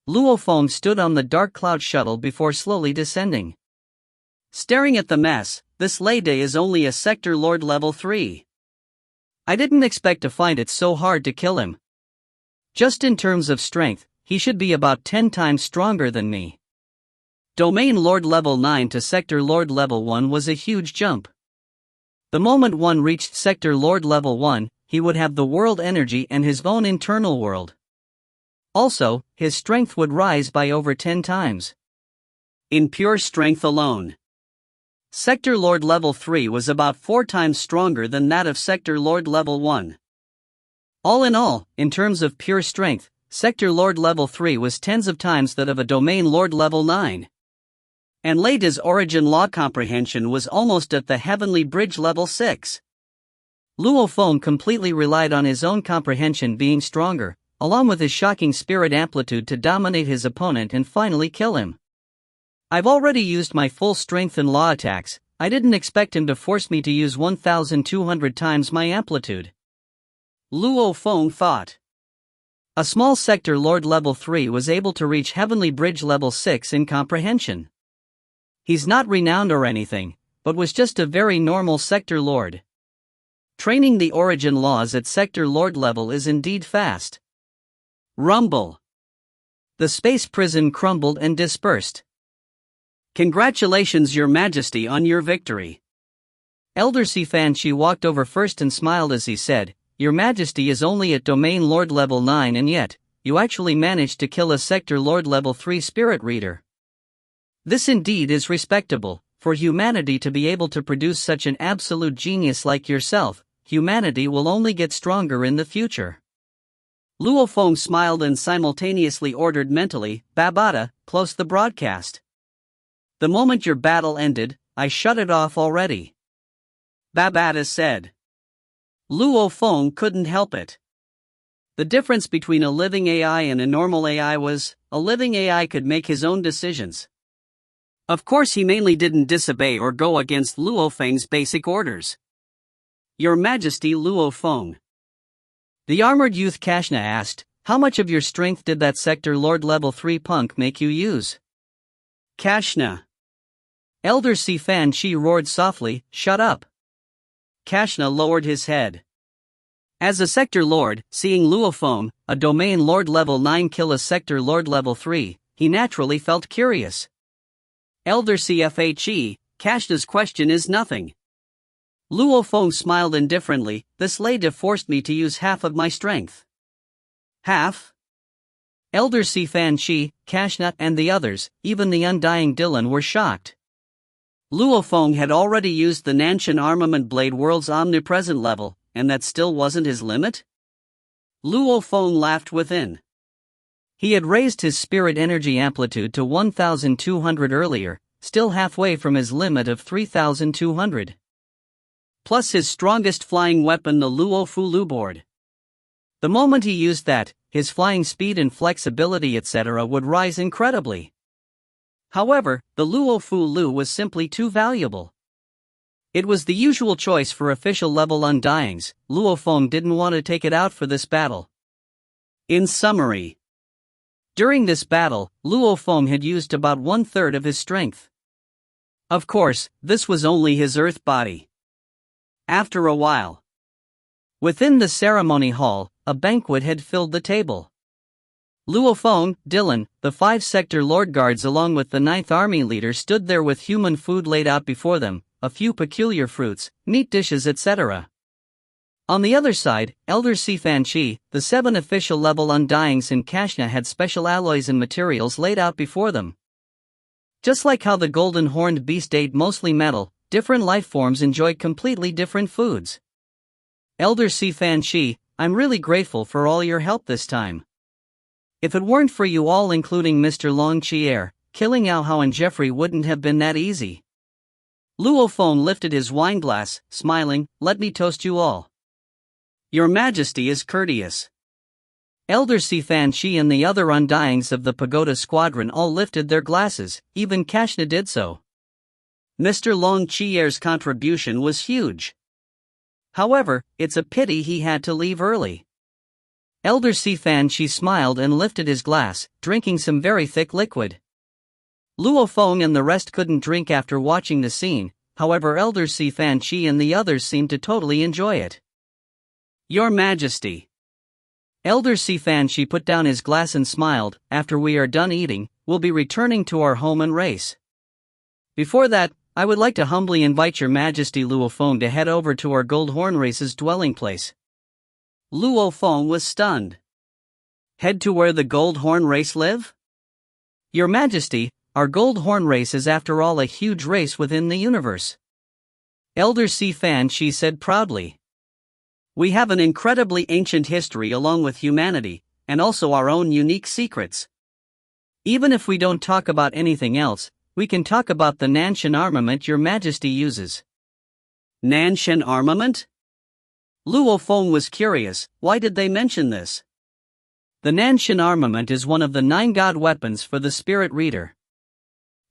Luo Feng stood on the dark cloud shuttle before slowly descending. Staring at the mess, this lady is only a Sector Lord level 3. I didn't expect to find it so hard to kill him. Just in terms of strength, he should be about 10 times stronger than me. Domain Lord level 9 to Sector Lord level 1 was a huge jump. The moment one reached Sector Lord level 1, he would have the world energy and his own internal world. Also, his strength would rise by over 10 times. In pure strength alone, Sector Lord level 3 was about 4 times stronger than that of Sector Lord level 1. All in all, in terms of pure strength, Sector Lord level 3 was tens of times that of a Domain Lord level 9. And Leida's origin law comprehension was almost at the Heavenly Bridge level 6. Luo Feng completely relied on his own comprehension being stronger, along with his shocking spirit amplitude to dominate his opponent and finally kill him. I've already used my full strength and law attacks. I didn't expect him to force me to use 1,200 times my amplitude. Luo Feng thought. A small Sector Lord level 3 was able to reach Heavenly Bridge level 6 in comprehension. He's not renowned or anything, but was just a very normal Sector Lord. Training the origin laws at Sector Lord level is indeed fast. Rumble. The space prison crumbled and dispersed. Congratulations, Your Majesty, on your victory. Elder Sifanchi walked over first and smiled as he said, Your Majesty is only at Domain Lord level 9 and yet, you actually managed to kill a Sector Lord level 3 spirit reader. This indeed is respectable. For humanity to be able to produce such an absolute genius like yourself, humanity will only get stronger in the future. Luo Feng smiled and simultaneously ordered mentally, Babata, close the broadcast. The moment your battle ended, I shut it off already. Babata said. Luo Feng couldn't help it. The difference between a living AI and a normal AI was, a living AI could make his own decisions. Of course he mainly didn't disobey or go against Luo Feng's basic orders. Your Majesty Luo Feng. The armored youth Kashna asked, how much of your strength did that Sector Lord level 3 punk make you use? Kashna. Elder Sifanchi roared softly, shut up. Kashna lowered his head. As a Sector Lord, seeing Luo Feng, a Domain Lord level 9 kill a Sector Lord level 3, he naturally felt curious. Elder CFHE, Kashna's question is nothing. Luo Feng smiled indifferently, this lady forced me to use half of my strength. Half? Elder Sifanchi, Kashna, and the others, even the undying Dylan, were shocked. Luo Feng had already used the Nanshan Armament Blade World's omnipresent level, and that still wasn't his limit? Luo Feng laughed within. He had raised his spirit energy amplitude to 1,200 earlier, still halfway from his limit of 3,200. Plus his strongest flying weapon, the Luo Fu Lu board. The moment he used that, his flying speed and flexibility etc. would rise incredibly. However, the Luo Fu Lu was simply too valuable. It was the usual choice for official level undyings. Luo Feng didn't want to take it out for this battle. In summary, during this battle, Luo Feng had used about 1/3 of his strength. Of course, this was only his earth body. After a while, within the ceremony hall, a banquet had filled the table. Luo Feng, Dylan, the 5 Sector Lord Guards along with the 9th Army leader stood there with human food laid out before them, a few peculiar fruits, meat dishes etc. On the other side, Elder Sifanchi, the 7 official level undyings and Kashna had special alloys and materials laid out before them. Just like how the golden horned beast ate mostly metal, different life forms enjoy completely different foods. Elder Sifanchi, I'm really grateful for all your help this time. If it weren't for you all including Mr. Long Chier, killing Yao Hao and Jeffrey wouldn't have been that easy. Luo Feng lifted his wineglass, smiling, let me toast you all. Your Majesty is courteous. Elder Sifanchi and the other undyings of the Pagoda Squadron all lifted their glasses, even Kashna did so. Mr. Long Chier's contribution was huge. However, it's a pity he had to leave early. Elder Si Fan Shi smiled and lifted his glass, drinking some very thick liquid. Luo Feng and the rest couldn't drink after watching the scene, however Elder Si Fan Shi and the others seemed to totally enjoy it. Your Majesty. Elder Si Fan Shi put down his glass and smiled. After we are done eating, we'll be returning to our home and race. Before that, I would like to humbly invite Your Majesty Luo Feng to head over to our Gold Horn Race's dwelling place. Luo Feng was stunned. Head to where the Gold Horn Race live? Your Majesty, our Gold Horn Race is after all a huge race within the universe. Elder Si Fan Shi said proudly. We have an incredibly ancient history along with humanity, and also our own unique secrets. Even if we don't talk about anything else, we can talk about the Nanshan armament Your Majesty uses. Nanshan armament? Luo Feng was curious, why did they mention this? The Nanshan armament is one of the 9 god weapons for the spirit reader.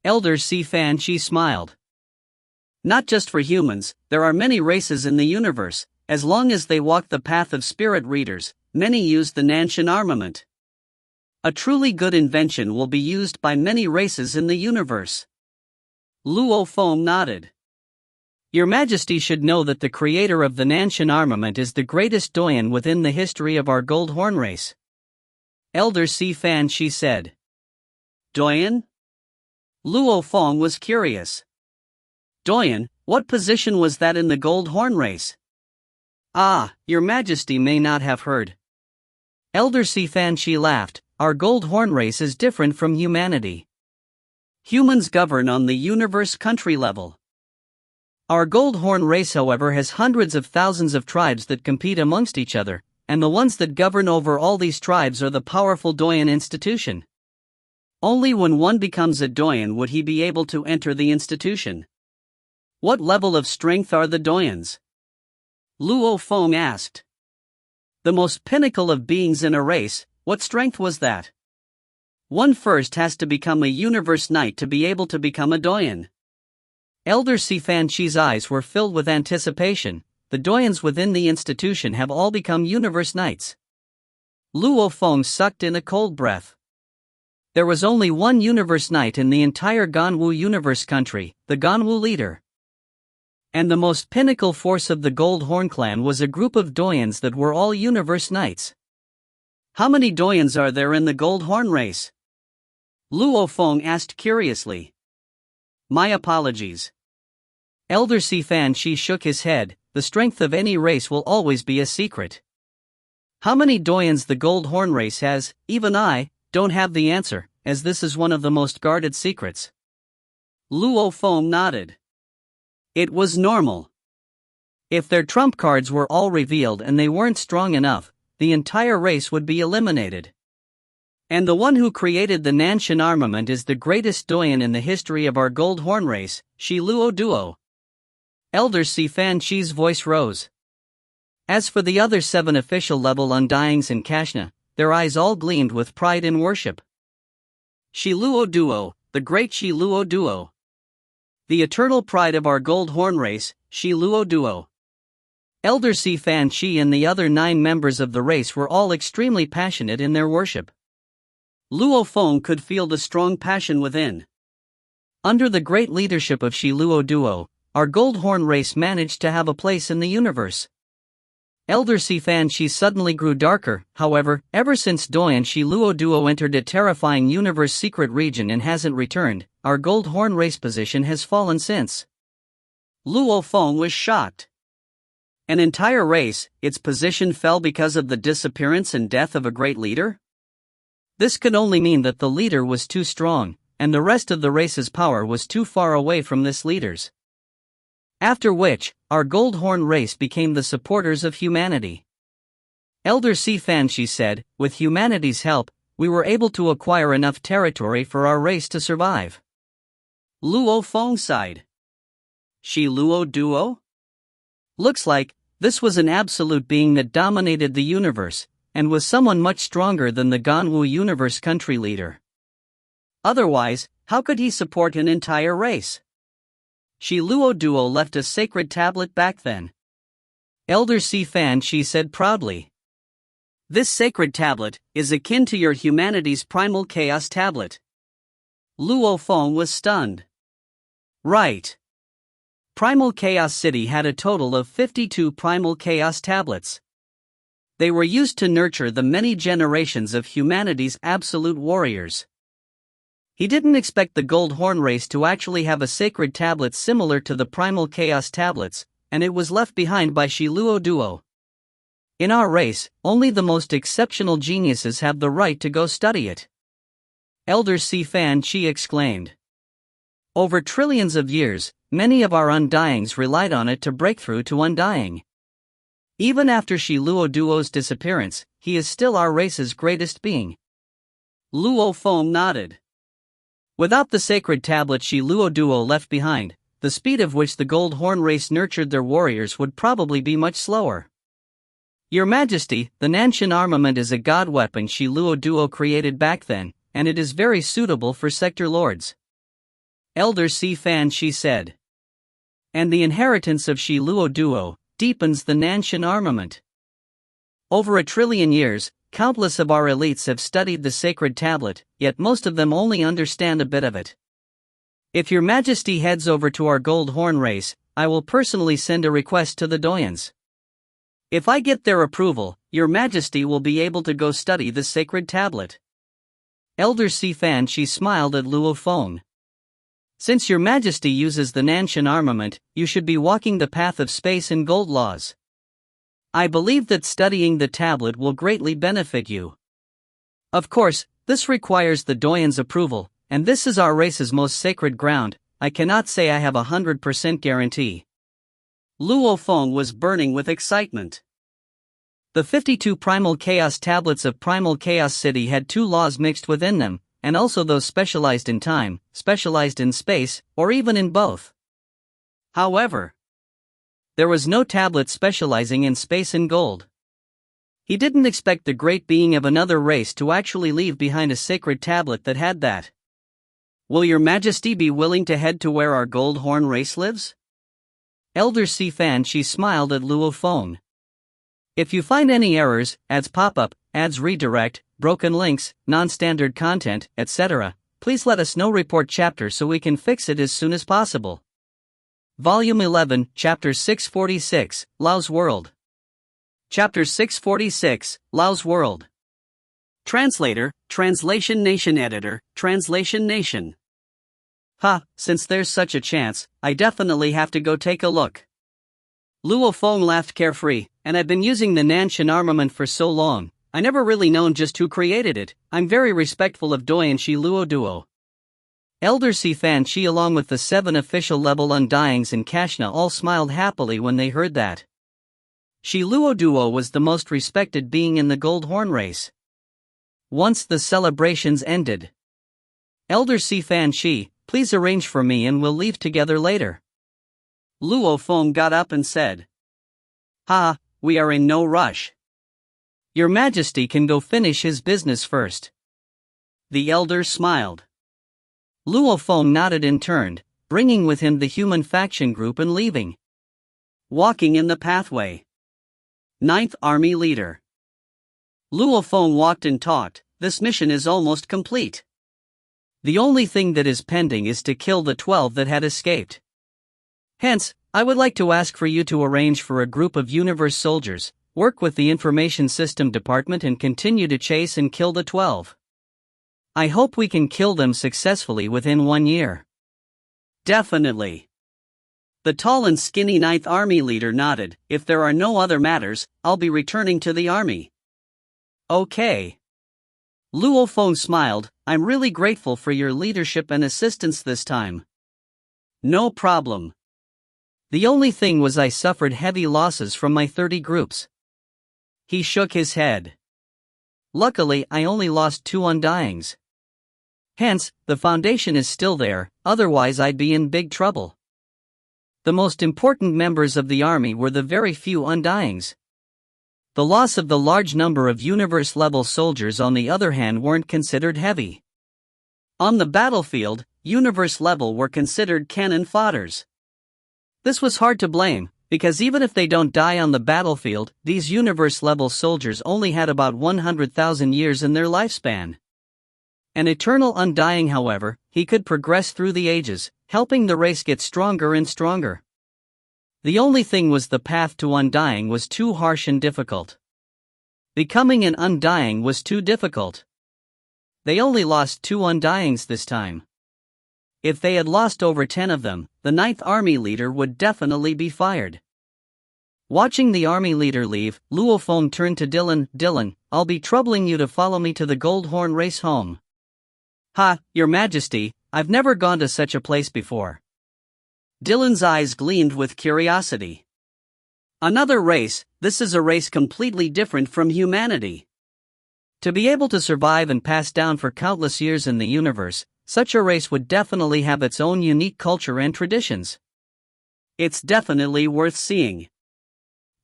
Elder Si Fan Shi smiled. Not just for humans, there are many races in the universe. As long as they walk the path of spirit readers, many use the Nanshan armament. A truly good invention will be used by many races in the universe. Luo Feng nodded. Your Majesty should know that the creator of the Nanshan armament is the greatest doyen within the history of our Gold Horn Race. Elder Si Fan Shi said. Doyen? Luo Feng was curious. Doyen, what position was that in the Gold Horn Race? Ah, Your Majesty may not have heard. Elder Si Fan Shi laughed. Our Gold Horn Race is different from humanity. Humans govern on the universe country level. Our Gold Horn Race, however, has hundreds of thousands of tribes that compete amongst each other, and the ones that govern over all these tribes are the powerful doyen institution. Only when one becomes a doyen would he be able to enter the institution. What level of strength are the doyens? Luo Feng asked. The most pinnacle of beings in a race, what strength was that? One first has to become a universe knight to be able to become a doyen. Elder Si Fan Shi's eyes were filled with anticipation. The doyens within the institution have all become universe knights. Luo Feng sucked in a cold breath. There was only one universe knight in the entire Ganwu universe country, the Ganwu leader. And the most pinnacle force of the Gold Horn clan was a group of doyens that were all universe knights. How many doyens are there in the Gold Horn Race? Luo Feng asked curiously. My apologies. Elder Si Fan Shi shook his head. The strength of any race will always be a secret. How many doyens the Gold Horn Race has, even I, don't have the answer, as this is one of the most guarded secrets. Luo Feng nodded. It was normal. If their trump cards were all revealed and they weren't strong enough, the entire race would be eliminated. And the one who created the Nanshan armament is the greatest doyen in the history of our Gold Horn Race, Shi Luo Duo. Elder Si Fan Shi's voice rose. As for the other 7 official level Undyings and Kashna, their eyes all gleamed with pride and worship. Shi Luo Duo, the great Shi Luo Duo. The eternal pride of our Gold Horn Race, Shi Luo Duo. Elder Si Fan Shi and the other 9 members of the race were all extremely passionate in their worship. Luo Feng could feel the strong passion within. Under the great leadership of Shi Luo Duo, our Gold Horn Race managed to have a place in the universe. Elder Si Fan Shi suddenly grew darker. However, ever since Doyen Shi Luo Duo entered a terrifying universe secret region and hasn't returned, our Gold Horn Race position has fallen since. Luo Feng was shocked. An entire race, its position fell because of the disappearance and death of a great leader? This could only mean that the leader was too strong, and the rest of the race's power was too far away from this leader's. After which, our Gold Horn Race became the supporters of humanity. Elder Si Fan Shi said, with humanity's help, we were able to acquire enough territory for our race to survive. Luo Feng sighed. Shi Luo Duo? Looks like, this was an absolute being that dominated the universe, and was someone much stronger than the Ganwu universe country leader. Otherwise, how could he support an entire race? Shi Luo Duo left a sacred tablet back then. Elder Si Fan Shi said proudly. This sacred tablet is akin to your humanity's primal chaos tablet. Luo Feng was stunned. Right. Primal Chaos City had a total of 52 primal chaos tablets. They were used to nurture the many generations of humanity's absolute warriors. He didn't expect the Gold Horn race to actually have a sacred tablet similar to the primal chaos tablets, and it was left behind by Shi Luo Duo. In our race, only the most exceptional geniuses have the right to go study it. Elder Si Fan Chi exclaimed. Over trillions of years, many of our undyings relied on it to break through to undying. Even after Shi Luo Duo's disappearance, he is still our race's greatest being. Luo Feng nodded. Without the sacred tablet Shi Luo Duo left behind, the speed of which the Gold Horn race nurtured their warriors would probably be much slower. Your Majesty, the Nanshan armament is a god weapon Shi Luo Duo created back then, and it is very suitable for sector lords. Elder Si Fan Chi said. And the inheritance of Shi Luo Duo deepens the Nanshan armament. Over 1 trillion years, countless of our elites have studied the sacred tablet, yet most of them only understand a bit of it. If Your Majesty heads over to our Gold Horn race, I will personally send a request to the Doyens. If I get their approval, Your Majesty will be able to go study the sacred tablet. Elder Si Fan Chi smiled at Luo Feng. Since Your Majesty uses the Nanshan armament, you should be walking the path of space and gold laws. I believe that studying the tablet will greatly benefit you. Of course, this requires the Doyen's approval, and this is our race's most sacred ground. I cannot say I have 100% guarantee. Luo Feng was burning with excitement. The 52 Primal Chaos tablets of Primal Chaos City had 2 laws mixed within them, and also those specialized in time, specialized in space, or even in both. However, there was no tablet specializing in space and gold. He didn't expect the great being of another race to actually leave behind a sacred tablet that had that. Will Your Majesty be willing to head to where our Gold Horn race lives? Elder Si Fan Chi smiled at Luo Feng. If you find any errors, ads pop up, ads redirect, broken links, non-standard content, etc., please let us know. Report chapter so we can fix it as soon as possible. Volume 11, Chapter 646, Lao's World. Chapter 646, Lao's World. Translator, Translation Nation Editor, Translation Nation. Since there's such a chance, I definitely have to go take a look. Luo Feng laughed carefree, and I've been using the Nanshan armament for so long, I never really known just who created it. I'm very respectful of Doyen Shi Luo Duo. Elder Si Fan Chi along with the 7 official level undyings and Kashna all smiled happily when they heard that. Shi Luo Duo was the most respected being in the Gold Horn race. Once the celebrations ended, Elder Si Fan Chi, please arrange for me and we'll leave together later. Luo Feng got up and said. We are in no rush. Your Majesty can go finish his business first. The elder smiled. Luo Feng nodded and turned, bringing with him the human faction group and leaving. Walking in the pathway. 9th Army Leader. Luo Feng walked and talked. This mission is almost complete. The only thing that is pending is to kill the 12 that had escaped. Hence, I would like to ask for you to arrange for a group of Universe soldiers, work with the Information System Department and continue to chase and kill the 12. I hope we can kill them successfully within 1 year. Definitely. The tall and skinny 9th Army Leader nodded. If there are no other matters, I'll be returning to the army. Okay. Luo Feng smiled. I'm really grateful for your leadership and assistance this time. No problem. The only thing was I suffered heavy losses from my 30 groups. He shook his head. Luckily, I only lost 2 undyings. Hence, the foundation is still there, otherwise I'd be in big trouble. The most important members of the army were the very few undyings. The loss of the large number of Universe-level soldiers on the other hand weren't considered heavy. On the battlefield, Universe-level were considered cannon fodders. This was hard to blame, Because even if they don't die on the battlefield, these universe-level soldiers only had about 100,000 years in their lifespan. An eternal undying, however, he could progress through the ages, helping the race get stronger and stronger. The only thing was the path to undying was too harsh and difficult. Becoming an undying was too difficult. They only lost 2 undyings this time. If they had lost over 10 of them, the 9th army leader would definitely be fired. Watching the army leader leave, Luo Feng turned to Dylan. Dylan, I'll be troubling you to follow me to the Goldhorn race home. Ha, Your Majesty, I've never gone to such a place before. Dylan's eyes gleamed with curiosity. Another race? This is a race completely different from humanity. To be able to survive and pass down for countless years in the universe, such a race would definitely have its own unique culture and traditions. It's definitely worth seeing.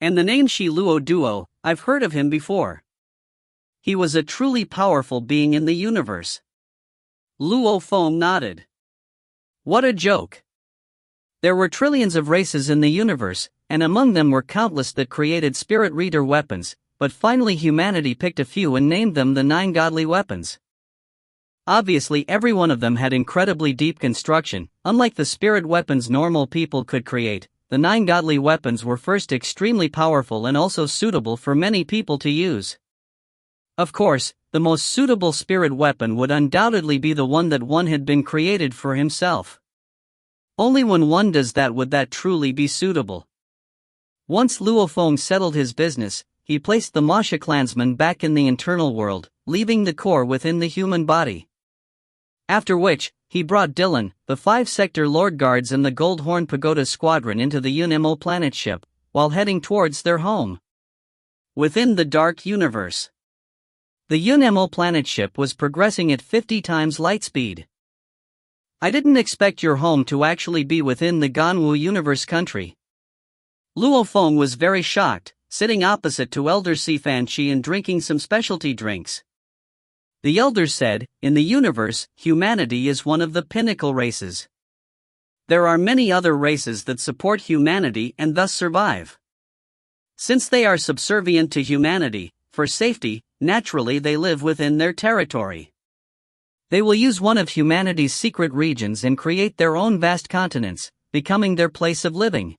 And the name Shi Luo Duo, I've heard of him before. He was a truly powerful being in the universe. Luo Feng nodded. What a joke. There were trillions of races in the universe, and among them were countless that created spirit reader weapons, but finally humanity picked a few and named them the 9 godly weapons. Obviously every one of them had incredibly deep construction. Unlike the spirit weapons normal people could create, the 9 godly weapons were first extremely powerful and also suitable for many people to use. Of course, the most suitable spirit weapon would undoubtedly be the one that one had been created for himself. Only when one does that would that truly be suitable. Once Luo Feng settled his business, he placed the Masha clansmen back in the internal world, leaving the core within the human body. After which, he brought Dylan, the 5-sector Lord Guards and the Goldhorn Pagoda Squadron into the UNMO planet ship, while heading towards their home. Within the dark universe. The UNMO planet ship was progressing at 50 times light speed. I didn't expect your home to actually be within the Ganwu universe country. Luo Feng was very shocked, sitting opposite to Elder Sifan Chi and drinking some specialty drinks. The elders said, in the universe, humanity is one of the pinnacle races. There are many other races that support humanity and thus survive. Since they are subservient to humanity, for safety, naturally they live within their territory. They will use one of humanity's secret regions and create their own vast continents, becoming their place of living.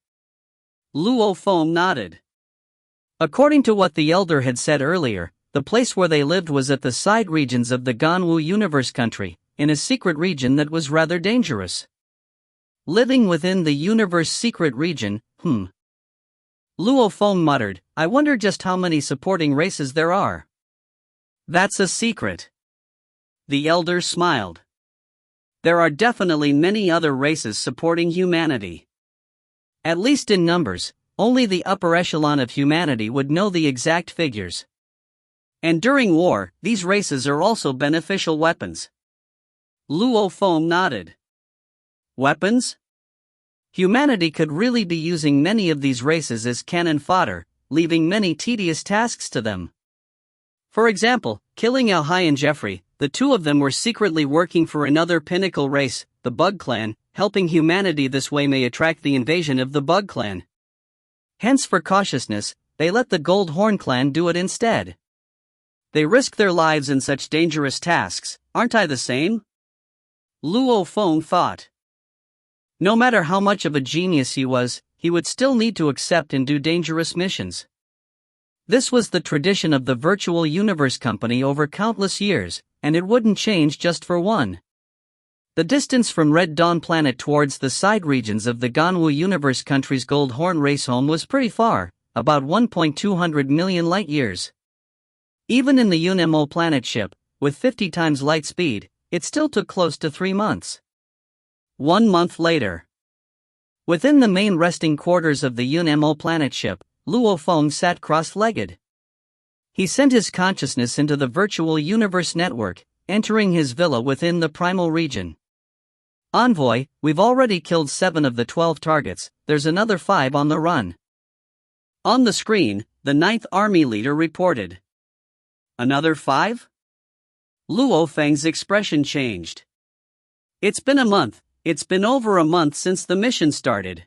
Luo Feng nodded. According to what the elder had said earlier, the place where they lived was at the side regions of the Ganwu universe country, in a secret region that was rather dangerous. Living within the universe secret region, Luo Feng muttered, I wonder just how many supporting races there are. That's a secret. The elder smiled. There are definitely many other races supporting humanity. At least in numbers, only the upper echelon of humanity would know the exact figures. And during war, these races are also beneficial weapons. Luo Feng nodded. Weapons? Humanity could really be using many of these races as cannon fodder, leaving many tedious tasks to them. For example, killing Alhai and Jeffrey, the two of them were secretly working for another pinnacle race, the Bug Clan. Helping humanity this way may attract the invasion of the Bug Clan. Hence for cautiousness, they let the Goldhorn clan do it instead. They risk their lives in such dangerous tasks, aren't I the same? Luo Feng thought. No matter how much of a genius he was, he would still need to accept and do dangerous missions. This was the tradition of the Virtual Universe Company over countless years, and it wouldn't change just for one. The distance from Red Dawn Planet towards the side regions of the Ganwu Universe country's Goldhorn race home was pretty far, about 1.200 million light-years. Even in the UNMO planet ship, with 50 times light speed, it still took close to 3 months. 1 month later. Within the main resting quarters of the UNMO planet ship, Luo Feng sat cross-legged. He sent his consciousness into the Virtual Universe Network, entering his villa within the Primal region. Envoy, we've already killed 7 of the 12 targets, there's another 5 on the run. On the screen, the 9th Army leader reported. Another 5? Luo Feng's expression changed. It's been a month, it's been over a month since the mission started.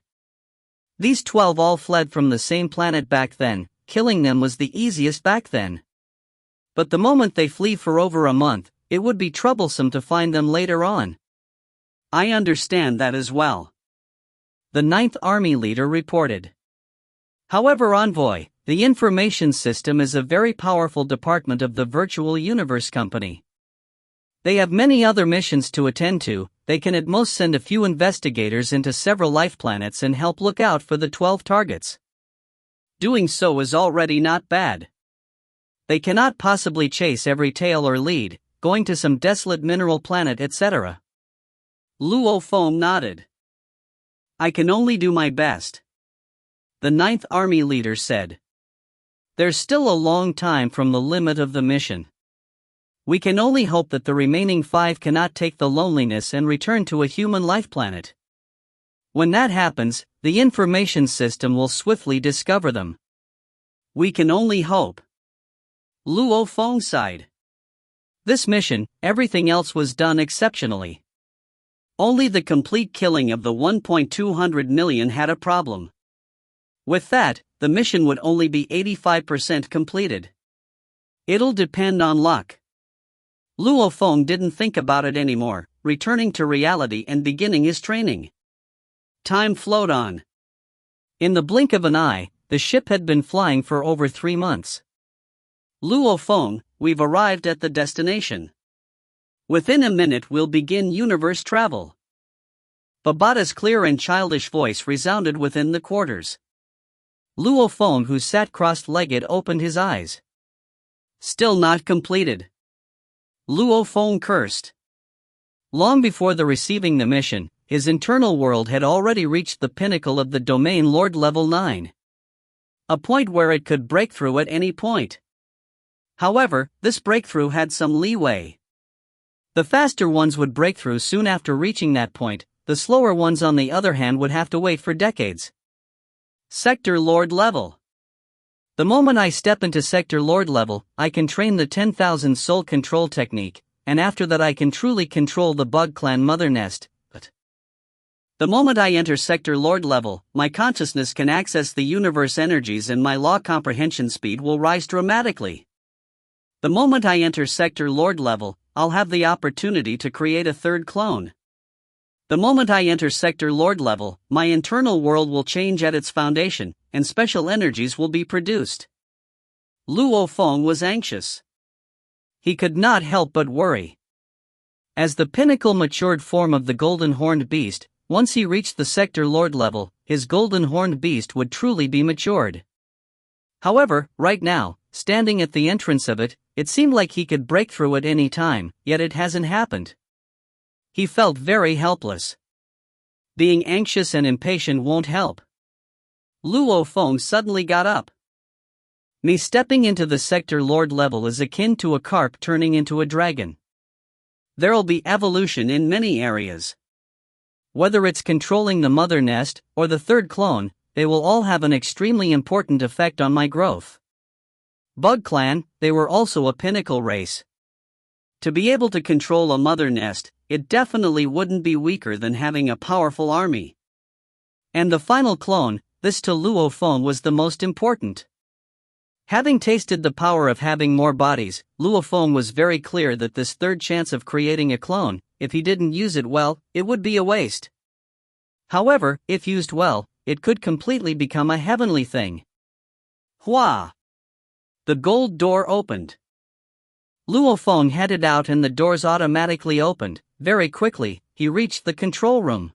These 12 all fled from the same planet back then. Killing them was the easiest back then. But the moment they flee for over a month, it would be troublesome to find them later on. I understand that as well, the 9th Army leader reported. However, Envoy, the information system is a very powerful department of the Virtual Universe Company. They have many other missions to attend to. They can at most send a few investigators into several life planets and help look out for the 12 targets. Doing so is already not bad. They cannot possibly chase every tail or lead, going to some desolate mineral planet, etc. Luo Feng nodded. I can only do my best, the 9th Army leader said. There's still a long time from the limit of the mission. We can only hope that the remaining 5 cannot take the loneliness and return to a human life planet. When that happens, the information system will swiftly discover them. We can only hope, Luo Feng sighed. This mission, everything else was done exceptionally. Only the complete killing of the 1.200 million had a problem. With that, the mission would only be 85% completed. It'll depend on luck. Luo Feng didn't think about it anymore, returning to reality and beginning his training. Time flowed on. In the blink of an eye, the ship had been flying for over 3 months. Luo Feng, we've arrived at the destination. Within a minute we'll begin universe travel. Babata's clear and childish voice resounded within the quarters. Luo Feng, who sat crossed-legged, opened his eyes. Still not completed, Luo Feng cursed. Long before receiving the mission, his internal world had already reached the pinnacle of the Domain Lord level 9. A point where it could break through at any point. However, this breakthrough had some leeway. The faster ones would break through soon after reaching that point, the slower ones on the other hand would have to wait for decades. Sector Lord level. The moment I step into Sector Lord level, I can train the 10,000 soul control technique, and after that I can truly control the Bug Clan Mother Nest. But the moment I enter Sector Lord level, my consciousness can access the universe energies and my law comprehension speed will rise dramatically. The moment I enter Sector Lord level, I'll have the opportunity to create a third clone. The moment I enter Sector Lord level, my internal world will change at its foundation, and special energies will be produced. Luo Feng was anxious. He could not help but worry. As the pinnacle matured form of the Golden Horned Beast, once he reached the Sector Lord level, his Golden Horned Beast would truly be matured. However, right now, standing at the entrance of it, it seemed like he could break through at any time, yet it hasn't happened. He felt very helpless. Being anxious and impatient won't help. Luo Feng suddenly got up. Me stepping into the Sector Lord level is akin to a carp turning into a dragon. There'll be evolution in many areas. Whether it's controlling the mother nest or the third clone, they will all have an extremely important effect on my growth. Bug Clan, they were also a pinnacle race. To be able to control a mother nest, it definitely wouldn't be weaker than having a powerful army. And the final clone, this to Luo Feng was the most important. Having tasted the power of having more bodies, Luo Feng was very clear that this third chance of creating a clone, if he didn't use it well, it would be a waste. However, if used well, it could completely become a heavenly thing. Hua! The gold door opened. Luo Feng headed out and the doors automatically opened. Very quickly, he reached the control room.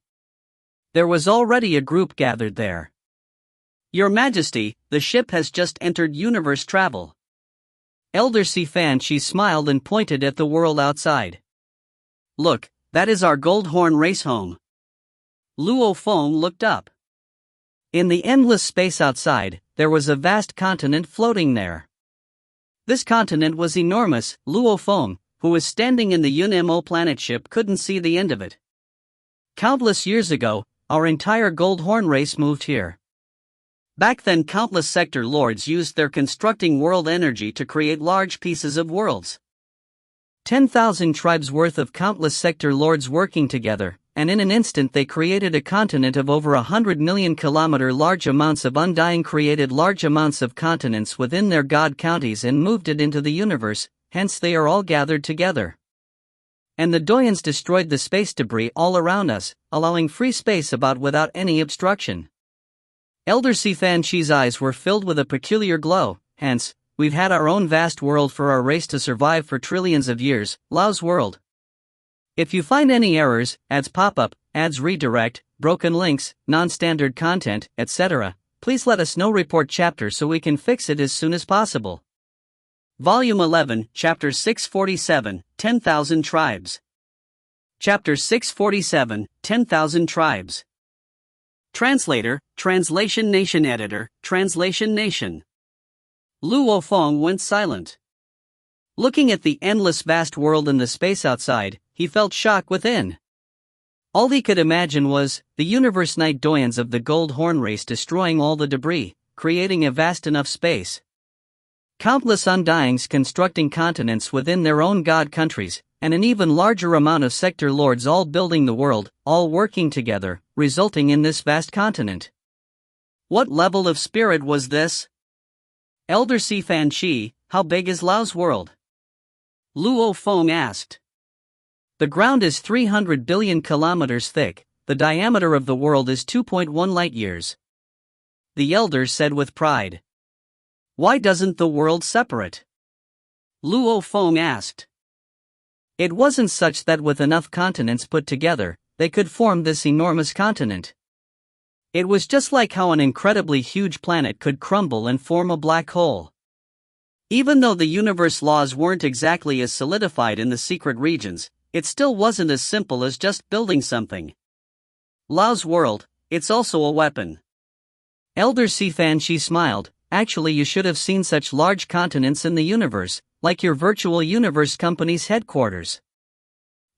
There was already a group gathered there. Your Majesty, the ship has just entered universe travel. Elder Sifan, she smiled and pointed at the world outside. Look, that is our Goldhorn race home. Luo Feng looked up. In the endless space outside, there was a vast continent floating there. This continent was enormous. Luo Feng, who was standing in the Yunmo planet ship, couldn't see the end of it. Countless years ago, our entire Goldhorn race moved here. Back then countless sector lords used their constructing world energy to create large pieces of worlds. 10,000 tribes worth of countless sector lords working together, and in an instant they created a continent of over 100 million kilometer large. Amounts of Undying created large amounts of continents within their god counties and moved it into the universe, hence they are all gathered together. And the Doyans destroyed the space debris all around us, allowing free space about without any obstruction. Elder Sifan Shi's eyes were filled with a peculiar glow. Hence, we've had our own vast world for our race to survive for trillions of years, Lao's world. If you find any errors, ads pop up, ads redirect, broken links, non-standard content, etc., please let us know. Report chapter so we can fix it as soon as possible. Volume 11, Chapter 647, 10,000 Tribes. Chapter 647, 10,000 Tribes. Translator, Translation Nation. Editor, Translation Nation. Luo Feng went silent. Looking at the endless vast world and the space outside, he felt shock within. All he could imagine was the universe night Doyans of the Gold Horn race destroying all the debris, creating a vast enough space. Countless Undyings constructing continents within their own god countries, and an even larger amount of sector lords all building the world, all working together, resulting in this vast continent. What level of spirit was this? Elder Sifan Shi, how big is Lao's world? Luo Feng asked. The ground is 300 billion kilometers thick, the diameter of the world is 2.1 light years. The elder said with pride. Why doesn't the world separate? Luo Feng asked. It wasn't such that with enough continents put together, they could form this enormous continent. It was just like how an incredibly huge planet could crumble and form a black hole. Even though the universe laws weren't exactly as solidified in the secret regions, it still wasn't as simple as just building something. Lao's world, it's also a weapon. Elder Sifan Shi smiled. Actually, you should have seen such large continents in the universe, like your virtual universe company's headquarters.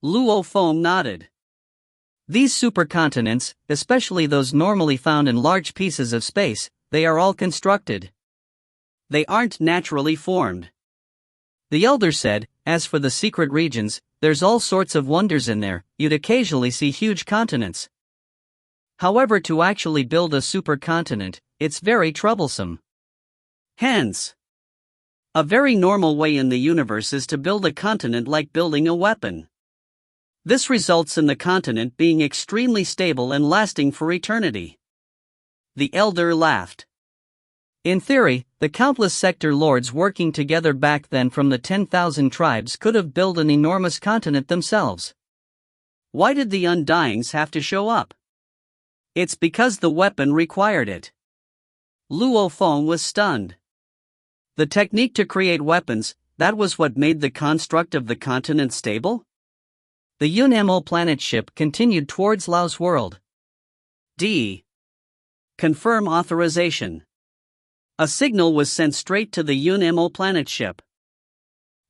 Luo Feng nodded. These supercontinents, especially those normally found in large pieces of space, they are all constructed. They aren't naturally formed. The elder said, as for the secret regions, there's all sorts of wonders in there. You'd occasionally see huge continents. However, to actually build a supercontinent, it's very troublesome. Hence, a very normal way in the universe is to build a continent like building a weapon. This results in the continent being extremely stable and lasting for eternity. The elder laughed. In theory, the countless sector lords working together back then from the 10,000 tribes could have built an enormous continent themselves. Why did the Undyings have to show up? It's because the weapon required it. Luo Feng was stunned. The technique to create weapons, that was what made the construct of the continent stable? The Yun-Mo planet ship continued towards Lao's world. D. Confirm authorization. A signal was sent straight to the Yun-Mo planet ship.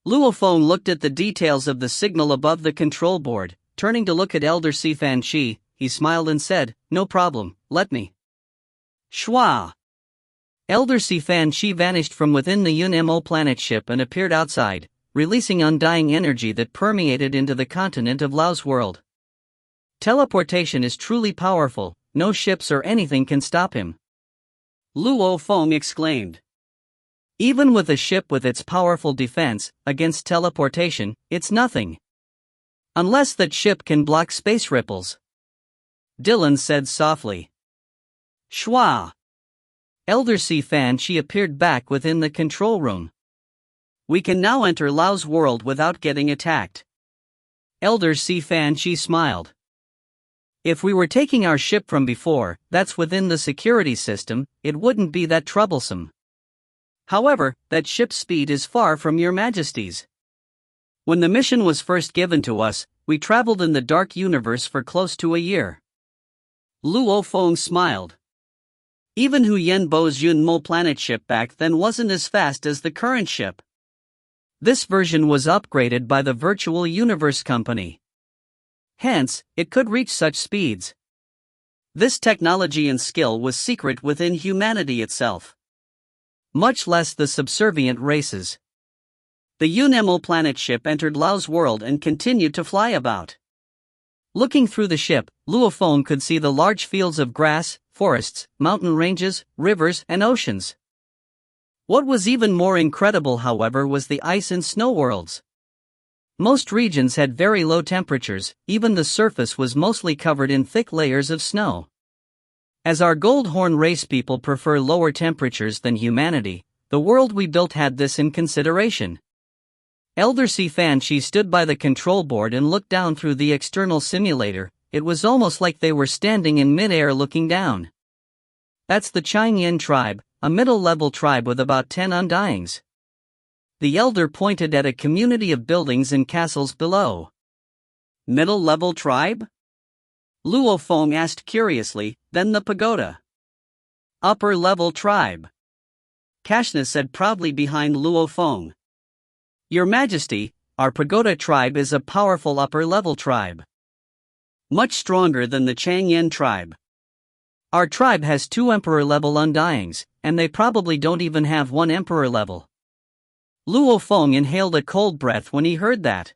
Luo Feng looked at the details of the signal above the control board. Turning to look at Elder Sifan Shi, he smiled and said, "No problem, let me." Shwa! Elder Sifan Shi vanished from within the Yun-Mo planet ship and appeared outside, releasing undying energy that permeated into the continent of Lao's world. Teleportation is truly powerful, no ships or anything can stop him. Luo Feng exclaimed. Even with a ship with its powerful defense against teleportation, it's nothing. Unless that ship can block space ripples. Dylan said softly. Shwa! Elder Sifan Shi appeared back within the control room. We can now enter Lao's world without getting attacked. Elder Sifan Shi smiled. If we were taking our ship from before, that's within the security system, it wouldn't be that troublesome. However, that ship's speed is far from your majesties. When the mission was first given to us, we traveled in the dark universe for close to a year. Luo Feng smiled. Even Hu Yenbo's Yun-Mo planet ship back then wasn't as fast as the current ship. This version was upgraded by the Virtual Universe Company. Hence, it could reach such speeds. This technology and skill was secret within humanity itself. Much less the subservient races. The Yun-Mo planet ship entered Lao's world and continued to fly about. Looking through the ship, Luo Feng could see the large fields of grass, forests, mountain ranges, rivers, and oceans. What was even more incredible, however, was the ice and snow worlds. Most regions had very low temperatures, even the surface was mostly covered in thick layers of snow. As our Goldhorn race people prefer lower temperatures than humanity, the world we built had this in consideration. Elder Fan Shi stood by the control board and looked down through the external simulator. It was almost like they were standing in mid-air looking down. That's the Changyan tribe, a middle-level tribe with about 10 undyings. The elder pointed at a community of buildings and castles below. Middle-level tribe? Luo Feng asked curiously, then the pagoda. Upper-level tribe. Kashna said proudly behind Luo Feng. Your Majesty, our pagoda tribe is a powerful upper-level tribe. Much stronger than the Changyan tribe. Our tribe has 2 emperor-level undyings, and they probably don't even have 1 emperor level. Luo Feng inhaled a cold breath when he heard that.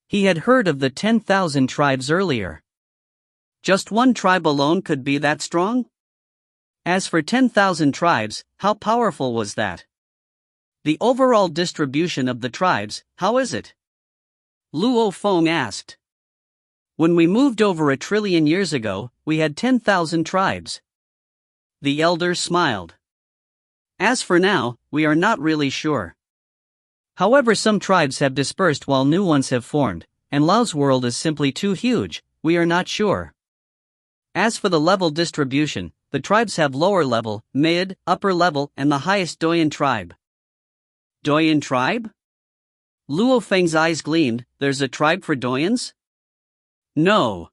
He had heard of the 10,000 tribes earlier. Just 1 tribe alone could be that strong? As for 10,000 tribes, how powerful was that? The overall distribution of the tribes, how is it? Luo Feng asked. When we moved over 1 trillion years ago, we had 10,000 tribes. The elder smiled. As for now, we are not really sure. However, some tribes have dispersed while new ones have formed, and Lao's world is simply too huge, we are not sure. As for the level distribution, the tribes have lower level, mid, upper level, and the highest Doyan tribe. Doyan tribe? Luo Feng's eyes gleamed. There's a tribe for Doyans? No.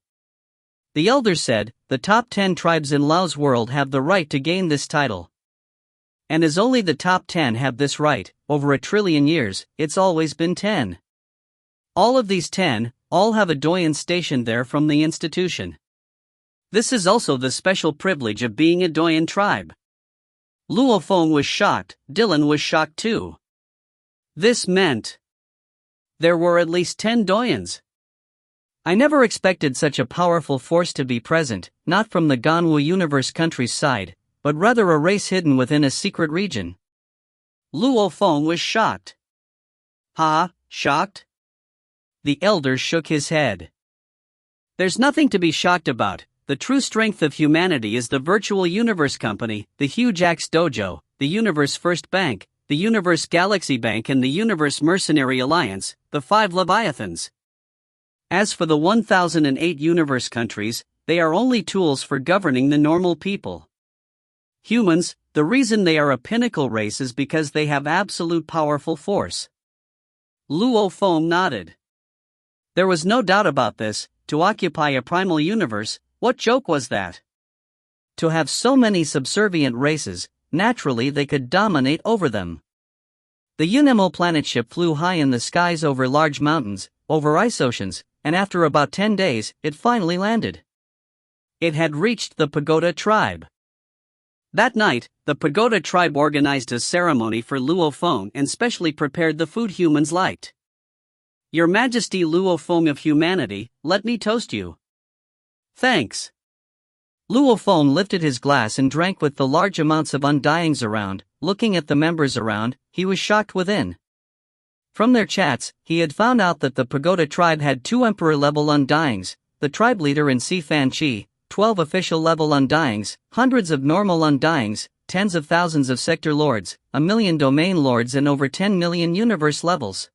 The elder said, the top 10 tribes in Lao's world have the right to gain this title. And as only the top 10 have this right, over 1 trillion years, it's always been 10. All of these 10, all have a Doyan stationed there from the institution. This is also the special privilege of being a Doyan tribe. Luo Feng was shocked, Dylan was shocked too. This meant there were at least 10 Doyans. I never expected such a powerful force to be present, not from the Ganwu universe country's side, but rather a race hidden within a secret region. Luo Feng was shocked. Ha, shocked? The elder shook his head. There's nothing to be shocked about. The true strength of humanity is the virtual universe company, the huge Axe Dojo, the universe first bank, the Universe Galaxy Bank and the Universe Mercenary Alliance, the 5 Leviathans. As for the 1008 universe countries, they are only tools for governing the normal people. Humans, the reason they are a pinnacle race is because they have absolute powerful force. Luo Feng nodded. There was no doubt about this. To occupy a primal universe, what joke was that? To have so many subservient races, naturally they could dominate over them. The Unemo planet ship flew high in the skies over large mountains, over ice oceans, and after about 10 days, it finally landed. It had reached the Pagoda tribe. That night, the Pagoda tribe organized a ceremony for Luo Feng and specially prepared the food humans liked. Your Majesty Luo Feng of humanity, let me toast you. Thanks. Luo Feng lifted his glass and drank with the large amounts of undyings around. Looking at the members around, he was shocked within. From their chats, he had found out that the Pagoda tribe had 2 emperor-level undyings, the tribe leader in Fan Chi, 12 official-level undyings, hundreds of normal undyings, tens of thousands of sector lords, 1 million domain lords and over 10 million universe levels.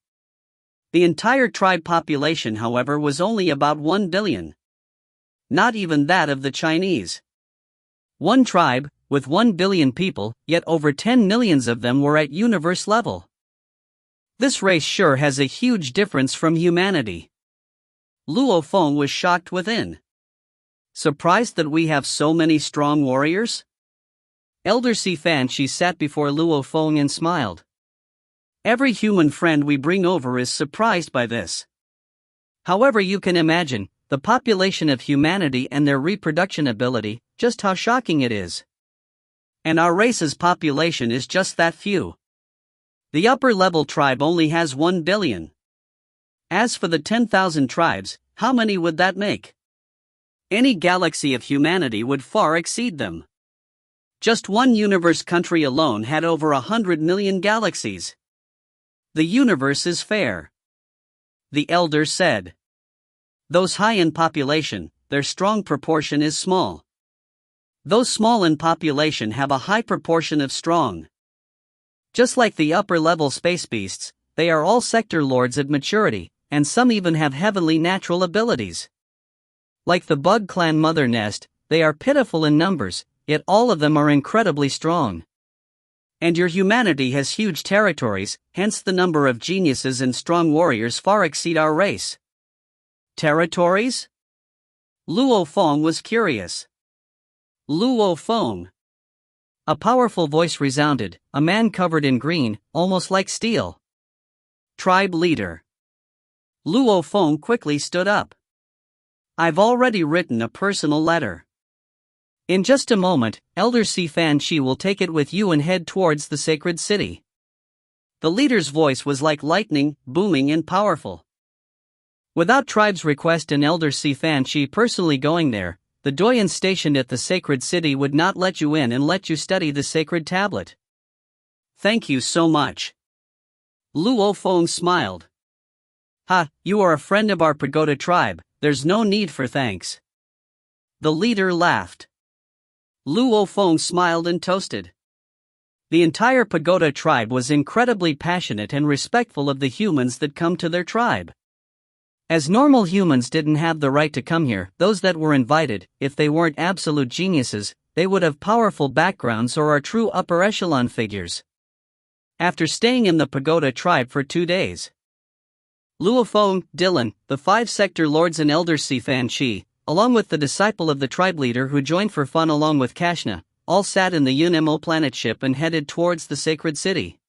The entire tribe population, however, was only about 1 billion. Not even that of the Chinese. One tribe, with 1 billion people, yet over 10 millions of them were at universe level. This race sure has a huge difference from humanity. Luo Feng was shocked within. Surprised that we have so many strong warriors? Elder Fan Shi sat before Luo Feng and smiled. Every human friend we bring over is surprised by this. However, you can imagine, the population of humanity and their reproduction ability, just how shocking it is. And our race's population is just that few. The upper-level tribe only has 1 billion. As for the 10,000 tribes, how many would that make? Any galaxy of humanity would far exceed them. Just one universe country alone had over 100 million galaxies. The universe is fair, the elder said. Those high in population, their strong proportion is small. Those small in population have a high proportion of strong. Just like the upper-level space beasts, they are all sector lords at maturity, and some even have heavenly natural abilities. Like the bug clan mother nest, they are pitiful in numbers, yet all of them are incredibly strong. And your humanity has huge territories, hence the number of geniuses and strong warriors far exceed our race. Territories? Luo Feng was curious. Luo Feng. A powerful voice resounded, a man covered in green, almost like steel. Tribe leader. Luo Feng quickly stood up. I've already written a personal letter. In just a moment, Elder Fan Shi will take it with you and head towards the sacred city. The leader's voice was like lightning, booming and powerful. Without tribe's request and Elder Fan Shi personally going there, the doyen stationed at the sacred city would not let you in and let you study the sacred tablet. Thank you so much. Luo Feng smiled. Ha, you are a friend of our pagoda tribe, there's no need for thanks. The leader laughed. Luo Feng smiled and toasted. The entire pagoda tribe was incredibly passionate and respectful of the humans that come to their tribe. As normal humans didn't have the right to come here, those that were invited, if they weren't absolute geniuses, they would have powerful backgrounds or are true upper echelon figures. After staying in the pagoda tribe for 2 days, Luo Feng, Dylan, the 5 sector lords and Elder Fan Shi, along with the disciple of the tribe leader who joined for fun along with Kashna, all sat in the UNMO planet ship and headed towards the sacred city.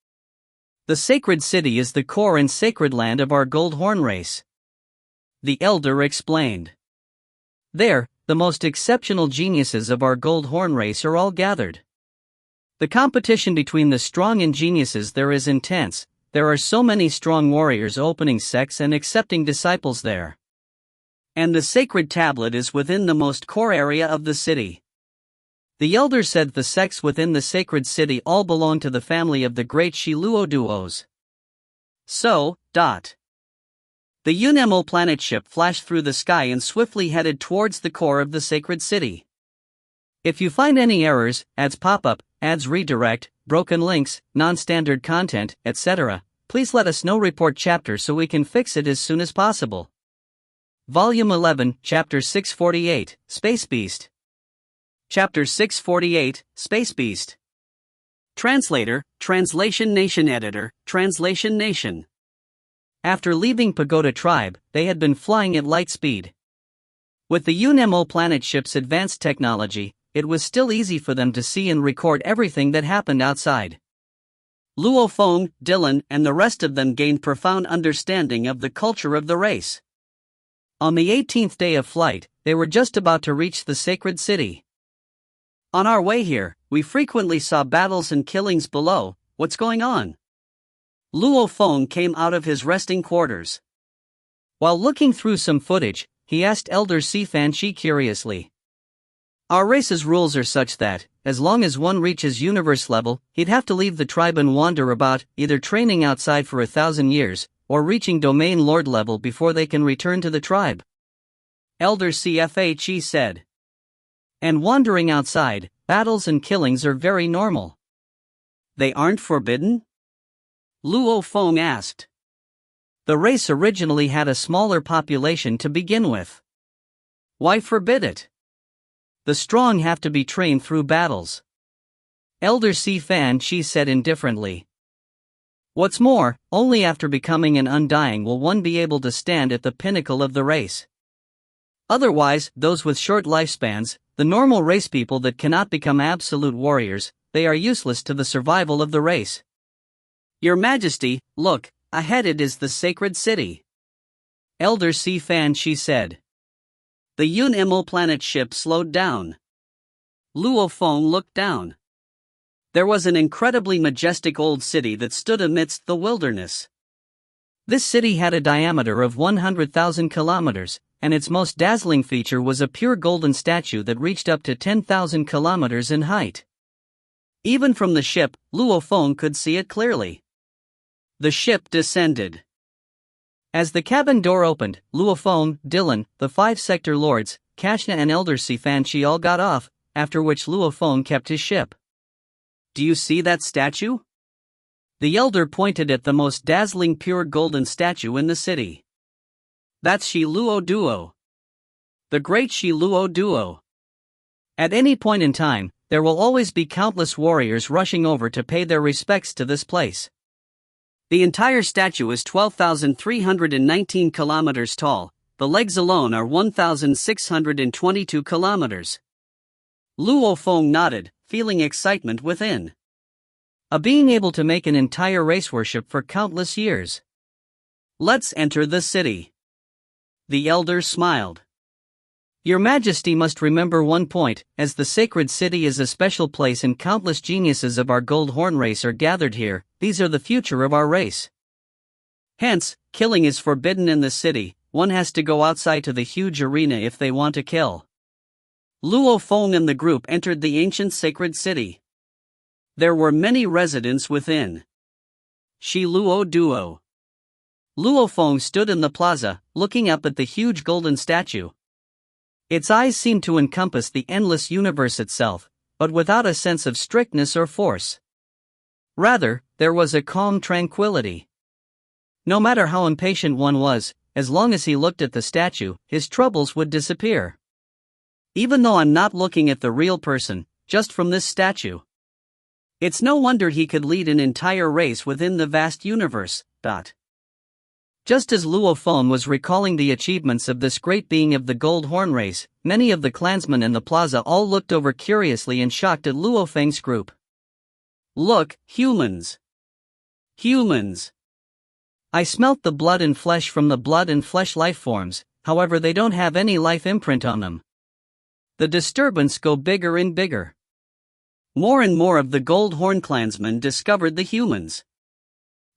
The sacred city is the core and sacred land of our Gold Horn race. The elder explained. There, the most exceptional geniuses of our Gold Horn race are all gathered. The competition between the strong and geniuses there is intense. There are so many strong warriors opening sects and accepting disciples there. And the sacred tablet is within the most core area of the city. The elder said the sects within the sacred city all belong to the family of the great Shiluo duos. So, The UNMO planet ship flashed through the sky and swiftly headed towards the core of the sacred city. If you find any errors, ads pop up, ads redirect, broken links, non-standard content, etc., please let us know. Report chapter so we can fix it as soon as possible. Volume 11, Chapter 648, Space Beast. Chapter 648, Space Beast. Translator, Translation Nation Editor, Translation Nation. After leaving Pagoda Tribe, they had been flying at light speed. With the UNMO planet ship's advanced technology, it was still easy for them to see and record everything that happened outside. Luo Feng, Dylan, and the rest of them gained profound understanding of the culture of the race. On the 18th day of flight, they were just about to reach the sacred city. On our way here, we frequently saw battles and killings below. What's going on? Luo Feng came out of his resting quarters. While looking through some footage, he asked Elder Fan Shi curiously. Our race's rules are such that, as long as one reaches universe level, he'd have to leave the tribe and wander about, either training outside for 1,000 years, or reaching domain lord level before they can return to the tribe. Elder Shi said. And wandering outside, battles and killings are very normal. They aren't forbidden? Luo Feng asked. The race originally had a smaller population to begin with. Why forbid it? The strong have to be trained through battles. Elder Fan Shi said indifferently. What's more, only after becoming an undying will one be able to stand at the pinnacle of the race. Otherwise, those with short lifespans, the normal race people that cannot become absolute warriors, they are useless to the survival of the race. Your Majesty, look, ahead it is the sacred city. Elder Fan Shi said. The UNMO planet ship slowed down. Luo Feng looked down. There was an incredibly majestic old city that stood amidst the wilderness. This city had a diameter of 100,000 kilometers, and its most dazzling feature was a pure golden statue that reached up to 10,000 kilometers in height. Even from the ship, Luo Feng could see it clearly. The ship descended. As the cabin door opened, Luo Feng, Dylan, the 5 sector lords, Kashna and Elder Sifanchi all got off, after which Luo Feng kept his ship. Do you see that statue? The elder pointed at the most dazzling pure golden statue in the city. That's Shi Luo Duo. The great Shi Luo Duo. At any point in time, there will always be countless warriors rushing over to pay their respects to this place. The entire statue is 12,319 kilometers tall, the legs alone are 1,622 kilometers. Luo Feng nodded, feeling excitement within. A being able to make an entire race worship for countless years. Let's enter the city. The elder smiled. Your Majesty must remember one point, as the sacred city is a special place and countless geniuses of our Gold Horn race are gathered here, these are the future of our race. Hence, killing is forbidden in the city, one has to go outside to the huge arena if they want to kill. Luo Feng and the group entered the ancient sacred city. There were many residents within. Shi Luo Duo. Luo Feng stood in the plaza, looking up at the huge golden statue. Its eyes seemed to encompass the endless universe itself, but without a sense of strictness or force. Rather, there was a calm tranquility. No matter how impatient one was, as long as he looked at the statue, his troubles would disappear. Even though I'm not looking at the real person, just from this statue. It's no wonder he could lead an entire race within the vast universe. Just as Luo Feng was recalling the achievements of this great being of the Gold Horn race, many of the clansmen in the plaza all looked over curiously and shocked at Luo Feng's group. Look, humans. Humans. I smelt the blood and flesh from the blood and flesh life forms, however they don't have any life imprint on them. The disturbance go bigger and bigger. More and more of the Gold Horn clansmen discovered the humans.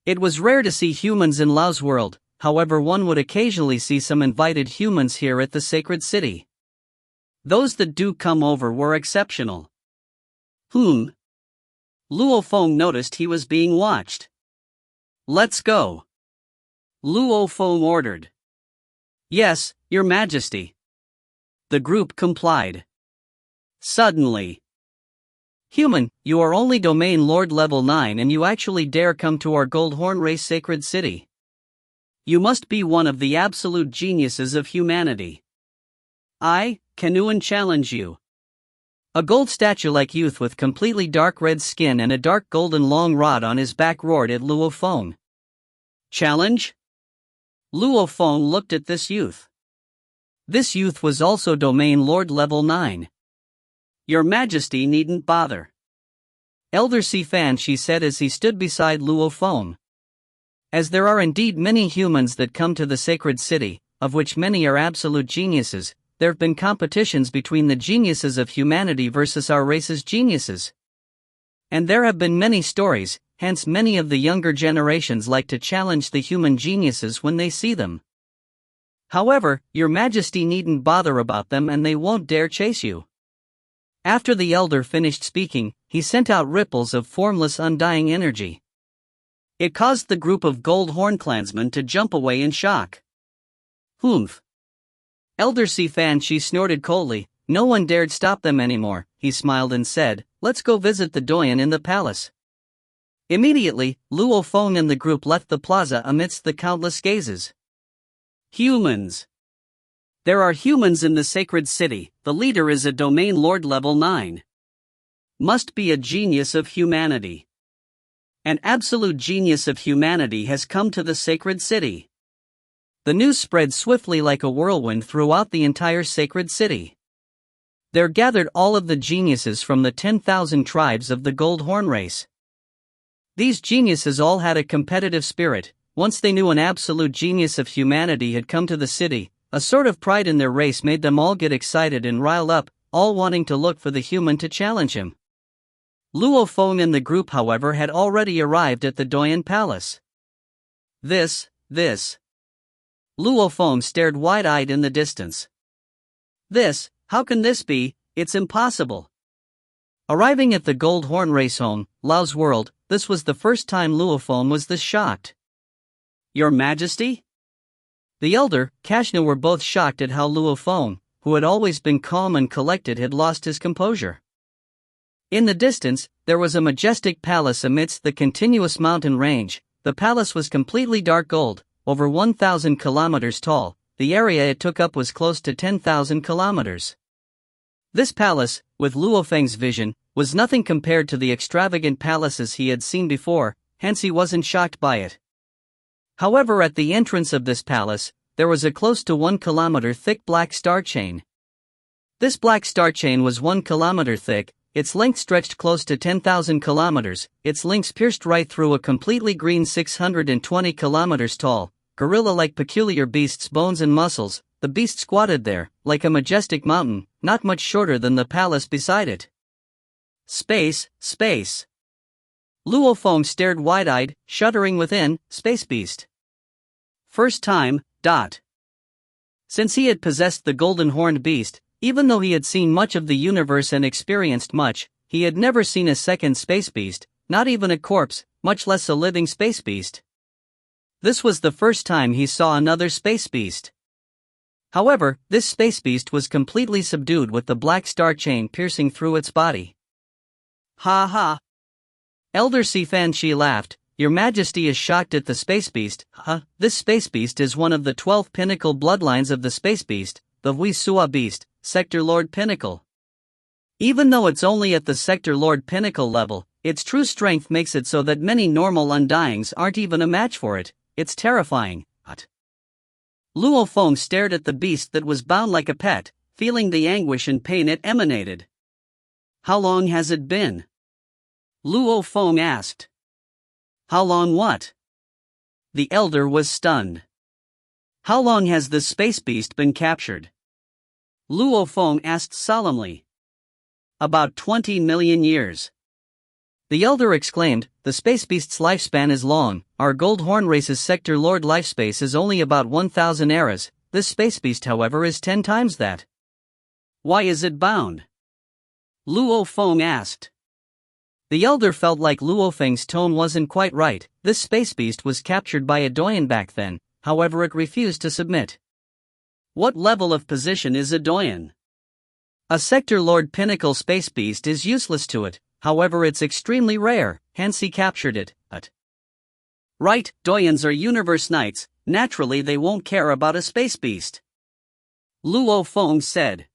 It was rare to see humans in Lao's world, however one would occasionally see some invited humans here at the sacred city. Those that do come over were exceptional. Luo Feng noticed he was being watched. Let's go. Luo Feng ordered. Yes, Your Majesty. The group complied. Suddenly. Human, you are only Domain Lord level 9 and you actually dare come to our Gold Horn race sacred city. You must be one of the absolute geniuses of humanity. I, Kanuan, challenge you. A gold statue like youth with completely dark red skin and a dark golden long rod on his back roared at Luo Feng. Challenge? Luo Feng looked at this youth. This youth was also Domain Lord level 9. Your Majesty needn't bother. Elder Sifanchi said as he stood beside Luo Feng. As there are indeed many humans that come to the sacred city, of which many are absolute geniuses, there have been competitions between the geniuses of humanity versus our race's geniuses. And there have been many stories, hence many of the younger generations like to challenge the human geniuses when they see them. However, Your Majesty needn't bother about them and they won't dare chase you. After the elder finished speaking, he sent out ripples of formless undying energy. It caused the group of Gold Horn clansmen to jump away in shock. Humph. Elder Sifanchi snorted coldly. No one dared stop them anymore. He smiled and said, "Let's go visit the doyen in the palace." Immediately, Luo Feng and the group left the plaza amidst the countless gazes. Humans. There are humans in the sacred city. The leader is a Domain Lord level 9. Must be a genius of humanity. An absolute genius of humanity has come to the sacred city. The news spread swiftly like a whirlwind throughout the entire sacred city. There gathered all of the geniuses from the 10,000 tribes of the Gold Horn race. These geniuses all had a competitive spirit. Once they knew an absolute genius of humanity had come to the city, a sort of pride in their race made them all get excited and rile up, all wanting to look for the human to challenge him. Luo Feng and the group, however, had already arrived at the Doyen Palace. This This. Luo Feng stared wide-eyed in the distance. This, how can this be? It's impossible. Arriving at the Gold Horn race home, Lao's world, this was the first time Luo Feng was this shocked. Your Majesty? The elder, Kashna were both shocked at how Luo Feng, who had always been calm and collected, had lost his composure. In the distance, there was a majestic palace amidst the continuous mountain range. The palace was completely dark gold, over 1,000 kilometers tall. The area it took up was close to 10,000 kilometers. This palace, with Luo Feng's vision, was nothing compared to the extravagant palaces he had seen before, hence he wasn't shocked by it. However, at the entrance of this palace, there was a close to 1 kilometer thick black star chain. This black star chain was 1 kilometer thick, its length stretched close to 10,000 kilometers, its links pierced right through a completely green 620 kilometers tall, gorilla-like peculiar beast's bones and muscles. The beast squatted there, like a majestic mountain, not much shorter than the palace beside it. Space, space. Luo Feng stared wide-eyed, shuddering within. Space beast. First time. Since he had possessed the golden horned beast, even though he had seen much of the universe and experienced much, he had never seen a second space beast, not even a corpse, much less a living space beast. This was the first time he saw another space beast. However, this space beast was completely subdued with the black star chain piercing through its body. Ha ha. Elder Sifan Shi laughed. Your Majesty is shocked at the space beast. This space beast is one of the 12 pinnacle bloodlines of the space beast, the Hui Sua beast, Sector Lord Pinnacle. Even though it's only at the Sector Lord Pinnacle level, its true strength makes it so that many normal undyings aren't even a match for it. It's terrifying. Luo Feng stared at the beast that was bound like a pet, feeling the anguish and pain it emanated. How long has it been? Luo Feng asked. How long what? The elder was stunned. How long has the space beast been captured? Luo Feng asked solemnly. About 20 million years. The elder exclaimed, the space beast's lifespan is long. Our Gold Horn race's Sector Lord lifespace is only about 1,000 eras. This space beast, however, is 10 times that. Why is it bound? Luo Feng asked. The elder felt like Luo Feng's tone wasn't quite right. This space beast was captured by a Doyen back then, however it refused to submit. What level of position is a Doyen? A Sector Lord Pinnacle space beast is useless to it, however it's extremely rare, hence he captured it. Right, Doyens are universe knights, naturally they won't care about a space beast. Luo Feng said.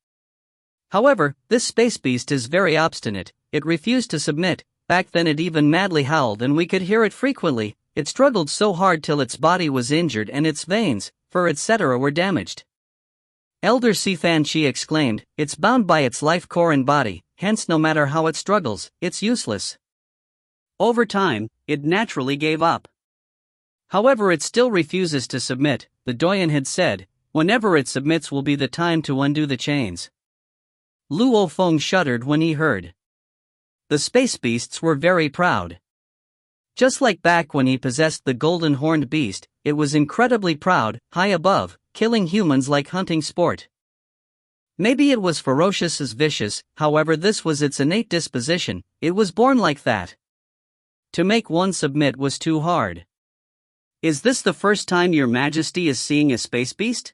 However, this space beast is very obstinate. It refused to submit. Back then it even madly howled and we could hear it frequently. It struggled so hard till its body was injured and its veins, fur etc. were damaged. Elder Sifan Shi exclaimed, it's bound by its life core and body, hence no matter how it struggles, it's useless. Over time, it naturally gave up. However, it still refuses to submit. The Doyen had said, whenever it submits will be the time to undo the chains. Luo Feng shuddered when he heard. The space beasts were very proud. Just like back when he possessed the golden horned beast, it was incredibly proud, high above, killing humans like hunting sport. Maybe it was ferocious as vicious, however this was its innate disposition, it was born like that. To make one submit was too hard. Is this the first time your Majesty is seeing a space beast?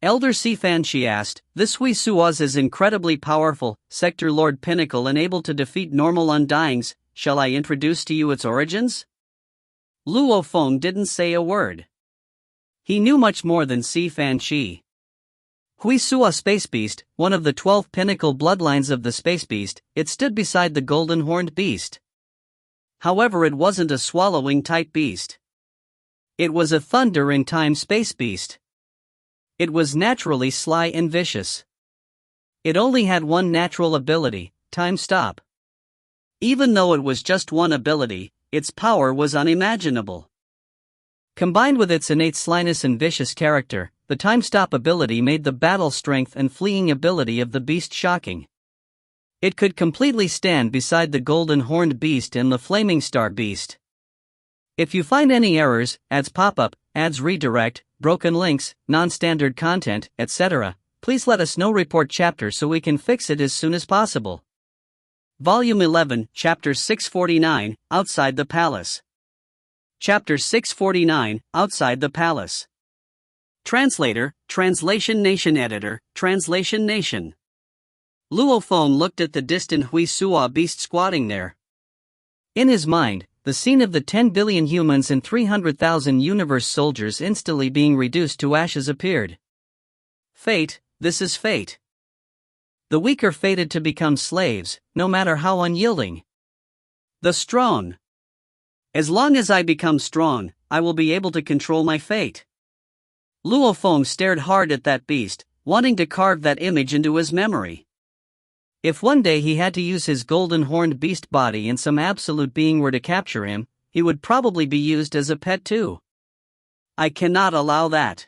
Elder Sifan Shi asked, this Hui Suaz is incredibly powerful, Sector Lord Pinnacle and able to defeat normal undyings. Shall I introduce to you its origins? Luo Feng didn't say a word. He knew much more than Sifan Shi. Hui Sua Space Beast, one of the 12 pinnacle bloodlines of the Space Beast, it stood beside the golden horned beast. However, it wasn't a swallowing type beast. It was a thunder in time space beast. It was naturally sly and vicious. It only had one natural ability, time stop. Even though it was just one ability, its power was unimaginable. Combined with its innate slyness and vicious character, the time stop ability made the battle strength and fleeing ability of the beast shocking. It could completely stand beside the golden horned beast and the flaming star beast. If you find any errors, ads pop up, ads redirect, broken links, non-standard content, etc., please let us know. Report chapter so we can fix it as soon as possible. Volume 11, Chapter 649, Outside the Palace. Chapter 649, Outside the Palace. Translator, Translation Nation Editor, Translation Nation. Luo Feng looked at the distant Hui Suo beast squatting there. In his mind, the scene of the 10 billion humans and 300,000 universe soldiers instantly being reduced to ashes appeared. Fate, this is fate. The weak are fated to become slaves, no matter how unyielding. The strong. As long as I become strong, I will be able to control my fate. Luo Feng stared hard at that beast, wanting to carve that image into his memory. If one day he had to use his golden horned beast body and some absolute being were to capture him, he would probably be used as a pet too. I cannot allow that.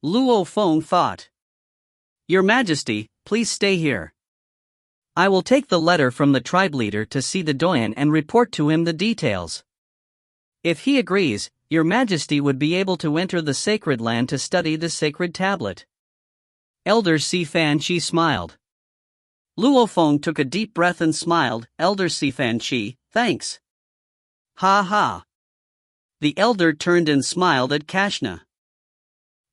Luo Feng thought. Your Majesty, please stay here. I will take the letter from the tribe leader to see the Doyen and report to him the details. If he agrees, Your Majesty would be able to enter the sacred land to study the sacred tablet. Elder Sifan Chi smiled. Luo Feng took a deep breath and smiled. Elder Sifan Chi, thanks. Ha ha. The elder turned and smiled at Kashna.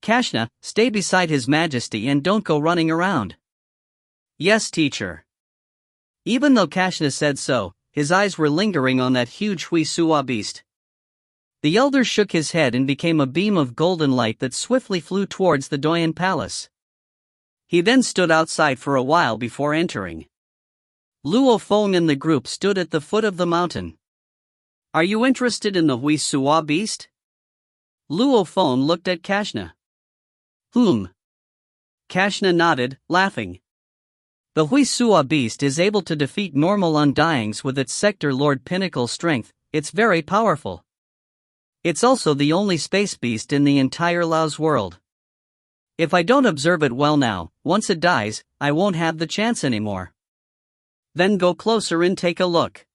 Kashna, stay beside His Majesty and don't go running around. Yes, teacher. Even though Kashna said so, his eyes were lingering on that huge Hui Suo beast. The elder shook his head and became a beam of golden light that swiftly flew towards the Doyen Palace. He then stood outside for a while before entering. Luo Feng and the group stood at the foot of the mountain. Are you interested in the Hui Suo beast? Luo Feng looked at Kashna. Kashna nodded, laughing. The Hui Suo beast is able to defeat normal undyings with its Sector Lord pinnacle strength. It's very powerful. It's also the only space beast in the entire Lao's world. If I don't observe it well now, once it dies, I won't have the chance anymore. Then go closer and take a look.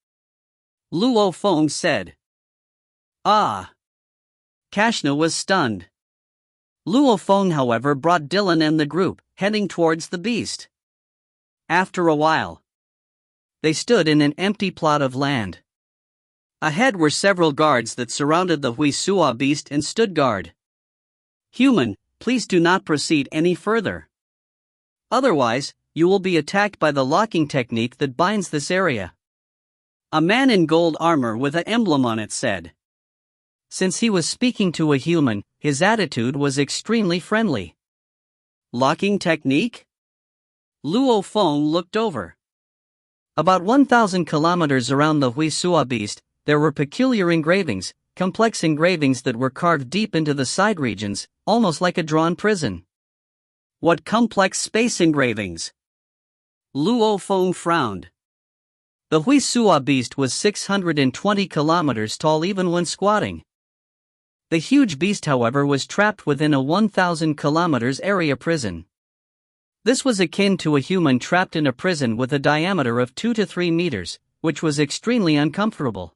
Luo Feng said. Ah! Kashna was stunned. Luo Feng, however, brought Dylan and the group, heading towards the beast. After a while, they stood in an empty plot of land. Ahead were several guards that surrounded the Hui Suo beast and stood guard. Human, please do not proceed any further. Otherwise, you will be attacked by the locking technique that binds this area. A man in gold armor with an emblem on it said. Since he was speaking to a human, his attitude was extremely friendly. Locking technique? Luo Feng looked over. About 1,000 kilometers around the Hui Suo beast, there were peculiar engravings, complex engravings that were carved deep into the side regions, almost like a drawn prison. What complex space engravings? Luo Feng frowned. The Hui Suo beast was 620 kilometers tall even when squatting. The huge beast, however, was trapped within a 1,000 kilometers area prison. This was akin to a human trapped in a prison with a diameter of 2 to 3 meters, which was extremely uncomfortable.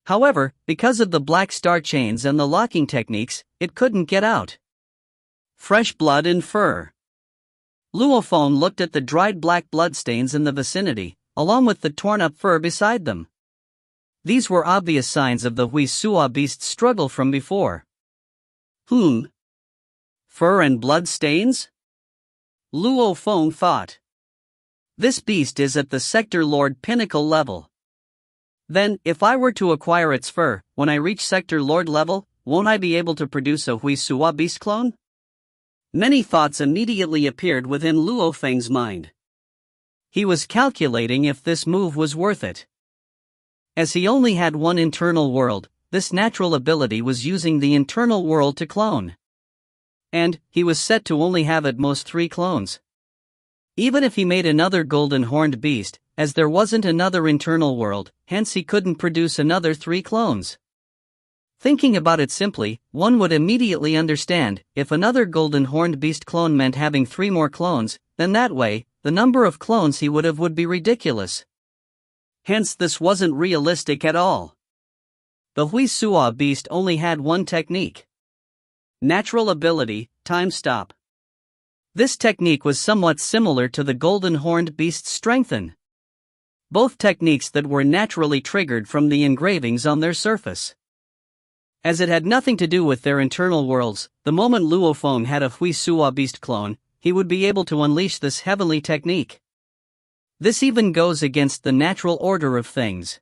However, because of the black star chains and the locking techniques, it couldn't get out. Fresh blood and fur. Luo Feng looked at the dried black bloodstains in the vicinity, along with the torn-up fur beside them. These were obvious signs of the Hui Suo beast's struggle from before. Fur and blood stains? Luo Feng thought. This beast is at the Sector Lord pinnacle level. Then, if I were to acquire its fur, when I reach Sector Lord level, won't I be able to produce a Hui Suo beast clone? Many thoughts immediately appeared within Luo Feng's mind. He was calculating if this move was worth it. As he only had one internal world, this natural ability was using the internal world to clone. And he was set to only have at most 3 clones. Even if he made another golden horned beast, as there wasn't another internal world, hence he couldn't produce another 3 clones. Thinking about it simply, one would immediately understand, if another golden horned beast clone meant having 3 more clones, then that way, the number of clones he would have would be ridiculous. Hence this wasn't realistic at all. The Hui Suo beast only had one technique. Natural ability, time stop. This technique was somewhat similar to the golden horned beast's strengthen. Both techniques that were naturally triggered from the engravings on their surface. As it had nothing to do with their internal worlds, the moment Luo Feng had a Hui Suo beast clone, he would be able to unleash this heavenly technique. This even goes against the natural order of things.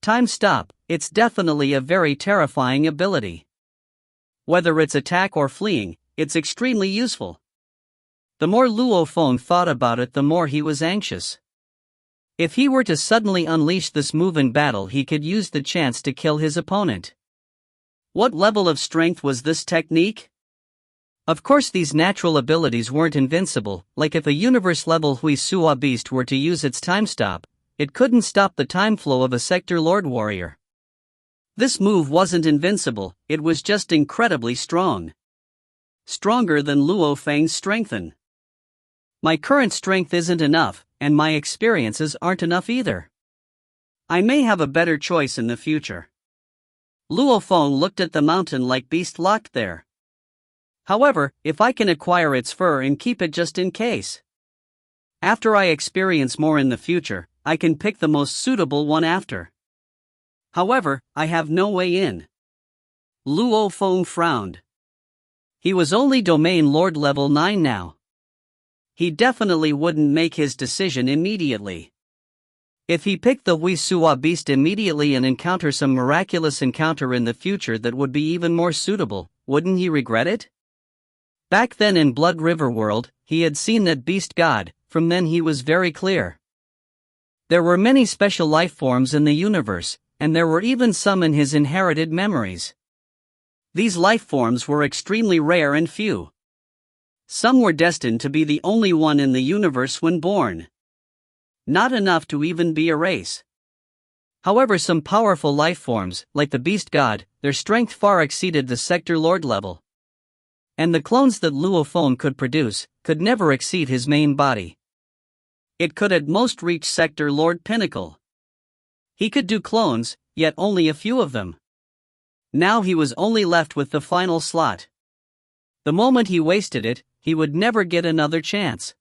Time stop, it's definitely a very terrifying ability. Whether it's attack or fleeing, it's extremely useful. The more Luo Feng thought about it, the more he was anxious. If he were to suddenly unleash this move in battle, he could use the chance to kill his opponent. What level of strength was this technique? Of course, these natural abilities weren't invincible, like if a universe-level Hui Suo beast were to use its time stop, it couldn't stop the time flow of a Sector Lord warrior. This move wasn't invincible, it was just incredibly strong. Stronger than Luo Feng's strengthen. My current strength isn't enough, and my experiences aren't enough either. I may have a better choice in the future. Luo Feng looked at the mountain-like beast locked there. However, if I can acquire its fur and keep it just in case. After I experience more in the future, I can pick the most suitable one after. However, I have no way in. Luo Feng frowned. He was only Domain Lord level 9 now. He definitely wouldn't make his decision immediately. If he picked the Hui Suo beast immediately and encounter some miraculous encounter in the future that would be even more suitable, wouldn't he regret it? Back then in Blood River World, he had seen that beast god. From then he was very clear. There were many special life forms in the universe, and there were even some in his inherited memories. These life forms were extremely rare and few. Some were destined to be the only one in the universe when born. Not enough to even be a race. However, some powerful life forms, like the beast god, their strength far exceeded the Sector Lord level. And the clones that Luo Feng could produce could never exceed his main body. It could at most reach Sector Lord pinnacle. He could do clones, yet only a few of them. Now he was only left with the final slot. The moment he wasted it, he would never get another chance.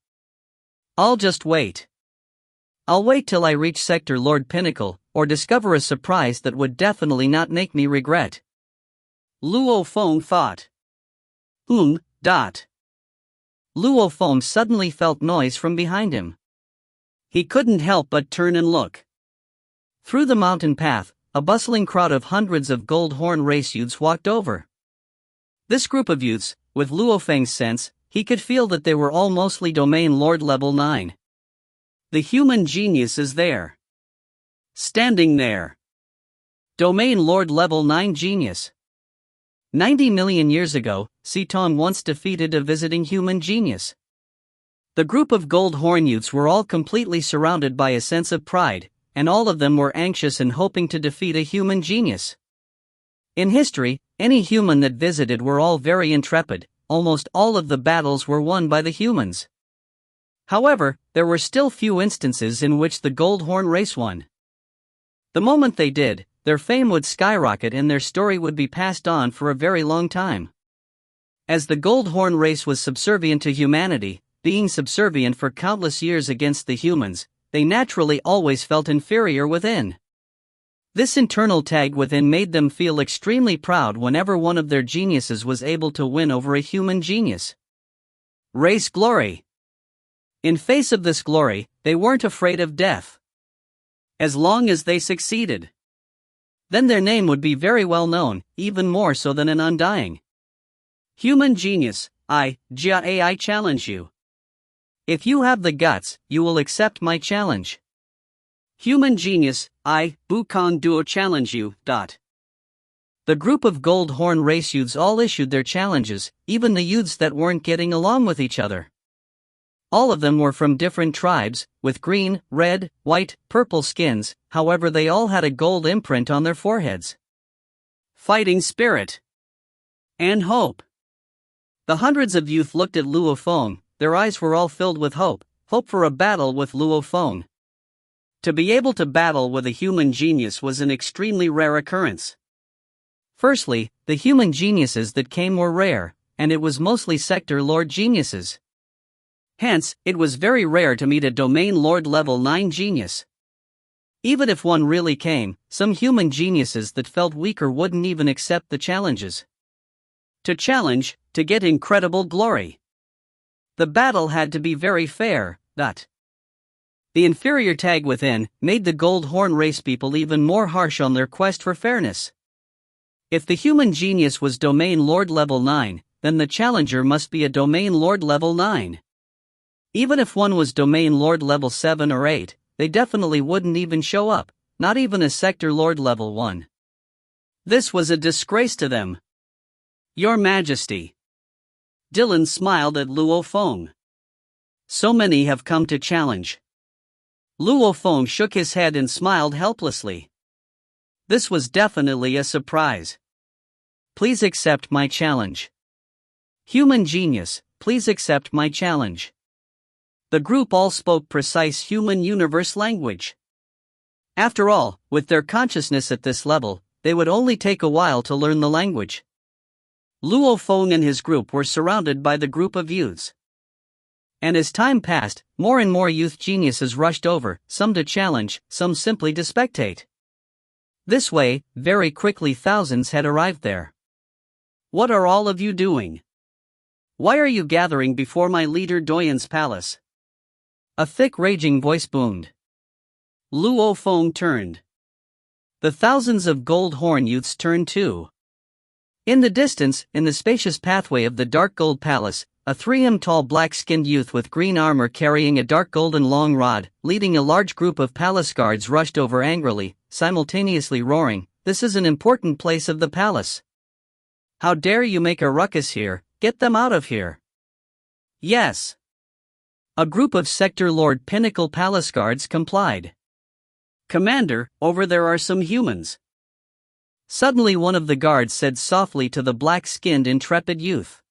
I'll just wait. I'll wait till I reach Sector Lord pinnacle, or discover a surprise that would definitely not make me regret. Luo Feng thought. Luo Feng suddenly felt noise from behind him. He couldn't help but turn and look. Through the mountain path, a bustling crowd of hundreds of gold horn race youths walked over. This group of youths, with Luo Feng's sense, he could feel that they were all mostly Domain Lord level 9. The human genius is there. Standing there. Domain Lord level 9 genius. 90 million years ago, Siton once defeated a visiting human genius. The group of gold horn youths were all completely surrounded by a sense of pride, and all of them were anxious and hoping to defeat a human genius. In history, any human that visited were all very intrepid. Almost all of the battles were won by the humans. However, there were still few instances in which the gold horn race won. The moment they did, their fame would skyrocket and their story would be passed on for a very long time. As the gold horn race was subservient to humanity, being subservient for countless years against the humans, they naturally always felt inferior within. This internal tag within made them feel extremely proud whenever one of their geniuses was able to win over a human genius. Race glory. In face of this glory, they weren't afraid of death. As long as they succeeded, then their name would be very well known, even more so than an undying. Human genius, I challenge you. If you have the guts, you will accept my challenge. Human genius, I, Bukong Duo challenge you. The group of gold horn race youths all issued their challenges, even the youths that weren't getting along with each other. All of them were from different tribes, with green, red, white, purple skins, however they all had a gold imprint on their foreheads. Fighting spirit. And hope. The hundreds of youth looked at Luo Feng, their eyes were all filled with hope for a battle with Luo Feng. To be able to battle with a human genius was an extremely rare occurrence. Firstly, the human geniuses that came were rare, and it was mostly sector lord geniuses. Hence, it was very rare to meet a domain lord level 9 genius. Even if one really came, some human geniuses that felt weaker wouldn't even accept the challenges. To challenge, to get incredible glory. The battle had to be very fair. The inferior tag within made the Gold Horn race people even more harsh on their quest for fairness. If the human genius was domain lord level 9, then the challenger must be a domain lord level 9. Even if one was domain lord level 7 or 8, they definitely wouldn't even show up, not even a sector lord level 1. This was a disgrace to them. Your Majesty. Dylan smiled at Luo Feng. So many have come to challenge. Luo Feng shook his head and smiled helplessly. This was definitely a surprise. Please accept my challenge. Human genius, please accept my challenge. The group all spoke precise human universe language. After all, with their consciousness at this level, they would only take a while to learn the language. Luo Feng and his group were surrounded by the group of youths. And as time passed, more and more youth geniuses rushed over, some to challenge, some simply to spectate. This way, very quickly thousands had arrived there. What are all of you doing? Why are you gathering before my leader Doyan's palace? A thick raging voice boomed. Luo Feng turned. The thousands of Gold Horn youths turned too. In the distance, in the spacious pathway of the dark gold palace, a 3 m tall black-skinned youth with green armor carrying a dark golden long rod, leading a large group of palace guards rushed over angrily, simultaneously roaring, "This is an important place of the palace. How dare you make a ruckus here, get them out of here." Yes. A group of Sector Lord Pinnacle Palace guards complied. Commander, over there are some humans. Suddenly one of the guards said softly to the black-skinned intrepid youth.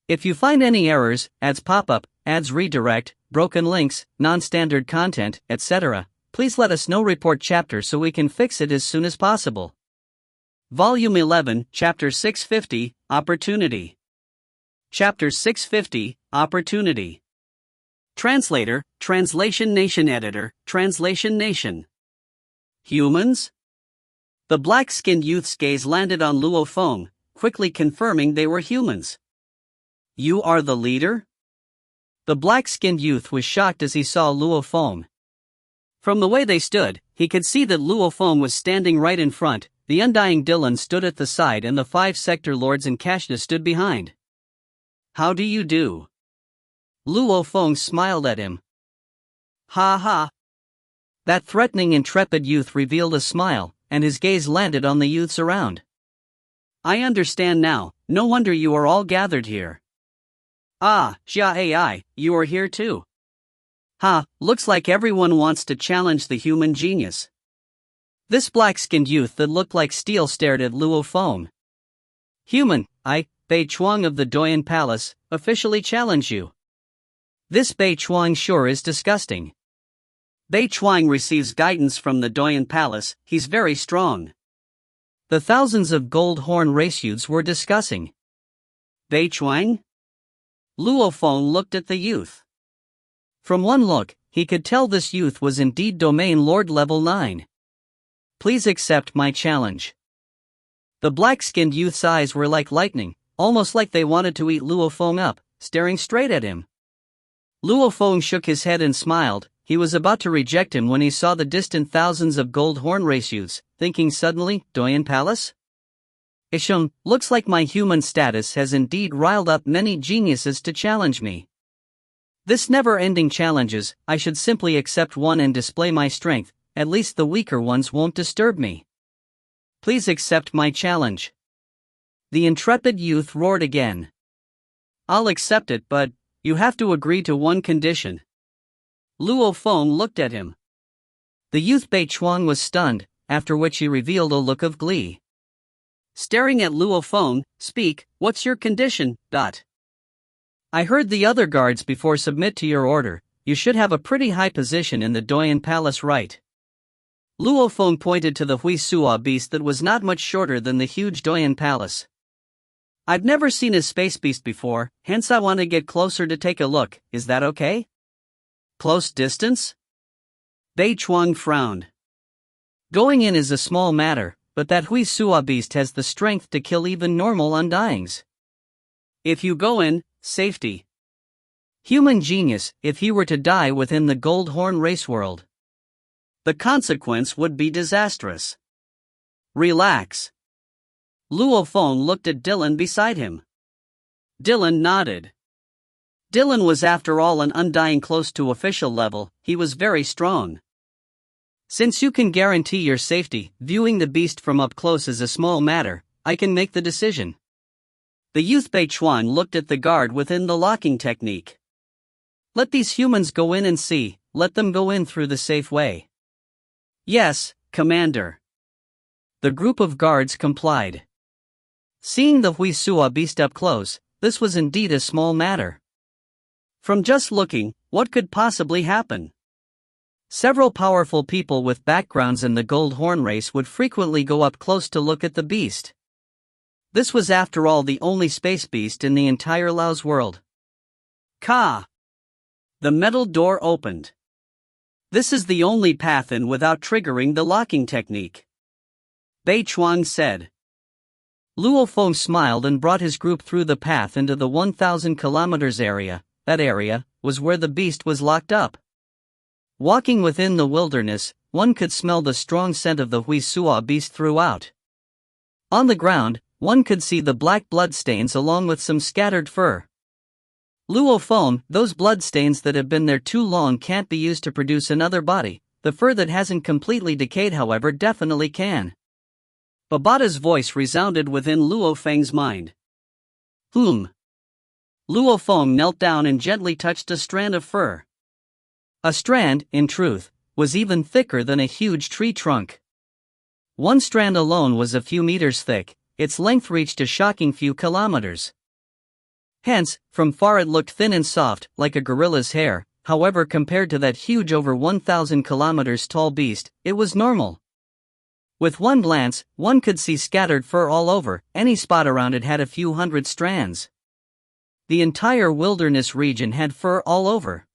If you find any errors, ads pop up, ads redirect, broken links, non-standard content, etc., please let us know. Report chapter so we can fix it as soon as possible. Volume 11, Chapter 650, Opportunity. Chapter 650, Opportunity. Translator, Translation Nation Editor, Translation Nation. Humans? The black-skinned youth's gaze landed on Luo Feng, quickly confirming they were humans. You are the leader? The black-skinned youth was shocked as he saw Luo Feng. From the way they stood, he could see that Luo Feng was standing right in front, the undying Dylan stood at the side and the 5 sector lords and Kashna stood behind. How do you do? Luo Feng smiled at him. Ha ha. That threatening intrepid youth revealed a smile, and his gaze landed on the youths around. I understand now, no wonder you are all gathered here. Ah, Xia AI, you are here too. Ha, looks like everyone wants to challenge the human genius. This black-skinned youth that looked like steel stared at Luo Feng. Human, I, Bei Chuang of the Doyan Palace, officially challenge you. This Bei Chuang sure is disgusting. Bei Chuang receives guidance from the Doyan Palace, he's very strong. The thousands of Gold Horn race youths were discussing. Bei Chuang? Luo Feng looked at the youth. From one look, he could tell this youth was indeed Domain Lord level 9. Please accept my challenge. The black-skinned youth's eyes were like lightning, almost like they wanted to eat Luo Feng up, staring straight at him. Luo Feng shook his head and smiled. He was about to reject him when he saw the distant thousands of Gold Horn race youths, thinking suddenly, Doyan Palace? Ishun, looks like my human status has indeed riled up many geniuses to challenge me. This never-ending challenges, I should simply accept one and display my strength, at least the weaker ones won't disturb me. Please accept my challenge. The intrepid youth roared again. I'll accept it, but you have to agree to one condition. Luo Feng looked at him. The youth Bei Chuang was stunned, after which he revealed a look of glee. Staring at Luo Feng, speak, what's your condition? I heard the other guards before submit to your order. you should have a pretty high position in the Doyan Palace, right? Luo Feng pointed to the Hui Suo beast that was not much shorter than the huge Doyan Palace. I've never seen a space beast before, hence I want to get closer to take a look, is that okay? Close distance? Bei Chuang frowned. Going in is a small matter, but that Hui Suo beast has the strength to kill even normal undyings. If you go in, safety. Human genius, if he were to die within the Gold Horn race world. The consequence would be disastrous. Relax. Luo Feng looked at Dylan beside him. Dylan nodded. Dylan was after all an undying close to official level, he was very strong. Since you can guarantee your safety, viewing the beast from up close is a small matter, I can make the decision. The youth Bei Chuan looked at the guard within the locking technique. Let these humans go in and see, let them go in through the safe way. Yes, Commander. The group of guards complied. Seeing the Hui Suo beast up close, this was indeed a small matter. From just looking, what could possibly happen? Several powerful people with backgrounds in the Gold Horn race would frequently go up close to look at the beast. This was after all the only space beast in the entire Lao's world. Ka! The metal door opened. This is the only path in without triggering the locking technique. Bei Chuang said. Luo Feng smiled and brought his group through the path into the 1,000 kilometers area. That area was where the beast was locked up. Walking within the wilderness, one could smell the strong scent of the Hui Suo beast throughout. On the ground, one could see the black bloodstains along with some scattered fur. Luo Feng, those bloodstains that have been there too long can't be used to produce another body, the fur that hasn't completely decayed however definitely can. Babata's voice resounded within Luo Feng's mind. Luo Feng knelt down and gently touched a strand of fur. A strand, in truth, was even thicker than a huge tree trunk. One strand alone was a few meters thick, its length reached a shocking few kilometers. Hence, from far it looked thin and soft, like a gorilla's hair, however compared to that huge over 1,000 kilometers tall beast, it was normal. With one glance, one could see scattered fur all over, any spot around it had a few hundred strands. The entire wilderness region had fur all over.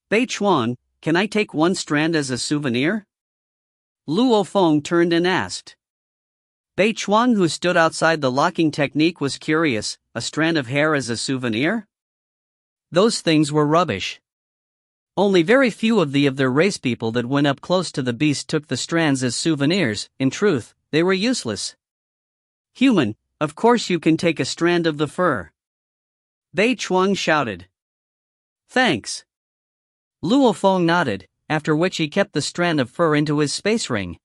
Bei Chuan, can I take one strand as a souvenir? Luo Feng turned and asked. Bei Chuan, who stood outside the locking technique, was curious, a strand of hair as a souvenir? Those things were rubbish. Only very few of their race people that went up close to the beast took the strands as souvenirs, in truth, they were useless. Human, of course you can take a strand of the fur. Bei Chuan shouted. Thanks. Luo Feng nodded, after which he kept the strand of fur into his space ring.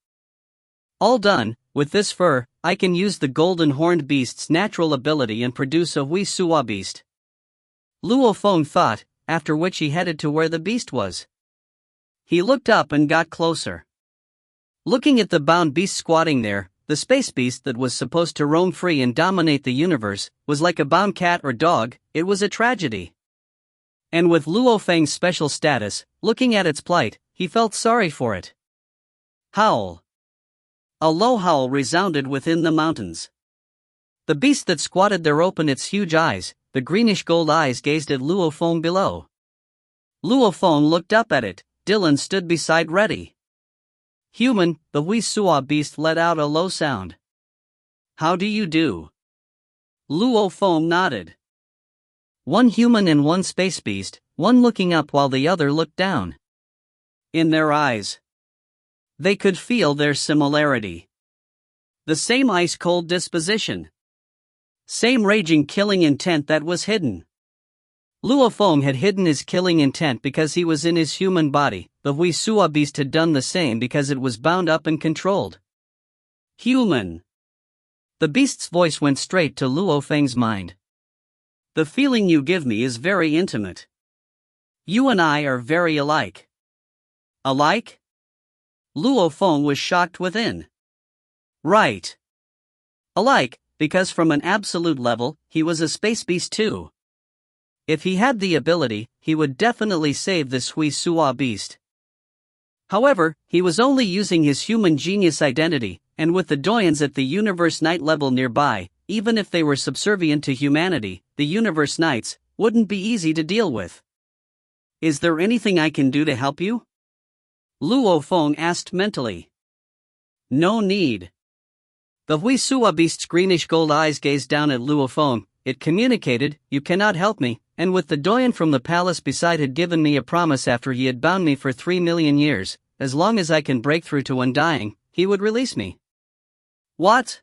All done, with this fur, I can use the golden horned beast's natural ability and produce a Hui Suo beast. Luo Feng thought, after which he headed to where the beast was. He looked up and got closer. Looking at the bound beast squatting there, the space beast that was supposed to roam free and dominate the universe, was like a bound cat or dog, it was a tragedy. And with Luo Feng's special status, looking at its plight, he felt sorry for it. Howl. A low howl resounded within the mountains. The beast that squatted there opened its huge eyes, the greenish gold eyes gazed at Luo Feng below. Luo Feng looked up at it, Dylan stood beside ready. Human, the Hui Suo beast let out a low sound. How do you do? Luo Feng nodded. One human and one space beast, one looking up while the other looked down. In their eyes, they could feel their similarity. The same ice-cold disposition. Same raging killing intent that was hidden. Luo Feng had hidden his killing intent because he was in his human body, the Hui Suo beast had done the same because it was bound up and controlled. Human. The beast's voice went straight to Luo Feng's mind. The feeling you give me is very intimate. You and I are very alike. Alike? Luo Feng was shocked within. Right. Alike, because from an absolute level, he was a space beast too. If he had the ability, he would definitely save the Sui Sua beast. However, he was only using his human genius identity, and with the Doyens at the Universe Knight level nearby, even if they were subservient to humanity, the Universe Knights wouldn't be easy to deal with. Is there anything I can do to help you? Luo Feng asked mentally. No need. The Hui Sua beast's greenish gold eyes gazed down at Luo Feng. It communicated, you cannot help me, and with the Doyen from the palace beside had given me a promise after he had bound me for 3 million years, as long as I can break through to undying, he would release me. What?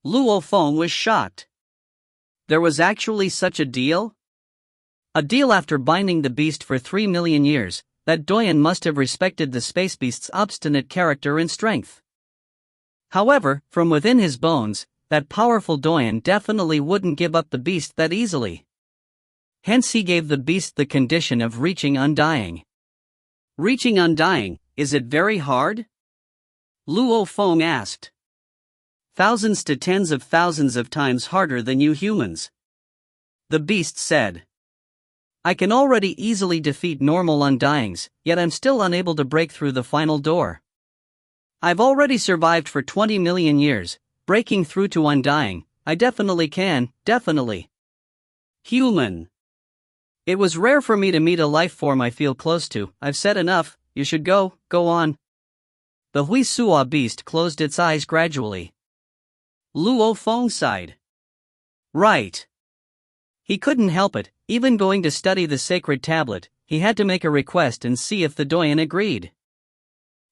Luo Feng was shocked. There was actually such a deal? A deal after binding the beast for 3 million years, that Doyen must have respected the space beast's obstinate character and strength. However, from within his bones, that powerful Doyen definitely wouldn't give up the beast that easily. Hence he gave the beast the condition of reaching undying. Reaching undying, is it very hard? Luo Feng asked. Thousands to tens of thousands of times harder than you humans. The beast said. I can already easily defeat normal undyings, yet I'm still unable to break through the final door. I've already survived for 20 million years, breaking through to undying, I definitely can, definitely. Human. It was rare for me to meet a life form I feel close to. I've said enough, you should go on. The Hui Sua beast closed its eyes gradually. Luo Feng sighed. Right. He couldn't help it, even going to study the sacred tablet, he had to make a request and see if the Doyen agreed.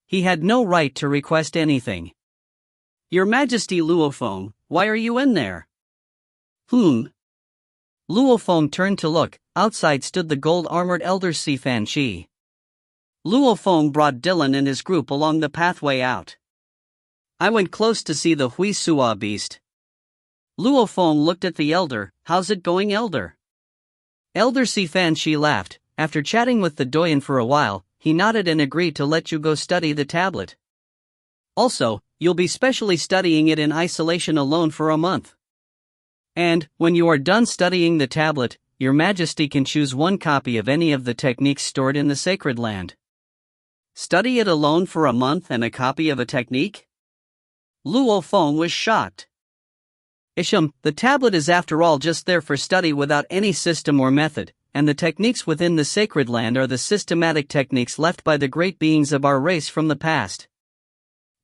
He had no right to request anything. Your Majesty Luo Feng, why are you in there? Luo Feng turned to look. Outside stood the gold-armored elder Si Fan Chi. Luo Feng brought Dylan and his group along the pathway out. I went close to see the Hui Sua beast. Luo Feng looked at the elder. How's it going, elder? Elder Si Fan Chi laughed. After chatting with the Doyen for a while, he nodded and agreed to let you go study the tablet. Also, you'll be specially studying it in isolation alone for a month. And, when you are done studying the tablet, Your Majesty can choose one copy of any of the techniques stored in the Sacred Land. Study it alone for a month and a copy of a technique? Luo Feng was shocked. Isham, the tablet is after all just there for study without any system or method, and the techniques within the Sacred Land are the systematic techniques left by the great beings of our race from the past.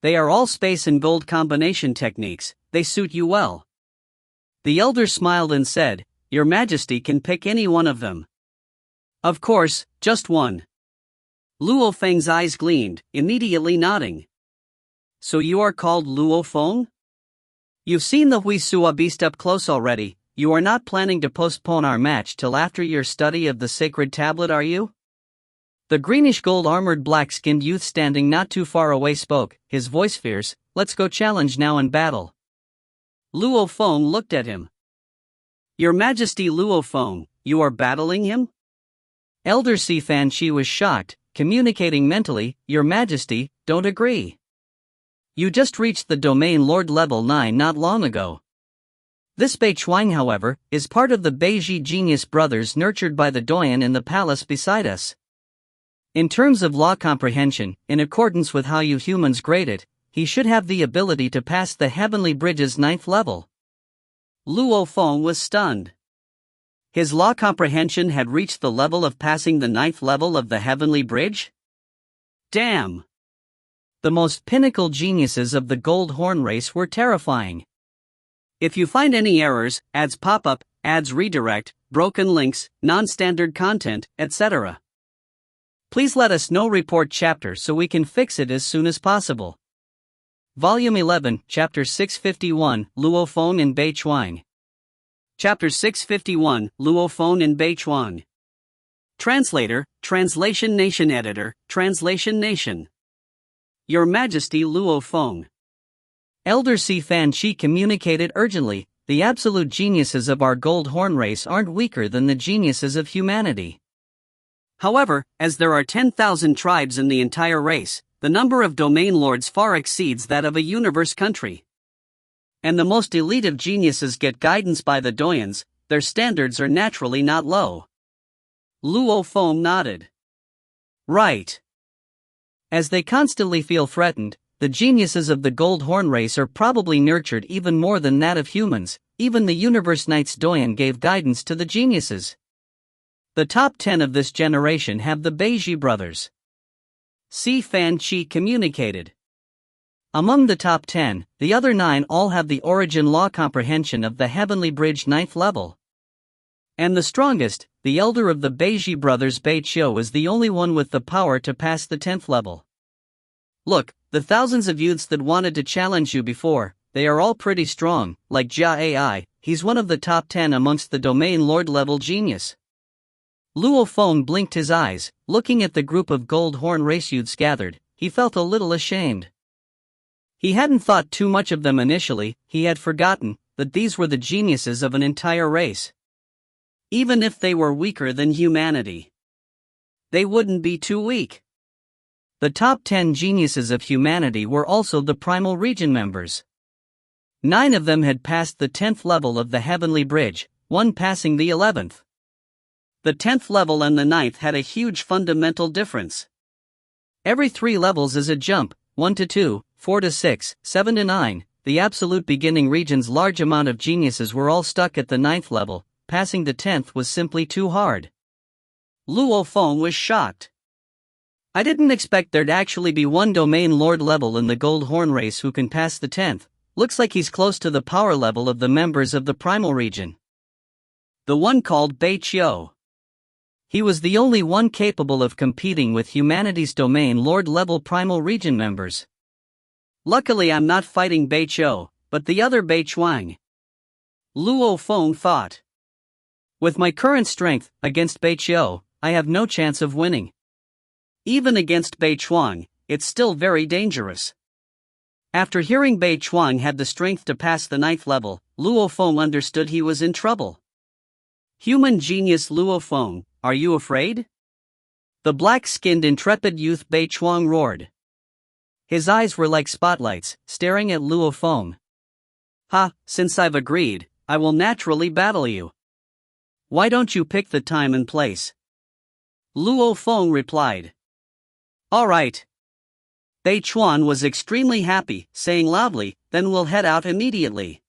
They are all space and gold combination techniques, they suit you well. The elder smiled and said, Your Majesty can pick any one of them. Of course, just one. Luo Feng's eyes gleamed, immediately nodding. So you are called Luo Feng? You've seen the Hui Sua beast up close already, you are not planning to postpone our match till after your study of the sacred tablet, are you? The greenish gold-armored black-skinned youth standing not too far away spoke, his voice fierce. Let's go challenge now and battle. Luo Feng looked at him. Your Majesty Luo Feng, you are battling him? Elder Si Fan Chi was shocked, communicating mentally, Your Majesty, don't agree. You just reached the Domain Lord level 9 not long ago. This Bei Chuang, however, is part of the Beiji genius brothers nurtured by the Doyen in the palace beside us. In terms of law comprehension, in accordance with how you humans grade it, he should have the ability to pass the Heavenly Bridge's 9th level. Luo Feng was stunned. His law comprehension had reached the level of passing the 9th level of the Heavenly Bridge? Damn! The most pinnacle geniuses of the Gold Horn race were terrifying. If you find any errors, ads pop up, ads redirect, broken links, non-standard content, etc., please let us know. Report chapter so we can fix it as soon as possible. Volume 11, Chapter 651, Luo Feng in Bei Chuang. Chapter 651, Luo Feng in Bei Chuang. Translator, Translation Nation Editor, Translation Nation. Your Majesty Luo Feng. Elder Si Fan Chi communicated urgently, the absolute geniuses of our Gold Horn race aren't weaker than the geniuses of humanity. However, as there are 10,000 tribes in the entire race, the number of domain lords far exceeds that of a universe country. And the most elite of geniuses get guidance by the Doyens, their standards are naturally not low. Luo Feng nodded. Right. As they constantly feel threatened, the geniuses of the Gold Horn race are probably nurtured even more than that of humans. Even the Universe Knight's Doyen gave guidance to the geniuses. The top 10 of this generation have the Beiji brothers. Si Fan Chi communicated. Among the top 10, the other 9 all have the origin law comprehension of the Heavenly Bridge 9th level. And the strongest, the elder of the Beiji brothers Bei Chiu, is the only one with the power to pass the 10th level. Look, the thousands of youths that wanted to challenge you before, they are all pretty strong, like Jia Ai, he's one of the top 10 amongst the domain lord level genius. Luo Feng blinked his eyes, looking at the group of Gold Horn race youths gathered. He felt a little ashamed. He hadn't thought too much of them initially. He had forgotten that these were the geniuses of an entire race. Even if they were weaker than humanity, they wouldn't be too weak. The top 10 geniuses of humanity were also the Primal Region members. 9 of them had passed the 10th level of the Heavenly Bridge, 1 passing the 11th. The 10th level and the 9th had a huge fundamental difference. Every 3 levels is a jump, 1 to 2, 4 to 6, 7 to 9. The absolute beginning region's large amount of geniuses were all stuck at the 9th level. Passing the 10th was simply too hard. Luo Feng was shocked. I didn't expect there'd actually be one domain lord level in the Gold Horn race who can pass the 10th. Looks like he's close to the power level of the members of the Primal Region. The one called Bei Chiu. He was the only one capable of competing with humanity's domain lord level Primal Region members. Luckily I'm not fighting Bei Chiu, but the other Bei Chuang. Luo Feng thought. With my current strength, against Bei Chiu, I have no chance of winning. Even against Bei Chuang, it's still very dangerous. After hearing Bei Chuang had the strength to pass the 9th level, Luo Feng understood he was in trouble. Human genius Luo Feng, are you afraid? The black-skinned intrepid youth Bei Chuang roared. His eyes were like spotlights, staring at Luo Feng. Ha, since I've agreed, I will naturally battle you. Why don't you pick the time and place? Luo Feng replied. All right. Bei Chuan was extremely happy, saying loudly, then we'll head out immediately.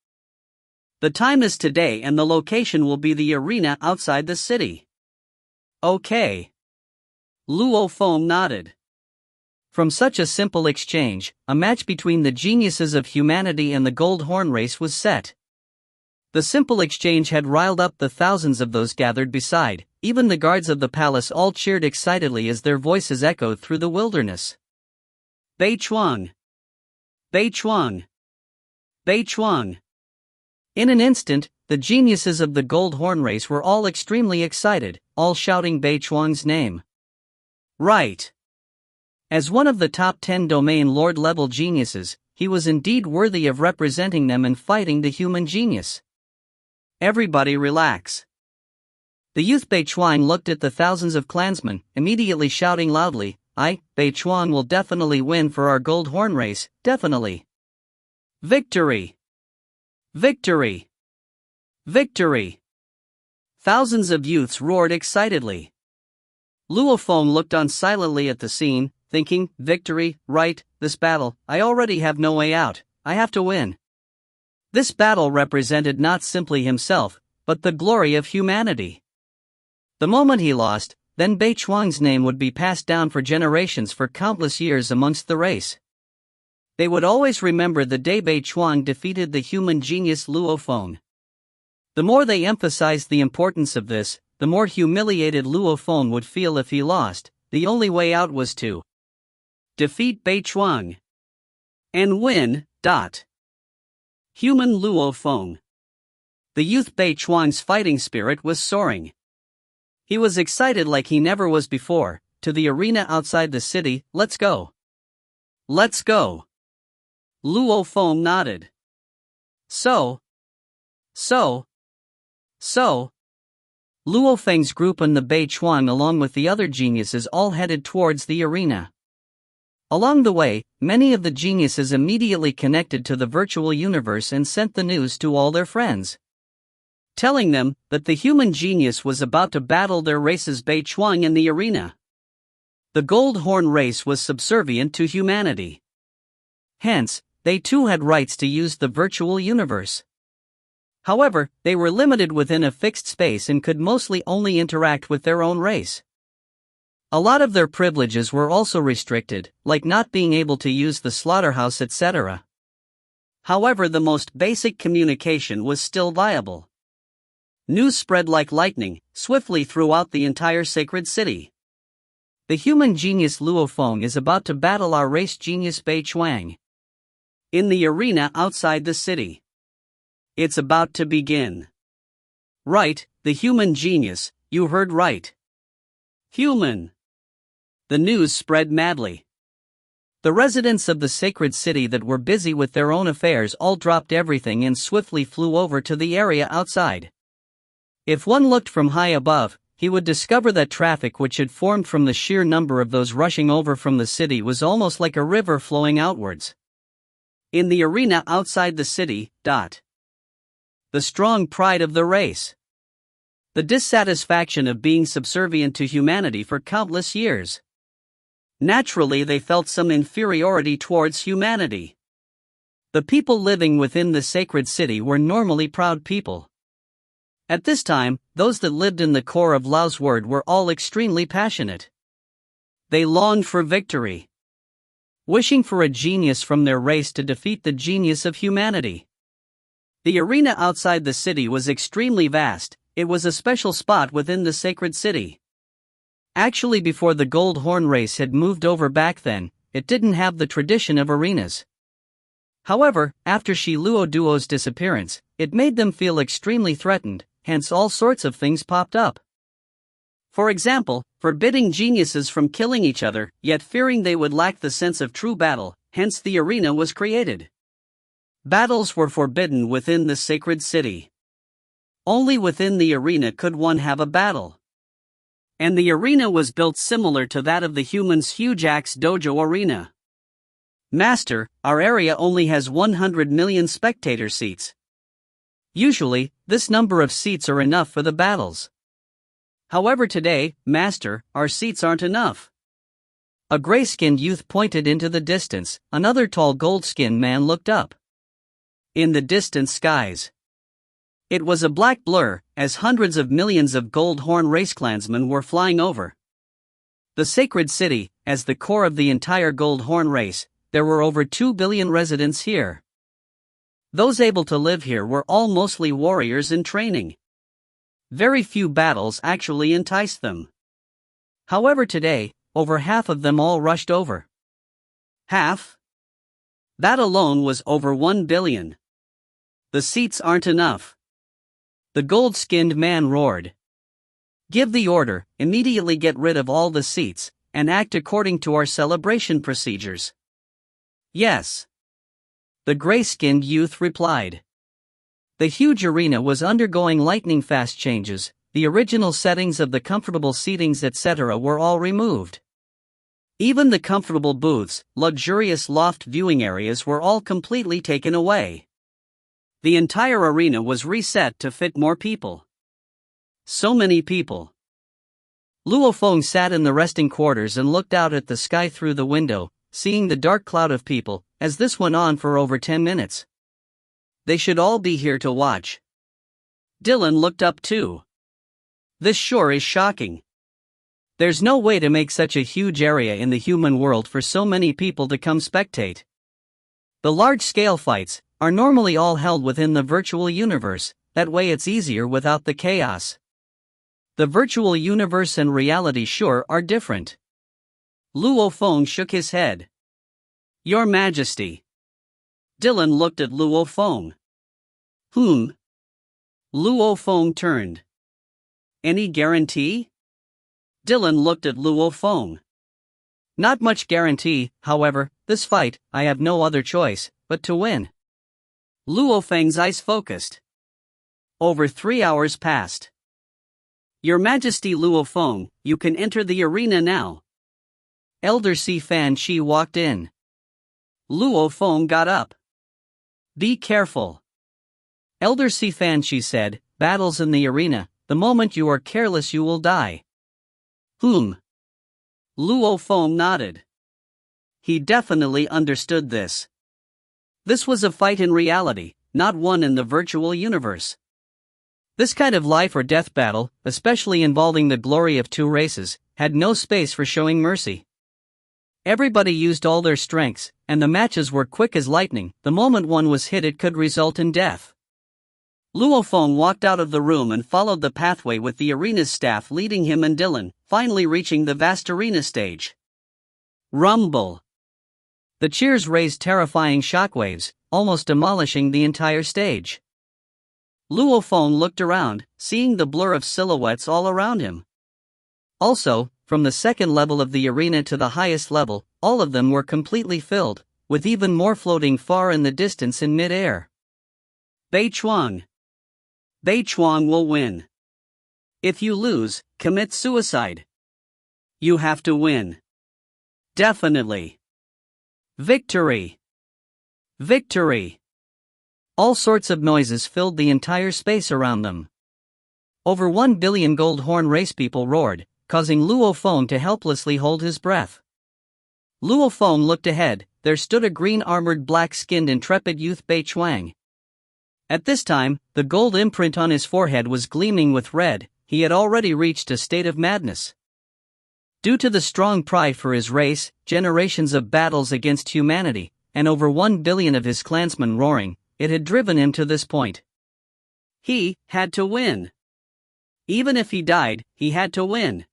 The time is today and the location will be the arena outside the city. Okay. Luo Feng nodded. From such a simple exchange, a match between the geniuses of humanity and the Gold Horn race was set. The simple exchange had riled up the thousands of those gathered beside. Even the guards of the palace all cheered excitedly as their voices echoed through the wilderness. Bei Chuang! Bei Chuang! Bei Chuang! In an instant, the geniuses of the Gold Horn race were all extremely excited, all shouting Bei Chuang's name. Right. As one of the top 10 domain lord level geniuses, he was indeed worthy of representing them and fighting the human genius. Everybody relax. The youth Bei Chuang looked at the thousands of clansmen, immediately shouting loudly, Bei Chuang will definitely win for our Gold Horn race, definitely. Victory! Victory! Victory! Thousands of youths roared excitedly. Luo Feng looked on silently at the scene, thinking, victory, right, this battle, I already have no way out, I have to win. This battle represented not simply himself, but the glory of humanity. The moment he lost, then Bei Chuang's name would be passed down for generations for countless years amongst the race. They would always remember the day Bei Chuang defeated the human genius Luo Feng. The more they emphasized the importance of this, the more humiliated Luo Feng would feel if he lost. The only way out was to defeat Bei Chuang and win. Human Luo Feng. The youth Bei Chuang's fighting spirit was soaring. He was excited like he never was before. To the arena outside the city, let's go. Let's go. Luo Feng nodded. So. Luo Feng's group and the Bei Chuang along with the other geniuses all headed towards the arena. Along the way, many of the geniuses immediately connected to the virtual universe and sent the news to all their friends. telling them that the human genius was about to battle their race's Bei Chuang in the arena. The Gold Horn race was subservient to humanity. Hence, they too had rights to use the virtual universe. However, they were limited within a fixed space and could mostly only interact with their own race. A lot of their privileges were also restricted, like not being able to use the slaughterhouse, etc. However, the most basic communication was still viable. News spread like lightning, swiftly throughout the entire sacred city. The human genius Luo Feng is about to battle our race genius Bei Chuang. In the arena outside the city. It's about to begin. Right, the human genius, you heard right. Human. The news spread madly. The residents of the sacred city that were busy with their own affairs all dropped everything and swiftly flew over to the area outside. If one looked from high above, he would discover that traffic which had formed from the sheer number of those rushing over from the city was almost like a river flowing outwards. In the arena outside the city, the strong pride of the race. The dissatisfaction of being subservient to humanity for countless years. Naturally, they felt some inferiority towards humanity. The people living within the sacred city were normally proud people. At this time, those that lived in the core of Lao's word were all extremely passionate. They longed for victory. Wishing for a genius from their race to defeat the genius of humanity. The arena outside the city was extremely vast. It was a special spot within the sacred city. Actually, before the Gold Horn race had moved over back then, it didn't have the tradition of arenas. However, after Shi Luo Duo's disappearance, it made them feel extremely threatened, hence all sorts of things popped up. For example, forbidding geniuses from killing each other, yet fearing they would lack the sense of true battle, hence the arena was created. Battles were forbidden within the sacred city. Only within the arena could one have a battle. And the arena was built similar to that of the human's huge axe dojo arena. Master, our area only has 100 million spectator seats. Usually, this number of seats are enough for the battles. However, today, Master, our seats aren't enough. A gray-skinned youth pointed into the distance. Another tall gold-skinned man looked up. In the distant skies. It was a black blur, as hundreds of millions of Gold Horn raceclansmen were flying over. The sacred city, as the core of the entire Gold Horn race, there were over 2 billion residents here. Those able to live here were all mostly warriors in training. Very few battles actually enticed them. However, today, over half of them all rushed over. Half? That alone was over 1 billion. The seats aren't enough. The gold-skinned man roared. Give the order, immediately get rid of all the seats, and act according to our celebration procedures. Yes. The gray-skinned youth replied. The huge arena was undergoing lightning-fast changes. The original settings of the comfortable seatings etc. were all removed. Even the comfortable booths, luxurious loft viewing areas were all completely taken away. The entire arena was reset to fit more people. So many people. Luo Feng sat in the resting quarters and looked out at the sky through the window, seeing the dark cloud of people, as this went on for over 10 minutes. They should all be here to watch. Dylan looked up too. This sure is shocking. There's no way to make such a huge area in the human world for so many people to come spectate. The large-scale fights are normally all held within the virtual universe, that way it's easier without the chaos. The virtual universe and reality sure are different. Luo Feng shook his head. Your Majesty. Dylan looked at Luo Feng. Luo Feng turned. Any guarantee? Dylan looked at Luo Feng. Not much guarantee, however, this fight, I have no other choice, but to win. Luo Feng's eyes focused. Over 3 hours passed. Your Majesty Luo Feng, you can enter the arena now. Elder Si Fan Shi walked in. Luo Feng got up. Be careful. Elder Si Fan Shi said, battles in the arena, the moment you are careless you will die. Luo Feng nodded. He definitely understood this. This was a fight in reality, not one in the virtual universe. This kind of life or death battle, especially involving the glory of two races, had no space for showing mercy. Everybody used all their strengths, and the matches were quick as lightning. The moment one was hit it could result in death. Luo Feng walked out of the room and followed the pathway with the arena's staff leading him and Dylan, finally reaching the vast arena stage. Rumble! The cheers raised terrifying shockwaves, almost demolishing the entire stage. Luo Feng looked around, seeing the blur of silhouettes all around him. Also, from the second level of the arena to the highest level, all of them were completely filled, with even more floating far in the distance in mid-air. Beichuang will win. If you lose, commit suicide. You have to win. Definitely. Victory! Victory! All sorts of noises filled the entire space around them. Over 1 billion gold horn race people roared, causing Luo Feng to helplessly hold his breath. Luo Feng looked ahead. There stood a green-armored black-skinned intrepid youth Beichuang. At this time, the gold imprint on his forehead was gleaming with red. He had already reached a state of madness. Due to the strong pride for his race, generations of battles against humanity, and over 1 billion of his clansmen roaring, it had driven him to this point. He had to win. Even if he died, he had to win.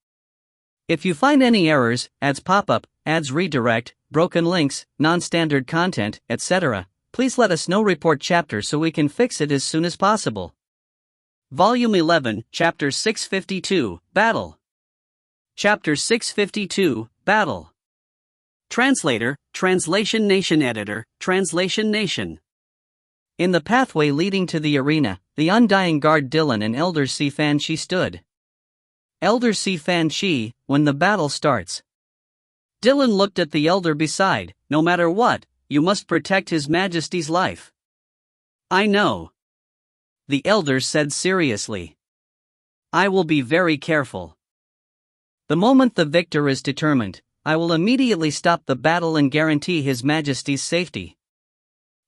If you find any errors, ads pop up, ads redirect, broken links, non-standard content, etc., please let us know. Report chapter so we can fix it as soon as possible. Volume 11, Chapter 652, Battle. Chapter 652, Battle. Translator, Translation Nation Editor, Translation Nation. In the pathway leading to the arena, the undying guard Dylan and Elder Si Fan Shi stood. Elder Si Fan Shi, when the battle starts. Dylan looked at the elder beside. No matter what, you must protect His Majesty's life. I know. The elder said seriously. I will be very careful. The moment the victor is determined, I will immediately stop the battle and guarantee His Majesty's safety.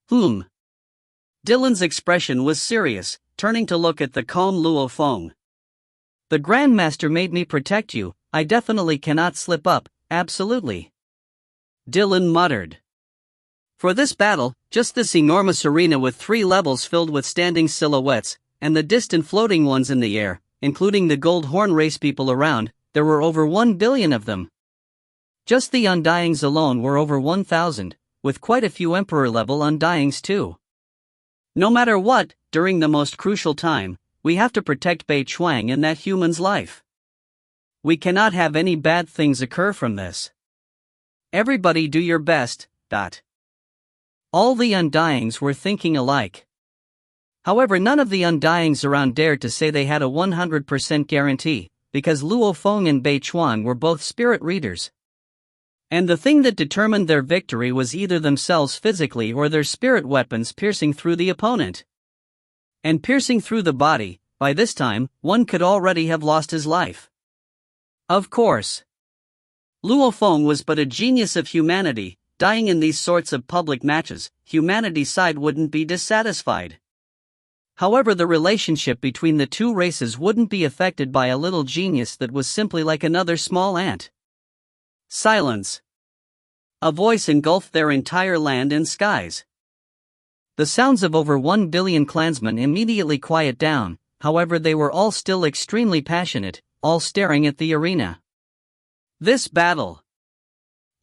Dylan's expression was serious, turning to look at the calm Luo Feng. The Grandmaster made me protect you. I definitely cannot slip up, absolutely. Dylan muttered. For this battle, just this enormous arena with 3 levels filled with standing silhouettes, and the distant floating ones in the air, including the gold horn race people around, there were over 1 billion of them. Just the Undyings alone were over 1,000, with quite a few Emperor-level Undyings too. No matter what, during the most crucial time, we have to protect Beichuang and that human's life. We cannot have any bad things occur from this. Everybody do your best. All the Undyings were thinking alike. However, none of the Undyings around dared to say they had a 100% guarantee, because Luo Feng and Beichuang were both spirit readers. And the thing that determined their victory was either themselves physically or their spirit weapons piercing through the opponent. And piercing through the body, by this time, one could already have lost his life. Of course. Luo Feng was but a genius of humanity. Dying in these sorts of public matches, humanity's side wouldn't be dissatisfied. However, the relationship between the two races wouldn't be affected by a little genius that was simply like another small ant. Silence. A voice engulfed their entire land and skies. The sounds of over 1 billion clansmen immediately quiet down, however they were all still extremely passionate, all staring at the arena. This battle.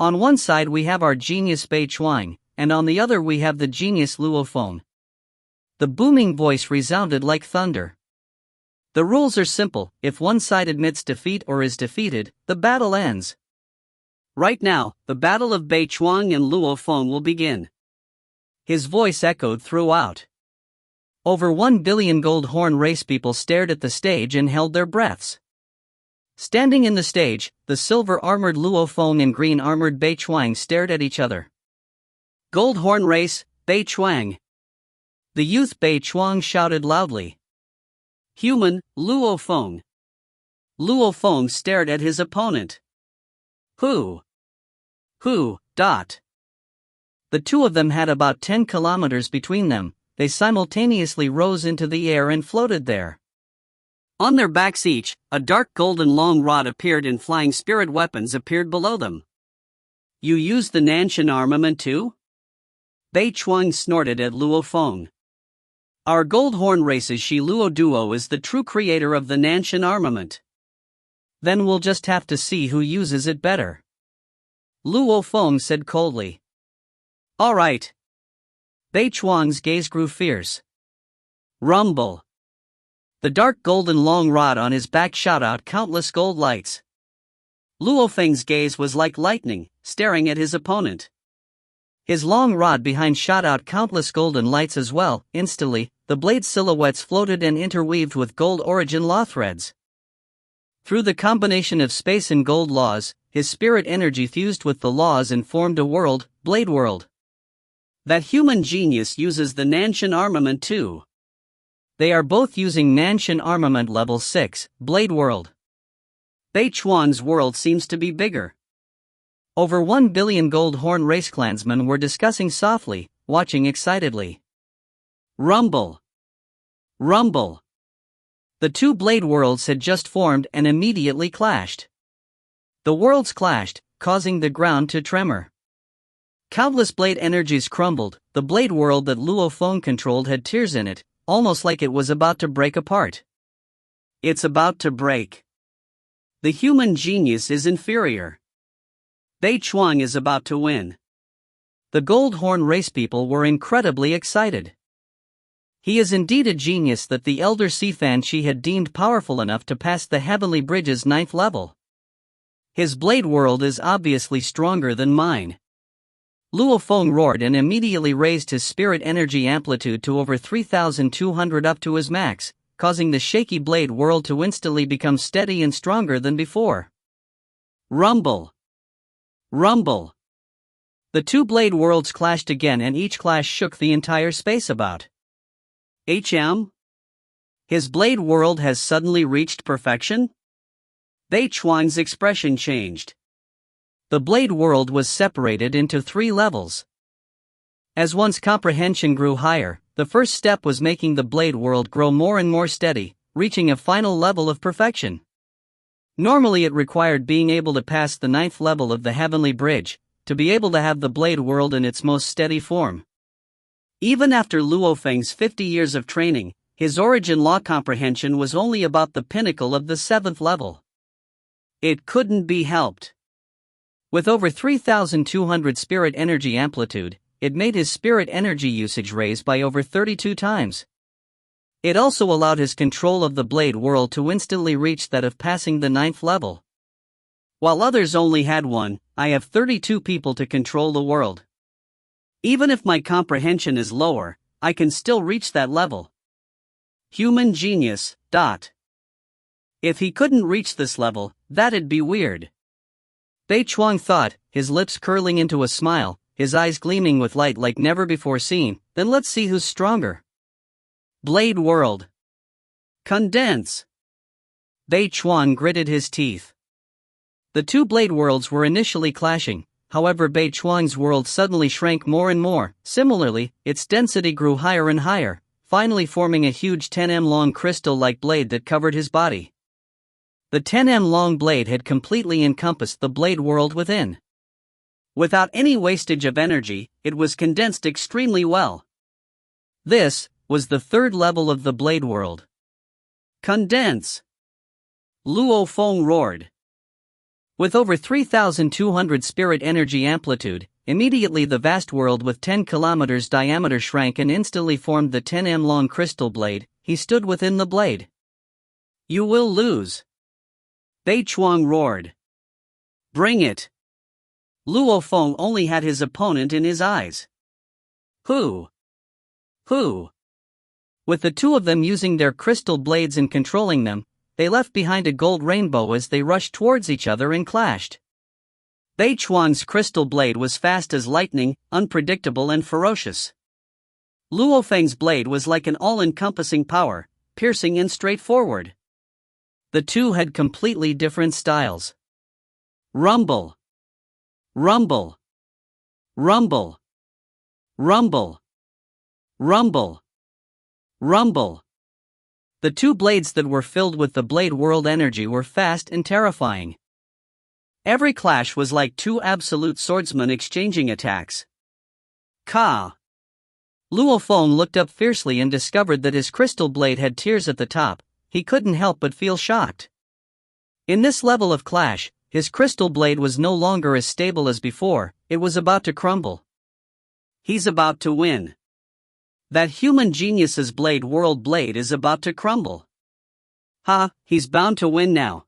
On one side we have our genius Beichuang, and on the other we have the genius Luo Feng. The booming voice resounded like thunder. The rules are simple: if one side admits defeat or is defeated, the battle ends. Right now, the battle of Beichuang and Luo Feng will begin. His voice echoed throughout. Over 1 billion gold horn race people stared at the stage and held their breaths. Standing in the stage, the silver-armored Luo Feng and green-armored Beichuang stared at each other. Gold horn race, Beichuang. The youth Beichuang shouted loudly. Human, Luo Feng. Luo Feng stared at his opponent. Who? The two of them had about 10 kilometers between them. They simultaneously rose into the air and floated there. On their backs each, a dark golden long rod appeared and flying spirit weapons appeared below them. You used the Nanshan armament too? Bei Chuang snorted at Luo Feng. Our gold horn race's Shi Luo duo is the true creator of the Nanshan armament. Then we'll just have to see who uses it better. Luo Feng said coldly. All right. Bei Chuang's gaze grew fierce. Rumble. The dark golden long rod on his back shot out countless gold lights. Luo Feng's gaze was like lightning, staring at his opponent. His long rod behind shot out countless golden lights as well. Instantly, the blade's silhouettes floated and interweaved with gold origin law threads. Through the combination of space and gold laws, his spirit energy fused with the laws and formed a world, Blade World. That human genius uses the Nanshan armament too. They are both using Nanshan armament level 6, Blade World. Bei Chuang's world seems to be bigger. Over 1 billion gold horn race clansmen were discussing softly, watching excitedly. Rumble. Rumble. The two Blade Worlds had just formed and immediately clashed. The worlds clashed, causing the ground to tremor. Countless blade energies crumbled. The Blade World that Luo Feng controlled had tears in it, almost like it was about to break apart. It's about to break. The human genius is inferior. Bei Chuang is about to win. The gold horn race people were incredibly excited. He is indeed a genius that the elder Sifan Shi had deemed powerful enough to pass the Heavenly Bridge's 9th level. His Blade World is obviously stronger than mine. Luo Feng roared and immediately raised his spirit energy amplitude to over 3,200 up to his max, causing the shaky Blade World to instantly become steady and stronger than before. Rumble. Rumble. The two Blade Worlds clashed again and each clash shook the entire space about. His Blade World has suddenly reached perfection? Bei Chuang's expression changed. The Blade World was separated into 3 levels. As one's comprehension grew higher, the first step was making the Blade World grow more and more steady, reaching a final level of perfection. Normally it required being able to pass the 9th level of the Heavenly Bridge, to be able to have the Blade World in its most steady form. Even after Luo Feng's 50 years of training, his origin law comprehension was only about the pinnacle of the 7th level. It couldn't be helped. With over 3,200 spirit energy amplitude, it made his spirit energy usage raise by over 32 times. It also allowed his control of the Blade World to instantly reach that of passing the 9th level. While others only had 1, I have 32 people to control the world. Even if my comprehension is lower, I can still reach that level. Human genius. If he couldn't reach this level, that'd be weird. Bei Chuang thought, his lips curling into a smile, his eyes gleaming with light like never before seen. Then let's see who's stronger. Blade World. Condense. Bei Chuang gritted his teeth. The two Blade Worlds were initially clashing, however Bei Chuang's world suddenly shrank more and more. Similarly, its density grew higher and higher, finally forming a huge 10 long crystal-like blade that covered his body. The 10 long blade had completely encompassed the Blade World within. Without any wastage of energy, it was condensed extremely well. This was the 3rd level of the Blade World. Condense. Luo Feng roared. With over 3,200 spirit energy amplitude, immediately the vast world with 10 kilometers diameter shrank and instantly formed the 10 long crystal blade. He stood within the blade. You will lose. Bei Chuang roared. Bring it. Luo Feng only had his opponent in his eyes. Who? With the two of them using their crystal blades and controlling them, they left behind a gold rainbow as they rushed towards each other and clashed. Bei Chuang's crystal blade was fast as lightning, unpredictable and ferocious. Luo Feng's blade was like an all-encompassing power, piercing and straightforward. The two had completely different styles. Rumble. Rumble. Rumble. Rumble. Rumble. Rumble. The two blades that were filled with the blade world energy were fast and terrifying. Every clash was like two absolute swordsmen exchanging attacks. Ka! Luo Feng looked up fiercely and discovered that his crystal blade had tears at the top. He couldn't help but feel shocked. In this level of clash, his crystal blade was no longer as stable as before, it was about to crumble. He's about to win. That human genius's blade world blade is about to crumble. Ha, he's bound to win now.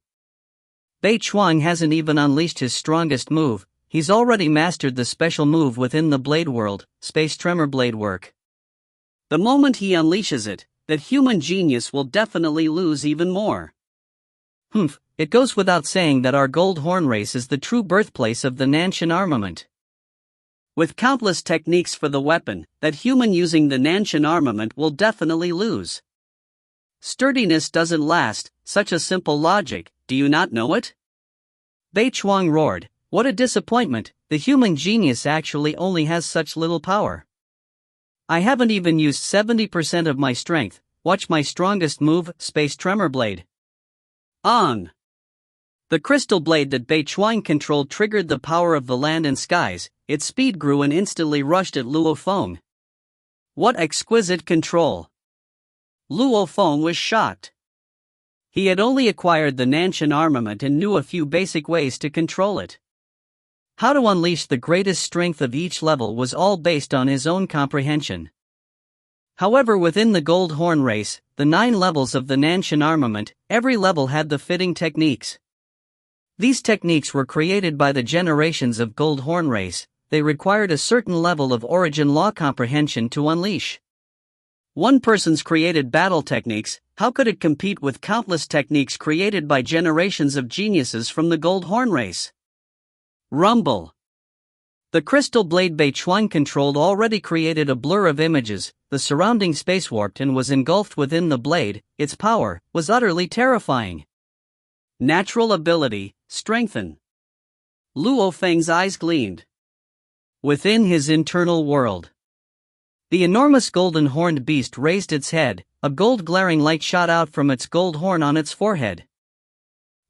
Bei Chuang hasn't even unleashed his strongest move, he's already mastered the special move within the blade world, space tremor blade work. The moment he unleashes it, that human genius will definitely lose even more. It goes without saying that our Gold Horn race is the true birthplace of the Nanshan armament. With countless techniques for the weapon, that human using the Nanshan armament will definitely lose. Sturdiness doesn't last, such a simple logic, do you not know it? Bei Chuang roared, what a disappointment, the human genius actually only has such little power. I haven't even used 70% of my strength, watch my strongest move, Space Tremor Blade. On! The crystal blade that Bei Chuang controlled triggered the power of the land and skies, its speed grew and instantly rushed at Luo Feng. What exquisite control! Luo Feng was shocked. He had only acquired the Nanshan armament and knew a few basic ways to control it. How to unleash the greatest strength of each level was all based on his own comprehension. However, within the Gold Horn race, the 9 levels of the Nanshan armament, every level had the fitting techniques. These techniques were created by the generations of Gold Horn race, they required a certain level of origin law comprehension to unleash. One person's created battle techniques, how could it compete with countless techniques created by generations of geniuses from the Gold Horn race? Rumble. The crystal blade Bei Chuang controlled already created a blur of images, the surrounding space warped and was engulfed within the blade, its power was utterly terrifying. Natural ability, strengthen. Luo Feng's eyes gleamed. Within his internal world, the enormous golden horned beast raised its head, a gold glaring light shot out from its gold horn on its forehead.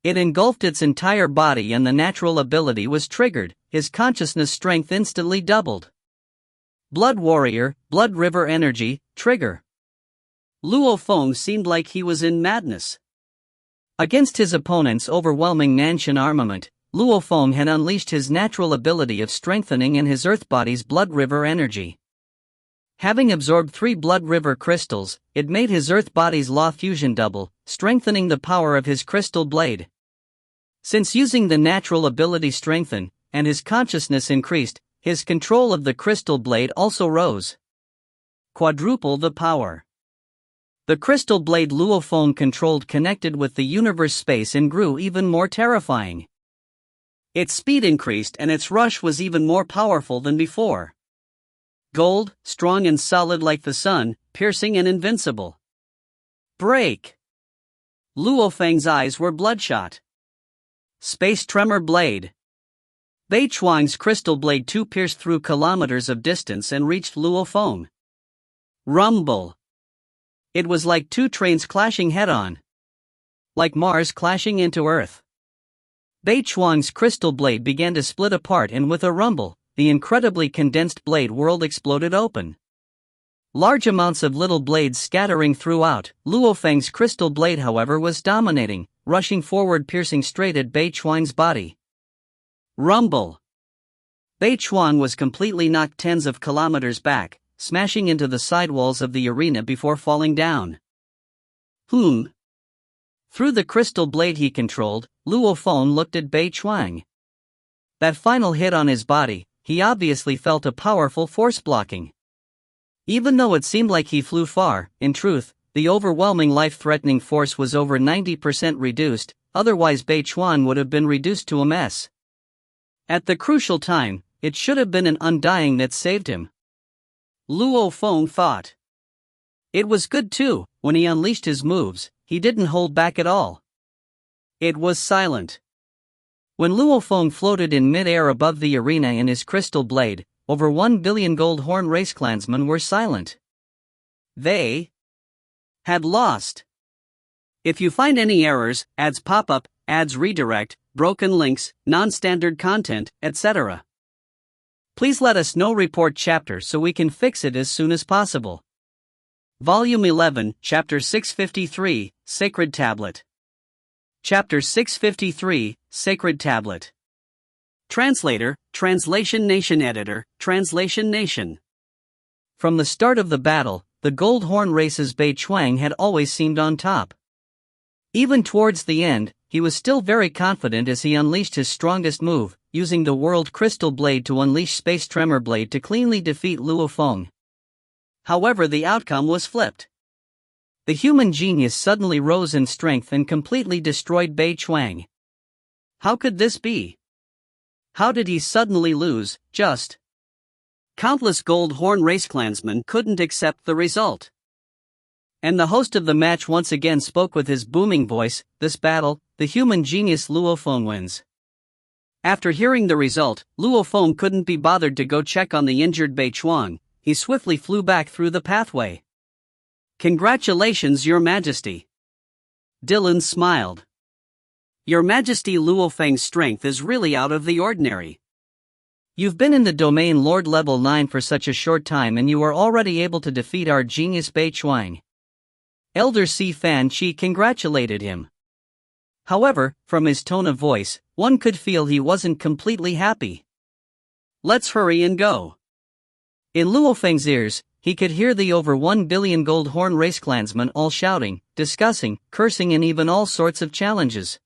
It engulfed its entire body and the natural ability was triggered, his consciousness strength instantly doubled. Blood Warrior, Blood River Energy, trigger. Luo Feng seemed like he was in madness. Against his opponent's overwhelming Nanshan armament, Luo Feng had unleashed his natural ability of strengthening in his Earth body's Blood River energy. Having absorbed 3 Blood River crystals, it made his Earth body's law fusion double, strengthening the power of his crystal blade. Since using the natural ability strengthen, and his consciousness increased, his control of the crystal blade also rose. Quadruple the power. The crystal blade Luo Feng controlled connected with the universe space and grew even more terrifying. Its speed increased and its rush was even more powerful than before. Gold, strong and solid like the sun, piercing and invincible. Break! Luo Feng's eyes were bloodshot. Space Tremor Blade. Bei Chuang's crystal blade 2 pierced through kilometers of distance and reached Luo Feng. Rumble. It was like 2 trains clashing head-on. Like Mars clashing into Earth. Bei Chuang's crystal blade began to split apart and with a rumble, the incredibly condensed blade world exploded open. Large amounts of little blades scattering throughout, Luo Feng's crystal blade however was dominating, rushing forward piercing straight at Bei Chuang's body. Rumble. Bei Chuang was completely knocked tens of kilometers back, smashing into the sidewalls of the arena before falling down. Through the crystal blade he controlled, Luo Feng looked at Bei Chuang. That final hit on his body, he obviously felt a powerful force blocking. Even though it seemed like he flew far, in truth, the overwhelming life-threatening force was over 90% reduced, otherwise Bei Chuang would have been reduced to a mess. At the crucial time, it should have been an undying that saved him. Luo Feng thought. It was good too, when he unleashed his moves, he didn't hold back at all. It was silent. When Luo Feng floated in mid-air above the arena in his crystal blade, over 1 billion gold horn race clansmen were silent. They had lost. If you find any errors, ads pop up, ads redirect, broken links, non-standard content, etc., please let us know. Report chapter so we can fix it as soon as possible. Volume 11, Chapter 653, Sacred Tablet. Chapter 653, Sacred Tablet. Translator, Translation Nation. Editor, Translation Nation. From the start of the battle, the Gold Horn race's Bei Chuang had always seemed on top. Even towards the end, he was still very confident as he unleashed his strongest move, using the World Crystal Blade to unleash Space Tremor Blade to cleanly defeat Luo Feng. However, the outcome was flipped. The human genius suddenly rose in strength and completely destroyed Bei Chuang. How could this be? How did he suddenly lose? Just countless Gold Horn race clansmen couldn't accept the result. And the host of the match once again spoke with his booming voice, "This battle, the human genius Luo Feng wins." After hearing the result, Luo Feng couldn't be bothered to go check on the injured Bei Chuang. He swiftly flew back through the pathway. "Congratulations, Your Majesty." Dylan smiled. "Your Majesty, Luo Feng's strength is really out of the ordinary. You've been in the domain Lord level 9 for such a short time and you are already able to defeat our genius Bei Chuang." Elder Si Fan Chi congratulated him. However, from his tone of voice, one could feel he wasn't completely happy. "Let's hurry and go." In Luo Feng's ears, he could hear the over 1 billion Gold Horn race clansmen all shouting, discussing, cursing and even all sorts of challenges.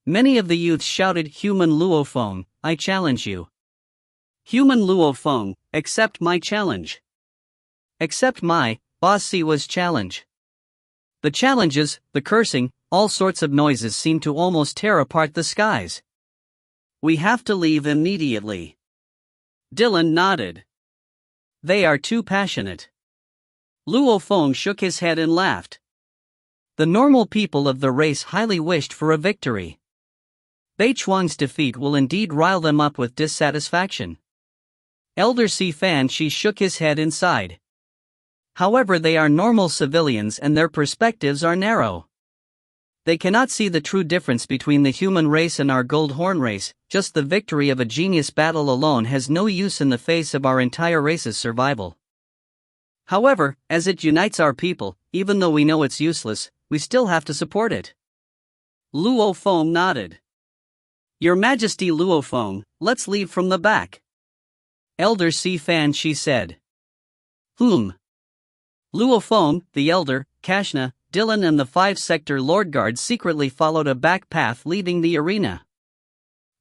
Many of the youths shouted, "Human Luo Feng, I challenge you. Human Luo Feng, accept my challenge. Accept my, Boss Siwa's challenge." The challenges, the cursing, all sorts of noises seemed to almost tear apart the skies. "We have to leave immediately." Dylan nodded. "They are too passionate." Luo Feng shook his head and laughed. The normal people of the race highly wished for a victory. Bei Chuang's defeat will indeed rile them up with dissatisfaction. Elder Si Fan Chi shook his head and sighed. However, they are normal civilians and their perspectives are narrow. They cannot see the true difference between the human race and our Gold Horn race. Just the victory of a genius battle alone has no use in the face of our entire race's survival. However, as it unites our people, even though we know it's useless, we still have to support it. Luo Feng nodded. "Your Majesty Luo Feng, let's leave from the back." Elder Si Fan Chi said. Luo Feng, the Elder, Kashna, Dylan and the 5-sector Lord Guards secretly followed a back path leading the arena.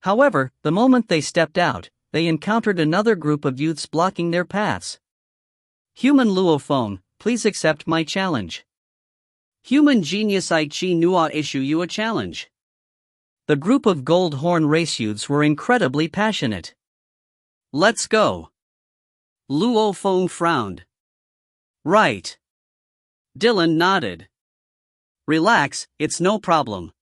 However, the moment they stepped out, they encountered another group of youths blocking their paths. "Human Luo Feng, please accept my challenge." "Human genius I Chi Nua issue you a challenge." The group of Gold Horn race youths were incredibly passionate. "Let's go." Luo Feng frowned. "Right." Dylan nodded. "Relax, it's no problem."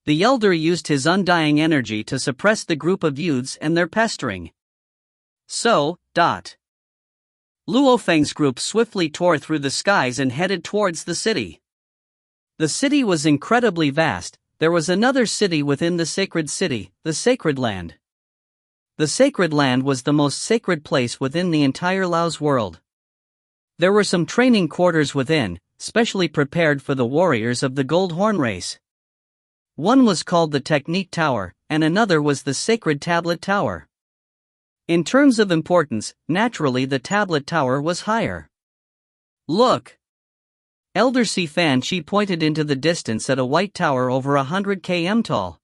The Elder used his undying energy to suppress the group of youths and their pestering. Luo Feng's group swiftly tore through the skies and headed towards the city. The city was incredibly vast. There was another city within the sacred city, the Sacred Land. The Sacred Land was the most sacred place within the entire Lao's world. There were some training quarters within, specially prepared for the warriors of the Gold Horn race. One was called the Technique Tower, and another was the Sacred Tablet Tower. In terms of importance, naturally the Tablet Tower was higher. "Look!" Elder Si Fan Chi pointed into the distance at a white tower over 100 km tall.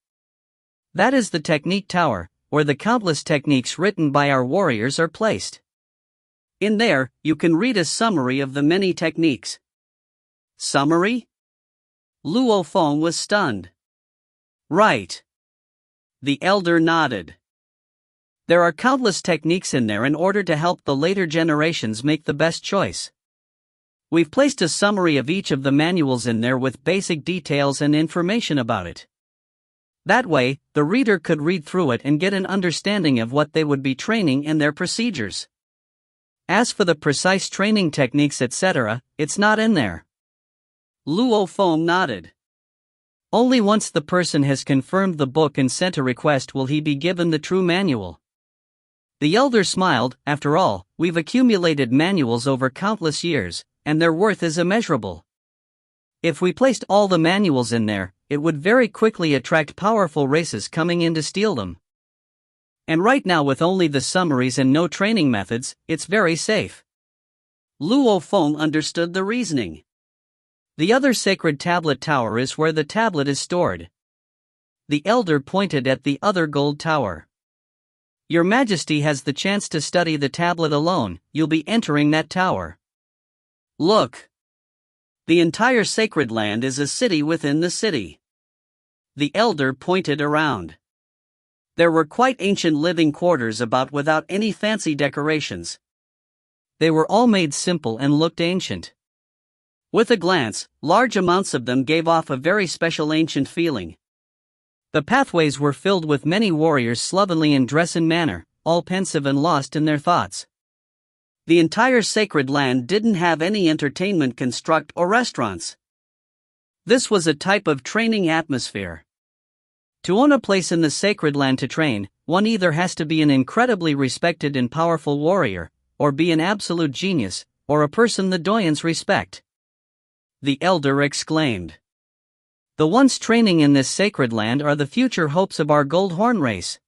"That is the Technique Tower, where the countless techniques written by our warriors are placed. In there, you can read a summary of the many techniques." "Summary?" Luo Feng was stunned. "Right." The Elder nodded. "There are countless techniques in there in order to help the later generations make the best choice. We've placed a summary of each of the manuals in there with basic details and information about it. That way, the reader could read through it and get an understanding of what they would be training and their procedures. As for the precise training techniques etc., it's not in there. Luo Feng nodded. Only once the person has confirmed the book and sent a request will he be given the true manual. The elder smiled. After all, we've accumulated manuals over countless years, and their worth is immeasurable. If we placed all the manuals in there, it would very quickly attract powerful races coming in to steal them. And right now, with only the summaries and no training methods, it's very safe. Luo Feng understood the reasoning. The other sacred tablet tower is where the tablet is stored. The elder pointed at the other gold tower. Your Majesty has the chance to study the tablet alone. You'll be entering that tower. Look. The entire sacred land is a city within the city. The elder pointed around. There were quite ancient living quarters about without any fancy decorations. They were all made simple and looked ancient. With a glance, large amounts of them gave off a very special ancient feeling. The pathways were filled with many warriors slovenly in dress and manner, all pensive and lost in their thoughts. The entire sacred land didn't have any entertainment construct or restaurants. This was a type of training atmosphere. To own a place in the sacred land to train, one either has to be an incredibly respected and powerful warrior, or be an absolute genius, or a person the doyens respect. The elder exclaimed. The ones training in this sacred land are the future hopes of our Goldhorn race.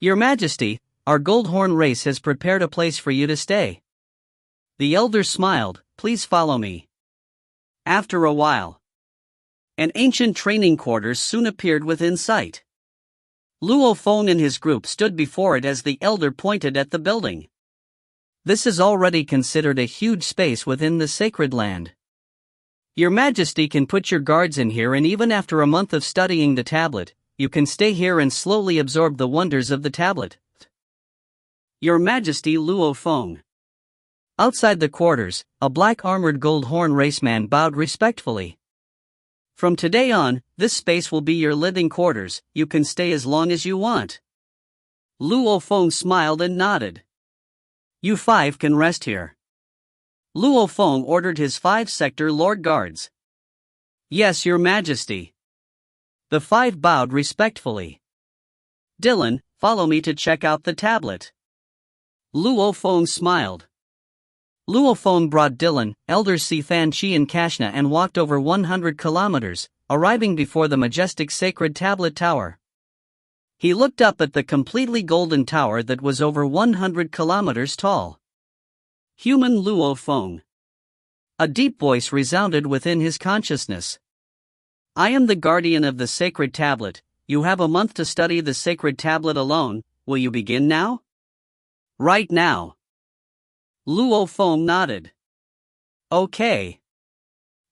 Your Majesty, our Goldhorn race has prepared a place for you to stay. The elder smiled. Please follow me. After a while, an ancient training quarters soon appeared within sight. Luo Feng and his group stood before it as the elder pointed at the building. This is already considered a huge space within the sacred land. Your Majesty can put your guards in here, and even after a month of studying the tablet, you can stay here and slowly absorb the wonders of the tablet. Your Majesty Luo Feng. Outside the quarters, a black-armored Goldhorn raceman bowed respectfully. From today on, this space will be your living quarters. You can stay as long as you want. Luo Feng smiled and nodded. You 5 can rest here. Luo Feng ordered his 5 sector lord guards. Yes, Your Majesty. The 5 bowed respectfully. Dylan, follow me to check out the tablet. Luo Feng smiled. Luo Feng brought Dylan, elders Si Fan Chi and Kashna, and walked over 100 kilometers, arriving before the majestic sacred tablet tower. He looked up at the completely golden tower that was over 100 kilometers tall. Human Luo Feng. A deep voice resounded within his consciousness. I am the guardian of the sacred tablet. You have a month to study the sacred tablet alone. Will you begin now? Right now. Luo Feng nodded. Okay.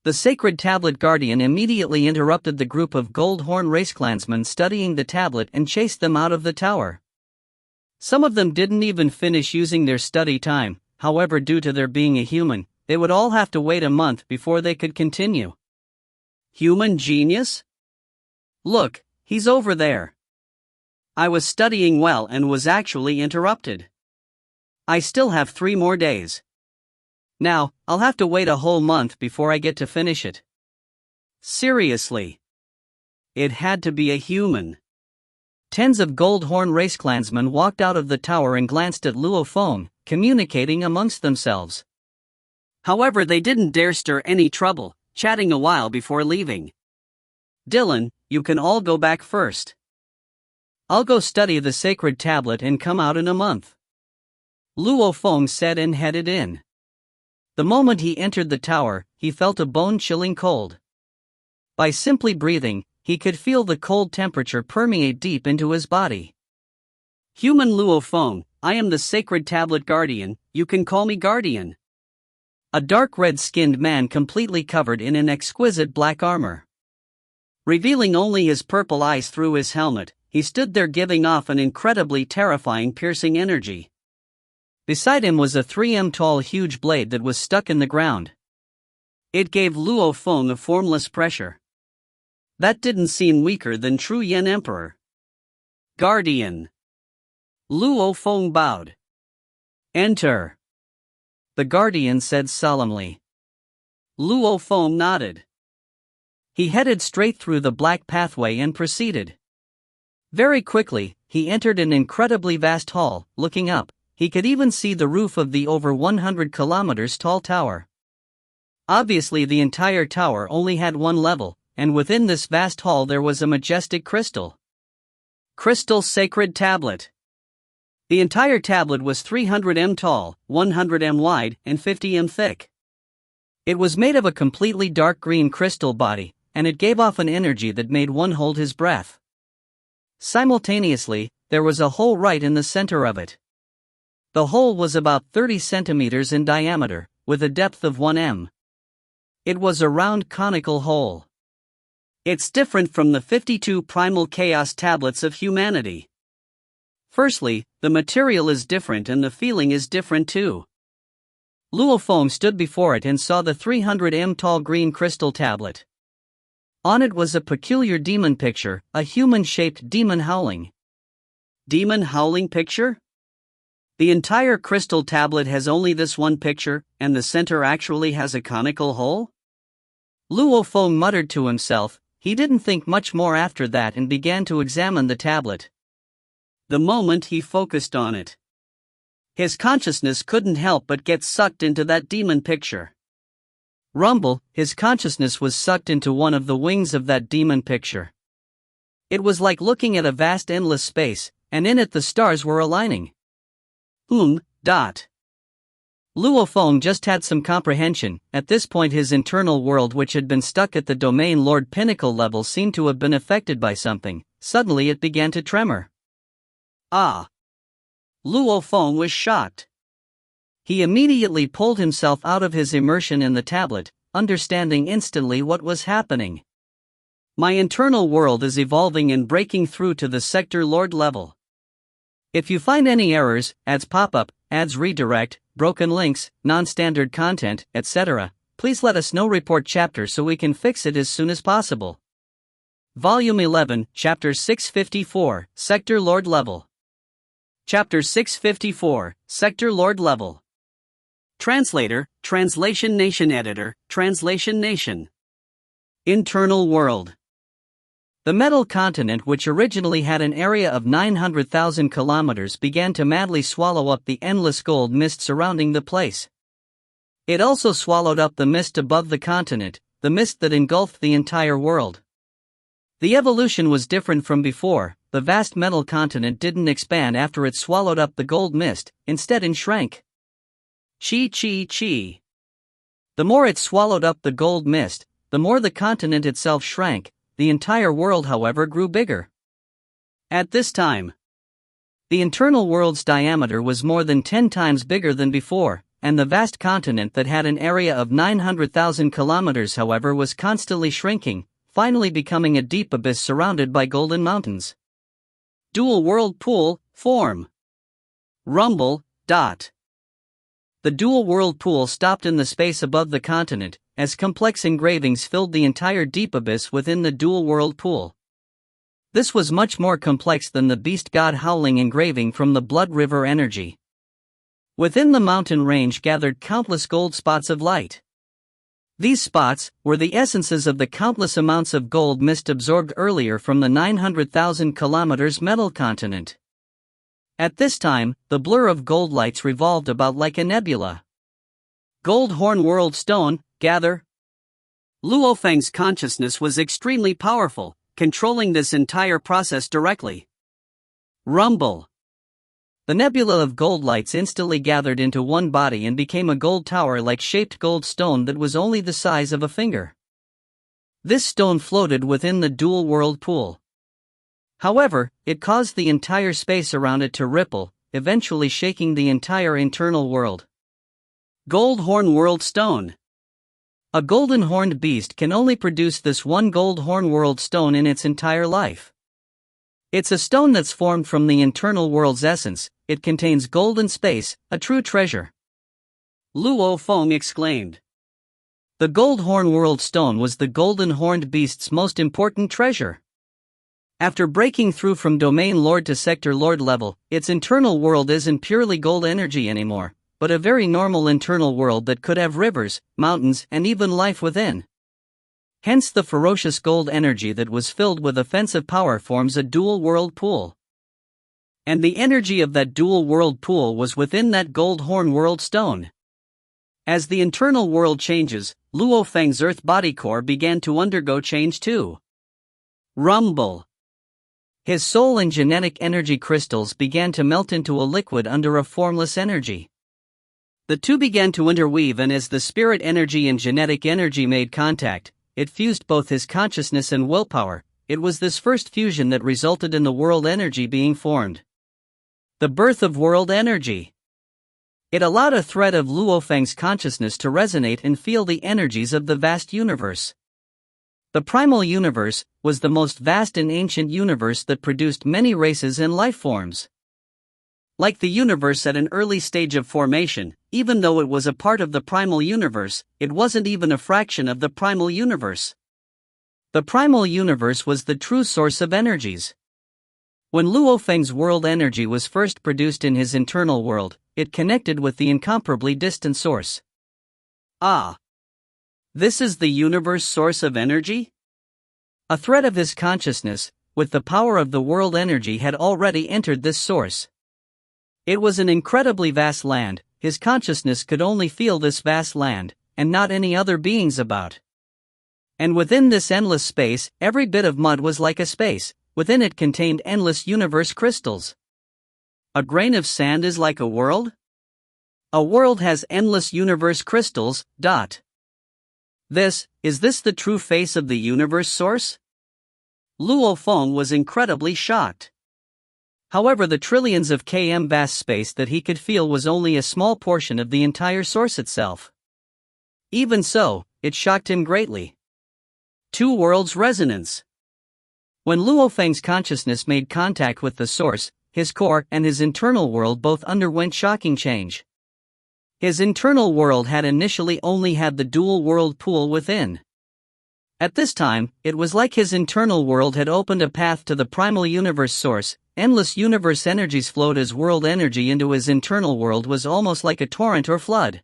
The sacred tablet guardian immediately interrupted the group of Goldhorn raceclansmen studying the tablet and chased them out of the tower. Some of them didn't even finish using their study time. However, due to their being a human, they would all have to wait a month before they could continue. Human genius? Look, he's over there. I was studying well and was actually interrupted. I still have 3 more days. Now, I'll have to wait a whole month before I get to finish it. Seriously. It had to be a human. Tens of Goldhorn raceclansmen walked out of the tower and glanced at Luo Feng, communicating amongst themselves. However, they didn't dare stir any trouble, chatting a while before leaving. Dylan, you can all go back first. I'll go study the sacred tablet and come out in a month. Luo Feng said and headed in. The moment he entered the tower, he felt a bone-chilling cold. By simply breathing, he could feel the cold temperature permeate deep into his body. Human Luo Feng, I am the sacred tablet guardian. You can call me guardian. A dark red-skinned man completely covered in an exquisite black armor. Revealing only his purple eyes through his helmet, he stood there giving off an incredibly terrifying piercing energy. Beside him was a 3 m tall huge blade that was stuck in the ground. It gave Luo Feng a formless pressure. That didn't seem weaker than True Yen Emperor. Guardian. Luo Feng bowed. Enter. The Guardian said solemnly. Luo Feng nodded. He headed straight through the black pathway and proceeded. Very quickly, he entered an incredibly vast hall. Looking up, he could even see the roof of the over 100 kilometers tall tower. Obviously, the entire tower only had one level, and within this vast hall there was a majestic crystal sacred tablet. The entire tablet was 300 m tall, 100 m wide, and 50 m thick. It was made of a completely dark green crystal body, and it gave off an energy that made one hold his breath. Simultaneously, there was a hole right in the center of it. The hole was about 30 centimeters in diameter, with a depth of 1 m. It was a round conical hole. It's different from the 52 primal chaos tablets of humanity. Firstly, the material is different and the feeling is different too. Luo Feng stood before it and saw the 300 m tall green crystal tablet. On it was a peculiar demon picture, a human-shaped demon howling. Demon howling picture? The entire crystal tablet has only this one picture, and the center actually has a conical hole? Luo Feng muttered to himself. He didn't think much more after that and began to examine the tablet. The moment he focused on it, his consciousness couldn't help but get sucked into that demon picture. Rumble, his consciousness was sucked into one of the wings of that demon picture. It was like looking at a vast endless space, and in it the stars were aligning. Luo Feng just had some comprehension. At this point his internal world, which had been stuck at the Domain Lord pinnacle level, seemed to have been affected by something. Suddenly it began to tremor. Luo Feng was shocked. He immediately pulled himself out of his immersion in the tablet, understanding instantly what was happening. My internal world is evolving and breaking through to the Sector Lord level. If you find any errors, ads pop up, ads redirect, broken links, non-standard content, etc., please let us know. Report chapter so we can fix it as soon as possible. Volume 11, Chapter 654, Sector Lord Level. Chapter 654, Sector Lord Level. Translator, Translation Nation Editor, Translation Nation. Internal World. The metal continent, which originally had an area of 900,000 kilometers, began to madly swallow up the endless gold mist surrounding the place. It also swallowed up the mist above the continent, the mist that engulfed the entire world. The evolution was different from before. The vast metal continent didn't expand after it swallowed up the gold mist, instead it shrank. Chi. The more it swallowed up the gold mist, the more the continent itself shrank. The entire world, however, grew bigger. At this time, the internal world's diameter was more than 10 times bigger than before, and the vast continent that had an area of 900,000 kilometers, however, was constantly shrinking, finally becoming a deep abyss surrounded by golden mountains. Dual world pool, form. Rumble. The dual world pool stopped in the space above the continent, as complex engravings filled the entire deep abyss within the dual world pool. This was much more complex than the beast god howling engraving from the Blood River energy. Within the mountain range gathered countless gold spots of light. These spots were the essences of the countless amounts of gold mist absorbed earlier from the 900,000 kilometers metal continent. At this time, the blur of gold lights revolved about like a nebula. Gold Horn World Stone, gather. Luo Feng's consciousness was extremely powerful, controlling this entire process directly. Rumble. The nebula of gold lights instantly gathered into one body and became a gold tower-like shaped gold stone that was only the size of a finger. This stone floated within the dual world pool. However, it caused the entire space around it to ripple, eventually shaking the entire internal world. Gold Horn World Stone. A golden horned beast can only produce this one gold horn world stone in its entire life. It's a stone that's formed from the internal world's essence. It contains gold and space, a true treasure. Luo Feng exclaimed. The Gold Horn World Stone was the golden horned beast's most important treasure. After breaking through from Domain Lord to Sector Lord level, its internal world isn't purely gold energy anymore, but a very normal internal world that could have rivers, mountains, and even life within. Hence the ferocious gold energy that was filled with offensive power forms a dual world pool. And the energy of that dual world pool was within that Gold Horn World Stone. As the internal world changes, Luo Feng's earth body core began to undergo change too. Rumble. His soul and genetic energy crystals began to melt into a liquid under a formless energy. The two began to interweave, and as the spirit energy and genetic energy made contact, it fused both his consciousness and willpower. It was this first fusion that resulted in the world energy being formed. The birth of world energy. It allowed a thread of Luo Feng's consciousness to resonate and feel the energies of the vast universe. The primal universe was the most vast and ancient universe that produced many races and life forms. Like the universe at an early stage of formation, even though it was a part of the primal universe, it wasn't even a fraction of the primal universe. The primal universe was the true source of energies. When Luo Feng's world energy was first produced in his internal world, it connected with the incomparably distant source. Ah! This is the universe source of energy? A thread of his consciousness, with the power of the world energy, had already entered this source. It was an incredibly vast land. His consciousness could only feel this vast land, and not any other beings about. And within this endless space, every bit of mud was like a space. Within it contained endless universe crystals. A grain of sand is like a world? A world has endless universe crystals. Is this the true face of the universe source? Luo Feng was incredibly shocked. However, the trillions of km vast space that he could feel was only a small portion of the entire source itself. Even so, it shocked him greatly. Two worlds resonance. When Luo Feng's consciousness made contact with the source, his core and his internal world both underwent shocking change. His internal world had initially only had the dual world pool within. At this time, it was like his internal world had opened a path to the primal universe source. Endless universe energies flowed as world energy into his internal world was almost like a torrent or flood.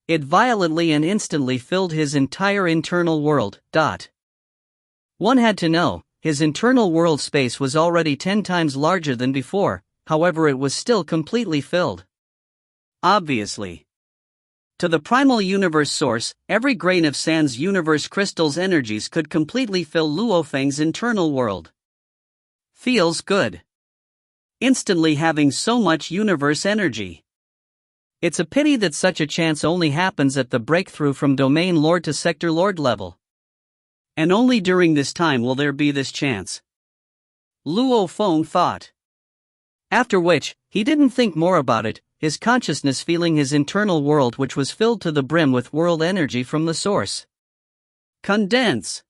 It violently and instantly filled his entire internal world. One had to know, his internal world space was already 10 times larger than before, however it was still completely filled. Obviously. To the primal universe source, every grain of sand's universe crystal's energies could completely fill Luo Feng's internal world. Feels good. Instantly having so much universe energy. It's a pity that such a chance only happens at the breakthrough from Domain Lord to Sector Lord level. And only during this time will there be this chance. Luo Feng thought. After which, he didn't think more about it, his consciousness feeling his internal world, which was filled to the brim with world energy from the source. Condense.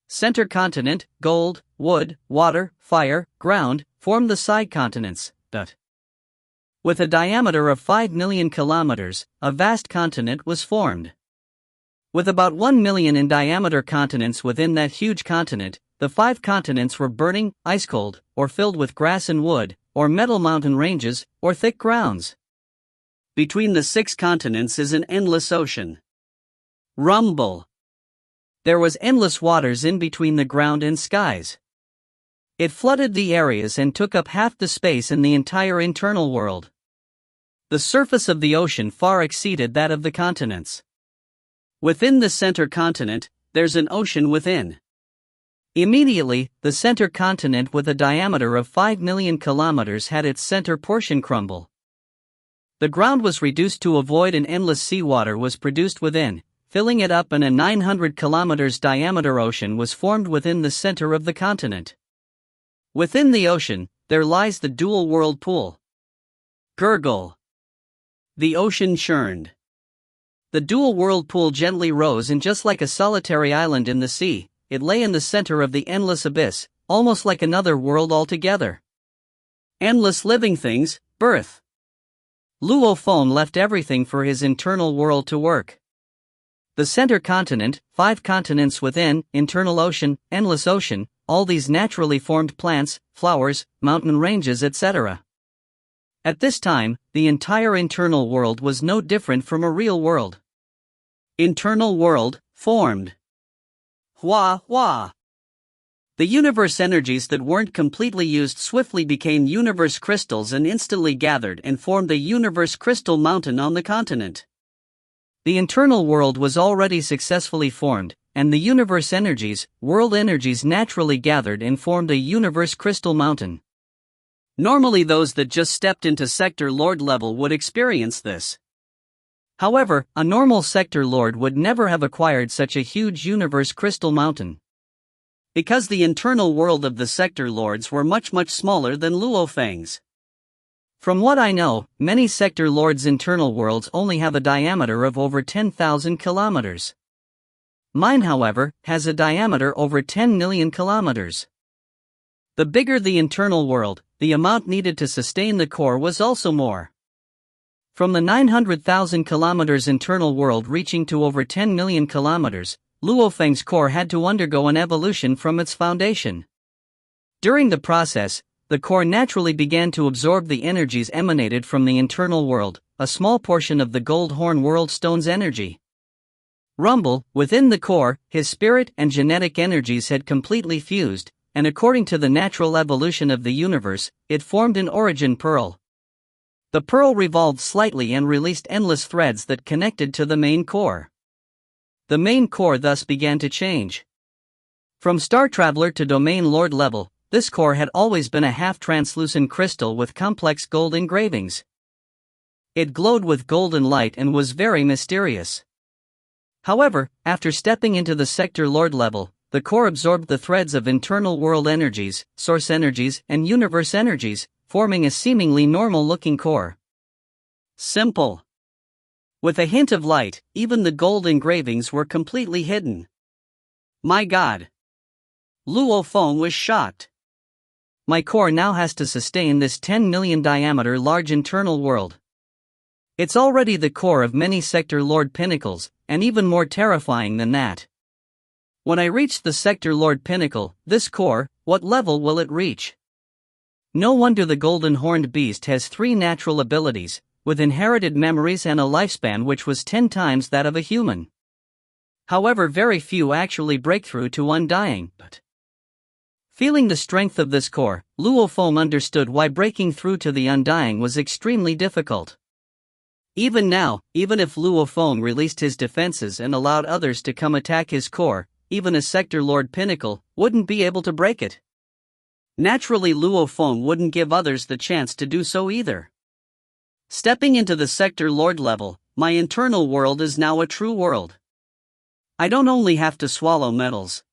Center continent, gold, wood, water, fire, ground, formed the side continents. With a diameter of 5 million kilometers, a vast continent was formed. With about 1 million in diameter continents within that huge continent, the 5 continents were burning, ice-cold, or filled with grass and wood, or metal mountain ranges, or thick grounds. Between the 6 continents is an endless ocean. Rumble. There was endless waters in between the ground and skies. It flooded the areas and took up half the space in the entire internal world. The surface of the ocean far exceeded that of the continents. Within the center continent, there's an ocean within. Immediately, the center continent with a diameter of 5 million kilometers had its center portion crumble. The ground was reduced to a void and endless seawater was produced within, filling it up, and a 900 kilometers diameter ocean was formed within the center of the continent. Within the ocean, there lies the dual world pool. Gurgle. The ocean churned. The dual world pool gently rose, and just like a solitary island in the sea, it lay in the center of the endless abyss, almost like another world altogether. Endless living things, birth. Luo Feng left everything for his internal world to work. The center continent, 5 continents within, internal ocean, endless ocean, all these naturally formed plants, flowers, mountain ranges, etc. At this time, the entire internal world was no different from a real world. Internal world, formed. Hua hua. The universe energies that weren't completely used swiftly became universe crystals and instantly gathered and formed the universe crystal mountain on the continent. The internal world was already successfully formed, and the universe energies, world energies naturally gathered and formed a universe crystal mountain. Normally those that just stepped into sector lord level would experience this. However, a normal sector lord would never have acquired such a huge universe crystal mountain. Because the internal world of the sector lords were much smaller than Luo Feng's. From what I know, many sector lords' internal worlds only have a diameter of over 10,000 kilometers. Mine, however, has a diameter over 10 million kilometers. The bigger the internal world, the amount needed to sustain the core was also more. From the 900,000 kilometers internal world reaching to over 10 million kilometers, Luo Feng's core had to undergo an evolution from its foundation. During the process, the core naturally began to absorb the energies emanated from the internal world, a small portion of the gold horn world stone's energy. Rumble, within the core, his spirit and genetic energies had completely fused, and according to the natural evolution of the universe, it formed an origin pearl. The pearl revolved slightly and released endless threads that connected to the main core. The main core thus began to change. From Star Traveler to Domain Lord level, this core had always been a half-translucent crystal with complex gold engravings. It glowed with golden light and was very mysterious. However, after stepping into the Sector Lord level, the core absorbed the threads of internal world energies, source energies, and universe energies, forming a seemingly normal-looking core. Simple. With a hint of light, even the gold engravings were completely hidden. My God! Luo Feng was shocked. My core now has to sustain this 10 million diameter large internal world. It's already the core of many Sector Lord pinnacles, and even more terrifying than that. When I reach the Sector Lord pinnacle, this core, what level will it reach? No wonder the golden horned beast has 3 natural abilities, with inherited memories and a lifespan which was 10 times that of a human. However, very few actually break through to undying. Feeling the strength of this core, Luo Feng understood why breaking through to the undying was extremely difficult. Even now, even if Luo Feng released his defenses and allowed others to come attack his core, even a Sector Lord pinnacle wouldn't be able to break it. Naturally, Luo Feng wouldn't give others the chance to do so either. Stepping into the Sector Lord level, my internal world is now a true world. I don't only have to swallow metals.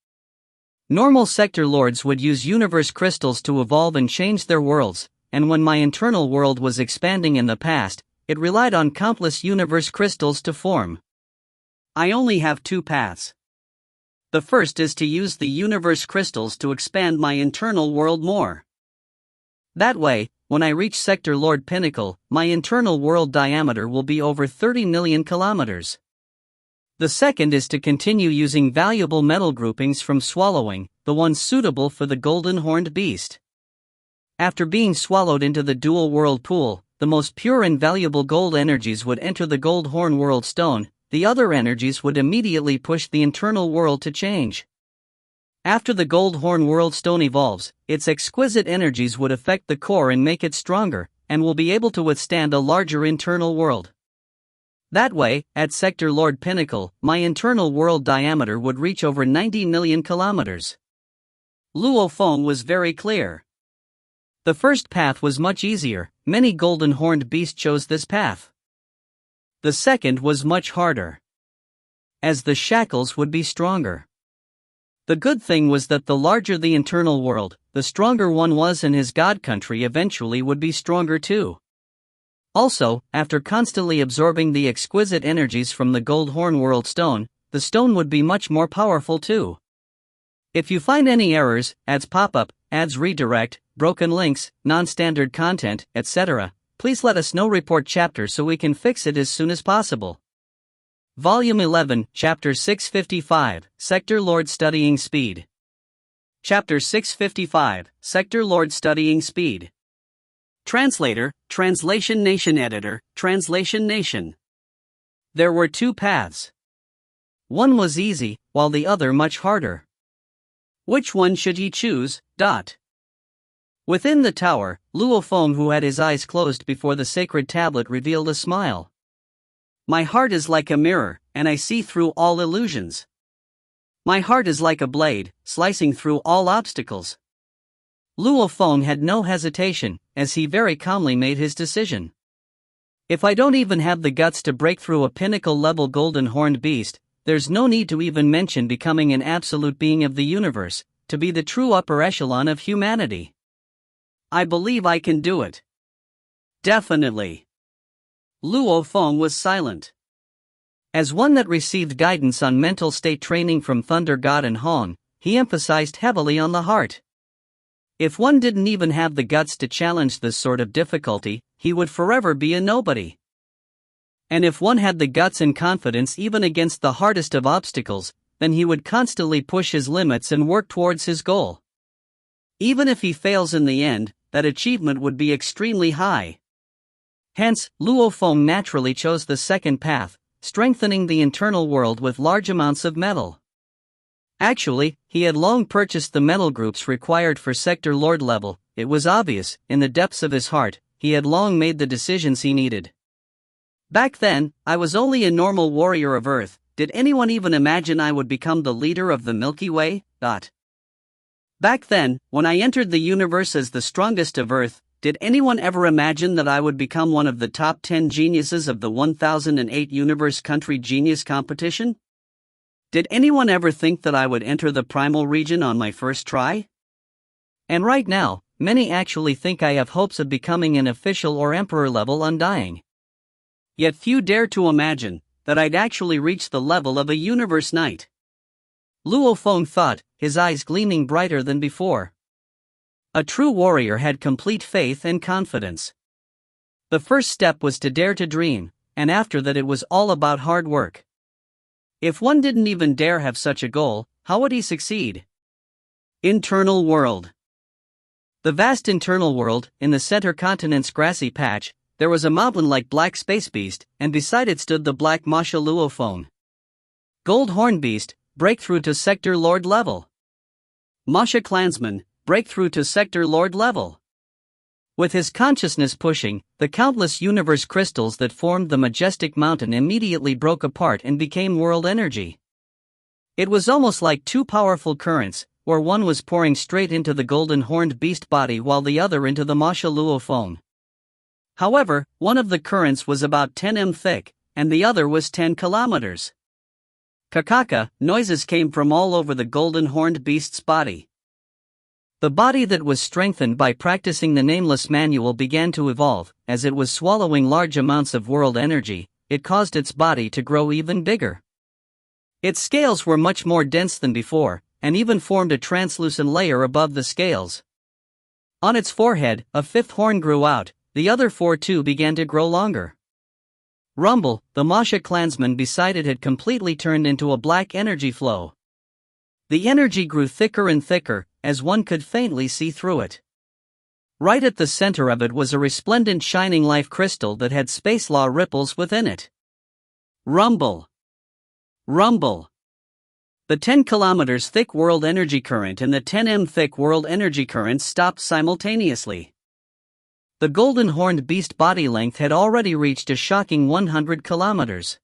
Normal Sector Lords would use universe crystals to evolve and change their worlds, and when my internal world was expanding in the past, it relied on countless universe crystals to form. I only have 2 paths. The first is to use the universe crystals to expand my internal world more. That way, when I reach Sector Lord Pinnacle, my internal world diameter will be over 30 million kilometers. The second is to continue using valuable metal groupings from swallowing, the ones suitable for the golden horned beast. After being swallowed into the dual world pool, the most pure and valuable gold energies would enter the gold horn world stone, the other energies would immediately push the internal world to change. After the gold horn world stone evolves, its exquisite energies would affect the core and make it stronger, and will be able to withstand a larger internal world. That way, at Sector Lord Pinnacle, my internal world diameter would reach over 90 million kilometers. Luo Feng was very clear. The first path was much easier, many golden horned beasts chose this path. The second was much harder, as the shackles would be stronger. The good thing was that the larger the internal world, the stronger one was, and his god country eventually would be stronger too. Also, after constantly absorbing the exquisite energies from the gold horn world stone, the stone would be much more powerful too. If you find any errors, ads pop up, ads redirect, broken links, non-standard content, etc., please let us know. Report chapter so we can fix it as soon as possible. Volume 11, Chapter 655, Sector Lord Studying Speed. Chapter 655, Sector Lord Studying Speed. Translator, Translation Nation Editor, Translation Nation. There were two paths. One was easy, while the other much harder. Which one should ye choose? Within the tower, Luo Feng, who had his eyes closed before the sacred tablet, revealed a smile. My heart is like a mirror, and I see through all illusions. My heart is like a blade, slicing through all obstacles. Luo Feng had no hesitation, as he very calmly made his decision. If I don't even have the guts to break through a pinnacle-level golden horned beast, there's no need to even mention becoming an absolute being of the universe, to be the true upper echelon of humanity. I believe I can do it. Definitely. Luo Feng was silent. As one that received guidance on mental state training from Thunder God and Hong, he emphasized heavily on the heart. If one didn't even have the guts to challenge this sort of difficulty, he would forever be a nobody. And if one had the guts and confidence even against the hardest of obstacles, then he would constantly push his limits and work towards his goal. Even if he fails in the end, that achievement would be extremely high. Hence, Luo Feng naturally chose the second path, strengthening the internal world with large amounts of metal. Actually, he had long purchased the metal groups required for Sector Lord level. It was obvious, in the depths of his heart, he had long made the decisions he needed. Back then, I was only a normal warrior of Earth. Did anyone even imagine I would become the leader of the Milky Way? Back then, when I entered the universe as the strongest of Earth, did anyone ever imagine that I would become one of the top 10 geniuses of the 1008 Universe Country Genius Competition? Did anyone ever think that I would enter the primal region on my first try? And right now, many actually think I have hopes of becoming an official or emperor level undying. Yet few dare to imagine that I'd actually reach the level of a universe knight. Luo Feng thought, his eyes gleaming brighter than before. A true warrior had complete faith and confidence. The first step was to dare to dream, and after that it was all about hard work. If one didn't even dare have such a goal, how would he succeed? Internal world. The vast internal world, in the center continent's grassy patch, there was a moblin-like black space beast, and beside it stood the black Masha Luo Feng. Gold Horn Beast, breakthrough to Sector Lord level. Masha Clansman, breakthrough to Sector Lord level. With his consciousness pushing, the countless universe crystals that formed the majestic mountain immediately broke apart and became world energy. It was almost like two powerful currents, where one was pouring straight into the golden horned beast body while the other into the Masha Luo Feng. However, one of the currents was about 10 m thick, and the other was 10 kilometers. Kakaka, noises came from all over the golden horned beast's body. The body that was strengthened by practicing the nameless manual began to evolve. As it was swallowing large amounts of world energy, it caused its body to grow even bigger. Its scales were much more dense than before, and even formed a translucent layer above the scales. On its forehead, a fifth horn grew out, the other four too began to grow longer. Rumble, the Masha clansman beside it, had completely turned into a black energy flow. The energy grew thicker and thicker, as one could faintly see through it. Right at the center of it was a resplendent shining life crystal that had space law ripples within it. Rumble. Rumble. The 10 kilometers thick world energy current and the 10 m thick world energy current stopped simultaneously. The golden horned beast body length had already reached a shocking 100 kilometers.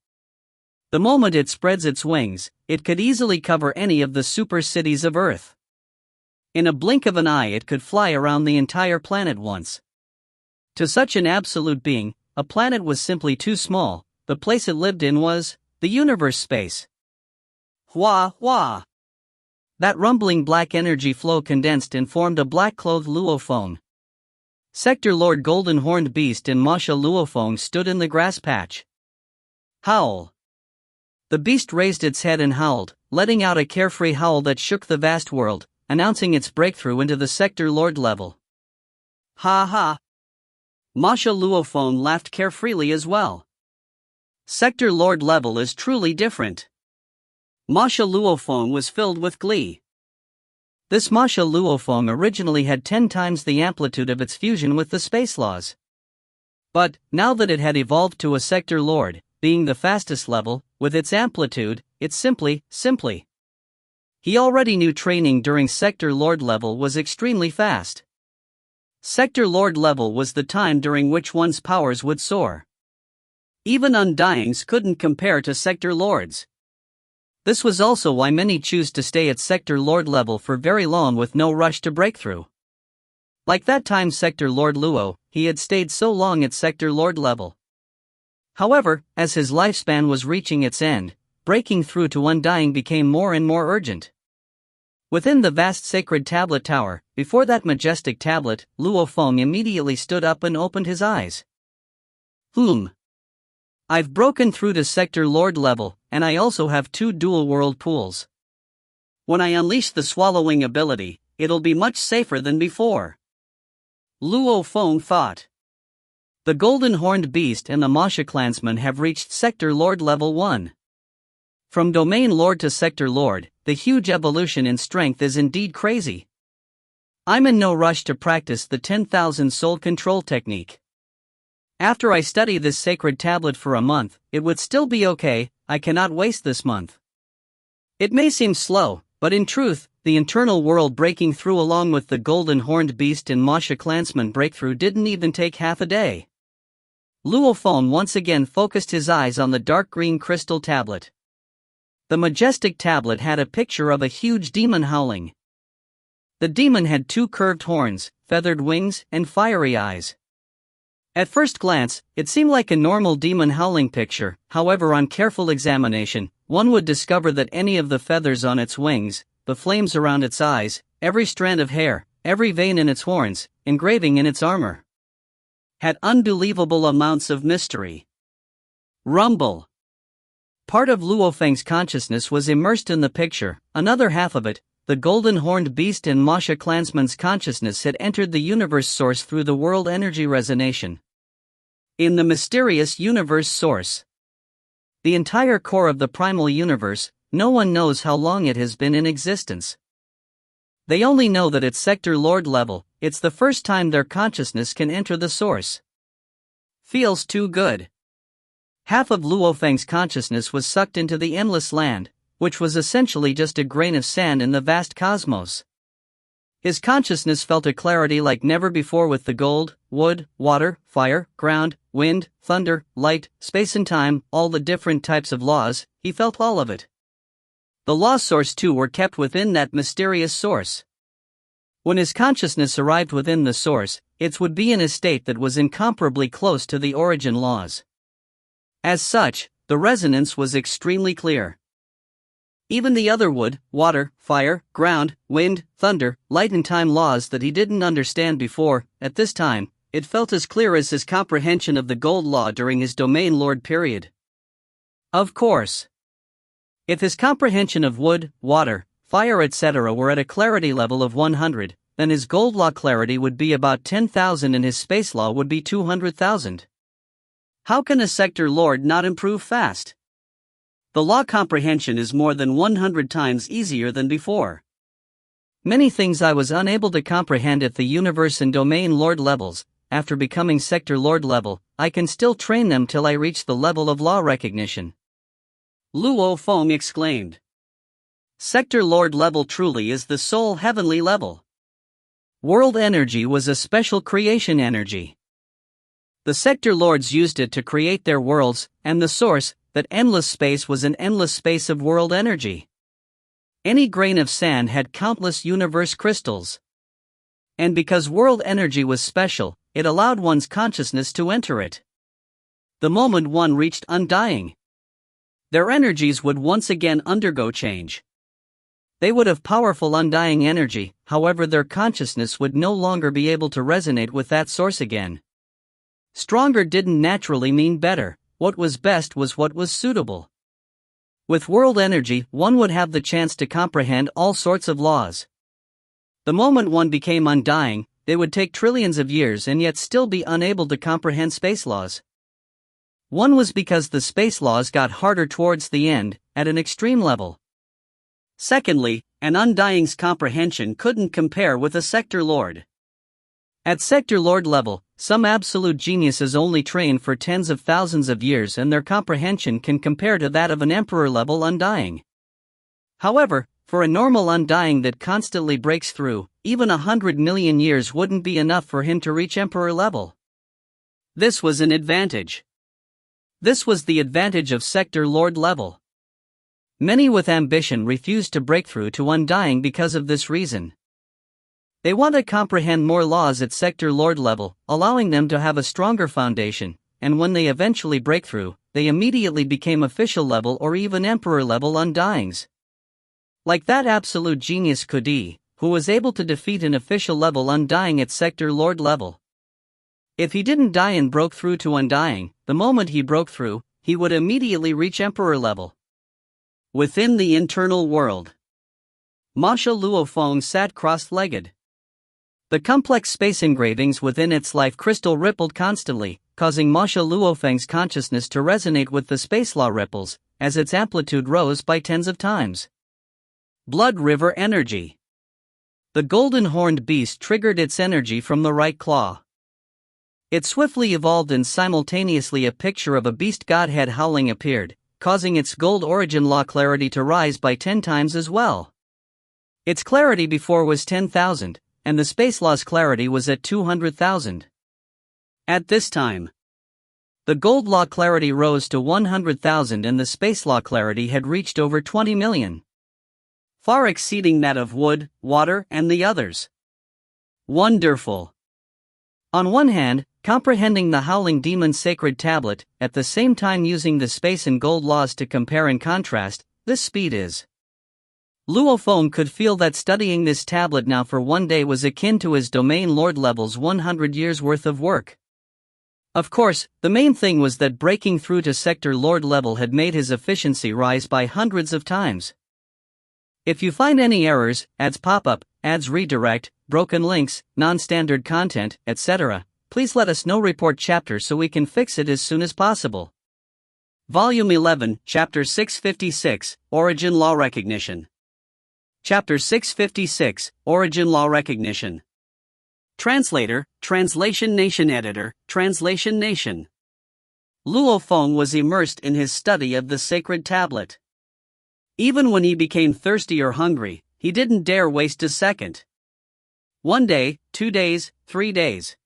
The moment it spreads its wings, it could easily cover any of the super cities of Earth. In a blink of an eye it could fly around the entire planet once. To such an absolute being, a planet was simply too small. The place it lived in was the universe space. Hua hua. That rumbling black energy flow condensed and formed a black-clothed Luo Feng. Sector Lord Golden Horned Beast and Masha Luo Feng stood in the grass patch. Howl. The beast raised its head and howled, letting out a carefree howl that shook the vast world, announcing its breakthrough into the Sector Lord level. Ha ha. Masha Luo Feng laughed carefreely as well. Sector Lord level is truly different. Masha Luo Feng was filled with glee. This Masha Luo Feng originally had 10 times the amplitude of its fusion with the space laws. But, now that it had evolved to a Sector Lord, being the fastest level, with its amplitude, it's simply. He already knew training during Sector Lord level was extremely fast. Sector Lord level was the time during which one's powers would soar. Even Undyings couldn't compare to Sector Lords. This was also why many choose to stay at Sector Lord level for very long with no rush to breakthrough. Like that time Sector Lord Luo, he had stayed so long at Sector Lord level. However, as his lifespan was reaching its end, breaking through to Undying became more and more urgent. Within the vast sacred tablet tower, before that majestic tablet, Luo Feng immediately stood up and opened his eyes. I've broken through to Sector Lord level, and I also have 2 dual world pools. When I unleash the swallowing ability, it'll be much safer than before. Luo Feng thought. The Golden Horned Beast and the Masha clansmen have reached Sector Lord level 1. From Domain Lord to Sector Lord, the huge evolution in strength is indeed crazy. I'm in no rush to practice the 10,000 soul control technique. After I study this sacred tablet for a month, it would still be okay. I cannot waste this month. It may seem slow, but in truth, the internal world breaking through along with the Golden Horned Beast and Masha clansman breakthrough didn't even take half a day. Luo Feng once again focused his eyes on the dark green crystal tablet. The majestic tablet had a picture of a huge demon howling. The demon had 2 curved horns, feathered wings, and fiery eyes. At first glance, it seemed like a normal demon howling picture. However, on careful examination, one would discover that any of the feathers on its wings, the flames around its eyes, every strand of hair, every vein in its horns, engraving in its armor, had unbelievable amounts of mystery. Rumble. Part of Luo Feng's consciousness was immersed in the picture, another half of it, the Golden Horned Beast and Masha clansman's consciousness had entered the universe source through the world energy resonation. In the mysterious universe source, the entire core of the primal universe, no one knows how long it has been in existence. They only know that at Sector Lord level, it's the first time their consciousness can enter the source. Feels too good. Half of Luo Feng's consciousness was sucked into the endless land, which was essentially just a grain of sand in the vast cosmos. His consciousness felt a clarity like never before with the gold, wood, water, fire, ground, wind, thunder, light, space and time, all the different types of laws, he felt all of it. The law source too were kept within that mysterious source. When his consciousness arrived within the source, it would be in a state that was incomparably close to the origin laws. As such, the resonance was extremely clear. Even the other wood, water, fire, ground, wind, thunder, light and time laws that he didn't understand before, at this time, it felt as clear as his comprehension of the gold law during his domain lord period. Of course, if his comprehension of wood, water, fire etc. were at a clarity level of 100, then his gold law clarity would be about 10,000 and his space law would be 200,000. How can a sector lord not improve fast? The law comprehension is more than 100 times easier than before. Many things I was unable to comprehend at the universe and domain lord levels, after becoming sector lord level, I can still train them till I reach the level of law recognition. Luo Feng exclaimed. Sector lord level truly is the soul heavenly level. World energy was a special creation energy. The sector lords used it to create their worlds, and the source, that endless space, was an endless space of world energy. Any grain of sand had countless universe crystals. And because world energy was special, it allowed one's consciousness to enter it. The moment one reached undying, their energies would once again undergo change. They would have powerful undying energy, however their consciousness would no longer be able to resonate with that source again. Stronger didn't naturally mean better. What was best was what was suitable. With world energy, one would have the chance to comprehend all sorts of laws. The moment one became undying, they would take trillions of years and yet still be unable to comprehend space laws. One was because the space laws got harder towards the end, at an extreme level. Secondly, an Undying's comprehension couldn't compare with a Sector Lord. At Sector Lord level, some absolute geniuses only train for tens of thousands of years and their comprehension can compare to that of an Emperor level Undying. However, for a normal Undying that constantly breaks through, even 100 million years wouldn't be enough for him to reach Emperor level. This was an advantage. This was the advantage of Sector Lord level. Many with ambition refuse to break through to Undying because of this reason. They want to comprehend more laws at Sector Lord level, allowing them to have a stronger foundation, and when they eventually break through, they immediately became official level or even Emperor level Undyings. Like that absolute genius Kudi, who was able to defeat an official level Undying at Sector Lord level. If he didn't die and broke through to Undying, the moment he broke through, he would immediately reach Emperor level. Within the internal world, Masha Luo Feng sat cross-legged. The complex space engravings within its life crystal rippled constantly, causing Masha Luo Feng's consciousness to resonate with the space law ripples, as its amplitude rose by tens of times. Blood River Energy. The golden horned beast triggered its energy from the right claw. It swiftly evolved and simultaneously a picture of a beast godhead howling appeared, causing its gold origin law clarity to rise by 10 times as well. Its clarity before was 10,000, and the space law's clarity was at 200,000. At this time, the gold law clarity rose to 100,000 and the space law clarity had reached over 20 million. Far exceeding that of wood, water, and the others. Wonderful. On one hand, comprehending the Howling Demon's sacred tablet, at the same time using the space and gold laws to compare and contrast, this speed is. Luo Feng could feel that studying this tablet now for one day was akin to his domain lord level's 100 years worth of work. Of course, the main thing was that breaking through to Sector Lord level had made his efficiency rise by hundreds of times. If you find any errors, ads pop up, ads redirect, broken links, non-standard content, etc., please let us know. Report chapter so we can fix it as soon as possible. Volume 11, Chapter 656, Origin Law Recognition. Chapter 656, Origin Law Recognition. Translator, Translation Nation Editor, Translation Nation. Luo Feng was immersed in his study of the sacred tablet. Even when he became thirsty or hungry, he didn't dare waste a second. 1 day, 2 days, 3 days.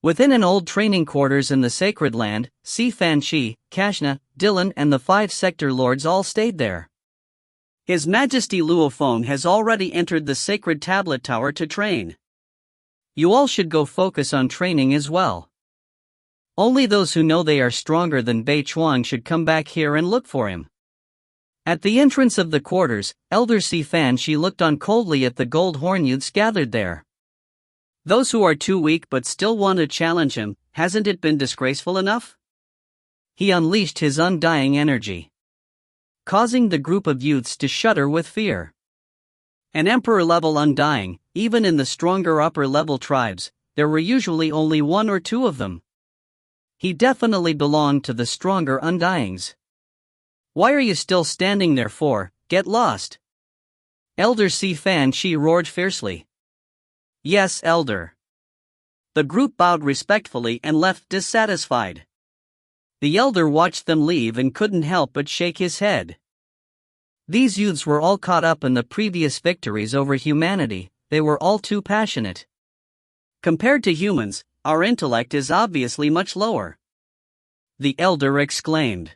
Within an old training quarters in the Sacred Land, Si Fanchi, Kashna, Dylan and the 5 sector lords all stayed there. His Majesty Luo Feng has already entered the sacred tablet tower to train. You all should go focus on training as well. Only those who know they are stronger than Bei Chuang should come back here and look for him. At the entrance of the quarters, Elder Si Fanchi looked on coldly at the gold horn youths gathered there. Those who are too weak but still want to challenge him, hasn't it been disgraceful enough? He unleashed his undying energy, causing the group of youths to shudder with fear. An emperor-level undying, even in the stronger upper-level tribes, there were usually only 1 or 2 of them. He definitely belonged to the stronger undyings. Why are you still standing there for? Get lost! Elder Si Fanchi roared fiercely. Yes, Elder. The group bowed respectfully and left dissatisfied. The elder watched them leave and couldn't help but shake his head. These youths were all caught up in the previous victories over humanity, they were all too passionate. Compared to humans, our intellect is obviously much lower. The elder exclaimed.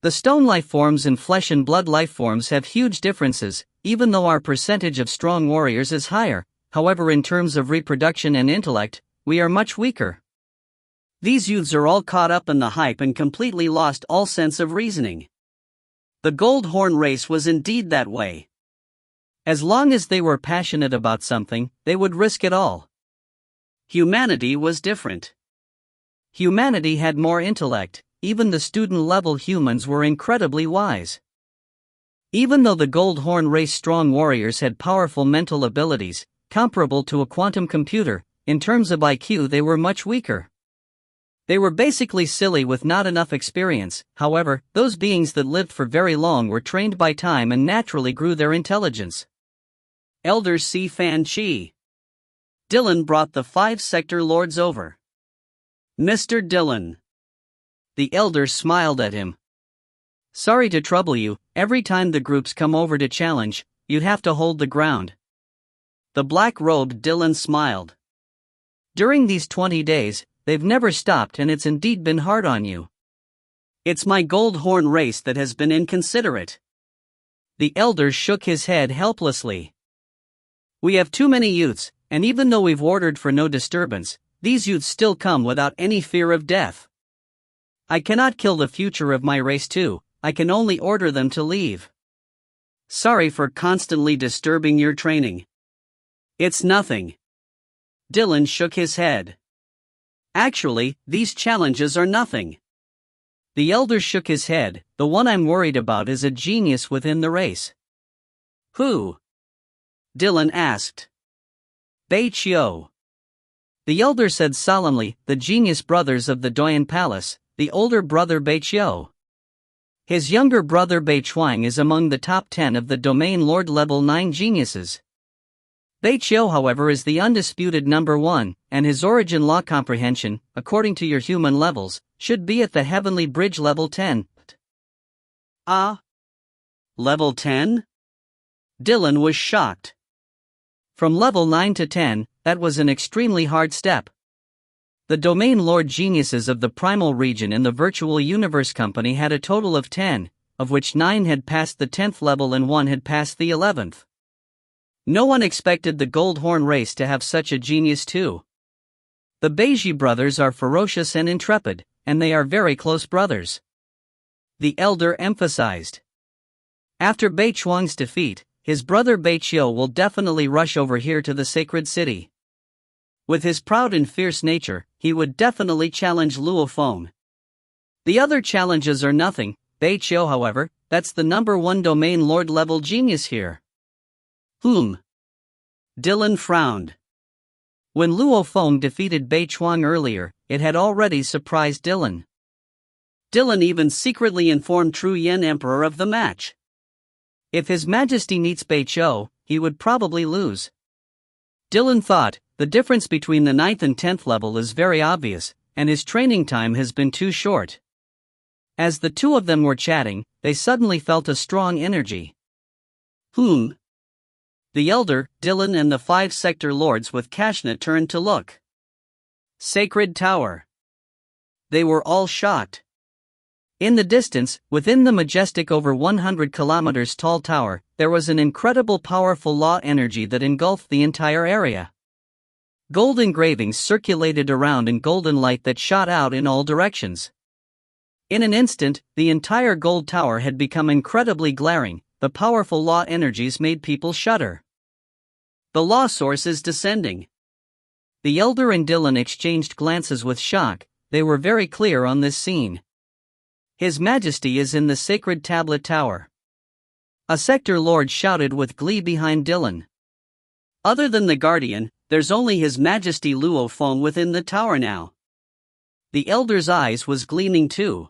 The stone life forms and flesh and blood life forms have huge differences, even though our percentage of strong warriors is higher, however in terms of reproduction and intellect, we are much weaker. These youths are all caught up in the hype and completely lost all sense of reasoning. The Gold Horn race was indeed that way. As long as they were passionate about something, they would risk it all. Humanity was different. Humanity had more intellect, even the student-level humans were incredibly wise. Even though the Gold Horn race strong warriors had powerful mental abilities, comparable to a quantum computer, in terms of IQ they were much weaker. They were basically silly with not enough experience. However, those beings that lived for very long were trained by time and naturally grew their intelligence. Elder Si Fan Chi. Dylan brought the 5 sector lords over. Mr. Dylan. The elder smiled at him. Sorry to trouble you, every time the groups come over to challenge, you'd have to hold the ground. The black-robed Dylan smiled. During these 20 days, they've never stopped and it's indeed been hard on you. It's my gold horn race that has been inconsiderate. The elder shook his head helplessly. We have too many youths, and even though we've ordered for no disturbance, these youths still come without any fear of death. I cannot kill the future of my race too, I can only order them to leave. Sorry for constantly disturbing your training. It's nothing. Dylan shook his head. Actually, these challenges are nothing. The elder shook his head. The one I'm worried about is a genius within the race. Who? Dylan asked. Bei Chiu. The elder said solemnly, the genius brothers of the Doyan Palace, the older brother Bei Chiu. His younger brother Bei Chuang is among the top 10 of the Domain Lord Level 9 geniuses. Bei Chiu, however, is the undisputed number 1, and his origin law comprehension, according to your human levels, should be at the Heavenly Bridge level 10. Ah? Level 10? Dylan was shocked. From level 9 to 10, that was an extremely hard step. The Domain Lord geniuses of the Primal region in the Virtual Universe Company had a total of 10, of which 9 had passed the 10th level and 1 had passed the 11th. No one expected the Gold Horn race to have such a genius too. The Beiji brothers are ferocious and intrepid, and they are very close brothers. The elder emphasized. After Bei Chuang's defeat, his brother Bei Chiu will definitely rush over here to the sacred city. With his proud and fierce nature, he would definitely challenge Luo Feng. The other challenges are nothing. Bei Chiu, however, that's the number 1 Domain Lord level genius here. Dylan frowned. When Luo Feng defeated Bei Chuang earlier, it had already surprised Dylan. Dylan even secretly informed Tru Yen Emperor of the match. If His Majesty meets Bei Chiu, he would probably lose. Dylan thought, the difference between the 9th and 10th level is very obvious, and his training time has been too short. As the two of them were chatting, they suddenly felt a strong energy. The elder, Dylan and the 5 sector lords with Kashna turned to look. Sacred Tower. They were all shocked. In the distance, within the majestic over 100 kilometers tall tower, there was an incredible powerful law energy that engulfed the entire area. Gold engravings circulated around in golden light that shot out in all directions. In an instant, the entire gold tower had become incredibly glaring. The powerful law energies made people shudder. The law source is descending. The elder and Dylan exchanged glances with shock. They were very clear on this scene. His Majesty is in the sacred tablet tower. A sector lord shouted with glee behind Dylan. Other than the Guardian, there's only His Majesty Luo Feng within the tower now. The elder's eyes was gleaming too.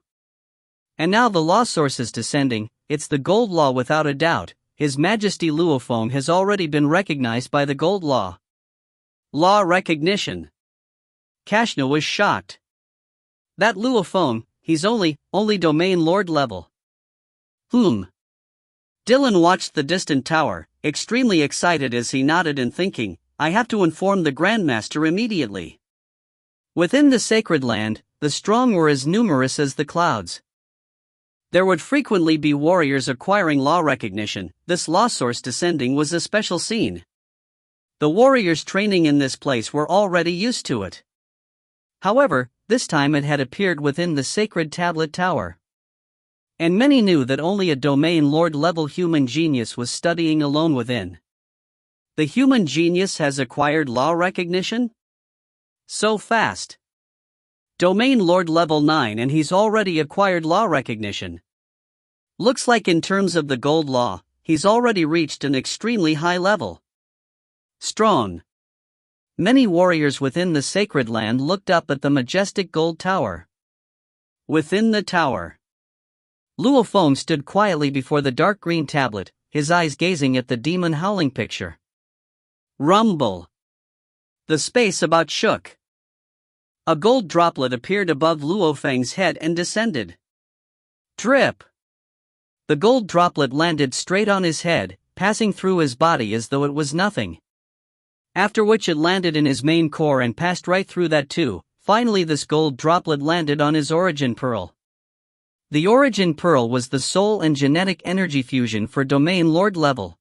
And now the law source is descending. It's the gold law without a doubt. His Majesty Luo Feng has already been recognized by the gold law. Law recognition. Kashna was shocked. That Luo Feng, he's only Domain Lord level. Dylan watched the distant tower, extremely excited as he nodded and thinking, I have to inform the Grandmaster immediately. Within the sacred land, the strong were as numerous as the clouds. There would frequently be warriors acquiring law recognition. This law source descending was a special scene. The warriors training in this place were already used to it. However, this time it had appeared within the sacred tablet tower. And many knew that only a Domain Lord level human genius was studying alone within. The human genius has acquired law recognition? So fast. Domain Lord level 9 and he's already acquired law recognition. Looks like in terms of the gold law, he's already reached an extremely high level. Strong. Many warriors within the sacred land looked up at the majestic gold tower. Within the tower, Luo Feng stood quietly before the dark green tablet, his eyes gazing at the demon howling picture. Rumble. The space about shook. A gold droplet appeared above Luo Feng's head and descended. Drip! The gold droplet landed straight on his head, passing through his body as though it was nothing. After which it landed in his main core and passed right through that too. Finally, this gold droplet landed on his origin pearl. The origin pearl was the soul and genetic energy fusion for domain lord level.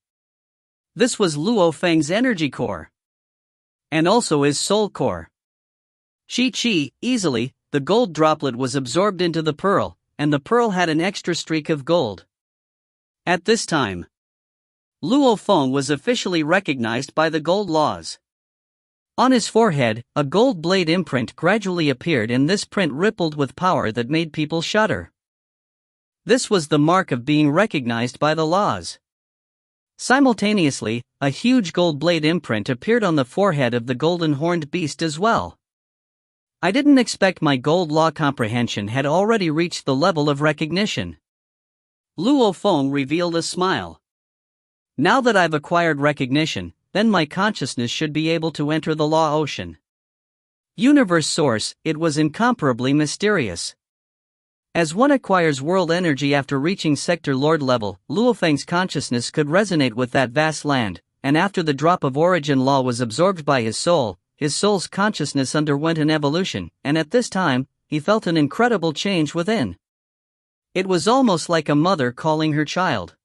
This was Luo Feng's energy core. And also his soul core. Easily, the gold droplet was absorbed into the pearl, and the pearl had an extra streak of gold. At this time, Luo Feng was officially recognized by the gold laws. On his forehead, a gold blade imprint gradually appeared, and this print rippled with power that made people shudder. This was the mark of being recognized by the laws. Simultaneously, a huge gold blade imprint appeared on the forehead of the golden horned beast as well. I didn't expect my gold law comprehension had already reached the level of recognition. Luo Feng revealed a smile. Now that I've acquired recognition, then my consciousness should be able to enter the law ocean. Universe source, it was incomparably mysterious. As one acquires world energy after reaching sector lord level, Luo Feng's consciousness could resonate with that vast land, and after the drop of origin law was absorbed by his soul's consciousness underwent an evolution, and at this time, he felt an incredible change within. It was almost like a mother calling her child.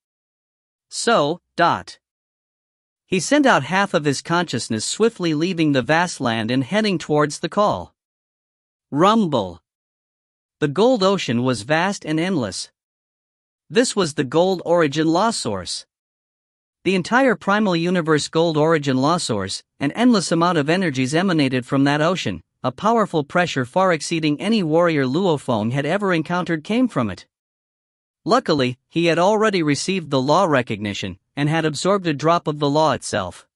He sent out half of his consciousness, swiftly leaving the vast land and heading towards the call. Rumble. The gold ocean was vast and endless. This was the gold origin law source. The entire primal universe gold origin law source, an endless amount of energies emanated from that ocean, a powerful pressure far exceeding any warrior Luo Feng had ever encountered came from it. Luckily, he had already received the law recognition, and had absorbed a drop of the law itself.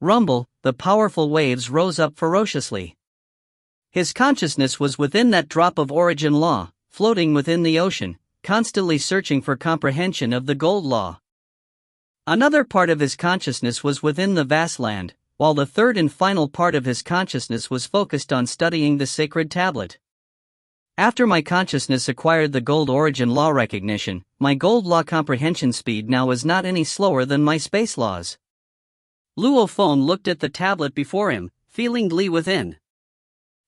Rumble, the powerful waves rose up ferociously. His consciousness was within that drop of origin law, floating within the ocean, constantly searching for comprehension of the gold law. Another part of his consciousness was within the vast land, while the third and final part of his consciousness was focused on studying the sacred tablet. After my consciousness acquired the gold origin law recognition, my gold law comprehension speed now is not any slower than my space laws. Luo Feng looked at the tablet before him, feeling glee within.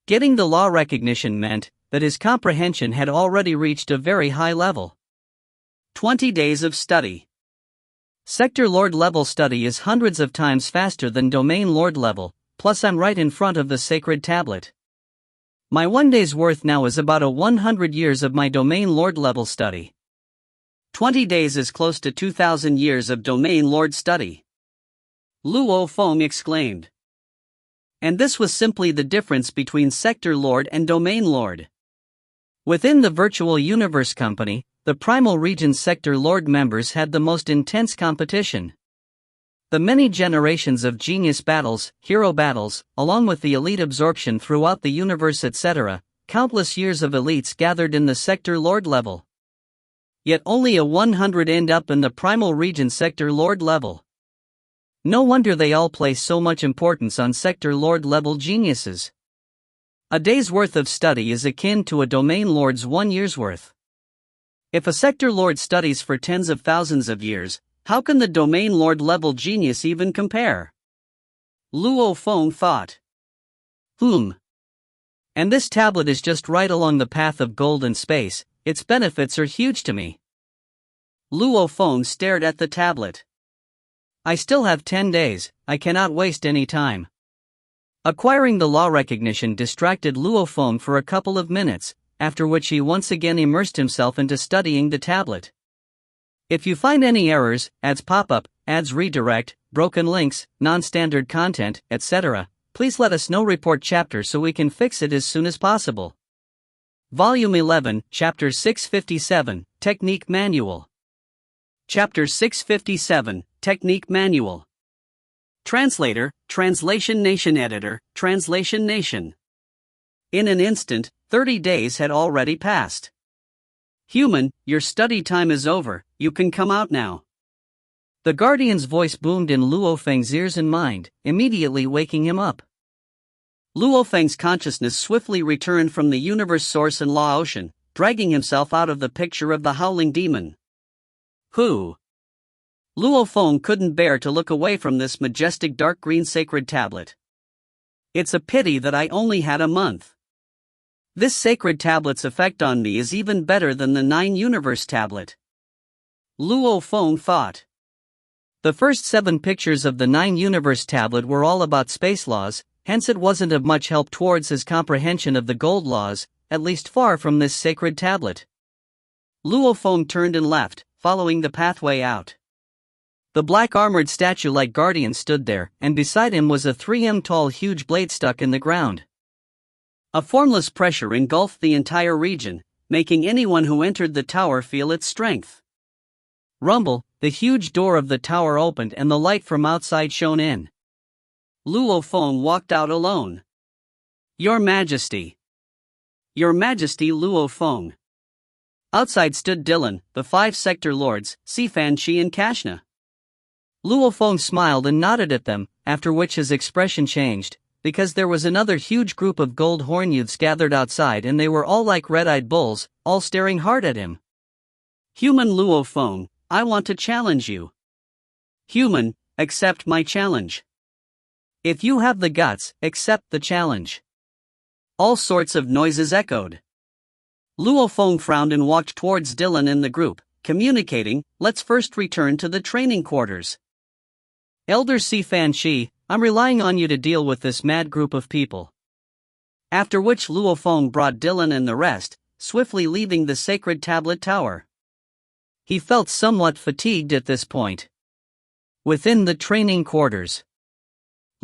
Getting the law recognition meant that his comprehension had already reached a very high level. 20 days of study. Sector Lord level study is hundreds of times faster than Domain Lord level, plus I'm right in front of the sacred tablet. My 1 day's worth now is about 100 years of my Domain Lord level study. 20 days is close to 2,000 years of Domain Lord study. Luo Feng exclaimed. And this was simply the difference between Sector Lord and Domain Lord. Within the Virtual Universe Company, the Primal Region Sector Lord members had the most intense competition. The many generations of genius battles, hero battles, along with the elite absorption throughout the universe etc., countless years of elites gathered in the Sector Lord level. Yet only 100 end up in the Primal Region Sector Lord level. No wonder they all place so much importance on Sector Lord level geniuses. A day's worth of study is akin to a Domain Lord's 1 year's worth. If a Sector Lord studies for tens of thousands of years, how can the Domain Lord level genius even compare? Luo Feng thought. And this tablet is just right along the path of gold and space, its benefits are huge to me. Luo Feng stared at the tablet. I still have 10 days, I cannot waste any time. Acquiring the law recognition distracted Luo Feng for a couple of minutes, after which he once again immersed himself into studying the tablet. If you find any errors, ads pop up, ads redirect, broken links, non-standard content, etc., please let us know. Report chapter so we can fix it as soon as possible. Volume 11, Chapter 657, Technique Manual. Chapter 657, Technique Manual. Translator, Translation Nation Editor, Translation Nation. In an instant, 30 days had already passed. Human, your study time is over, you can come out now. The Guardian's voice boomed in Luo Feng's ears and mind, immediately waking him up. Luo Feng's consciousness swiftly returned from the universe source and law ocean, dragging himself out of the picture of the howling demon. Who? Luo Feng couldn't bear to look away from this majestic dark green sacred tablet. It's a pity that I only had a month. This sacred tablet's effect on me is even better than the 9-universe tablet. Luo Feng thought. The first 7 pictures of the 9-universe tablet were all about space laws, hence it wasn't of much help towards his comprehension of the gold laws, at least far from this sacred tablet. Luo Feng turned and left, following the pathway out. The black-armored statue-like guardian stood there, and beside him was a 3 m tall huge blade stuck in the ground. A formless pressure engulfed the entire region, making anyone who entered the tower feel its strength. Rumble, the huge door of the tower opened and the light from outside shone in. Luo Feng walked out alone. Your Majesty. Your Majesty Luo Feng. Outside stood Dylan, the 5 sector lords, Sifan Shi and Kashna. Luo Feng smiled and nodded at them, after which his expression changed, because there was another huge group of gold horn youths gathered outside and they were all like red-eyed bulls, all staring hard at him. Human Luo Feng, I want to challenge you. Human, accept my challenge. If you have the guts, accept the challenge. All sorts of noises echoed. Luo Feng frowned and walked towards Dylan and the group, communicating, let's first return to the training quarters. Elder Sifan Shi, I'm relying on you to deal with this mad group of people. After which Luo Feng brought Dylan and the rest, swiftly leaving the sacred tablet tower. He felt somewhat fatigued at this point. Within the training quarters,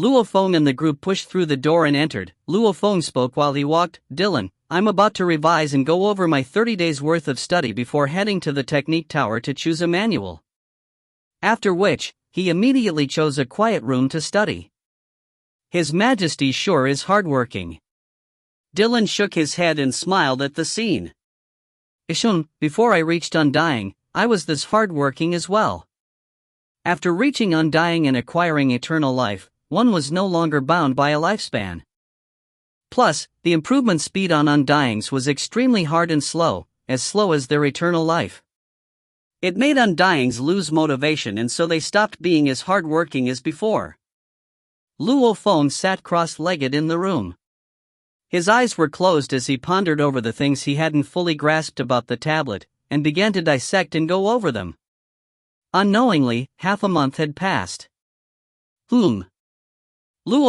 Luo Feng and the group pushed through the door and entered. Luo Feng spoke while he walked. Dylan, I'm about to revise and go over my 30 days worth of study before heading to the technique tower to choose a manual. After which, he immediately chose a quiet room to study. His Majesty sure is hardworking. Dylan shook his head and smiled at the scene. Ishun, before I reached Undying, I was this hardworking as well. After reaching Undying and acquiring eternal life, one was no longer bound by a lifespan. Plus, the improvement speed on Undyings was extremely hard and slow as their eternal life. It made Undyings lose motivation and so they stopped being as hardworking as before. Luo Feng sat cross-legged in the room. His eyes were closed as he pondered over the things he hadn't fully grasped about the tablet, and began to dissect and go over them. Unknowingly, half a month had passed. Luo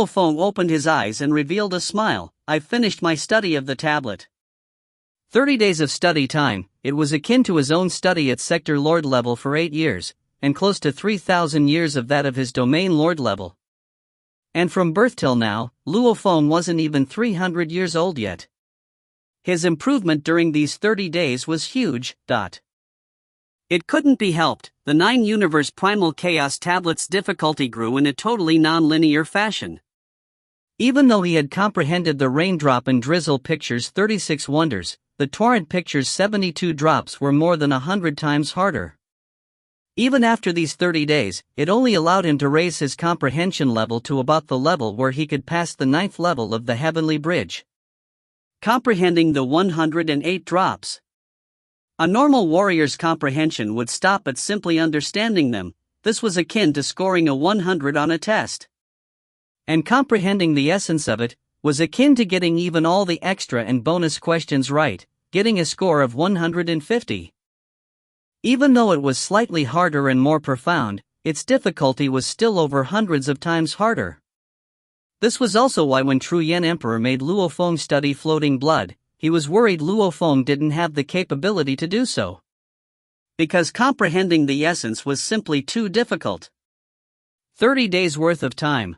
Feng opened his eyes and revealed a smile. I've finished my study of the tablet. 30 days of study time, it was akin to his own study at Sector Lord level for 8 years, and close to 3,000 years of that of his Domain Lord level. And from birth till now, Luo Feng wasn't even 300 years old yet. His improvement during these 30 days was huge. It couldn't be helped, the 9-universe Primal Chaos tablet's difficulty grew in a totally non-linear fashion. Even though he had comprehended the Raindrop and Drizzle pictures' 36 wonders, the Torrent pictures' 72 drops were more than 100 times harder. Even after these 30 days, it only allowed him to raise his comprehension level to about the level where he could pass the 9th level of the Heavenly Bridge. Comprehending the 108 drops. A normal warrior's comprehension would stop at simply understanding them. This was akin to scoring a 100 on a test. And comprehending the essence of it was akin to getting even all the extra and bonus questions right, getting a score of 150. Even though it was slightly harder and more profound, its difficulty was still over hundreds of times harder. This was also why when Tru Yen Emperor made Luo Feng study Floating Blood, he was worried Luo Feng didn't have the capability to do so. Because comprehending the essence was simply too difficult. 30 days worth of time.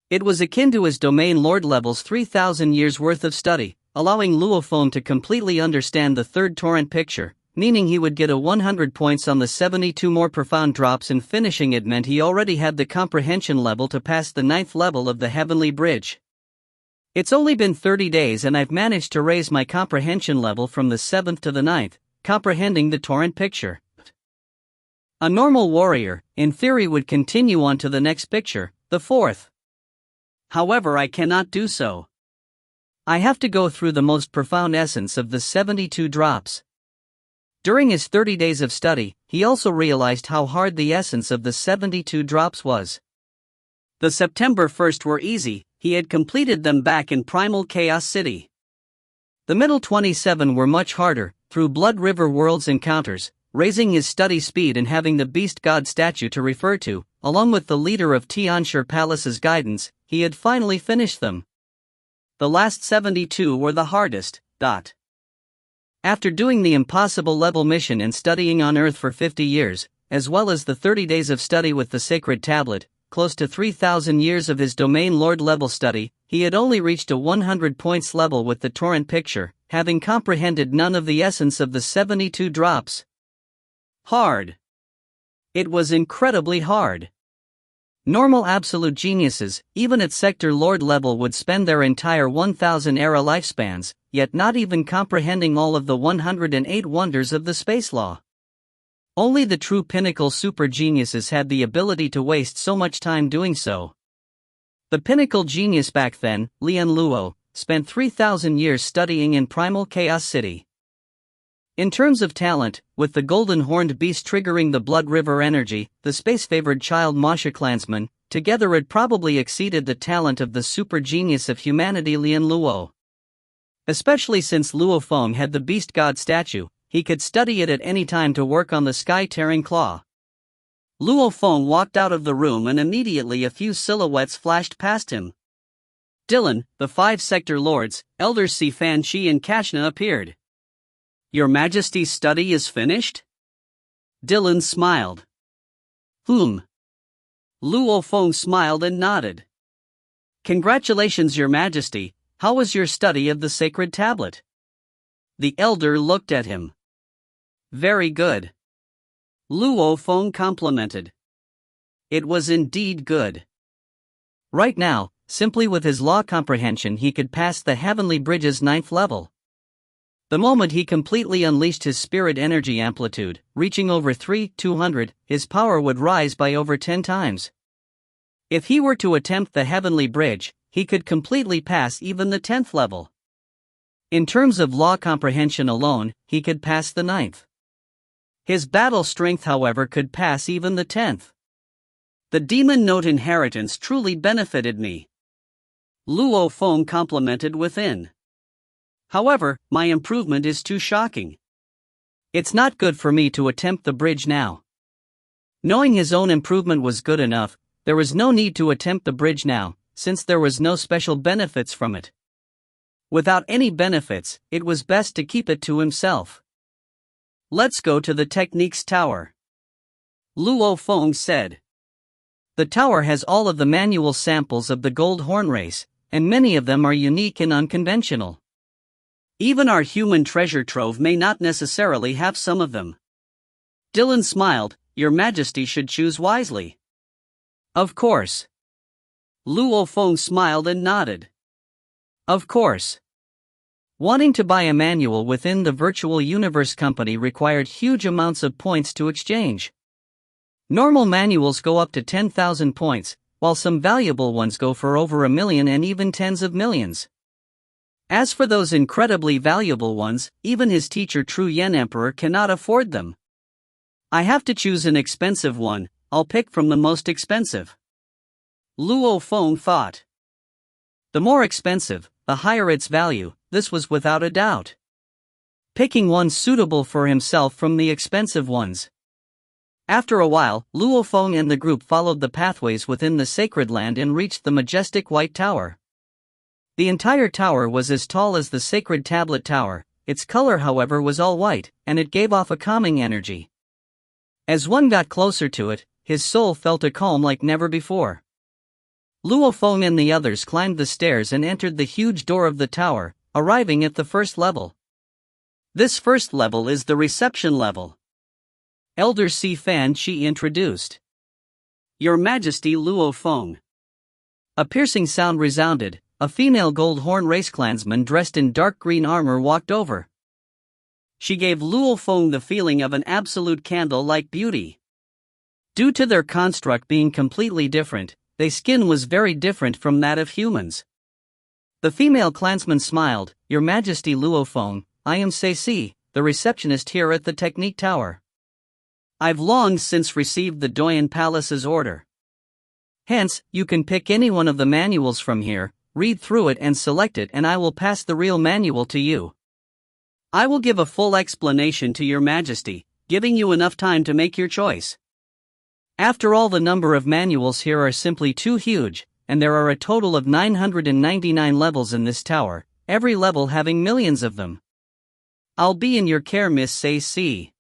It was akin to his Domain Lord level's 3,000 years worth of study, allowing Luo Feng to completely understand the 3rd Torrent picture, meaning he would get a 100 points on the 72 more profound drops, and finishing it meant he already had the comprehension level to pass the 9th level of the Heavenly Bridge. It's only been 30 days and I've managed to raise my comprehension level from the 7th to the 9th, comprehending the torrent picture. A normal warrior, in theory, would continue on to the next picture, the 4th. However, I cannot do so. I have to go through the most profound essence of the 72 drops. During his 30 days of study, he also realized how hard the essence of the 72 drops was. The September 1st were easy, he had completed them back in Primal Chaos City. The middle 27 were much harder, through Blood River Worlds encounters, raising his study speed and having the Beast God statue to refer to, along with the leader of Tianshur Palace's guidance, he had finally finished them. The last 72 were the hardest. After doing the impossible level mission and studying on Earth for 50 years, as well as the 30 days of study with the sacred tablet, close to 3,000 years of his domain lord level study, he had only reached a 100 points level with the torrent picture, having comprehended none of the essence of the 72 drops. Hard. It was incredibly hard. Normal absolute geniuses, even at sector lord level, would spend their entire 1,000 era lifespans, yet not even comprehending all of the 108 wonders of the space law. Only the true pinnacle super geniuses had the ability to waste so much time doing so. The pinnacle genius back then, Lian Luo, spent 3,000 years studying in Primal Chaos City. In terms of talent, with the golden horned beast triggering the Blood River energy, the space-favored child Masha clansman, together it probably exceeded the talent of the super genius of humanity Lian Luo. Especially since Luo Feng had the beast god statue, he could study it at any time to work on the sky-tearing claw. Luo Feng walked out of the room and immediately a few silhouettes flashed past him. Dylan, the 5 sector lords, elders Si Fan Chi and Kashna appeared. Your Majesty's study is finished? Dylan smiled. Luo Feng smiled and nodded. Congratulations, Your Majesty. How was your study of the sacred tablet? The elder looked at him. Very good. Luo Feng complimented. It was indeed good. Right now, simply with his law comprehension, he could pass the Heavenly Bridge's 9th level. The moment he completely unleashed his spirit energy amplitude, reaching over 3,200, his power would rise by over 10 times. If he were to attempt the Heavenly Bridge, he could completely pass even the 10th level. In terms of law comprehension alone, he could pass the 9th. His battle strength, however, could pass even the 10th. The demon note inheritance truly benefited me. Luo Feng complimented within. However, my improvement is too shocking. It's not good for me to attempt the bridge now. Knowing his own improvement was good enough, there was no need to attempt the bridge now, since there was no special benefits from it. Without any benefits, it was best to keep it to himself. Let's go to the Techniques Tower. Luo Feng said. The tower has all of the manual samples of the gold horn race, and many of them are unique and unconventional. Even our human treasure trove may not necessarily have some of them. Dylan smiled. Your Majesty should choose wisely. Of course. Luo Feng smiled and nodded. Of course. Wanting to buy a manual within the Virtual Universe Company required huge amounts of points to exchange. Normal manuals go up to 10,000 points, while some valuable ones go for over 1 million and even tens of millions. As for those incredibly valuable ones, even his teacher True Yen Emperor cannot afford them. I have to choose an expensive one. I'll pick from the most expensive. Luo Feng thought. The more expensive, the higher its value, this was without a doubt. Picking one suitable for himself from the expensive ones. After a while, Luo Feng and the group followed the pathways within the sacred land and reached the majestic white tower. The entire tower was as tall as the sacred tablet tower, its color however was all white, and it gave off a calming energy. As one got closer to it, his soul felt a calm like never before. Luo Feng and the others climbed the stairs and entered the huge door of the tower, arriving at the first level. This first level is the reception level. Elder Si Fan she introduced. Your Majesty Luo Feng. A piercing sound resounded. A female Gold Horn race clansman dressed in dark green armor walked over. She gave Luo Feng the feeling of an absolute candle-like beauty. Due to their construct being completely different, their skin was very different from that of humans. The female clansman smiled. Your Majesty Luo Feng, I am Ceci, the receptionist here at the Technique Tower. I've long since received the Doyen Palace's order. Hence, you can pick any one of the manuals from here, read through it and select it, and I will pass the real manual to you. I will give a full explanation to your Majesty, giving you enough time to make your choice. After all, the number of manuals here are simply too huge, and there are a total of 999 levels in this tower, every level having millions of them. I'll be in your care, Miss Ceci.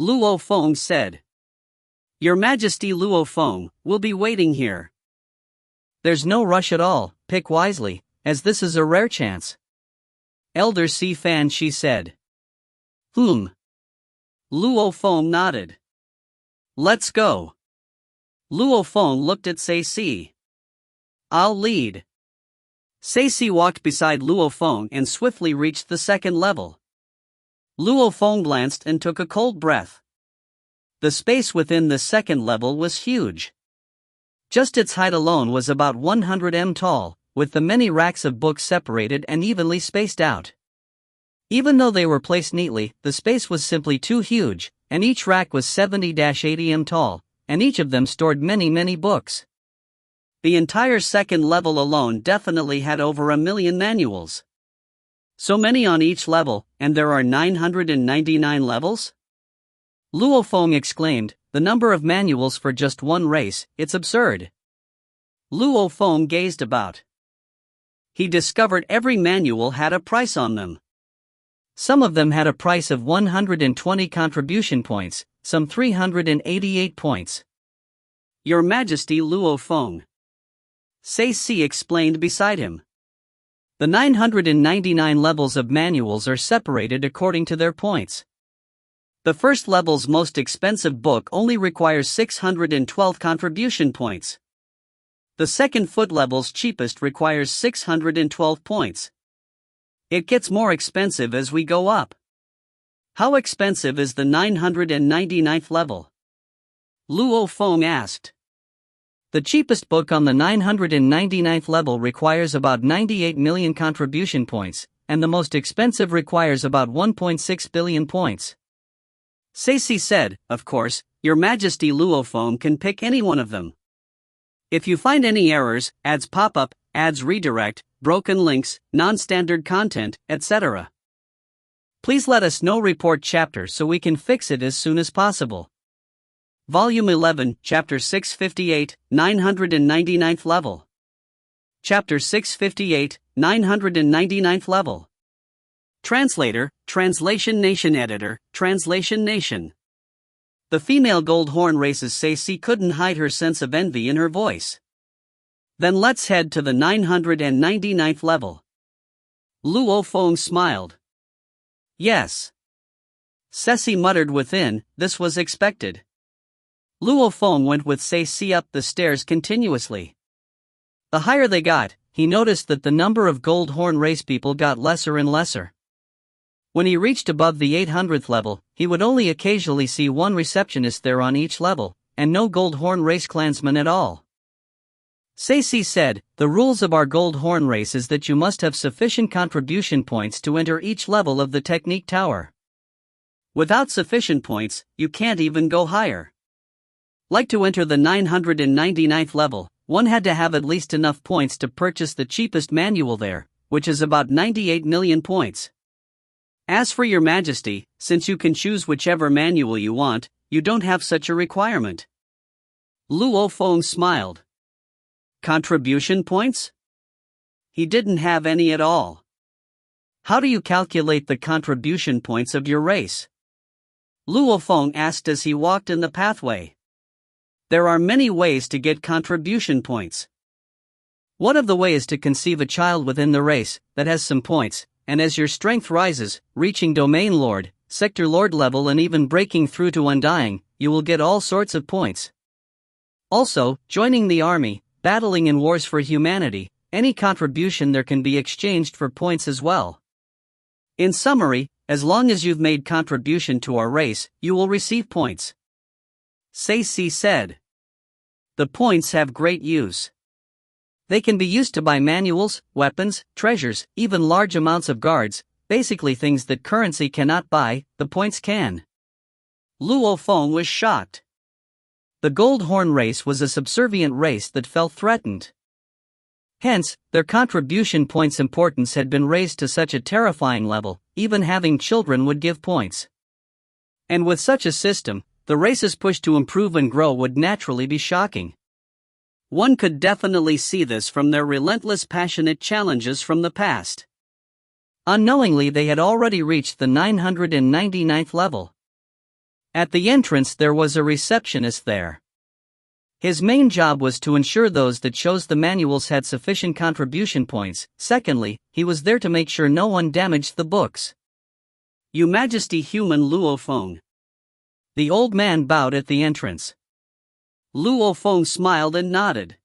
Luo Feng said. Your Majesty Luo Feng will be waiting here. There's no rush at all, pick wisely, as this is a rare chance. Elder Si Fan she said. Luo Feng nodded. Let's go. Luo Feng looked at Ceci. I'll lead. Ceci walked beside Luo Feng and swiftly reached the second level. Luo Feng glanced and took a cold breath. The space within the second level was huge. Just its height alone was about 100 m tall, with the many racks of books separated and evenly spaced out. Even though they were placed neatly, the space was simply too huge, and each rack was 70-80 m tall, and each of them stored many books. The entire second level alone definitely had over 1 million manuals. So many on each level, and there are 999 levels? Luo Feng exclaimed, the number of manuals for just one race, it's absurd. Luo Feng gazed about. He discovered every manual had a price on them. Some of them had a price of 120 contribution points, some 388 points. Your Majesty Luo Feng. Ceci explained beside him. The 999 levels of manuals are separated according to their points. The first level's most expensive book only requires 612 contribution points. The second foot level's cheapest requires 612 points. It gets more expensive as we go up. How expensive is the 999th level? Luo Feng asked. The cheapest book on the 999th level requires about 98 million contribution points, and the most expensive requires about 1.6 billion points. Ceci said, of course, Your Majesty Luo Feng can pick any one of them. If you find any errors, ads pop up, ads redirect, broken links, non-standard content, etc., please let us know. Report chapter so we can fix it as soon as possible. Volume 11, Chapter 658, 999th level. Chapter 658, 999th level. Translator, Translation Nation. Editor, Translation Nation. The female Gold Horn race's Ceci couldn't hide her sense of envy in her voice. Then let's head to the 999th level. Luo Feng smiled. Yes. Ceci muttered within, this was expected. Luo Feng went with Ceci up the stairs continuously. The higher they got, he noticed that the number of Gold Horn race people got lesser and lesser. When he reached above the 800th level, he would only occasionally see one receptionist there on each level, and no Gold Horn race clansman at all. Ceci said, the rules of our Gold Horn race is that you must have sufficient contribution points to enter each level of the Technique Tower. Without sufficient points, you can't even go higher. Like to enter the 999th level, one had to have at least enough points to purchase the cheapest manual there, which is about 98 million points. As for your Majesty, since you can choose whichever manual you want, you don't have such a requirement. Luo Feng smiled. Contribution points? He didn't have any at all. How do you calculate the contribution points of your race? Luo Feng asked as he walked in the pathway. There are many ways to get contribution points. One of the ways is to conceive a child within the race that has some points, and as your strength rises, reaching Domain Lord, Sector Lord level and even breaking through to Undying, you will get all sorts of points. Also, joining the army, battling in wars for humanity, any contribution there can be exchanged for points as well. In summary, as long as you've made contribution to our race, you will receive points. Ceci said. The points have great use. They can be used to buy manuals, weapons, treasures, even large amounts of guards, basically things that currency cannot buy, the points can. Luo Feng was shocked. The Gold Horn race was a subservient race that felt threatened. Hence, their contribution points importance had been raised to such a terrifying level, even having children would give points. And with such a system, the race's push to improve and grow would naturally be shocking. One could definitely see this from their relentless passionate challenges from the past. Unknowingly they had already reached the 999th level. At the entrance there was a receptionist there. His main job was to ensure those that chose the manuals had sufficient contribution points. Secondly, he was there to make sure no one damaged the books. Your Majesty Human Luo Feng. The old man bowed at the entrance. Luo Feng smiled and nodded.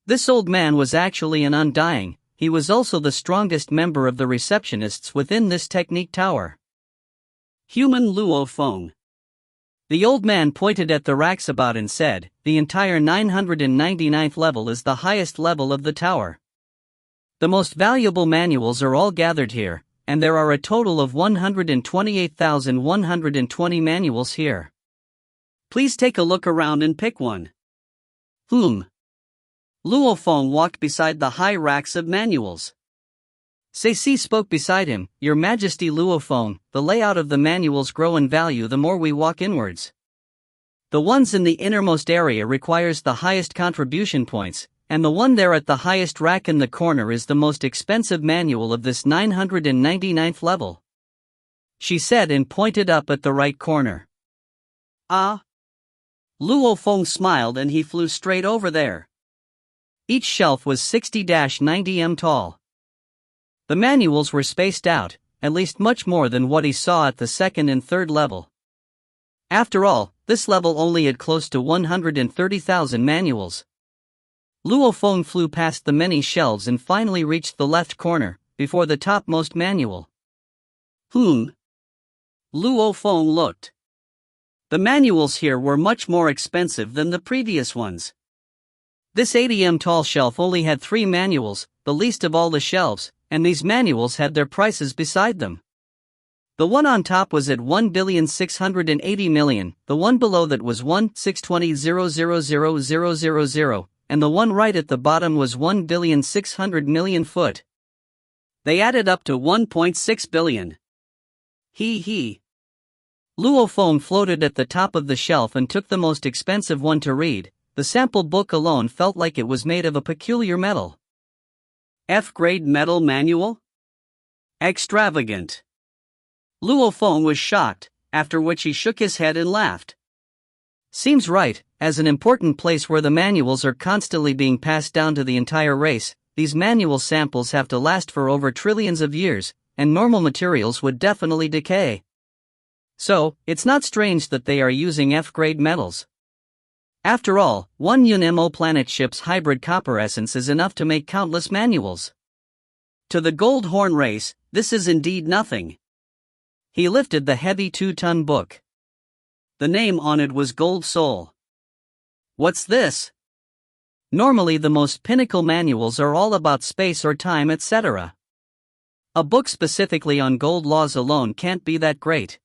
This old man was actually an Undying. He was also the strongest member of the receptionists within this technique tower. Human Luo Feng. The old man pointed at the racks about and said, the entire 999th level is the highest level of the tower. The most valuable manuals are all gathered here, and there are a total of 128,120 manuals here. Please take a look around and pick one. Luo Feng walked beside the high racks of manuals. Ceci spoke beside him, Your Majesty Luo Feng, the layout of the manuals grow in value the more we walk inwards. The ones in the innermost area requires the highest contribution points, and the one there at the highest rack in the corner is the most expensive manual of this 999th level. She said and pointed up at the right corner. Ah. Luo Feng smiled and he flew straight over there. Each shelf was 60-90 m tall. The manuals were spaced out, at least much more than what he saw at the second and third level. After all, this level only had close to 130,000 manuals. Luo Feng flew past the many shelves and finally reached the left corner, before the topmost manual. Luo Feng looked. The manuals here were much more expensive than the previous ones. This 80 m tall shelf only had 3 manuals, the least of all the shelves, and these manuals had their prices beside them. The one on top was at 1,680,000,000, the one below that was 1,620,000,000, and the one right at the bottom was 1,600,000,000 foot. They added up to 1.6 billion. Luo Feng floated at the top of the shelf and took the most expensive one to read. The sample book alone felt like it was made of a peculiar metal. F-grade metal manual? Extravagant. Luo Feng was shocked, after which he shook his head and laughed. Seems right, as an important place where the manuals are constantly being passed down to the entire race, these manual samples have to last for over trillions of years, and normal materials would definitely decay. So, it's not strange that they are using F-grade metals. After all, one UNMO planet ship's hybrid copper essence is enough to make countless manuals. To the Gold Horn race, this is indeed nothing. He lifted the heavy 2-ton book. The name on it was Gold Soul. What's this? Normally the most pinnacle manuals are all about space or time, etc. A book specifically on gold laws alone can't be that great.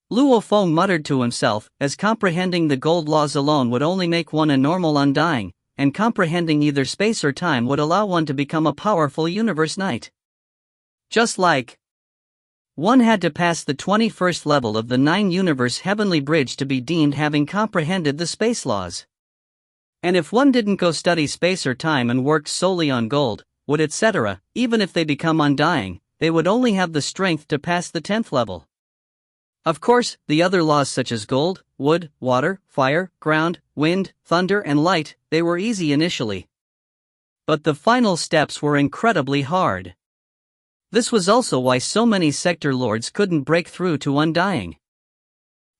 Luo Feng muttered to himself, as comprehending the gold laws alone would only make one a normal Undying, and comprehending either space or time would allow one to become a powerful universe knight. Just like one had to pass the 21st level of the 9-universe heavenly bridge to be deemed having comprehended the space laws. And if one didn't go study space or time and worked solely on gold, wood etc., even if they become Undying, they would only have the strength to pass the 10th level. Of course, the other laws such as gold, wood, water, fire, ground, wind, thunder and light, they were easy initially. But the final steps were incredibly hard. This was also why so many sector lords couldn't break through to Undying.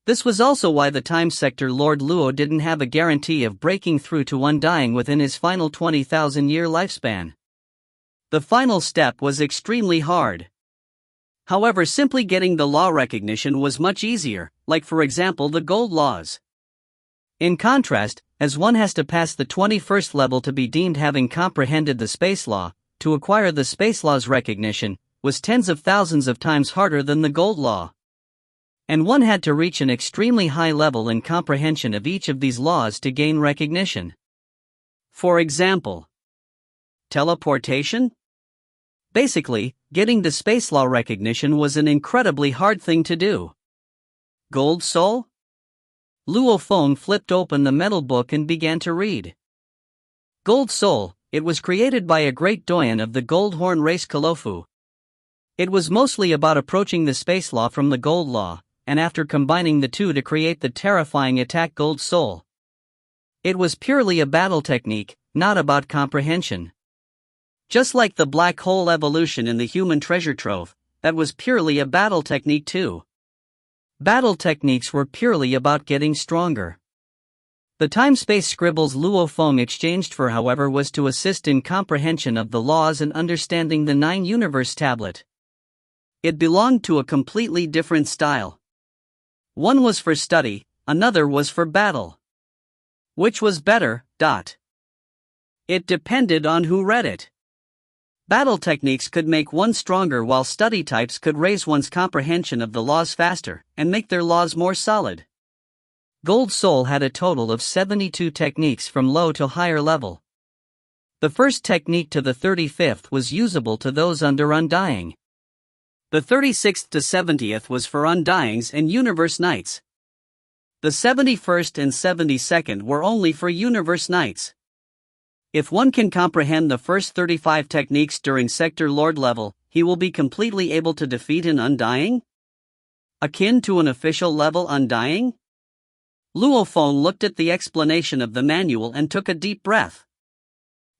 This was also why the Time Sector Lord Luo didn't have a guarantee of breaking through to Undying within his final 20,000-year lifespan. The final step was extremely hard. However, simply getting the law recognition was much easier, like for example the gold laws. In contrast, as one has to pass the 21st level to be deemed having comprehended the space law, to acquire the space law's recognition was tens of thousands of times harder than the gold law. And one had to reach an extremely high level in comprehension of each of these laws to gain recognition. For example, teleportation? Basically, getting the space law recognition was an incredibly hard thing to do. Gold Soul? Luo Feng flipped open the metal book and began to read. Gold Soul, it was created by a great doyen of the Gold Horn race Kalofu. It was mostly about approaching the space law from the gold law, and after combining the two to create the terrifying attack Gold Soul. It was purely a battle technique, not about comprehension. Just like the black hole evolution in the human treasure trove, that was purely a battle technique too. Battle techniques were purely about getting stronger. The time-space scribbles Luo Feng exchanged for, however, was to assist in comprehension of the laws and understanding the 9-universe tablet. It belonged to a completely different style. One was for study, another was for battle. Which was better? It depended on who read it. Battle techniques could make one stronger, while study types could raise one's comprehension of the laws faster and make their laws more solid. Gold Soul had a total of 72 techniques from low to higher level. The first technique to the 35th was usable to those under Undying. The 36th to 70th was for Undyings and Universe Knights. The 71st and 72nd were only for Universe Knights. If one can comprehend the first 35 techniques during Sector Lord level, he will be completely able to defeat an Undying? Akin to an official level Undying? Luo Feng looked at the explanation of the manual and took a deep breath.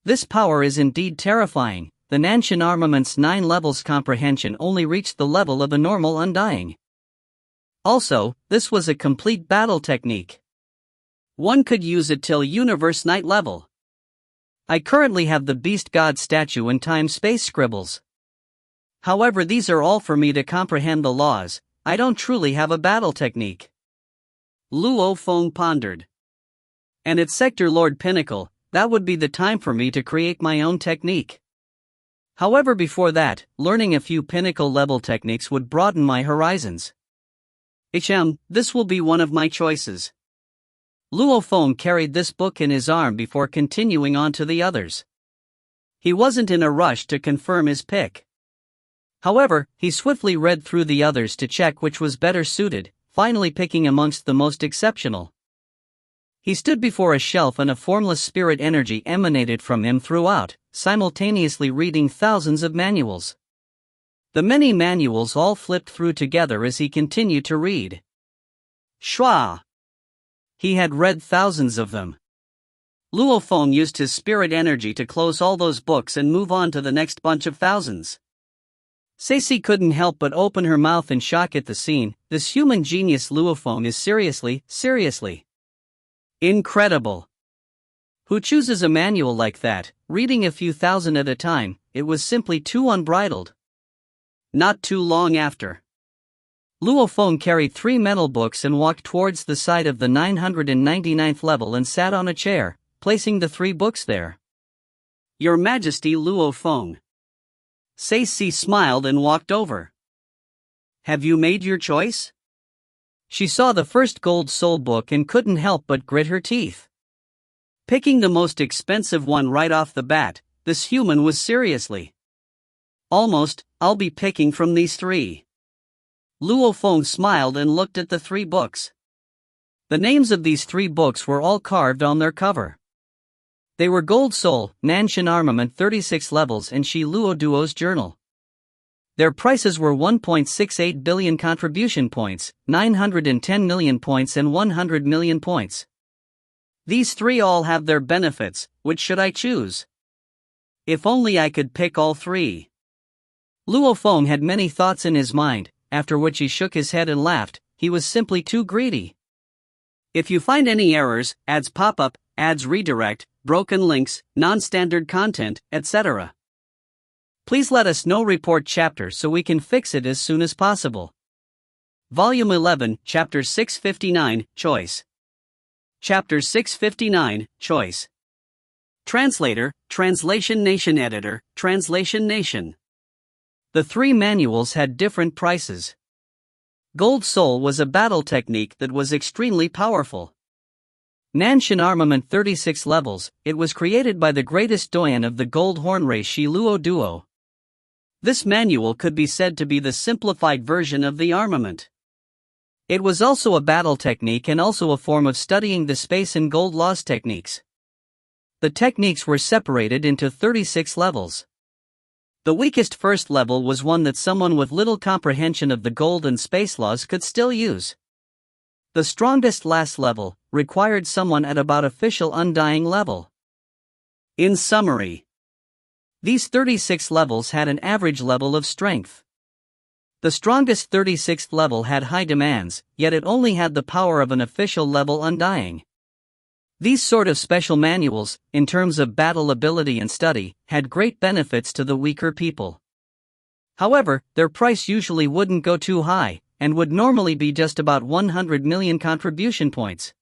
This power is indeed terrifying. The Nanshan armament's 9 levels comprehension only reached the level of a normal Undying. Also, this was a complete battle technique. One could use it till Universe Knight level. I currently have the Beast God statue and time-space scribbles. However, these are all for me to comprehend the laws. I don't truly have a battle technique. Luo Feng pondered. And at Sector Lord Pinnacle, that would be the time for me to create my own technique. However, before that, learning a few pinnacle level techniques would broaden my horizons. This will be one of my choices. Luo Feng carried this book in his arm before continuing on to the others. He wasn't in a rush to confirm his pick. However, he swiftly read through the others to check which was better suited, finally picking amongst the most exceptional. He stood before a shelf and a formless spirit energy emanated from him throughout, simultaneously reading thousands of manuals. The many manuals all flipped through together as he continued to read. Shwa! He had read thousands of them. Luo Feng used his spirit energy to close all those books and move on to the next bunch of thousands. Ceci couldn't help but open her mouth in shock at the scene. This human genius Luo Feng is seriously incredible. Who chooses a manual like that, reading a few thousand at a time? It was simply too unbridled. Not too long after, Luo Feng carried 3 metal books and walked towards the side of the 999th level and sat on a chair, placing the 3 books there. Your Majesty Luo Feng. Ceci smiled and walked over. Have you made your choice? She saw the first Gold Soul book and couldn't help but grit her teeth. Picking the most expensive one right off the bat, this human was seriously. Almost, I'll be picking from these 3. Luo Feng smiled and looked at the 3 books. The names of these 3 books were all carved on their cover. They were Gold Soul, Nanshan Armament 36 levels and Shi Luo Duo's journal. Their prices were 1.68 billion contribution points, 910 million points and 100 million points. These 3 all have their benefits. Which should I choose? If only I could pick all 3. Luo Feng had many thoughts in his mind, after which he shook his head and laughed. He was simply too greedy. If you find any errors, ads pop up, ads redirect, broken links, non-standard content, etc., please let us know. Report chapter so we can fix it as soon as possible. Volume 11, Chapter 659, Choice. Chapter 659, Choice. Translator, Translation Nation. Editor, Translation Nation. The three manuals had different prices. Gold Soul was a battle technique that was extremely powerful. Nanshan Armament 36 levels, it was created by the greatest doyen of the Gold Horn race, Shi Luo Duo. This manual could be said to be the simplified version of the armament. It was also a battle technique and also a form of studying the space and gold laws techniques. The techniques were separated into 36 levels. The weakest first level was one that someone with little comprehension of the gold and space laws could still use. The strongest last level required someone at about official undying level. In summary, these 36 levels had an average level of strength. The strongest 36th level had high demands, yet it only had the power of an official level undying. These sort of special manuals, in terms of battle ability and study, had great benefits to the weaker people. However, their price usually wouldn't go too high, and would normally be just about 100 million contribution points.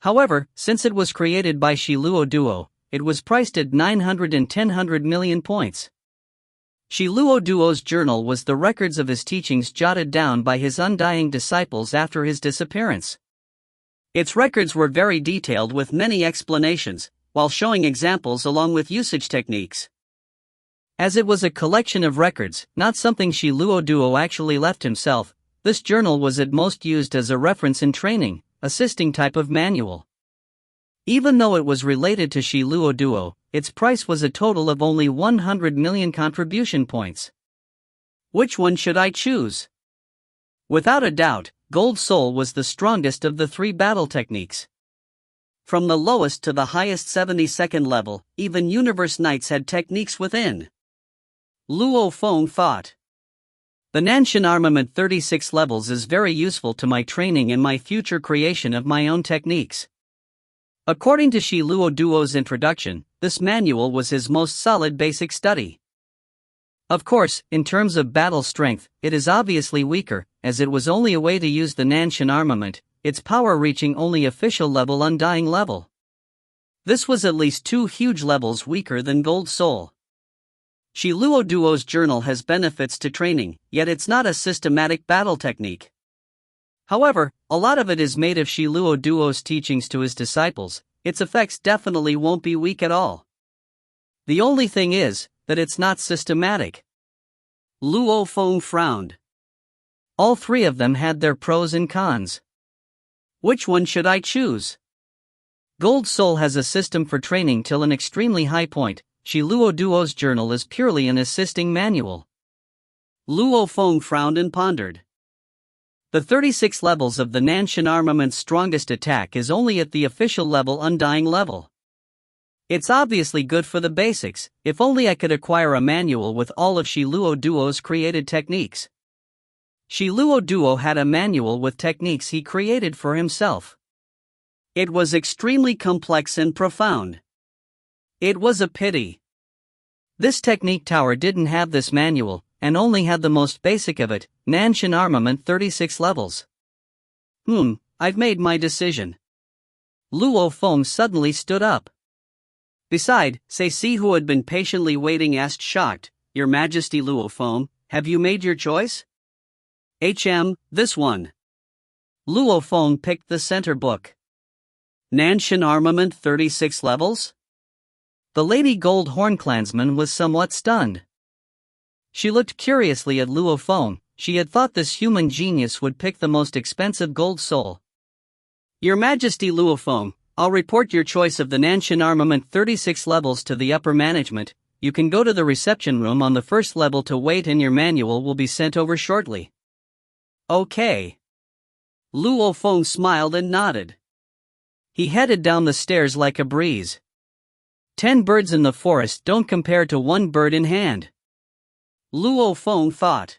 However, since it was created by Shi Luo Duo, it was priced at 910 million points. Shi Luo Duo's journal was the records of his teachings jotted down by his undying disciples after his disappearance. Its records were very detailed with many explanations, while showing examples along with usage techniques. As it was a collection of records, not something Shi Luo Duo actually left himself, this journal was at most used as a reference in training, assisting type of manual. Even though it was related to Shi Luo Duo, its price was a total of only 100 million contribution points. Which one should I choose? Without a doubt, Gold Soul was the strongest of the three battle techniques. From the lowest to the highest 72nd level, even Universe Knights had techniques within. Luo Feng thought. The Nanshan Armament 36 levels is very useful to my training and my future creation of my own techniques. According to Shi Luo Duo's introduction, this manual was his most solid basic study. Of course, in terms of battle strength, it is obviously weaker, as it was only a way to use the Nanshan armament, its power reaching only official level undying level. This was at least 2 huge levels weaker than Gold Soul. Shi Luo Duo's journal has benefits to training, yet it's not a systematic battle technique. However, a lot of it is made of Shi Luo Duo's teachings to his disciples. Its effects definitely won't be weak at all. The only thing is, that it's not systematic. Luo Feng frowned. All three of them had their pros and cons. Which one should I choose? Gold Soul has a system for training till an extremely high point. Shi Luo Duo's journal is purely an assisting manual. Luo Feng frowned and pondered. The 36 levels of the Nanshan armament's strongest attack is only at the official level undying level. It's obviously good for the basics. If only I could acquire a manual with all of Shi Luo Duo's created techniques. Shi Luo Duo had a manual with techniques he created for himself. It was extremely complex and profound. It was a pity. This technique tower didn't have this manual, and only had the most basic of it, Nanshan Armament 36 levels. I've made my decision. Luo Feng suddenly stood up. Beside, Sei who had been patiently waiting asked shocked, Your Majesty Luo Feng, have you made your choice? This one. Luo Feng picked the center book. Nanshan Armament 36 levels? The Lady Gold Horn clansman was somewhat stunned. She looked curiously at Luo Feng. She had thought this human genius would pick the most expensive Gold Soul. Your Majesty Luo Feng, I'll report your choice of the Nanshan Armament 36 levels to the upper management. You can go to the reception room on the first level to wait and your manual will be sent over shortly. Okay. Luo Feng smiled and nodded. He headed down the stairs like a breeze. 10 birds in the forest don't compare to 1 bird in hand. Luo Feng thought.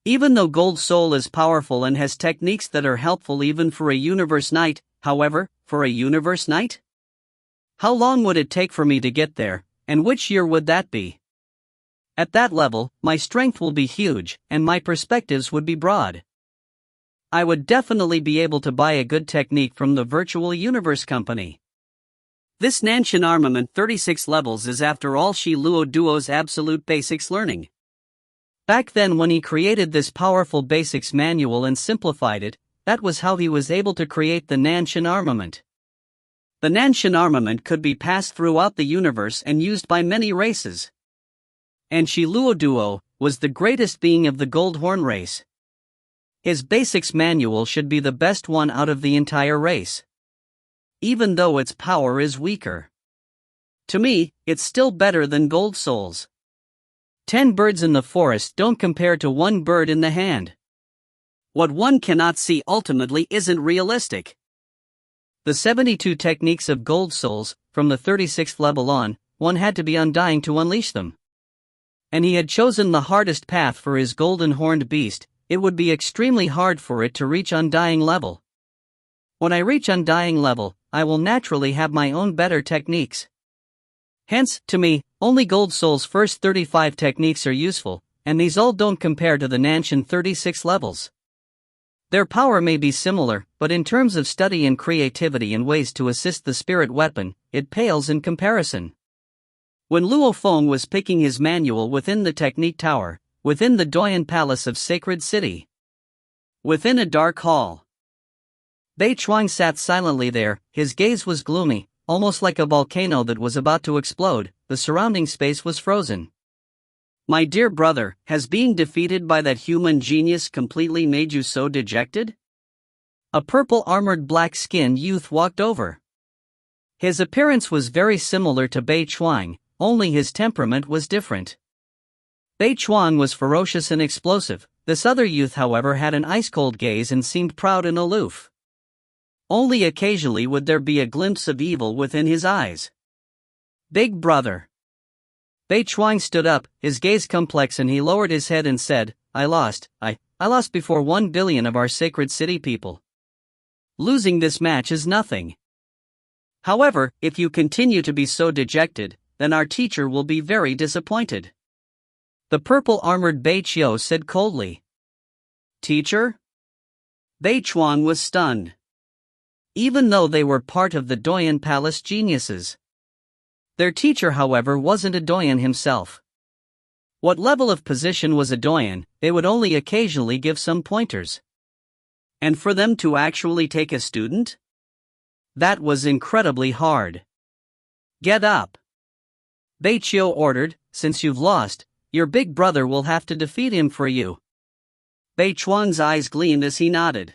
Even though Gold Soul is powerful and has techniques that are helpful even for a Universe Knight, however, for a Universe Knight? How long would it take for me to get there, and which year would that be? At that level, my strength will be huge, and my perspectives would be broad. I would definitely be able to buy a good technique from the Virtual Universe Company. This Nanshan armament 36 levels is after all Shi Luo Duo's absolute basics learning. Back then when he created this powerful basics manual and simplified it, that was how he was able to create the Nanshan armament. The Nanshan armament could be passed throughout the universe and used by many races. And Shi Luo Duo was the greatest being of the Gold Horn race. His basics manual should be the best one out of the entire race. Even though its power is weaker. To me, it's still better than Gold Soul's. 10 birds in the forest don't compare to 1 bird in the hand. What one cannot see ultimately isn't realistic. The 72 techniques of Gold Souls, from the 36th level on, one had to be undying to unleash them. And he had chosen the hardest path for his golden horned beast. It would be extremely hard for it to reach undying level. When I reach undying level, I will naturally have my own better techniques. Hence, to me, only Gold Soul's first 35 techniques are useful, and these all don't compare to the Nanshan 36 levels. Their power may be similar, but in terms of study and creativity and ways to assist the spirit weapon, it pales in comparison. When Luo Feng was picking his manual within the technique tower, within the Doyan Palace of Sacred City, within a dark hall, Bei Chuang sat silently there. His gaze was gloomy, almost like a volcano that was about to explode. The surrounding space was frozen. My dear brother, has being defeated by that human genius completely made you so dejected? A purple-armored black-skinned youth walked over. His appearance was very similar to Bei Chuang, only his temperament was different. Bei Chuang was ferocious and explosive. This other youth, however, had an ice-cold gaze and seemed proud and aloof. Only occasionally would there be a glimpse of evil within his eyes. Big brother. Bei Chuang stood up, his gaze complex, and he lowered his head and said, I lost before 1 billion of our Sacred City people. Losing this match is nothing. However, if you continue to be so dejected, then our teacher will be very disappointed. The purple-armored Bei Chio said coldly. Teacher? Bei Chuang was stunned. Even though they were part of the Doyan Palace geniuses. Their teacher, however, wasn't a Doyan himself. What level of position was a Doyan? They would only occasionally give some pointers. And for them to actually take a student? That was incredibly hard. Get up. Bei Chio ordered, since you've lost, your big brother will have to defeat him for you. Bei Chuang's eyes gleamed as he nodded.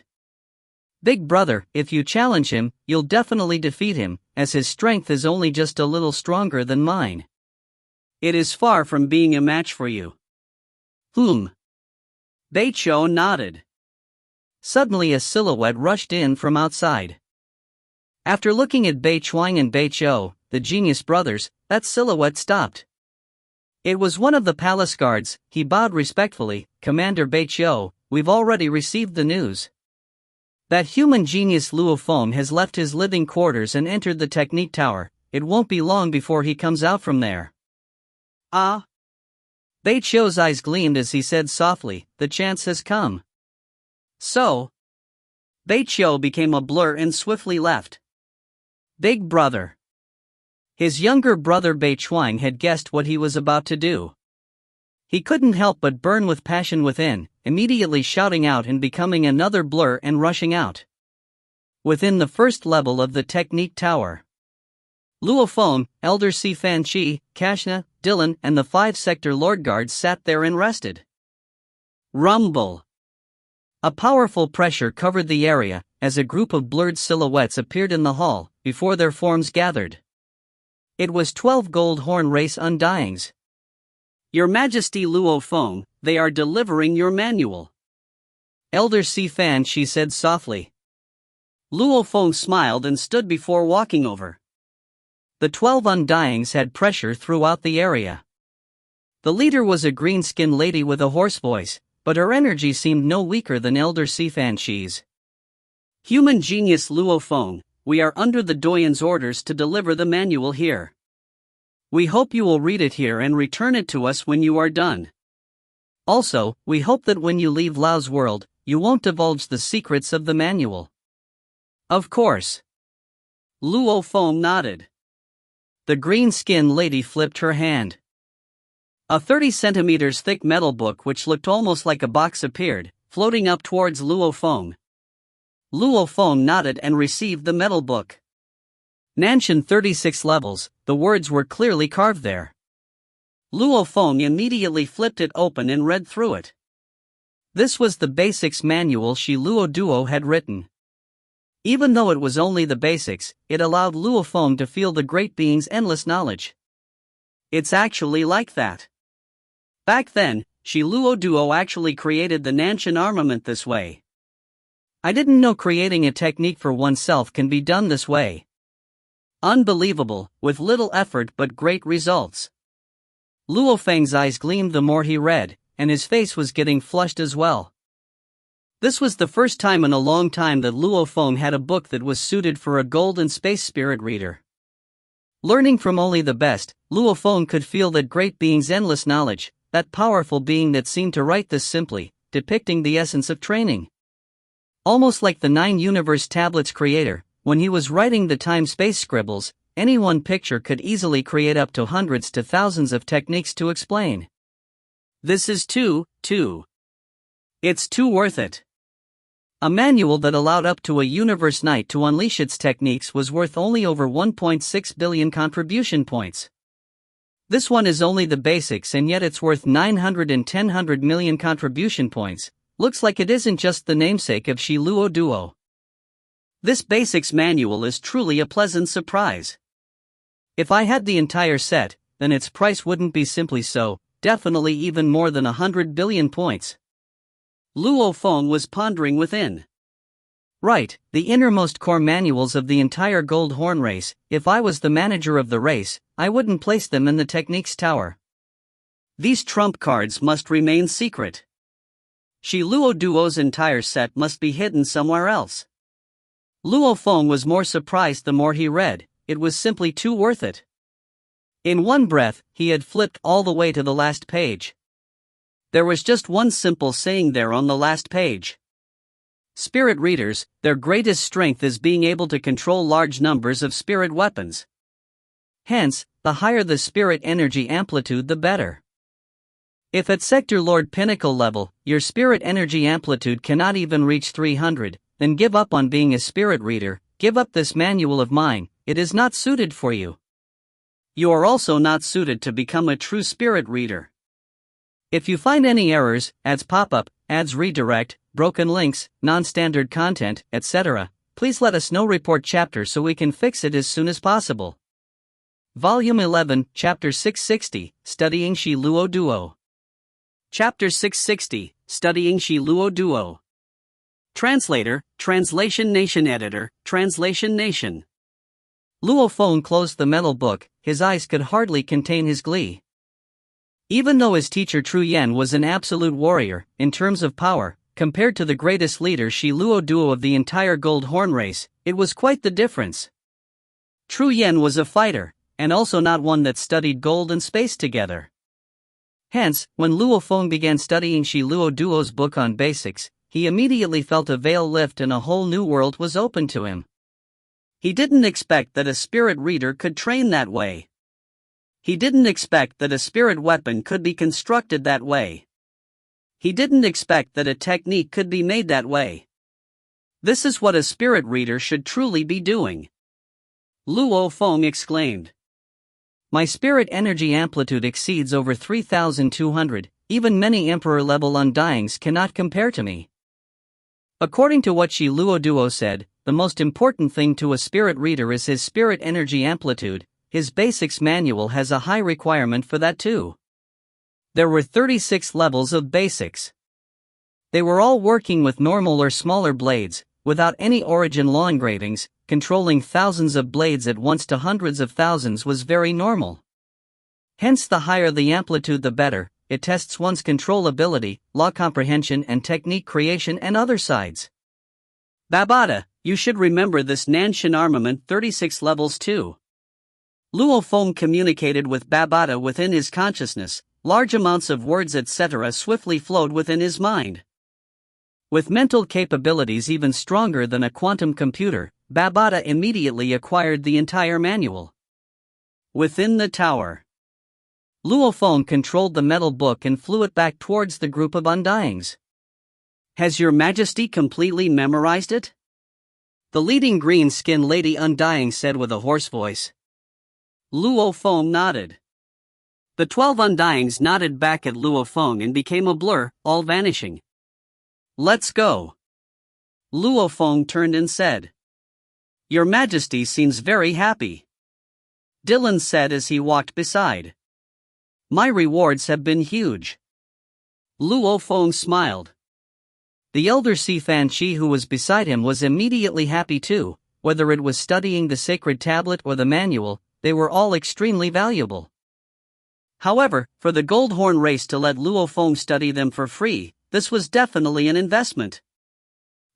Big brother, if you challenge him, you'll definitely defeat him, as his strength is only just a little stronger than mine. It is far from being a match for you. Bei Chio nodded. Suddenly a silhouette rushed in from outside. After looking at Bei Chuang and Bei Chio, the genius brothers, that silhouette stopped. It was one of the palace guards. He bowed respectfully. Commander Bei Chio, we've already received the news. That human genius Luo Feng has left his living quarters and entered the technique tower. It won't be long before he comes out from there. Ah? Bei Chio's eyes gleamed as he said softly, the chance has come. So? Bei Chio became a blur and swiftly left. Big brother. His younger brother Bei Chuang had guessed what he was about to do. He couldn't help but burn with passion within, immediately shouting out and becoming another blur and rushing out. Within the first level of the technique tower, Luo Feng, Elder Si Fan Chi, Kashna, Dylan, and the 5-sector Lord Guards sat there and rested. Rumble. A powerful pressure covered the area, as a group of blurred silhouettes appeared in the hall, before their forms gathered. It was 12 Gold Horn race undyings. Your Majesty Luo Feng, they are delivering your manual. Elder Si Fan, she said softly. Luo Feng smiled and stood before walking over. The 12 undyings had pressure throughout the area. The leader was a green-skinned lady with a hoarse voice, but her energy seemed no weaker than Elder Sifan Shi's. Human genius Luo Feng, we are under the doyen's orders to deliver the manual here. We hope you will read it here and return it to us when you are done. Also, we hope that when you leave Lao's world, you won't divulge the secrets of the manual. Of course. Luo Feng nodded. The green-skinned lady flipped her hand. A 30 centimeters thick metal book which looked almost like a box appeared, floating up towards Luo Feng. Luo Feng nodded and received the metal book. Nanshan 36 levels, the words were clearly carved there. Luo Feng immediately flipped it open and read through it. This was the basics manual Shi Luo Duo had written. Even though it was only the basics, it allowed Luo Feng to feel the great being's endless knowledge. It's actually like that. Back then, Shi Luo Duo actually created the Nanshan armament this way. I didn't know creating a technique for oneself can be done this way. Unbelievable, with little effort but great results. Luo Feng's eyes gleamed the more he read, and his face was getting flushed as well. This was the first time in a long time that Luo Feng had a book that was suited for a golden space spirit reader. Learning from only the best, Luo Feng could feel that great being's endless knowledge, that powerful being that seemed to write this simply, depicting the essence of training. Almost like the 9 Universe Tablets creator, when he was writing the time-space scribbles, any one picture could easily create up to hundreds to thousands of techniques to explain. This is too. It's too worth it. A manual that allowed up to a Universe Knight to unleash its techniques was worth only over 1.6 billion contribution points. This one is only the basics and yet it's worth 910 million contribution points. Looks like it isn't just the namesake of Shi Luo Duo. This basics manual is truly a pleasant surprise. If I had the entire set, then its price wouldn't be simply so, definitely even more than 100 billion points. Luo Feng was pondering within. Right, the innermost core manuals of the entire Gold Horn race. If I was the manager of the race, I wouldn't place them in the Techniques Tower. These trump cards must remain secret. Shi Luo Duo's entire set must be hidden somewhere else. Luo Feng was more surprised the more he read, it was simply too worth it. In one breath, he had flipped all the way to the last page. There was just one simple saying there on the last page. Spirit readers, their greatest strength is being able to control large numbers of spirit weapons. Hence, the higher the spirit energy amplitude the better. If at Sector Lord Pinnacle level, your spirit energy amplitude cannot even reach 300, then give up on being a spirit reader, give up this manual of mine, it is not suited for you. You are also not suited to become a true spirit reader. If you find any errors, ads pop up, ads redirect, broken links, non-standard content, etc., please let us know. Report chapter so we can fix it as soon as possible. Volume 11, Chapter 660, Studying Shi Luo Duo. Chapter 660, Studying Shi Luo Duo. Translator, Translation Nation Editor, Translation Nation. Luo Feng closed the metal book, his eyes could hardly contain his glee. Even though his teacher Tru Yen was an absolute warrior, in terms of power, compared to the greatest leader Shi Luo Duo of the entire Gold Horn race, it was quite the difference. Tru Yen was a fighter, and also not one that studied gold and space together. Hence, when Luo Feng began studying Shi Luo Duo's book on basics, he immediately felt a veil lift and a whole new world was open to him. He didn't expect that a spirit reader could train that way. He didn't expect that a spirit weapon could be constructed that way. He didn't expect that a technique could be made that way. This is what a spirit reader should truly be doing. Luo Feng exclaimed. My spirit energy amplitude exceeds over 3,200, even many Emperor-level Undyings cannot compare to me. According to what Shi Luo Duo said, the most important thing to a spirit reader is his spirit energy amplitude. His basics manual has a high requirement for that too. There were 36 levels of basics. They were all working with normal or smaller blades, without any origin law engravings. Controlling thousands of blades at once to hundreds of thousands was very normal. Hence, the higher the amplitude the better. It tests one's control ability, law comprehension and technique creation and other sides. Babada, you should remember this Nanshan armament 36 levels too. Luo Feng communicated with Babada within his consciousness. Large amounts of words etc. swiftly flowed within his mind. With mental capabilities even stronger than a quantum computer, Babada immediately acquired the entire manual. Within the tower, Luo Feng controlled the metal book and flew it back towards the group of Undyings. Has your Majesty completely memorized it? The leading green-skinned lady Undying said with a hoarse voice. Luo Feng nodded. The 12 Undyings nodded back at Luo Feng and became a blur, all vanishing. Let's go. Luo Feng turned and said. Your Majesty seems very happy. Dylan said as he walked beside. My rewards have been huge. Luo Feng smiled. The elder Si Fanchi who was beside him was immediately happy too. Whether it was studying the sacred tablet or the manual, they were all extremely valuable. However, for the Goldhorn race to let Luo Feng study them for free, this was definitely an investment.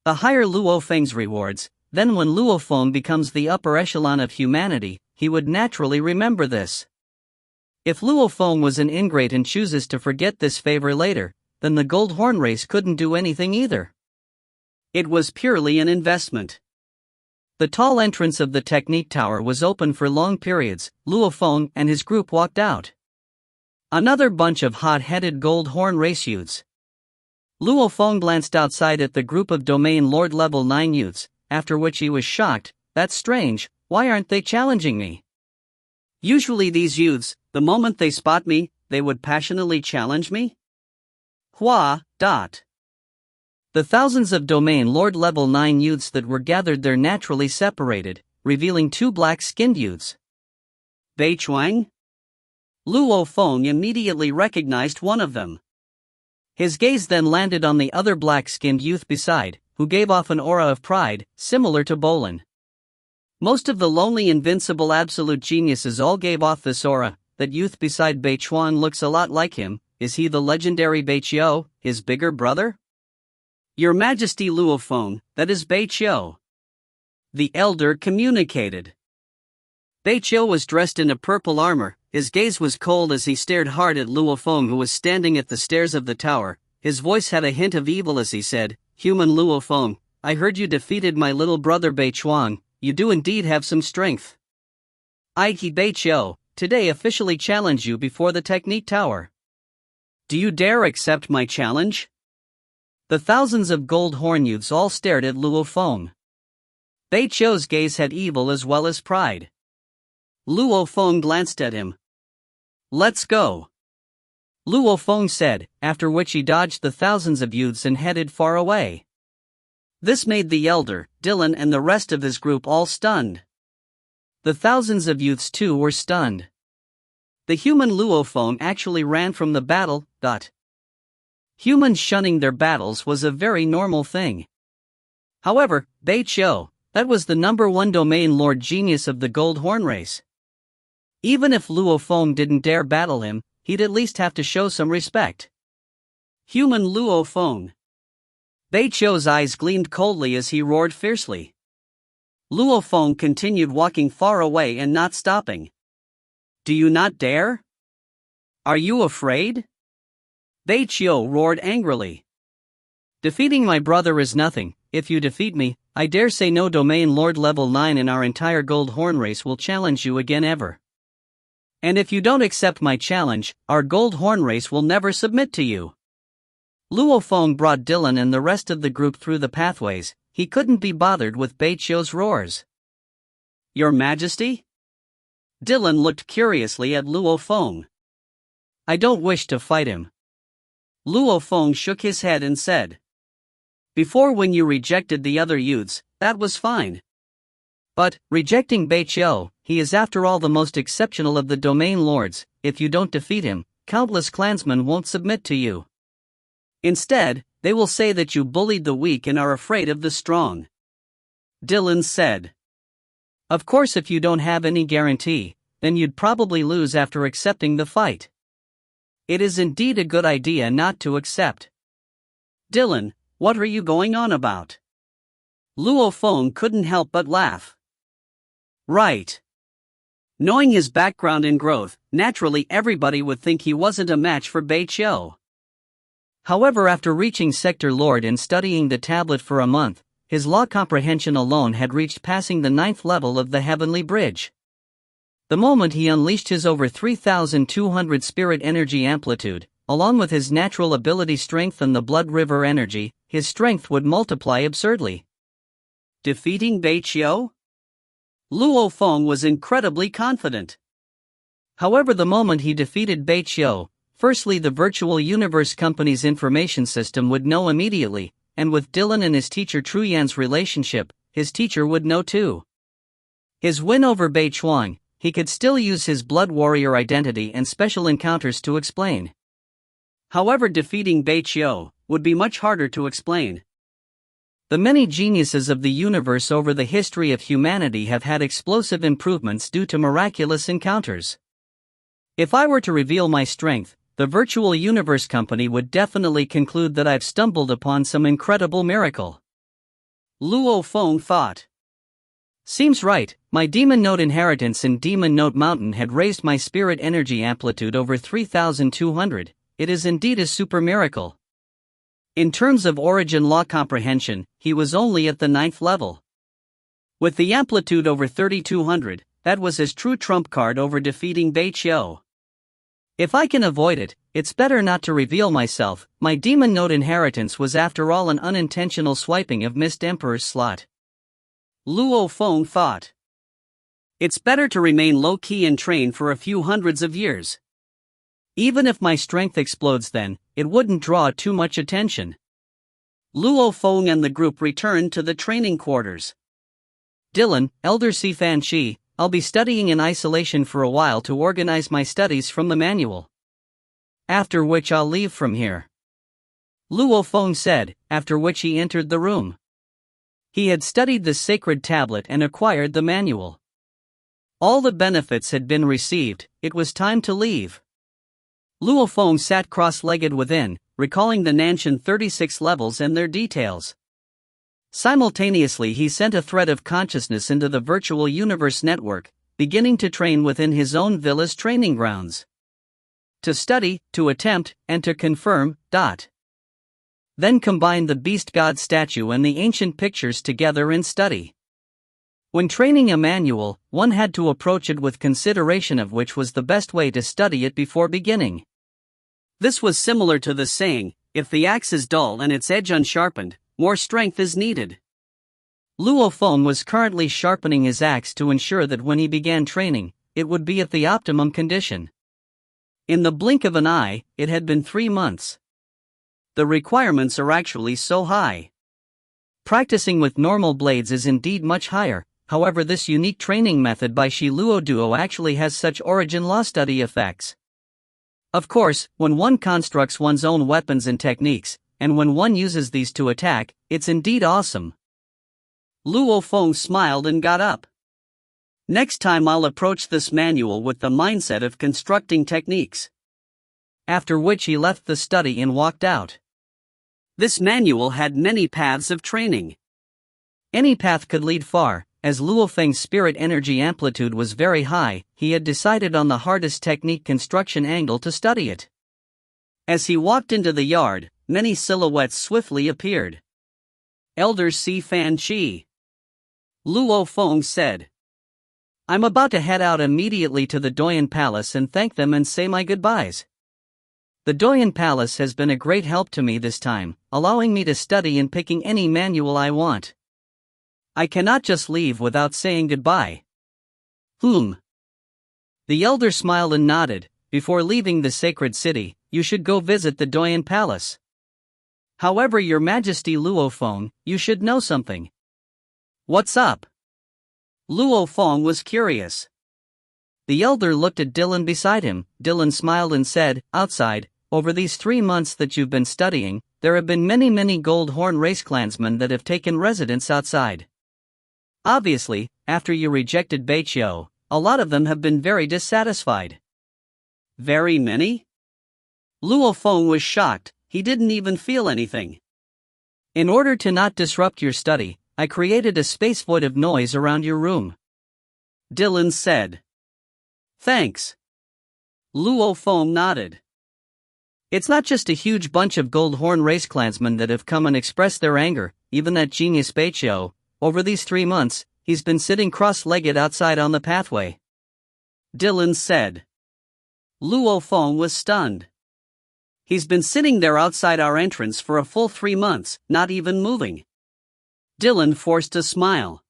The higher Luo Feng's rewards, then when Luo Feng becomes the upper echelon of humanity, he would naturally remember this. If Luo Feng was an ingrate and chooses to forget this favor later, then the Goldhorn race couldn't do anything either. It was purely an investment. The tall entrance of the Technique Tower was open for long periods. Luo Feng and his group walked out. Another bunch of hot-headed Goldhorn race youths. Luo Feng glanced outside at the group of Domain Lord Level 9 youths, after which he was shocked. That's strange, why aren't they challenging me? Usually these youths, the moment they spot me, they would passionately challenge me? The thousands of Domain Lord Level 9 youths that were gathered there naturally separated, revealing two black-skinned youths. Bei Chuang? Luo Feng immediately recognized one of them. His gaze then landed on the other black-skinned youth beside, who gave off an aura of pride, similar to Bolin. Most of the lonely invincible absolute geniuses all gave off this aura. That youth beside Bei Chuan looks a lot like him. Is he the legendary Bei Chiu, his bigger brother? Your Majesty Luo Feng, that is Bei Chiu. The elder communicated. Bei Chiu was dressed in a purple armor. His gaze was cold as he stared hard at Luo Feng who was standing at the stairs of the tower. His voice had a hint of evil as he said, Human Luo Feng, I heard you defeated my little brother Bei Chuan. You do indeed have some strength. I, Bei Chiu, today officially challenge you before the Technique Tower. Do you dare accept my challenge? The thousands of Goldhorn youths all stared at Luo Feng. Bei Chiu's gaze had evil as well as pride. Luo Feng glanced at him. Let's go. Luo Feng said, after which he dodged the thousands of youths and headed far away. This made the elder, Dylan and the rest of his group all stunned. The thousands of youths too were stunned. The human Luo Feng actually ran from the battle. Humans shunning their battles was a very normal thing. However, Bei Chiu, that was the #1 Domain Lord Genius of the Goldhorn race. Even if Luo Feng didn't dare battle him, he'd at least have to show some respect. Human Luo Feng. Bei Chiu's eyes gleamed coldly as he roared fiercely. Luo Feng continued walking far away and not stopping. Do you not dare? Are you afraid? Bei Chiu roared angrily. Defeating my brother is nothing. If you defeat me, I dare say no Domain Lord Level 9 in our entire Goldhorn race will challenge you again ever. And if you don't accept my challenge, our Goldhorn race will never submit to you. Luo Feng brought Dylan and the rest of the group through the pathways. He couldn't be bothered with Bei Chiu's roars. Your Majesty? Dylan looked curiously at Luo Feng. I don't wish to fight him. Luo Feng shook his head and said. Before when you rejected the other youths, that was fine. But, rejecting Bei Chiu, he is after all the most exceptional of the Domain Lords. If you don't defeat him, countless clansmen won't submit to you. Instead, they will say that you bullied the weak and are afraid of the strong. Dylan said. Of course if you don't have any guarantee, then you'd probably lose after accepting the fight. It is indeed a good idea not to accept. Dylan, what are you going on about? Luo Feng couldn't help but laugh. Right. Knowing his background in growth, naturally everybody would think he wasn't a match for Bei Qiu. However, after reaching Sector Lord and studying the tablet for a month, his law comprehension alone had reached passing the 9th level of the Heavenly Bridge. The moment he unleashed his over 3,200 spirit energy amplitude, along with his natural ability strength and the blood river energy, his strength would multiply absurdly. Defeating Bei Qiu? Luo Feng was incredibly confident. However, the moment he defeated Bei Qiu, firstly the virtual universe company's information system would know immediately, and with Dylan and his teacher Truyan's relationship, his teacher would know too. His win over Bei Chuang, he could still use his blood warrior identity and special encounters to explain. However, defeating Bei Qiu would be much harder to explain. The many geniuses of the universe over the history of humanity have had explosive improvements due to miraculous encounters. If I were to reveal my strength, the virtual universe company would definitely conclude that I've stumbled upon some incredible miracle. Luo Feng thought. Seems right, my Demon Note inheritance in Demon Note Mountain had raised my spirit energy amplitude over 3,200, it is indeed a super miracle. In terms of origin law comprehension, he was only at the 9th level. With the amplitude over 3,200, that was his true trump card over defeating Bei Qiu. If I can avoid it, it's better not to reveal myself. My Demon Note inheritance was after all an unintentional swiping of Mist Emperor's slot. Luo Feng thought. It's better to remain low-key and train for a few hundreds of years. Even if my strength explodes then, it wouldn't draw too much attention. Luo Feng and the group returned to the training quarters. Dylan, Elder Sifan Shi, I'll be studying in isolation for a while to organize my studies from the manual. After which I'll leave from here. Luo Feng said, after which he entered the room. He had studied the sacred tablet and acquired the manual. All the benefits had been received, it was time to leave. Luo Feng sat cross-legged within, recalling the Nanshan 36 levels and their details. Simultaneously he sent a thread of consciousness into the virtual universe network, beginning to train within his own villa's training grounds. To study, to attempt, and to confirm. Then combine the beast god statue and the ancient pictures together in study. When training a manual, one had to approach it with consideration of which was the best way to study it before beginning. This was similar to the saying, if the axe is dull and its edge unsharpened, more strength is needed. Luo Feng was currently sharpening his axe to ensure that when he began training, it would be at the optimum condition. In the blink of an eye, it had been 3 months. The requirements are actually so high. Practicing with normal blades is indeed much higher, however this unique training method by Shi Luo Duo actually has such origin law study effects. Of course, when one constructs one's own weapons and techniques, and when one uses these to attack, it's indeed awesome. Luo Feng smiled and got up. Next time I'll approach this manual with the mindset of constructing techniques. After which he left the study and walked out. This manual had many paths of training. Any path could lead far. As Luo Feng's spirit energy amplitude was very high, he had decided on the hardest technique construction angle to study it. As he walked into the yard, many silhouettes swiftly appeared. Elder Sifan Shi. Luo Feng said. I'm about to head out immediately to the Doyan Palace and thank them and say my goodbyes. The Doyan Palace has been a great help to me this time, allowing me to study and picking any manual I want. I cannot just leave without saying goodbye. The elder smiled and nodded. Before leaving the sacred city, you should go visit the Doyan Palace. However, Your Majesty Luo Feng, you should know something. What's up? Luo Feng was curious. The elder looked at Dylan beside him. Dylan smiled and said, outside, over these 3 months that you've been studying, there have been many Gold Horn race clansmen that have taken residence outside. Obviously, after you rejected Bei Qiu, a lot of them have been very dissatisfied. Very many? Luo Feng was shocked, he didn't even feel anything. In order to not disrupt your study, I created a space void of noise around your room. Dylan said. Thanks. Luo Feng nodded. It's not just a huge bunch of Gold Horn race clansmen that have come and expressed their anger, even that genius Beichio. Over these 3 months, he's been sitting cross-legged outside on the pathway. Dylan said. Luo Feng was stunned. He's been sitting there outside our entrance for a full 3 months, not even moving. Dylan forced a smile.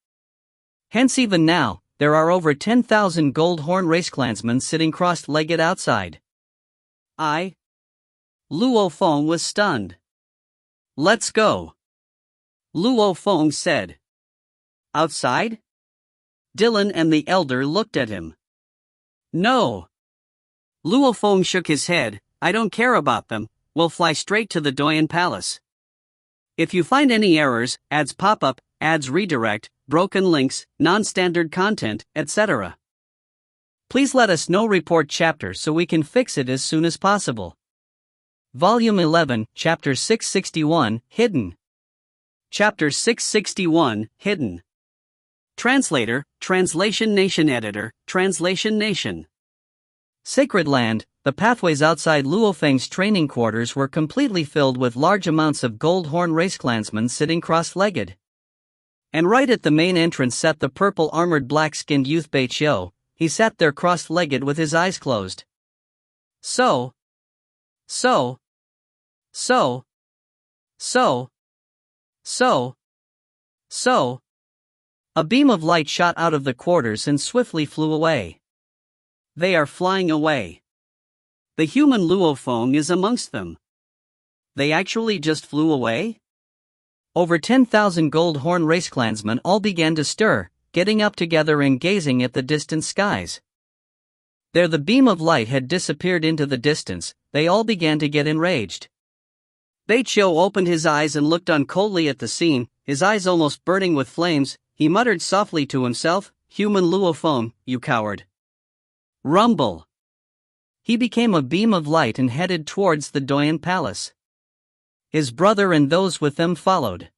Hence even now, there are over 10,000 Gold Horn race clansmen sitting cross-legged outside. Luo Feng was stunned. Let's go. Luo Feng said. Outside? Dylan and the elder looked at him. No. Luo Feng shook his head. I don't care about them, we'll fly straight to the Doyan Palace. If you find any errors, ads pop up, ads redirect, broken links, non-standard content, etc. Please let us know. Report chapter so we can fix it as soon as possible. Volume 11, Chapter 661, Hidden. Chapter 661, Hidden. Translator, Translation Nation Editor, Translation Nation. Sacred Land, the pathways outside Luo Feng's training quarters were completely filled with large amounts of Gold Horn race clansmen sitting cross-legged. And right at the main entrance sat the purple-armored black-skinned youth Beichio. He sat there cross-legged with his eyes closed. So. A beam of light shot out of the quarters and swiftly flew away. They are flying away. The human Luo Feng is amongst them. They actually just flew away? Over 10,000 Gold Horn race clansmen all began to stir, getting up together and gazing at the distant skies. There the beam of light had disappeared into the distance, they all began to get enraged. Beichio opened his eyes and looked on coldly at the scene, his eyes almost burning with flames. He muttered softly to himself, "Human Luo Feng, you coward." Rumble. He became a beam of light and headed towards the Doyan Palace. His brother and those with them followed.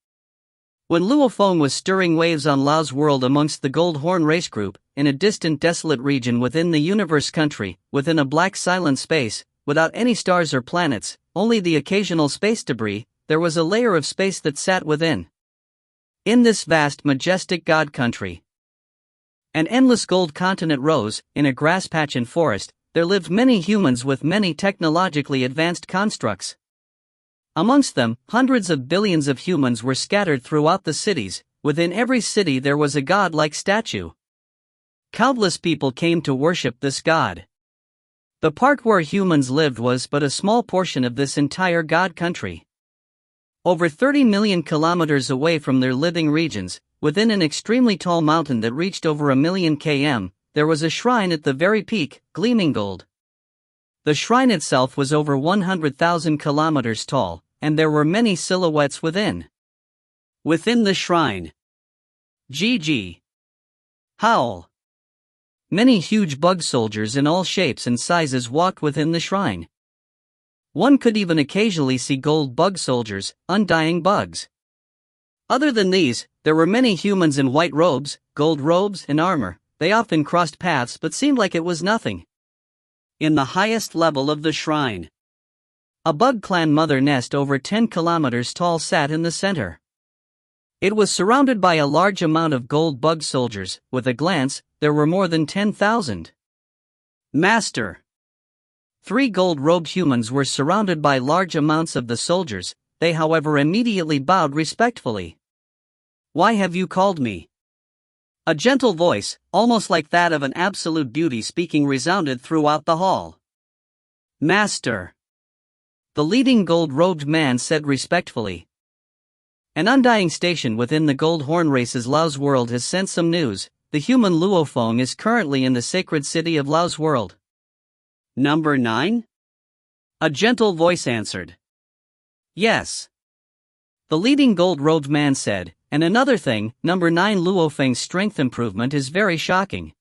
When Luo Feng was stirring waves on Lao's world amongst the Gold Horn race group, in a distant desolate region within the universe country, within a black silent space, without any stars or planets, only the occasional space debris, there was a layer of space that sat within. In this vast majestic god country, an endless gold continent rose, in a grass patch and forest, there lived many humans with many technologically advanced constructs. Amongst them, hundreds of billions of humans were scattered throughout the cities. Within every city there was a god-like statue. Countless people came to worship this god. The part where humans lived was but a small portion of this entire god country. Over 30 million kilometers away from their living regions, within an extremely tall mountain that reached over 1,000,000 km, there was a shrine at the very peak, gleaming gold. The shrine itself was over 100,000 kilometers tall, and there were many silhouettes within. Within the shrine. Gigi. Howl. Many huge bug soldiers in all shapes and sizes walked within the shrine. One could even occasionally see gold bug soldiers, undying bugs. Other than these, there were many humans in white robes, gold robes, and armor. They often crossed paths but seemed like it was nothing. In the highest level of the shrine, a bug clan mother nest over 10 kilometers tall sat in the center. It was surrounded by a large amount of gold bug soldiers. With a glance, there were more than 10,000. Master. 3 gold-robed humans were surrounded by large amounts of the soldiers. They however immediately bowed respectfully. "Why have you called me?" A gentle voice, almost like that of an absolute beauty speaking, resounded throughout the hall. "Master." The leading gold-robed man said respectfully. An undying station within the Gold Horn race's Lao's world has sent some news. The human Luo Feng is currently in the sacred city of Lao's world. Number 9? A gentle voice answered. Yes. The leading gold-robed man said, and another thing, number 9 Luo Feng's strength improvement is very shocking.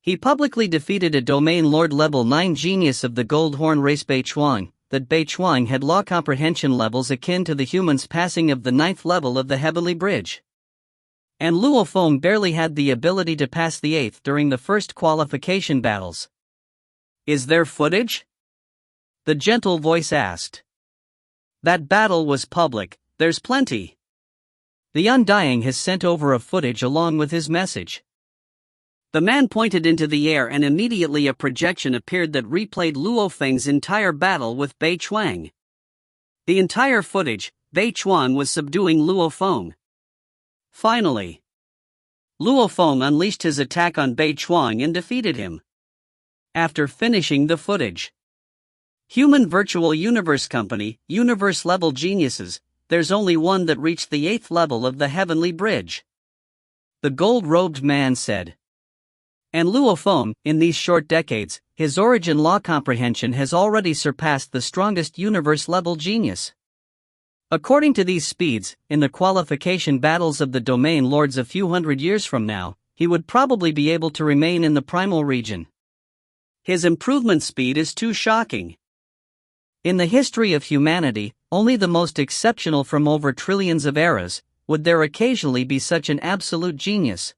He publicly defeated a domain lord level 9 genius of the Gold Horn race Bei Chuang, that Bei Chuang had law comprehension levels akin to the humans passing of the 9th level of the Heavenly Bridge. And Luo Feng barely had the ability to pass the 8th during the first qualification battles. Is there footage? The gentle voice asked. That battle was public, there's plenty. The Undying has sent over a footage along with his message. The man pointed into the air and immediately a projection appeared that replayed Luo Feng's entire battle with Bei Chuang. The entire footage, Bei Chuang was subduing Luo Feng. Finally, Luo Feng unleashed his attack on Bei Chuang and defeated him. After finishing the footage, Human Virtual Universe Company, universe-level geniuses, there's only one that reached the 8th level of the Heavenly Bridge. The gold-robed man said. And Luo Feng, in these short decades, his origin law comprehension has already surpassed the strongest universe-level genius. According to these speeds, in the qualification battles of the domain lords a few hundred years from now, he would probably be able to remain in the primal region. His improvement speed is too shocking. In the history of humanity, only the most exceptional from over trillions of eras, would there occasionally be such an absolute genius.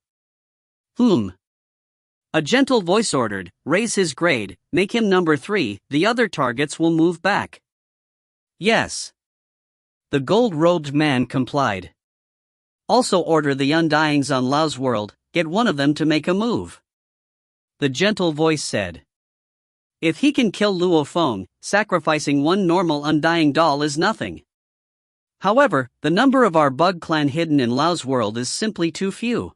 A gentle voice ordered, raise his grade, make him number 3, the other targets will move back. Yes. The gold-robed man complied. Also order the Undyings on Lao's world, get one of them to make a move. The gentle voice said. If he can kill Luo Feng, sacrificing one normal Undying doll is nothing. However, the number of our bug clan hidden in Lao's world is simply too few.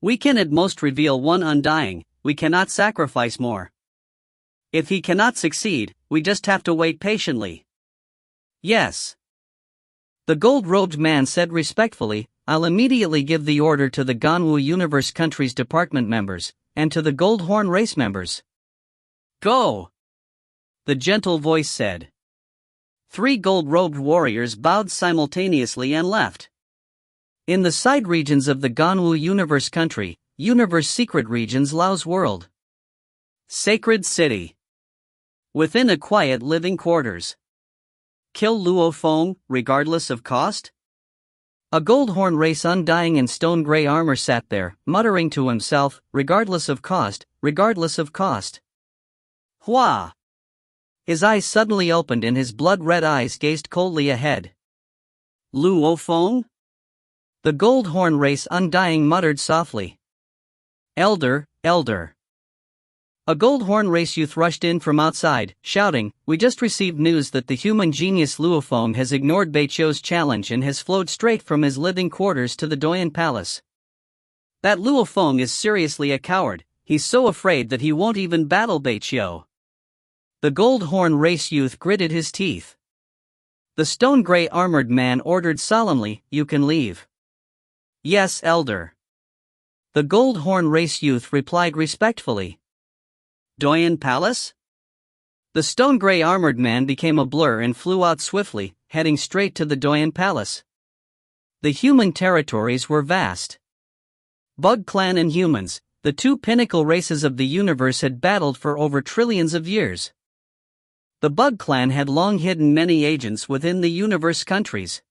We can at most reveal one Undying, we cannot sacrifice more. If he cannot succeed, we just have to wait patiently. Yes. The gold-robed man said respectfully, I'll immediately give the order to the Ganwu Universe Countries Department members, and to the Gold Horn race members. Go! The gentle voice said. 3 gold-robed warriors bowed simultaneously and left. In the side regions of the Ganwu Universe Country, Universe Secret Regions Lao's world. Sacred City. Within a quiet living quarters. Kill Luo Feng, regardless of cost? A gold horn race Undying in stone gray armor sat there, muttering to himself, regardless of cost, regardless of cost. Hua! His eyes suddenly opened and his blood-red eyes gazed coldly ahead. Luo Feng? The gold horn race Undying muttered softly. Elder, elder. A gold horn race youth rushed in from outside, shouting, we just received news that the human genius Luo Feng has ignored Bei Chuang's challenge and has flowed straight from his living quarters to the Doyan Palace. That Luo Feng is seriously a coward, he's so afraid that he won't even battle Bei Chuang. The gold horn race youth gritted his teeth. The stone gray armored man ordered solemnly, you can leave. Yes, elder. The gold horn race youth replied respectfully. Doyan Palace? The stone gray armored man became a blur and flew out swiftly, heading straight to the Doyan Palace. The human territories were vast. Bug Clan and humans, the 2 pinnacle races of the universe, had battled for over trillions of years. The Bug Clan had long hidden many agents within the universe countries.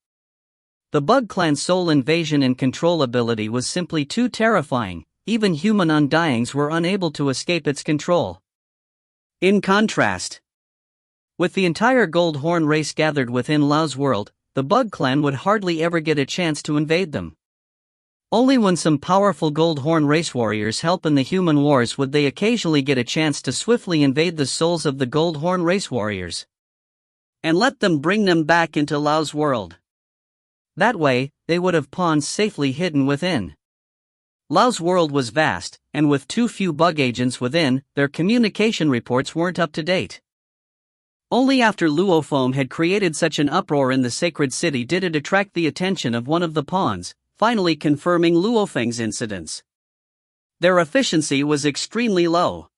The Bug Clan's soul invasion and control ability was simply too terrifying, even human Undyings were unable to escape its control. In contrast, with the entire Gold Horn race gathered within Lao's world, the Bug Clan would hardly ever get a chance to invade them. Only when some powerful Gold Horn race warriors help in the human wars would they occasionally get a chance to swiftly invade the souls of the Gold Horn race warriors. And let them bring them back into Lao's world. That way, they would have pawns safely hidden within. Lao's world was vast, and with too few bug agents within, their communication reports weren't up to date. Only after Luo Feng had created such an uproar in the sacred city did it attract the attention of one of the pawns, finally confirming Luo Feng's incidents. Their efficiency was extremely low.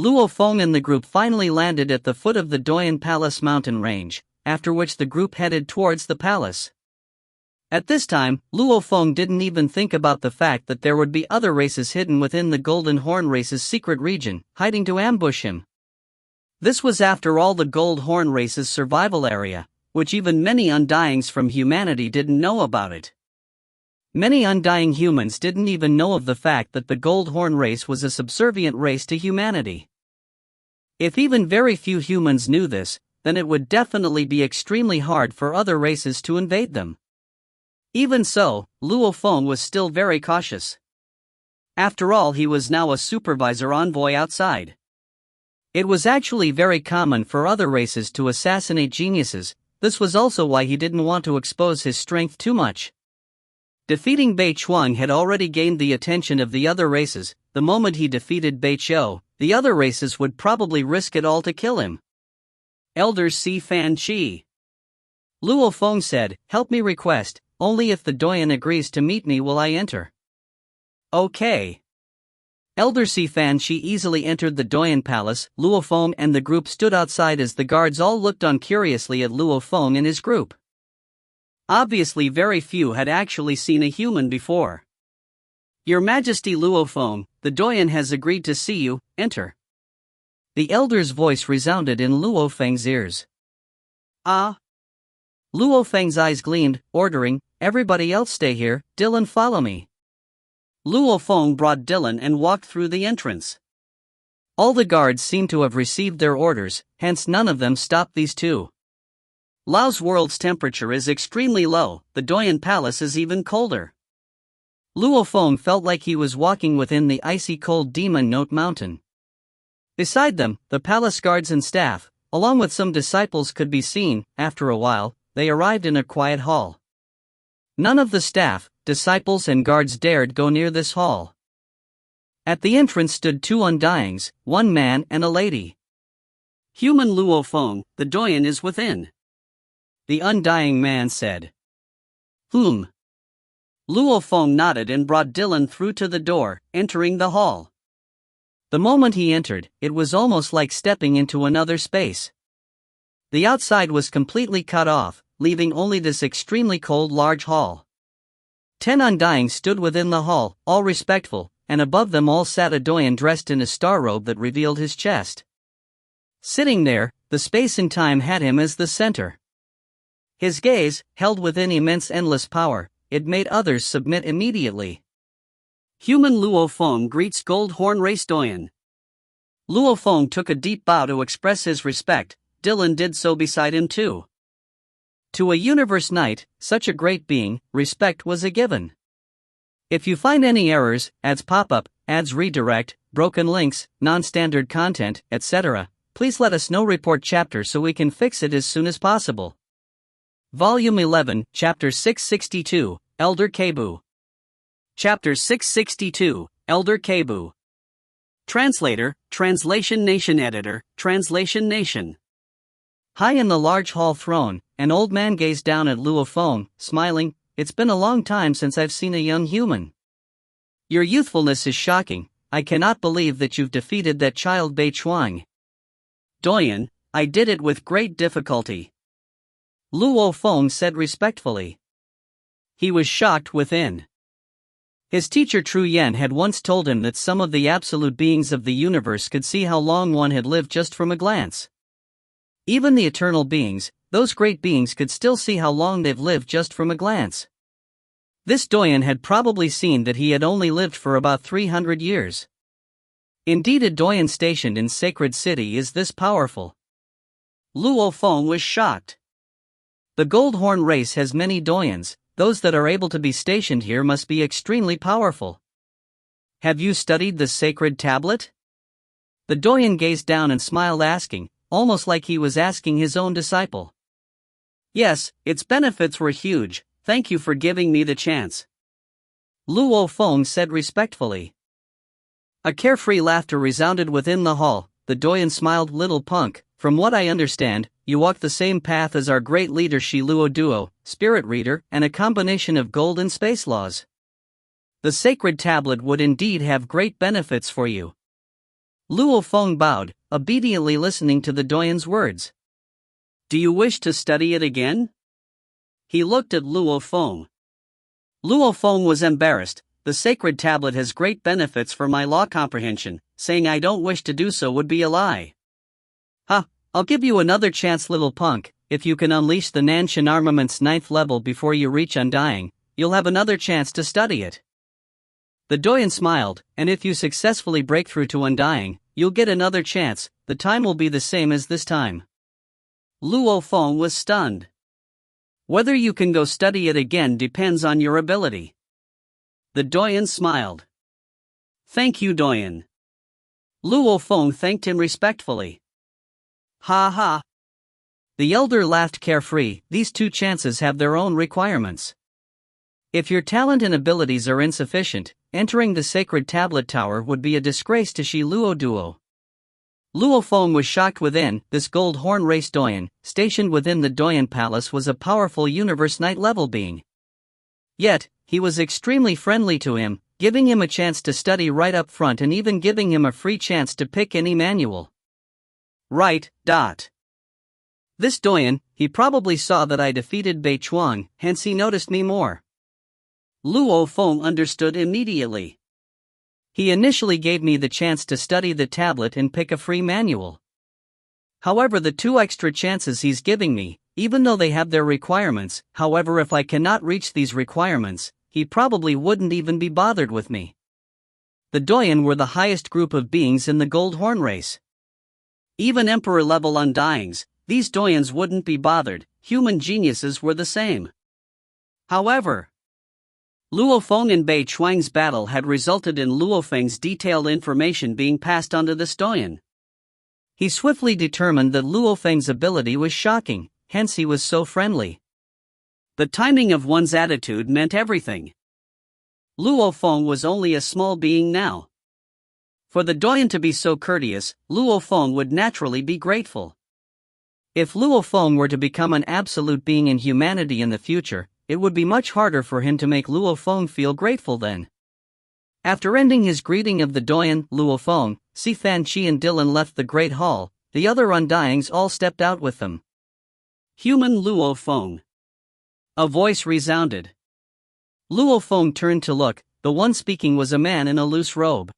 Luo Feng and the group finally landed at the foot of the Doyan Palace mountain range, after which the group headed towards the palace. At this time, Luo Feng didn't even think about the fact that there would be other races hidden within the Golden Horn race's secret region, hiding to ambush him. This was after all the Gold Horn race's survival area, which even many undyings from humanity didn't know about it. Many undying humans didn't even know of the fact that the Gold Horn race was a subservient race to humanity. If even very few humans knew this, then it would definitely be extremely hard for other races to invade them. Even so, Luo Feng was still very cautious. After all, he was now a supervisor envoy outside. It was actually very common for other races to assassinate geniuses. This was also why he didn't want to expose his strength too much. Defeating Bei Chuang had already gained the attention of the other races. The moment he defeated Bei Qiu, the other races would probably risk it all to kill him. Elder Si Fan Chi. Luo Feng said, "Help me request, only if the Doyen agrees to meet me will I enter." Okay. Elder Si Fan Chi easily entered the Doyen Palace. Luo Feng and the group stood outside as the guards all looked on curiously at Luo Feng and his group. Obviously very few had actually seen a human before. "Your Majesty Luo Feng, the Doyen has agreed to see you, enter." The elder's voice resounded in Luo Feng's ears. Ah! Luo Feng's eyes gleamed, ordering, "Everybody else stay here, Dylan follow me." Luo Feng brought Dylan and walked through the entrance. All the guards seemed to have received their orders, hence none of them stopped these two. Lao's world's temperature is extremely low, the Doyen Palace is even colder. Luo Feng felt like he was walking within the icy cold Demon Note Mountain. Beside them, the palace guards and staff, along with some disciples could be seen. After a while, they arrived in a quiet hall. None of the staff, disciples and guards dared go near this hall. At the entrance stood two undyings, one man and a lady. "Human Luo Feng, the Doyen is within," the undying man said. "Whom?" Luo Feng nodded and brought Dylan through to the door, entering the hall. The moment he entered, it was almost like stepping into another space. The outside was completely cut off, leaving only this extremely cold large hall. 10 undyings stood within the hall, all respectful, and above them all sat a Doyen dressed in a star robe that revealed his chest. Sitting there, the space and time had him as the center. His gaze, held within immense endless power, it made others submit immediately. "Human Luo Feng greets Gold Horn Race Doyen." Luo Feng took a deep bow to express his respect. Dylan did so beside him too. To a universe knight, such a great being, respect was a given. If you find any errors, ads pop up, ads redirect, broken links, non-standard content, etc., please let us know. Report chapter so we can fix it as soon as possible. Volume 11, Chapter 662, Elder Kebu. Chapter 662, Elder Kebu. Translator, Translation Nation Editor, Translation Nation. High in the large hall throne, an old man gazed down at Luo Feng, smiling. "It's been a long time since I've seen a young human. Your youthfulness is shocking. I cannot believe that you've defeated that child Bei Chuang." "Doyen, I did it with great difficulty," Luo Feng said respectfully. He was shocked within. His teacher Tru Yen had once told him that some of the absolute beings of the universe could see how long one had lived just from a glance. Even the eternal beings, those great beings, could still see how long they've lived just from a glance. This Doyen had probably seen that he had only lived for about 300 years. Indeed, a Doyen stationed in Sacred City is this powerful. Luo Feng was shocked. The Gold Horn race has many Doyens. Those that are able to be stationed here must be extremely powerful. "Have you studied the sacred tablet?" The Doyen gazed down and smiled, asking, almost like he was asking his own disciple. "Yes, its benefits were huge, thank you for giving me the chance," Luo Feng said respectfully. A carefree laughter resounded within the hall. The Doyen smiled. "Little punk, from what I understand, you walk the same path as our great leader Shi Luo Duo, spirit reader, and a combination of gold and space laws. The sacred tablet would indeed have great benefits for you." Luo Feng bowed, obediently listening to the Doyen's words. "Do you wish to study it again?" He looked at Luo Feng. Luo Feng was embarrassed. The sacred tablet has great benefits for my law comprehension, saying I don't wish to do so would be a lie. Ha, I'll give you another chance, little punk. If you can unleash the Nanshan armament's 9th level before you reach Undying, you'll have another chance to study it. The Doyen smiled, and if you successfully break through to Undying, you'll get another chance. The time will be the same as this time. Luo Feng was stunned. Whether you can go study it again depends on your ability. The Doyen smiled. Thank you, Doyen. Luo Feng thanked him respectfully. Ha ha. The elder laughed carefree. These 2 chances have their own requirements. If your talent and abilities are insufficient, entering the sacred tablet tower would be a disgrace to Shi Luo Duo. Luo Feng was shocked within. This gold horn race Doyen, stationed within the Doyen Palace, was a powerful universe knight level being. Yet, he was extremely friendly to him, giving him a chance to study right up front and even giving him a free chance to pick any manual. Right. This Doyen, he probably saw that I defeated Bei Chuang, hence he noticed me more. Luo Feng understood immediately. He initially gave me the chance to study the tablet and pick a free manual. However, the 2 extra chances he's giving me, even though they have their requirements, however, if I cannot reach these requirements, he probably wouldn't even be bothered with me. The Doyen were the highest group of beings in the gold horn race. Even Emperor level Undyings, these Doyens wouldn't be bothered. Human geniuses were the same. However, Luo Feng and Bei Chuang's battle had resulted in Luo Feng's detailed information being passed on to this Doyen. He swiftly determined that Luo Feng's ability was shocking, hence he was so friendly. The timing of one's attitude meant everything. Luo Feng was only a small being now. For the Doyen to be so courteous, Luo Feng would naturally be grateful. If Luo Feng were to become an absolute being in humanity in the future, it would be much harder for him to make Luo Feng feel grateful then. After ending his greeting of the Doyen, Luo Feng, Si Fan Chi and Dylan left the Great Hall. The other Undyings all stepped out with them. Human Luo Feng. A voice resounded. Luo Feng turned to look. The one speaking was a man in a loose robe.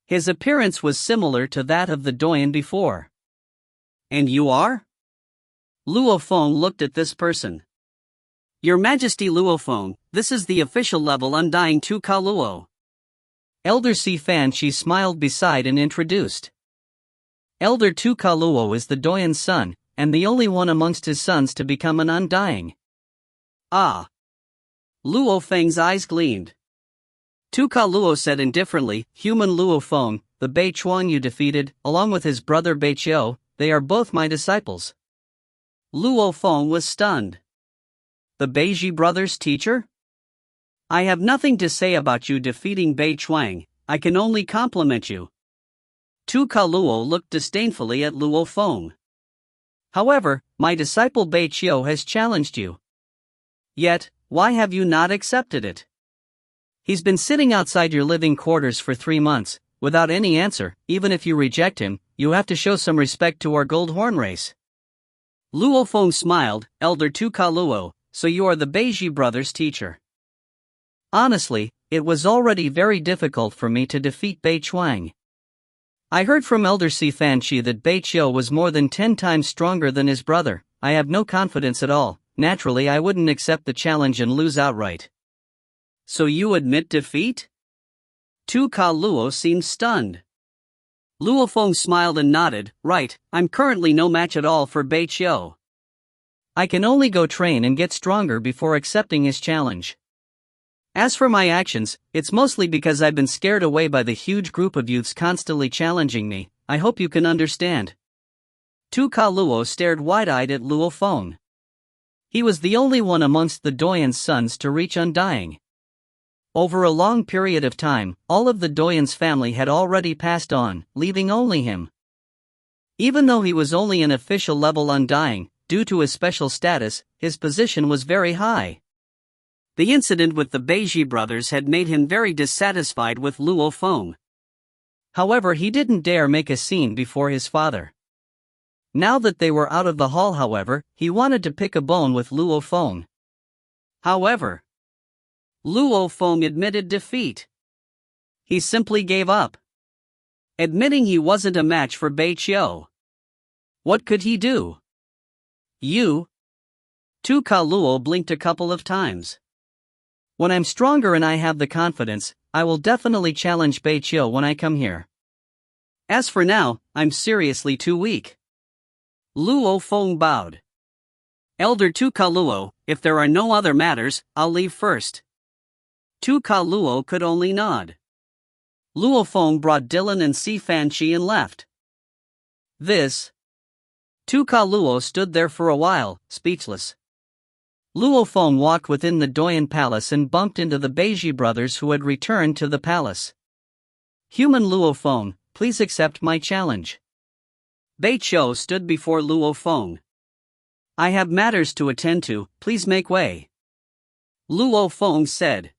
His appearance was similar to that of the Doyen before. And you are? Luo Feng looked at this person. Your Majesty Luo Feng, this is the official level Undying 2 Ka Luo. Elder Si Fan Chi smiled beside and introduced. Elder 2 Ka Luo is the Doyen's son, and the only one amongst his sons to become an Undying. Ah. Luo Feng's eyes gleamed. 2 Ka Luo said indifferently, Human Luo Feng, the Bei Chuang you defeated, along with his brother Bei Chiu, they are both my disciples. Luo Feng was stunned. The Beiji brothers' teacher? I have nothing to say about you defeating Bei Chuang, I can only compliment you. 2 Ka Luo looked disdainfully at Luo Feng. However, my disciple Bei Chiu has challenged you. Yet, why have you not accepted it? He's been sitting outside your living quarters for 3 months, without any answer. Even if you reject him, you have to show some respect to our gold horn race. Luo Feng smiled, Elder 2 Ka Luo, so you are the Beiji brothers' teacher. Honestly, it was already very difficult for me to defeat Bei Chuang. I heard from Elder Si Fan Chi that Bei Chiu was more than 10 times stronger than his brother. I have no confidence at all. Naturally, I wouldn't accept the challenge and lose outright. So you admit defeat? 2 Ka Luo seemed stunned. Luo Feng smiled and nodded, right, I'm currently no match at all for Bei Chiu. I can only go train and get stronger before accepting his challenge. As for my actions, it's mostly because I've been scared away by the huge group of youths constantly challenging me. I hope you can understand. 2 Ka Luo stared wide-eyed at Luo Feng. He was the only one amongst the Doyen's sons to reach Undying. Over a long period of time, all of the Doyen's family had already passed on, leaving only him. Even though he was only an official level Undying, due to his special status, his position was very high. The incident with the Beiji brothers had made him very dissatisfied with Luo Feng. However, he didn't dare make a scene before his father. Now that they were out of the hall, however, he wanted to pick a bone with Luo Feng. However, Luo Feng admitted defeat. He simply gave up, admitting he wasn't a match for Bei Qiu. What could he do? Tu Ka Luo blinked a couple of times. When I'm stronger and I have the confidence, I will definitely challenge Bei Qiu when I come here. As for now, I'm seriously too weak. Luo Feng bowed. Elder Tu Ka Luo, if there are no other matters, I'll leave first. Tu Ka Luo could only nod. Luo Feng brought Dylan and Si Fanqi and left. Tu Ka Luo stood there for a while, speechless. Luo Feng walked within the Doyan Palace and bumped into the Beiji brothers who had returned to the palace. Human Luo Feng, please accept my challenge. Bei Qiu stood before Luo Feng. I have matters to attend to, please make way. Luo Feng said.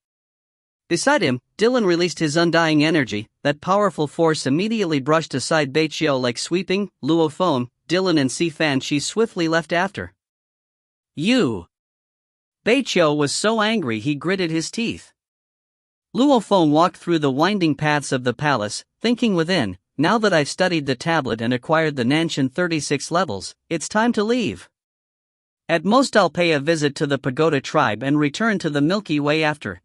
Beside him, Dylan released his undying energy. That powerful force immediately brushed aside Bei Qiu like sweeping. Luo Feng, Dylan and Si Fanqi swiftly left after. Bei Qiu was so angry he gritted his teeth. Luo Feng walked through the winding paths of the palace, thinking within, now that I've studied the tablet and acquired the Nanshan 36 levels, it's time to leave. At most I'll pay a visit to the Pagoda tribe and return to the Milky Way after.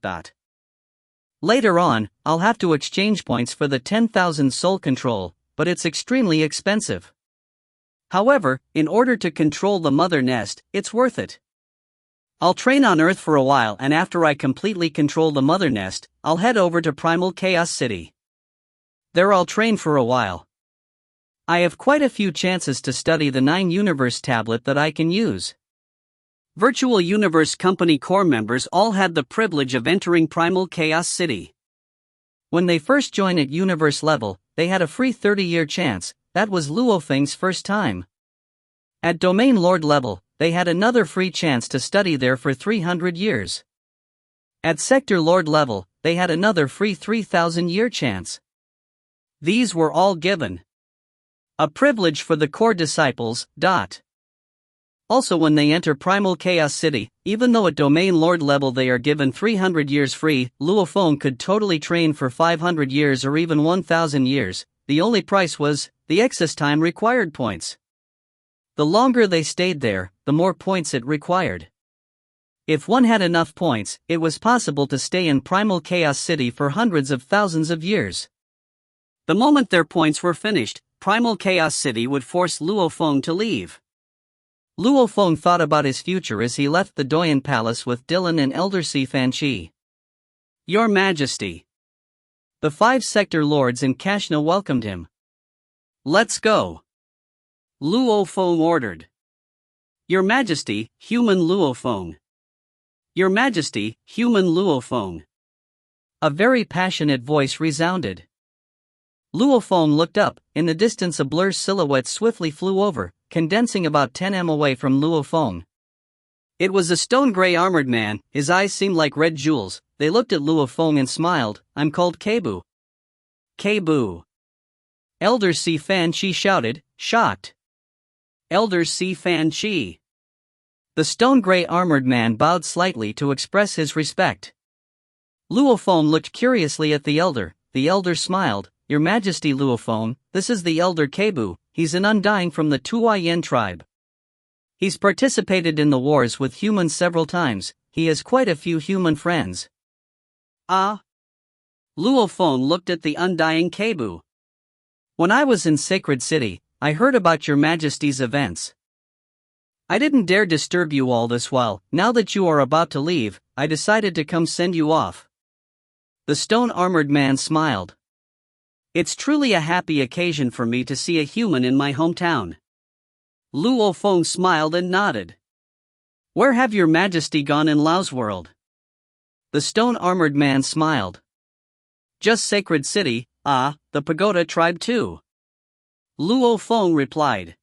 Later on, I'll have to exchange points for the 10,000 soul control, but it's extremely expensive. However, in order to control the mother nest, it's worth it. I'll train on Earth for a while, and after I completely control the mother nest, I'll head over to Primal Chaos City. There I'll train for a while. I have quite a few chances to study the 9 Universe tablet that I can use. Virtual Universe Company core members all had the privilege of entering Primal Chaos City. When they first joined at Universe level, they had a free 30-year chance. That was Luo Feng's first time. At Domain Lord level, they had another free chance to study there for 300 years. At Sector Lord level, they had another free 3,000-year chance. These were all given. A privilege for the core disciples. Also, when they enter Primal Chaos City, even though at Domain Lord level they are given 300 years free, Luo Feng could totally train for 500 years or even 1,000 years. The only price was the excess time required points. The longer they stayed there, the more points it required. If one had enough points, it was possible to stay in Primal Chaos City for hundreds of thousands of years. The moment their points were finished, Primal Chaos City would force Luo Feng to leave. Luo Feng thought about his future as he left the Doyan Palace with Dylan and Elder Si Fanqi. Your Majesty. The 5 sector lords in Kashna welcomed him. Let's go. Luo Feng ordered. Your Majesty, human Luo Feng. Your Majesty, human Luo Feng. A very passionate voice resounded. Luo Feng looked up. In the distance a blur's silhouette swiftly flew over, condensing about 10 m away from Luo Feng. It was a stone-gray armored man. His eyes seemed like red jewels. They looked at Luo Feng and smiled. I'm called Keibu. Keibu. Elder Si Fanqi shouted, shocked. Elder Si Fanqi. The stone-gray armored man bowed slightly to express his respect. Luo Feng looked curiously at the elder. The elder smiled. Your Majesty Luo Feng, this is the elder Keibu. He's an undying from the Tuayen tribe. He's participated in the wars with humans several times. He has quite a few human friends. Ah? Luo Feng looked at the undying Keibu. When I was in Sacred City, I heard about your Majesty's events. I didn't dare disturb you all this while. Now that you are about to leave, I decided to come send you off. The stone-armored man smiled. It's truly a happy occasion for me to see a human in my hometown. Luo Feng smiled and nodded. Where have your Majesty gone in Lao's world? The stone-armored man smiled. Just Sacred City, the Pagoda tribe too. Luo Feng replied.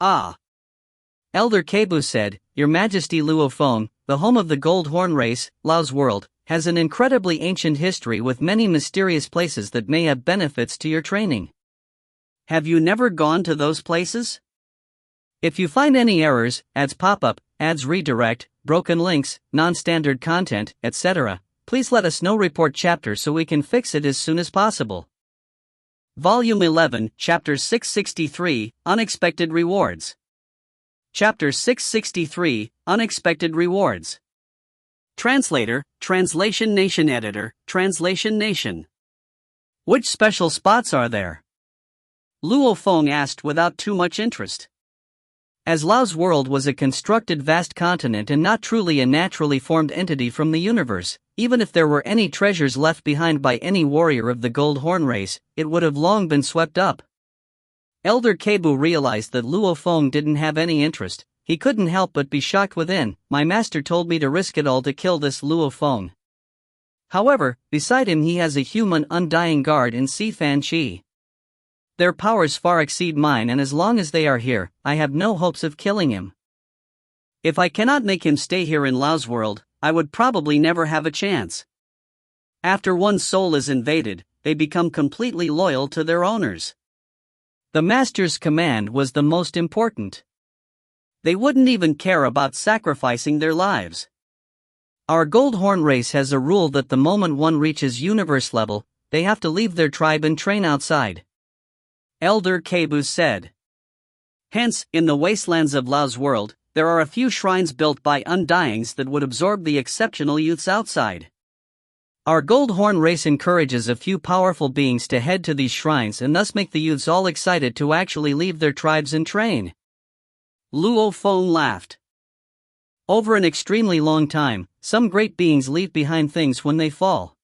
Elder Keibu said, Your Majesty Luo Feng, the home of the Gold Horn race, Lao's world, has an incredibly ancient history with many mysterious places that may have benefits to your training. Have you never gone to those places? If you find any errors, ads pop-up, ads redirect, broken links, non-standard content, etc., please let us know. Report chapter so we can fix it as soon as possible. Volume 11, Chapter 663, Unexpected Rewards. Chapter 663, Unexpected Rewards. Translator, Translation Nation. Editor, Translation Nation. Which special spots are there? Luo Feng asked without too much interest. As Lao's world was a constructed vast continent and not truly a naturally formed entity from the universe, even if there were any treasures left behind by any warrior of the Gold Horn race, it would have long been swept up. Elder Kebu realized that Luo Feng didn't have any interest. He couldn't help but be shocked within. My master told me to risk it all to kill this Luo Feng. However, beside him he has a human undying guard in Si Fan Chi. Their powers far exceed mine, and as long as they are here, I have no hopes of killing him. If I cannot make him stay here in Lao's world, I would probably never have a chance. After one's soul is invaded, they become completely loyal to their owners. The master's command was the most important. They wouldn't even care about sacrificing their lives. Our Gold Horn race has a rule that the moment one reaches universe level, they have to leave their tribe and train outside. Elder Kebu said. Hence, in the wastelands of Lao's world, there are a few shrines built by undyings that would absorb the exceptional youths outside. Our Gold Horn race encourages a few powerful beings to head to these shrines and thus make the youths all excited to actually leave their tribes and train. Luo Feng laughed. Over an extremely long time, some great beings leave behind things when they fall.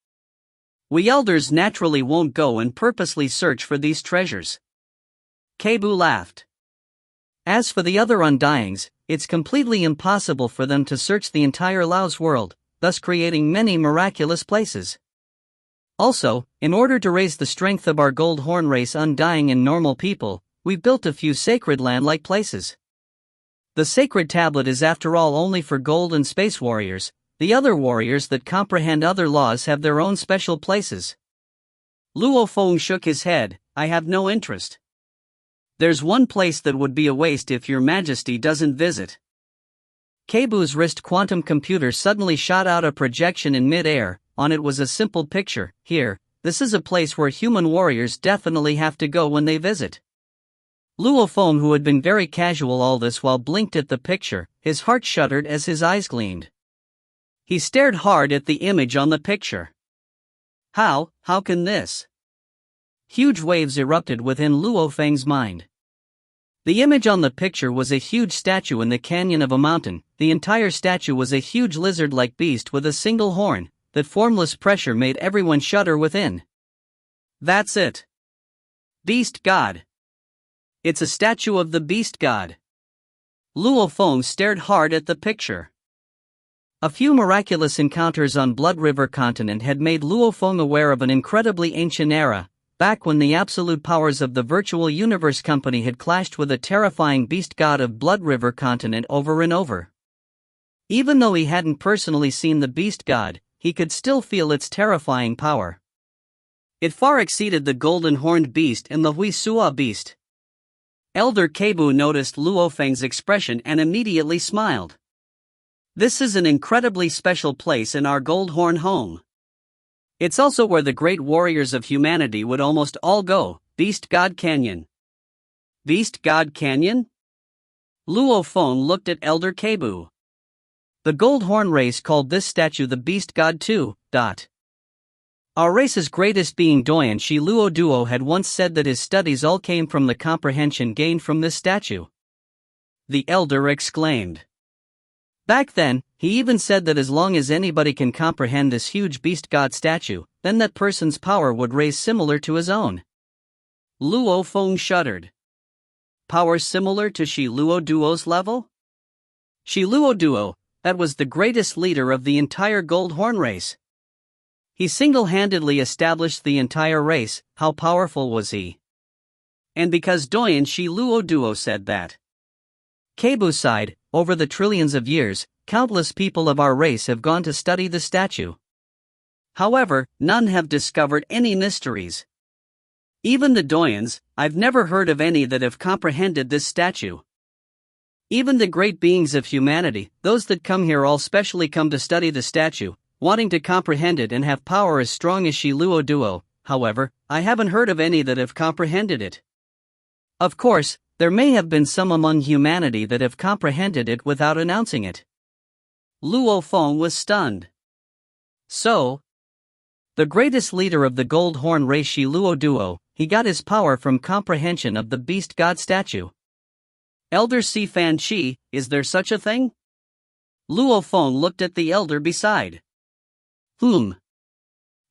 We elders naturally won't go and purposely search for these treasures. Kebu laughed. As for the other undyings, it's completely impossible for them to search the entire Lao's world, thus creating many miraculous places. Also, in order to raise the strength of our Gold Horn race undying and normal people, we built a few sacred land-like places. The sacred tablet is after all only for gold and space warriors. The other warriors that comprehend other laws have their own special places. Luo Feng shook his head. I have no interest. There's one place that would be a waste if your majesty doesn't visit. Kebu's wrist quantum computer suddenly shot out a projection in mid-air. On it was a simple picture. Here, this is a place where human warriors definitely have to go when they visit. Luo Feng, who had been very casual all this while, blinked at the picture. His heart shuddered as his eyes gleamed. He stared hard at the image on the picture. How can this? Huge waves erupted within Luo Feng's mind. The image on the picture was a huge statue in the canyon of a mountain. The entire statue was a huge lizard-like beast with a single horn. That formless pressure made everyone shudder within. That's it. Beast God. It's a statue of the Beast God. Luo Feng stared hard at the picture. A few miraculous encounters on Blood River continent had made Luo Feng aware of an incredibly ancient era, back when the absolute powers of the virtual universe company had clashed with a terrifying beast god of Blood River continent over and over. Even though he hadn't personally seen the beast god, he could still feel its terrifying power. It far exceeded the golden horned beast and the Huisua beast. Elder Kebu noticed Luo Feng's expression and immediately smiled. This is an incredibly special place in our Gold Horn home. It's also where the great warriors of humanity would almost all go, Beast God Canyon. Beast God Canyon? Luo Feng looked at Elder Kebu. The Gold Horn race called this statue the Beast God too. Our race's greatest being Doyan Shi Luo Duo had once said that his studies all came from the comprehension gained from this statue. The elder exclaimed. Back then, he even said that as long as anybody can comprehend this huge beast god statue, then that person's power would raise similar to his own. Luo Feng shuddered. Power similar to Shi Luo Duo's level? Shi Luo Duo, that was the greatest leader of the entire Gold Horn race. He single-handedly established the entire race. How powerful was he? And because Doyan Shi Luo Duo said that. Kebu sighed. Over the trillions of years, countless people of our race have gone to study the statue. However, none have discovered any mysteries. Even the Doyans, I've never heard of any that have comprehended this statue. Even the great beings of humanity, those that come here all specially come to study the statue, wanting to comprehend it and have power as strong as Shi Luo Duo. However, I haven't heard of any that have comprehended it. Of course, there may have been some among humanity that have comprehended it without announcing it. Luo Feng was stunned. So, the greatest leader of the Gold Horn race, Shi Luo Duo, he got his power from comprehension of the beast god statue. Elder Si Fan Chi, is there such a thing? Luo Feng looked at the elder beside.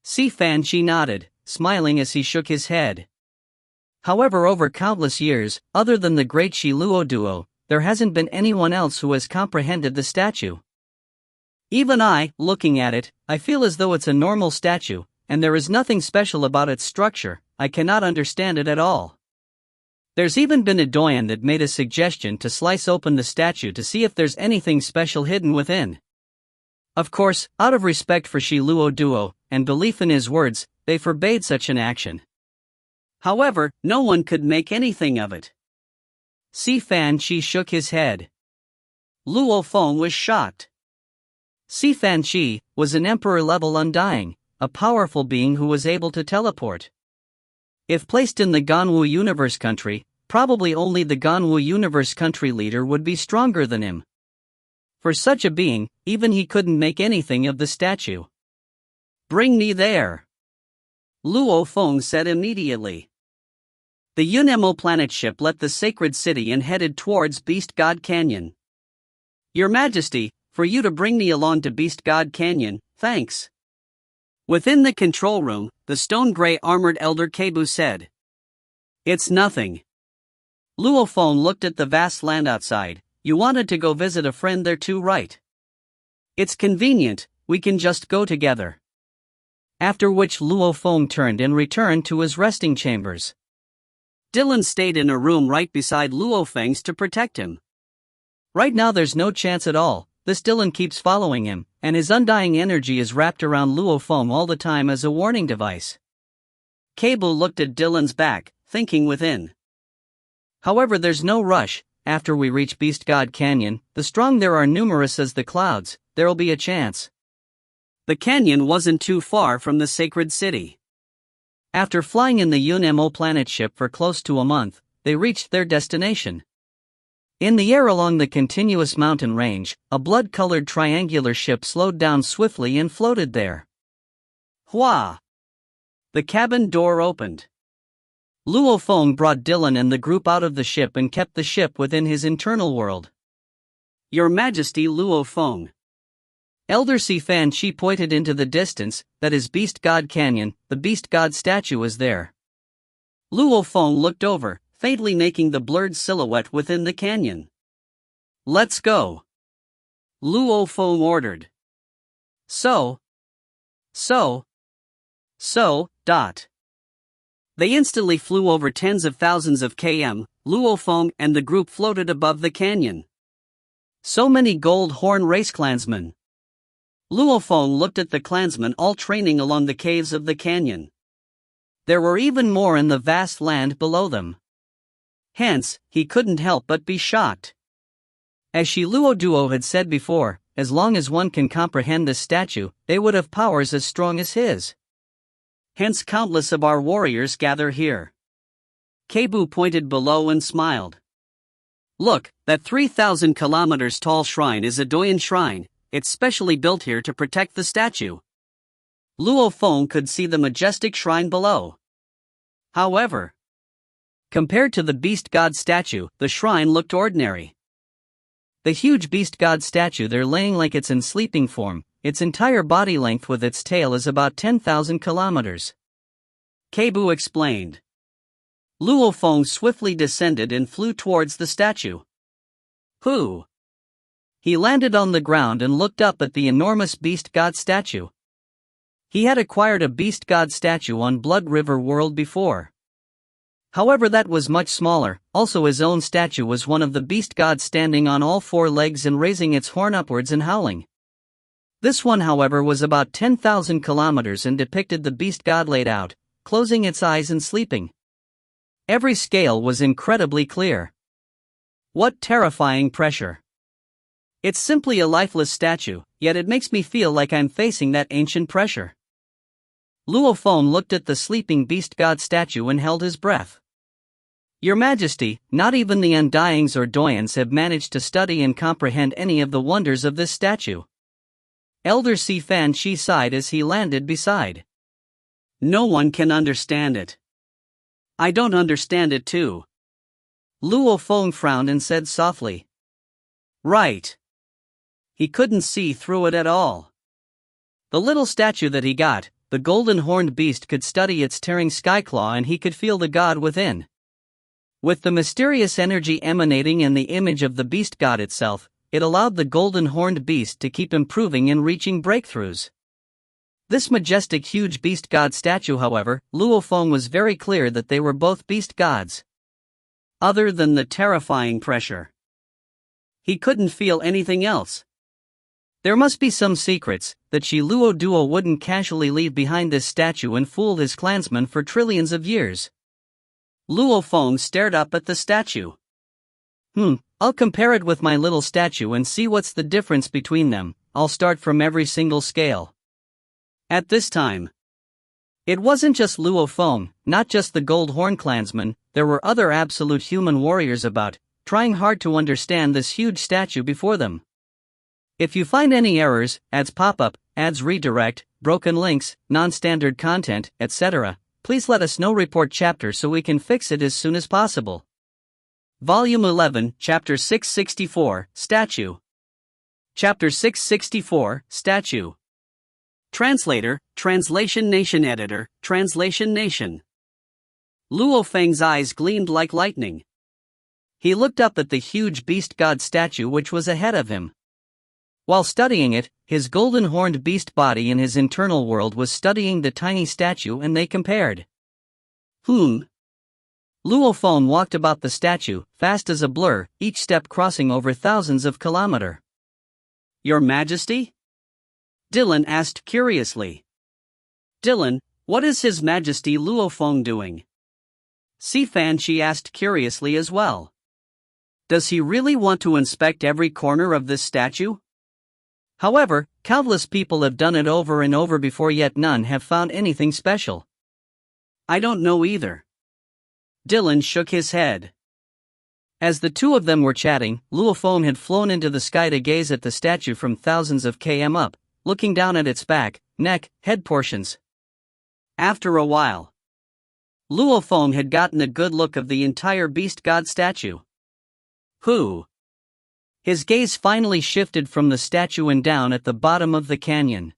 Si Fan Chi nodded, smiling as he shook his head. However, over countless years, other than the great Shi Luo Duo, there hasn't been anyone else who has comprehended the statue. Even I, looking at it, I feel as though it's a normal statue, and there is nothing special about its structure. I cannot understand it at all. There's even been a doyen that made a suggestion to slice open the statue to see if there's anything special hidden within. Of course, out of respect for Shi Luo Duo, and belief in his words, they forbade such an action. However, no one could make anything of it. Si Fan Chi shook his head. Luo Feng was shocked. Si Fan Chi was an emperor-level undying, a powerful being who was able to teleport. If placed in the Ganwu Universe country, probably only the Ganwu Universe country leader would be stronger than him. For such a being, even he couldn't make anything of the statue. Bring me there, Luo Feng said immediately. The Yunemo planet ship left the sacred city and headed towards Beast God Canyon. Your Majesty, for you to bring me along to Beast God Canyon, thanks. Within the control room, the stone-gray armored elder Kebu said. It's nothing. Luo Feng looked at the vast land outside. You wanted to go visit a friend there too, right? It's convenient, we can just go together. After which Luo Feng turned and returned to his resting chambers. Dylan stayed in a room right beside Luo Feng's to protect him. Right now there's no chance at all. This Dylan keeps following him, and his undying energy is wrapped around Luo Feng all the time as a warning device. Kebu looked at Dylan's back, thinking within. However, there's no rush. After we reach Beast God Canyon, the strong there are numerous as the clouds, there'll be a chance. The canyon wasn't too far from the sacred city. After flying in the Yunemo planet ship for close to a month, they reached their destination. In the air along the continuous mountain range, a blood-colored triangular ship slowed down swiftly and floated there. Hua! The cabin door opened. Luo Feng brought Dylan and the group out of the ship and kept the ship within his internal world. Your Majesty Luo Feng. Elder Si Fan Chi pointed into the distance, that is Beast God Canyon, the Beast God statue is there. Luo Feng looked over, faintly making the blurred silhouette within the canyon. Let's go, Luo Feng ordered. So. They instantly flew over tens of thousands of km. Luo Feng and the group floated above the canyon. So many Gold Horn race clansmen. Luo Feng looked at the clansmen all training along the caves of the canyon. There were even more in the vast land below them. Hence, he couldn't help but be shocked. As Shi Luo Duo had said before, as long as one can comprehend this statue, they would have powers as strong as his. Hence countless of our warriors gather here. Kebu pointed below and smiled. Look, that 3,000 kilometers tall shrine is a Doyen shrine. It's specially built here to protect the statue. Luo Feng could see the majestic shrine below. However, compared to the Beast God statue, the shrine looked ordinary. The huge Beast God statue there laying like it's in sleeping form, its entire body length with its tail is about 10,000 kilometers. Kebu explained. Luo Feng swiftly descended and flew towards the statue. Who? He landed on the ground and looked up at the enormous Beast God statue. He had acquired a Beast God statue on Blood River World before. However, that was much smaller. Also, his own statue was one of the beast gods standing on all four legs and raising its horn upwards and howling. This one, however, was about 10,000 kilometers and depicted the beast god laid out, closing its eyes and sleeping. Every scale was incredibly clear. What terrifying pressure. It's simply a lifeless statue, yet it makes me feel like I'm facing that ancient pressure. Luo Feng looked at the sleeping beast god statue and held his breath. Your Majesty, not even the Undyings or Doyens have managed to study and comprehend any of the wonders of this statue. Elder Si Fan Shi sighed as he landed beside. No one can understand it. I don't understand it too. Luo Feng frowned and said softly. Right. He couldn't see through it at all. The little statue that he got, the golden horned beast, could study its tearing skyclaw and he could feel the god within. With the mysterious energy emanating and the image of the beast god itself, it allowed the golden horned beast to keep improving and reaching breakthroughs. This majestic huge beast god statue, however, Luo Feng was very clear that they were both beast gods. Other than the terrifying pressure, he couldn't feel anything else. There must be some secrets that Shi Luo Duo wouldn't casually leave behind this statue and fool his clansmen for trillions of years. Luo Feng stared up at the statue. I'll compare it with my little statue and see what's the difference between them. I'll start from every single scale. At this time, it wasn't just Luo Feng, not just the Gold Horn clansmen, there were other absolute human warriors about, trying hard to understand this huge statue before them. If you find any errors, ads pop up, ads redirect, broken links, non-standard content, etc., please let us know. Report chapter so we can fix it as soon as possible. Volume 11, Chapter 664, Statue. Chapter 664, Statue. Translator, Translation Nation. Editor, Translation Nation. Luo Feng's eyes gleamed like lightning. He looked up at the huge beast god statue which was ahead of him. While studying it, his golden horned beast body in his internal world was studying the tiny statue and they compared. Luo Feng walked about the statue, fast as a blur, each step crossing over thousands of kilometers. Your Majesty? Dylan asked curiously. Dylan, what is His Majesty Luo Feng doing? Si Fan Shi asked curiously as well. Does he really want to inspect every corner of this statue? However, countless people have done it over and over before, yet none have found anything special. I don't know either. Dylan shook his head. As the two of them were chatting, Luo Feng had flown into the sky to gaze at the statue from thousands of km up, looking down at its back, neck, head portions. After a while, Luo Feng had gotten a good look of the entire beast god statue. His gaze finally shifted from the statue and down at the bottom of the canyon.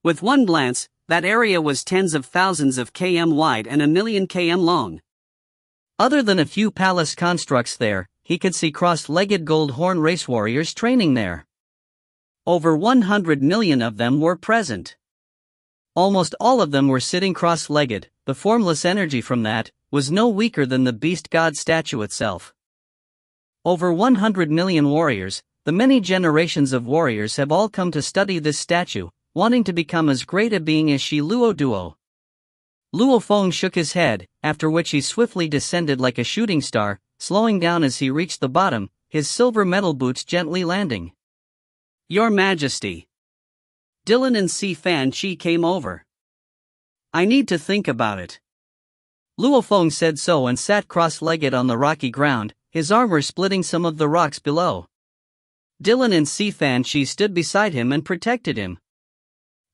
With one glance, that area was tens of thousands of km wide and 1,000,000 km long. Other than a few palace constructs there, he could see cross-legged gold horn race warriors training there. Over 100 million of them were present. Almost all of them were sitting cross-legged. The formless energy from that was no weaker than the beast god statue itself. Over 100 million warriors, the many generations of warriors have all come to study this statue, wanting to become as great a being as Shi Luo Duo. Luo Feng shook his head, after which he swiftly descended like a shooting star, slowing down as he reached the bottom, his silver metal boots gently landing. Your Majesty. Dylan and Si Fan Shi came over. I need to think about it. Luo Feng said so and sat cross-legged on the rocky ground, his armor splitting some of the rocks below. Dylan and Si Fan Shi stood beside him and protected him.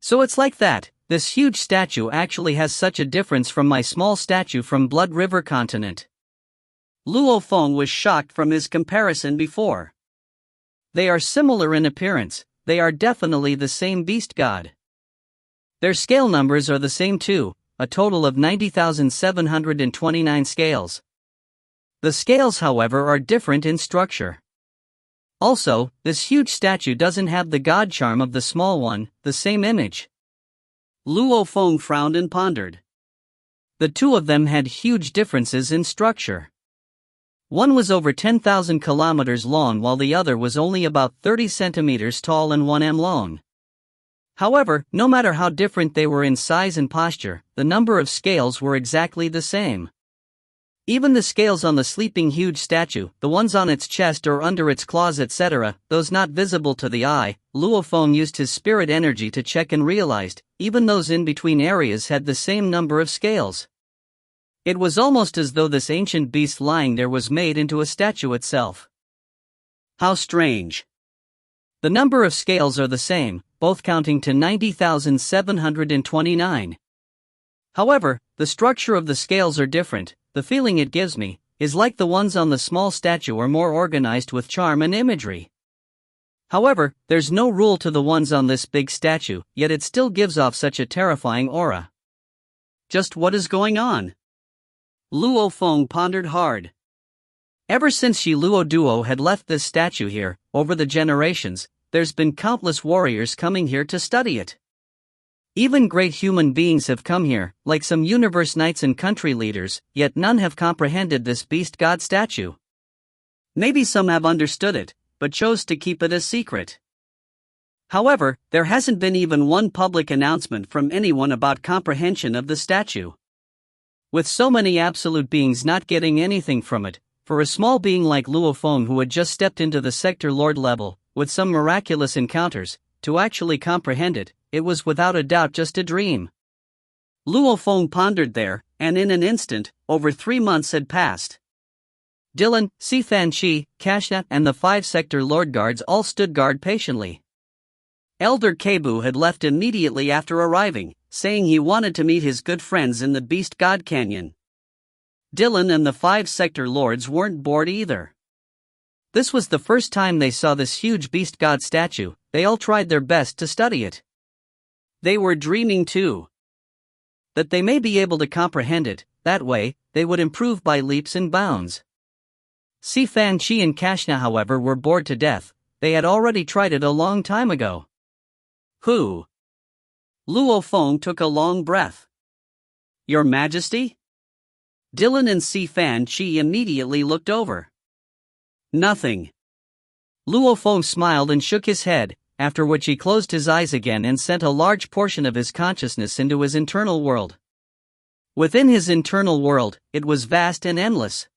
So it's like that, this huge statue actually has such a difference from my small statue from Blood River continent. Luo Feng was shocked from his comparison before. They are similar in appearance, they are definitely the same beast god. Their scale numbers are the same too, a total of 90,729 scales. The scales, however, are different in structure. Also, this huge statue doesn't have the god charm of the small one, the same image. Luo Feng frowned and pondered. The two of them had huge differences in structure. One was over 10,000 kilometers long while the other was only about 30 centimeters tall and 1 m long. However, no matter how different they were in size and posture, the number of scales were exactly the same. Even the scales on the sleeping huge statue, the ones on its chest or under its claws etc., those not visible to the eye, Luo Feng used his spirit energy to check and realized, even those in between areas had the same number of scales. It was almost as though this ancient beast lying there was made into a statue itself. How strange. The number of scales are the same, both counting to 90,729. However, the structure of the scales are different. The feeling it gives me is like the ones on the small statue are more organized with charm and imagery. However, there's no rule to the ones on this big statue, yet it still gives off such a terrifying aura. Just what is going on? Luo Feng pondered hard. Ever since Shi Luo Duo had left this statue here, over the generations, there's been countless warriors coming here to study it. Even great human beings have come here, like some universe knights and country leaders, yet none have comprehended this beast god statue. Maybe some have understood it, but chose to keep it a secret. However, there hasn't been even one public announcement from anyone about comprehension of the statue. With so many absolute beings not getting anything from it, for a small being like Luo Feng who had just stepped into the sector lord level, with some miraculous encounters, to actually comprehend it, it was without a doubt just a dream. Luo Feng pondered there, and in an instant, over 3 months had passed. Dylan, Sifan Chi, Kashna, and the 5 sector lord guards all stood guard patiently. Elder Kebu had left immediately after arriving, saying he wanted to meet his good friends in the Beast God Canyon. Dylan and the 5 sector lords weren't bored either. This was the first time they saw this huge beast god statue. They all tried their best to study it. They were dreaming too. That they may be able to comprehend it, that way, they would improve by leaps and bounds. Sifan Chi and Kashna however were bored to death. They had already tried it a long time ago. Who? Luo Feng took a long breath. Your Majesty? Dylan and Sifan Chi immediately looked over. Nothing. Luo Feng smiled and shook his head, after which he closed his eyes again and sent a large portion of his consciousness into his internal world. Within his internal world, it was vast and endless.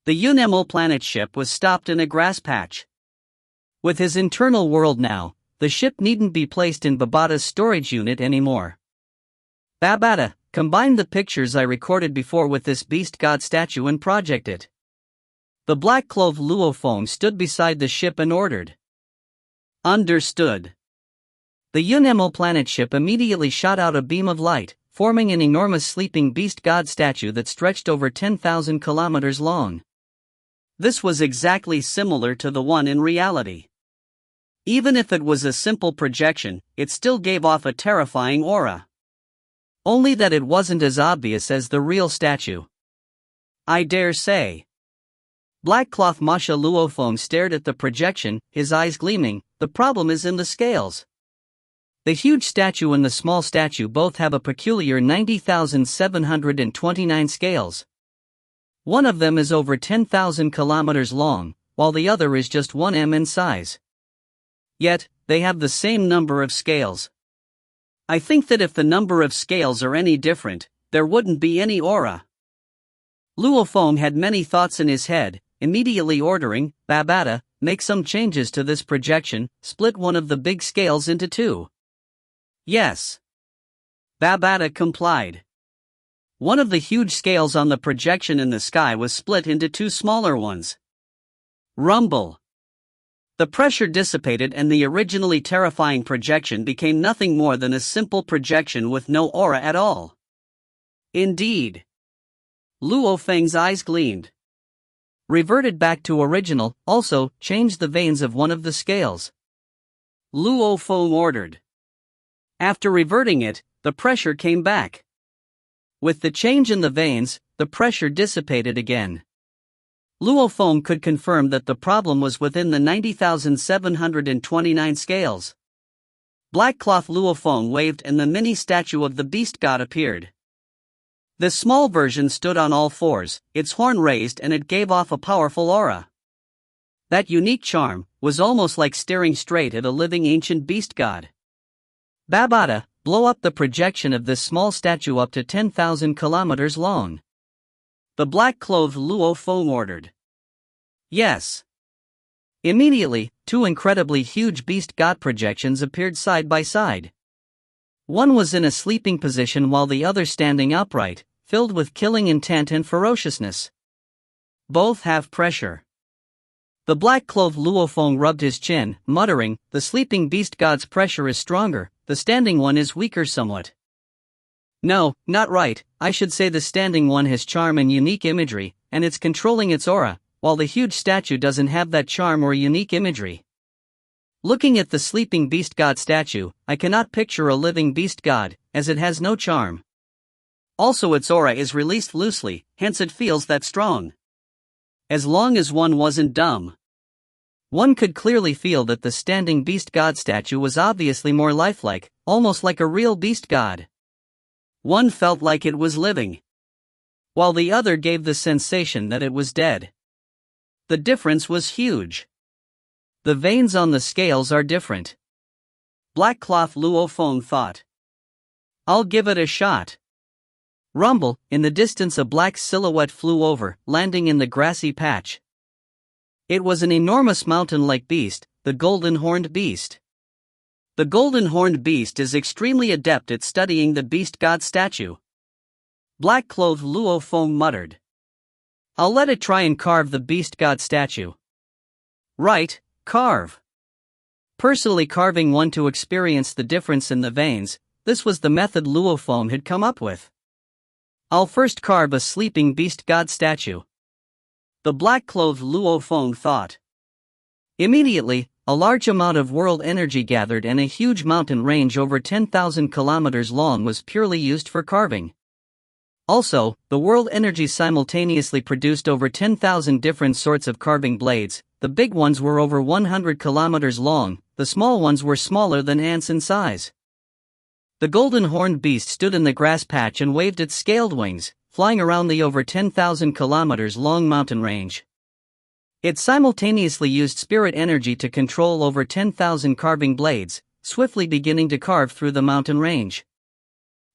The Unemo planet ship was stopped in a grass patch. With his internal world now, the ship needn't be placed in Babata's storage unit anymore. Babata, combine the pictures I recorded before with this beast god statue and project it. The black-clothed Luo Feng stood beside the ship and ordered. Understood. The Unemo planet ship immediately shot out a beam of light, forming an enormous sleeping beast god statue that stretched over 10,000 kilometers long. This was exactly similar to the one in reality. Even if it was a simple projection, it still gave off a terrifying aura. Only that it wasn't as obvious as the real statue. I dare say. Blackcloth Masha Luo Feng stared at the projection, his eyes gleaming. The problem is in the scales. The huge statue and the small statue both have a peculiar 90,729 scales. One of them is over 10,000 kilometers long, while the other is just 1 m in size. Yet, they have the same number of scales. I think that if the number of scales are any different, there wouldn't be any aura. Luo Feng had many thoughts in his head, immediately ordering, Babata, make some changes to this projection, split one of the big scales into 2. Yes. Babata complied. One of the huge scales on the projection in the sky was split into 2 smaller ones. Rumble. The pressure dissipated and the originally terrifying projection became nothing more than a simple projection with no aura at all. Indeed. Luo Feng's eyes gleamed. Reverted back to original, also, change the vanes of one of the scales. Luo Feng ordered. After reverting it, the pressure came back. With the change in the vanes, the pressure dissipated again. Luo Feng could confirm that the problem was within the 90,729 scales. Blackcloth Luo Feng waved and the mini statue of the beast god appeared. The small version stood on all fours, its horn raised and it gave off a powerful aura. That unique charm was almost like staring straight at a living ancient beast god. Babata, blow up the projection of this small statue up to 10,000 kilometers long. The black-clothed Luo Feng ordered. Yes. Immediately, two incredibly huge beast god projections appeared side by side. One was in a sleeping position while the other standing upright, filled with killing intent and ferociousness. Both have pressure. The black-clothed Luo Feng rubbed his chin, muttering, "The sleeping beast god's pressure is stronger, the standing one is weaker somewhat." "No, not right, I should say the standing one has charm and unique imagery, and it's controlling its aura, while the huge statue doesn't have that charm or unique imagery. Looking at the sleeping beast god statue, I cannot picture a living beast god, as it has no charm. Also its aura is released loosely, hence it feels that strong. As long as one wasn't dumb. One could clearly feel that the standing beast god statue was obviously more lifelike, almost like a real beast god. One felt like it was living, while the other gave the sensation that it was dead. The difference was huge. The veins on the scales are different. Black cloth Luo Feng thought. I'll give it a shot. Rumble, in the distance a black silhouette flew over, landing in the grassy patch. It was an enormous mountain-like beast, the golden horned beast. The golden horned beast is extremely adept at studying the beast god statue. Black-clothed Luo Feng muttered. I'll let it try and carve the beast god statue. Right, carve. Personally carving one to experience the difference in the veins, this was the method Luo Feng had come up with. I'll first carve a sleeping beast god statue. The black-clothed Luo Feng thought. Immediately, a large amount of world energy gathered and a huge mountain range over 10,000 kilometers long was purely used for carving. Also, the world energy simultaneously produced over 10,000 different sorts of carving blades. The big ones were over 100 kilometers long, the small ones were smaller than ants in size. The golden horned beast stood in the grass patch and waved its scaled wings, flying around the over 10,000 kilometers long mountain range. It simultaneously used spirit energy to control over 10,000 carving blades, swiftly beginning to carve through the mountain range.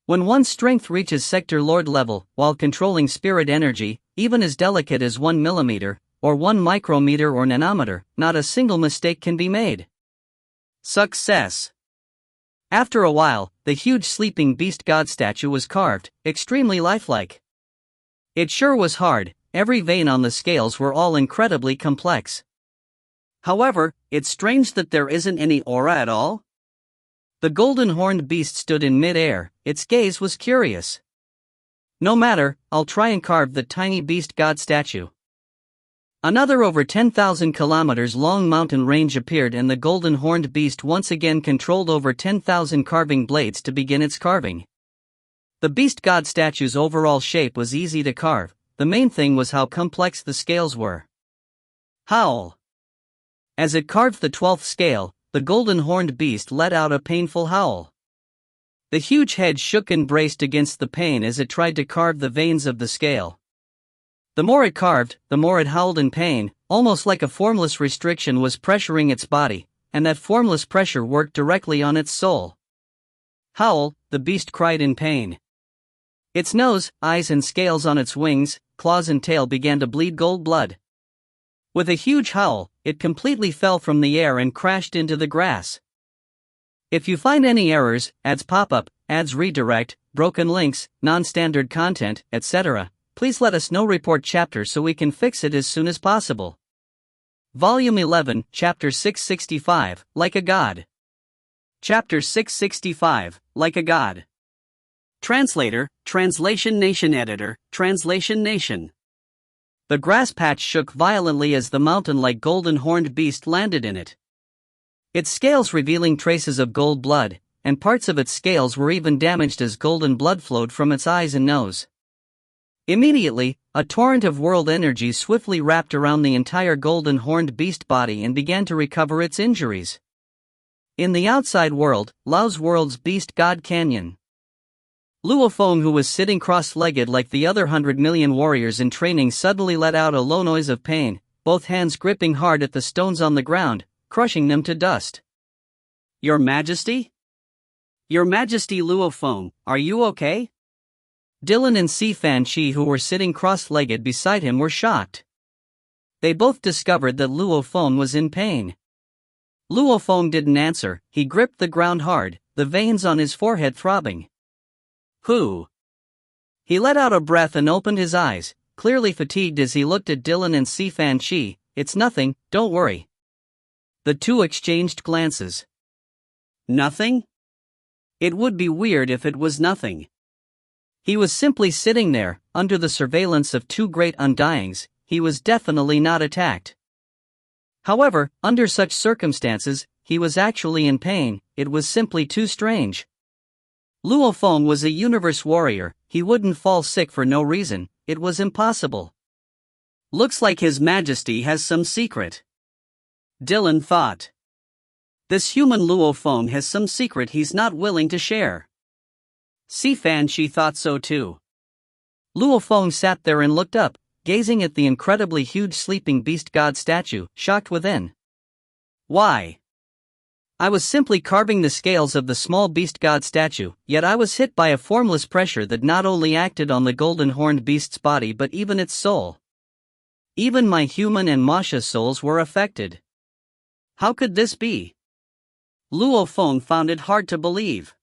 When one's strength reaches sector lord level, while controlling spirit energy, even as delicate as 1 millimeter, or 1 micrometer or nanometer, not a single mistake can be made. Success! After a while, the huge sleeping beast god statue was carved, extremely lifelike. It sure was hard. Every vein on the scales were all incredibly complex. However, it's strange that there isn't any aura at all. The golden horned beast stood in mid-air, its gaze was curious. No matter, I'll try and carve the tiny beast god statue. Another over 10,000 kilometers long mountain range appeared and the golden horned beast once again controlled over 10,000 carving blades to begin its carving. The beast god statue's overall shape was easy to carve. The main thing was how complex the scales were. Howl! As it carved the 12th scale, the golden horned beast let out a painful howl. The huge head shook and braced against the pain as it tried to carve the veins of the scale. The more it carved, the more it howled in pain, almost like a formless restriction was pressuring its body, and that formless pressure worked directly on its soul. Howl, the beast cried in pain. Its nose, eyes and scales on its wings, claws and tail began to bleed gold blood. With a huge howl, it completely fell from the air and crashed into the grass. If you find any errors, ads pop-up, ads redirect, broken links, non-standard content, etc., please let us know. Report chapter so we can fix it as soon as possible. Volume 11, Chapter 665, Like a God. Chapter 665, Like a God. Translator, Translation Nation Editor, Translation Nation. The grass patch shook violently as the mountain-like golden horned beast landed in it. Its scales revealing traces of gold blood, and parts of its scales were even damaged as golden blood flowed from its eyes and nose. Immediately, a torrent of world energy swiftly wrapped around the entire golden horned beast body and began to recover its injuries. In the outside world, Lao's world's beast god canyon. Luo Feng, who was sitting cross-legged like the other 100 million warriors in training, suddenly let out a low noise of pain, both hands gripping hard at the stones on the ground, crushing them to dust. Your Majesty? Your Majesty Luo Feng, are you okay? Dylan and Si Fanchi, who were sitting cross-legged beside him, were shocked. They both discovered that Luo Feng was in pain. Luo Feng didn't answer, he gripped the ground hard, the veins on his forehead throbbing. Who? He let out a breath and opened his eyes, clearly fatigued as he looked at Dylan and Si Fanchi. It's nothing, don't worry. The two exchanged glances. Nothing? It would be weird if it was nothing. He was simply sitting there, under the surveillance of two great undyings. He was definitely not attacked. However, under such circumstances, he was actually in pain. It was simply too strange. Luo Feng was a universe warrior, he wouldn't fall sick for no reason, it was impossible. Looks like His Majesty has some secret. Dylan thought. This human Luo Feng has some secret he's not willing to share. Si Fanchi thought so too. Luo Feng sat there and looked up, gazing at the incredibly huge sleeping beast god statue, shocked within. Why? I was simply carving the scales of the small beast god statue, yet I was hit by a formless pressure that not only acted on the golden horned beast's body but even its soul. Even my human and Masha's souls were affected. How could this be? Luo Feng found it hard to believe.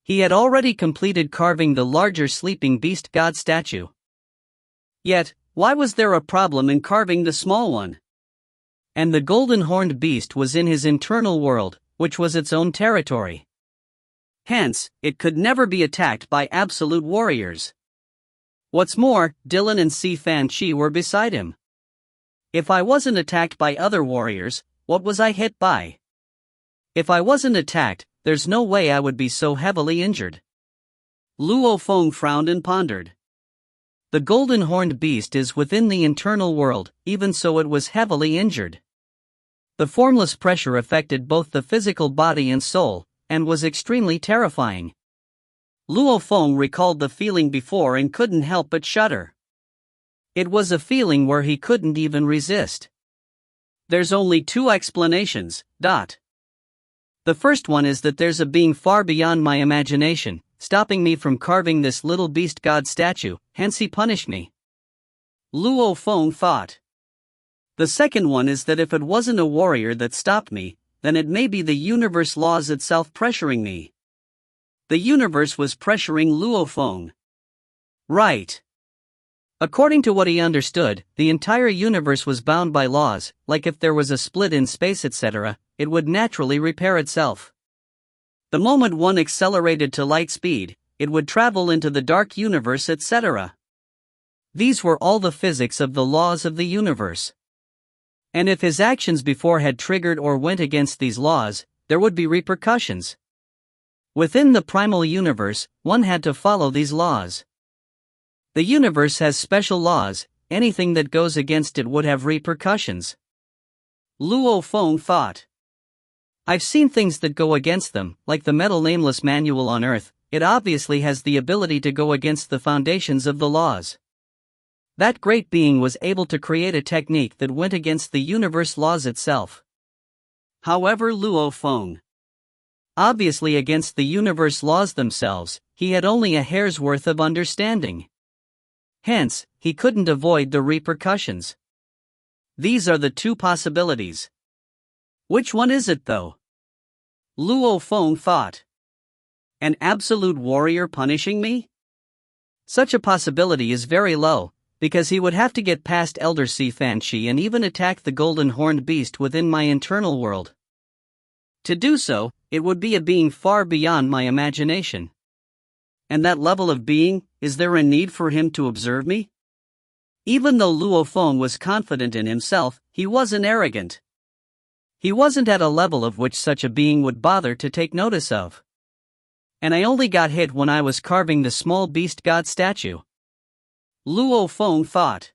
He had already completed carving the larger sleeping beast god statue. Yet, why was there a problem in carving the small one? And the golden horned beast was in his internal world, which was its own territory. Hence, it could never be attacked by absolute warriors. What's more, Dylan and Si Fanchi were beside him. If I wasn't attacked by other warriors, what was I hit by? If I wasn't attacked, there's no way I would be so heavily injured. Luo Feng frowned and pondered. The golden horned beast is within the internal world, even so it was heavily injured. The formless pressure affected both the physical body and soul, and was extremely terrifying. Luo Feng recalled the feeling before and couldn't help but shudder. It was a feeling where he couldn't even resist. There's only two explanations. The first one is that there's a being far beyond my imagination, stopping me from carving this little beast god statue, hence he punished me. Luo Feng thought. The second one is that if it wasn't a warrior that stopped me, then it may be the universe laws itself pressuring me. The universe was pressuring Luo Feng. Right. According to what he understood, the entire universe was bound by laws, like if there was a split in space etc., it would naturally repair itself. The moment one accelerated to light speed, it would travel into the dark universe etc. These were all the physics of the laws of the universe. And if his actions before had triggered or went against these laws, there would be repercussions. Within the primal universe, one had to follow these laws. The universe has special laws, anything that goes against it would have repercussions. Luo Feng thought. I've seen things that go against them, like the metal nameless manual on Earth. It obviously has the ability to go against the foundations of the laws. That great being was able to create a technique that went against the universe laws itself. However, Luo Feng, obviously against the universe laws themselves, he had only a hair's worth of understanding. Hence, he couldn't avoid the repercussions. These are the two possibilities. Which one is it though? Luo Feng thought. An absolute warrior punishing me? Such a possibility is very low, because he would have to get past Elder Si Fanchi and even attack the golden horned beast within my internal world. To do so, it would be a being far beyond my imagination. And that level of being, is there a need for him to observe me? Even though Luo Feng was confident in himself, he wasn't arrogant. He wasn't at a level of which such a being would bother to take notice of. And I only got hit when I was carving the small beast god statue. Luo Feng thought.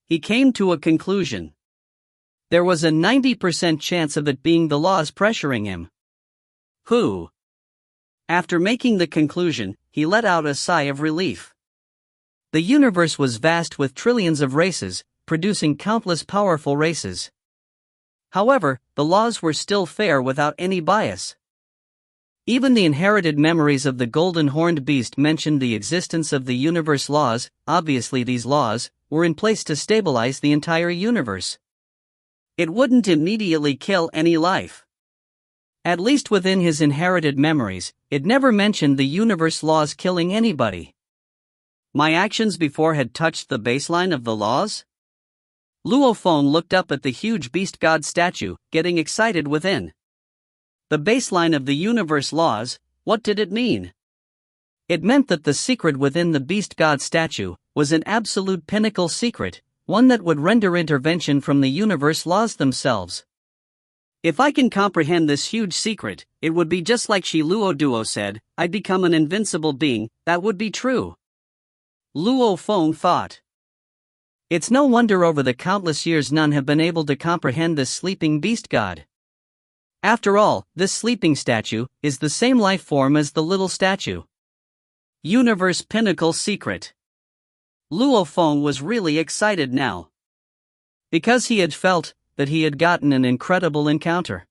He came to a conclusion. There was a 90% chance of it being the laws pressuring him. Who? After making the conclusion, he let out a sigh of relief. The universe was vast with trillions of races, producing countless powerful races. However, the laws were still fair without any bias. Even the inherited memories of the golden horned beast mentioned the existence of the universe laws. Obviously these laws were in place to stabilize the entire universe. It wouldn't immediately kill any life. At least within his inherited memories, it never mentioned the universe laws killing anybody. My actions before had touched the baseline of the laws? Luo Feng looked up at the huge beast god statue, getting excited within. The baseline of the universe laws, what did it mean? It meant that the secret within the beast god statue was an absolute pinnacle secret, one that would render intervention from the universe laws themselves. If I can comprehend this huge secret, it would be just like Shi Luo Duo said, I'd become an invincible being. That would be true. Luo Feng thought. It's no wonder over the countless years none have been able to comprehend this sleeping beast god. After all, this sleeping statue is the same life form as the little statue. Universe pinnacle secret. Luo Feng was really excited now. Because he had felt that he had gotten an incredible encounter.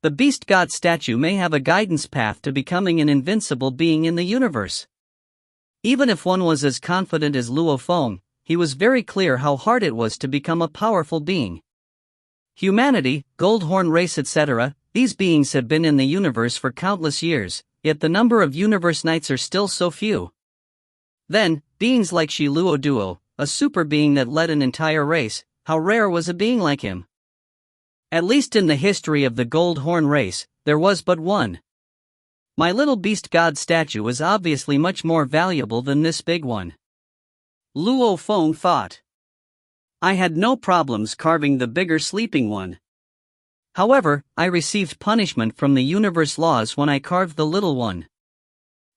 The beast god statue may have a guidance path to becoming an invincible being in the universe. Even if one was as confident as Luo Feng, he was very clear how hard it was to become a powerful being. Humanity, Goldhorn race etc., these beings have been in the universe for countless years, yet the number of universe knights are still so few. Then, beings like Shi Luo Duo, a super being that led an entire race, how rare was a being like him? At least in the history of the Goldhorn race, there was but one. My little beast god statue is obviously much more valuable than this big one. Luo Feng thought. I had no problems carving the bigger sleeping one. However, I received punishment from the universe laws when I carved the little one.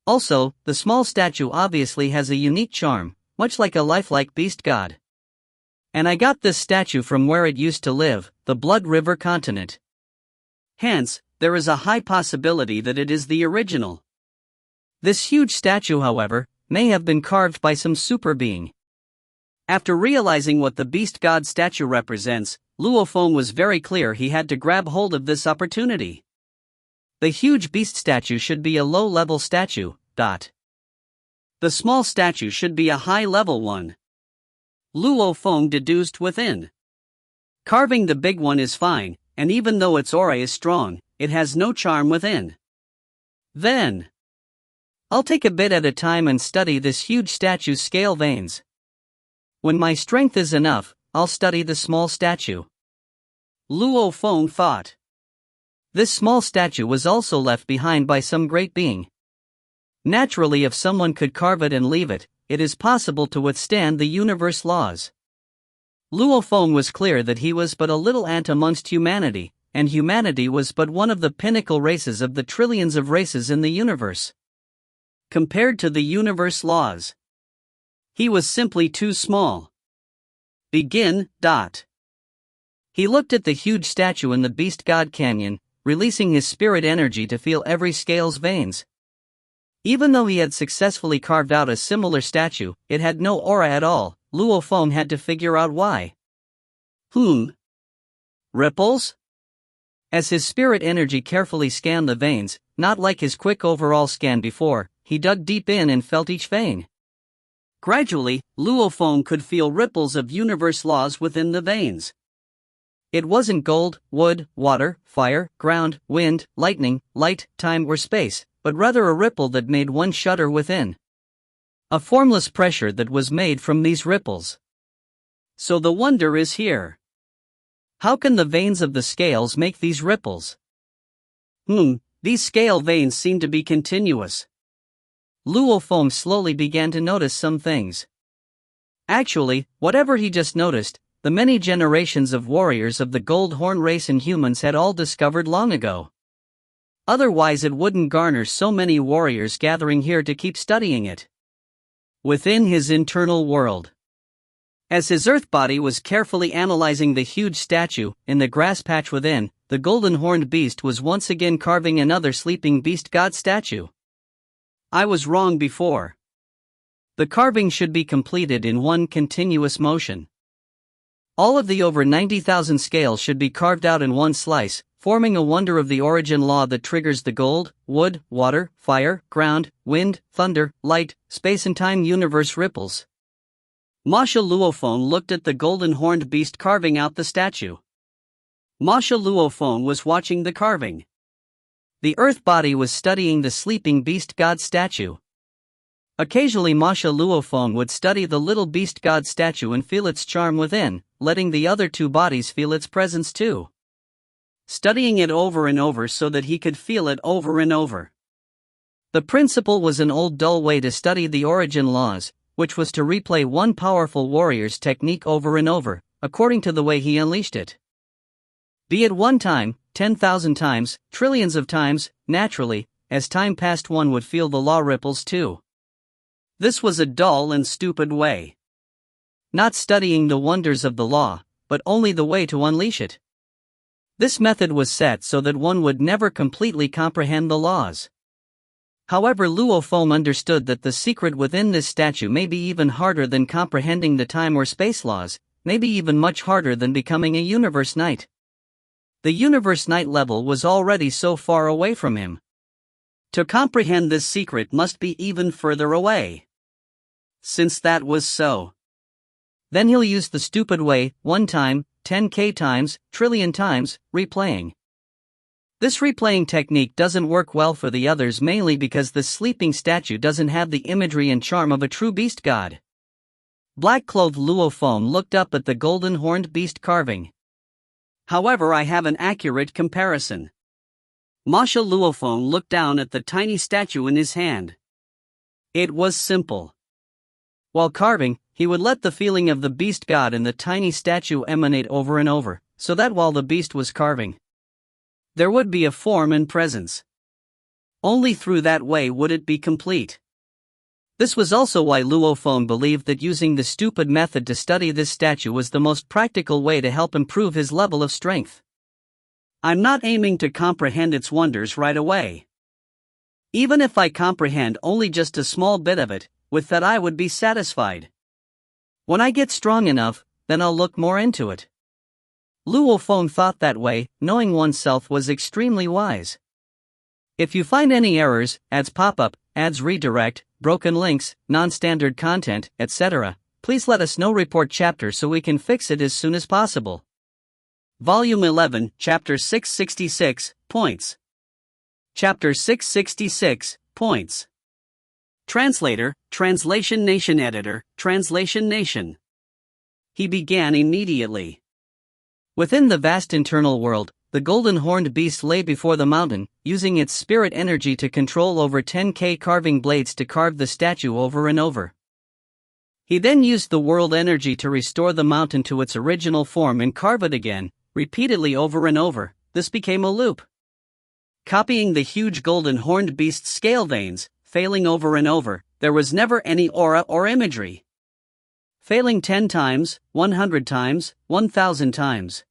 Also, the small statue obviously has a unique charm, much like a lifelike beast god. And I got this statue from where it used to live, the Blood River continent. Hence, there is a high possibility that it is the original. This huge statue, however, may have been carved by some super being. After realizing what the beast god statue represents, Luo Feng was very clear he had to grab hold of this opportunity. The huge beast statue should be a low-level statue. The small statue should be a high-level one. Luo Feng deduced within. Carving the big one is fine, and even though its aura is strong, it has no charm within. Then, I'll take a bit at a time and study this huge statue's scale veins. When my strength is enough, I'll study the small statue. Luo Feng thought. This small statue was also left behind by some great being. Naturally, if someone could carve it and leave it, it is possible to withstand the universe laws. Luo Feng was clear that he was but a little ant amongst humanity, and humanity was but one of the pinnacle races of the trillions of races in the universe. Compared to the universe laws, he was simply too small. Begin. He looked at the huge statue in the Beast God Canyon, releasing his spirit energy to feel every scale's veins. Even though he had successfully carved out a similar statue, it had no aura at all. Luo Feng had to figure out why. Ripples? As his spirit energy carefully scanned the veins, not like his quick overall scan before, he dug deep in and felt each vein. Gradually, Luo Feng could feel ripples of universe laws within the veins. It wasn't gold, wood, water, fire, ground, wind, lightning, light, time or space, but rather a ripple that made one shudder within. A formless pressure that was made from these ripples. So the wonder is here. How can the veins of the scales make these ripples? These scale veins seem to be continuous. Luo Feng slowly began to notice some things. Actually, whatever he just noticed, the many generations of warriors of the Goldhorn race and humans had all discovered long ago. Otherwise it wouldn't garner so many warriors gathering here to keep studying it. Within his internal world, as his earth body was carefully analyzing the huge statue in the grass patch within, the golden-horned beast was once again carving another sleeping beast god statue. I was wrong before. The carving should be completed in one continuous motion. All of the over 90,000 scales should be carved out in one slice, forming a wonder of the origin law that triggers the gold, wood, water, fire, ground, wind, thunder, light, space and time universe ripples. Masha Luo Feng looked at the golden horned beast carving out the statue. Masha Luo Feng was watching the carving. The earth body was studying the sleeping beast god statue. Occasionally Masha Luo Feng would study the little beast god statue and feel its charm within, letting the other two bodies feel its presence too. Studying it over and over so that he could feel it over and over. The principle was an old dull way to study the origin laws, which was to replay one powerful warrior's technique over and over, according to the way he unleashed it. Be it 1 time, 10,000 times, trillions of times, naturally, as time passed one would feel the law ripples too. This was a dull and stupid way. Not studying the wonders of the law, but only the way to unleash it. This method was set so that one would never completely comprehend the laws. However, Luo Feng understood that the secret within this statue may be even harder than comprehending the time or space laws, maybe even much harder than becoming a universe knight. The universe knight level was already so far away from him. To comprehend this secret must be even further away. Since that was so, then he'll use the stupid way, 1 time, 10k times, trillion times, replaying. This replaying technique doesn't work well for the others, mainly because the sleeping statue doesn't have the imagery and charm of a true beast god. Black-clothed Luo Feng looked up at the golden horned beast carving. However, I have an accurate comparison. Masha Luo Feng looked down at the tiny statue in his hand. It was simple. While carving, he would let the feeling of the beast god in the tiny statue emanate over and over, so that while the beast was carving, there would be a form and presence. Only through that way would it be complete. This was also why Luo Feng believed that using the stupid method to study this statue was the most practical way to help improve his level of strength. I'm not aiming to comprehend its wonders right away. Even if I comprehend only just a small bit of it, with that I would be satisfied. When I get strong enough, then I'll look more into it. Luo Feng thought that way, knowing oneself was extremely wise. If you find any errors, ads pop up, ads redirect, broken links, non-standard content, etc., please let us know. Report chapter so we can fix it as soon as possible. Volume 11, Chapter 666, Points. Chapter 666, Points. Translator, Translation Nation Editor, Translation Nation. He began immediately. Within the vast internal world, the golden horned beast lay before the mountain, using its spirit energy to control over 10k carving blades to carve the statue over and over. He then used the world energy to restore the mountain to its original form and carve it again, repeatedly over and over. This became a loop. Copying the huge golden horned beast's scale veins, failing over and over, there was never any aura or imagery. Failing 10 times, 100 times, 1,000 times.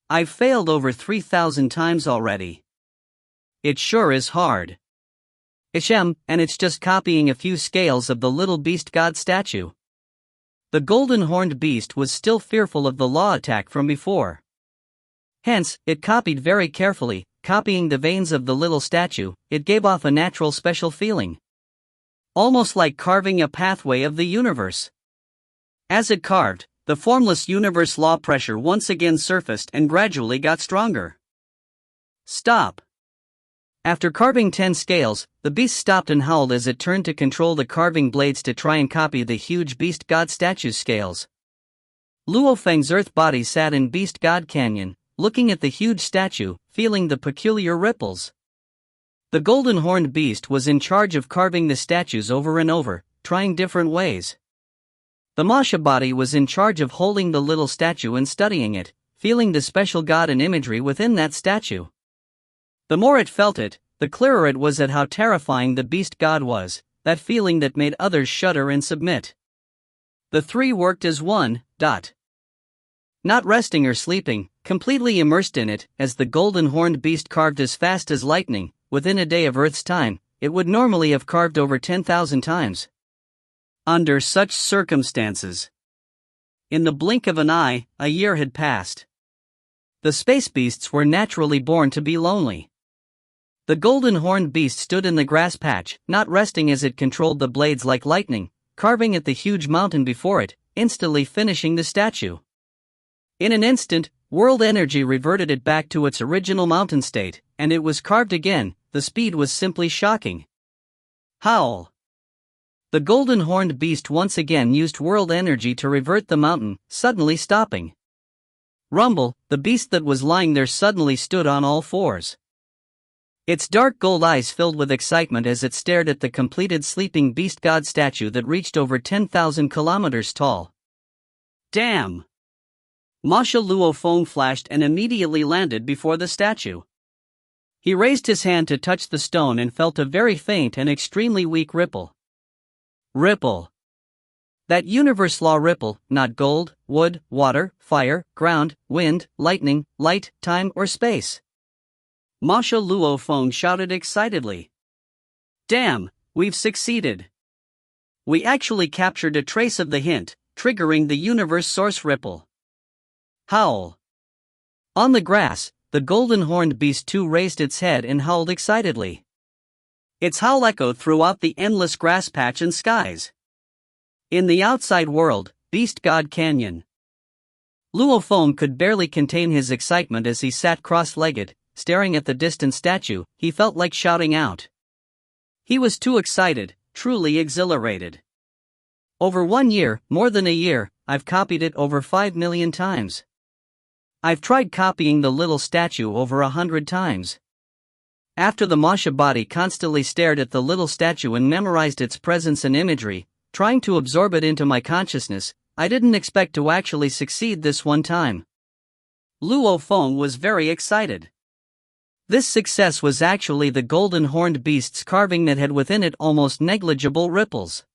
I've failed over 3,000 times already. It sure is hard. And it's just copying a few scales of the little beast god statue. The golden horned beast was still fearful of the law attack from before. Hence, it copied very carefully, copying the veins of the little statue. It gave off a natural special feeling. Almost like carving a pathway of the universe. As it carved, the formless universe law pressure once again surfaced and gradually got stronger. Stop. After carving 10 scales, the beast stopped and howled as it turned to control the carving blades to try and copy the huge beast god statue's scales. Luo Feng's earth body sat in Beast God Canyon, looking at the huge statue, feeling the peculiar ripples. The golden horned beast was in charge of carving the statues over and over, trying different ways. The Masha body was in charge of holding the little statue and studying it, feeling the special god and imagery within that statue. The more it felt it, the clearer it was at how terrifying the beast god was, that feeling that made others shudder and submit. The three worked as one. Not resting or sleeping, completely immersed in it, as the golden horned beast carved as fast as lightning. Within a day of Earth's time, it would normally have carved over 10,000 times. Under such circumstances, in the blink of an eye, a year had passed. The space beasts were naturally born to be lonely. The golden horned beast stood in the grass patch, not resting as it controlled the blades like lightning, carving at the huge mountain before it, instantly finishing the statue. In an instant, world energy reverted it back to its original mountain state, and it was carved again. The speed was simply shocking. Howl! The golden horned beast once again used world energy to revert the mountain, suddenly stopping. Rumble, the beast that was lying there suddenly stood on all fours. Its dark gold eyes filled with excitement as it stared at the completed sleeping beast god statue that reached over 10,000 kilometers tall. Damn! Masha Luo Feng flashed and immediately landed before the statue. He raised his hand to touch the stone and felt a very faint and extremely weak ripple. Ripple. That universe law ripple, not gold, wood, water, fire, ground, wind, lightning, light, time or space. Masha Luo Feng shouted excitedly. Damn, we've succeeded. We actually captured a trace of the hint, triggering the universe source ripple. Howl. On the grass, the golden horned beast too raised its head and howled excitedly. Its howl echoed throughout the endless grass patch and skies. In the outside world, Beast God Canyon. Luo Feng could barely contain his excitement as he sat cross-legged, staring at the distant statue. He felt like shouting out. He was too excited, truly exhilarated. Over 1 year, more than a year, I've copied it over 5 million times. I've tried copying the little statue over 100 times. After the Masha body constantly stared at the little statue and memorized its presence and imagery, trying to absorb it into my consciousness, I didn't expect to actually succeed this one time. Luo Feng was very excited. This success was actually the golden horned beast's carving that had within it almost negligible ripples.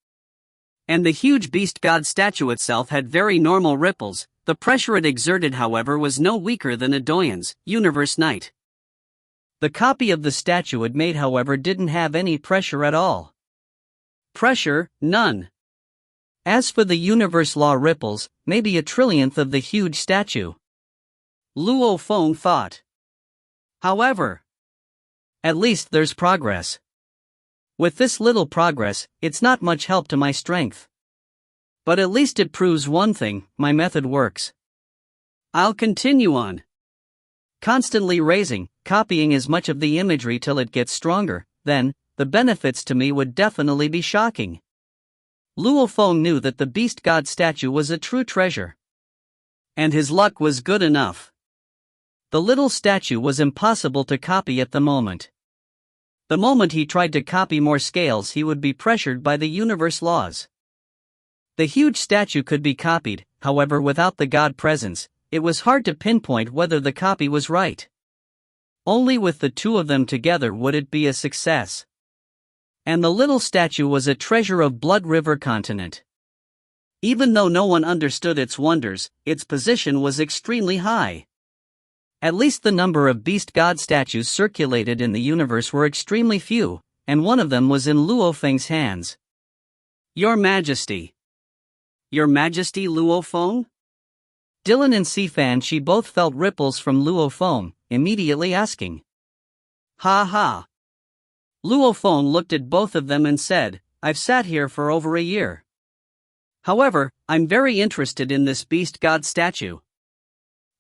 And the huge beast god statue itself had very normal ripples. The pressure it exerted, however, was no weaker than a Doyan's Universe Knight. The copy of the statue it made, however, didn't have any pressure at all. Pressure, none. As for the universe law ripples, maybe a trillionth of the huge statue. Luo Feng thought. However, at least there's progress. With this little progress, it's not much help to my strength. But at least it proves one thing, my method works. I'll continue on. Constantly raising, copying as much of the imagery till it gets stronger, then, the benefits to me would definitely be shocking. Luo Feng knew that the beast god statue was a true treasure. And his luck was good enough. The little statue was impossible to copy at the moment. The moment he tried to copy more scales, he would be pressured by the universe laws. The huge statue could be copied, however, without the god presence, it was hard to pinpoint whether the copy was right. Only with the two of them together would it be a success. And the little statue was a treasure of Blood River continent. Even though no one understood its wonders, its position was extremely high. At least the number of beast god statues circulated in the universe were extremely few, and one of them was in Luo Feng's hands. Your Majesty. Your Majesty, Luo Feng? Dylan and Sifan both felt ripples from Luo Feng, immediately asking. Ha ha. Luo Feng looked at both of them and said, I've sat here for over a year. However, I'm very interested in this beast god statue.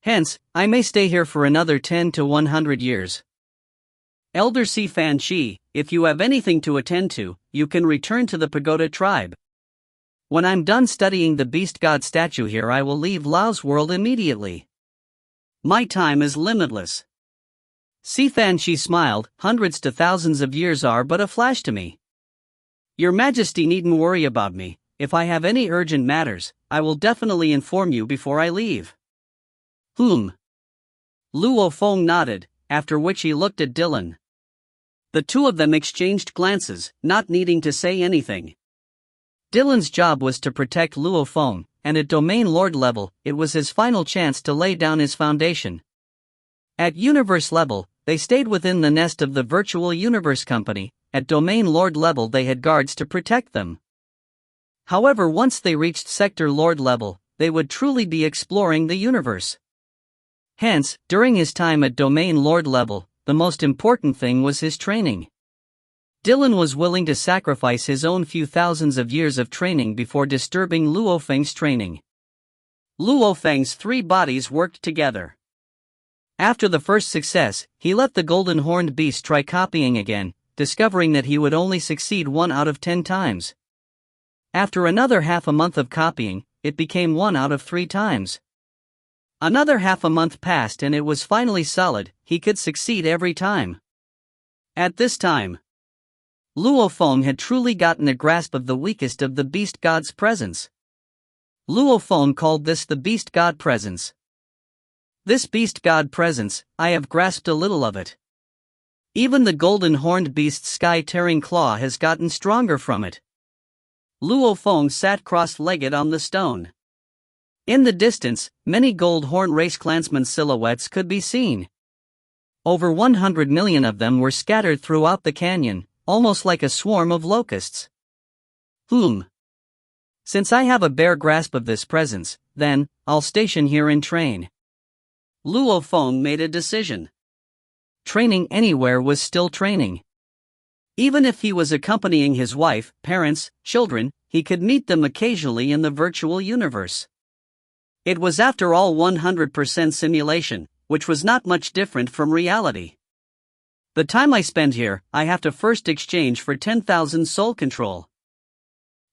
Hence, I may stay here for another 10 to 100 years. Elder Sifan, if you have anything to attend to, you can return to the Pagoda tribe. When I'm done studying the beast god statue here, I will leave Lao's world immediately. My time is limitless. Sifan smiled, hundreds to thousands of years are but a flash to me. Your Majesty needn't worry about me. If I have any urgent matters, I will definitely inform you before I leave. Luo Feng nodded, after which he looked at Dylan. The two of them exchanged glances, not needing to say anything. Dylan's job was to protect Luo Feng, and at Domain Lord level, it was his final chance to lay down his foundation. At universe level, they stayed within the nest of the virtual universe company. At Domain Lord level, they had guards to protect them. However, once they reached Sector Lord level, they would truly be exploring the universe. Hence, during his time at Domain Lord level, the most important thing was his training. Dylan was willing to sacrifice his own few thousands of years of training before disturbing Luo Feng's training. Luo Feng's three bodies worked together. After the first success, he let the golden horned beast try copying again, discovering that he would only succeed 1 out of 10 times. After another half a month of copying, it became 1 out of 3 times. Another half a month passed and it was finally solid, he could succeed every time. At this time, Luo Feng had truly gotten a grasp of the weakest of the beast god's presence. Luo Feng called this the beast god presence. This beast god presence, I have grasped a little of it. Even the golden horned beast's sky-tearing claw has gotten stronger from it. Luo Feng sat cross-legged on the stone. In the distance, many gold horn race clansmen silhouettes could be seen. Over 100 million of them were scattered throughout the canyon, almost like a swarm of locusts. Since I have a bare grasp of this presence, then, I'll station here and train. Luo Feng made a decision. Training anywhere was still training. Even if he was accompanying his wife, parents, children, he could meet them occasionally in the virtual universe. It was after all 100% simulation, which was not much different from reality. The time I spend here, I have to first exchange for 10,000 soul control.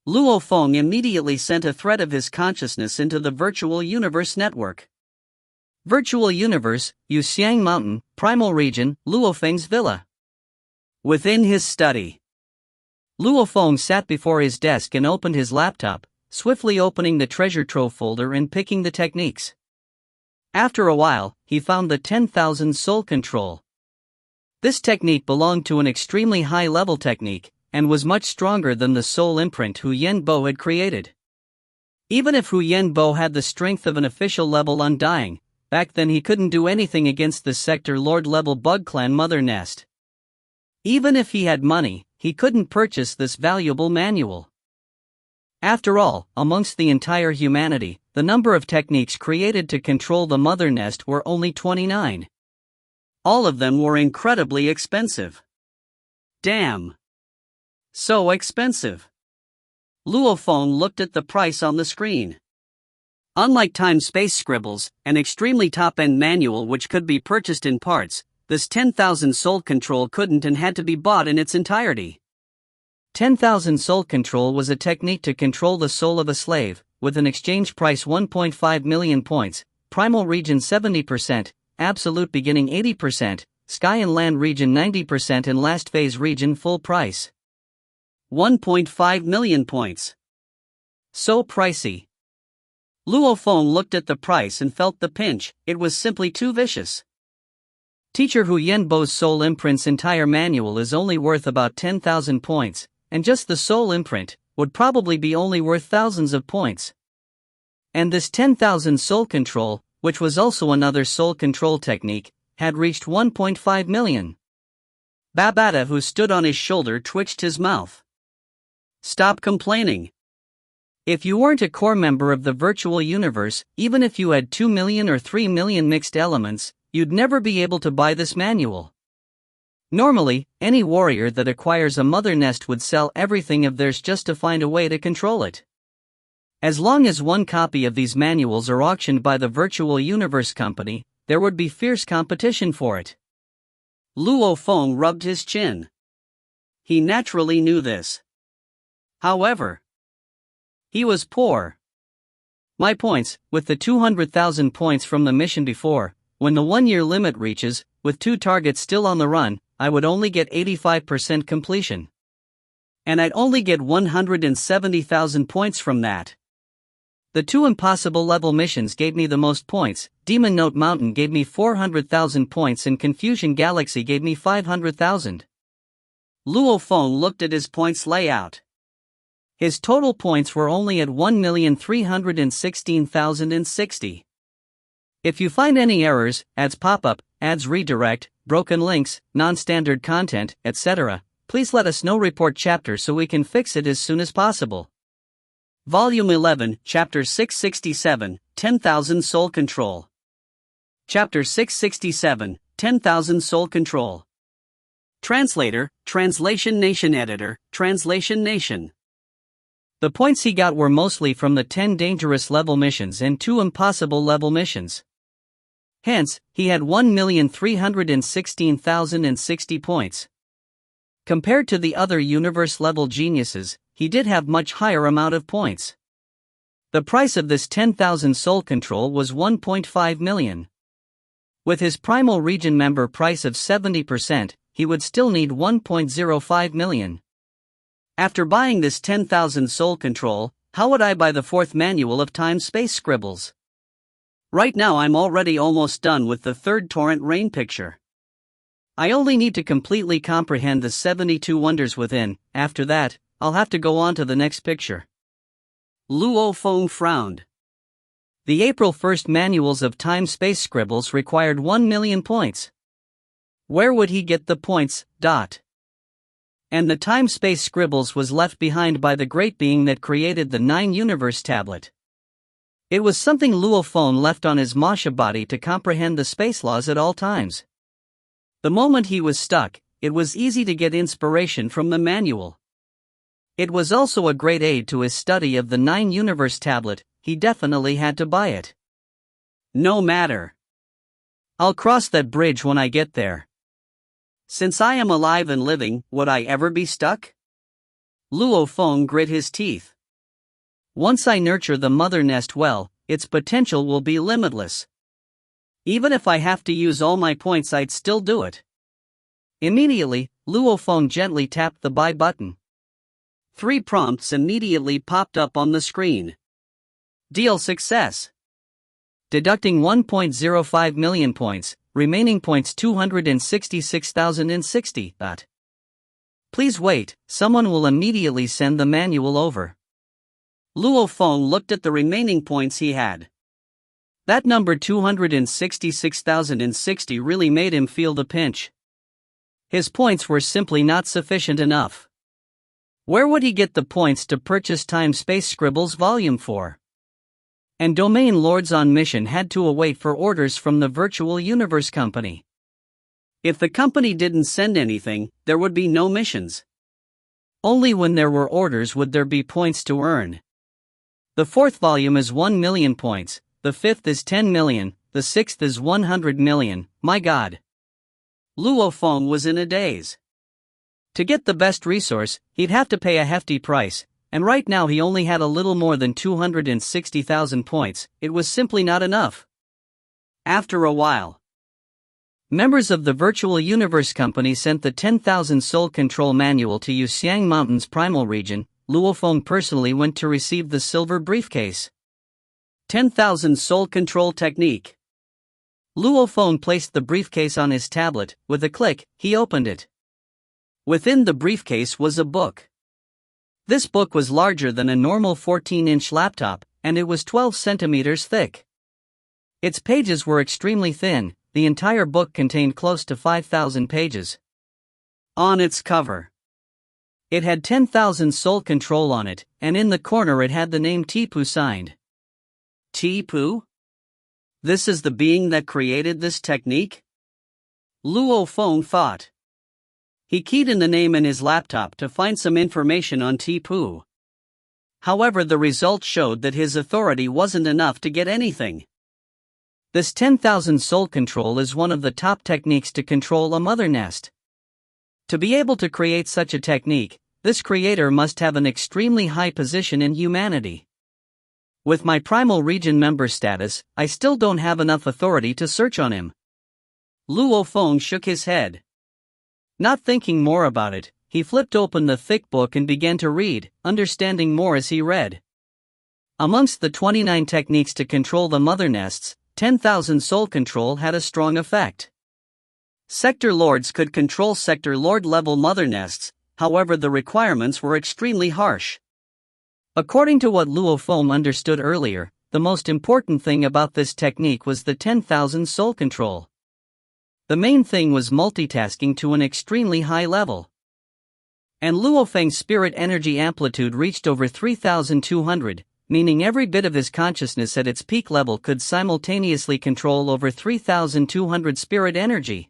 Luo Feng immediately sent a thread of his consciousness into the virtual universe network. Virtual universe, Yuxiang Mountain, Primal Region, Luo Feng's villa. Within his study, Luo Feng sat before his desk and opened his laptop, swiftly opening the treasure trove folder and picking the techniques. After a while, he found the 10,000 soul control. This technique belonged to an extremely high-level technique, and was much stronger than the soul imprint Hu Yenbo had created. Even if Hu Yenbo had the strength of an official level Undying, back then he couldn't do anything against the Sector Lord level Bug Clan Mother Nest. Even if he had money, he couldn't purchase this valuable manual. After all, amongst the entire humanity, the number of techniques created to control the Mother Nest were only 29. All of them were incredibly expensive. Damn! So expensive. Luo Feng looked at the price on the screen. Unlike time-space scribbles, an extremely top-end manual which could be purchased in parts, this 10,000 soul control couldn't and had to be bought in its entirety. 10,000 soul control was a technique to control the soul of a slave, with an exchange price 1.5 million points, primal region 70%, absolute beginning 80%, sky and land region 90% and last phase region full price. 1.5 million points. So pricey. Luo Feng looked at the price and felt the pinch, it was simply too vicious. Teacher Hu Yenbo's soul imprint's entire manual is only worth about 10,000 points, and just the soul imprint would probably be only worth thousands of points. And this 10,000 soul control, which was also another soul control technique, had reached 1.5 million. Babata, who stood on his shoulder, twitched his mouth. Stop complaining. If you weren't a core member of the virtual universe, even if you had 2 million or 3 million mixed elements, you'd never be able to buy this manual. Normally, any warrior that acquires a mother nest would sell everything of theirs just to find a way to control it. As long as one copy of these manuals are auctioned by the virtual universe company, there would be fierce competition for it. Luo Feng rubbed his chin. He naturally knew this. However, he was poor. My points, with the 200,000 points from the mission before, when the 1-year limit reaches, with 2 targets still on the run, I would only get 85% completion. And I'd only get 170,000 points from that. The 2 impossible level missions gave me the most points. Demon Note Mountain gave me 400,000 points and Confusion Galaxy gave me 500,000. Luo Feng looked at his points layout. His total points were only at 1,316,060. If you find any errors, ads pop up, ads redirect, broken links, non-standard content, etc., please let us know. Report chapter so we can fix it as soon as possible. Volume 11, Chapter 667, 10,000 Soul Control. Chapter 667, 10,000 Soul Control. Translator, Translation Nation Editor, Translation Nation. The points he got were mostly from the 10 dangerous level missions and 2 impossible level missions. Hence, he had 1,316,060 points. Compared to the other universe-level geniuses, he did have much higher amount of points. The price of this 10,000 soul control was 1.5 million. With his primal region member price of 70%, he would still need 1.05 million. After buying this 10,000 soul control, how would I buy the 4th manual of time-space scribbles? Right now I'm already almost done with the 3rd torrent rain picture. I only need to completely comprehend the 72 wonders within. After that, I'll have to go on to the next picture. Luo Feng frowned. The April 1st manuals of time-space scribbles required 1 million points. Where would he get the points? And the time-space scribbles was left behind by the great being that created the 9-universe tablet. It was something Luo Feng left on his Masha body to comprehend the space laws at all times. The moment he was stuck, it was easy to get inspiration from the manual. It was also a great aid to his study of the 9-universe tablet. He definitely had to buy it. No matter. I'll cross that bridge when I get there. Since I am alive and living, would I ever be stuck? Luo Feng grit his teeth. Once I nurture the mother nest well, its potential will be limitless. Even if I have to use all my points, I'd still do it. Immediately, Luo Feng gently tapped the buy button. 3 prompts immediately popped up on the screen. Deal success. Deducting 1.05 million points, remaining points 266,060. Please wait, someone will immediately send the manual over. Luo Feng looked at the remaining points he had. That number 266,060 really made him feel the pinch. His points were simply not sufficient enough. Where would he get the points to purchase Time-Space Scribbles Volume 4? And Domain Lords on mission had to await for orders from the Virtual Universe Company. If the company didn't send anything, there would be no missions. Only when there were orders would there be points to earn. The 4th volume is 1 million points, the 5th is 10 million, the 6th is 100 million, my god. Luo Feng was in a daze. To get the best resource, he'd have to pay a hefty price, and right now he only had a little more than 260,000 points. It was simply not enough. After a while, members of the Virtual Universe Company sent the 10,000 Soul Control Manual to Yuxiang Mountain's primal region. Luo Feng personally went to receive the silver briefcase. 10,000 Soul Control Technique. Luo Feng placed the briefcase on his tablet. With a click, he opened it. Within the briefcase was a book. This book was larger than a normal 14-inch laptop, and it was 12 centimeters thick. Its pages were extremely thin. The entire book contained close to 5,000 pages. On its cover, it had 10,000 soul control on it, and in the corner it had the name Tipu signed. Tipu? This is the being that created this technique? Luo Feng thought. He keyed in the name in his laptop to find some information on Tipu. However, the results showed that his authority wasn't enough to get anything. This 10,000 soul control is one of the top techniques to control a mother nest. To be able to create such a technique, this creator must have an extremely high position in humanity. With my primal region member status, I still don't have enough authority to search on him. Luo Feng shook his head. Not thinking more about it, he flipped open the thick book and began to read, understanding more as he read. Amongst the 29 techniques to control the mother nests, 10,000 soul control had a strong effect. Sector Lords could control Sector Lord level mother nests, however the requirements were extremely harsh. According to what Luo Feng understood earlier, the most important thing about this technique was the 10,000 soul control. The main thing was multitasking to an extremely high level. And Luo Feng's spirit energy amplitude reached over 3,200, meaning every bit of his consciousness at its peak level could simultaneously control over 3,200 spirit energy.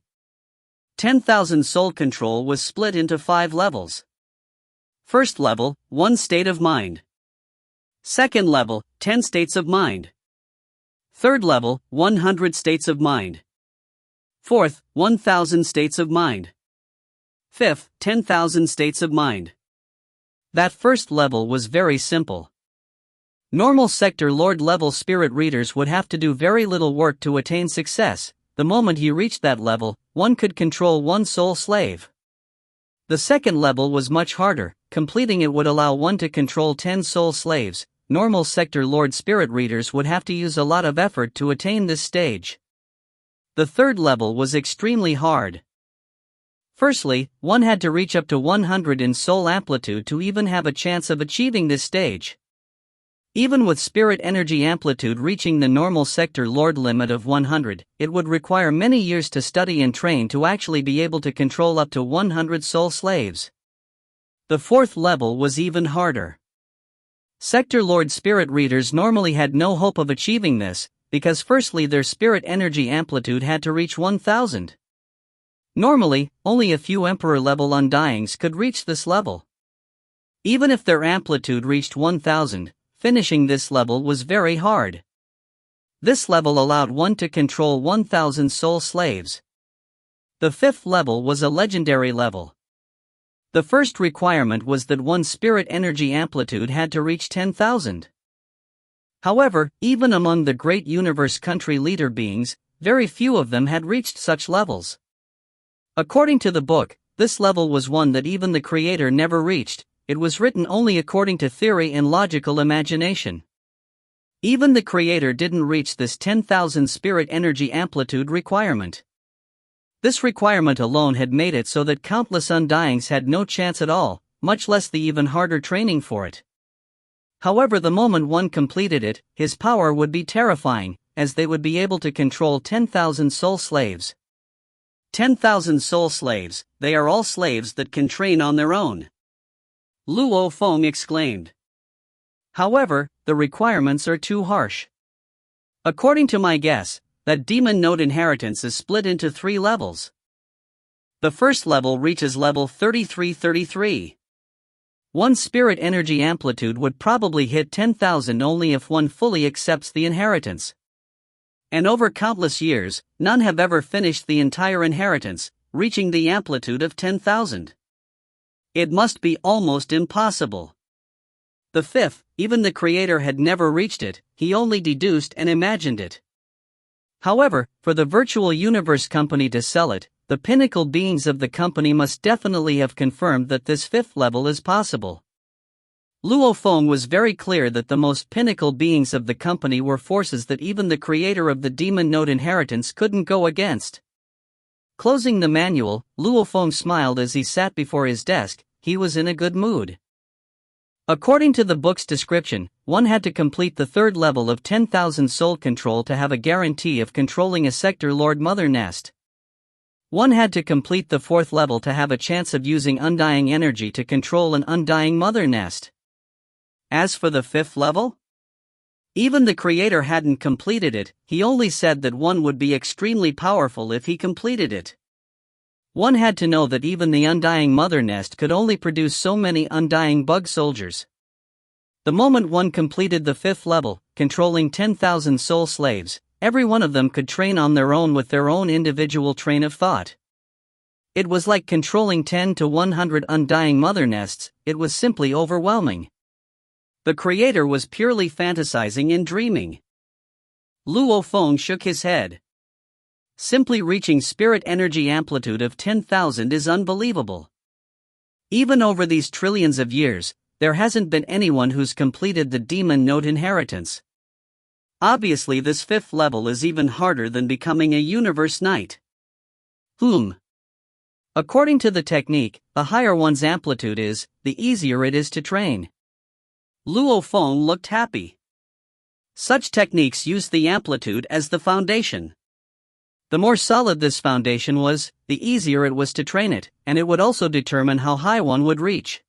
10,000 soul control was split into 5 levels. First level, 1 state of mind. Second level, 10 states of mind. Third level, 100 states of mind. Fourth, 1,000 states of mind. Fifth, 10,000 states of mind. That first level was very simple. Normal sector lord level spirit readers would have to do very little work to attain success. The moment he reached that level, one could control one soul slave. The second level was much harder. Completing it would allow one to control 10 soul slaves. Normal sector lord spirit readers would have to use a lot of effort to attain this stage. The third level was extremely hard. Firstly, one had to reach up to 100 in soul amplitude to even have a chance of achieving this stage. Even with spirit energy amplitude reaching the normal sector lord limit of 100, it would require many years to study and train to actually be able to control up to 100 soul slaves. The fourth level was even harder. Sector lord spirit readers normally had no hope of achieving this, because firstly their spirit energy amplitude had to reach 1000. Normally, only a few Emperor-level Undyings could reach this level. Even if their amplitude reached 1000, finishing this level was very hard. This level allowed one to control 1000 soul slaves. The fifth level was a legendary level. The first requirement was that one's spirit energy amplitude had to reach 10,000. However, even among the great universe country leader beings, very few of them had reached such levels. According to the book, this level was one that even the creator never reached. It was written only according to theory and logical imagination. Even the creator didn't reach this 10,000 spirit energy amplitude requirement. This requirement alone had made it so that countless Undyings had no chance at all, much less the even harder training for it. However, the moment one completed it, his power would be terrifying, as they would be able to control 10,000 soul slaves. 10,000 soul slaves, they are all slaves that can train on their own. Luo Feng exclaimed. However, the requirements are too harsh. According to my guess, that demon node inheritance is split into 3 levels. The first level reaches level 3333. One spirit energy amplitude would probably hit 10,000 only if one fully accepts the inheritance. And over countless years, none have ever finished the entire inheritance, reaching the amplitude of 10,000. It must be almost impossible. The fifth, even the creator had never reached it, he only deduced and imagined it. However, for the virtual universe company to sell it, the pinnacle beings of the company must definitely have confirmed that this fifth level is possible. Luo Feng was very clear that the most pinnacle beings of the company were forces that even the creator of the demon node inheritance couldn't go against. Closing the manual, Luo Feng smiled as he sat before his desk. He was in a good mood. According to the book's description, one had to complete the third level of 10,000 soul control to have a guarantee of controlling a sector lord mother nest. One had to complete the fourth level to have a chance of using undying energy to control an undying mother nest. As for the fifth level, even the creator hadn't completed it. He only said that one would be extremely powerful if he completed it. One had to know that even the undying mother nest could only produce so many undying bug soldiers. The moment one completed the fifth level, controlling 10,000 soul slaves, every one of them could train on their own with their own individual train of thought. It was like controlling 10 to 100 undying mother nests. It was simply overwhelming. The creator was purely fantasizing and dreaming. Luo Feng shook his head. Simply reaching spirit energy amplitude of 10,000 is unbelievable. Even over these trillions of years, there hasn't been anyone who's completed the demon node inheritance. Obviously, this fifth level is even harder than becoming a universe knight. According to the technique, the higher one's amplitude is, the easier it is to train. Luo Feng looked happy. Such techniques use the amplitude as the foundation. The more solid this foundation was, the easier it was to train it, and it would also determine how high one would reach.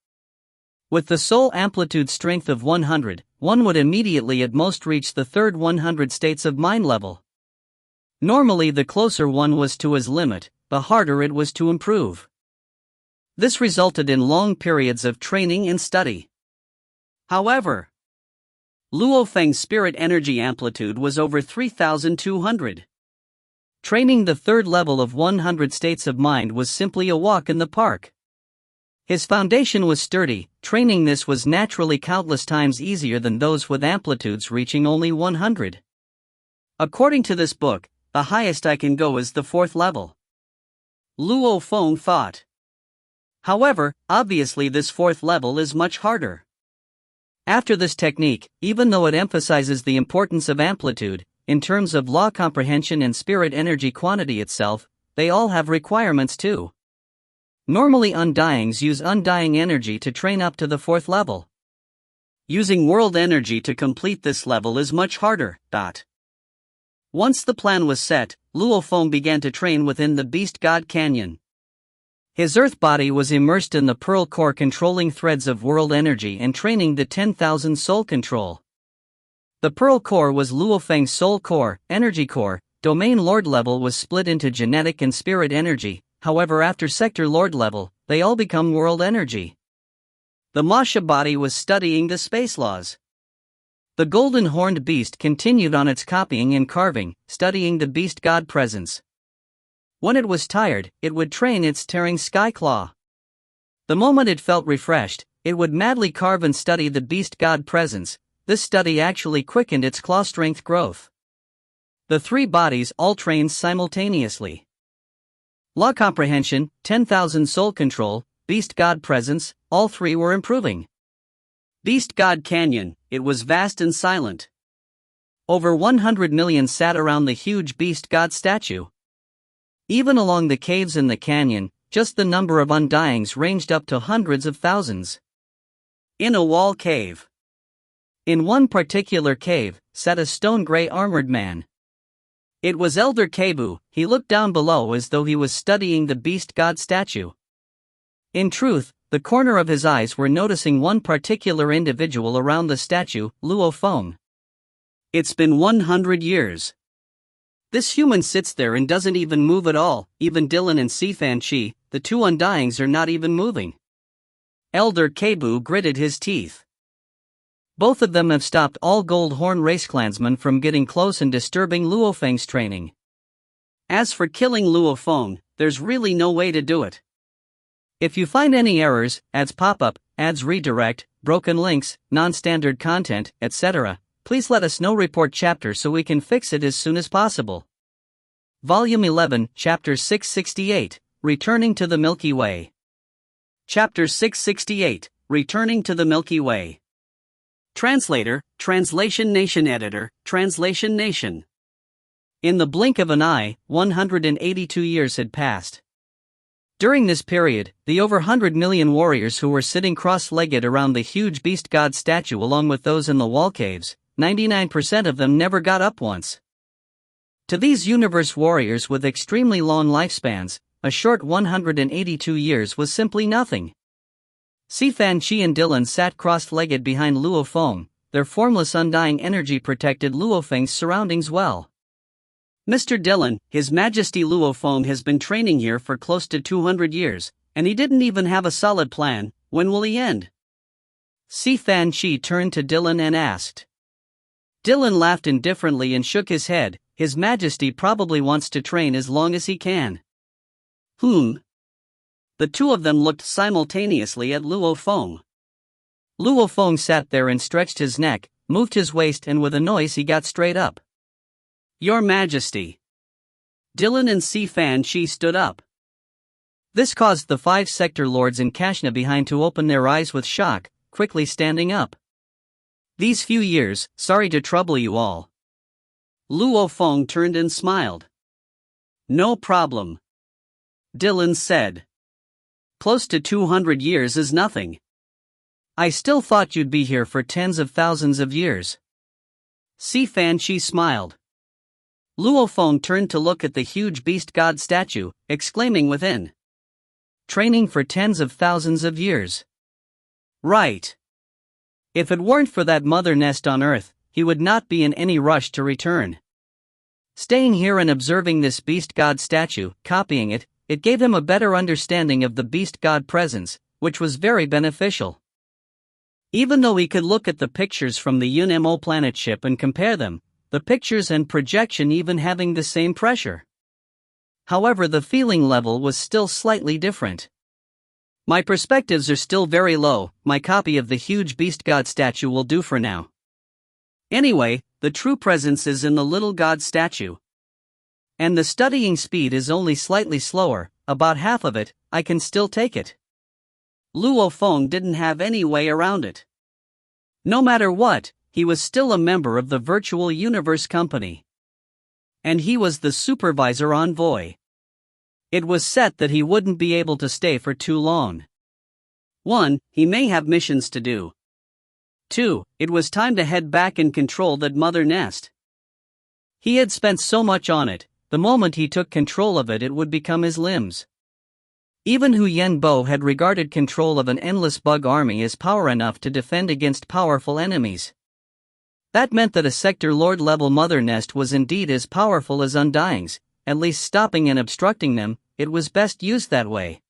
With the soul amplitude strength of 100, one would immediately at most reach the third 100 states of mind level. Normally, the closer one was to his limit, the harder it was to improve. This resulted in long periods of training and study. However, Luo Feng's spirit energy amplitude was over 3,200. Training the third level of 100 states of mind was simply a walk in the park. His foundation was sturdy. Training this was naturally countless times easier than those with amplitudes reaching only 100. According to this book, the highest I can go is the fourth level. Luo Feng thought. However, obviously this fourth level is much harder. After this technique, even though it emphasizes the importance of amplitude, in terms of law comprehension and spirit energy quantity itself, they all have requirements too. Normally undyings use undying energy to train up to the fourth level. Using world energy to complete this level is much harder. Once the plan was set, Luo Feng began to train within the Beast God Canyon. His earth body was immersed in the pearl core controlling threads of world energy and training the 10,000 soul control. The pearl core was Luo Feng's soul core, energy core. Domain lord level was split into genetic and spirit energy. However, after sector lord level, they all become world energy. The Masha body was studying the space laws. The golden horned beast continued on its copying and carving, studying the beast god presence. When it was tired, it would train its tearing sky claw. The moment it felt refreshed, it would madly carve and study the beast god presence. This study actually quickened its claw strength growth. The three bodies all trained simultaneously. Law comprehension, 10,000 soul control, beast god presence, all three were improving. Beast God Canyon, it was vast and silent. Over 100 million sat around the huge beast god statue. Even along the caves in the canyon, just the number of undyings ranged up to hundreds of thousands. In a wall cave. In one particular cave, sat a stone-gray armored man. It was Elder Kebu. He looked down below as though he was studying the beast god statue. In truth, the corner of his eyes were noticing one particular individual around the statue, Luo Feng. It's been 100 years. This human sits there and doesn't even move at all. Even Dylan and Sifan Chi, the two undyings, are not even moving. Elder Kebu gritted his teeth. Both of them have stopped all Gold Horn race clansmen from getting close and disturbing Luo Feng's training. As for killing Luo Feng, there's really no way to do it. If you find any errors, ads pop up, ads redirect, broken links, non-standard content, etc., please let us know. Report chapter so we can fix it as soon as possible. Volume 11, Chapter 668, Returning to the Milky Way. Chapter 668, Returning to the Milky Way. Translator, Translation Nation Editor, Translation Nation. In the blink of an eye, 182 years had passed. During this period, the over 100 million warriors who were sitting cross-legged around the huge beast god statue along with those in the wall caves, 99% of them never got up once. To these universe warriors with extremely long lifespans, a short 182 years was simply nothing. Sifan Chi and Dylan sat cross-legged behind Luo Feng. Their formless undying energy protected Luo Feng's surroundings well. Mr. Dylan, His Majesty Luo Feng has been training here for close to 200 years, and he didn't even have a solid plan. When will he end? Sifan Chi turned to Dylan and asked. Dylan laughed indifferently and shook his head. His Majesty probably wants to train as long as he can. The two of them looked simultaneously at Luo Feng. Luo Feng sat there and stretched his neck, moved his waist, and with a noise he got straight up. Your Majesty. Dylan and Sifan Chi stood up. This caused the 5 sector lords in Kashna behind to open their eyes with shock, quickly standing up. These few years, sorry to trouble you all. Luo Feng turned and smiled. No problem. Dylan said. Close to 200 years is nothing. I still thought you'd be here for tens of thousands of years. Sifan Chi smiled. Luo Feng turned to look at the huge beast god statue, exclaiming within. Training for tens of thousands of years. Right. If it weren't for that mother nest on Earth, he would not be in any rush to return. Staying here and observing this beast god statue, copying it, it gave him a better understanding of the beast god presence, which was very beneficial. Even though he could look at the pictures from the UNMO planet ship and compare them, the pictures and projection even having the same pressure. However, the feeling level was still slightly different. My perspectives are still very low, my copy of the huge beast god statue will do for now. Anyway, the true presence is in the little god statue. And the studying speed is only slightly slower, about half of it, I can still take it. Luo Feng didn't have any way around it. No matter what, he was still a member of the Virtual Universe Company. And he was the supervisor envoy. It was set that he wouldn't be able to stay for too long. 1. He may have missions to do. 2. It was time to head back and control that mother nest. He had spent so much on it, the moment he took control of it, it would become his limbs. Even Hu Yenbo had regarded control of an endless bug army as power enough to defend against powerful enemies. That meant that a Sector Lord level mother nest was indeed as powerful as Undying's, at least stopping and obstructing them, it was best used that way.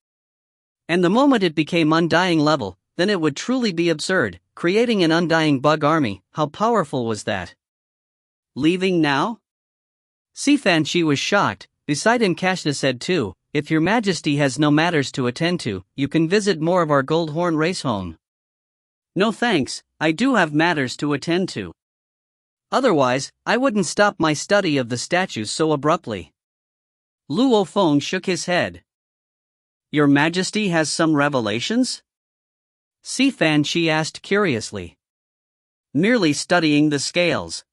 And the moment it became Undying level, then it would truly be absurd, creating an Undying bug army. How powerful was that? Leaving now? Sifan Shi was shocked. Beside him Kashna said too, if your majesty has no matters to attend to, you can visit more of our Goldhorn race home. No thanks, I do have matters to attend to. Otherwise, I wouldn't stop my study of the statues so abruptly. Luo Feng shook his head. Your majesty has some revelations? Sifan Shi asked curiously. Merely studying the scales.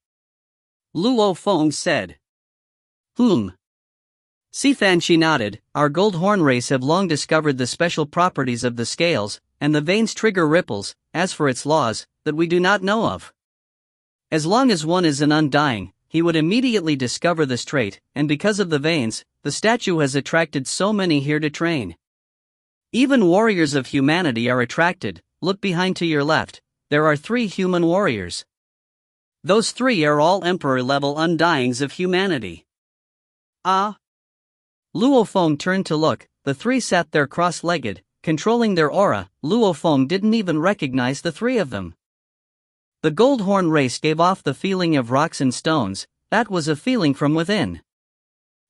Luo Feng said. Sifan Shi nodded. Our Goldhorn race have long discovered the special properties of the scales, and the veins trigger ripples, as for its laws, that we do not know of. As long as one is an Undying, he would immediately discover this trait, and because of the veins, the statue has attracted so many here to train. Even warriors of humanity are attracted. Look behind to your left, there are 3 human warriors. Those 3 are all Emperor-level Undyings of humanity. Ah! Luo Feng turned to look, the 3 sat there cross-legged, controlling their aura. Luo Feng didn't even recognize the 3 of them. The Goldhorn race gave off the feeling of rocks and stones, that was a feeling from within.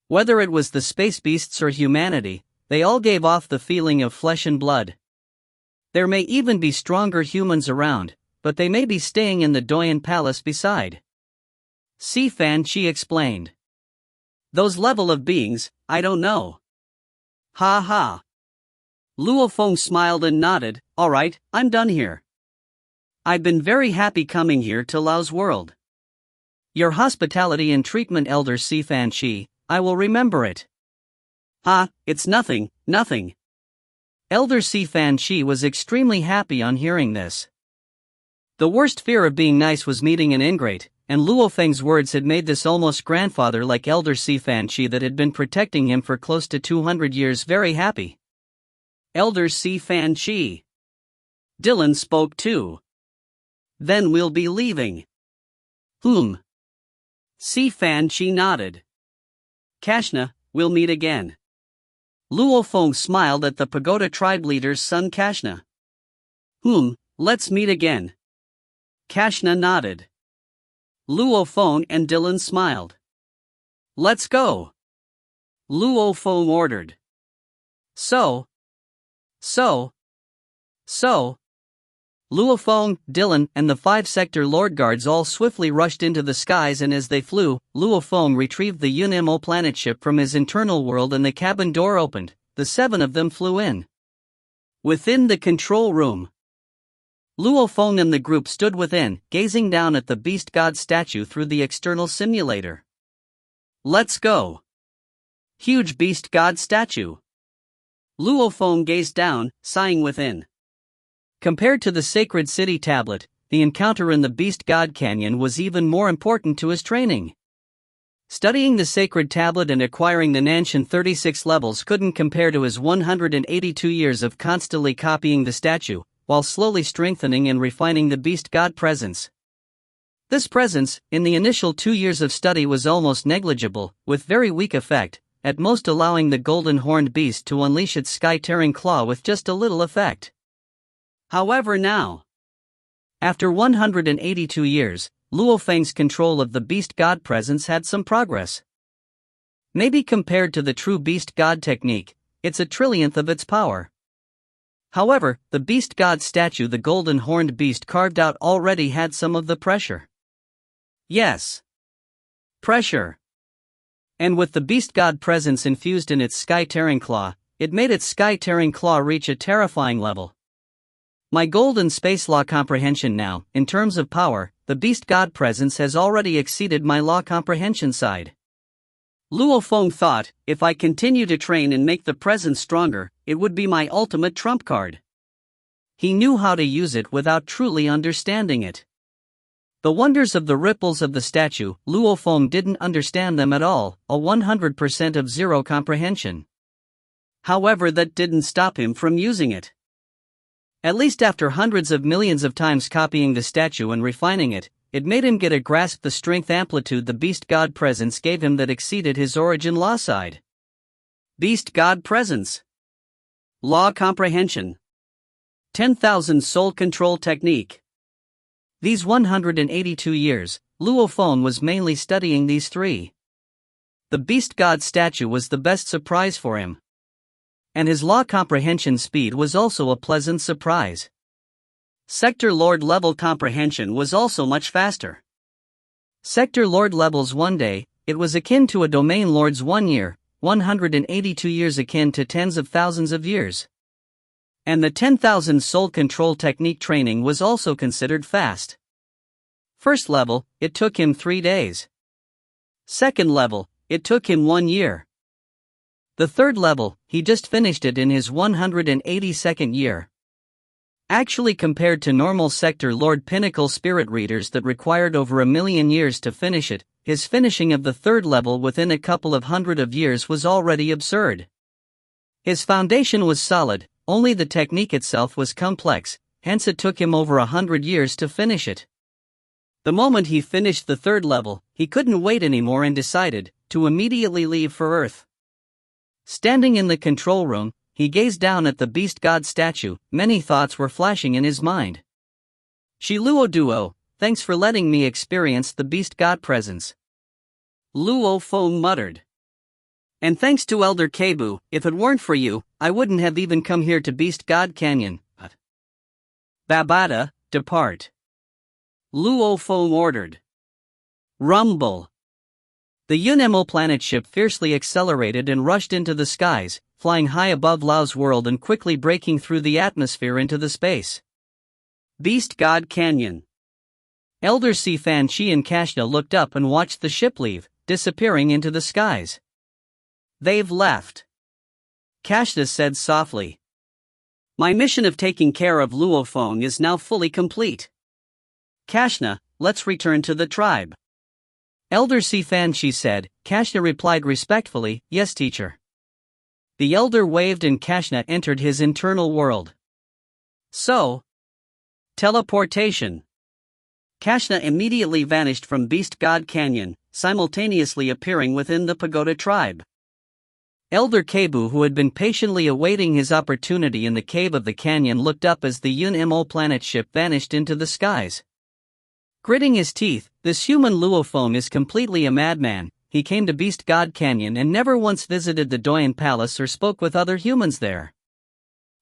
Whether it was the space beasts or humanity, they all gave off the feeling of flesh and blood. There may even be stronger humans around, but they may be staying in the Doyan Palace beside. Sifan Shi explained. Those level of beings, I don't know. Ha ha. Luo Feng smiled and nodded. Alright, I'm done here. I've been very happy coming here to Lao's world. Your hospitality and treatment, Elder Sifan Shi, I will remember it. It's nothing, nothing. Elder Sifan Shi was extremely happy on hearing this. The worst fear of being nice was meeting an ingrate, and Luo Feng's words had made this almost grandfather like Elder Sifan Shi that had been protecting him for close to 200 years very happy. Elder Sifan Shi. Dylan spoke too. Then we'll be leaving. Sifan Shi nodded. Kashna, we'll meet again. Luo Feng smiled at the Pagoda tribe leader's son Kashna. Let's meet again. Kashna nodded. Luo Feng and Dylan smiled. Let's go. Luo Feng ordered. So. Luo Feng, Dylan, and the 5 sector Lord Guards all swiftly rushed into the skies, and as they flew, Luo Feng retrieved the UNMO planet ship from his internal world and the cabin door opened. The 7 of them flew in. Within the control room, Luo Feng and the group stood within, gazing down at the beast god statue through the external simulator. Let's go. Huge beast god statue. Luo Feng gazed down, sighing within. Compared to the sacred city tablet, the encounter in the Beast God Canyon was even more important to his training. Studying the sacred tablet and acquiring the Nanshan 36 levels couldn't compare to his 182 years of constantly copying the statue. while slowly strengthening and refining the beast god presence. This presence, in the initial 2 years of study, was almost negligible, with very weak effect, at most allowing the golden horned beast to unleash its sky-tearing claw with just a little effect. However, now, after 182 years, Luo Feng's control of the beast god presence had some progress. Maybe compared to the true beast god technique, it's a trillionth of its power. However, the beast god statue the golden horned beast carved out already had some of the pressure. Yes. Pressure. And with the beast god presence infused in its sky-tearing claw, it made its sky-tearing claw reach a terrifying level. My golden space law comprehension now, in terms of power, the beast god presence has already exceeded my law comprehension side. Luo Feng thought, if I continue to train and make the presence stronger, it would be my ultimate trump card. He knew how to use it without truly understanding it. The wonders of the ripples of the statue, Luo Feng didn't understand them at all, a 100% of zero comprehension. However, that didn't stop him from using it. At least after hundreds of millions of times copying the statue and refining it, it made him get a grasp the strength amplitude the beast god presence gave him that exceeded his origin law side. Beast god presence. Law comprehension. 10,000 soul control technique. These 182 years, Luo Feng was mainly studying these three. The beast god statue was the best surprise for him. And his law comprehension speed was also a pleasant surprise. Sector Lord level comprehension was also much faster. Sector Lord levels 1 day, it was akin to a domain lord's 1 year, 182 years akin to tens of thousands of years. And the 10,000 soul control technique training was also considered fast. First level, it took him 3 days. Second level, it took him 1 year. The third level, he just finished it in his 182nd year. Actually, compared to normal Sector Lord Pinnacle Spirit Readers that required over 1 million years to finish it, his finishing of the third level within a couple of hundred of years was already absurd. His foundation was solid, only the technique itself was complex, hence it took him over 100 years to finish it. The moment he finished the third level, he couldn't wait anymore and decided to immediately leave for Earth. Standing in the control room, he gazed down at the beast god statue. Many thoughts were flashing in his mind. Shi Luo Duo, thanks for letting me experience the beast god presence. Luo Feng muttered. And thanks to Elder Kebu, if it weren't for you, I wouldn't have even come here to Beast God Canyon. Babada, depart. Luo Feng ordered. Rumble. The Yunemo planet ship fiercely accelerated and rushed into the skies, flying high above Lao's world and quickly breaking through the atmosphere into the space. Beast God Canyon. Elder Si Fan Chi and Kashna looked up and watched the ship leave, disappearing into the skies. They've left. Kashna said softly. My mission of taking care of Luo Feng is now fully complete. Kashna, let's return to the tribe. Elder Si Fan Chi said. Kashna replied respectfully, yes teacher. The elder waved and Kashna entered his internal world. So, teleportation. Kashna immediately vanished from Beast God Canyon, simultaneously appearing within the Pagoda tribe. Elder Kebu, who had been patiently awaiting his opportunity in the cave of the canyon, looked up as the Yun-Mo planet ship vanished into the skies. Gritting his teeth, this human Luo Feng is completely a madman. He came to Beast God Canyon and never once visited the Doyan Palace or spoke with other humans there.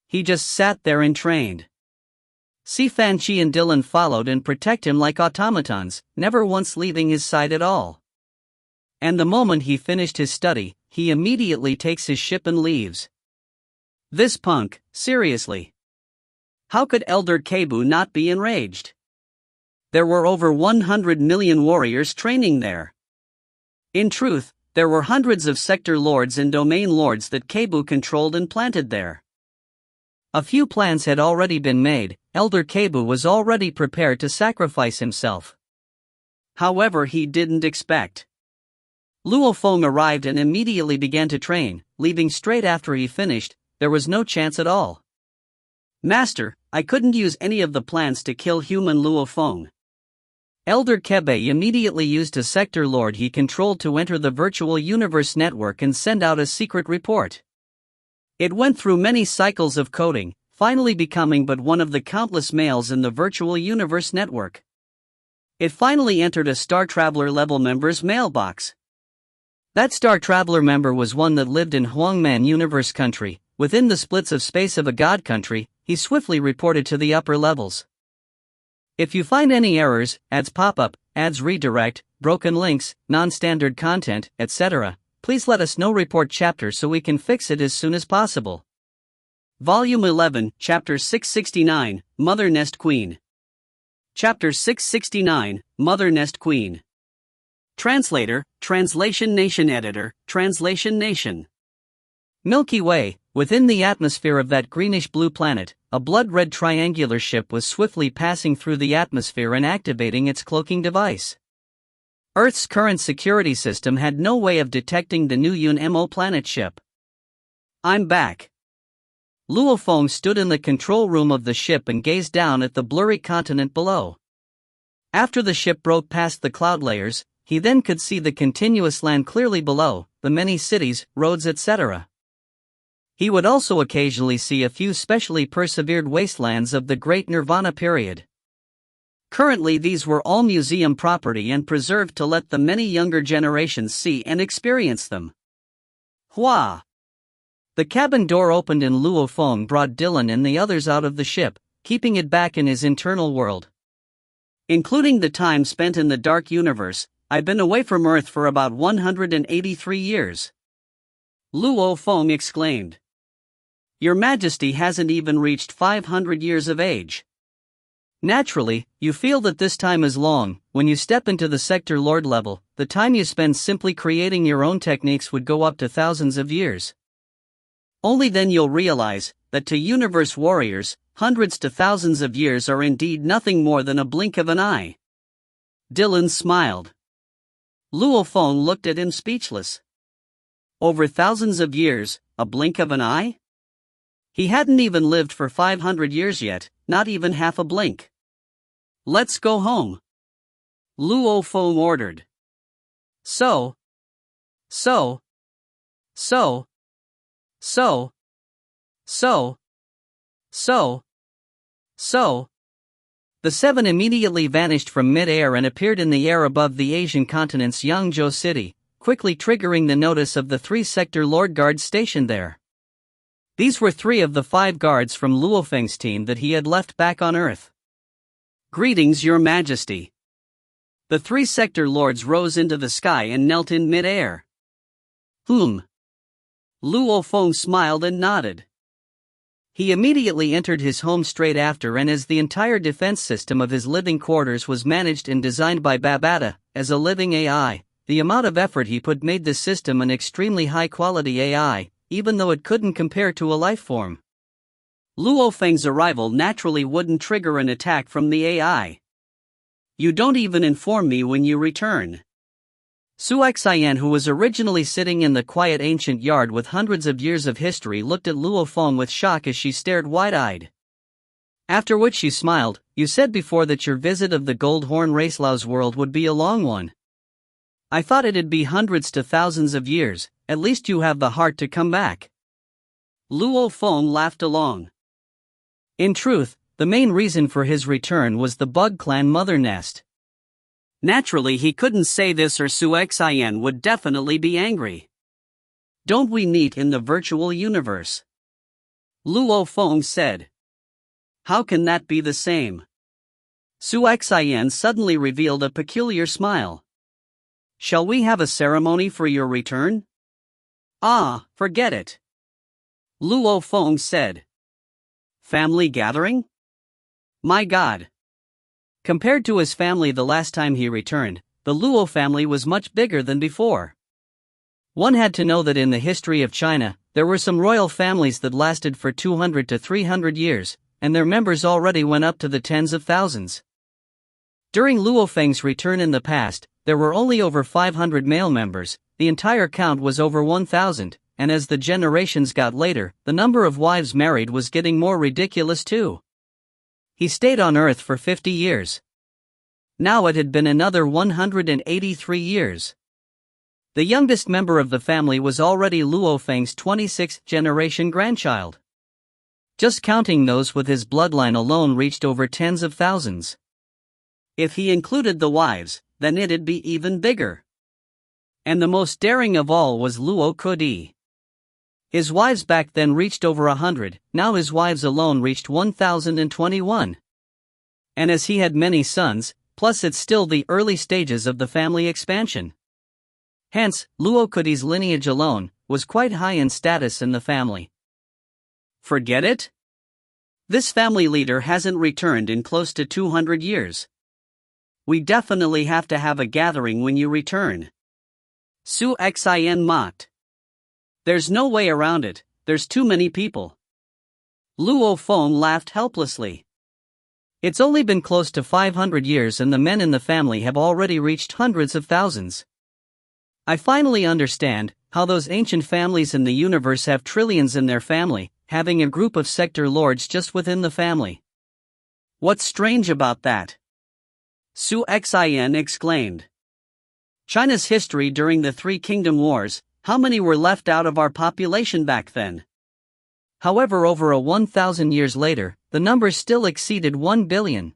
He just sat there and trained. Si Fan Chi and Dylan followed and protect him like automatons, never once leaving his side at all. And the moment he finished his study, he immediately takes his ship and leaves. This punk, seriously. How could Elder Kebu not be enraged? There were over 100 million warriors training there. In truth, there were hundreds of sector lords and domain lords that Kebu controlled and planted there. A few plans had already been made. Elder Kebu was already prepared to sacrifice himself. However, he didn't expect. Luo Feng arrived and immediately began to train, leaving straight after he finished. There was no chance at all. Master, I couldn't use any of the plans to kill human Luo Feng. Elder Kebe immediately used a sector lord he controlled to enter the virtual universe network and send out a secret report. It went through many cycles of coding, finally becoming but one of the countless mails in the virtual universe network. It finally entered a Star Traveler level member's mailbox. That Star Traveler member was one that lived in Huangman Universe Country. Within the splits of space of a god country, he swiftly reported to the upper levels. If you find any errors, ads pop-up, ads redirect, broken links, non-standard content, etc., please let us know. Report chapter so we can fix it as soon as possible. Volume 11, Chapter 669, Mother Nest Queen. Chapter 669, Mother Nest Queen. Translator, Translation Nation Editor, Translation Nation. Milky Way, within the atmosphere of that greenish-blue planet, a blood-red triangular ship was swiftly passing through the atmosphere and activating its cloaking device. Earth's current security system had no way of detecting the new Yun-Mo planet ship. I'm back. Luo Feng stood in the control room of the ship and gazed down at the blurry continent below. After the ship broke past the cloud layers, he then could see the continuous land clearly below, the many cities, roads, etc. He would also occasionally see a few specially persevered wastelands of the Great Nirvana period. Currently these were all museum property and preserved to let the many younger generations see and experience them. Hua! The cabin door opened and Luo Feng brought Dylan and the others out of the ship, keeping it back in his internal world. Including the time spent in the dark universe, I've been away from Earth for about 183 years. Luo Feng exclaimed. Your Majesty hasn't even reached 500 years of age. Naturally, you feel that this time is long. When you step into the sector lord level, the time you spend simply creating your own techniques would go up to thousands of years. Only then you'll realize that to universe warriors, hundreds to thousands of years are indeed nothing more than a blink of an eye. Dylan smiled. Luo Feng looked at him speechless. Over thousands of years, a blink of an eye? He hadn't even lived for 500 years yet, not even half a blink. Let's go home, Luo Feng ordered. So. The seven immediately vanished from mid-air and appeared in the air above the Asian continent's Yangzhou city, quickly triggering the notice of the 3 sector lord guards stationed there. These were 3 of the 5 guards from Luo Feng's team that he had left back on Earth. Greetings, Your Majesty. The 3 sector lords rose into the sky and knelt in mid-air. Luo Feng smiled and nodded. He immediately entered his home straight after, and as the entire defense system of his living quarters was managed and designed by Babata, as a living AI, the amount of effort he put made this system an extremely high-quality AI, even though it couldn't compare to a life form. Luo Feng's arrival naturally wouldn't trigger an attack from the AI. You don't even inform me when you return. Suxian, who was originally sitting in the quiet ancient yard with hundreds of years of history, looked at Luo Feng with shock as she stared wide-eyed. After which she smiled. You said before that your visit of the Gold Horn Racelau's world would be a long one. I thought it'd be hundreds to thousands of years. At least you have the heart to come back. Luo Feng laughed along. In truth, the main reason for his return was the Bug Clan mother nest. Naturally he couldn't say this or Suxian would definitely be angry. Don't we meet in the virtual universe? Luo Feng said. How can that be the same? Suxian suddenly revealed a peculiar smile. Shall we have a ceremony for your return? Ah, forget it. Luo Feng said. Family gathering? My God. Compared to his family the last time he returned, the Luo family was much bigger than before. One had to know that in the history of China, there were some royal families that lasted for 200 to 300 years, and their members already went up to the tens of thousands. During Luo Feng's return in the past, there were only over 500 male members. The entire count was over 1,000, and as the generations got later, the number of wives married was getting more ridiculous too. He stayed on Earth for 50 years. Now it had been another 183 years. The youngest member of the family was already Luo Feng's 26th generation grandchild. Just counting those with his bloodline alone reached over tens of thousands. If he included the wives, then it'd be even bigger. And the most daring of all was Luo Kodi. His wives back then reached over 100, now his wives alone reached 1,021. And as he had many sons, plus it's still the early stages of the family expansion. Hence, Luo Kodi's lineage alone was quite high in status in the family. Forget it? This family leader hasn't returned in close to 200 years. We definitely have to have a gathering when you return. Su Xin mocked. There's no way around it, there's too many people. Luo Feng laughed helplessly. It's only been close to 500 years and the men in the family have already reached hundreds of thousands. I finally understand how those ancient families in the universe have trillions in their family, having a group of sector lords just within the family. What's strange about that? Su Xin exclaimed. China's history during the Three Kingdom Wars, how many were left out of our population back then? However, over a 1,000 years later, the number still exceeded 1 billion.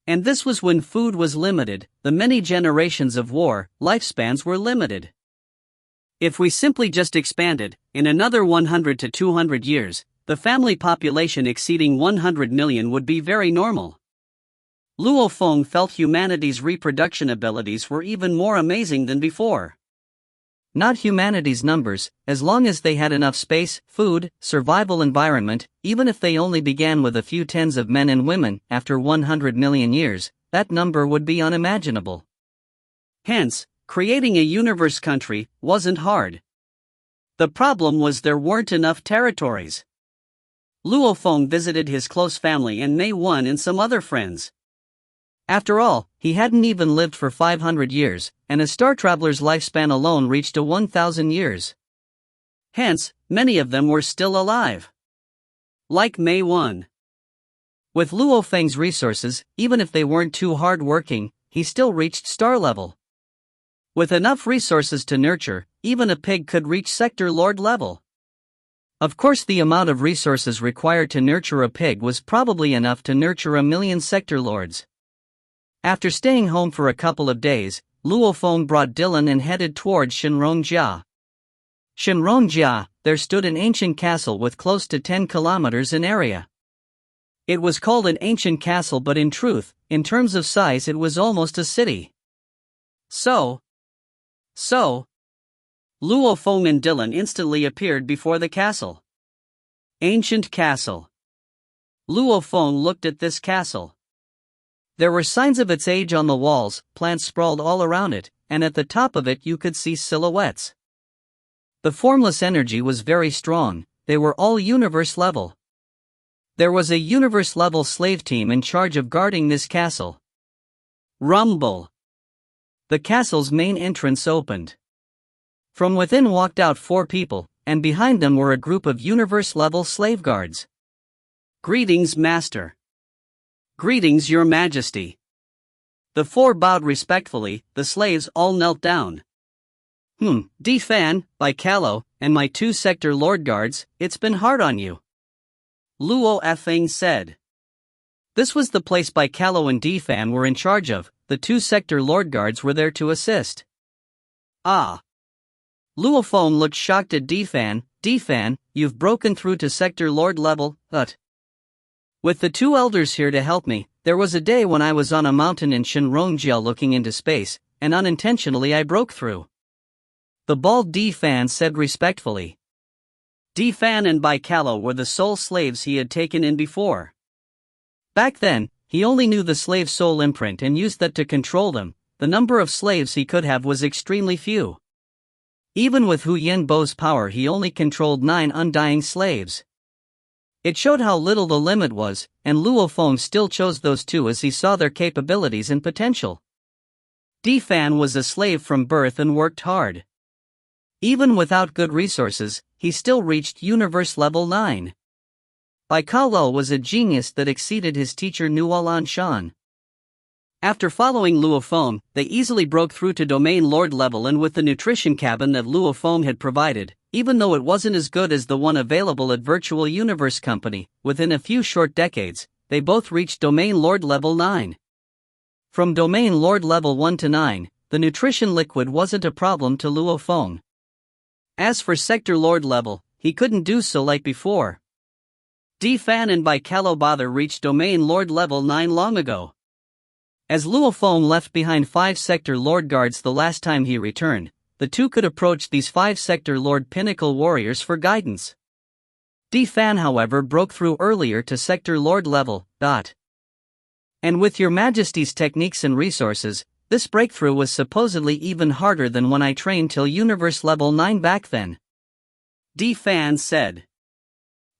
And this was when food was limited, the many generations of war, lifespans were limited. If we simply just expanded, in another 100 to 200 years, the family population exceeding 100 million would be very normal. Luo Feng felt humanity's reproduction abilities were even more amazing than before. Not humanity's numbers, as long as they had enough space, food, survival environment, even if they only began with a few tens of men and women, after 100 million years, that number would be unimaginable. Hence, creating a universe country wasn't hard. The problem was there weren't enough territories. Luo Feng visited his close family and Mei Wan and some other friends. After all, he hadn't even lived for 500 years, and a star traveler's lifespan alone reached to 1,000 years. Hence, many of them were still alive. Like Mei Wan. With Luo Feng's resources, even if they weren't too hard-working, he still reached star level. With enough resources to nurture, even a pig could reach sector lord level. Of course, the amount of resources required to nurture a pig was probably enough to nurture 1 million sector lords. After staying home for a couple of days, Luo Feng brought Dylan and headed towards Shenrongjia. Shenrongjia, there stood an ancient castle with close to 10 kilometers in area. It was called an ancient castle, but in truth, in terms of size it was almost a city. So, Luo Feng and Dylan instantly appeared before the castle. Ancient castle. Luo Feng looked at this castle. There were signs of its age on the walls, plants sprawled all around it, and at the top of it you could see silhouettes. The formless energy was very strong, they were all universe level. There was a universe level slave team in charge of guarding this castle. Rumble. The castle's main entrance opened. From within walked out 4 people, and behind them were a group of universe level slave guards. Greetings, Master. Greetings, Your Majesty. The 4 bowed respectfully, the slaves all knelt down. Di Fan, Bai Callow, and my 2 sector lord guards, it's been hard on you. Luo Feng said. This was the place Bai Callow and Di Fan were in charge of, the 2 sector lord guards were there to assist. Ah. Luo Feng looked shocked at Di Fan, you've broken through to sector lord level, With the 2 elders here to help me, there was a day when I was on a mountain in Shenrongjia looking into space, and unintentionally I broke through. The bald Di Fan said respectfully. Di Fan and Bai Callow were the sole slaves he had taken in before. Back then, he only knew the slave soul imprint and used that to control them. The number of slaves he could have was extremely few. Even with Hu Yanbo's power, he only controlled 9 undying slaves. It showed how little the limit was, and Luo Feng still chose those 2 as he saw their capabilities and potential. Di Fan was a slave from birth and worked hard. Even without good resources, he still reached universe level 9. Bai Luo was a genius that exceeded his teacher Nuolan Shan. After following Luo Feng, they easily broke through to domain lord level, and with the nutrition cabin that Luo Feng had provided, even though it wasn't as good as the one available at Virtual Universe Company, within a few short decades, they both reached domain lord level 9. From domain lord level 1 to 9, the nutrition liquid wasn't a problem to Luo Feng. As for sector lord level, he couldn't do so like before. Di Fan and Bai Luo Bother reached domain lord level 9 long ago. As Luo Feng left behind 5 sector lord guards the last time he returned, the two could approach these 5 sector lord pinnacle warriors for guidance. Di Fan, however, broke through earlier to sector lord level. And with your majesty's techniques and resources, this breakthrough was supposedly even harder than when I trained till universe level 9 back then. Di Fan said.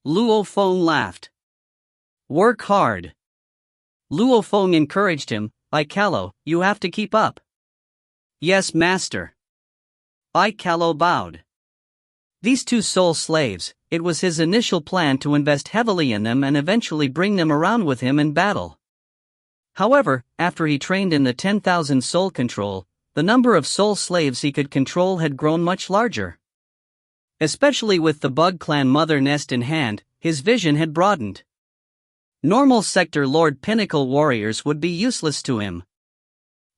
Luo Feng laughed. Work hard. Luo Feng encouraged him. Bai Luo, you have to keep up. Yes, master. Bai Luo bowed. These 2 soul slaves, it was his initial plan to invest heavily in them and eventually bring them around with him in battle. However, after he trained in the 10,000 soul control, the number of soul slaves he could control had grown much larger. Especially with the Bug Clan Mother Nest in hand, his vision had broadened. Normal sector lord pinnacle warriors would be useless to him.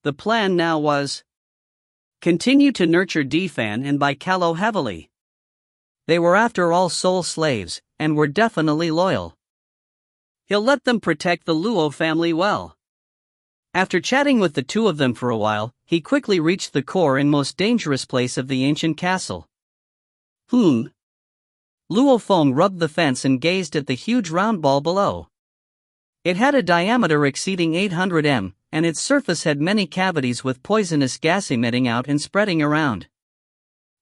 The plan now was continue to nurture Di Fan and Bai Luo heavily. They were after all soul slaves, and were definitely loyal. He'll let them protect the Luo family well. After chatting with the 2 of them for a while, he quickly reached the core and most dangerous place of the ancient castle. Luo Feng rubbed the fence and gazed at the huge round ball below. It had a diameter exceeding 800 m, and its surface had many cavities with poisonous gas emitting out and spreading around.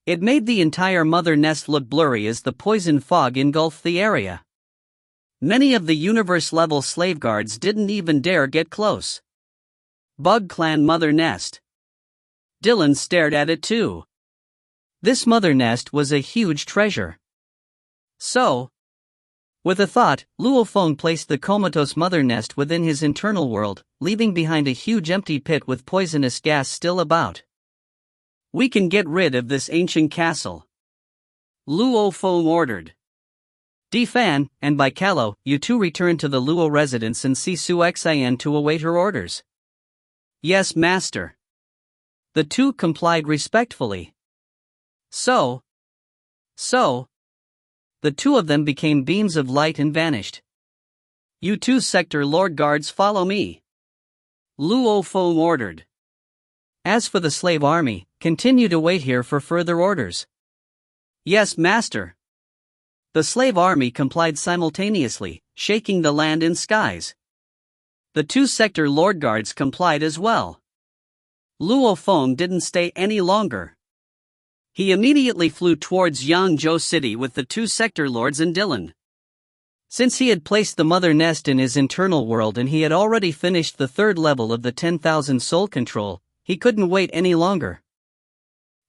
It made the entire mother nest look blurry as the poison fog engulfed the area. Many of the universe-level slave guards didn't even dare get close. Bug Clan Mother Nest. Dylan stared at it too. This mother nest was a huge treasure. So, with a thought, Luo Feng placed the comatose mother nest within his internal world, leaving behind a huge empty pit with poisonous gas still about. We can get rid of this ancient castle, Luo Feng ordered. Di Fan and Bai Luo, you 2 return to the Luo residence and see Su Xian to await her orders. Yes, master. The 2 complied respectfully. So, the 2 of them became beams of light and vanished. You 2 sector lord guards, follow me, Luo Feng ordered. As for the slave army, continue to wait here for further orders. Yes, master. The slave army complied simultaneously, shaking the land and skies. The 2 sector lord guards complied as well. Luo Feng didn't stay any longer. He immediately flew towards Yangzhou City with the 2 sector lords and Dylan. Since he had placed the mother nest in his internal world and he had already finished the 3rd level of the 10,000 soul control, he couldn't wait any longer.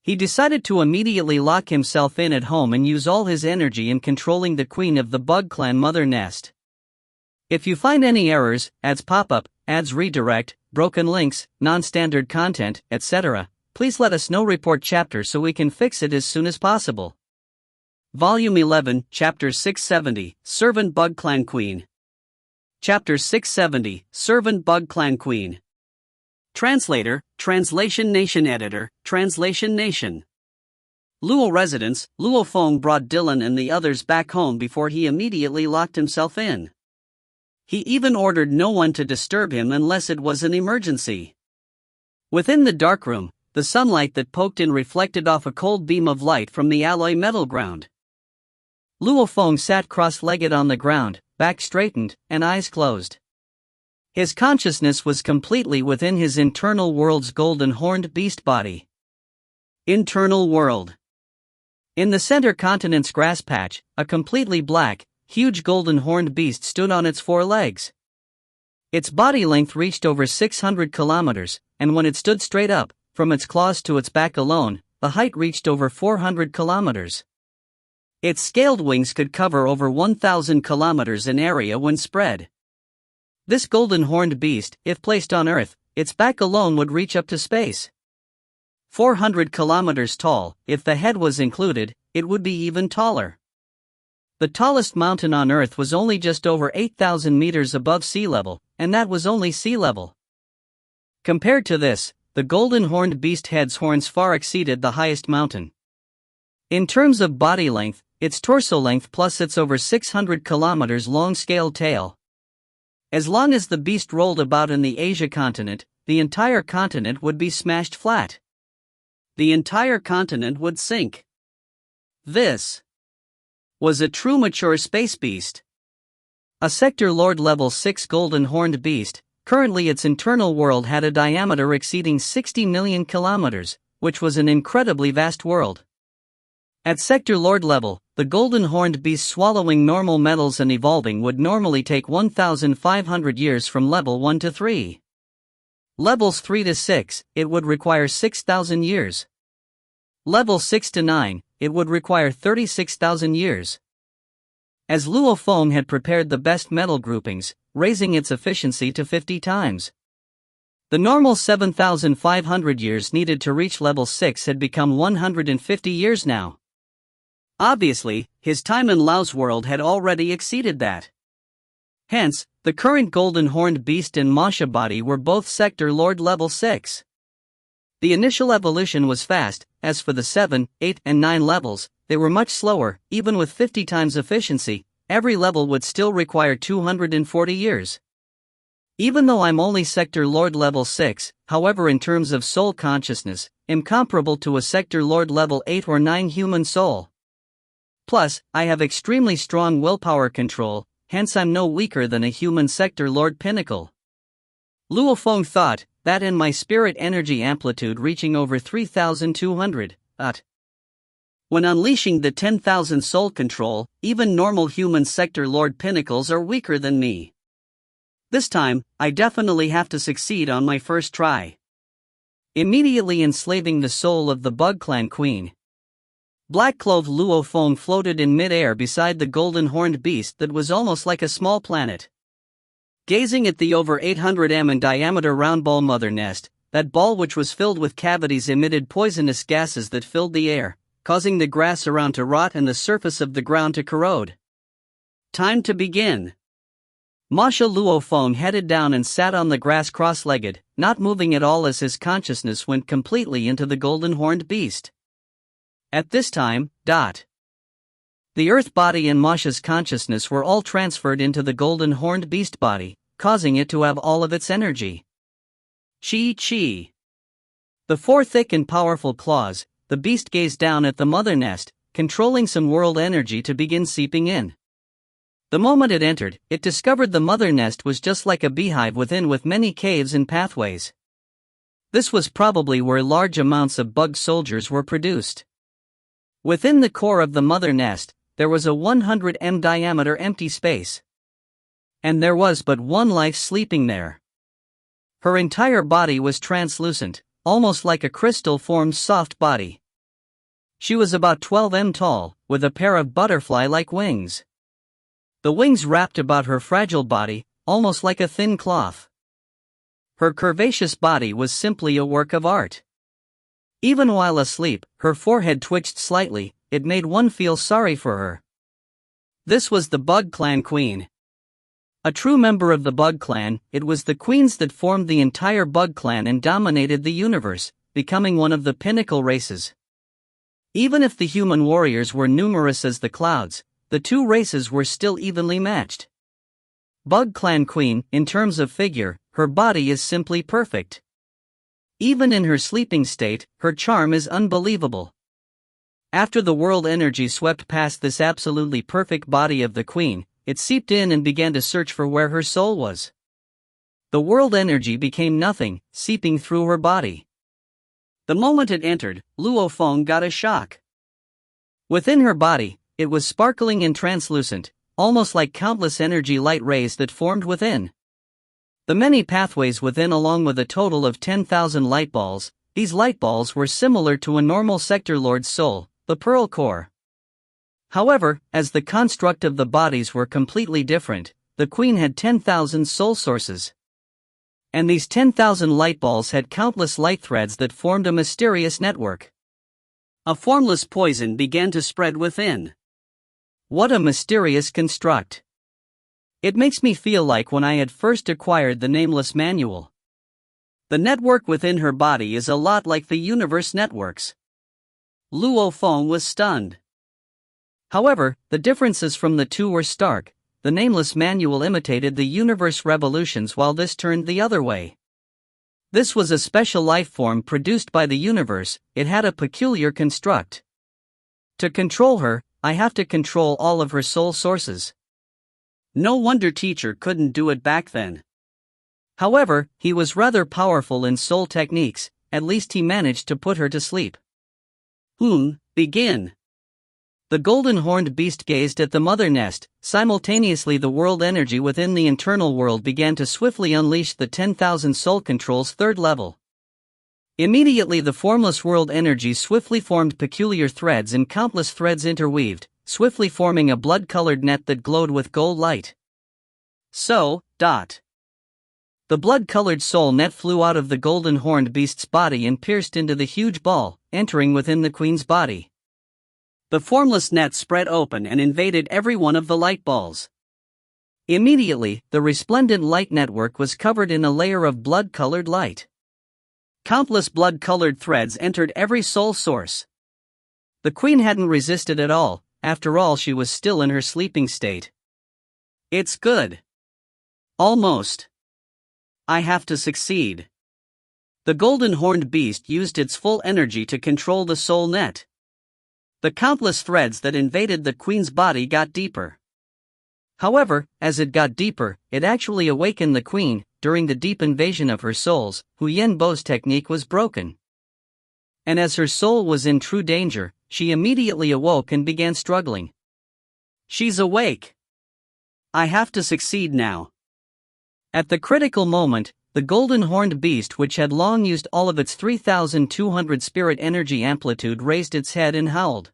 He decided to immediately lock himself in at home and use all his energy in controlling the queen of the Bug Clan mother nest. If you find any errors, ads pop up, ads redirect, broken links, non-standard content, etc., please let us know. Report chapter so we can fix it as soon as possible. Volume 11, Chapter 670, Servant Bug Clan Queen. Chapter 670, Servant Bug Clan Queen. Translator, Translation Nation Editor, Translation Nation. Luo Residence, Luo Feng brought Dylan and the others back home before he immediately locked himself in. He even ordered no one to disturb him unless it was an emergency. Within the darkroom, the sunlight that poked in reflected off a cold beam of light from the alloy metal ground. Luo Feng sat cross-legged on the ground, back straightened, and eyes closed. His consciousness was completely within his internal world's golden horned beast body. Internal world. In the center continent's grass patch, a completely black, huge golden horned beast stood on its 4 legs. Its body length reached over 600 kilometers, and when it stood straight up, from its claws to its back alone, the height reached over 400 kilometers. Its scaled wings could cover over 1,000 kilometers in area when spread. This golden horned beast, if placed on Earth, its back alone would reach up to space. 400 kilometers tall, if the head was included, it would be even taller. The tallest mountain on Earth was only just over 8,000 meters above sea level, and that was only sea level. Compared to this, the golden horned beast head's horns far exceeded the highest mountain. In terms of body length, its torso length plus its over 600 kilometers long scaled tail. As long as the beast rolled about in the Asia continent, the entire continent would be smashed flat. The entire continent would sink. This was a true mature space beast. A Sector Lord Level 6 golden horned beast. Currently its internal world had a diameter exceeding 60 million kilometers, which was an incredibly vast world. At Sector Lord level, the golden horned beast swallowing normal metals and evolving would normally take 1,500 years from level 1 to 3. Levels 3 to 6, it would require 6,000 years. Level 6 to 9, it would require 36,000 years. As Luo Feng had prepared the best metal groupings, raising its efficiency to 50 times. The normal 7,500 years needed to reach level 6 had become 150 years now. Obviously, his time in Lao's world had already exceeded that. Hence, the current golden horned beast and Masha body were both Sector Lord level 6. The initial evolution was fast. As for the 7, 8, and 9 levels, they were much slower. Even with 50 times efficiency, every level would still require 240 years. Even though I'm only Sector Lord level 6, however in terms of soul consciousness, am comparable to a Sector Lord level 8 or 9 human soul. Plus, I have extremely strong willpower control, hence I'm no weaker than a human Sector Lord pinnacle. Luo Feng thought, that in my spirit energy amplitude reaching over 3,200, when unleashing the 10,000 soul control, even normal human Sector Lord pinnacles are weaker than me. This time, I definitely have to succeed on my first try. Immediately enslaving the soul of the Bug Clan Queen. Black Clove Luo Feng floated in mid-air beside the golden horned beast that was almost like a small planet. Gazing at the over 800 m in diameter round ball mother nest, that ball which was filled with cavities emitted poisonous gases that filled the air, causing the grass around to rot and the surface of the ground to corrode. Time to begin. Masha Luo Feng headed down and sat on the grass cross-legged, not moving at all as his consciousness went completely into the golden horned beast. At this time, the earth body and Masha's consciousness were all transferred into the golden horned beast body, causing it to have all of its energy. Chi. The four thick and powerful claws, the beast gazed down at the mother nest, controlling some world energy to begin seeping in. The moment it entered, it discovered the mother nest was just like a beehive within with many caves and pathways. This was probably where large amounts of bug soldiers were produced. Within the core of the mother nest, there was a 100 m diameter empty space. And there was but one life sleeping there. Her entire body was translucent, almost like a crystal-formed soft body. She was about 12 m tall, with a pair of butterfly-like wings. The wings wrapped about her fragile body, almost like a thin cloth. Her curvaceous body was simply a work of art. Even while asleep, her forehead twitched slightly, it made one feel sorry for her. This was the Bug Clan Queen. A true member of the Bug Clan, it was the queens that formed the entire Bug Clan and dominated the universe, becoming one of the pinnacle races. Even if the human warriors were numerous as the clouds, the two races were still evenly matched. Bug Clan Queen, in terms of figure, her body is simply perfect. Even in her sleeping state, her charm is unbelievable. After the world energy swept past this absolutely perfect body of the queen, it seeped in and began to search for where her soul was. The world energy became nothing, seeping through her body. The moment it entered, Luo Feng got a shock. Within her body, it was sparkling and translucent, almost like countless energy light rays that formed within. The many pathways within, along with a total of 10,000 light balls, these light balls were similar to a normal Sector Lord's soul, the Pearl Core. However, as the construct of the bodies were completely different, the queen had 10,000 soul sources. And these 10,000 light balls had countless light threads that formed a mysterious network. A formless poison began to spread within. What a mysterious construct. It makes me feel like when I had first acquired the nameless manual. The network within her body is a lot like the universe networks. Luo Feng was stunned. However, the differences from the two were stark. The nameless manual imitated the universe revolutions while this turned the other way. This was a special life form produced by the universe. It had a peculiar construct. To control her, I have to control all of her soul sources. No wonder teacher couldn't do it back then. However, he was rather powerful in soul techniques, at least he managed to put her to sleep. Begin. The golden horned beast gazed at the mother nest. Simultaneously the world energy within the internal world began to swiftly unleash the 10,000 soul control's third level. Immediately the formless world energy swiftly formed peculiar threads and countless threads interweaved, swiftly forming a blood-colored net that glowed with gold light. The blood-colored soul net flew out of the golden horned beast's body and pierced into the huge ball, entering within the queen's body. The formless net spread open and invaded every one of the light balls. Immediately, the resplendent light network was covered in a layer of blood-colored light. Countless blood-colored threads entered every soul source. The queen hadn't resisted at all. After all, she was still in her sleeping state. It's good. Almost. I have to succeed. The golden horned beast used its full energy to control the soul net. The countless threads that invaded the queen's body got deeper. However, as it got deeper, it actually awakened the queen. During the deep invasion of her souls, Hu Yanbo's technique was broken. And as her soul was in true danger, she immediately awoke and began struggling. She's awake. I have to succeed now. At the critical moment, the golden horned beast, which had long used all of its 3,200 spirit energy amplitude, raised its head and howled.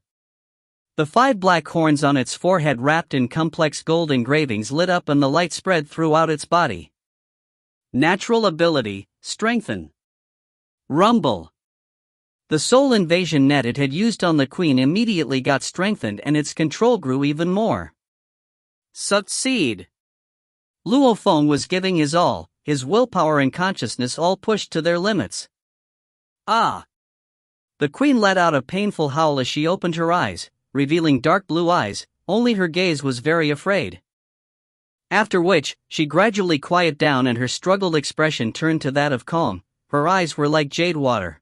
The 5 black horns on its forehead wrapped in complex gold engravings lit up and the light spread throughout its body. Natural ability, strengthen. Rumble. The soul invasion net it had used on the queen immediately got strengthened and its control grew even more. Succeed. Luo Feng was giving his all, his willpower and consciousness all pushed to their limits. Ah! The queen let out a painful howl as she opened her eyes, revealing dark blue eyes, only her gaze was very afraid. After which, she gradually quieted down and her struggled expression turned to that of calm. Her eyes were like jade water.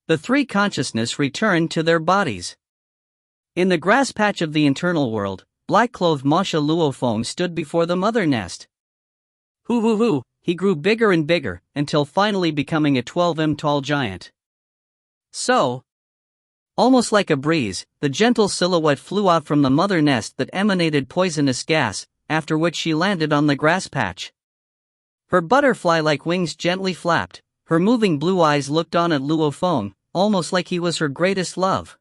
The three consciousness returned to their bodies. In the grass patch of the internal world, black-clothed Masha Luo Feng stood before the mother nest. He grew bigger and bigger, until finally becoming a 12 m tall giant. So, almost like a breeze, the gentle silhouette flew out from the mother nest that emanated poisonous gas, after which she landed on the grass patch. Her butterfly-like wings gently flapped, her moving blue eyes looked on at Luo Feng, almost like he was her greatest love.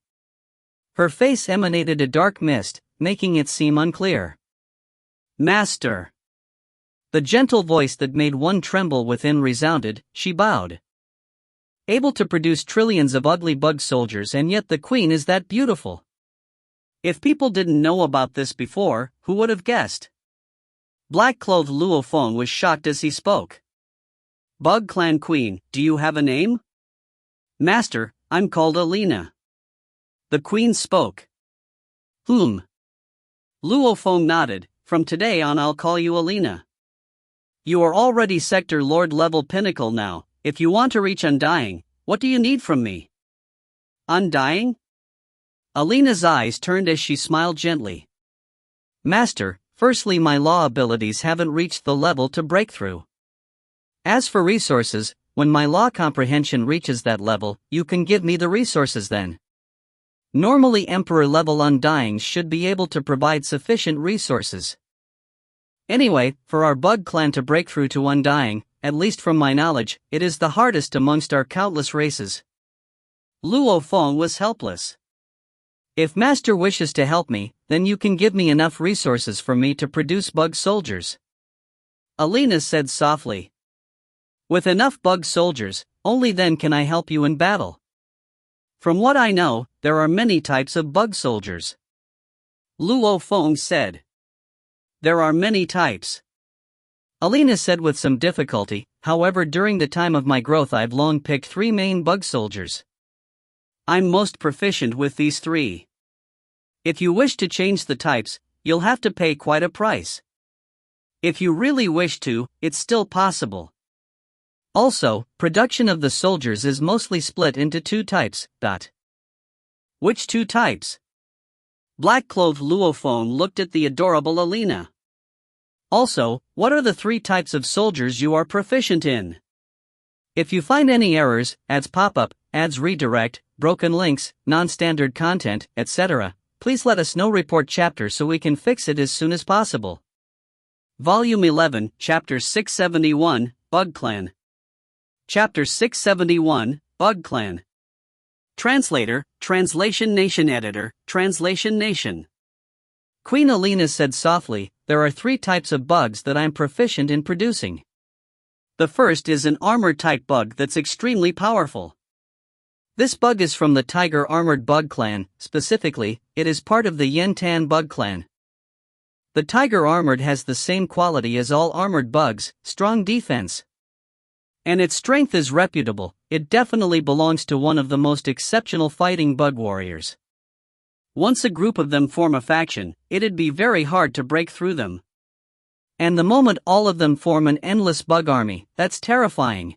Her face emanated a dark mist, making it seem unclear. Master. The gentle voice that made one tremble within resounded. She bowed. Able to produce trillions of ugly bug soldiers, and yet the queen is that beautiful. If people didn't know about this before, who would have guessed? Black-clothed Luo Feng was shocked as he spoke. Bug Clan Queen, do you have a name? Master, I'm called Alina. The queen spoke. Luo Feng nodded. From today on I'll call you Alina. You are already Sector Lord level pinnacle now. If you want to reach Undying, what do you need from me? Undying? Alina's eyes turned as she smiled gently. Master, firstly my law abilities haven't reached the level to break through. As for resources, when my law comprehension reaches that level, you can give me the resources then. Normally Emperor level Undyings should be able to provide sufficient resources. Anyway, for our bug clan to break through to Undying, at least from my knowledge, it is the hardest amongst our countless races. Luo Feng was helpless. If Master wishes to help me, then you can give me enough resources for me to produce bug soldiers. Alina said softly. With enough bug soldiers, only then can I help you in battle. From what I know, there are many types of bug soldiers. Luo Feng said. There are many types. Alina said with some difficulty, however during the time of my growth I've long picked 3 main bug soldiers. I'm most proficient with these 3. If you wish to change the types, you'll have to pay quite a price. If you really wish to, it's still possible. Also, production of the soldiers is mostly split into 2 types. Which 2 types? Black-clothed Luo Feng looked at the adorable Alina. Also, what are the 3 types of soldiers you are proficient in? If you find any errors, ads pop up, ads redirect, broken links, non-standard content, etc., please let us know. Report chapter so we can fix it as soon as possible. Volume 11, Chapter 671, Bug Clan. Chapter 671, Bug Clan. Translator, Translation Nation Editor, Translation Nation. Queen Alina said softly, there are 3 types of bugs that I'm proficient in producing. The first is an armor-type bug that's extremely powerful. This bug is from the Tiger Armored Bug Clan, specifically, it is part of the Yen Tan Bug Clan. The Tiger Armored has the same quality as all armored bugs, strong defense. And its strength is reputable, it definitely belongs to one of the most exceptional fighting bug warriors. Once a group of them form a faction, it'd be very hard to break through them. And the moment all of them form an endless bug army, that's terrifying.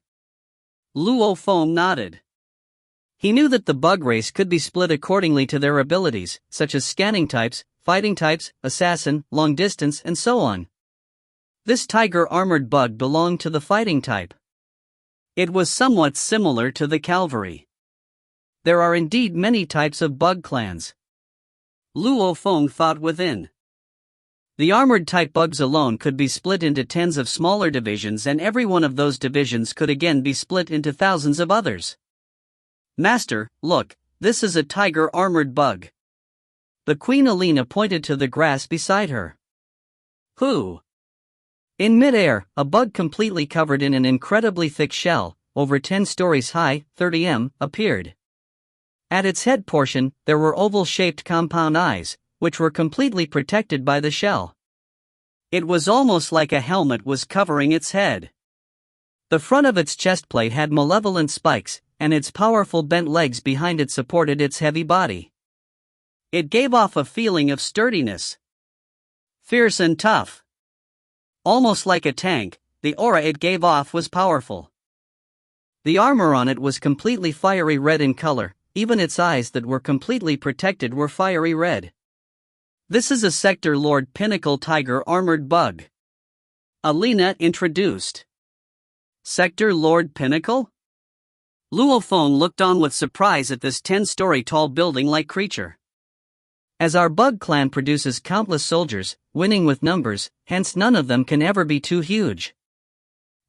Luo Feng nodded. He knew that the bug race could be split accordingly to their abilities, such as scanning types, fighting types, assassin, long distance, and so on. This tiger armored bug belonged to the fighting type. It was somewhat similar to the cavalry. There are indeed many types of bug clans. Luo Feng thought within. The armored type bugs alone could be split into tens of smaller divisions, and every one of those divisions could again be split into thousands of others. Master, look, this is a tiger armored bug. The Queen Alina pointed to the grass beside her. Who? In midair, a bug completely covered in an incredibly thick shell, over 10 stories high, 30 m, appeared. At its head portion, there were oval-shaped compound eyes, which were completely protected by the shell. It was almost like a helmet was covering its head. The front of its chest plate had malevolent spikes, and its powerful bent legs behind it supported its heavy body. It gave off a feeling of sturdiness. Fierce and tough. Almost like a tank, the aura it gave off was powerful. The armor on it was completely fiery red in color, even its eyes that were completely protected were fiery red. This is a Sector Lord Pinnacle Tiger armored bug. Alina introduced. Sector Lord Pinnacle? Luo Feng looked on with surprise at this 10-story tall building-like creature. As our bug clan produces countless soldiers, winning with numbers, hence none of them can ever be too huge.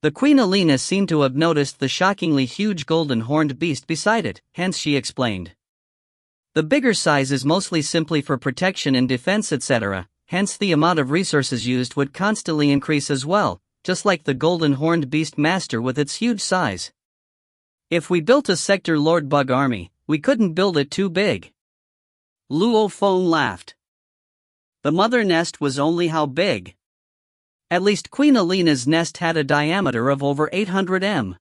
The Queen Alina seemed to have noticed the shockingly huge golden horned beast beside it, hence she explained. The bigger size is mostly simply for protection and defense, etc., hence the amount of resources used would constantly increase as well, just like the golden horned beast master with its huge size. If we built a Sector Lord bug army, we couldn't build it too big. Luo Feng laughed. The mother nest was only how big? At least Queen Alina's nest had a diameter of over 800 m.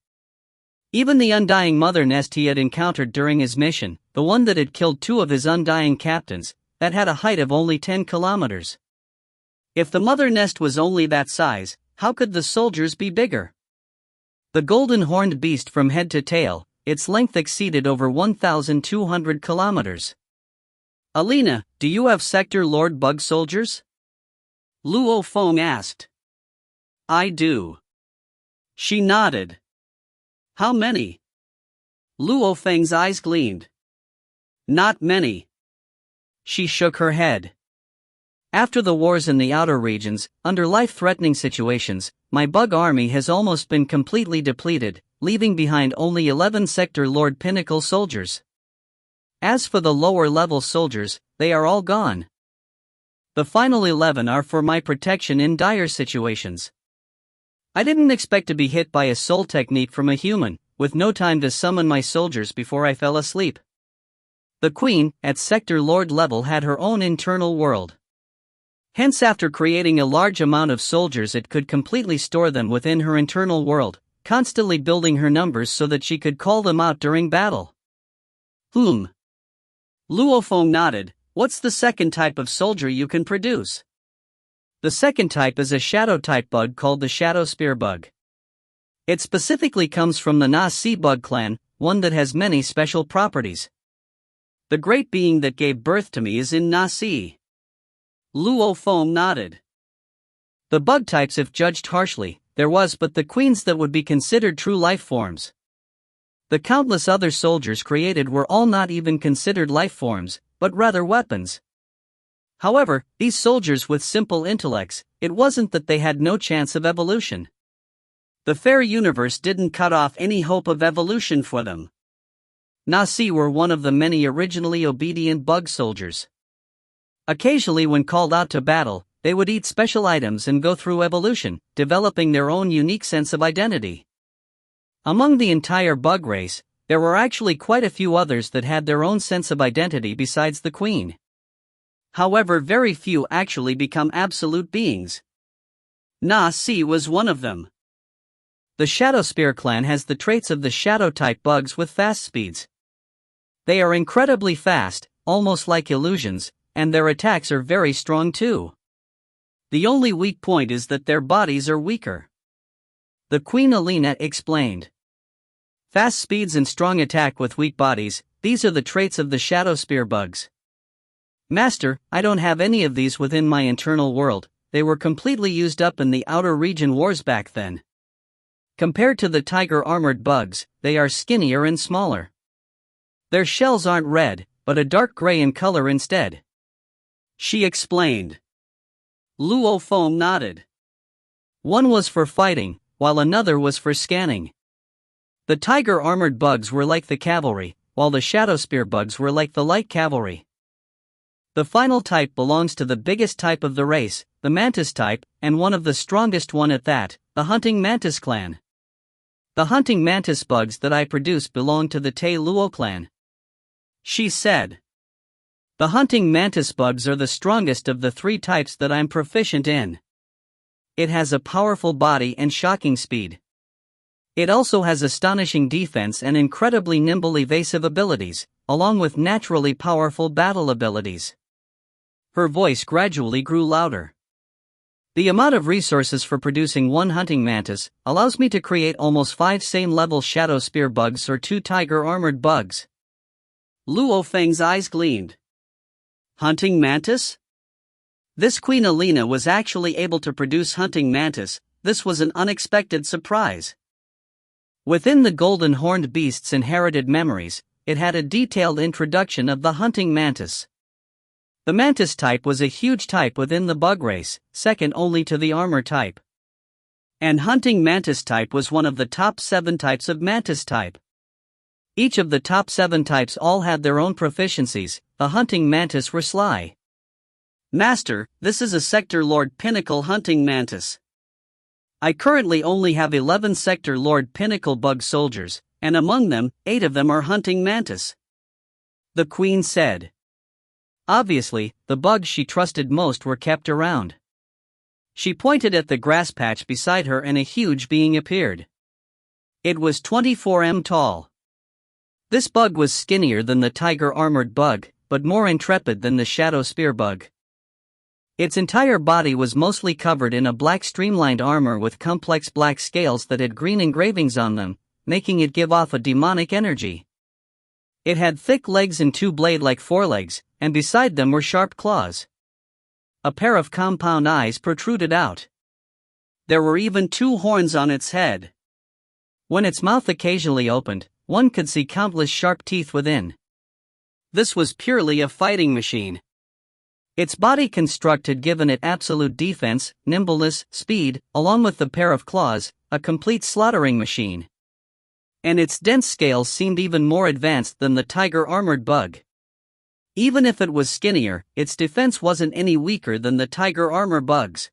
Even the undying mother nest he had encountered during his mission, the one that had killed 2 of his undying captains, that had a height of only 10 kilometers. If the mother nest was only that size, how could the soldiers be bigger? The golden horned beast from head to tail, its length exceeded over 1,200 kilometers. Alina, do you have Sector Lord bug soldiers? Luo Feng asked. I do. She nodded. How many? Luo Feng's eyes gleamed. Not many. She shook her head. After the wars in the outer regions, under life-threatening situations, my bug army has almost been completely depleted, leaving behind only 11 Sector Lord Pinnacle soldiers. As for the lower level soldiers, they are all gone. The final 11 are for my protection in dire situations. I didn't expect to be hit by a soul technique from a human, with no time to summon my soldiers before I fell asleep. The Queen, at Sector Lord level, had her own internal world. Hence, after creating a large amount of soldiers, it could completely store them within her internal world, constantly building her numbers so that she could call them out during battle. Luo Feng nodded. What's the second type of soldier you can produce? The second type is a shadow type bug called the Shadow Spear bug. It specifically comes from the Na-Si bug clan, one that has many special properties. The great being that gave birth to me is in Na-Si. Luo Feng nodded. The bug types, if judged harshly, there was but the queens that would be considered true life forms. The countless other soldiers created were all not even considered life forms, but rather weapons. However, these soldiers with simple intellects, it wasn't that they had no chance of evolution. The fair universe didn't cut off any hope of evolution for them. Na-Si were one of the many originally obedient bug soldiers. Occasionally, when called out to battle, they would eat special items and go through evolution, developing their own unique sense of identity. Among the entire bug race, there were actually quite a few others that had their own sense of identity besides the Queen. However, very few actually become absolute beings. Na-Si was one of them. The Shadow Spear clan has the traits of the shadow-type bugs with fast speeds. They are incredibly fast, almost like illusions, and their attacks are very strong too. The only weak point is that their bodies are weaker. The Queen Alina explained. Fast speeds and strong attack with weak bodies, these are the traits of the Shadow Spear bugs. Master, I don't have any of these within my internal world, they were completely used up in the outer region wars back then. Compared to the tiger-armored bugs, they are skinnier and smaller. Their shells aren't red, but a dark gray in color instead. She explained. Luo Feng nodded. One was for fighting, while another was for scanning. The tiger-armored bugs were like the cavalry, while the Shadow Spear bugs were like the light cavalry. The final type belongs to the biggest type of the race, the Mantis type, and one of the strongest one at that, the Hunting Mantis clan. The Hunting Mantis bugs that I produce belong to the Te Luo clan. She said. The Hunting Mantis bugs are the strongest of the three types that I'm proficient in. It has a powerful body and shocking speed. It also has astonishing defense and incredibly nimble evasive abilities, along with naturally powerful battle abilities. Her voice gradually grew louder. The amount of resources for producing one hunting mantis allows me to create almost 5 same-level Shadow Spear bugs or 2 tiger-armored bugs. Luo Feng's eyes gleamed. Hunting mantis? This Queen Alina was actually able to produce hunting mantis. This was an unexpected surprise. Within the Golden Horned Beast's inherited memories, it had a detailed introduction of the hunting mantis. The mantis type was a huge type within the bug race, second only to the armor type. And hunting mantis type was one of the top 7 types of mantis type. Each of the top 7 types all had their own proficiencies. The hunting mantis were sly. Master, this is a Sector Lord Pinnacle hunting mantis. I currently only have 11 Sector Lord Pinnacle bug soldiers, and among them, 8 of them are hunting mantis. The Queen said. Obviously, the bugs she trusted most were kept around. She pointed at the grass patch beside her and a huge being appeared. It was 24 m tall. This bug was skinnier than the tiger-armored bug, but more intrepid than the Shadow Spear bug. Its entire body was mostly covered in a black streamlined armor with complex black scales that had green engravings on them, making it give off a demonic energy. It had thick legs and 2 blade-like forelegs, and beside them were sharp claws. A pair of compound eyes protruded out. There were even 2 horns on its head. When its mouth occasionally opened, one could see countless sharp teeth within. This was purely a fighting machine. Its body construct had given it absolute defense, nimbleness, speed, along with the pair of claws, a complete slaughtering machine. And its dense scales seemed even more advanced than the tiger-armored bug. Even if it was skinnier, its defense wasn't any weaker than the tiger armor bugs.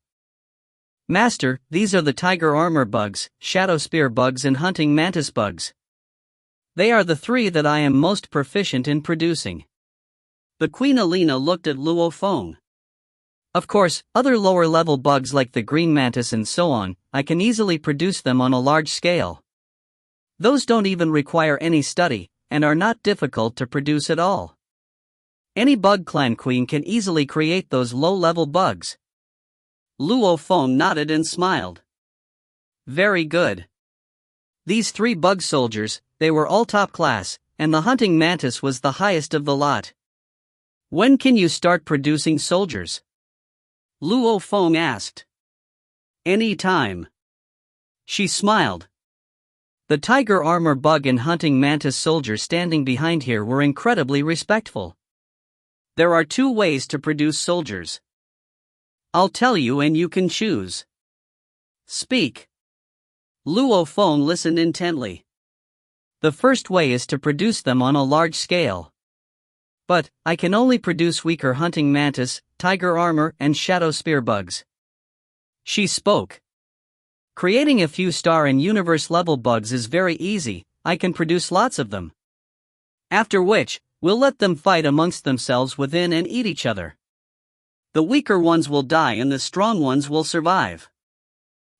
Master, these are the tiger armor bugs, shadow spear bugs and hunting mantis bugs. They are the three that I am most proficient in producing. The Queen Alina looked at Luo Feng. Of course, other lower level bugs like the green mantis and so on, I can easily produce them on a large scale. Those don't even require any study, and are not difficult to produce at all. Any bug clan queen can easily create those low-level bugs. Luo Feng nodded and smiled. Very good. These 3 bug soldiers, they were all top class, and the hunting mantis was the highest of the lot. When can you start producing soldiers? Luo Feng asked. Any time. She smiled. The tiger armor bug and hunting mantis soldiers standing behind here were incredibly respectful. There are 2 ways to produce soldiers. I'll tell you and you can choose. Speak. Luo Feng listened intently. The first way is to produce them on a large scale. But, I can only produce weaker hunting mantis, tiger armor and shadow spear bugs. She spoke. Creating a few star and universe level bugs is very easy, I can produce lots of them. After which, we'll let them fight amongst themselves within and eat each other. The weaker ones will die and the strong ones will survive.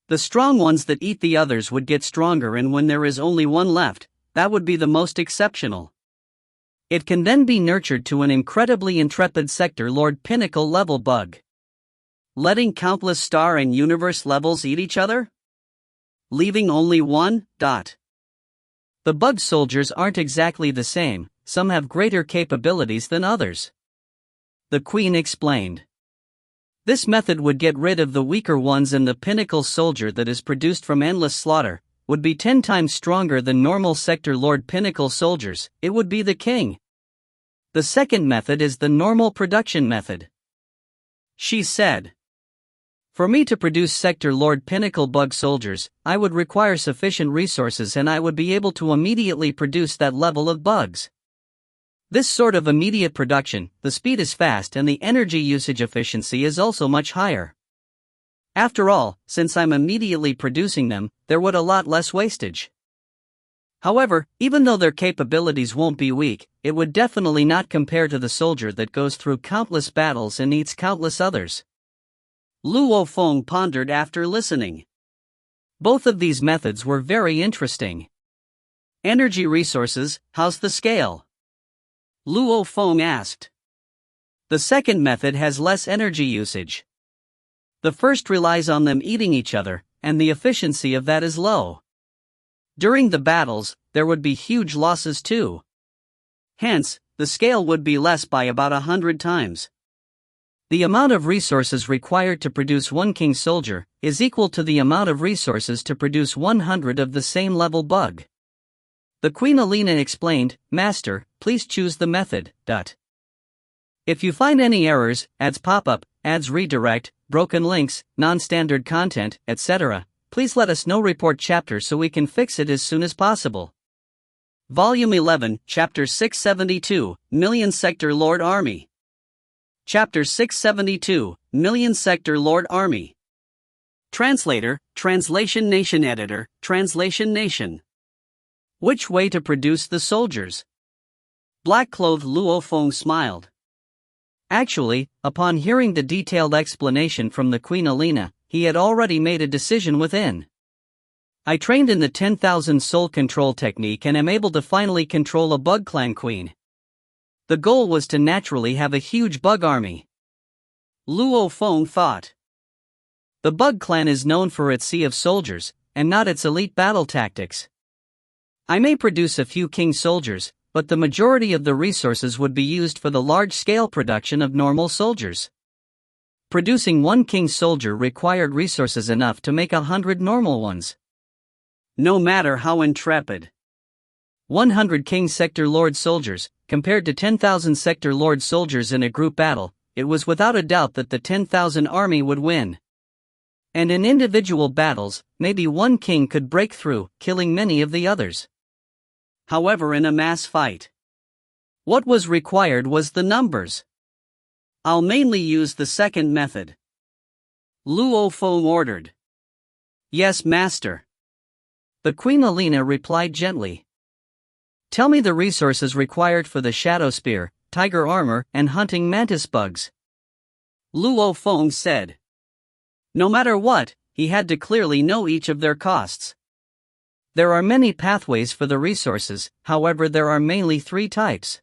The strong ones that eat the others would get stronger, and when there is only one left, that would be the most exceptional. It can then be nurtured to an incredibly intrepid Sector Lord pinnacle level bug. Letting countless star and universe levels eat each other? Leaving only one? The bug soldiers aren't exactly the same, some have greater capabilities than others. The Queen explained. This method would get rid of the weaker ones, and the pinnacle soldier that is produced from endless slaughter would be 10 times stronger than normal Sector Lord pinnacle soldiers. It would be the king. The second method is the normal production method. She said. For me to produce Sector Lord pinnacle bug soldiers, I would require sufficient resources, and I would be able to immediately produce that level of bugs. This sort of immediate production, the speed is fast and the energy usage efficiency is also much higher. After all, since I'm immediately producing them, there would a lot less wastage. However, even though their capabilities won't be weak, it would definitely not compare to the soldier that goes through countless battles and eats countless others. Luo Feng pondered after listening. Both of these methods were very interesting. Energy resources, how's the scale? Luo Feng asked. The second method has less energy usage. The first relies on them eating each other, and the efficiency of that is low. During the battles, there would be huge losses too. Hence, the scale would be less by about 100 times. The amount of resources required to produce one king soldier is equal to the amount of resources to produce 100 of the same level bug. The Queen Alina explained, Master, please choose the method. If you find any errors, ads pop up, ads redirect, broken links, non-standard content, etc., please let us know. Report chapter so we can fix it as soon as possible. Volume 11, Chapter 672, Million Sector Lord Army. Chapter 672, Million Sector Lord Army. Translator, Translation Nation Editor, Translation Nation. Which way to produce the soldiers? Black-clothed Luo Feng smiled. Actually, upon hearing the detailed explanation from the Queen Alina, he had already made a decision within. I trained in the 10,000 soul control technique and am able to finally control a bug clan queen. The goal was to naturally have a huge bug army. Luo Feng thought. The bug clan is known for its sea of soldiers, and not its elite battle tactics. I may produce a few king soldiers, but the majority of the resources would be used for the large-scale production of normal soldiers. Producing one king soldier required resources enough to make 100 normal ones. No matter how intrepid. 100 king sector lord soldiers, compared to 10,000 sector lord soldiers in a group battle, it was without a doubt that the 10,000 army would win. And in individual battles, maybe one king could break through, killing many of the others. However, in a mass fight, What was required was the numbers. I'll mainly use the second method. Luo Feng ordered. Yes, master. The Queen Alina replied gently. Tell me the resources required for the shadow spear, tiger armor, and hunting mantis bugs. Luo Feng said. No matter what, he had to clearly know each of their costs. There are many pathways for the resources, however there are mainly 3 types.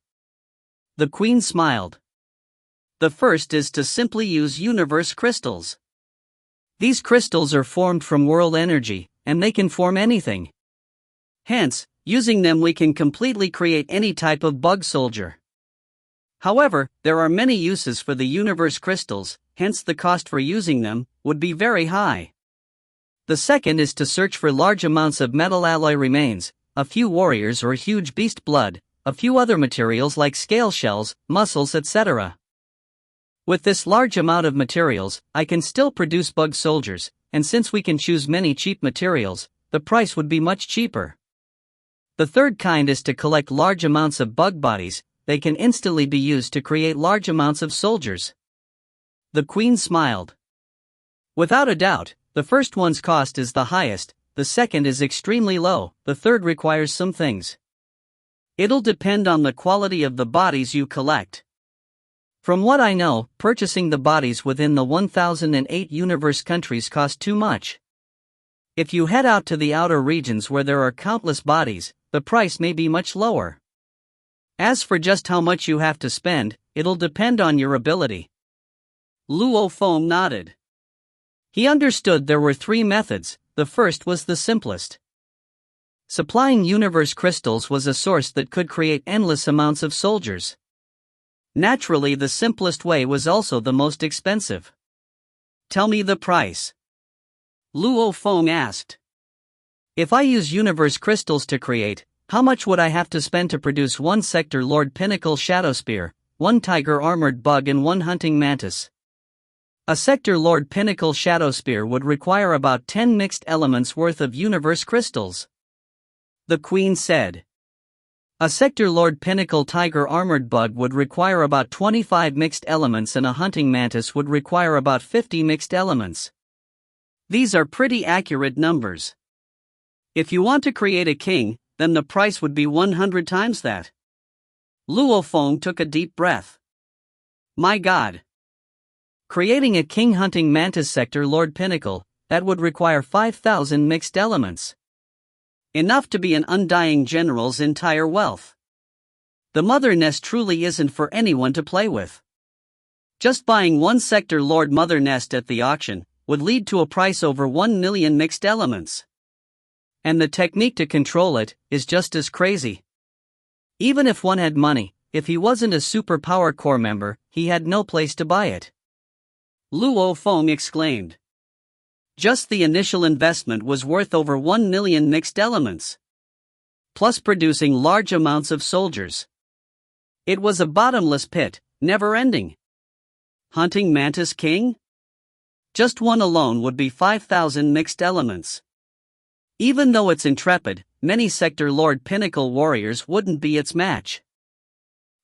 The Queen smiled. The first is to simply use universe crystals. These crystals are formed from world energy, and they can form anything. Hence, using them we can completely create any type of bug soldier. However, there are many uses for the universe crystals, hence the cost for using them would be very high. The second is to search for large amounts of metal alloy remains, a few warriors or huge beast blood, a few other materials like scale shells, muscles, etc. With this large amount of materials, I can still produce bug soldiers, and since we can choose many cheap materials, the price would be much cheaper. The third kind is to collect large amounts of bug bodies. They can instantly be used to create large amounts of soldiers. The Queen smiled. Without a doubt, the first one's cost is the highest, the second is extremely low, the third requires some things. It'll depend on the quality of the bodies you collect. From what I know, purchasing the bodies within the 1008 universe countries cost too much. If you head out to the outer regions where there are countless bodies, the price may be much lower. As for just how much you have to spend, it'll depend on your ability. Luo Feng nodded. He understood there were 3 methods. The first was the simplest. Supplying universe crystals was a source that could create endless amounts of soldiers. Naturally, the simplest way was also the most expensive. Tell me the price. Luo Feng asked. If I use universe crystals to create, how much would I have to spend to produce 1 Sector Lord Pinnacle Shadow Spear, 1 Tiger Armored Bug and 1 Hunting Mantis? A Sector Lord Pinnacle Shadow Spear would require about 10 mixed elements worth of universe crystals. The Queen said. A Sector Lord Pinnacle Tiger Armored Bug would require about 25 mixed elements and a Hunting Mantis would require about 50 mixed elements. These are pretty accurate numbers. If you want to create a king, then the price would be 100 times that. Luo Feng took a deep breath. My God! Creating a king hunting mantis Sector Lord Pinnacle, that would require 5,000 mixed elements. Enough to be an undying general's entire wealth. The mother nest truly isn't for anyone to play with. Just buying 1 Sector Lord mother nest at the auction would lead to a price over 1 million mixed elements. And the technique to control it is just as crazy. Even if one had money, if he wasn't a superpower corps member, he had no place to buy it. Luo Feng exclaimed. Just the initial investment was worth over 1 million mixed elements. Plus producing large amounts of soldiers. It was a bottomless pit, never ending. Hunting Mantis King? Just one alone would be 5,000 mixed elements. Even though it's intrepid, many Sector Lord Pinnacle warriors wouldn't be its match.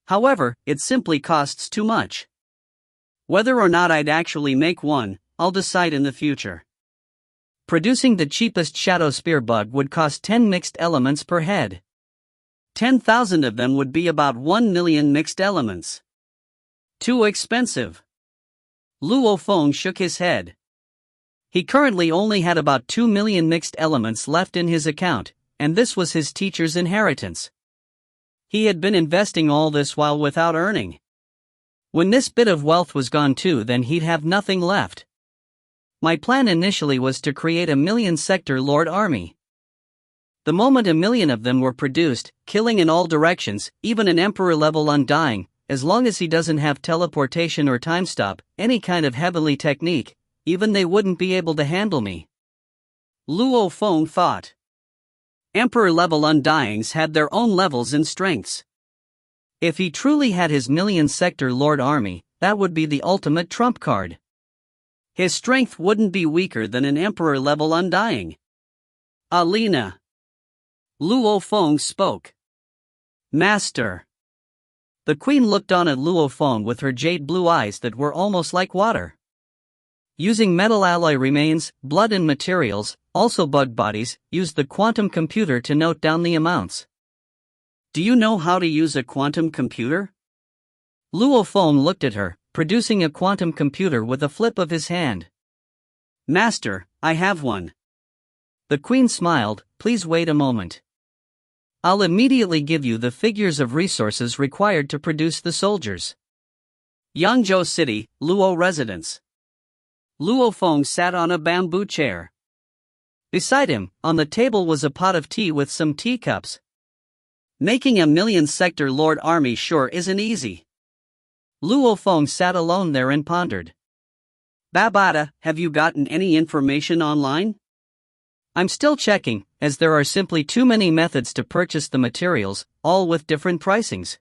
However, it simply costs too much. Whether or not I'd actually make one, I'll decide in the future. Producing the cheapest Shadow Spear bug would cost 10 mixed elements per head. 10,000 of them would be about 1 million mixed elements. Too expensive. Luo Feng shook his head. He currently only had about 2 million mixed elements left in his account, and this was his teacher's inheritance. He had been investing all this while without earning. When this bit of wealth was gone too, then he'd have nothing left. My plan initially was to create a 1 million Sector Lord army. The moment 1 million of them were produced, killing in all directions, even an Emperor level undying, as long as he doesn't have teleportation or time stop, any kind of heavenly technique, even they wouldn't be able to handle me. Luo Feng thought. Emperor level undyings had their own levels and strengths. If he truly had his 1 million Sector Lord army, that would be the ultimate trump card. His strength wouldn't be weaker than an Emperor level undying. Alina. Luo Feng spoke. Master. The queen looked on at Luo Feng with her jade blue eyes that were almost like water. Using metal alloy remains, blood and materials, also bug bodies, used the quantum computer to note down the amounts. Do you know how to use a quantum computer? Luo Feng looked at her, producing a quantum computer with a flip of his hand. Master, I have one. The queen smiled, please wait a moment. I'll immediately give you the figures of resources required to produce the soldiers. Yangzhou City, Luo Residence. Luo Feng sat on a bamboo chair. Beside him, on the table was a pot of tea with some teacups. Making a million sector lord army sure isn't easy. Luo Feng sat alone there and pondered. Babada, have you gotten any information online? I'm still checking, as there are simply too many methods to purchase the materials, all with different pricings.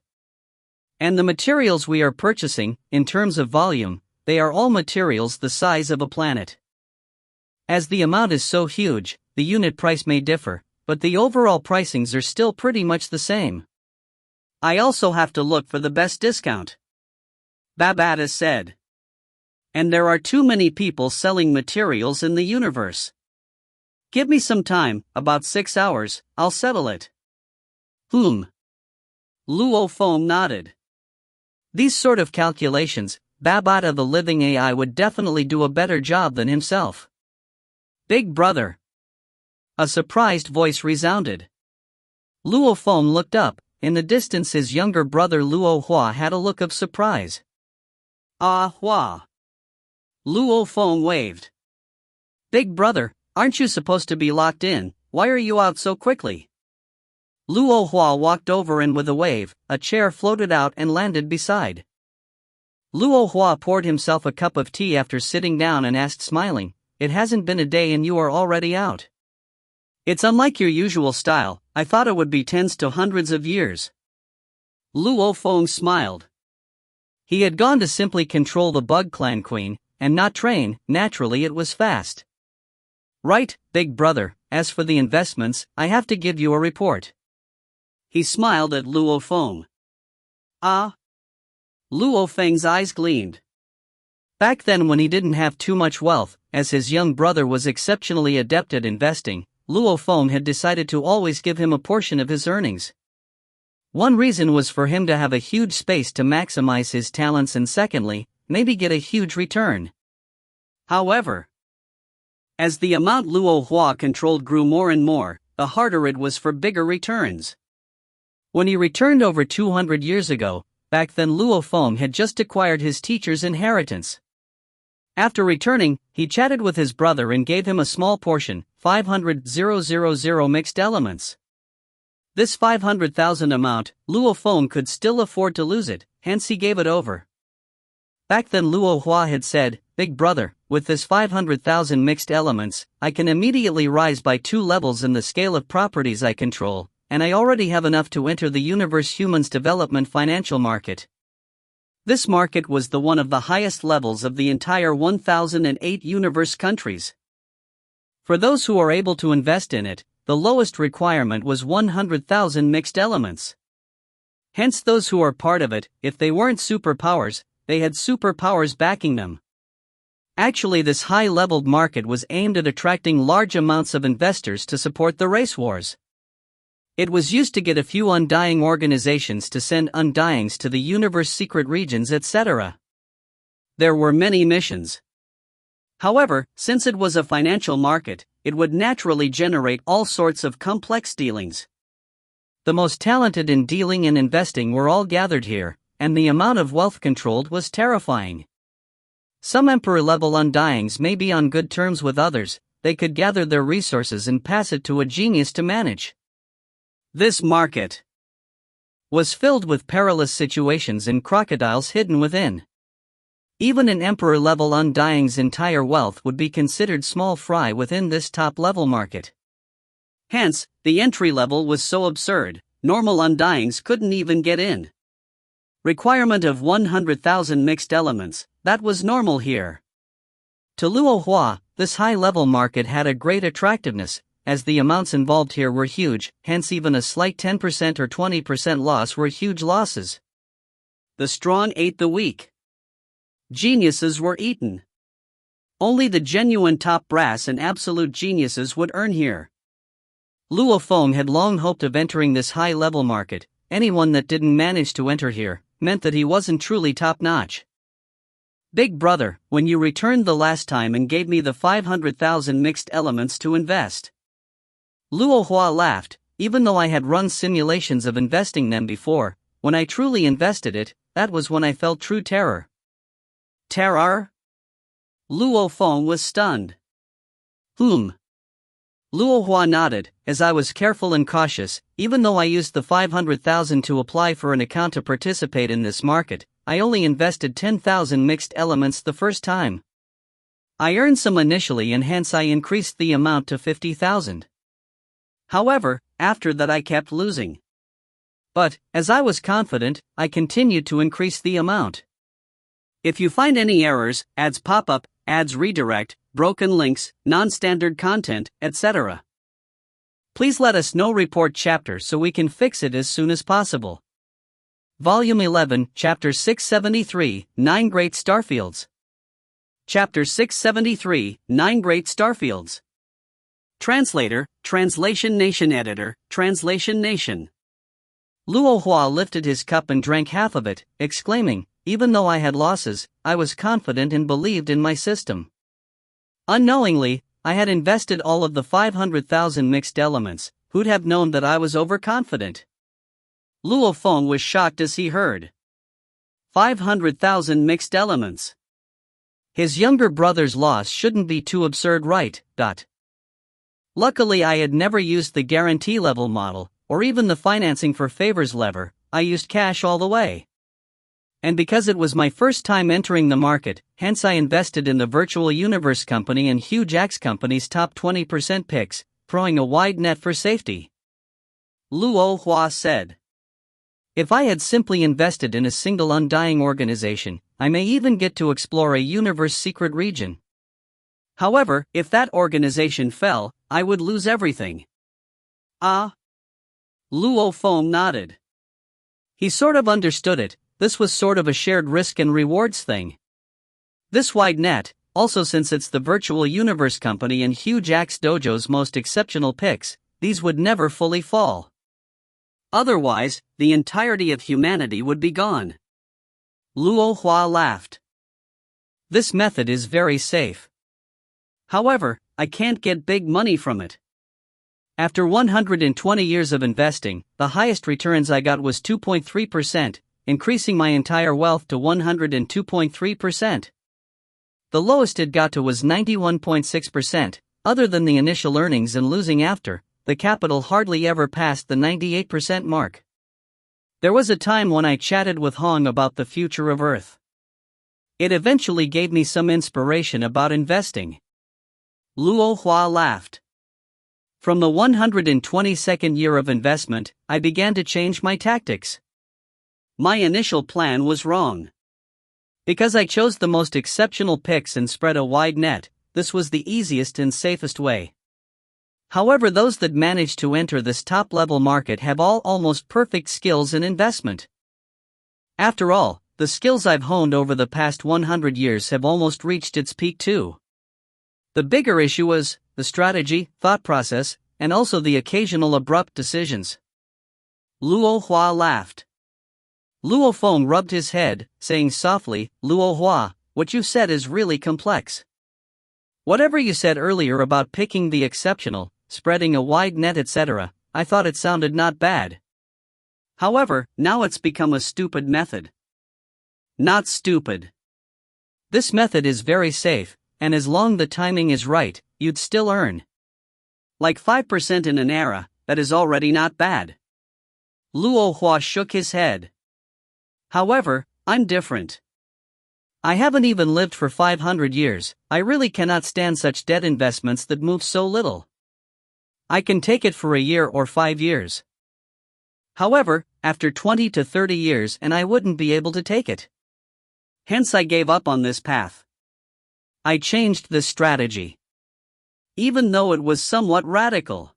And the materials we are purchasing, in terms of volume, they are all materials the size of a planet. As the amount is so huge, the unit price may differ, but the overall pricings are still pretty much the same. I also have to look for the best discount, Babada said. And there are too many people selling materials in the universe. Give me some time, about 6 hours, I'll settle it. Luo Feng nodded. These sort of calculations, Babada the living AI would definitely do a better job than himself. Big brother. A surprised voice resounded. Luo Feng looked up. In the distance his younger brother Luo Hua had a look of surprise. Ah Hua. Luo Feng waved. Big brother, aren't you supposed to be locked in? Why are you out so quickly? Luo Hua walked over and with a wave, a chair floated out and landed beside. Luo Hua poured himself a cup of tea after sitting down and asked smiling, it hasn't been a day and you are already out. It's unlike your usual style, I thought it would be tens to hundreds of years. Luo Feng smiled. He had gone to simply control the Bug Clan Queen, and not train, naturally it was fast. Right, big brother, as for the investments, I have to give you a report. He smiled at Luo Feng. Ah? Luo Feng's eyes gleamed. Back then when he didn't have too much wealth, as his young brother was exceptionally adept at investing, Luo Feng had decided to always give him a portion of his earnings. One reason was for him to have a huge space to maximize his talents and secondly, maybe get a huge return. However, as the amount Luo Hua controlled grew more and more, the harder it was for bigger returns. When he returned over 200 years ago, back then Luo Feng had just acquired his teacher's inheritance. After returning, he chatted with his brother and gave him a small portion, 500,000 mixed elements. This 500,000 amount, Luo Feng could still afford to lose it, hence he gave it over. Back then Luo Hua had said, big brother, with this 500,000 mixed elements, I can immediately rise by 2 levels in the scale of properties I control, and I already have enough to enter the Universe Humans Development Financial Market. This market was the one of the highest levels of the entire 1008 universe countries. For those who are able to invest in it, the lowest requirement was 100,000 mixed elements. Hence those who are part of it, if they weren't superpowers, they had superpowers backing them. Actually this high-leveled market was aimed at attracting large amounts of investors to support the race wars. It was used to get a few undying organizations to send undyings to the universe secret regions etc. There were many missions. However, since it was a financial market, it would naturally generate all sorts of complex dealings. The most talented in dealing and investing were all gathered here, and the amount of wealth controlled was terrifying. Some emperor-level undyings may be on good terms with others, they could gather their resources and pass it to a genius to manage. This market was filled with perilous situations and crocodiles hidden within. Even an emperor-level undying's entire wealth would be considered small fry within this top-level market. Hence, the entry level was so absurd, normal undyings couldn't even get in. Requirement of 100,000 mixed elements, that was normal here. To Luo Hua, this high-level market had a great attractiveness, as the amounts involved here were huge, hence even a slight 10% or 20% loss were huge losses. the strong ate the weak. Geniuses were eaten. Only the genuine top brass and absolute geniuses would earn here. Luo Feng had long hoped of entering this high-level market. Anyone that didn't manage to enter here meant that he wasn't truly top-notch. Big brother, when you returned the last time and gave me the 500,000 mixed elements to invest. Luo Hua laughed. Even though I had run simulations of investing them before, when I truly invested it, that was when I felt true terror. Terror? Luo Feng was stunned. Luo Hua nodded, as I was careful and cautious. Even though I used the 500,000 to apply for an account to participate in this market, I only invested 10,000 mixed elements the first time. I earned some initially and hence I increased the amount to 50,000. However, after that I kept losing. But, as I was confident, I continued to increase the amount. If you find any errors, ads pop up, ads redirect, broken links, non-standard content, etc., please let us know. Report chapter so we can fix it as soon as possible. Volume 11, Chapter 673, 9 Great Starfields. Chapter 673, 9 Great Starfields. Translator, Translation Nation. Editor, Translation Nation. Luo Hua lifted his cup and drank half of it, exclaiming, even though I had losses, I was confident and believed in my system. Unknowingly, I had invested all of the 500,000 mixed elements. Who'd have known that I was overconfident? Luo Feng was shocked as he heard 500,000 mixed elements. His younger brother's loss shouldn't be too absurd, right? Luckily I had never used the guarantee level model, or even the financing for favors lever. I used cash all the way. And because it was my first time entering the market, hence I invested in the Virtual Universe Company and Hugh Jack's company's top 20% picks, throwing a wide net for safety. Luo Hua said. If I had simply invested in a single undying organization, I may even get to explore a universe secret region. However, if that organization fell, I would lose everything. Ah? Luo Feng nodded. He sort of understood it. This was sort of a shared risk and rewards thing. This wide net, also since it's the Virtual Universe Company and Hugh Jack's dojo's most exceptional picks, these would never fully fall. Otherwise, the entirety of humanity would be gone. Luo Hua laughed. This method is very safe. However, I can't get big money from it. After 120 years of investing, the highest returns I got was 2.3%, increasing my entire wealth to 102.3%. The lowest it got to was 91.6%. Other than the initial earnings and losing after, the capital hardly ever passed the 98% mark. There was a time when I chatted with Hong about the future of Earth. It eventually gave me some inspiration about investing. Luo Hua laughed. From the 122nd year of investment, I began to change my tactics. My initial plan was wrong. Because I chose the most exceptional picks and spread a wide net, this was the easiest and safest way. However, those that manage to enter this top-level market have all almost perfect skills in investment. After all, the skills I've honed over the past 100 years have almost reached its peak too. The bigger issue was the strategy, thought process, and also the occasional abrupt decisions. Luo Hua laughed. Luo Feng rubbed his head, saying softly, Luo Hua, what you said is really complex. Whatever you said earlier about picking the exceptional, spreading a wide net, etc., I thought it sounded not bad. However, now it's become a stupid method. Not stupid. This method is very safe, and as long the timing is right, you'd still earn. Like 5% in an era, that is already not bad. Luo Hua shook his head. However, I'm different. I haven't even lived for 500 years, I really cannot stand such dead investments that move so little. I can take it for a year or 5 years. However, after 20 to 30 years and I wouldn't be able to take it. Hence I gave up on this path. I changed this strategy. Even though it was somewhat radical.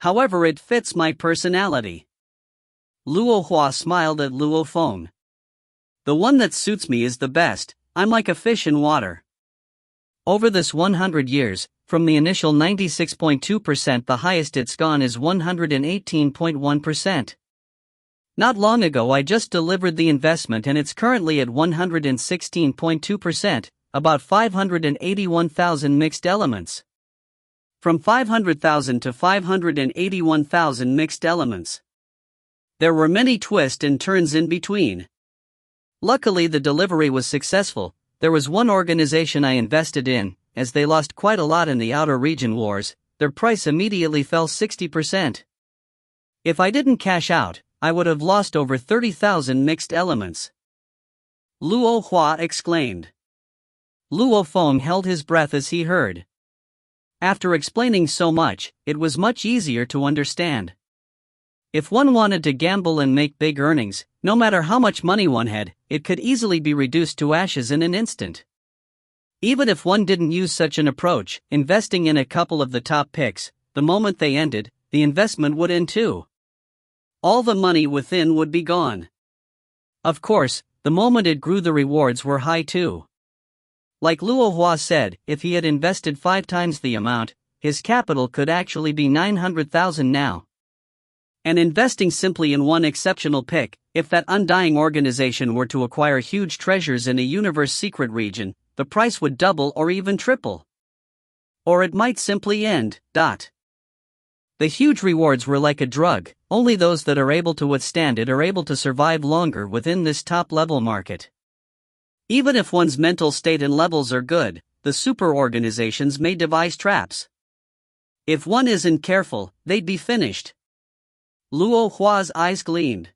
However, it fits my personality. Luo Hua smiled at Luo Feng. The one that suits me is the best. I'm like a fish in water. Over this 100 years, from the initial 96.2%, the highest it's gone is 118.1%. Not long ago I just delivered the investment and it's currently at 116.2%, about 581,000 mixed elements. From 500,000 to 581,000 mixed elements. There were many twists and turns in between. Luckily the delivery was successful. There was one organization I invested in, as they lost quite a lot in the outer region wars, their price immediately fell 60%. If I didn't cash out, I would have lost over 30,000 mixed elements. Luo Hua exclaimed. Luo Feng held his breath as he heard. After explaining so much, it was much easier to understand. If one wanted to gamble and make big earnings, no matter how much money one had, it could easily be reduced to ashes in an instant. Even if one didn't use such an approach, investing in a couple of the top picks, the moment they ended, the investment would end too. All the money within would be gone. Of course, the moment it grew the rewards were high too. Like Luo Hua said, if he had invested 5 times the amount, his capital could actually be 900,000 now. And investing simply in one exceptional pick, if that undying organization were to acquire huge treasures in a universe secret region, the price would double or even triple. Or it might simply end. The huge rewards were like a drug, only those that are able to withstand it are able to survive longer within this top-level market. Even if one's mental state and levels are good, the super organizations may devise traps. If one isn't careful, they'd be finished. Luo Hua's eyes gleamed.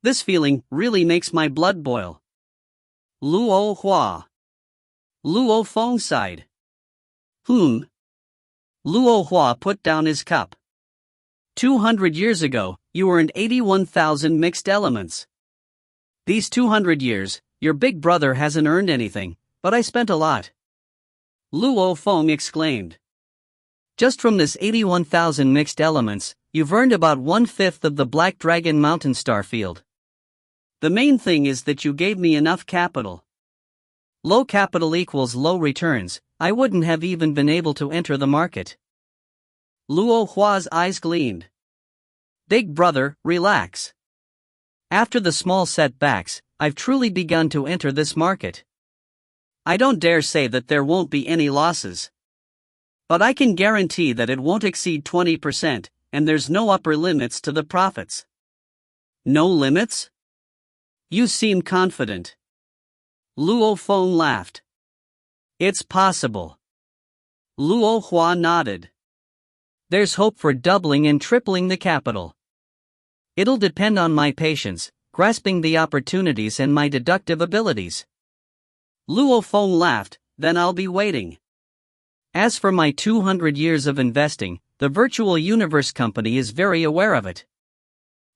This feeling really makes my blood boil. Luo Hua. Luo Feng sighed. Luo Hua put down his cup. 200 years ago, you earned 81,000 mixed elements. These 200 years, your big brother hasn't earned anything, but I spent a lot. Luo Feng exclaimed. Just from this 81,000 mixed elements, you've earned about 1/5 of the Black Dragon Mountain Star Field. The main thing is that you gave me enough capital. Low capital equals low returns. I wouldn't have even been able to enter the market. Luo Hua's eyes gleamed. Big brother, relax. After the small setbacks, I've truly begun to enter this market. I don't dare say that there won't be any losses. But I can guarantee that it won't exceed 20%, and there's no upper limits to the profits. No limits? You seem confident. Luo Feng laughed. It's possible. Luo Hua nodded. There's hope for doubling and tripling the capital. It'll depend on my patience, grasping the opportunities and my deductive abilities. Luo Feng laughed. Then I'll be waiting. As for my 200 years of investing, the Virtual Universe Company is very aware of it.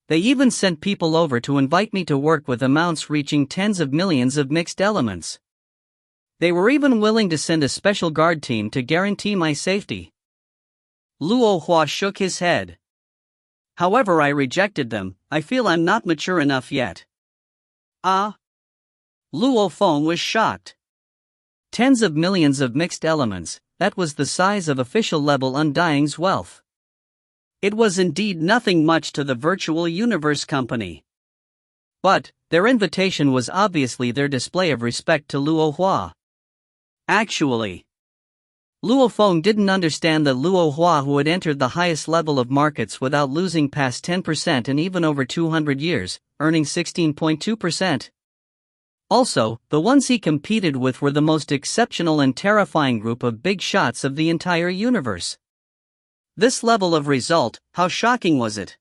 They even sent people over to invite me to work with amounts reaching tens of millions of mixed elements. They were even willing to send a special guard team to guarantee my safety. Luo Hua shook his head. However, I rejected them. I feel I'm not mature enough yet. Ah? Luo Feng was shocked. Tens of millions of mixed elements, that was the size of official level Undying's wealth. It was indeed nothing much to the Virtual Universe Company. But their invitation was obviously their display of respect to Luo Hua. Actually, Luo Feng didn't understand that Luo Hua, who had entered the highest level of markets without losing past 10% in even over 200 years, earning 16.2%. Also, the ones he competed with were the most exceptional and terrifying group of big shots of the entire universe. This level of result, how shocking was it?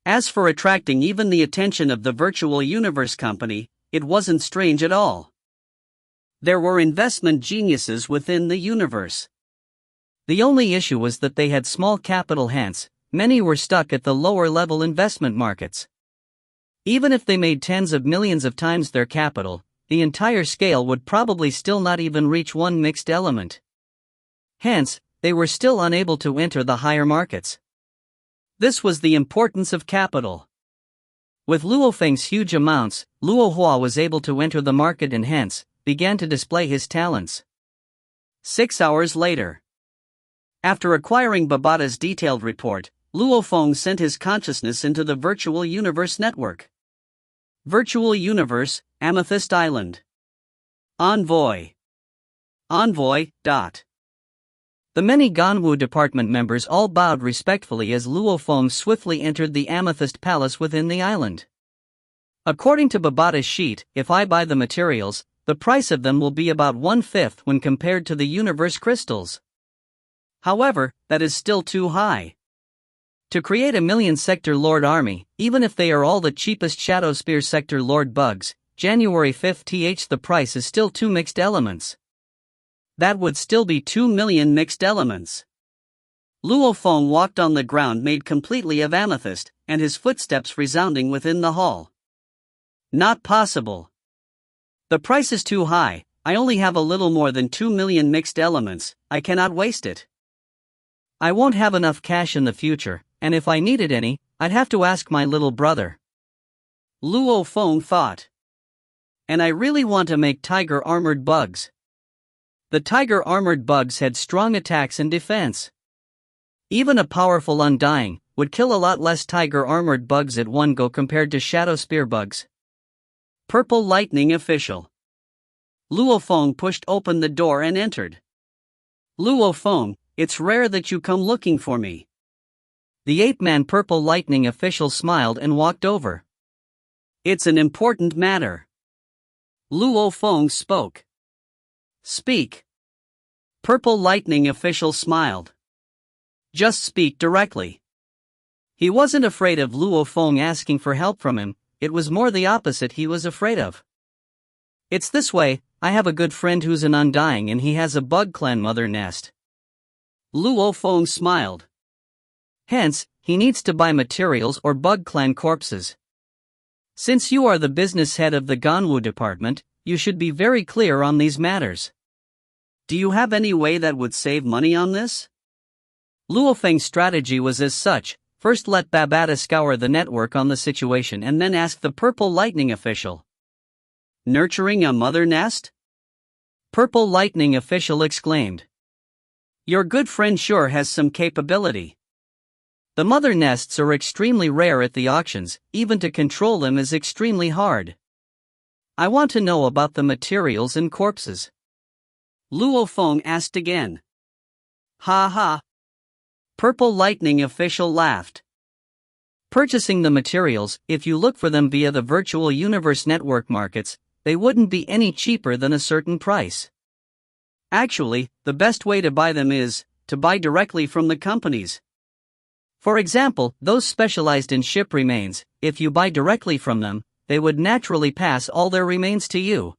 As for attracting even the attention of the Virtual Universe Company, it wasn't strange at all. There were investment geniuses within the universe. The only issue was that they had small capital, hence, many were stuck at the lower level investment markets. Even if they made tens of millions of times their capital, the entire scale would probably still not even reach one mixed element. Hence, they were still unable to enter the higher markets. This was the importance of capital. With Luo Feng's huge amounts, Luo Hua was able to enter the market and hence, began to display his talents. 6 hours later. After acquiring Babata's detailed report, Luo Feng sent his consciousness into the virtual universe network. Virtual universe, Amethyst Island. Envoy. Envoy. The many Ganwu department members all bowed respectfully as Luo Feng swiftly entered the Amethyst Palace within the island. According to Babata's sheet, if I buy the materials, the price of them will be about 1/5 when compared to the universe crystals. However, that is still too high. To create a 1,000,000 Sector Lord army, even if they are all the cheapest Shadow Spear Sector Lord bugs, January 5th the price is still 2 mixed elements. That would still be 2 million mixed elements. Luo Feng walked on the ground made completely of amethyst, and his footsteps resounding within the hall. Not possible. The price is too high. I only have a little more than 2 million mixed elements, I cannot waste it. I won't have enough cash in the future, and if I needed any, I'd have to ask my little brother. Luo Feng thought. And I really want to make tiger armored bugs. The tiger armored bugs had strong attacks and defense. Even a powerful Undying would kill a lot less tiger armored bugs at one go compared to Shadow Spear bugs. Purple Lightning Official. Luo Feng pushed open the door and entered. Luo Feng, it's rare that you come looking for me. The ape-man Purple Lightning Official smiled and walked over. It's an important matter. Luo Feng spoke. Speak. Purple Lightning Official smiled. Just speak directly. He wasn't afraid of Luo Feng asking for help from him, it was more the opposite he was afraid of. It's this way, I have a good friend who's an Undying and he has a bug clan mother nest. Luo Feng smiled. Hence, he needs to buy materials or bug clan corpses. Since you are the business head of the Ganwu department, you should be very clear on these matters. Do you have any way that would save money on this? Luo Feng's strategy was as such: first let Babata scour the network on the situation and then ask the Purple Lightning Official. Nurturing a mother nest? Purple Lightning Official exclaimed. Your good friend sure has some capability. The mother nests are extremely rare at the auctions, even to control them is extremely hard. I want to know about the materials and corpses. Luo Feng asked again. Ha ha. Purple Lightning Official laughed. Purchasing the materials, if you look for them via the virtual universe network markets, they wouldn't be any cheaper than a certain price. Actually, the best way to buy them is to buy directly from the companies. For example, those specialized in ship remains, if you buy directly from them, they would naturally pass all their remains to you.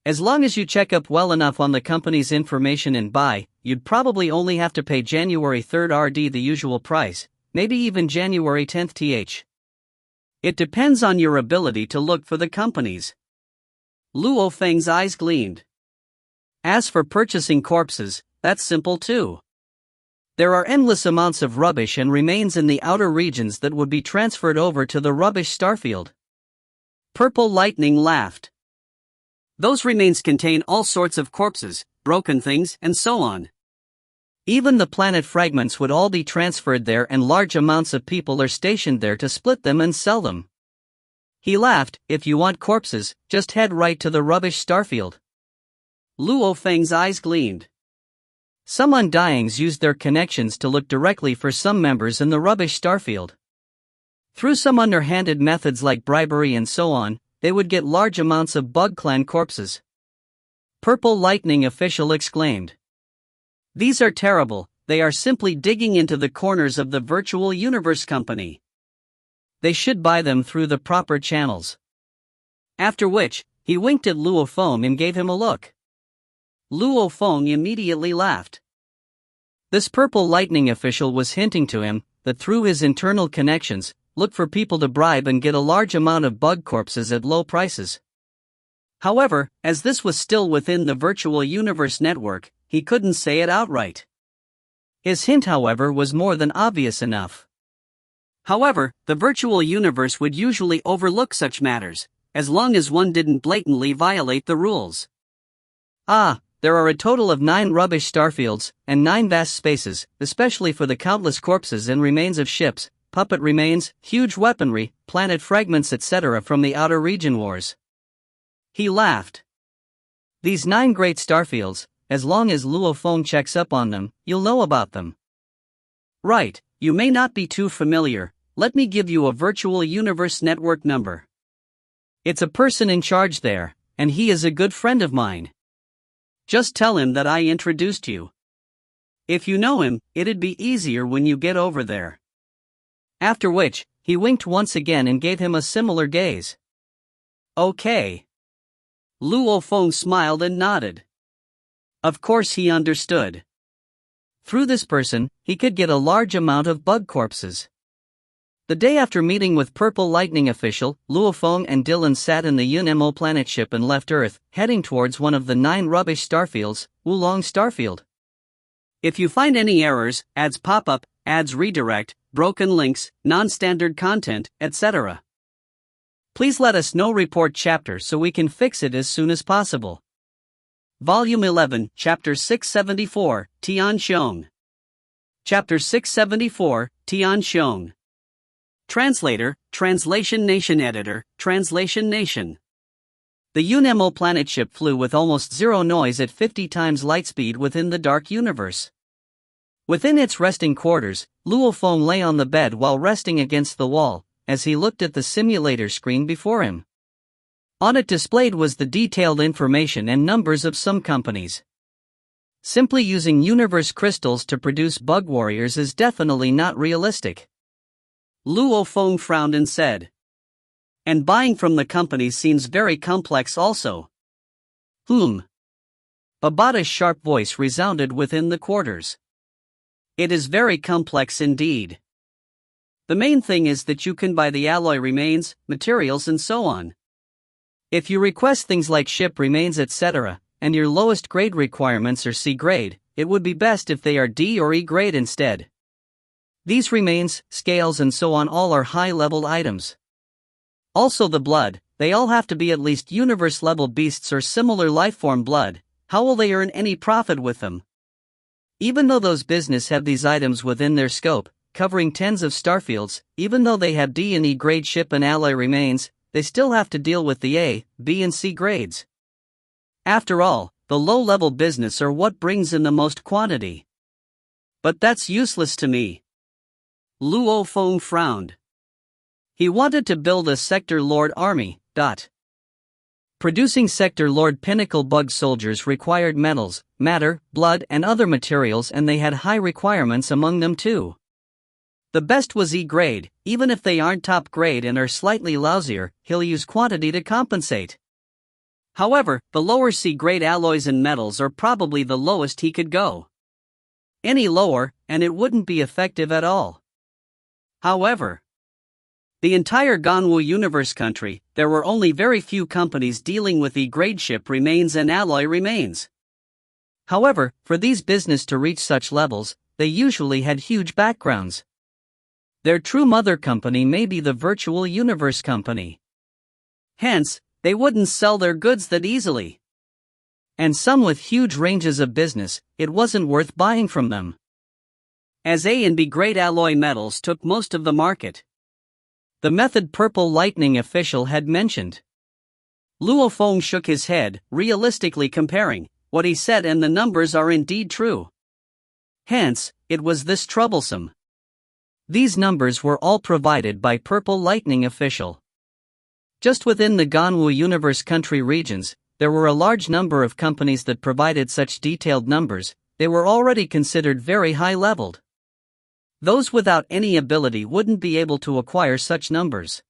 As long as you check up well enough on the company's information and buy, you'd probably only have to pay January 3rd RD the usual price, maybe even January 10th TH. It depends on your ability to look for the companies. Luo Feng's eyes gleamed. As for purchasing corpses, that's simple too. There are endless amounts of rubbish and remains in the outer regions that would be transferred over to the rubbish starfield. Purple Lightning laughed. Those remains contain all sorts of corpses, broken things, and so on. Even the planet fragments would all be transferred there, and large amounts of people are stationed there to split them and sell them. He laughed. If you want corpses, just head right to the rubbish starfield. Luo Feng's eyes gleamed. Some Undyings used their connections to look directly for some members in the rubbish starfield. Through some underhanded methods like bribery and so on, they would get large amounts of bug clan corpses. Purple Lightning Official exclaimed. These are terrible, they are simply digging into the corners of the virtual universe company. They should buy them through the proper channels. After which, he winked at Luo Feng and gave him a look. Luo Feng immediately laughed. This Purple Lightning Official was hinting to him that through his internal connections, look for people to bribe and get a large amount of bug corpses at low prices. However, as this was still within the virtual universe network, he couldn't say it outright. His hint, however, was more than obvious enough. However, the virtual universe would usually overlook such matters, as long as one didn't blatantly violate the rules. There are a total of 9 rubbish starfields, and 9 vast spaces, especially for the countless corpses and remains of ships, puppet remains, huge weaponry, planet fragments etc. from the outer region wars. He laughed. These 9 great starfields, as long as Luo Feng checks up on them, you'll know about them. Right, you may not be too familiar. Let me give you a virtual universe network number. It's a person in charge there, and he is a good friend of mine. Just tell him that I introduced you. If you know him, it'd be easier when you get over there. After which, he winked once again and gave him a similar gaze. Okay. Luo Feng smiled and nodded. Of course he understood. Through this person, he could get a large amount of bug corpses. The day after meeting with Purple Lightning official, Luo Feng and Dylan sat in the Yunmo planet ship and left Earth, heading towards one of the 9 rubbish starfields, Wulong Starfield. If you find any errors, ads pop up, ads redirect, broken links, non-standard content, etc., please let us know. Report chapter so we can fix it as soon as possible. Volume 11, Chapter 674, Tian Xiong. Chapter 674, Tian Xiong. Translator, Translation Nation Editor, Translation Nation. The Yunmo planet ship flew with almost zero noise at 50 times light speed within the dark universe. Within its resting quarters, Luo Feng lay on the bed while resting against the wall, as he looked at the simulator screen before him. On it displayed was the detailed information and numbers of some companies. Simply using universe crystals to produce bug warriors is definitely not realistic. Luo Feng frowned and said. And buying from the companies seems very complex also. Babata's sharp voice resounded within the quarters. It is very complex indeed. The main thing is that you can buy the alloy remains, materials and so on. If you request things like ship remains etc., and your lowest grade requirements are C grade, it would be best if they are D or E grade instead. These remains, scales and so on all are high-level items. Also the blood, they all have to be at least universe-level beasts or similar lifeform blood. How will they earn any profit with them? Even though those business have these items within their scope, covering tens of starfields, even though they have D and E grade ship and alloy remains, they still have to deal with the A, B and C grades. After all, the low-level business are what brings in the most quantity. But that's useless to me. Luo Feng frowned. He wanted to build a Sector Lord army. Producing Sector Lord pinnacle bug soldiers required metals, matter, blood and other materials, and they had high requirements among them too. The best was E grade. Even if they aren't top grade and are slightly lousier, he'll use quantity to compensate. However, the lower C grade alloys and metals are probably the lowest he could go. Any lower, and it wouldn't be effective at all. However, the entire Ganwu universe country, there were only very few companies dealing with E-grade ship remains and alloy remains. However, for these business to reach such levels, they usually had huge backgrounds. Their true mother company may be the virtual universe company. Hence, they wouldn't sell their goods that easily. And some with huge ranges of business, it wasn't worth buying from them. As A and B grade alloy metals took most of the market. The method Purple Lightning official had mentioned. Luo Feng shook his head, realistically comparing what he said and the numbers are indeed true. Hence, it was this troublesome. These numbers were all provided by Purple Lightning official. Just within the Ganwu universe country regions, there were a large number of companies that provided such detailed numbers. They were already considered very high-leveled. Those without any ability wouldn't be able to acquire such numbers.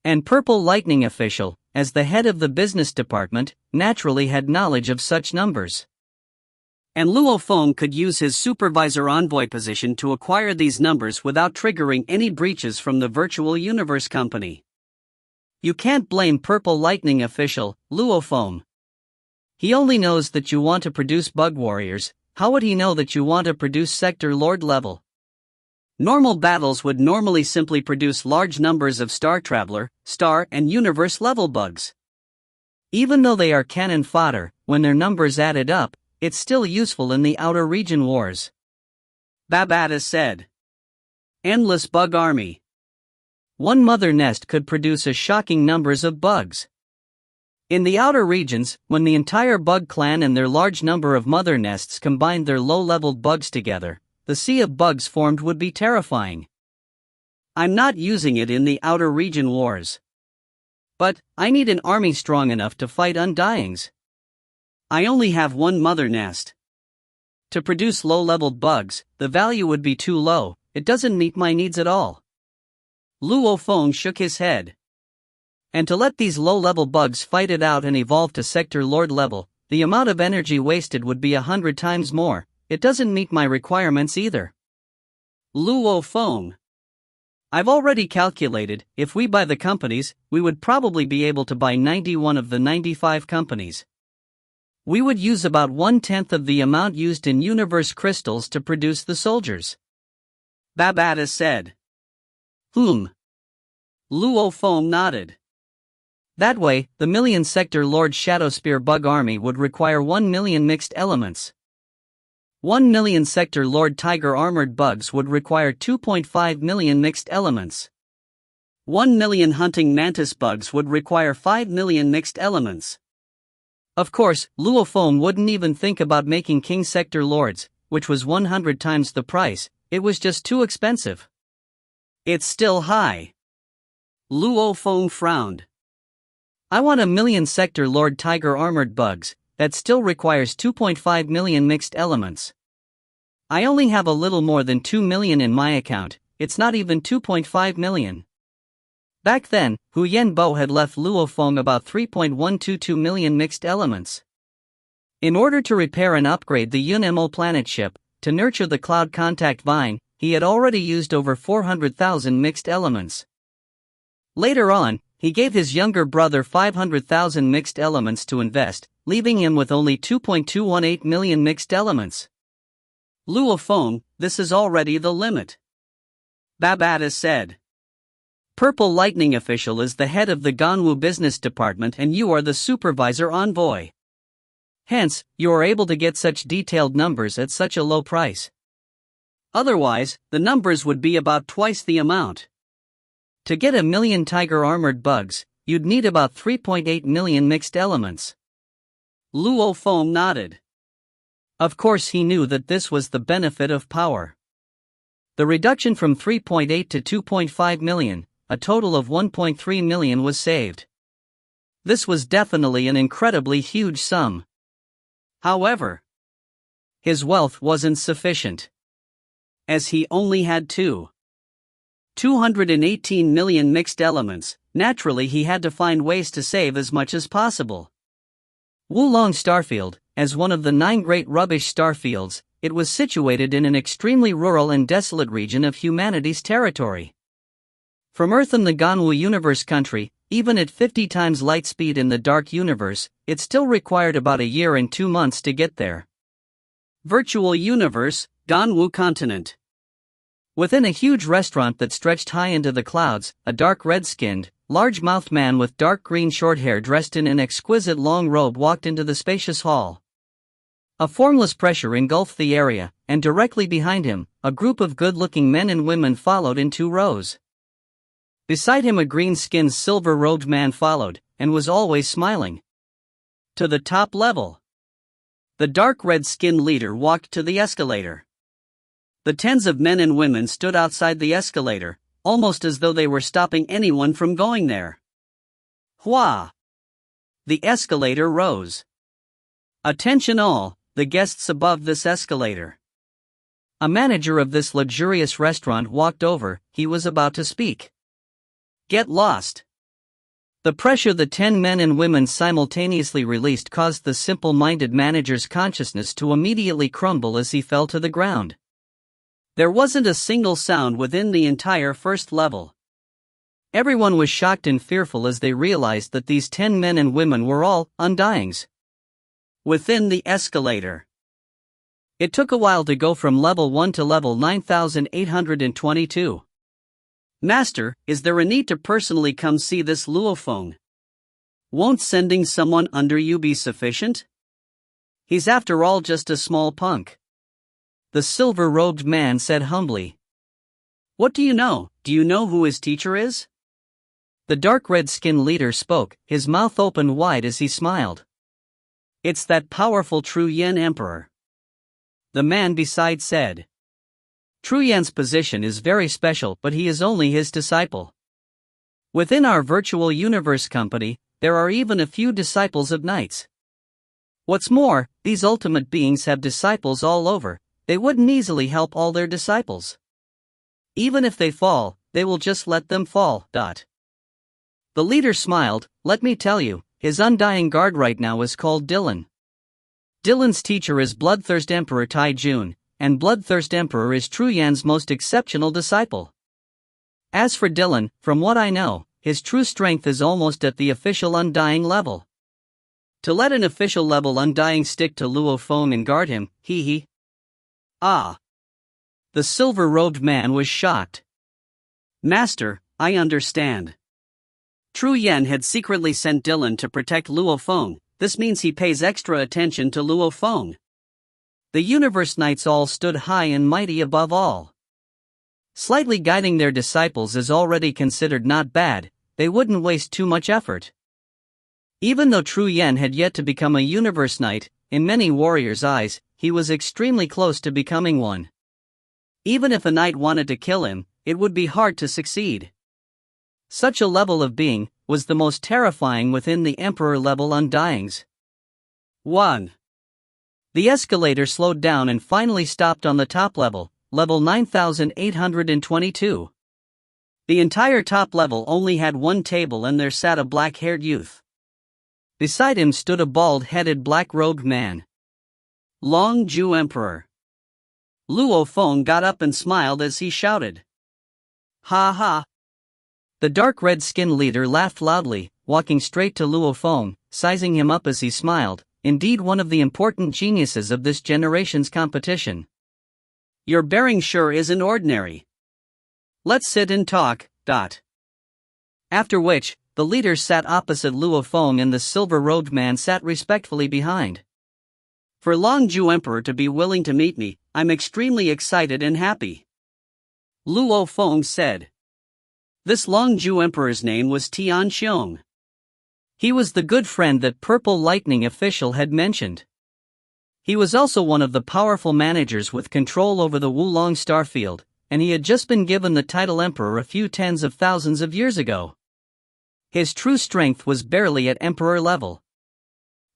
And Purple Lightning official, as the head of the business department, naturally had knowledge of such numbers. And Luo Feng could use his supervisor envoy position to acquire these numbers without triggering any breaches from the virtual universe company. You can't blame Purple Lightning official, Luo Feng. He only knows that you want to produce bug warriors. How would he know that you want to produce Sector Lord level? Normal battles would normally simply produce large numbers of Star Traveler, Star, and Universe level bugs. Even though they are cannon fodder, when their numbers added up, it's still useful in the outer region wars. Babata said. Endless bug army. One mother nest could produce a shocking numbers of bugs. In the outer regions, when the entire bug clan and their large number of mother nests combined their low-leveled bugs together, the sea of bugs formed would be terrifying. I'm not using it in the outer region wars. But, I need an army strong enough to fight Undyings. I only have one mother nest. To produce low-leveled bugs, the value would be too low, it doesn't meet my needs at all. Luo Feng shook his head. And to let these low-level bugs fight it out and evolve to Sector Lord level, the amount of energy wasted would be 100 times more. It doesn't meet my requirements either. Luo Feng. I've already calculated, if we buy the companies, we would probably be able to buy 91 of the 95 companies. We would use about 1/10 of the amount used in universe crystals to produce the soldiers. Babata said. Luo Feng nodded. That way, the million Sector Lord Shadowspear bug army would require 1 million mixed elements. 1 million Sector Lord Tiger armored bugs would require 2.5 million mixed elements. 1 million hunting mantis bugs would require 5 million mixed elements. Of course, Luo Feng wouldn't even think about making King Sector Lords, which was 100 times the price, it was just too expensive. It's still high. Luo Feng frowned. I want 1 million Sector Lord Tiger armored bugs, that still requires 2.5 million mixed elements. I only have a little more than 2 million in my account, it's not even 2.5 million. Back then, Hu Yenbo had left Luo Feng about 3.122 million mixed elements. In order to repair and upgrade the Yunemo planet ship, to nurture the Cloud Contact Vine, he had already used over 400,000 mixed elements. Later on, he gave his younger brother 500,000 mixed elements to invest, leaving him with only 2.218 million mixed elements. Luo Feng, this is already the limit. Babata said. Purple Lightning Official is the head of the Ganwu business department and you are the supervisor envoy. Hence, you are able to get such detailed numbers at such a low price. Otherwise, the numbers would be about twice the amount. To get 1 million Tiger armored bugs, you'd need about 3.8 million mixed elements. Luo Feng nodded. Of course he knew that this was the benefit of power. The reduction from 3.8 to 2.5 million, a total of 1.3 million was saved. This was definitely an incredibly huge sum. However, his wealth wasn't sufficient. As he only had 218 million mixed elements, naturally he had to find ways to save as much as possible. Wulong Starfield, as one of the 9 great rubbish starfields, it was situated in an extremely rural and desolate region of humanity's territory. From Earth and the Ganwu universe country, even at 50 times light speed in the dark universe, it still required about a year and 2 months to get there. Virtual universe, Ganwu continent. Within a huge restaurant that stretched high into the clouds, a dark red-skinned, large-mouthed man with dark green short hair dressed in an exquisite long robe walked into the spacious hall. A formless pressure engulfed the area, and directly behind him, a group of good-looking men and women followed in 2 rows. Beside him a green-skinned silver-robed man followed, and was always smiling. To the top level. The dark red-skinned leader walked to the escalator. The tens of men and women stood outside the escalator, almost as though they were stopping anyone from going there. Hua! The escalator rose. Attention all, the guests above this escalator. A manager of this luxurious restaurant walked over, he was about to speak. Get lost. The pressure the 10 men and women simultaneously released caused the simple-minded manager's consciousness to immediately crumble as he fell to the ground. There wasn't a single sound within the entire first level. Everyone was shocked and fearful as they realized that these 10 men and women were all Undyings. Within the escalator. It took a while to go from level 1 to level 9822. Master, is there a need to personally come see this Luo Feng? Won't sending someone under you be sufficient? He's after all just a small punk. The silver-robed man said humbly. What do you know? Do you know who his teacher is? The dark red-skinned leader spoke, his mouth opened wide as he smiled. It's that powerful True Yen Emperor. The man beside said. True Yen's position is very special, but he is only his disciple. Within our virtual universe company, there are even a few disciples of knights. What's more, these ultimate beings have disciples all over. They wouldn't easily help all their disciples. Even if they fall, they will just let them fall. The leader smiled. Let me tell you, his undying guard right now is called Dylan. Dylan's teacher is Bloodthirst Emperor Tai Jun, and Bloodthirst Emperor is True Yan's most exceptional disciple. As for Dylan, from what I know, his true strength is almost at the official undying level. To let an official level undying stick to Luo Feng and guard him, he. Ah. The silver-robed man was shocked. Master, I understand. True Yen had secretly sent Dylan to protect Luo Feng. This means he pays extra attention to Luo Feng. The Universe Knights all stood high and mighty above all. Slightly guiding their disciples is already considered not bad, they wouldn't waste too much effort. Even though True Yen had yet to become a Universe Knight, in many warriors' eyes, he was extremely close to becoming one. Even if a knight wanted to kill him, it would be hard to succeed. Such a level of being was the most terrifying within the Emperor-level undyings. 1. The escalator slowed down and finally stopped on the top level, level 9822. The entire top level only had one table and there sat a black-haired youth. Beside him stood a bald-headed black-robed man. Long Ju Emperor. Luo Feng got up and smiled as he shouted. Ha ha! The dark red-skinned leader laughed loudly, walking straight to Luo Feng, sizing him up as he smiled, indeed one of the important geniuses of this generation's competition. Your bearing sure isn't ordinary. Let's sit and talk. After which, the leader sat opposite Luo Feng and the silver-robed man sat respectfully behind. For Long Ju Emperor to be willing to meet me, I'm extremely excited and happy. Luo Feng said. This Long Ju Emperor's name was Tian Xiong. He was the good friend that Purple Lightning official had mentioned. He was also one of the powerful managers with control over the Wulong starfield, and he had just been given the title Emperor a few tens of thousands of years ago. His true strength was barely at Emperor level.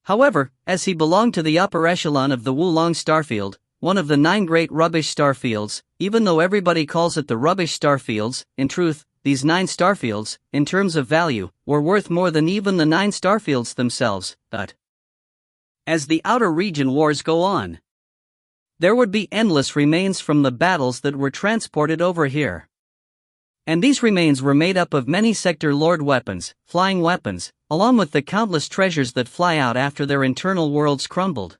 However, as he belonged to the upper echelon of the Wulong starfield, one of the 9 great rubbish starfields, even though everybody calls it the rubbish starfields, in truth, these 9 starfields, in terms of value, were worth more than even the 9 starfields themselves. As the outer region wars go on, there would be endless remains from the battles that were transported over here. And these remains were made up of many Sector Lord weapons, flying weapons, along with the countless treasures that fly out after their internal worlds crumbled.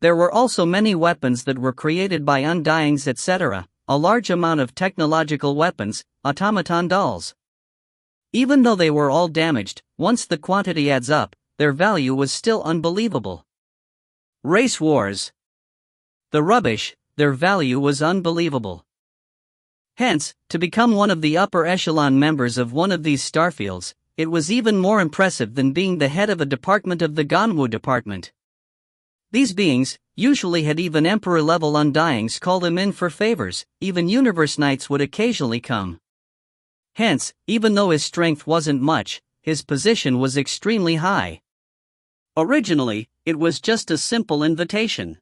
There were also many weapons that were created by undyings, etc., a large amount of technological weapons, automaton dolls. Even though they were all damaged, once the quantity adds up, their value was still unbelievable. Race wars. The rubbish, their value was unbelievable. Hence, to become one of the upper echelon members of one of these starfields, it was even more impressive than being the head of a department of the Ganwu department. These beings usually had even Emperor-level undyings call them in for favors, even Universe Knights would occasionally come. Hence, even though his strength wasn't much, his position was extremely high. Originally, it was just a simple invitation.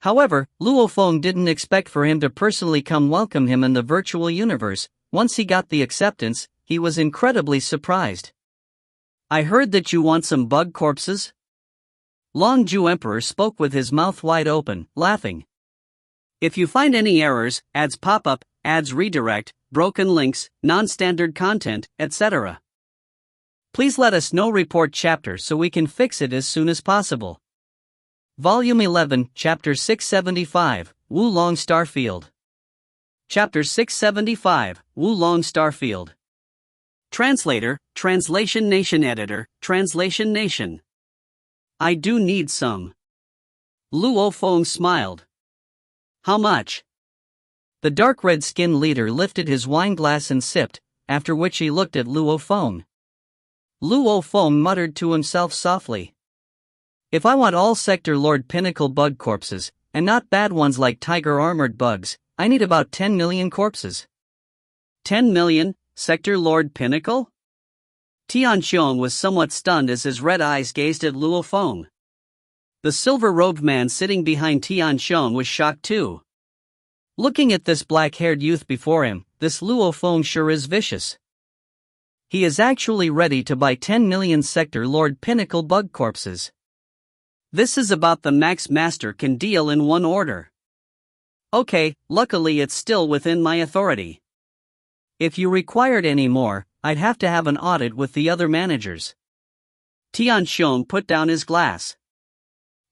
However, Luo Feng didn't expect for him to personally come welcome him in the virtual universe. Once he got the acceptance, he was incredibly surprised. I heard that you want some bug corpses? Long Ju Emperor spoke with his mouth wide open, laughing. If you find any errors, ads pop up, ads redirect, broken links, non-standard content, etc., please let us know. Report chapter so we can fix it as soon as possible. Volume 11, Chapter 675, Wulong Starfield. Chapter 675, Wulong Starfield. Translator, Translation Nation Editor, Translation Nation. I do need some. Luo Feng smiled. How much? The dark red skinned leader lifted his wine glass and sipped, after which he looked at Luo Feng. Luo Feng muttered to himself softly. If I want all Sector Lord Pinnacle bug corpses, and not bad ones like tiger armored bugs, I need about 10 million corpses. 10 million, Sector Lord Pinnacle? Tianxiong was somewhat stunned as his red eyes gazed at Luo Feng. The silver-robed man sitting behind Tianxiong was shocked too. Looking at this black-haired youth before him, this Luo Feng sure is vicious. He is actually ready to buy 10 million Sector Lord Pinnacle bug corpses. This is about the max master can deal in one order. Okay, luckily it's still within my authority. If you required any more, I'd have to have an audit with the other managers. Tianxiong put down his glass.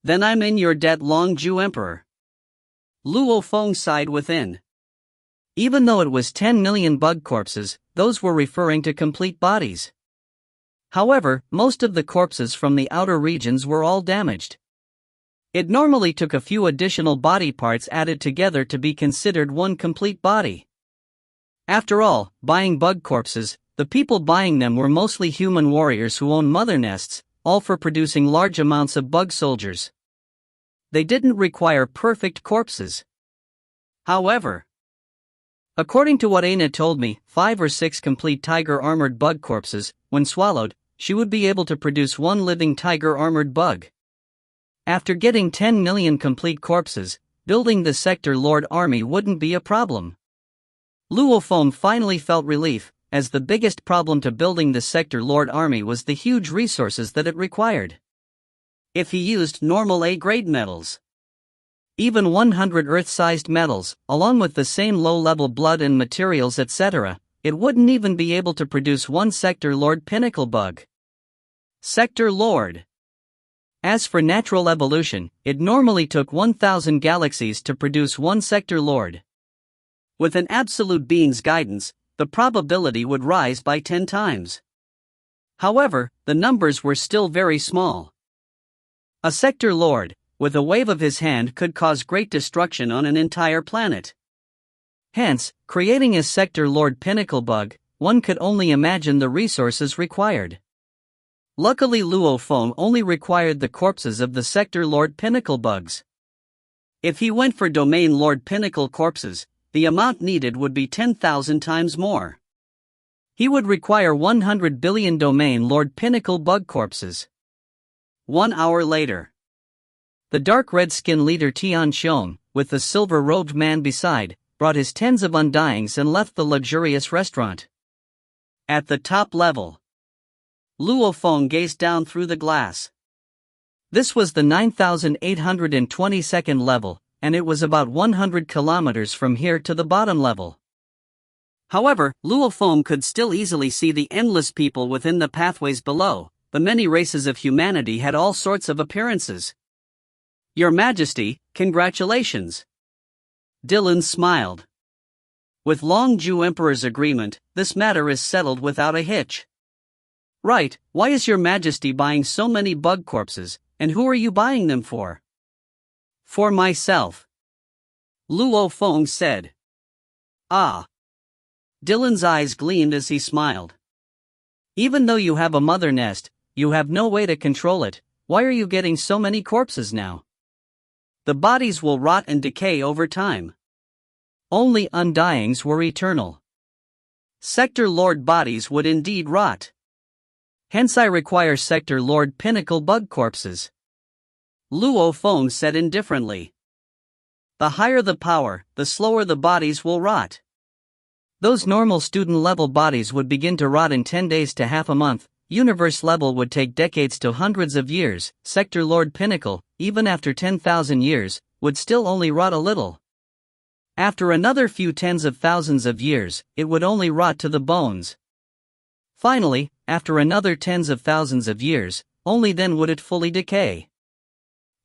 Then I'm in your debt, Longju Emperor. Luo Feng sighed within. Even though it was 10 million bug corpses, those were referring to complete bodies. However, most of the corpses from the outer regions were all damaged. It normally took a few additional body parts added together to be considered one complete body. After all, buying bug corpses, the people buying them were mostly human warriors who own mother nests, all for producing large amounts of bug soldiers. They didn't require perfect corpses. However, according to what Aina told me, 5 or 6 complete tiger-armored bug corpses, when swallowed, she would be able to produce one living tiger-armored bug. After getting 10 million complete corpses, building the Sector Lord army wouldn't be a problem. Luo Feng finally felt relief, as the biggest problem to building the Sector Lord army was the huge resources that it required. If he used normal A-grade metals, even 100 Earth-sized metals, along with the same low-level blood and materials etc., it wouldn't even be able to produce one Sector Lord Pinnacle bug. Sector Lord. As for natural evolution, it normally took 1,000 galaxies to produce one Sector Lord. With an absolute being's guidance, the probability would rise by 10 times. However, the numbers were still very small. A Sector Lord, with a wave of his hand, could cause great destruction on an entire planet. Hence, creating a Sector Lord Pinnacle bug, one could only imagine the resources required. Luckily Luo Feng only required the corpses of the Sector Lord Pinnacle bugs. If he went for Domain Lord Pinnacle corpses, the amount needed would be 10,000 times more. He would require 100 billion Domain Lord Pinnacle bug corpses. 1 hour later, the dark red-skinned leader Tianxiong, with the silver-robed man beside, brought his tens of undyings and left the luxurious restaurant. At the top level, Luo Feng gazed down through the glass. This was the 9,822nd level, and it was about 100 kilometers from here to the bottom level. However, Luo Feng could still easily see the endless people within the pathways below. The many races of humanity had all sorts of appearances. Your Majesty, congratulations. Dylan smiled. With Longju Emperor's agreement, this matter is settled without a hitch. Right, why is Your Majesty buying so many bug corpses, and who are you buying them for? For myself, Luo Feng said. Ah. Dylan's eyes gleamed as he smiled. Even though you have a mother nest, you have no way to control it. Why are you getting so many corpses now? The bodies will rot and decay over time. Only undyings were eternal. Sector Lord bodies would indeed rot. Hence I require Sector Lord Pinnacle bug corpses. Luo Feng said indifferently. The higher the power, the slower the bodies will rot. Those normal student-level bodies would begin to rot in 10 days to half a month. Universe level would take decades to hundreds of years. Sector Lord Pinnacle, even after 10,000 years, would still only rot a little. After another few tens of thousands of years, it would only rot to the bones. Finally, after another tens of thousands of years, only then would it fully decay.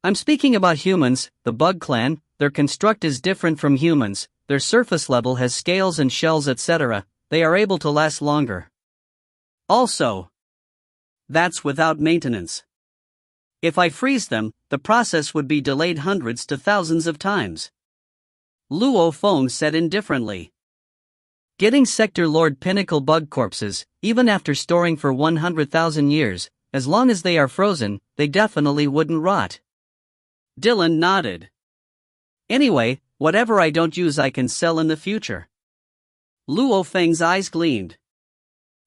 I'm speaking about humans, the bug clan. Their construct is different from humans, their surface level has scales and shells etc., they are able to last longer. Also, that's without maintenance. If I freeze them, the process would be delayed hundreds to thousands of times. Luo Feng said indifferently. Getting Sector Lord Pinnacle bug corpses, even after storing for 100,000 years, as long as they are frozen, they definitely wouldn't rot. Dylan nodded. Anyway, whatever I don't use I can sell in the future. Luo Feng's eyes gleamed.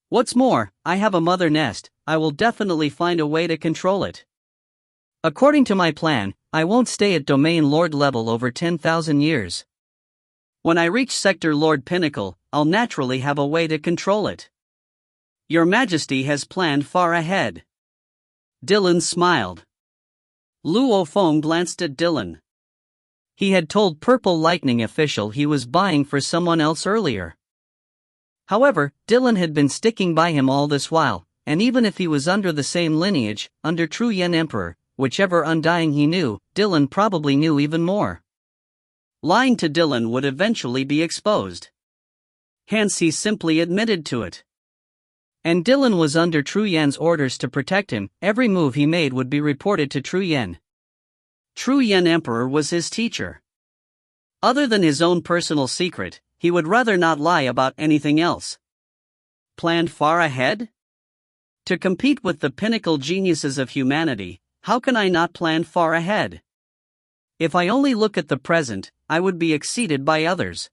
What's more, I have a mother nest, I will definitely find a way to control it. According to my plan, I won't stay at Domain Lord level over 10,000 years. When I reach Sector Lord Pinnacle, I'll naturally have a way to control it. Your Majesty has planned far ahead. Dylan smiled. Luo Feng glanced at Dylan. He had told Purple Lightning official he was buying for someone else earlier. However, Dylan had been sticking by him all this while, and even if he was under the same lineage, under True Yen Emperor, whichever undying he knew, Dylan probably knew even more. Lying to Dylan would eventually be exposed. Hence he simply admitted to it. And Dylan was under True Yen's orders to protect him, every move he made would be reported to True Yen. True Yen Emperor was his teacher. Other than his own personal secret, he would rather not lie about anything else. Planned far ahead? To compete with the pinnacle geniuses of humanity, how can I not plan far ahead? If I only look at the present, I would be exceeded by others.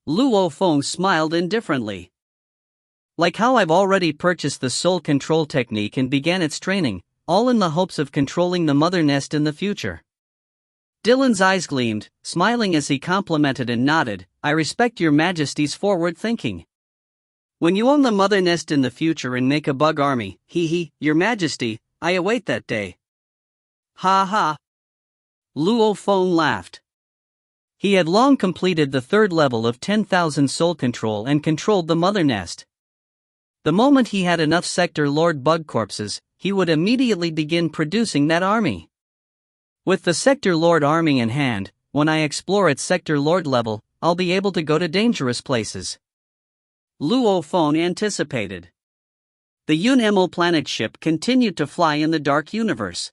Luo Feng smiled indifferently. Like how I've already purchased the soul control technique and began its training, all in the hopes of controlling the mother nest in the future. Dylan's eyes gleamed, smiling as he complimented and nodded, I respect your Majesty's forward thinking. When you own the mother nest in the future and make a bug army, your Majesty, I await that day. Ha ha. Luo Feng laughed. He had long completed the third level of 10,000 soul control and controlled the mother nest. The moment he had enough Sector Lord bug corpses, he would immediately begin producing that army. With the Sector Lord army in hand, when I explore at Sector Lord level, I'll be able to go to dangerous places. Luo Feng anticipated. The Yun-Emil planet ship continued to fly in the dark universe.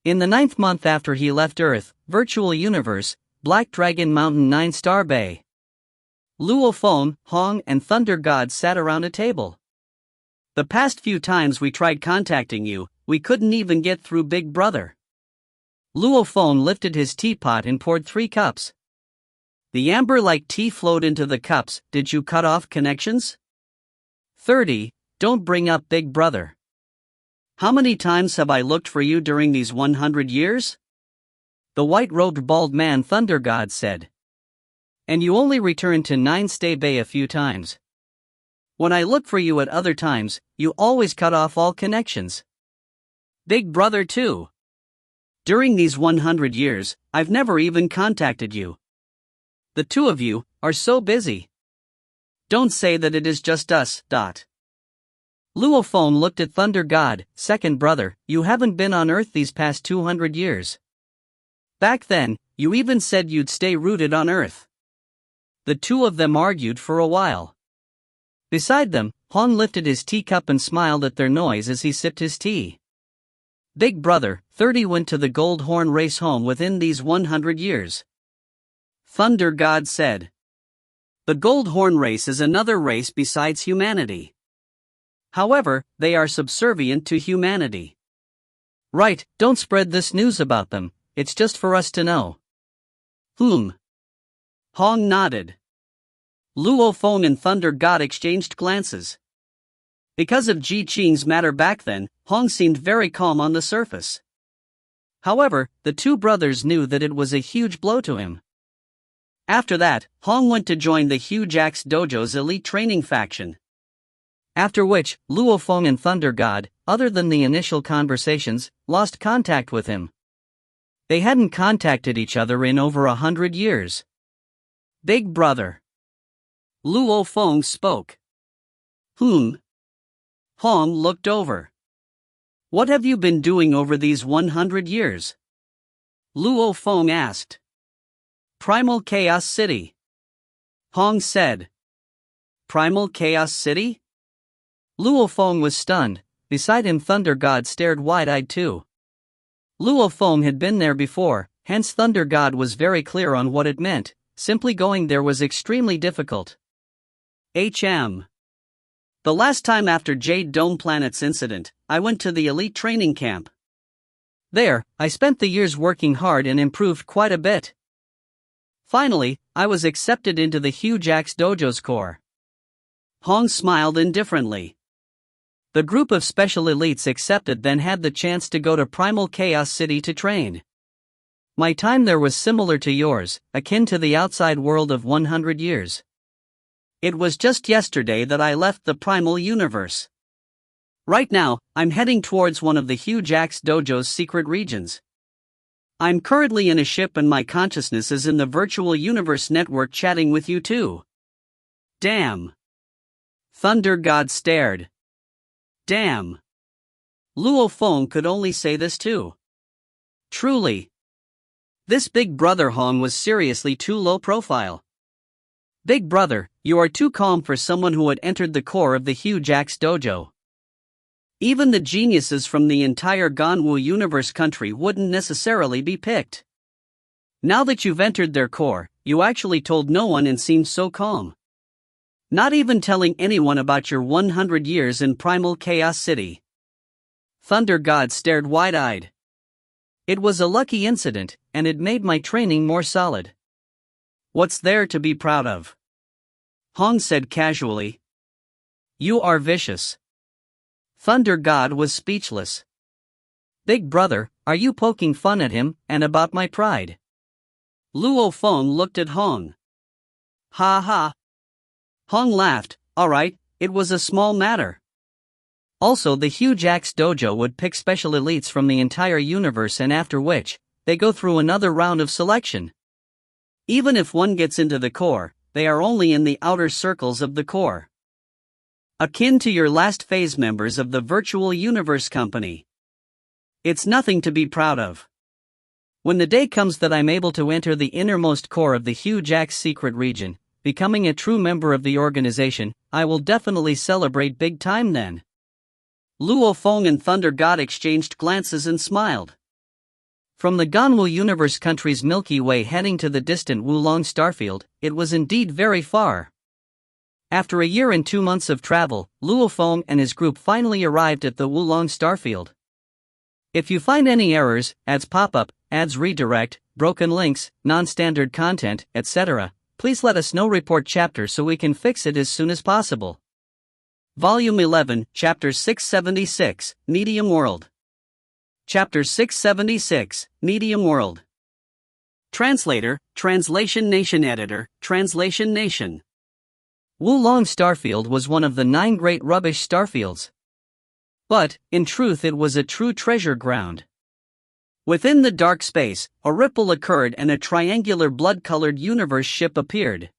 In the 9th month after he left Earth, Virtual Universe, Black Dragon Mountain 9-star Bay. Luo Feng, Hong, and Thunder God sat around a table. The past few times we tried contacting you, we couldn't even get through Big Brother. Luo Feng lifted his teapot and poured 3 cups. The amber-like tea flowed into the cups. Did you cut off connections? 30. Don't bring up Big Brother. How many times have I looked for you during these 100 years? The white-robed bald man Thunder God said. And you only returned to 9-stay Bay a few times. When I look for you at other times, you always cut off all connections. Big Brother too. During these 100 years, I've never even contacted you. The two of you are so busy. Don't say that it is just us. Luo Feng looked at Thunder God, second brother, you haven't been on Earth these past 200 years. Back then, you even said you'd stay rooted on Earth. The two of them argued for a while. Beside them, Hong lifted his teacup and smiled at their noise as he sipped his tea. Big Brother, 30 went to the Gold Horn race home within these 100 years. Thunder God said. The Gold Horn race is another race besides humanity. However, they are subservient to humanity. Right, don't spread this news about them, it's just for us to know. Hong nodded. Luo Feng and Thunder God exchanged glances. Because of Ji Qing's matter back then, Hong seemed very calm on the surface. However, the two brothers knew that it was a huge blow to him. After that, Hong went to join the Huge Axe Dojo's elite training faction. After which, Luo Feng and Thunder God, other than the initial conversations, lost contact with him. They hadn't contacted each other in over 100 years. Big Brother. Luo Feng spoke. Hong looked over. What have you been doing over these 100 years? Luo Feng asked. Primal Chaos City. Hong said. Primal Chaos City? Luo Feng was stunned. Beside him, Thunder God stared wide-eyed too. Luo Feng had been there before, hence Thunder God was very clear on what it meant. Simply going there was extremely difficult. The last time after Jade Dome Planet's incident, I went to the elite training camp. There, I spent the years working hard and improved quite a bit. Finally, I was accepted into the Huge Axe Dojo's core. Hong smiled indifferently. The group of special elites accepted then had the chance to go to Primal Chaos City to train. My time there was similar to yours, akin to the outside world of 100 years. It was just yesterday that I left the Primal Universe. Right now, I'm heading towards one of the Huge Axe Dojo's secret regions. I'm currently in a ship and my consciousness is in the virtual universe network chatting with you too. Damn. Thunder God stared. Damn. Luo Feng could only say this too. Truly. This Big Brother Hong was seriously too low profile. Big Brother, you are too calm for someone who had entered the core of the Huge Axe Dojo. Even the geniuses from the entire Ganwu universe country wouldn't necessarily be picked. Now that you've entered their core, you actually told no one and seemed so calm. Not even telling anyone about your 100 years in Primal Chaos City. Thunder God stared wide-eyed. It was a lucky incident, and it made my training more solid. What's there to be proud of? Hong said casually. You are vicious. Thunder God was speechless. Big Brother, are you poking fun at him, and about my pride? Luo Feng looked at Hong. Ha ha. Hong laughed. Alright, it was a small matter. Also, the Huge Axe Dojo would pick special elites from the entire universe, and after which, they go through another round of selection. Even if one gets into the core, they are only in the outer circles of the core. Akin to your last phase members of the Virtual Universe Company. It's nothing to be proud of. When the day comes that I'm able to enter the innermost core of the Huge Axe secret region, becoming a true member of the organization, I will definitely celebrate big time then. Luo Feng and Thunder God exchanged glances and smiled. From the Ganwu Universe country's Milky Way heading to the distant Wulong starfield, it was indeed very far. After a year and 2 months of travel, Luo Feng and his group finally arrived at the Wulong starfield. If you find any errors, ads pop up, ads redirect, broken links, non-standard content, etc., please let us know. Report chapter so we can fix it as soon as possible. Volume 11, Chapter 676, Medium World. Chapter 676, Medium World. Translator, Translation Nation Editor, Translation Nation. Wulong Starfield was one of the 9 great rubbish starfields. But, in truth, it was a true treasure ground. Within the dark space, a ripple occurred and a triangular blood-colored universe ship appeared.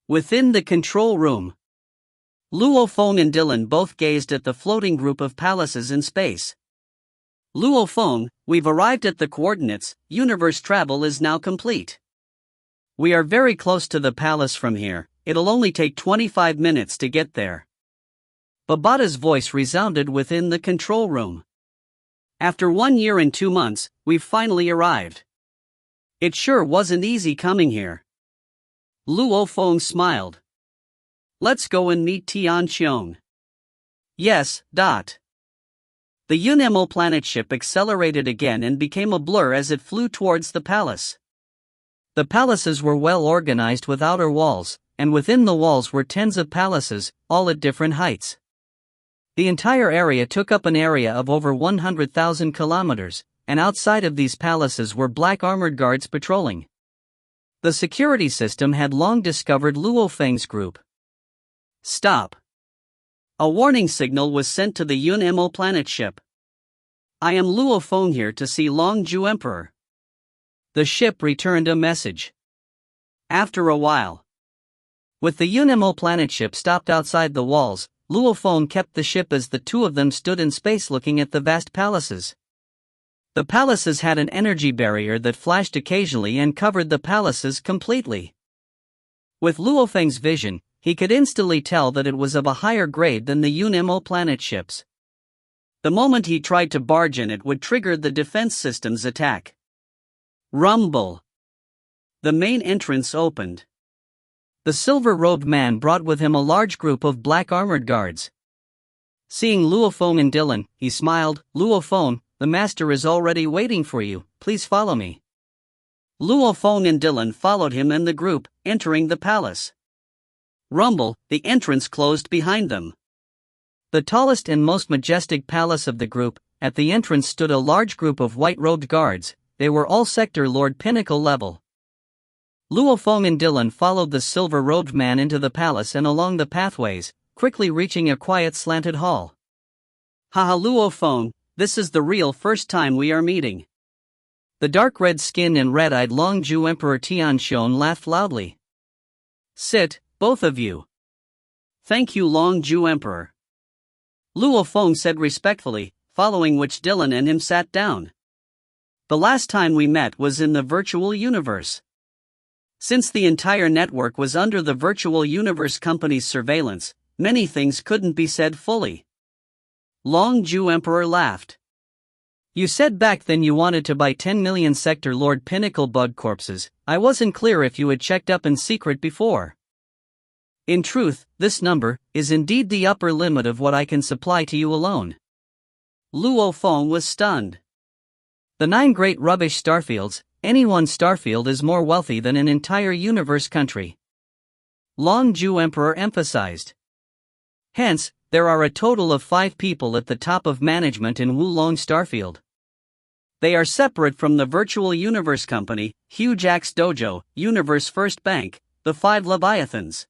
Within the control room, Luo Feng and Dylan both gazed at the floating group of palaces in space. Luo Feng, we've arrived at the coordinates. Universe travel is now complete. We are very close to the palace from here. It'll only take 25 minutes to get there. Babata's voice resounded within the control room. After 1 year and 2 months, we've finally arrived. It sure wasn't easy coming here. Luo Feng smiled. Let's go and meet Tian Xiong. Yes. The Yunemo planet ship accelerated again and became a blur as it flew towards the palace. The palaces were well organized with outer walls, and within the walls were tens of palaces, all at different heights. The entire area took up an area of over 100,000 kilometers, and outside of these palaces were black armored guards patrolling. The security system had long discovered Luo Feng's group. Stop. A warning signal was sent to the Yunemo planet ship. I am Luo Feng here to see Longju Emperor. The ship returned a message. After a while, with the Yunemo planet ship stopped outside the walls, Luo Feng kept the ship as the two of them stood in space looking at the vast palaces. The palaces had an energy barrier that flashed occasionally and covered the palaces completely. With Luo Feng's vision, he could instantly tell that it was of a higher grade than the UNMO planet ships. The moment he tried to barge in, it would trigger the defense system's attack. Rumble. The main entrance opened. The silver-robed man brought with him a large group of black armored guards. Seeing Luo Feng and Dylan, he smiled. "Luo Feng, the master is already waiting for you, please follow me." Luo Feng and Dylan followed him and the group, entering the palace. Rumble, the entrance closed behind them. The tallest and most majestic palace of the group, at the entrance stood a large group of white-robed guards. They were all Sector Lord Pinnacle level. Luo Feng and Dylan followed the silver-robed man into the palace and along the pathways, quickly reaching a quiet slanted hall. "Haha, Luo Feng, this is the real first time we are meeting." The dark red-skinned and red-eyed Longju Emperor Tianxiong laughed loudly. "Sit, both of you." "Thank you, Longju Emperor," Luo Feng said respectfully, following which Dylan and him sat down. "The last time we met was in the virtual universe. Since the entire network was under the virtual universe company's surveillance, many things couldn't be said fully." Longju Emperor laughed. "You said back then you wanted to buy 10 million Sector Lord Pinnacle bug corpses. I wasn't clear if you had checked up in secret before. In truth, this number is indeed the upper limit of what I can supply to you alone." Luo Feng was stunned. The 9 great rubbish starfields, any one starfield is more wealthy than an entire universe country. Longju Emperor emphasized. Hence, there are a total of 5 people at the top of management in Wulong Starfield. They are separate from the virtual universe company, Huge Axe Dojo, Universe First Bank, the 5 Leviathans.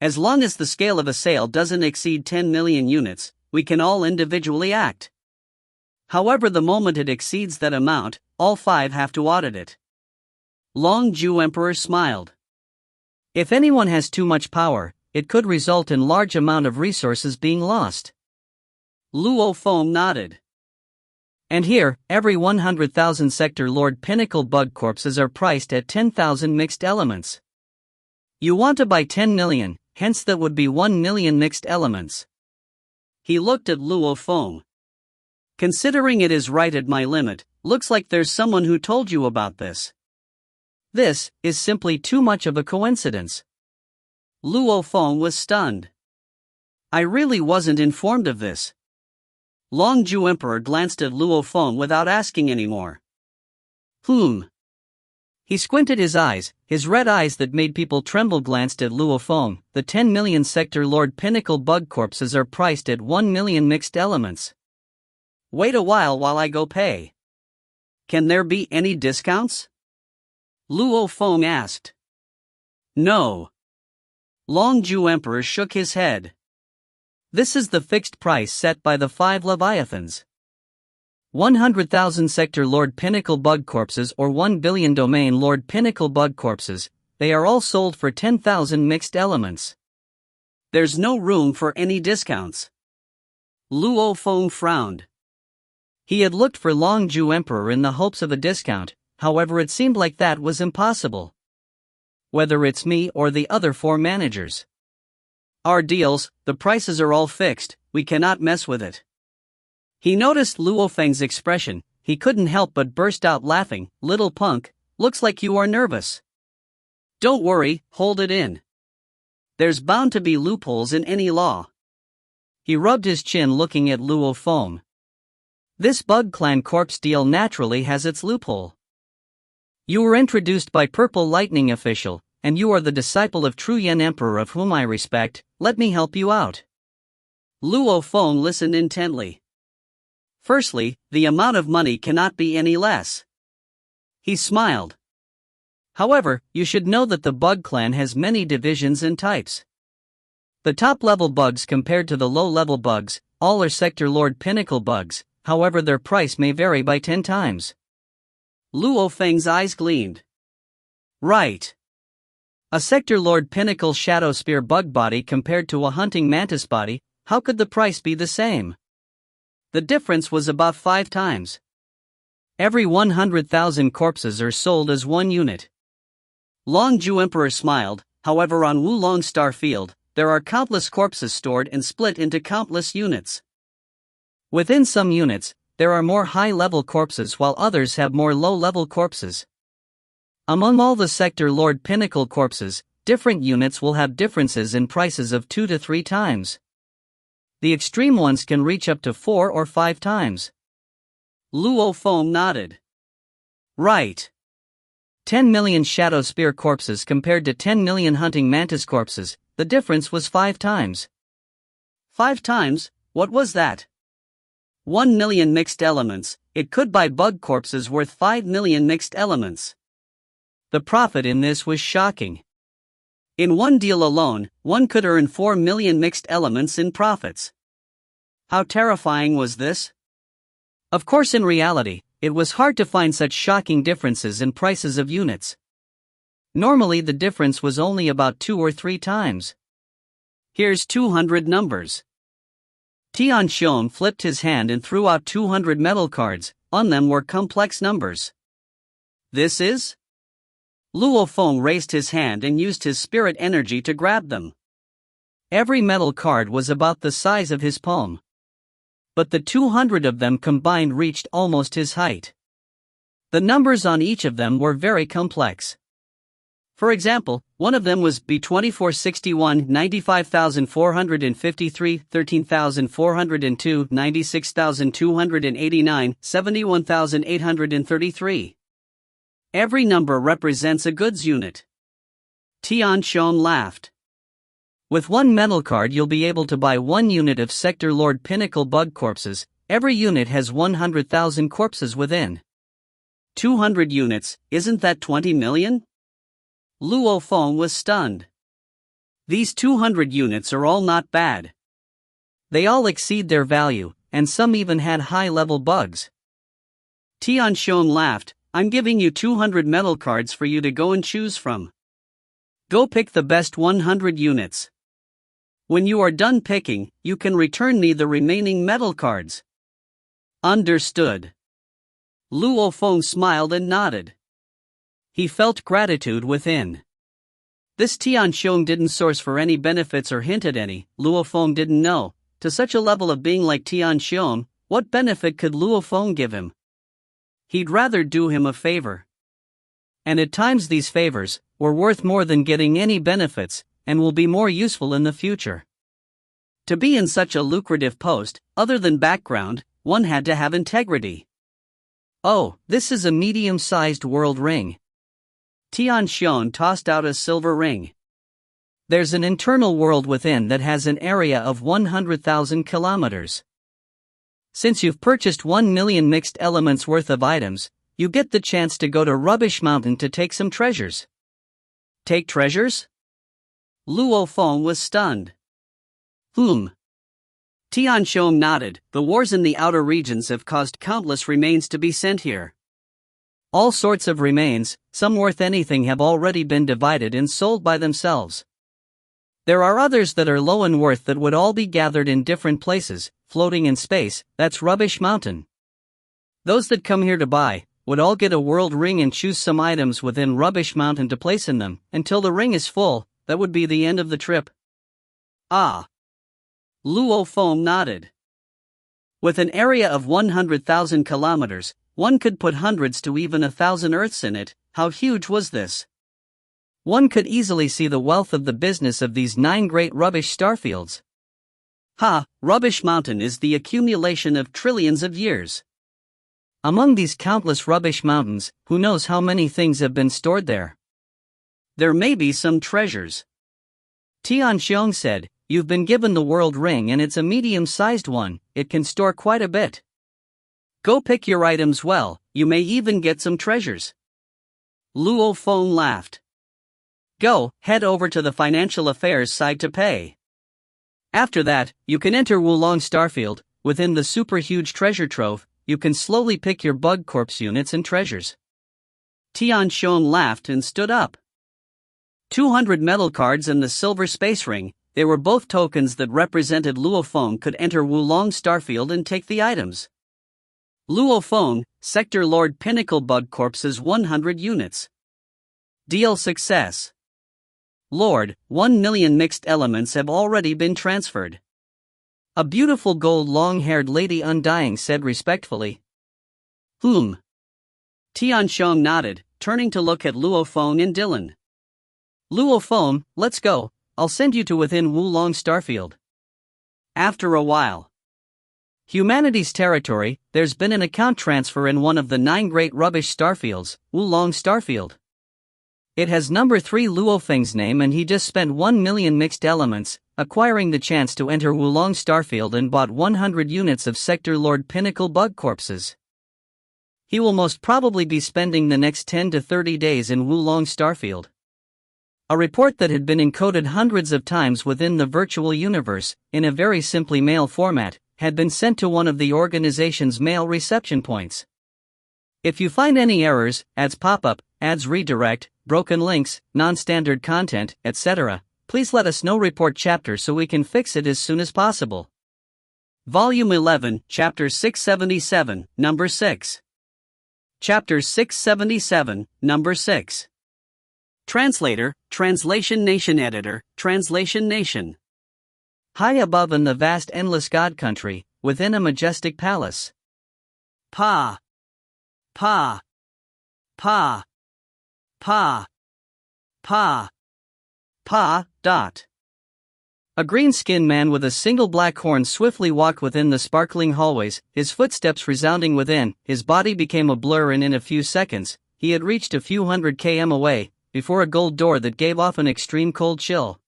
As long as the scale of a sale doesn't exceed 10 million units, we can all individually act. However, the moment it exceeds that amount, all 5 have to audit it. Longju Emperor smiled. If anyone has too much power, it could result in large amount of resources being lost. Luo Feng nodded. And here, every 100,000 Sector Lord Pinnacle bug corpses are priced at 10,000 mixed elements. You want to buy 10 million, hence that would be 1 million mixed elements. He looked at Luo Feng. Considering it is right at my limit, looks like there's someone who told you about this. This is simply too much of a coincidence. Luo Feng was stunned. I really wasn't informed of this. Longju Emperor glanced at Luo Feng without asking any more. He squinted his eyes, his red eyes that made people tremble glanced at Luo Feng. The 10 million Sector Lord Pinnacle bug corpses are priced at 1 million mixed elements. Wait a while I go pay. Can there be any discounts? Luo Feng asked. No. Longju Emperor shook his head. This is the fixed price set by the 5 Leviathans. 100,000 Sector Lord Pinnacle bug corpses or 1 billion Domain Lord Pinnacle bug corpses, they are all sold for 10,000 mixed elements. There's no room for any discounts. Luo Feng frowned. He had looked for Longju Emperor in the hopes of a discount, however it seemed like that was impossible. Whether it's me or the other 4 managers. Our deals, the prices are all fixed, we cannot mess with it. He noticed Luo Feng's expression, he couldn't help but burst out laughing. Little punk, looks like you are nervous. Don't worry, hold it in. There's bound to be loopholes in any law. He rubbed his chin looking at Luo Feng. This Bug Clan corpse deal naturally has its loophole. You were introduced by Purple Lightning official, and you are the disciple of True Yen Emperor of whom I respect, let me help you out. Luo Feng listened intently. Firstly, the amount of money cannot be any less. He smiled. However, you should know that the Bug Clan has many divisions and types. The top-level bugs compared to the low-level bugs, all are Sector Lord Pinnacle bugs, however their price may vary by 10 times. Luo Feng's eyes gleamed. Right. A Sector Lord Pinnacle Shadow Spear bug body compared to a hunting mantis body, how could the price be the same? The difference was about 5 times. Every 100,000 corpses are sold as 1 unit. Long Ju Emperor smiled. However, on Wulong Star Field, there are countless corpses stored and split into countless units. Within some units, there are more high-level corpses while others have more low-level corpses. Among all the Sector Lord Pinnacle corpses, different units will have differences in prices of 2 to 3 times. The extreme ones can reach up to 4 or 5 times. Luo Feng nodded. Right. 10 million Shadow Spear corpses compared to 10 million hunting mantis corpses, the difference was 5 times. 5 times? What was that? 1 million mixed elements, it could buy bug corpses worth 5 million mixed elements. The profit in this was shocking. In one deal alone, one could earn 4 million mixed elements in profits. How terrifying was this? Of course, in reality, it was hard to find such shocking differences in prices of units. Normally the difference was only about 2 or 3 times. Here's 200 numbers. Tian Xiong flipped his hand and threw out 200 metal cards. On them were complex numbers. This is? Luo Feng raised his hand and used his spirit energy to grab them. Every metal card was about the size of his palm. But the 200 of them combined reached almost his height. The numbers on each of them were very complex. For example, one of them was B2461, 95,453, 13,402, 96,289, 71,833. Every number represents a goods unit. Tian Xiong laughed. With one metal card you'll be able to buy 1 unit of Sector Lord Pinnacle bug corpses. Every unit has 100,000 corpses within. 200 units, isn't that 20 million? Luo Feng was stunned. These 200 units are all not bad. They all exceed their value, and some even had high-level bugs. Tian Xiong laughed. I'm giving you 200 metal cards for you to go and choose from. Go pick the best 100 units. When you are done picking, you can return me the remaining metal cards. Understood. Luo Feng smiled and nodded. He felt gratitude within. This Tian Xiong didn't source for any benefits or hint at any. Luo Feng didn't know. To such a level of being like Tian Xiong, what benefit could Luo Feng give him? He'd rather do him a favor. And at times these favors were worth more than getting any benefits, and will be more useful in the future. To be in such a lucrative post, other than background, one had to have integrity. Oh, this is a medium-sized world ring. Tian Xiong tossed out a silver ring. There's an internal world within that has an area of 100,000 kilometers. Since you've purchased 1 million mixed elements worth of items, you get the chance to go to Rubbish Mountain to take some treasures. Take treasures? Luo Feng was stunned. Tian Xiong nodded. The wars in the outer regions have caused countless remains to be sent here. All sorts of remains, some worth anything, have already been divided and sold by themselves. There are others that are low in worth that would all be gathered in different places, floating in space. That's Rubbish Mountain. Those that come here to buy would all get a world ring and choose some items within Rubbish Mountain to place in them. Until the ring is full, that would be the end of the trip. Ah. Luo Feng nodded. With an area of 100,000 kilometers, one could put hundreds to even 1,000 Earths in it. How huge was this? One could easily see the wealth of the business of these 9 great rubbish starfields. Rubbish Mountain is the accumulation of trillions of years. Among these countless rubbish mountains, who knows how many things have been stored there? There may be some treasures. Tian Xiong said, you've been given the world ring and it's a medium-sized one, it can store quite a bit. Go pick your items well, you may even get some treasures. Luo Feng laughed. Go, head over to the financial affairs side to pay. After that, you can enter Wulong Starfield. Within the super huge treasure trove, you can slowly pick your bug corpse units and treasures. Tian Xiong laughed and stood up. 200 metal cards and the silver space ring. They were both tokens that represented Luo Feng could enter Wulong Starfield and take the items. Luo Feng, Sector Lord Pinnacle Bug Corpses 100 units. Deal success. Lord, 1 million mixed elements have already been transferred. A beautiful gold long-haired lady Undying said respectfully. Tianxiong nodded, turning to look at Luo Feng and Dylan. Luo Feng, let's go, I'll send you to within Wulong Starfield. After a while. Humanity's territory, there's been an account transfer in one of the 9 great rubbish starfields, Wulong Starfield. It has number 3 Luo Feng's name and he just spent 1 million mixed elements, acquiring the chance to enter Wulong Starfield and bought 100 units of Sector Lord Pinnacle Bug Corpses. He will most probably be spending the next 10 to 30 days in Wulong Starfield. A report that had been encoded hundreds of times within the virtual universe, in a very simply mail format, had been sent to one of the organization's mail reception points. If you find any errors, ads pop-up, ads redirect, broken links, non-standard content, etc., please let us know. Report chapter so we can fix it as soon as possible. Volume 11, Chapter 677, Number 6. Chapter 677, Number 6. Translator, Translation Nation Editor, Translation Nation. High above in the vast endless God country, within a majestic palace. Pa. Pa. Pa. Pa. Pa. Pa. Dot. A green-skinned man with a single black horn swiftly walked within the sparkling hallways, his footsteps resounding within. His body became a blur and in a few seconds, he had reached a few hundred km away, before a gold door that gave off an extreme cold chill.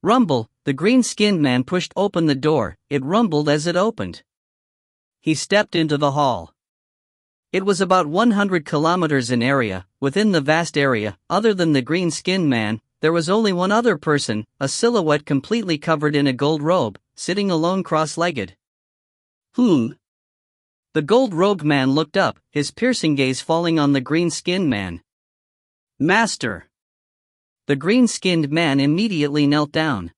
Rumble, the green-skinned man pushed open the door, it rumbled as it opened. He stepped into the hall. It was about 100 kilometers in area. Within the vast area, other than the green-skinned man, there was only one other person, a silhouette completely covered in a gold robe, sitting alone cross-legged. The gold-robed man looked up, his piercing gaze falling on the green-skinned man. Master. The green-skinned man immediately knelt down.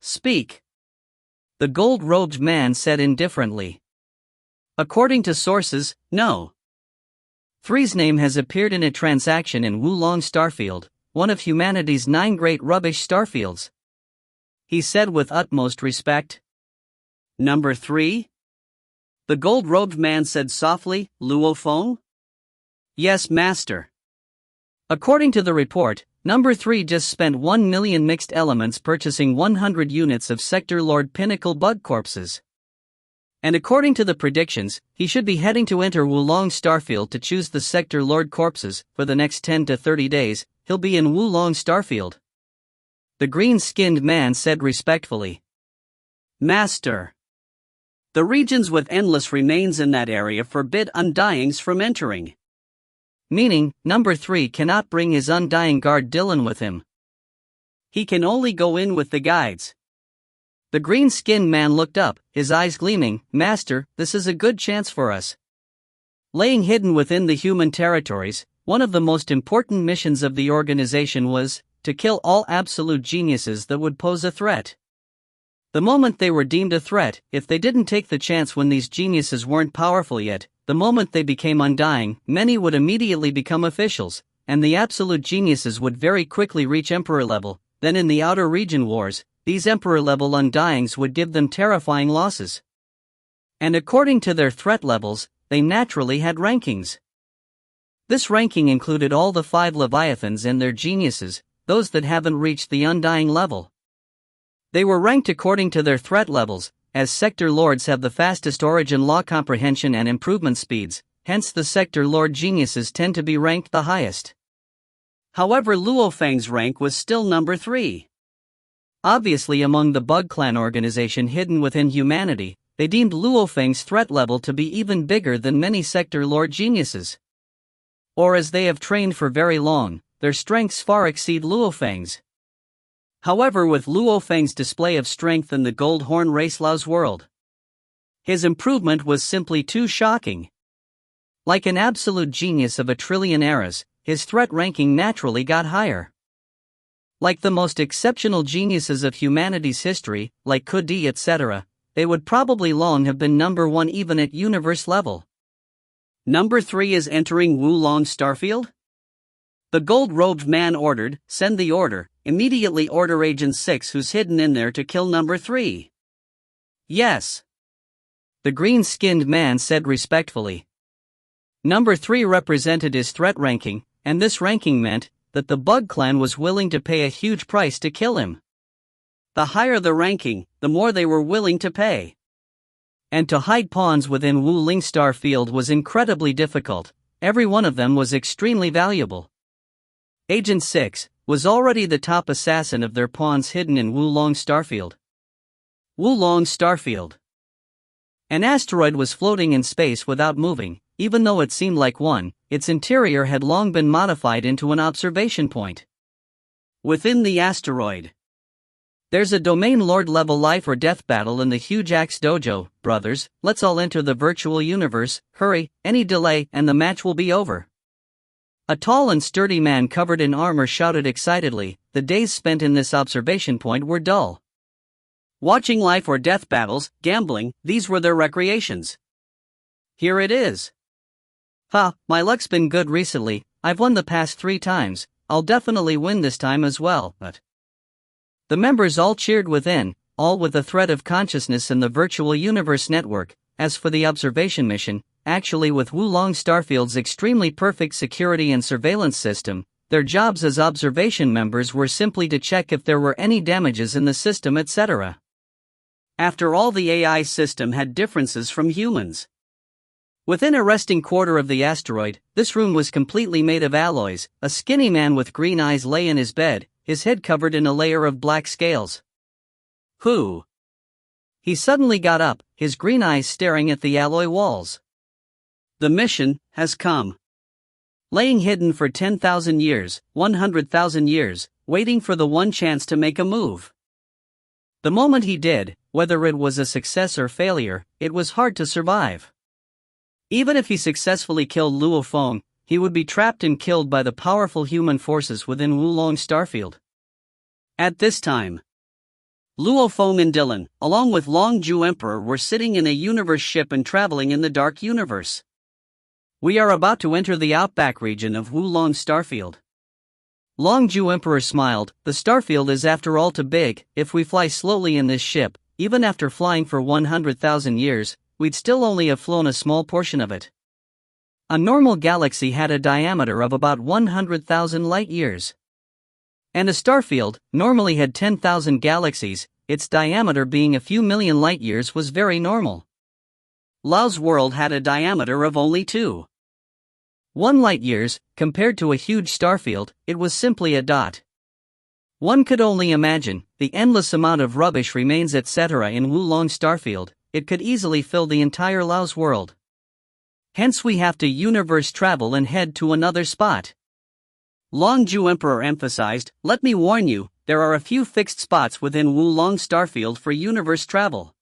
Speak. The gold-robed man said indifferently. According to sources, no. 3's name has appeared in a transaction in Wulong Starfield, one of humanity's 9 great rubbish starfields. He said with utmost respect. Number 3? The gold-robed man said softly, Luo Feng? Yes, master. According to the report, number 3 just spent 1 million mixed elements purchasing 100 units of Sector Lord Pinnacle Bug Corpses. And according to the predictions, he should be heading to enter Wulong Starfield to choose the Sector Lord Corpses. For the next 10 to 30 days, he'll be in Wulong Starfield. The green-skinned man said respectfully. Master. The regions with endless remains in that area forbid Undyings from entering. Meaning, number 3 cannot bring his Undying guard Dylan with him. He can only go in with the guides. The green-skinned man looked up, his eyes gleaming. Master, this is a good chance for us. Laying hidden within the human territories, one of the most important missions of the organization was to kill all absolute geniuses that would pose a threat. The moment they were deemed a threat, if they didn't take the chance when these geniuses weren't powerful yet, the moment they became undying, many would immediately become officials, and the absolute geniuses would very quickly reach emperor level. Then in the outer region wars, these emperor level undyings would give them terrifying losses. And according to their threat levels, they naturally had rankings. This ranking included all the 5 Leviathans and their geniuses, those that haven't reached the undying level. They were ranked according to their threat levels, as Sector Lords have the fastest origin law comprehension and improvement speeds, hence the Sector Lord geniuses tend to be ranked the highest. However, Luo Feng's rank was still number 3. Obviously, among the Bug Clan organization hidden within humanity, they deemed Luo Feng's threat level to be even bigger than many Sector Lord geniuses. Or as they have trained for very long, their strengths far exceed Luo Feng's. However, with Luo Feng's display of strength in the Gold Horn Racelau's world, his improvement was simply too shocking. Like an absolute genius of a trillion eras, his threat ranking naturally got higher. Like the most exceptional geniuses of humanity's history, like Kudi etc., they would probably long have been number 1 even at universe level. Number 3 is entering Wulong Starfield? The gold-robed man ordered, send the order, immediately order Agent 6 who's hidden in there to kill number 3. Yes. The green-skinned man said respectfully. Number 3 represented his threat ranking, and this ranking meant that the Bug Clan was willing to pay a huge price to kill him. The higher the ranking, the more they were willing to pay. And to hide pawns within Wulong Starfield was incredibly difficult. Every one of them was extremely valuable. Agent 6 was already the top assassin of their pawns hidden in Wulong Starfield. Wulong Starfield. An asteroid was floating in space without moving, even though it seemed like one. Its interior had long been modified into an observation point. Within the asteroid, there's a domain lord level life or death battle in the huge Axe Dojo. Brothers, let's all enter the virtual universe, hurry, any delay and the match will be over. A tall and sturdy man covered in armor shouted excitedly. The days spent in this observation point were dull. Watching life or death battles, gambling, these were their recreations. Here it is. Ha, my luck's been good recently. I've won the past 3 times, I'll definitely win this time as well, but... The members all cheered within, all with the thread of consciousness in the virtual universe network. As for the observation mission, actually with Wulong Starfield's extremely perfect security and surveillance system, their jobs as observation members were simply to check if there were any damages in the system etc. After all, the AI system had differences from humans. Within a resting quarter of the asteroid, this room was completely made of alloys. A skinny man with green eyes lay in his bed, his head covered in a layer of black scales. Who? He suddenly got up, his green eyes staring at the alloy walls. The mission has come. Laying hidden for 10,000 years, 100,000 years, waiting for the one chance to make a move. The moment he did, whether it was a success or failure, it was hard to survive. Even if he successfully killed Luo Feng, he would be trapped and killed by the powerful human forces within Wulong Starfield. At this time, Luo Feng and Dylan, along with Longju Emperor, were sitting in a universe ship and traveling in the dark universe. We are about to enter the outback region of Wulong Starfield. Longju Emperor smiled. The Starfield is after all too big. If we fly slowly in this ship, even after flying for 100,000 years, we'd still only have flown a small portion of it. A normal galaxy had a diameter of about 100,000 light-years. And a starfield normally had 10,000 galaxies, its diameter being a few million light-years was very normal. Lao's world had a diameter of only 2. 1 light-years, compared to a huge starfield, it was simply a dot. One could only imagine the endless amount of rubbish remains etc. in Wulong Starfield. It could easily fill the entire Lao's world. Hence we have to universe travel and head to another spot. Longju Emperor emphasized, let me warn you, there are a few fixed spots within Wulong Starfield for universe travel.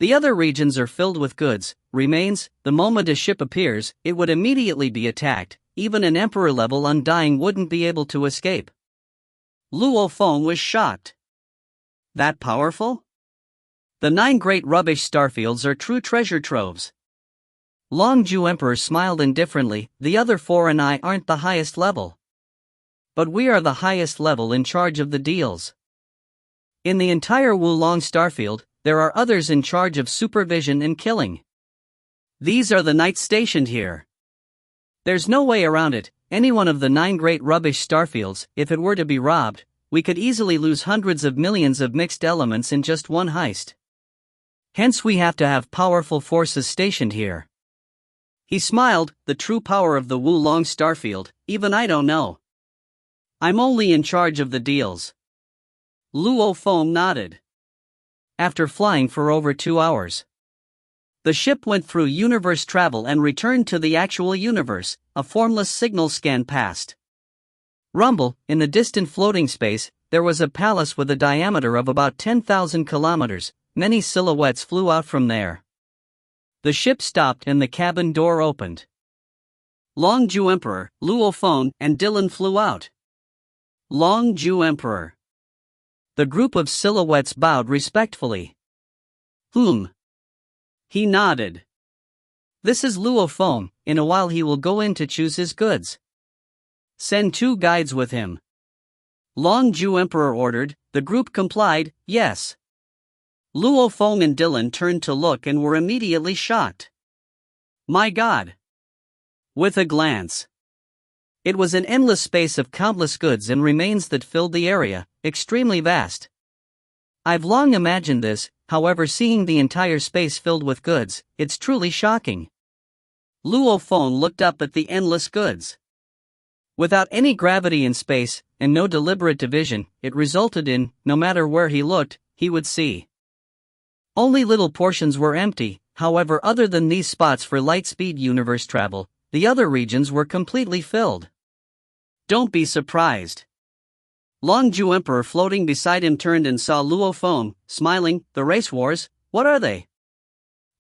The other regions are filled with goods, remains. The moment a ship appears, it would immediately be attacked. Even an Emperor-level Undying wouldn't be able to escape. Luo Feng was shocked. That powerful? The 9 great rubbish starfields are true treasure troves. Longju Emperor smiled indifferently. The other 4 and I aren't the highest level. But we are the highest level in charge of the deals. In the entire Wulong Starfield, there are others in charge of supervision and killing. These are the knights stationed here. There's no way around it. Any one of the 9 great rubbish starfields, if it were to be robbed, we could easily lose hundreds of millions of mixed elements in just one heist. Hence we have to have powerful forces stationed here. He smiled. The true power of the Wulong Starfield, even I don't know. I'm only in charge of the deals. Luo Feng nodded. After flying for over 2 hours, the ship went through universe travel and returned to the actual universe. A formless signal scan passed. Rumble, in the distant floating space, there was a palace with a diameter of about 10,000 kilometers. Many silhouettes flew out from there. The ship stopped and the cabin door opened. Longju Emperor, Luo Feng, and Dylan flew out. Long Ju Emperor. The group of silhouettes bowed respectfully. He nodded. This is Luo Feng, in a while he will go in to choose his goods. Send 2 guides with him. Long Ju Emperor ordered. The group complied, yes. Luo Feng and Dylan turned to look and were immediately shocked. My God! With a glance. It was an endless space of countless goods and remains that filled the area, extremely vast. I've long imagined this, however, seeing the entire space filled with goods, it's truly shocking. Luo Feng looked up at the endless goods. Without any gravity in space, and no deliberate division, it resulted in, no matter where he looked, he would see. Only little portions were empty, however, other than these spots for light-speed universe travel, the other regions were completely filled. Don't be surprised. Long Ju Emperor floating beside him turned and saw Luo Feng, smiling. The race wars, what are they?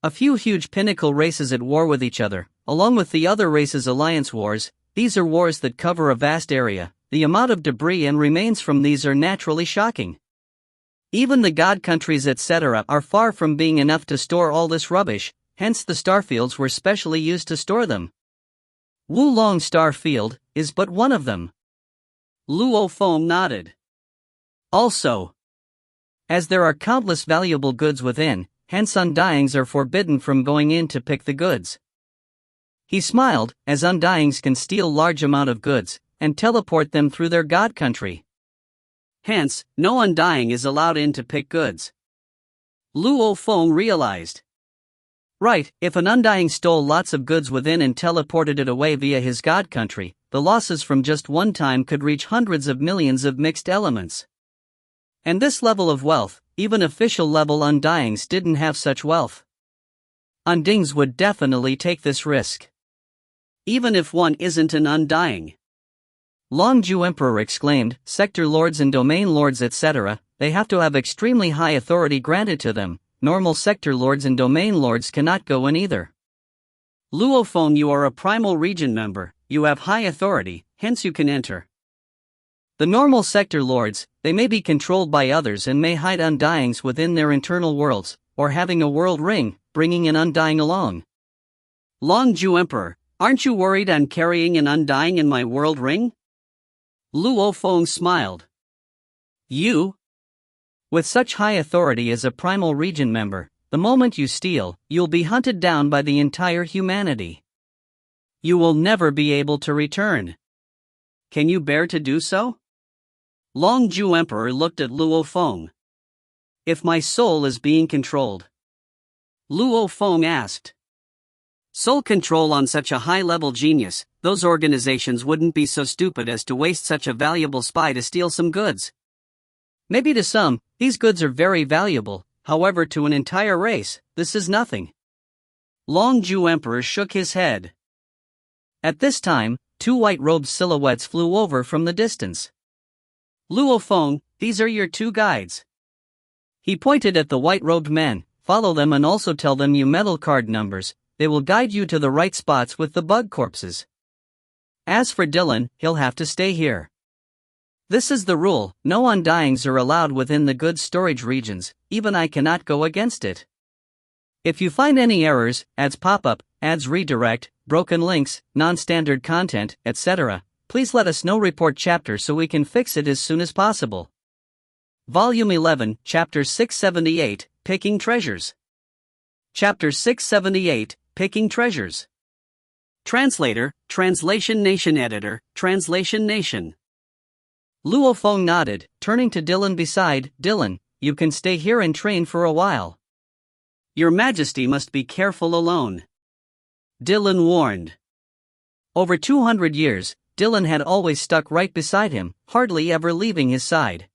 A few huge pinnacle races at war with each other, along with the other races' alliance wars. These are wars that cover a vast area. The amount of debris and remains from these are naturally shocking. Even the god countries etc. are far from being enough to store all this rubbish, hence the starfields were specially used to store them. Wulong Star Field is but one of them. Luo Feng nodded. Also, as there are countless valuable goods within, hence undyings are forbidden from going in to pick the goods. He smiled, as undyings can steal large amount of goods, and teleport them through their god country. Hence, no undying is allowed in to pick goods. Luo Feng realized. Right, if an undying stole lots of goods within and teleported it away via his god country, the losses from just one time could reach hundreds of millions of mixed elements. And this level of wealth, even official level undyings didn't have such wealth. Undings would definitely take this risk. Even if one isn't an undying. Long Ju Emperor exclaimed, sector lords and domain lords etc., they have to have extremely high authority granted to them. Normal sector lords and domain lords cannot go in either. Luo Feng, you are a primal region member, you have high authority, hence you can enter. The normal sector lords, they may be controlled by others and may hide undyings within their internal worlds, or having a world ring, bringing an undying along. Long Ju Emperor, aren't you worried I'm carrying an undying in my world ring? Luo Feng smiled. You? With such high authority as a primal region member, the moment you steal, you'll be hunted down by the entire humanity. You will never be able to return. Can you bear to do so? Long Ju Emperor looked at Luo Feng. If my soul is being controlled. Luo Feng asked. Soul control on such a high-level genius, those organizations wouldn't be so stupid as to waste such a valuable spy to steal some goods. Maybe to some, these goods are very valuable, however to an entire race, this is nothing. Long Ju Emperor shook his head. At this time, 2 white-robed silhouettes flew over from the distance. Luo Feng, these are your 2 guides. He pointed at the white-robed men. Follow them and also tell them you metal card numbers. They will guide you to the right spots with the bug corpses. As for Dylan, he'll have to stay here. This is the rule, no undyings are allowed within the goods storage regions, even I cannot go against it. If you find any errors, ads pop up, ads redirect, broken links, non-standard content, etc., please let us know. Report chapter so we can fix it as soon as possible. Volume 11, Chapter 678, Picking Treasures. Chapter 678, Picking Treasures. Translator, Translation Nation Editor, Translation Nation. Luo Feng nodded, turning to Dylan beside. Dylan, you can stay here and train for a while. Your Majesty must be careful alone. Dylan warned. Over 200 years, Dylan had always stuck right beside him, hardly ever leaving his side.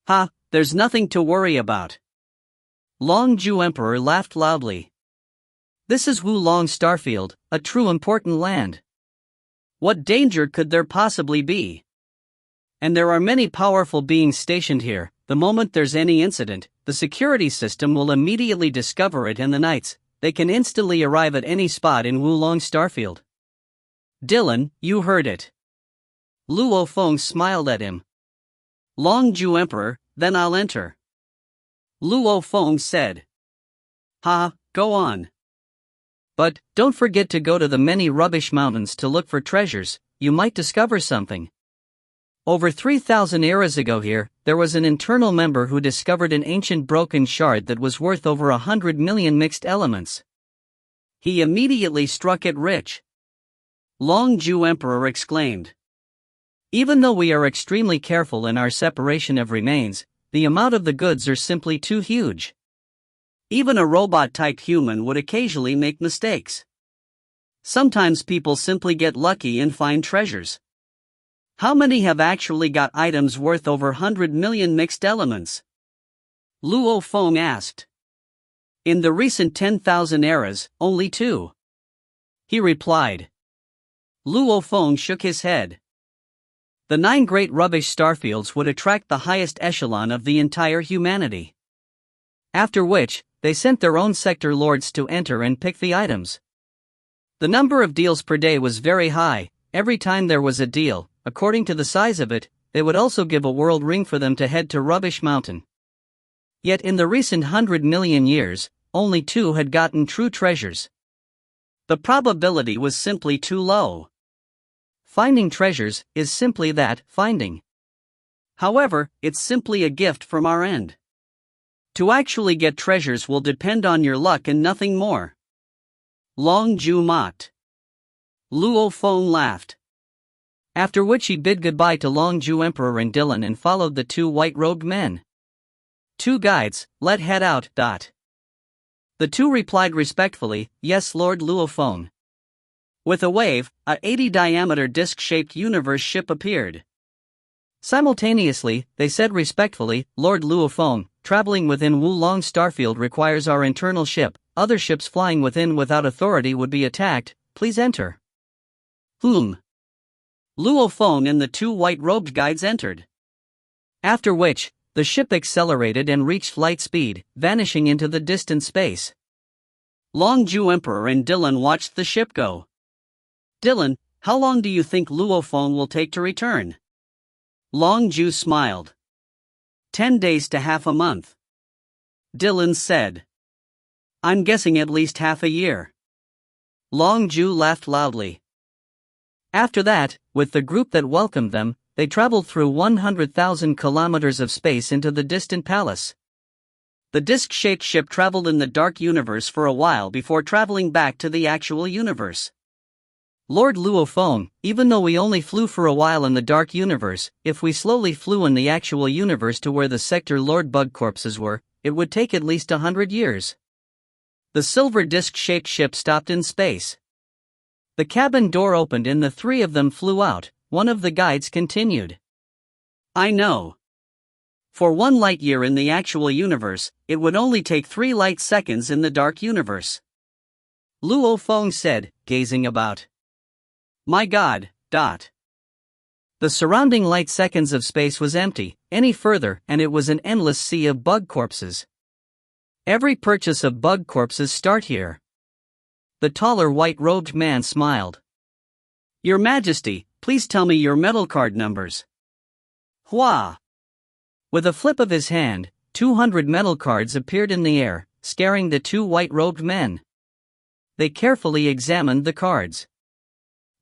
Ha, there's nothing to worry about. Long Ju Emperor laughed loudly. This is Wulong Starfield, a true important land. What danger could there possibly be? And there are many powerful beings stationed here. The moment there's any incident, the security system will immediately discover it, and the knights, they can instantly arrive at any spot in Wulong Starfield. Dylan, you heard it. Luo Feng smiled at him. Long Ju Emperor, then I'll enter. Luo Feng said. Ha, go on. But, don't forget to go to the many rubbish mountains to look for treasures, you might discover something. Over 3,000 eras ago here, there was an internal member who discovered an ancient broken shard that was worth over 100 million mixed elements. He immediately struck it rich. Long Ju Emperor exclaimed. Even though we are extremely careful in our separation of remains, the amount of the goods are simply too huge. Even a robot-type human would occasionally make mistakes. Sometimes people simply get lucky and find treasures. How many have actually got items worth over 100 million mixed elements? Luo Feng asked. In the recent 10,000 eras, only 2. He replied. Luo Feng shook his head. The 9 great rubbish starfields would attract the highest echelon of the entire humanity. After which, they sent their own sector lords to enter and pick the items. The number of deals per day was very high. Every time there was a deal, according to the size of it, they would also give a world ring for them to head to Rubbish Mountain. Yet in the recent 100 million years, only 2 had gotten true treasures. The probability was simply too low. Finding treasures is simply that, finding. However, it's simply a gift from our end. To actually get treasures will depend on your luck and nothing more. Long Ju mocked. Luo Feng laughed. After which he bid goodbye to Long Ju Emperor and Dylan and followed the 2 white-robed men. 2 guides, let head out. The 2 replied respectfully, yes Lord Luo Feng. With a wave, a 80-diameter disc-shaped universe ship appeared. Simultaneously, they said respectfully, Lord Luo Feng, traveling within Wulong Starfield requires our internal ship, other ships flying within without authority would be attacked, please enter. Luo Feng and the 2 white-robed guides entered. After which, the ship accelerated and reached light speed, vanishing into the distant space. Long Ju Emperor and Dylan watched the ship go. Dylan, how long do you think Luo Feng will take to return? Long Ju smiled. 10 days to half a month. Dylan said. I'm guessing at least half a year. Long Ju laughed loudly. After that, with the group that welcomed them, they traveled through 100,000 kilometers of space into the distant palace. The disc-shaped ship traveled in the dark universe for a while before traveling back to the actual universe. Lord Luo Feng, even though we only flew for a while in the dark universe, if we slowly flew in the actual universe to where the sector Lord Bug corpses were, it would take at least 100 years. The silver disc-shaped ship stopped in space. The cabin door opened and the 3 of them flew out. One of the guides continued. I know. For 1 light year in the actual universe, it would only take 3 light seconds in the dark universe. Luo Feng said, gazing about. My God. The surrounding light seconds of space was empty, any further, and it was an endless sea of bug corpses. Every purchase of bug corpses start here. The taller white-robed man smiled. Your Majesty, please tell me your metal card numbers. Hua! With a flip of his hand, 200 metal cards appeared in the air, scaring the 2 white-robed men. They carefully examined the cards.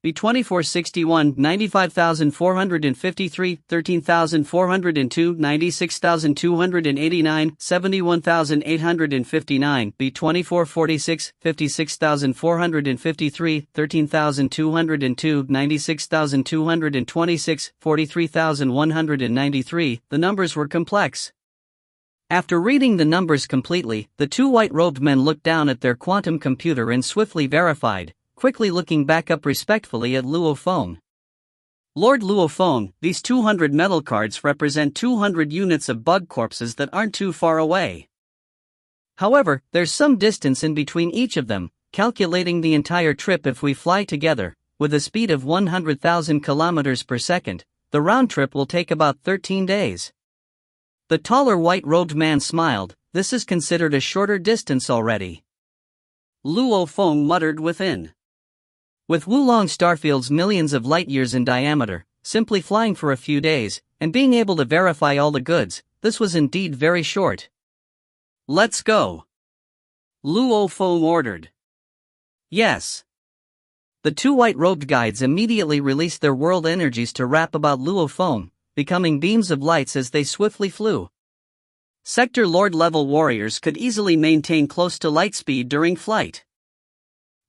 B2461, 95,453, 13,402, 96,289, 71,859, B2446, 56,453, 13,202, 96,226, 43,193. The numbers were complex. After reading the numbers completely, the 2 white-robed men looked down at their quantum computer and swiftly verified, quickly looking back up respectfully at Luo Feng. Lord Luo Feng, these 200 metal cards represent 200 units of bug corpses that aren't too far away. However, there's some distance in between each of them, calculating the entire trip if we fly together, with a speed of 100,000 kilometers per second, the round trip will take about 13 days. The taller white-robed man smiled, this is considered a shorter distance already. Luo Feng muttered within. With Wulong Starfield's millions of light-years in diameter, simply flying for a few days, and being able to verify all the goods. This was indeed very short. Let's go, Luo Feng ordered. Yes. The two white-robed guides immediately released their world energies to wrap about Luo Feng, becoming beams of lights as they swiftly flew. Sector Lord level warriors could easily maintain close to light speed during flight.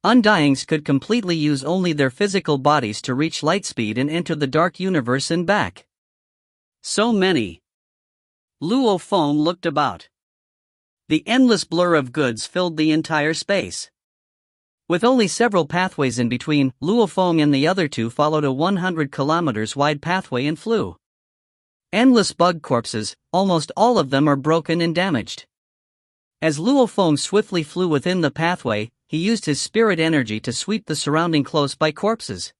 Undyings could completely use only their physical bodies to reach light speed and enter the dark universe and back. So many. Luo Feng looked about. The endless blur of goods filled the entire space. With only several pathways in between, Luo Feng and the other two followed a 100 kilometers wide pathway and flew. Endless bug corpses, almost all of them are broken and damaged. As Luo Feng swiftly flew within the pathway, he used his spirit energy to sweep the surrounding close-by corpses.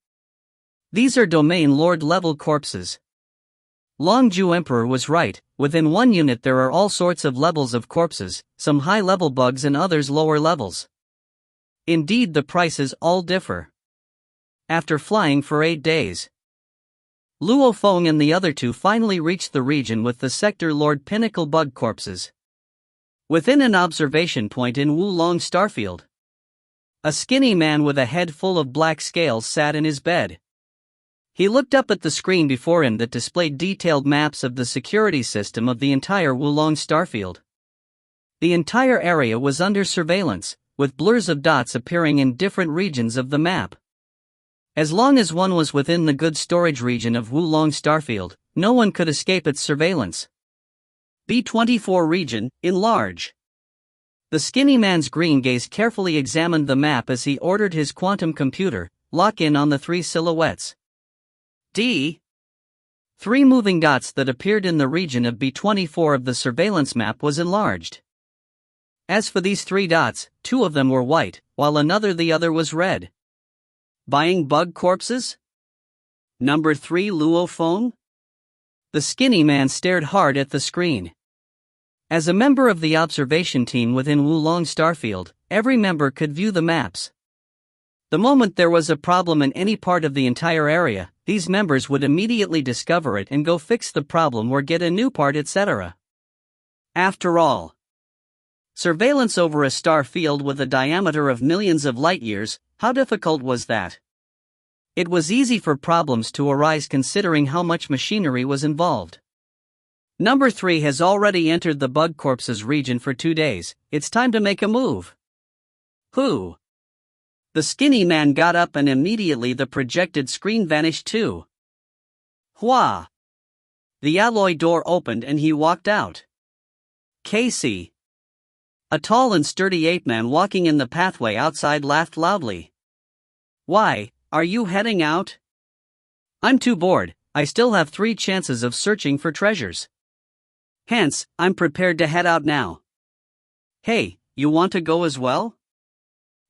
These are Domain Lord level corpses. Longju Emperor was right, within one unit there are all sorts of levels of corpses, some high-level bugs and others lower levels. Indeed, the prices all differ. After flying for 8 days, Luo Feng and the other two finally reached the region with the Sector Lord Pinnacle bug corpses. Within an observation point in Wulong Starfield, a skinny man with a head full of black scales sat in his bed. He looked up at the screen before him that displayed detailed maps of the security system of the entire Wulong Starfield. The entire area was under surveillance, with blurs of dots appearing in different regions of the map. As long as one was within the goods storage region of Wulong Starfield, no one could escape its surveillance. B24 region, enlarge. The skinny man's green gaze carefully examined the map as he ordered his quantum computer, lock in on the 3 silhouettes. D. 3 moving dots that appeared in the region of B24 of the surveillance map was enlarged. As for these 3 dots, 2 of them were white, while the other was red. Buying bug corpses? Number 3 Luo Feng? The skinny man stared hard at the screen. As a member of the observation team within Wulong Starfield, every member could view the maps. The moment there was a problem in any part of the entire area, these members would immediately discover it and go fix the problem or get a new part, etc. After all, surveillance over a star field with a diameter of millions of light-years, how difficult was that? It was easy for problems to arise considering how much machinery was involved. Number 3 has already entered the bug corpses region for 2 days, it's time to make a move. Who? The skinny man got up and immediately the projected screen vanished too. Hua! The alloy door opened and he walked out. Casey! A tall and sturdy ape-man walking in the pathway outside laughed loudly. Why, are you heading out? I'm too bored, I still have 3 chances of searching for treasures. Hence, I'm prepared to head out now. Hey, you want to go as well?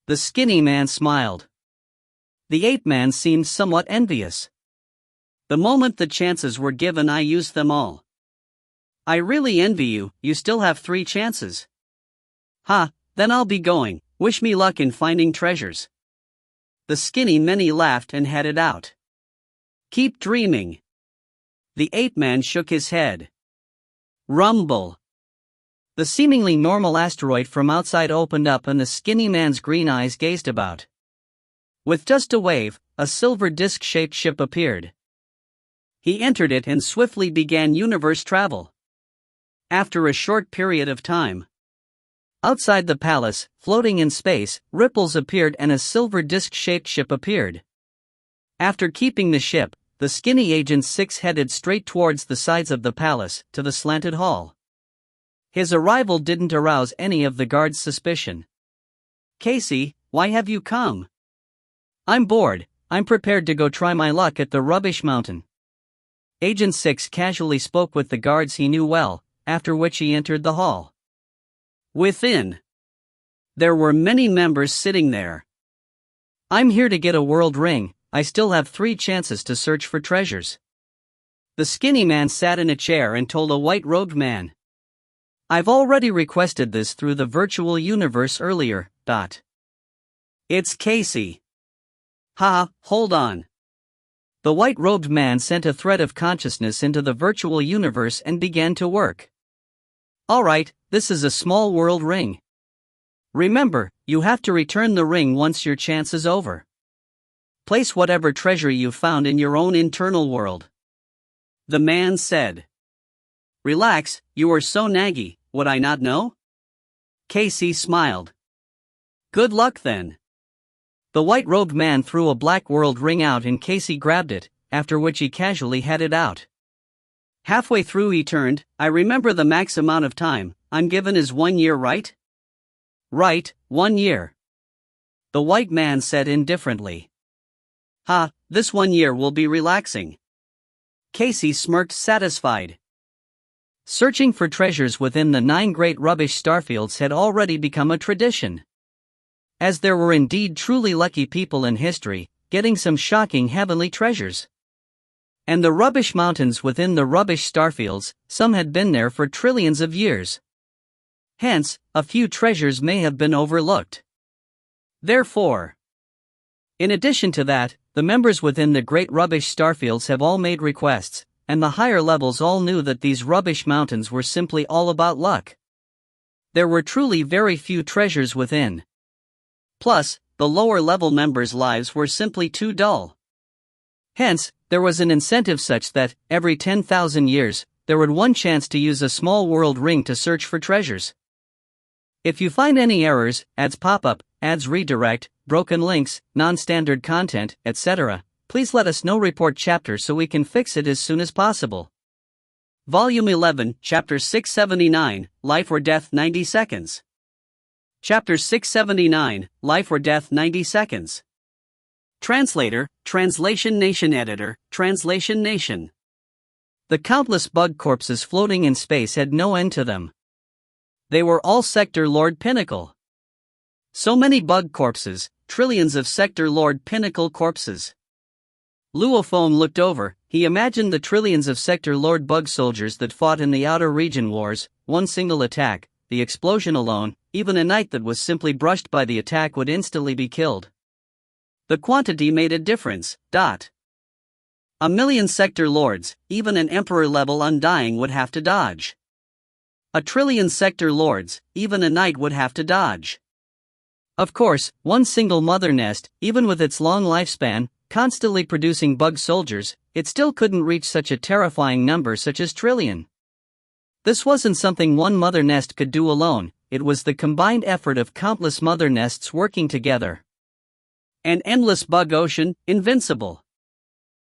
The skinny man smiled. The ape-man seemed somewhat envious. The moment the chances were given I used them all. I really envy you, you still have 3 chances. Ha, then I'll be going, wish me luck in finding treasures. The skinny man laughed and headed out. Keep dreaming. The ape-man shook his head. Rumble. The seemingly normal asteroid from outside opened up and the skinny man's green eyes gazed about. With just a wave, a silver disc-shaped ship appeared. He entered it and swiftly began universe travel. After a short period of time, outside the palace, floating in space, ripples appeared and a silver disc-shaped ship appeared. After keeping the ship, the skinny Agent 6 headed straight towards the sides of the palace, to the slanted hall. His arrival didn't arouse any of the guards' suspicion. Casey, why have you come? I'm bored, I'm prepared to go try my luck at the rubbish mountain. Agent 6 casually spoke with the guards he knew well, after which he entered the hall. Within, there were many members sitting there. I'm here to get a world ring, I still have 3 chances to search for treasures. The skinny man sat in a chair and told a white-robed man. I've already requested this through the virtual universe earlier, It's Casey. Ha, hold on. The white-robed man sent a thread of consciousness into the virtual universe and began to work. Alright, this is a small world ring. Remember, you have to return the ring once your chance is over. Place whatever treasure you found in your own internal world. The man said. Relax, you are so naggy, would I not know? Casey smiled. Good luck then. The white-robed man threw a black world ring out and Casey grabbed it, after which he casually headed out. Halfway through he turned. I remember the max amount of time I'm given is 1 year, right? Right, 1 year. The white man said indifferently. Ha, this 1 year will be relaxing. Casey smirked satisfied. Searching for treasures within the 9 great rubbish starfields had already become a tradition. As there were indeed truly lucky people in history, getting some shocking heavenly treasures. And the rubbish mountains within the rubbish starfields, some had been there for trillions of years. Hence, a few treasures may have been overlooked. Therefore, in addition to that, the members within the great rubbish starfields have all made requests, and the higher levels all knew that these rubbish mountains were simply all about luck. There were truly very few treasures within. Plus, the lower level members' lives were simply too dull. Hence, there was an incentive such that, every 10,000 years, there would one chance to use a small world ring to search for treasures. If you find any errors, ads pop up, ads redirect, broken links, non-standard content, etc., please let us know. Report chapter so we can fix it as soon as possible. Volume 11, Chapter 679, Life or Death 90 Seconds. Chapter 679, Life or Death 90 Seconds. Translator, Translation Nation Editor, Translation Nation. The countless bug corpses floating in space had no end to them. They were all Sector Lord Pinnacle. So many bug corpses, trillions of Sector Lord Pinnacle corpses. Luo Feng looked over. He imagined the trillions of Sector Lord bug soldiers that fought in the outer region wars. One single attack, the explosion alone, even a knight that was simply brushed by the attack would instantly be killed. The quantity made a difference. 1 million Sector Lords, even an Emperor level Undying would have to dodge. 1 trillion Sector Lords, even a knight would have to dodge. Of course, one single mother nest, even with its long lifespan, constantly producing bug soldiers, it still couldn't reach such a terrifying number such as trillion. This wasn't something one mother nest could do alone, it was the combined effort of countless mother nests working together. An endless bug ocean, invincible.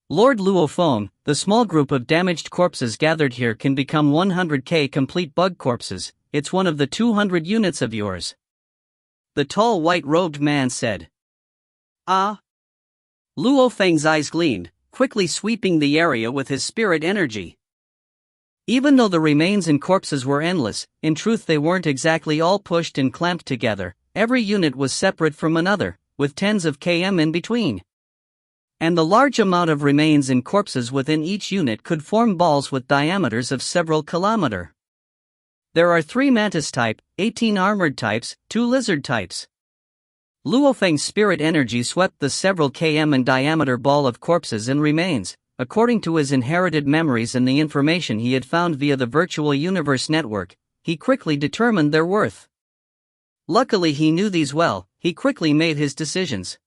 Lord Luo Feng, the small group of damaged corpses gathered here can become 100k complete bug corpses. It's one of the 200 units of yours. The tall white-robed man said. Ah. Luo Feng's eyes gleamed, quickly sweeping the area with his spirit energy. Even though the remains and corpses were endless, in truth they weren't exactly all pushed and clamped together. Every unit was separate from another, with tens of km in between. And the large amount of remains and corpses within each unit could form balls with diameters of several kilometers. There are 3 mantis type, 18 armored types, 2 lizard types. Luo Feng's spirit energy swept the several km in diameter ball of corpses and remains, according to his inherited memories and the information he had found via the virtual universe network. He quickly determined their worth. Luckily he knew these well, he quickly made his decisions.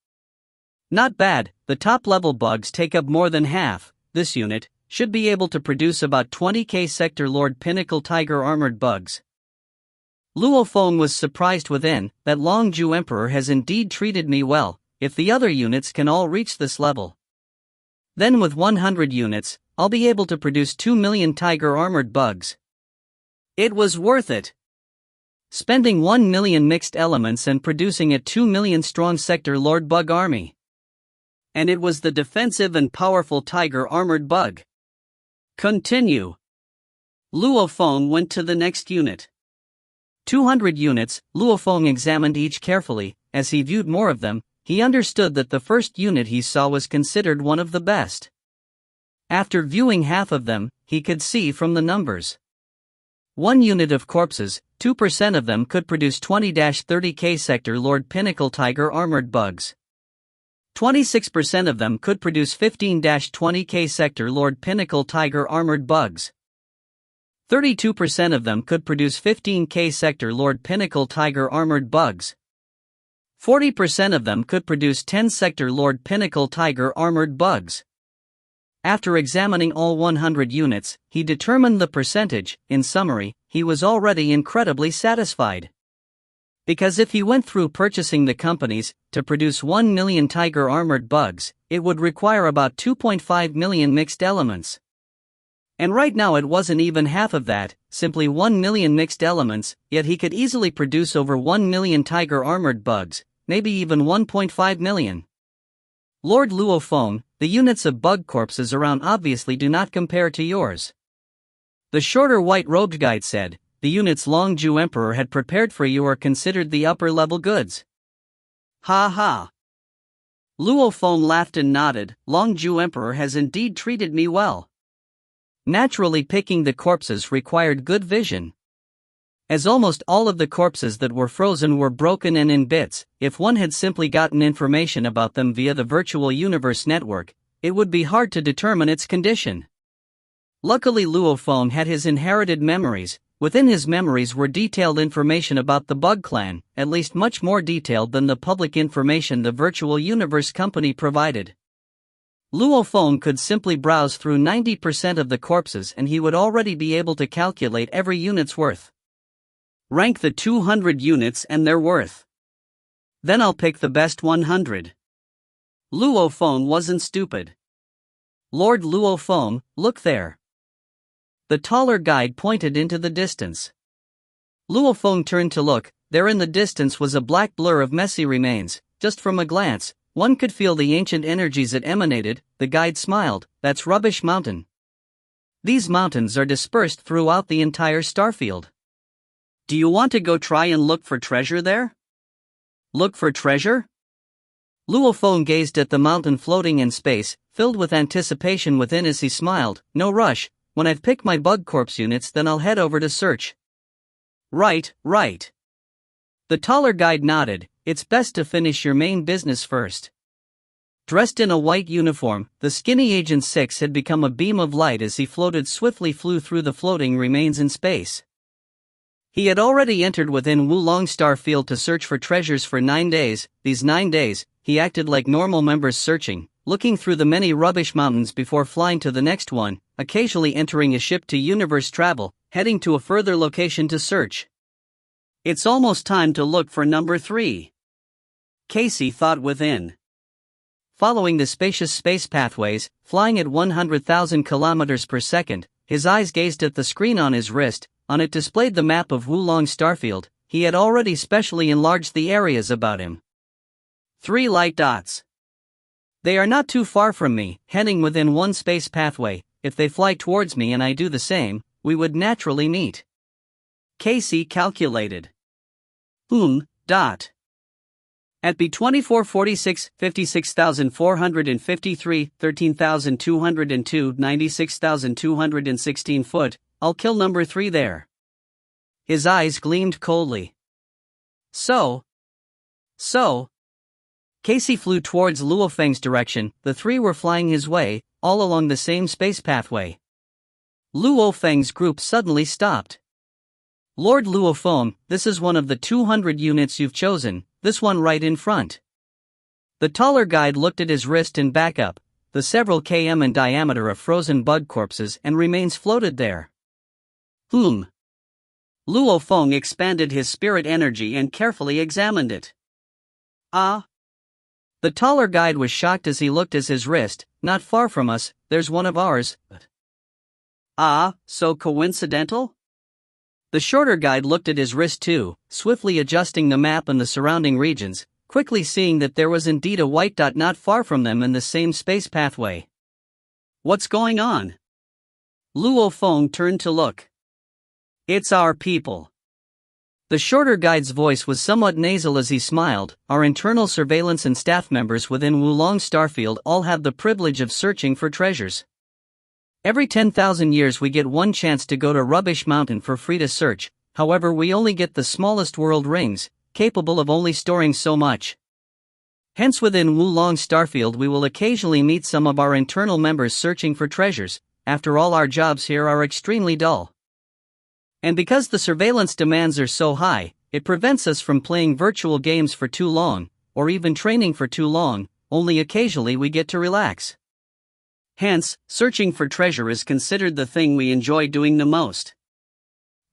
Not bad, the top-level bugs take up more than half. This unit should be able to produce about 20k Sector Lord Pinnacle Tiger armored bugs. Luo Feng was surprised within. That Longju Emperor has indeed treated me well. If the other units can all reach this level, then with 100 units, I'll be able to produce 2 million Tiger armored bugs. It was worth it. Spending 1 million mixed elements and producing a 2 million strong Sector Lord bug army. And it was the defensive and powerful Tiger armored bug. Continue. Luo Feng went to the next unit. 200 units. Luo Feng examined each carefully. As he viewed more of them, he understood that the first unit he saw was considered one of the best. After viewing half of them, he could see from the numbers. 1 unit of corpses, 2% of them could produce 20-30k Sector Lord Pinnacle Tiger armored bugs. 26% of them could produce 15-20K Sector Lord Pinnacle Tiger Armored Bugs. 32% of them could produce 15K Sector Lord Pinnacle Tiger Armored Bugs. 40% of them could produce 10 Sector Lord Pinnacle Tiger Armored Bugs. After examining all 100 units, he determined the percentage. In summary, he was already incredibly satisfied. Because if he went through purchasing the companies to produce 1 million Tiger Armored Bugs, it would require about 2.5 million mixed elements. And right now it wasn't even half of that, simply 1 million mixed elements, yet he could easily produce over 1 million Tiger Armored Bugs, maybe even 1.5 million. Lord Luo Feng, the units of bug corpses around obviously do not compare to yours. The shorter white-robed guide said, the units Long Ju Emperor had prepared for you are considered the upper-level goods. Ha ha. Luo Feng laughed and nodded. Long Ju Emperor has indeed treated me well. Naturally, picking the corpses required good vision. As almost all of the corpses that were frozen were broken and in bits, if one had simply gotten information about them via the virtual universe network, it would be hard to determine its condition. Luckily, Luo Feng had his inherited memories. Within his memories were detailed information about the Bug Clan, at least much more detailed than the public information the virtual universe company provided. Luo Feng could simply browse through 90% of the corpses and he would already be able to calculate every unit's worth. Rank the 200 units and their worth. Then I'll pick the best 100. Luo Feng wasn't stupid. Lord Luo Feng, look there. The taller guide pointed into the distance. Luo Feng turned to look. There in the distance was a black blur of messy remains. Just from a glance, one could feel the ancient energies it emanated. The guide smiled. That's Rubbish Mountain. These mountains are dispersed throughout the entire starfield. Do you want to go try and look for treasure there? Look for treasure? Luo Feng gazed at the mountain floating in space, filled with anticipation within as he smiled. No rush. When I've picked my bug corpse units, then I'll head over to search. Right. The taller guide nodded. It's best to finish your main business first. Dressed in a white uniform, the skinny Agent 6 had become a beam of light as he swiftly flew through the floating remains in space. He had already entered within Wulong Starfield to search for treasures for 9 days. These 9 days, he acted like normal members searching, looking through the many rubbish mountains before flying to the next one, occasionally entering a ship to universe travel, heading to a further location to search. It's almost time to look for number 3. Casey thought within. Following the spacious space pathways, flying at 100,000 kilometers per second, his eyes gazed at the screen on his wrist. On it displayed the map of Wulong Starfield. He had already specially enlarged the areas about him. 3 light dots. They are not too far from me, heading within one space pathway. If they fly towards me and I do the same, we would naturally meet. Casey calculated. At B 2446, 56,453, 13,202, 96,216 foot, I'll kill number 3 there. His eyes gleamed coldly. So. Casey flew towards Luo Feng's direction. The 3 were flying his way, all along the same space pathway. Luo Feng's group suddenly stopped. Lord Luo Feng, this is one of the 200 units you've chosen, this one right in front. The taller guide looked at his wrist and back up. The several km in diameter of frozen bug corpses and remains floated there. Luo Feng expanded his spirit energy and carefully examined it. The taller guide was shocked as he looked at his wrist. Not far from us, there's one of ours. So coincidental? The shorter guide looked at his wrist too, swiftly adjusting the map and the surrounding regions, quickly seeing that there was indeed a white dot not far from them in the same space pathway. What's going on? Luo Feng turned to look. It's our people. The shorter guide's voice was somewhat nasal as he smiled. Our internal surveillance and staff members within Wulong Starfield all have the privilege of searching for treasures. Every 10,000 years we get one chance to go to Rubbish Mountain for free to search. However, we only get the smallest world rings, capable of only storing so much. Hence within Wulong Starfield we will occasionally meet some of our internal members searching for treasures. After all, our jobs here are extremely dull. And because the surveillance demands are so high, it prevents us from playing virtual games for too long, or even training for too long. Only occasionally we get to relax. Hence, searching for treasure is considered the thing we enjoy doing the most.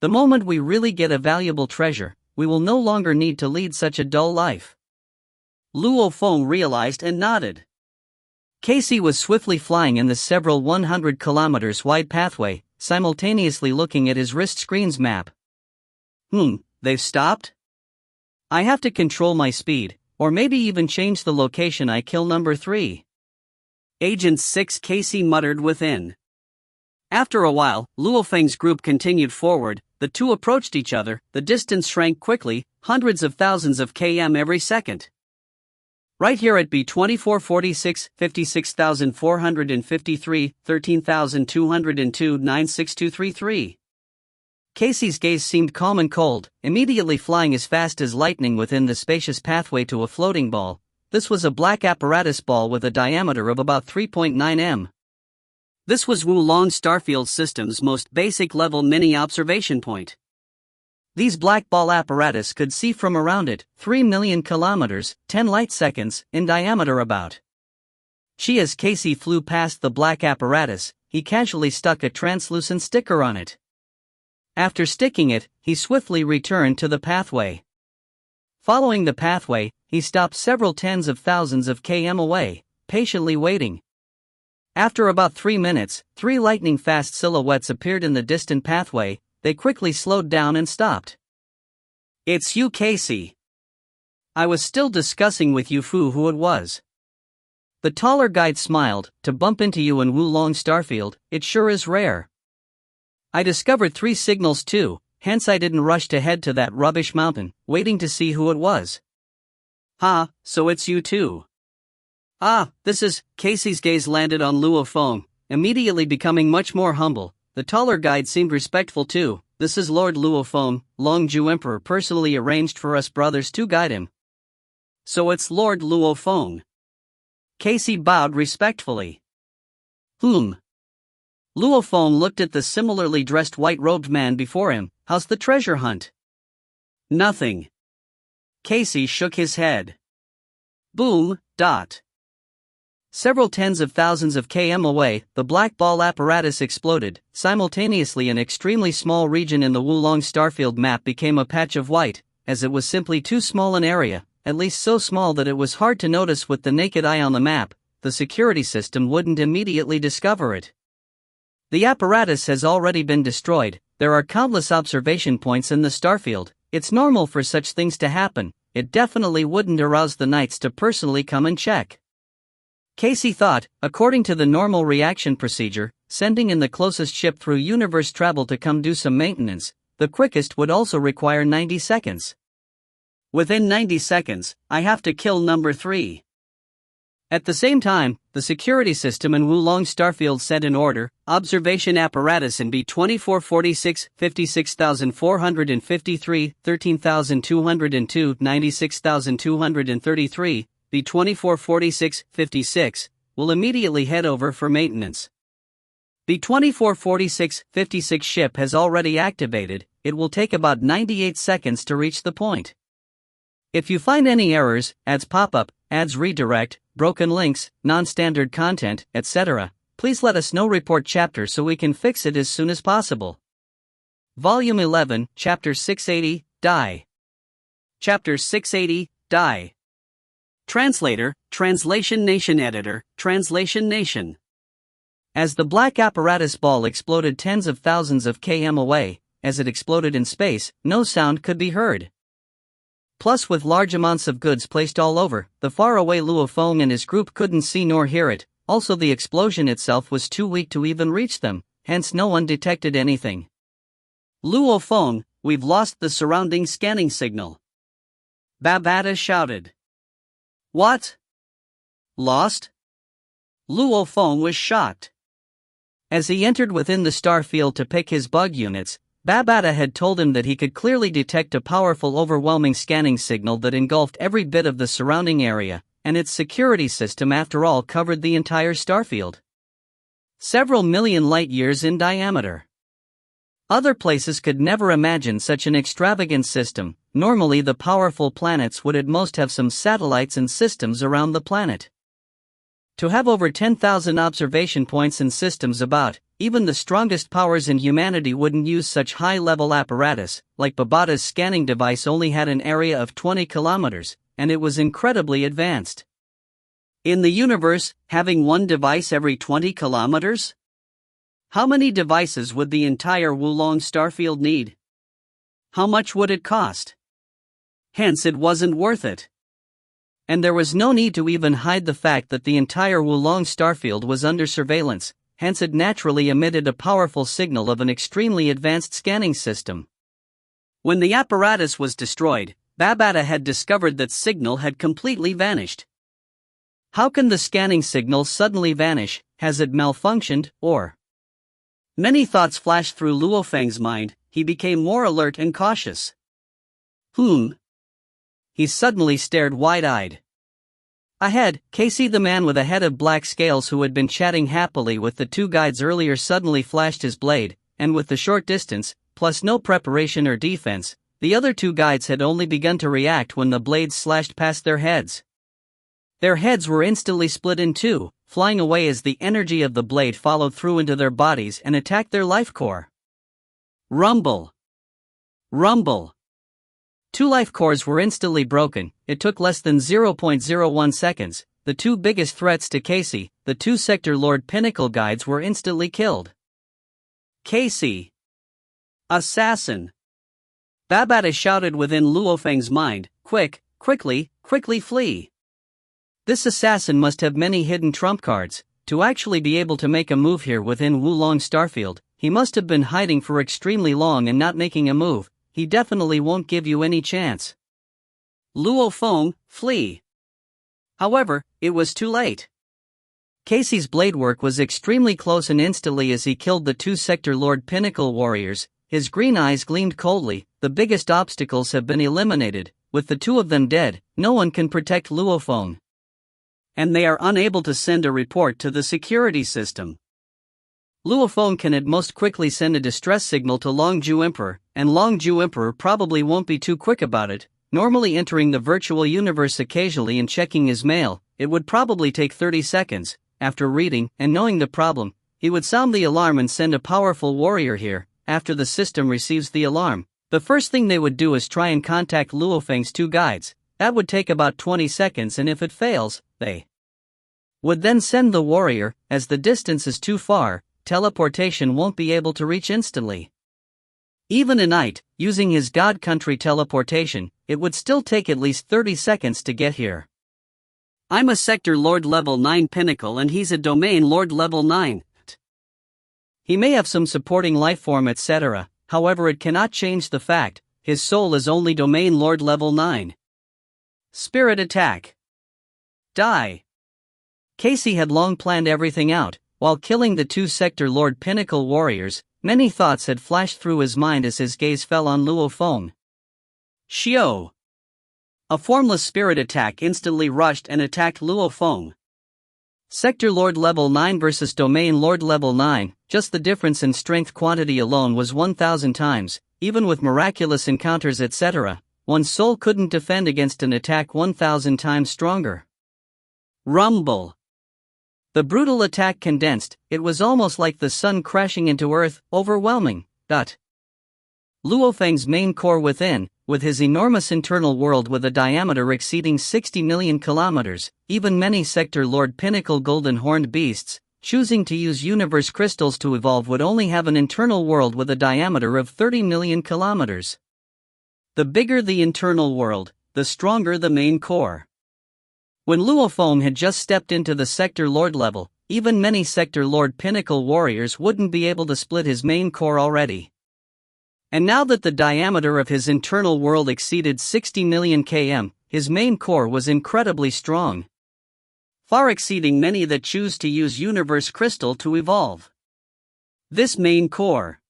The moment we really get a valuable treasure, we will no longer need to lead such a dull life. Luo Feng realized and nodded. Casey was swiftly flying in the several 100 kilometers wide pathway, simultaneously looking at his wrist screen's map. They've stopped? I have to control my speed, or maybe even change the location I kill number 3. Agent 6 Casey muttered within. After a while, Luo Feng's group continued forward. The two approached each other. The distance shrank quickly, hundreds of thousands of km every second. Right here at B2446, 56,453, 13,202, 96233. Casey's gaze seemed calm and cold, immediately flying as fast as lightning within the spacious pathway to a floating ball. This was a black apparatus ball with a diameter of about 3.9 m. This was Wulong Starfield System's most basic level mini observation point. These black ball apparatus could see from around it, 3 million kilometers, 10 light seconds, in diameter about. As Casey flew past the black apparatus, he casually stuck a translucent sticker on it. After sticking it, he swiftly returned to the pathway. Following the pathway, he stopped several tens of thousands of km away, patiently waiting. After about 3 minutes, 3 lightning-fast silhouettes appeared in the distant pathway. They quickly slowed down and stopped. It's you, Casey. I was still discussing with you who it was. The taller guide smiled. To bump into you in Wulong Starfield, it sure is rare. I discovered 3 signals too, hence I didn't rush to head to that rubbish mountain, waiting to see who it was. So it's you too. This is. Casey's gaze landed on Luo Feng, immediately becoming much more humble. The taller guide seemed respectful too. This is Lord Luo Feng, Longju Emperor personally arranged for us brothers to guide him. So it's Lord Luo Feng. Casey bowed respectfully. Luo Feng looked at the similarly dressed white-robed man before him. How's the treasure hunt? Nothing. Casey shook his head. Boom. Several tens of thousands of km away, the black ball apparatus exploded. Simultaneously, an extremely small region in the Wulong Starfield map became a patch of white, as it was simply too small an area, at least so small that it was hard to notice with the naked eye on the map. The security system wouldn't immediately discover it. The apparatus has already been destroyed. There are countless observation points in the Starfield. It's normal for such things to happen. It definitely wouldn't arouse the knights to personally come and check. Casey thought, according to the normal reaction procedure, sending in the closest ship through universe travel to come do some maintenance, the quickest would also require 90 seconds. Within 90 seconds, I have to kill number 3. At the same time, the security system in Wulong Starfield sent an order. Observation apparatus in B2446, 56,453, 13,202, 96,233, B2446, 56, will immediately head over for maintenance. B2446, 56 ship has already activated. It will take about 98 seconds to reach the point. If you find any errors, ads pop up, ads redirect, broken links, non-standard content, etc., please let us know. Report chapter so we can fix it as soon as possible. Volume 11, Chapter 680, Die. Chapter 680, Die. Translator, Translation Nation. Editor, Translation Nation. As the black apparatus ball exploded tens of thousands of km away, as it exploded in space, no sound could be heard. Plus, with large amounts of goods placed all over, the faraway Luo Feng and his group couldn't see nor hear it. Also, the explosion itself was too weak to even reach them, hence no one detected anything. Luo Feng, we've lost the surrounding scanning signal. Babata shouted. What? Lost? Luo Feng was shocked. As he entered within the star field to pick his bug units, Babata had told him that he could clearly detect a powerful overwhelming scanning signal that engulfed every bit of the surrounding area. and its security system after all covered the entire starfield. Several million light-years in diameter. Other places could never imagine such an extravagant system. Normally the powerful planets would at most have some satellites and systems around the planet. To have over 10,000 observation points and systems about, even the strongest powers in humanity wouldn't use such high-level apparatus. Like Babata's scanning device only had an area of 20 kilometers, and it was incredibly advanced. In the universe, having one device every 20 kilometers? How many devices would the entire Wulong starfield need? How much would it cost? Hence it wasn't worth it. And there was no need to even hide the fact that the entire Wulong starfield was under surveillance, hence it naturally emitted a powerful signal of an extremely advanced scanning system. When the apparatus was destroyed, Babata had discovered that signal had completely vanished. How can the scanning signal suddenly vanish? Has it malfunctioned, or? Many thoughts flashed through Luo Feng's mind. He became more alert and cautious. He suddenly stared wide-eyed. Ahead, Casey, the man with a head of black scales who had been chatting happily with the two guides earlier, suddenly flashed his blade, and with the short distance, plus no preparation or defense, the other two guides had only begun to react when the blades slashed past their heads. Their heads were instantly split in two, flying away as the energy of the blade followed through into their bodies and attacked their life core. Rumble! Rumble! Two life cores were instantly broken. It took less than 0.01 seconds. The two biggest threats to Casey, the two Sector Lord Pinnacle guides, were instantly killed. Casey! Assassin! Babata shouted within Luo Feng's mind, quickly flee! This assassin must have many hidden trump cards. To actually be able to make a move here within Wulong Starfield, he must have been hiding for extremely long and not making a move. He definitely won't give you any chance. Luo Feng, flee! However, it was too late. Casey's blade work was extremely close, and instantly as he killed the two Sector Lord Pinnacle warriors, his green eyes gleamed coldly. The biggest obstacles have been eliminated. With the two of them dead, no one can protect Luo Feng. And they are unable to send a report to the security system. Luo Feng can at most quickly send a distress signal to Longju Emperor, and Longju Emperor probably won't be too quick about it. Normally entering the virtual universe occasionally and checking his mail, it would probably take 30 seconds. After reading and knowing the problem, he would sound the alarm and send a powerful warrior here. After the system receives the alarm, the first thing they would do is try and contact Luo Feng's two guides. That would take about 20 seconds, and if it fails, they would then send the warrior. As the distance is too far, teleportation won't be able to reach instantly. Even a knight, using his god country teleportation, it would still take at least 30 seconds to get here. I'm a Sector Lord level 9 Pinnacle and he's a Domain Lord level 9. He may have some supporting lifeform etc., however it cannot change the fact, his soul is only Domain Lord level 9. Spirit attack. Die. Casey had long planned everything out. While killing the two Sector Lord Pinnacle warriors, many thoughts had flashed through his mind as his gaze fell on Luo Feng. Xiao! A formless spirit attack instantly rushed and attacked Luo Feng. Sector Lord level 9 versus Domain Lord level 9, just the difference in strength quantity alone was 1,000 times, even with miraculous encounters etc., one's soul couldn't defend against an attack 1,000 times stronger. Rumble! The brutal attack condensed, it was almost like the sun crashing into earth, overwhelming. Luo Feng's main core within, with his enormous internal world with a diameter exceeding 60 million kilometers, even many Sector Lord Pinnacle golden horned beasts, choosing to use universe crystals to evolve, would only have an internal world with a diameter of 30 million kilometers. The bigger the internal world, the stronger the main core. When Luo Feng had just stepped into the Sector Lord level, even many Sector Lord Pinnacle warriors wouldn't be able to split his main core already. And now that the diameter of his internal world exceeded 60 million km, his main core was incredibly strong, far exceeding many that choose to use universe crystal to evolve. This main core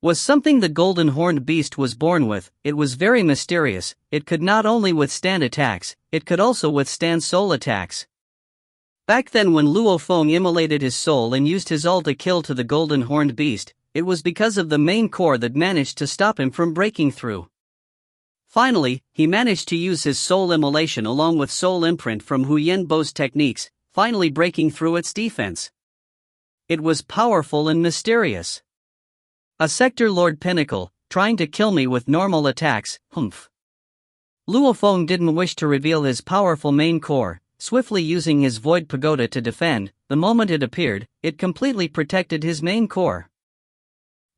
was something the golden horned beast was born with. It was very mysterious. It could not only withstand attacks, it could also withstand soul attacks. Back then, when Luo Feng immolated his soul and used his ult to kill to the golden horned beast, it was because of the main core that managed to stop him from breaking through. Finally, he managed to use his soul immolation along with soul imprint from Hu Yanbo's techniques, finally breaking through its defense. It was powerful and mysterious. A Sector Lord Pinnacle, trying to kill me with normal attacks, humph. Luo Feng didn't wish to reveal his powerful main core, swiftly using his Void Pagoda to defend. The moment it appeared, it completely protected his main core.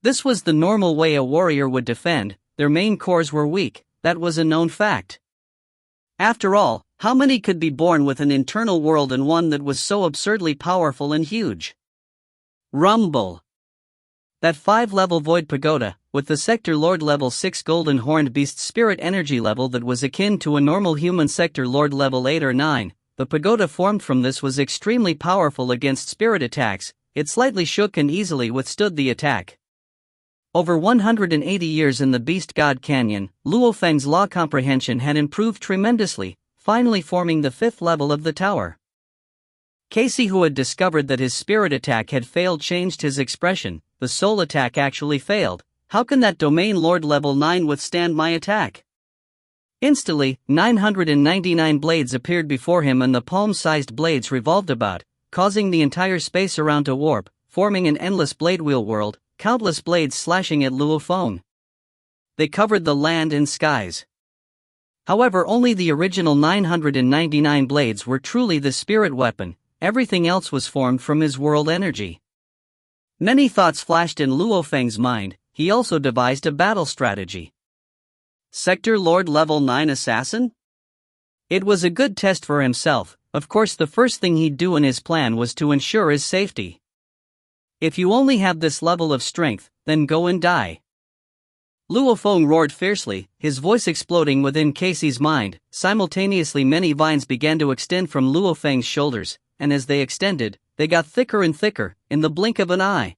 This was the normal way a warrior would defend. Their main cores were weak, that was a known fact. After all, how many could be born with an internal world and one that was so absurdly powerful and huge? Rumble. That 5-level Void Pagoda, with the Sector Lord level 6 Golden Horned Beast spirit energy level that was akin to a normal human Sector Lord level 8 or 9, the pagoda formed from this was extremely powerful against spirit attacks. It slightly shook and easily withstood the attack. Over 180 years in the Beast God Canyon, Luo Feng's law comprehension had improved tremendously, finally forming the 5th level of the tower. Casey, who had discovered that his spirit attack had failed, changed his expression. The soul attack actually failed. How can that domain lord level 9 withstand my attack? Instantly, 999 blades appeared before him and the palm-sized blades revolved about, causing the entire space around to warp, forming an endless blade wheel world, countless blades slashing at Luo Feng. They covered the land and skies. However, only the original 999 blades were truly the spirit weapon. Everything else was formed from his world energy. Many thoughts flashed in Luo Feng's mind. He also devised a battle strategy. Sector Lord level 9 assassin? It was a good test for himself. Of course, the first thing he'd do in his plan was to ensure his safety. If you only have this level of strength, then go and die. Luo Feng roared fiercely, his voice exploding within Casey's mind. Simultaneously, many vines began to extend from Luo Feng's shoulders, and as they extended, they got thicker and thicker, in the blink of an eye.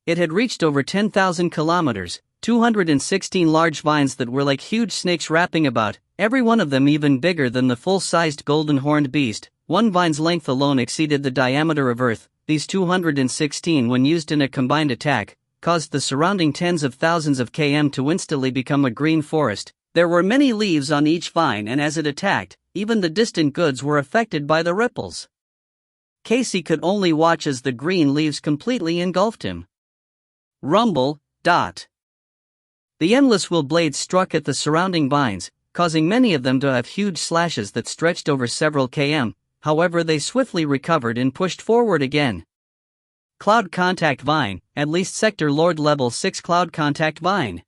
It had reached over 10,000 kilometers, 216 large vines that were like huge snakes wrapping about, every one of them even bigger than the full-sized golden horned beast. One vine's length alone exceeded the diameter of Earth. These 216, when used in a combined attack, caused the surrounding tens of thousands of km to instantly become a green forest. There were many leaves on each vine, and as it attacked, even the distant goods were affected by the ripples. Casey could only watch as the green leaves completely engulfed him. Rumble. The endless will blades struck at the surrounding vines, causing many of them to have huge slashes that stretched over several km. However, they swiftly recovered and pushed forward again. Cloud Contact Vine, at least Sector Lord level 6 Cloud Contact Vine.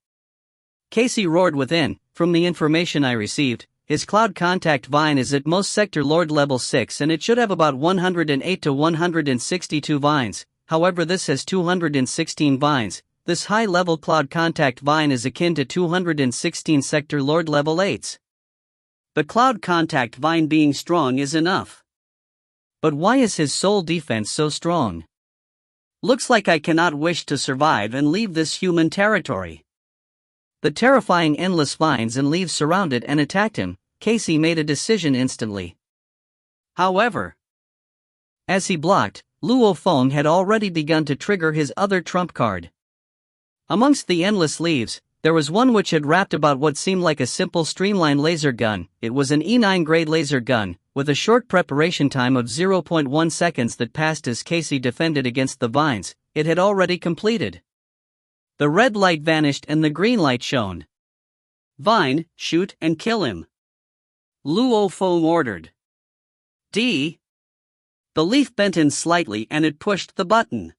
Casey roared within. From the information I received, his Cloud Contact Vine is at most Sector Lord level 6 and it should have about 108 to 162 vines. However, this has 216 vines. This high-level Cloud Contact Vine is akin to 216 Sector Lord level 8s. The Cloud Contact Vine being strong is enough. But why is his soul defense so strong? Looks like I cannot wish to survive and leave this human territory. The terrifying endless vines and leaves surrounded and attacked him. Casey made a decision instantly. However, as he blocked, Luo Feng had already begun to trigger his other trump card. Amongst the endless leaves, there was one which had wrapped about what seemed like a simple streamlined laser gun. It was an E9 grade laser gun, with a short preparation time of 0.1 seconds that passed as Casey defended against the vines. It had already completed. The red light vanished and the green light shone. Vine, shoot and kill him. Luo Feng ordered. The leaf bent in slightly and it pushed the button.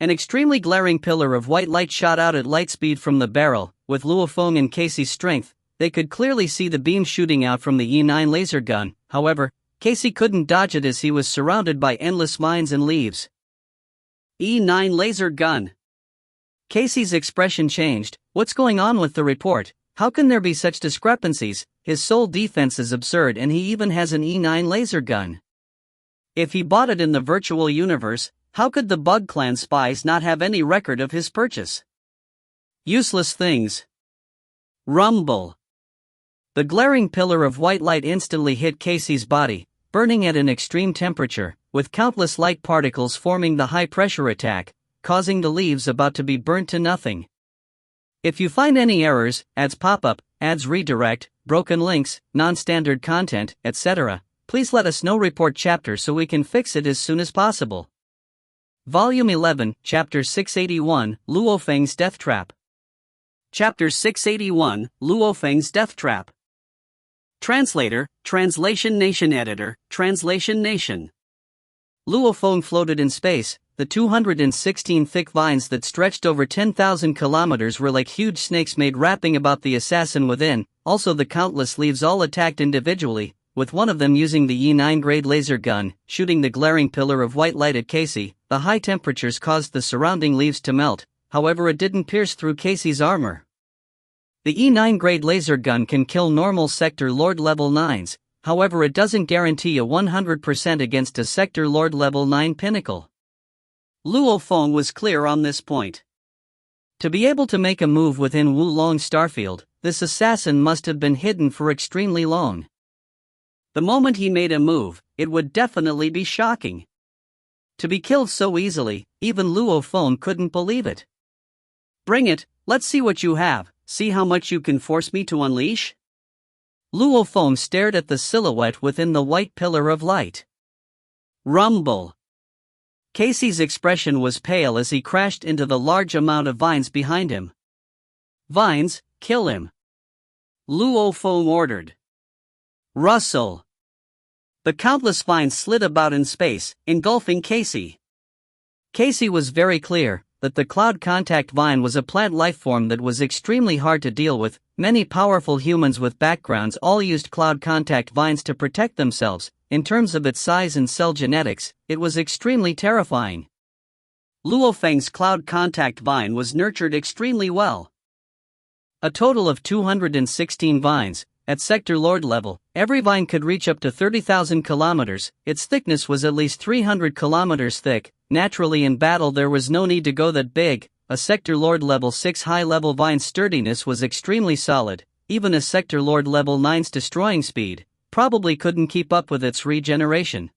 An extremely glaring pillar of white light shot out at light speed from the barrel. With Luo Feng and Casey's strength, they could clearly see the beam shooting out from the E9 laser gun. However, Casey couldn't dodge it as he was surrounded by endless vines and leaves. E9 laser gun. Casey's expression changed. What's going on with the report? How can there be such discrepancies? His soul defense is absurd and he even has an E9 laser gun. If he bought it in the virtual universe, how could the Bug Clan spies not have any record of his purchase? Useless things. Rumble. The glaring pillar of white light instantly hit Casey's body, burning at an extreme temperature, with countless light particles forming the high-pressure attack, causing the leaves about to be burnt to nothing. If you find any errors, ads pop-up, ads redirect, broken links, non-standard content, etc., please let us know. Report chapter so we can fix it as soon as possible. Volume 11, Chapter 681, Luo Feng's Death Trap. Chapter 681, Luo Feng's Death Trap. Translator, Translation Nation Editor, Translation Nation. Luo Feng floated in space. The 216 thick vines that stretched over 10,000 kilometers were like huge snakes made wrapping about the assassin within. Also the countless leaves all attacked individually, with one of them using the E9 grade laser gun, shooting the glaring pillar of white light at Casey. The high temperatures caused the surrounding leaves to melt, however it didn't pierce through Casey's armor. The E9 grade laser gun can kill normal Sector Lord level 9s, however it doesn't guarantee a 100% against a Sector Lord level 9 pinnacle. Luo Feng was clear on this point. To be able to make a move within Wulong Starfield, this assassin must have been hidden for extremely long. The moment he made a move, it would definitely be shocking. To be killed so easily, even Luo Feng couldn't believe it. Bring it, let's see what you have, see how much you can force me to unleash? Luo Feng stared at the silhouette within the white pillar of light. Rumble. Casey's expression was pale as he crashed into the large amount of vines behind him. Vines, kill him. Luo Feng ordered. Rustle. The countless vines slid about in space, engulfing Casey. Casey was very clear that the cloud contact vine was a plant lifeform that was extremely hard to deal with. Many powerful humans with backgrounds all used cloud contact vines to protect themselves. In terms of its size and cell genetics, it was extremely terrifying. Luo Feng's cloud contact vine was nurtured extremely well. A total of 216 vines. At Sector Lord level, every vine could reach up to 30,000 kilometers. Its thickness was at least 300 kilometers thick. Naturally, in battle there was no need to go that big. A Sector Lord level 6 high-level vine's sturdiness was extremely solid. Even a Sector Lord level 9's destroying speed probably couldn't keep up with its regeneration.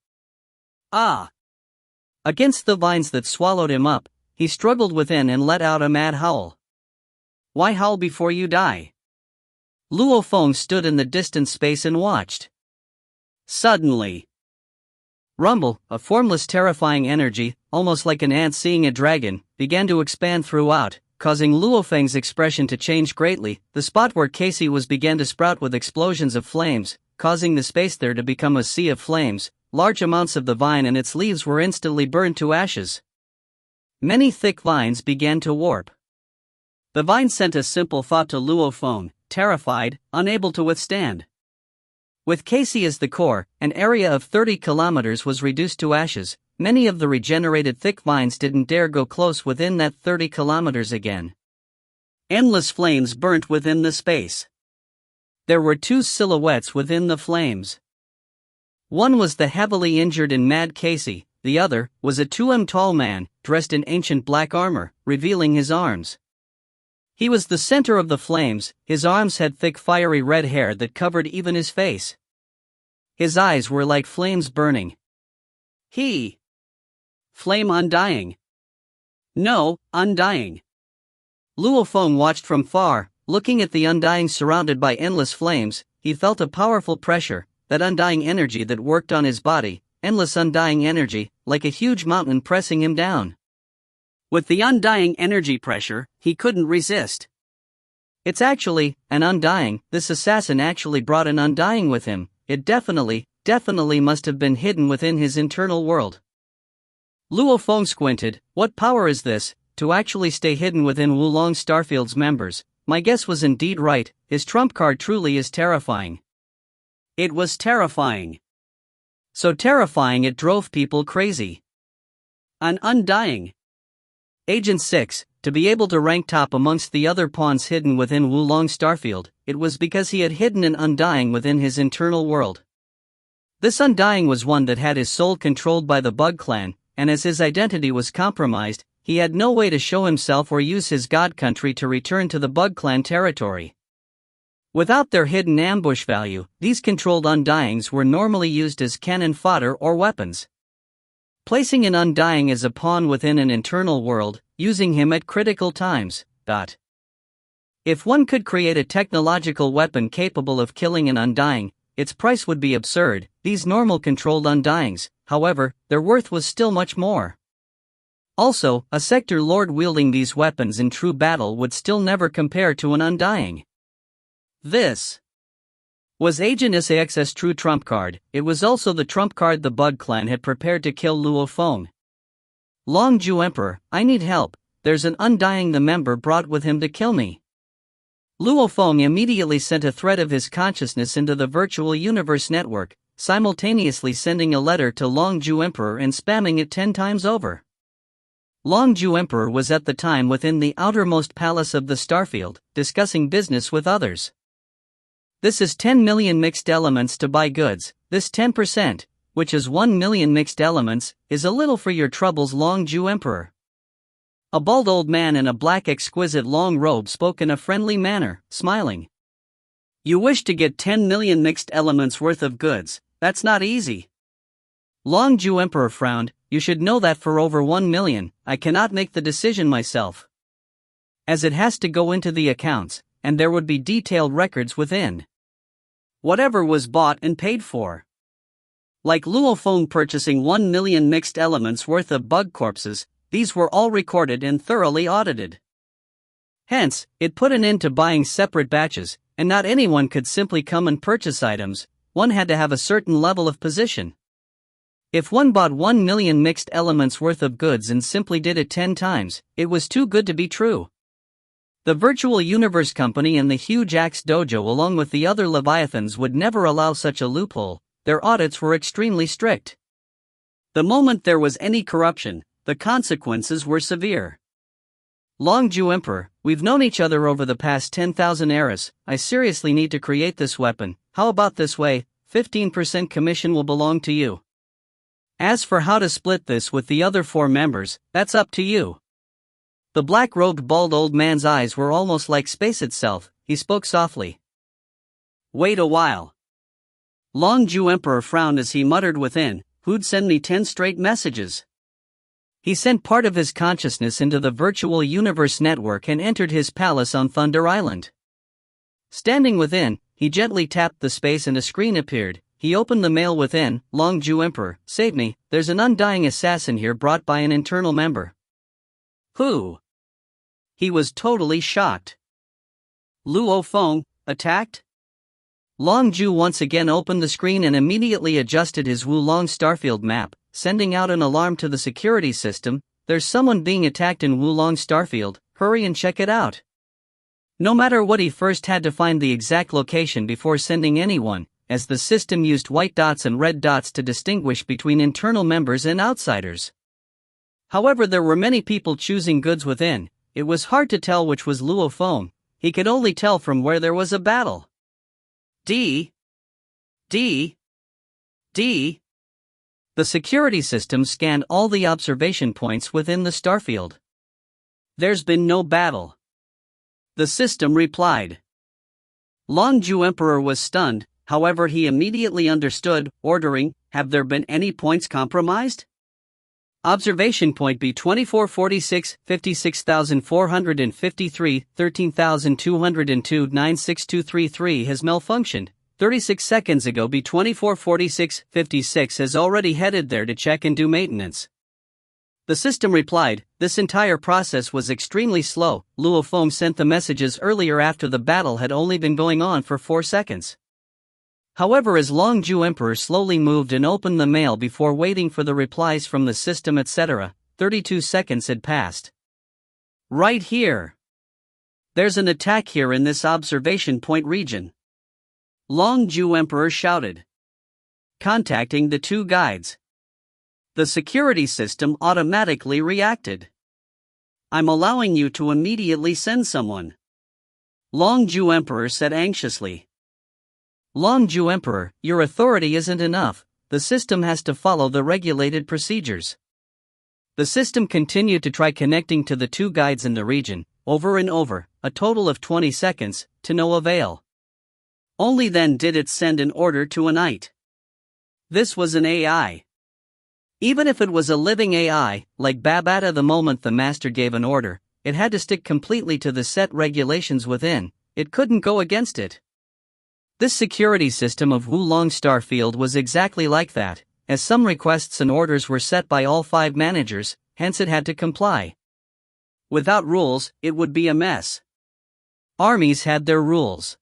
Against the vines that swallowed him up, he struggled within and let out a mad howl. Why howl before you die? Luo Feng stood in the distant space and watched. Suddenly, rumble, a formless terrifying energy, almost like an ant seeing a dragon, began to expand throughout, causing Luo Feng's expression to change greatly. The spot where Casey was began to sprout with explosions of flames, causing the space there to become a sea of flames. Large amounts of the vine and its leaves were instantly burned to ashes. Many thick vines began to warp. The vine sent a simple thought to Luo Feng, terrified, unable to withstand. With Casey as the core, an area of 30 kilometers was reduced to ashes. Many of the regenerated thick vines didn't dare go close within that 30 kilometers again. Endless flames burnt within the space. There were two silhouettes within the flames. One was the heavily injured and mad Casey, the other was a 2m tall man, dressed in ancient black armor, revealing his arms. He was the center of the flames. His arms had thick fiery red hair that covered even his face. His eyes were like flames burning. Flame undying. No, undying. Luo Feng watched from far, looking at the undying surrounded by endless flames. He felt a powerful pressure, that undying energy that worked on his body, endless undying energy, like a huge mountain pressing him down. With the undying energy pressure, he couldn't resist. It's actually an undying. This assassin actually brought an undying with him. It definitely must have been hidden within his internal world. Luo Feng squinted. What power is this, to actually stay hidden within Wulong Starfield's members? My guess was indeed right. His trump card truly is terrifying. It was terrifying. So terrifying it drove people crazy. An undying. Agent 6, to be able to rank top amongst the other pawns hidden within Wulong Starfield, it was because he had hidden an undying within his internal world. This undying was one that had his soul controlled by the Bug Clan, and as his identity was compromised, he had no way to show himself or use his god country to return to the Bug Clan territory. Without their hidden ambush value, these controlled undyings were normally used as cannon fodder or weapons. Placing an undying as a pawn within an internal world, using him at critical times. If one could create a technological weapon capable of killing an undying, its price would be absurd. These normal controlled undyings, however, their worth was still much more. Also, a sector lord wielding these weapons in true battle would still never compare to an undying. This was Agent SAX's true trump card. It was also the trump card the Bug Clan had prepared to kill Luo Feng. Longju Emperor, I need help. There's an undying the member brought with him to kill me. Luo Feng immediately sent a thread of his consciousness into the virtual universe network, simultaneously sending a letter to Longju Emperor and spamming it 10 times over. Longju Emperor was at the time within the outermost palace of the starfield, discussing business with others. This is 10 million mixed elements to buy goods. This 10%, which is 1 million mixed elements, is a little for your troubles, Longju Emperor. A bald old man in a black exquisite long robe spoke in a friendly manner, smiling. You wish to get 10 million mixed elements worth of goods, that's not easy. Longju Emperor frowned. You should know that for over 1 million, I cannot make the decision myself. As it has to go into the accounts, and there would be detailed records within whatever was bought and paid for. Like Luo Feng purchasing 1 million mixed elements worth of bug corpses, these were all recorded and thoroughly audited. Hence, it put an end to buying separate batches, and not anyone could simply come and purchase items. One had to have a certain level of position. If one bought 1 million mixed elements worth of goods and simply did it 10 times, it was too good to be true. The Virtual Universe Company and the Huge Axe Dojo along with the other Leviathans would never allow such a loophole. Their audits were extremely strict. The moment there was any corruption, the consequences were severe. Longju Emperor, we've known each other over the past 10,000 eras. I seriously need to create this weapon. How about this way, 15% commission will belong to you. As for how to split this with the other 4 members, that's up to you. The black-robed bald old man's eyes were almost like space itself. He spoke softly. Wait a while. Longju Emperor frowned as he muttered within, who'd send me 10 straight messages? He sent part of his consciousness into the virtual universe network and entered his palace on Thunder Island. Standing within, he gently tapped the space and a screen appeared. He opened the mail within. Longju Emperor, save me, there's an undying assassin here brought by an internal member. Who? He was totally shocked. Luo Feng, attacked? Longju once again opened the screen and immediately adjusted his Wulong Starfield map, sending out an alarm to the security system. There's someone being attacked in Wulong Starfield, hurry and check it out. No matter what, he first had to find the exact location before sending anyone, as the system used white dots and red dots to distinguish between internal members and outsiders. However, there were many people choosing goods within. It was hard to tell which was Luo Feng. He could only tell from where there was a battle. The security system scanned all the observation points within the starfield. There's been no battle. The system replied. Longju Emperor was stunned, however he immediately understood, ordering, have there been any points compromised? Observation point B 2446, 56,453, 13,202, 96233 has malfunctioned. 36 seconds ago B 2446, 56 has already headed there to check and do maintenance. The system replied, this entire process was extremely slow. Luo Feng sent the messages earlier after the battle had only been going on for 4 seconds. However, as Longju Emperor slowly moved and opened the mail before waiting for the replies from the system etc., 32 seconds had passed. Right here. There's an attack here in this observation point region. Longju Emperor shouted. Contacting the 2 guides. The security system automatically reacted. I'm allowing you to immediately send someone. Longju Emperor said anxiously. Longju Emperor, your authority isn't enough. The system has to follow the regulated procedures. The system continued to try connecting to the two guides in the region, over and over, a total of 20 seconds, to no avail. Only then did it send an order to a knight. This was an AI. Even if it was a living AI, like Babata, the moment the master gave an order, it had to stick completely to the set regulations within, it couldn't go against it. This security system of Wulong Starfield was exactly like that, as some requests and orders were set by all 5 managers, hence it had to comply. Without rules, it would be a mess. Armies had their rules.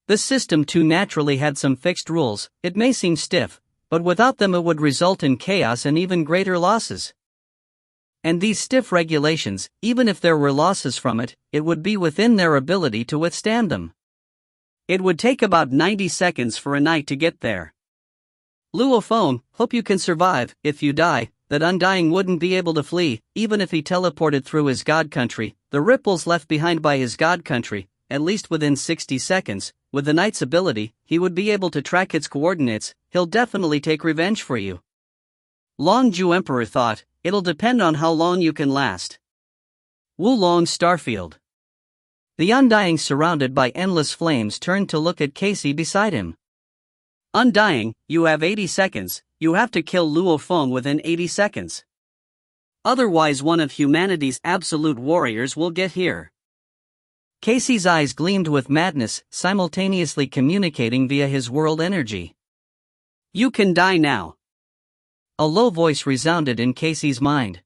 This system too naturally had some fixed rules. It may seem stiff, but without them it would result in chaos and even greater losses. And these stiff regulations, even if there were losses from it, it would be within their ability to withstand them. It would take about 90 seconds for a knight to get there. Luo Feng, hope you can survive. If you die, that Undying wouldn't be able to flee, even if he teleported through his god country, the ripples left behind by his god country, at least within 60 seconds, with the knight's ability, he would be able to track its coordinates. He'll definitely take revenge for you. Longju Emperor thought, it'll depend on how long you can last. Wulong Starfield. The Undying, surrounded by endless flames, turned to look at Casey beside him. Undying, you have 80 seconds, you have to kill Luo Feng within 80 seconds. Otherwise one of humanity's absolute warriors will get here. Casey's eyes gleamed with madness, simultaneously communicating via his world energy. You can die now. A low voice resounded in Casey's mind.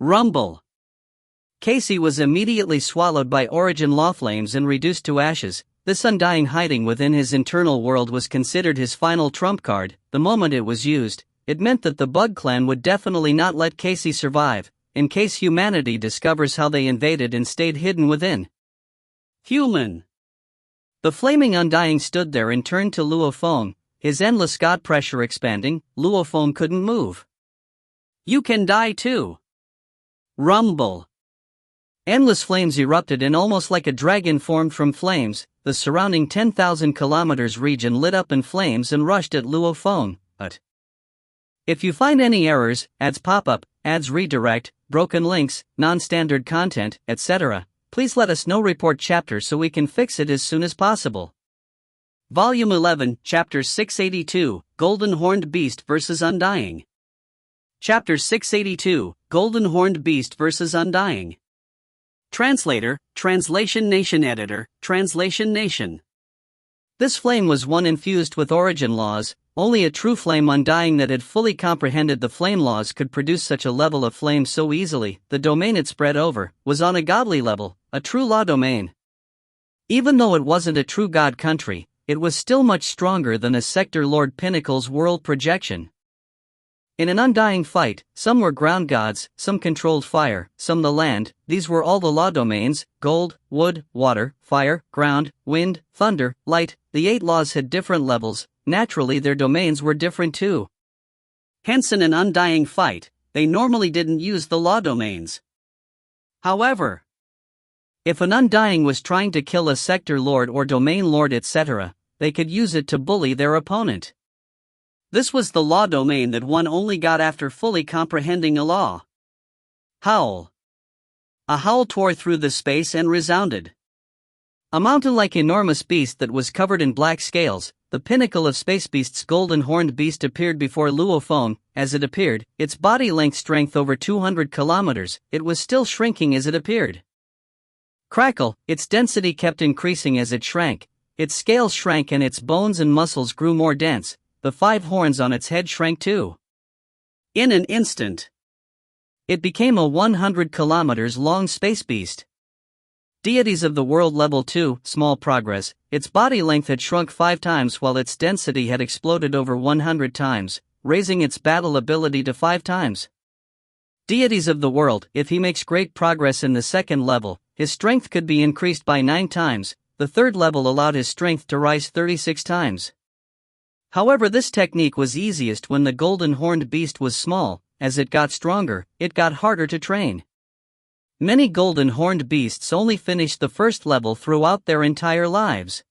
Rumble. Casey was immediately swallowed by origin law flames and reduced to ashes. This Undying hiding within his internal world was considered his final trump card. The moment it was used, it meant that the Bug Clan would definitely not let Casey survive, in case humanity discovers how they invaded and stayed hidden within. Human. The flaming Undying stood there and turned to Luo Feng, his endless god pressure expanding. Luo Feng couldn't move. You can die too. Rumble. Endless flames erupted, and almost like a dragon formed from flames, the surrounding 10,000 kilometers region lit up in flames and rushed at Luo Feng. But if you find any errors, ads pop up, ads redirect, broken links, non-standard content, etc., please let us know. Report chapter so we can fix it as soon as possible. Volume 11, Chapter 682, Golden Horned Beast vs. Undying. Chapter 682, Golden Horned Beast vs. Undying. Translator, Translation Nation. Editor, Translation Nation. This flame was one infused with origin laws. Only a true flame Undying that had fully comprehended the flame laws could produce such a level of flame so easily. The domain it spread over was on a godly level, a true law domain. Even though it wasn't a true god country, it was still much stronger than a Sector Lord Pinnacle's world projection. In an Undying fight, some were ground gods, some controlled fire, some the land. These were all the law domains: gold, wood, water, fire, ground, wind, thunder, light. The 8 laws had different levels. Naturally their domains were different too. Hence in an Undying fight, they normally didn't use the law domains. However, if an Undying was trying to kill a Sector Lord or Domain Lord etc., they could use it to bully their opponent. This was the law domain that one only got after fully comprehending a law. Howl. A howl tore through the space and resounded. A mountain-like enormous beast that was covered in black scales, the pinnacle of space beasts, golden horned beast, appeared before Luo Feng. As it appeared, its body length strength over 200 kilometers, it was still shrinking as it appeared. Crackle, its density kept increasing as it shrank. Its scales shrank and its bones and muscles grew more dense. The 5 horns on its head shrank too. In an instant, it became a 100 kilometers long space beast. Deities of the world level 2, small progress. Its body length had shrunk 5 times while its density had exploded over 100 times, raising its battle ability to 5 times. Deities of the world, if he makes great progress in the 2nd level, his strength could be increased by 9 times. The 3rd level allowed his strength to rise 36 times. However, this technique was easiest when the golden horned beast was small. As it got stronger, it got harder to train. Many golden horned beasts only finished the 1st level throughout their entire lives.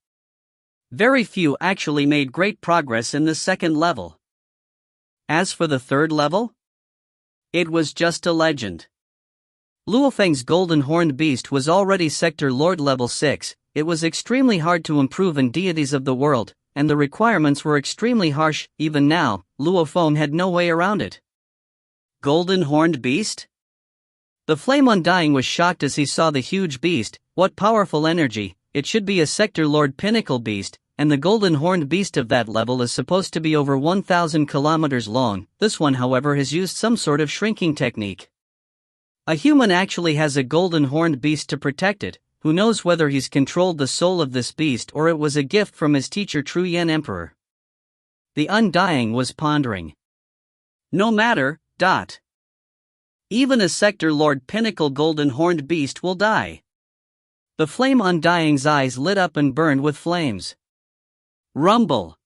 Very few actually made great progress in the 2nd level. As for the 3rd level, It was just a legend. Luo Feng's golden horned beast was already Sector Lord level 6, it was extremely hard to improve in deities of the world, and the requirements were extremely harsh. Even now, Luo Feng had no way around it. Golden horned beast? The Flame Undying was shocked as he saw the huge beast. What powerful energy! It should be a Sector Lord pinnacle beast, and the golden horned beast of that level is supposed to be over 1,000 kilometers long. This one, however, has used some sort of shrinking technique. A human actually has a golden horned beast to protect it. Who knows whether he's controlled the soul of this beast or it was a gift from his teacher True Yen Emperor. The Undying was pondering. No matter. Even a Sector Lord pinnacle golden horned beast will die. The Flame Undying's eyes lit up and burned with flames. Rumble.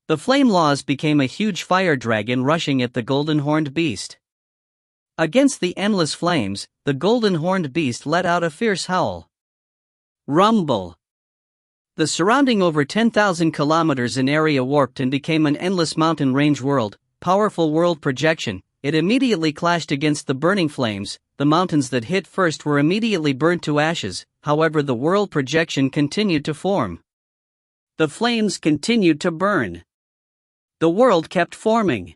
The flame laws became a huge fire dragon rushing at the golden horned beast. Against the endless flames, the golden horned beast let out a fierce howl. Rumble. The surrounding over 10,000 kilometers in area warped and became an endless mountain range world, powerful world projection. It immediately clashed against the burning flames. The mountains that hit first were immediately burnt to ashes, however the world projection continued to form. The flames continued to burn. The world kept forming.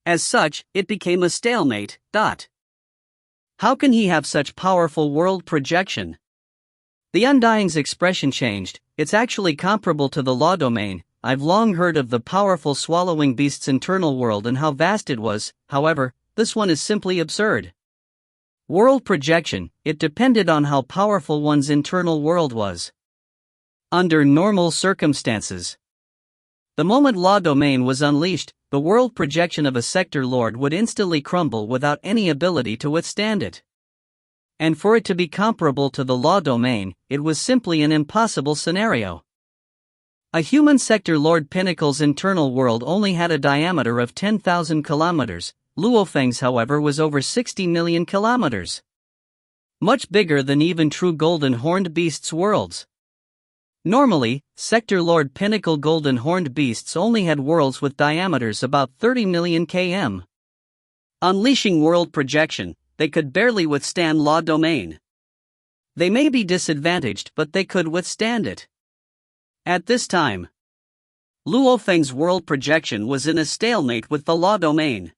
As such, it became a stalemate. How can he have such powerful world projection? The Undying's expression changed. It's actually comparable to the law domain. I've long heard of the powerful swallowing beast's internal world and how vast it was, however, this one is simply absurd. World projection, it depended on how powerful one's internal world was. Under normal circumstances. The moment law domain was unleashed, the world projection of a Sector Lord would instantly crumble without any ability to withstand it. And for it to be comparable to the law domain, it was simply an impossible scenario. A human Sector Lord pinnacle's internal world only had a diameter of 10,000 kilometers, Luo Feng's however was over 60 million kilometers. Much bigger than even true golden horned beasts' worlds. Normally, Sector Lord pinnacle golden horned beasts only had worlds with diameters about 30 million km. Unleashing world projection, they could barely withstand law domain. They may be disadvantaged but they could withstand it. At this time, Luo Feng's world projection was in a stalemate with the law domain.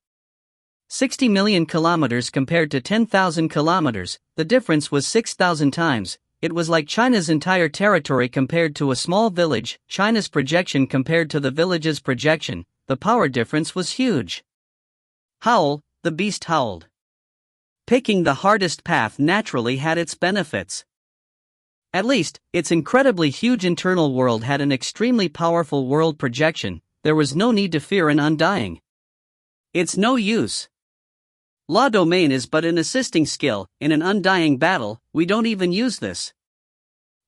60 million kilometers compared to 10,000 kilometers, the difference was 6,000 times. It was like China's entire territory compared to a small village. China's projection compared to the village's projection, the power difference was huge. Howl, the beast howled. Picking the hardest path naturally had its benefits. At least, its incredibly huge internal world had an extremely powerful world projection. There was no need to fear an Undying. It's no use. Law domain is but an assisting skill. In an Undying battle, we don't even use this.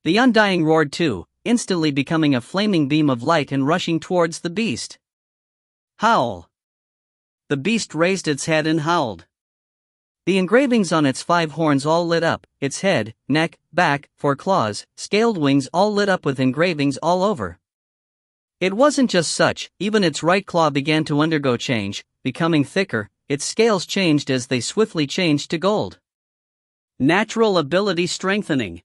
The Undying roared too, instantly becoming a flaming beam of light and rushing towards the beast. Howl. The beast raised its head and howled. The engravings on its 5 horns all lit up, its head, neck, back, 4 claws, scaled wings all lit up with engravings all over. It wasn't just such, even its right claw began to undergo change, becoming thicker, its scales changed as they swiftly changed to gold. Natural ability strengthening.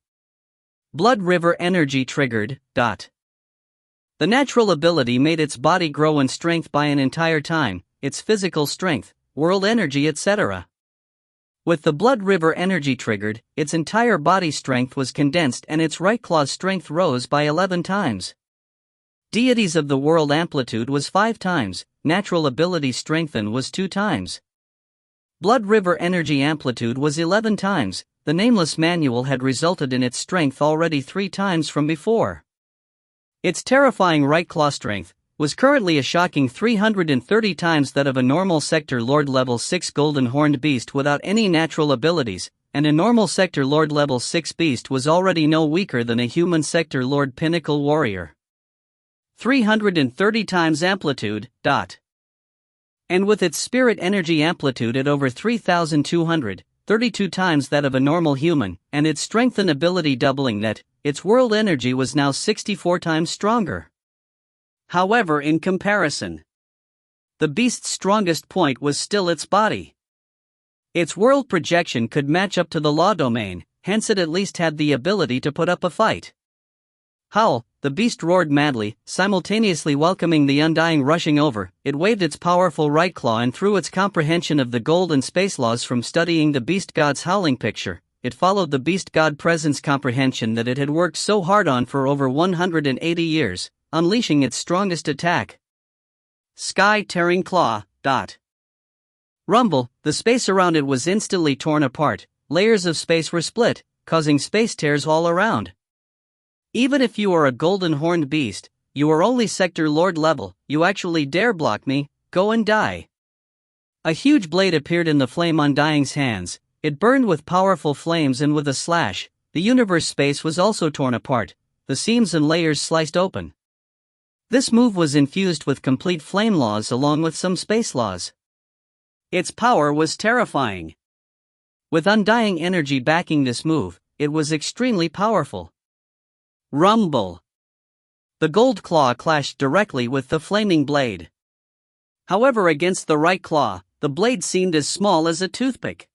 Blood river energy triggered. The natural ability made its body grow in strength by an entire time, its physical strength, world energy etc. With the blood river energy triggered, its entire body strength was condensed and its right claw's strength rose by 11 times. Deities of the world amplitude was 5 times, natural ability strengthen was 2 times. Blood river energy amplitude was 11 times, the nameless manual had resulted in its strength already 3 times from before. Its terrifying right claw strength was currently a shocking 330 times that of a normal Sector Lord level 6 golden horned beast without any natural abilities, and a normal Sector Lord level 6 beast was already no weaker than a human Sector Lord pinnacle warrior. 330 times amplitude. And with its spirit energy amplitude at over 3,232 times that of a normal human, and its strength and ability doubling that, its world energy was now 64 times stronger. However, in comparison, the beast's strongest point was still its body. Its world projection could match up to the law domain, hence it at least had the ability to put up a fight. Howl, the beast roared madly, simultaneously welcoming the Undying rushing over. It waved its powerful right claw, and through its comprehension of the gold and space laws from studying the beast god's howling picture, it followed the beast god presence comprehension that it had worked so hard on for over 180 years, unleashing its strongest attack. Sky-tearing claw. Rumble, the space around it was instantly torn apart. Layers of space were split, causing space tears all around. Even if you are a golden horned beast, you are only Sector Lord level. You actually dare block me? Go and die. A huge blade appeared in the Flame Undying's hands. It burned with powerful flames, and with a slash, the universe space was also torn apart, the seams and layers sliced open. This move was infused with complete flame laws along with some space laws. Its power was terrifying. With undying energy backing this move, it was extremely powerful. Rumble. The gold claw clashed directly with the flaming blade. However, against the right claw, the blade seemed as small as a toothpick.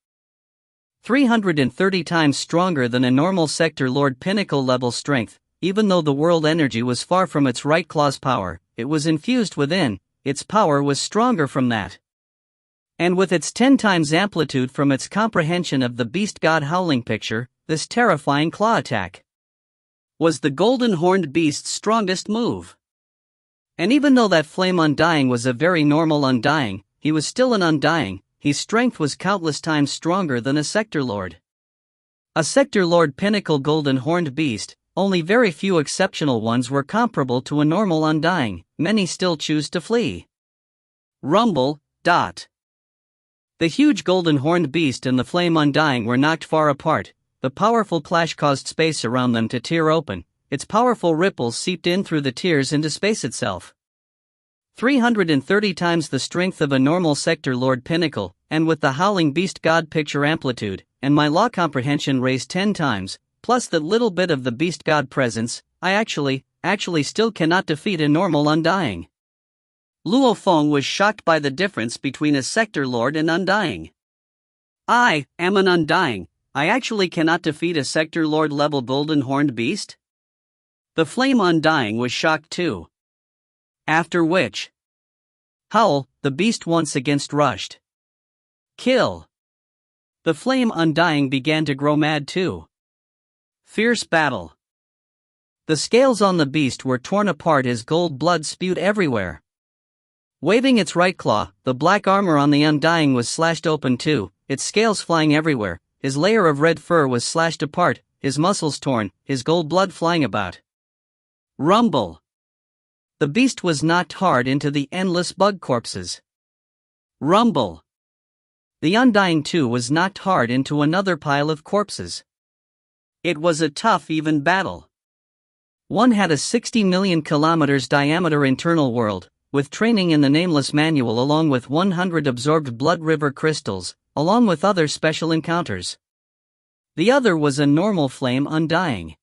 330 times stronger than a normal Sector Lord pinnacle level strength. Even though the world energy was far from its right claw's power, it was infused within. Its power was stronger from that. And with its 10 times amplitude from its comprehension of the beast god howling picture, this terrifying claw attack was the golden horned beast's strongest move. And even though that Flame Undying was a very normal Undying, he was still an Undying. His strength was countless times stronger than a Sector Lord. A Sector Lord pinnacle golden horned beast, only very few exceptional ones were comparable to a normal Undying. Many still choose to flee. Rumble. The huge golden horned beast and the Flame Undying were knocked far apart. The powerful clash caused space around them to tear open. Its powerful ripples seeped in through the tears into space itself. 330 times the strength of a normal Sector Lord pinnacle, and with the howling beast god picture amplitude, and my law comprehension raised 10 times, plus that little bit of the beast god presence, I actually still cannot defeat a normal Undying. Luo Feng was shocked by the difference between a Sector Lord and Undying. I am an Undying. I actually cannot defeat a Sector Lord level golden horned beast? The Flame Undying was shocked too. After which, Howl, the beast once again rushed. Kill. The Flame Undying began to grow mad too. Fierce battle. The scales on the beast were torn apart as gold blood spewed everywhere. Waving its right claw, the black armor on the Undying was slashed open too, its scales flying everywhere. His layer of red fur was slashed apart, his muscles torn, his gold blood flying about. Rumble. The beast was knocked hard into the endless bug corpses. Rumble. The Undying too was knocked hard into another pile of corpses. It was a tough, even battle. One had a 60 million kilometers diameter internal world, with training in the Nameless Manual along with 100 absorbed blood river crystals, along with other special encounters. The other was a normal Flame Undying.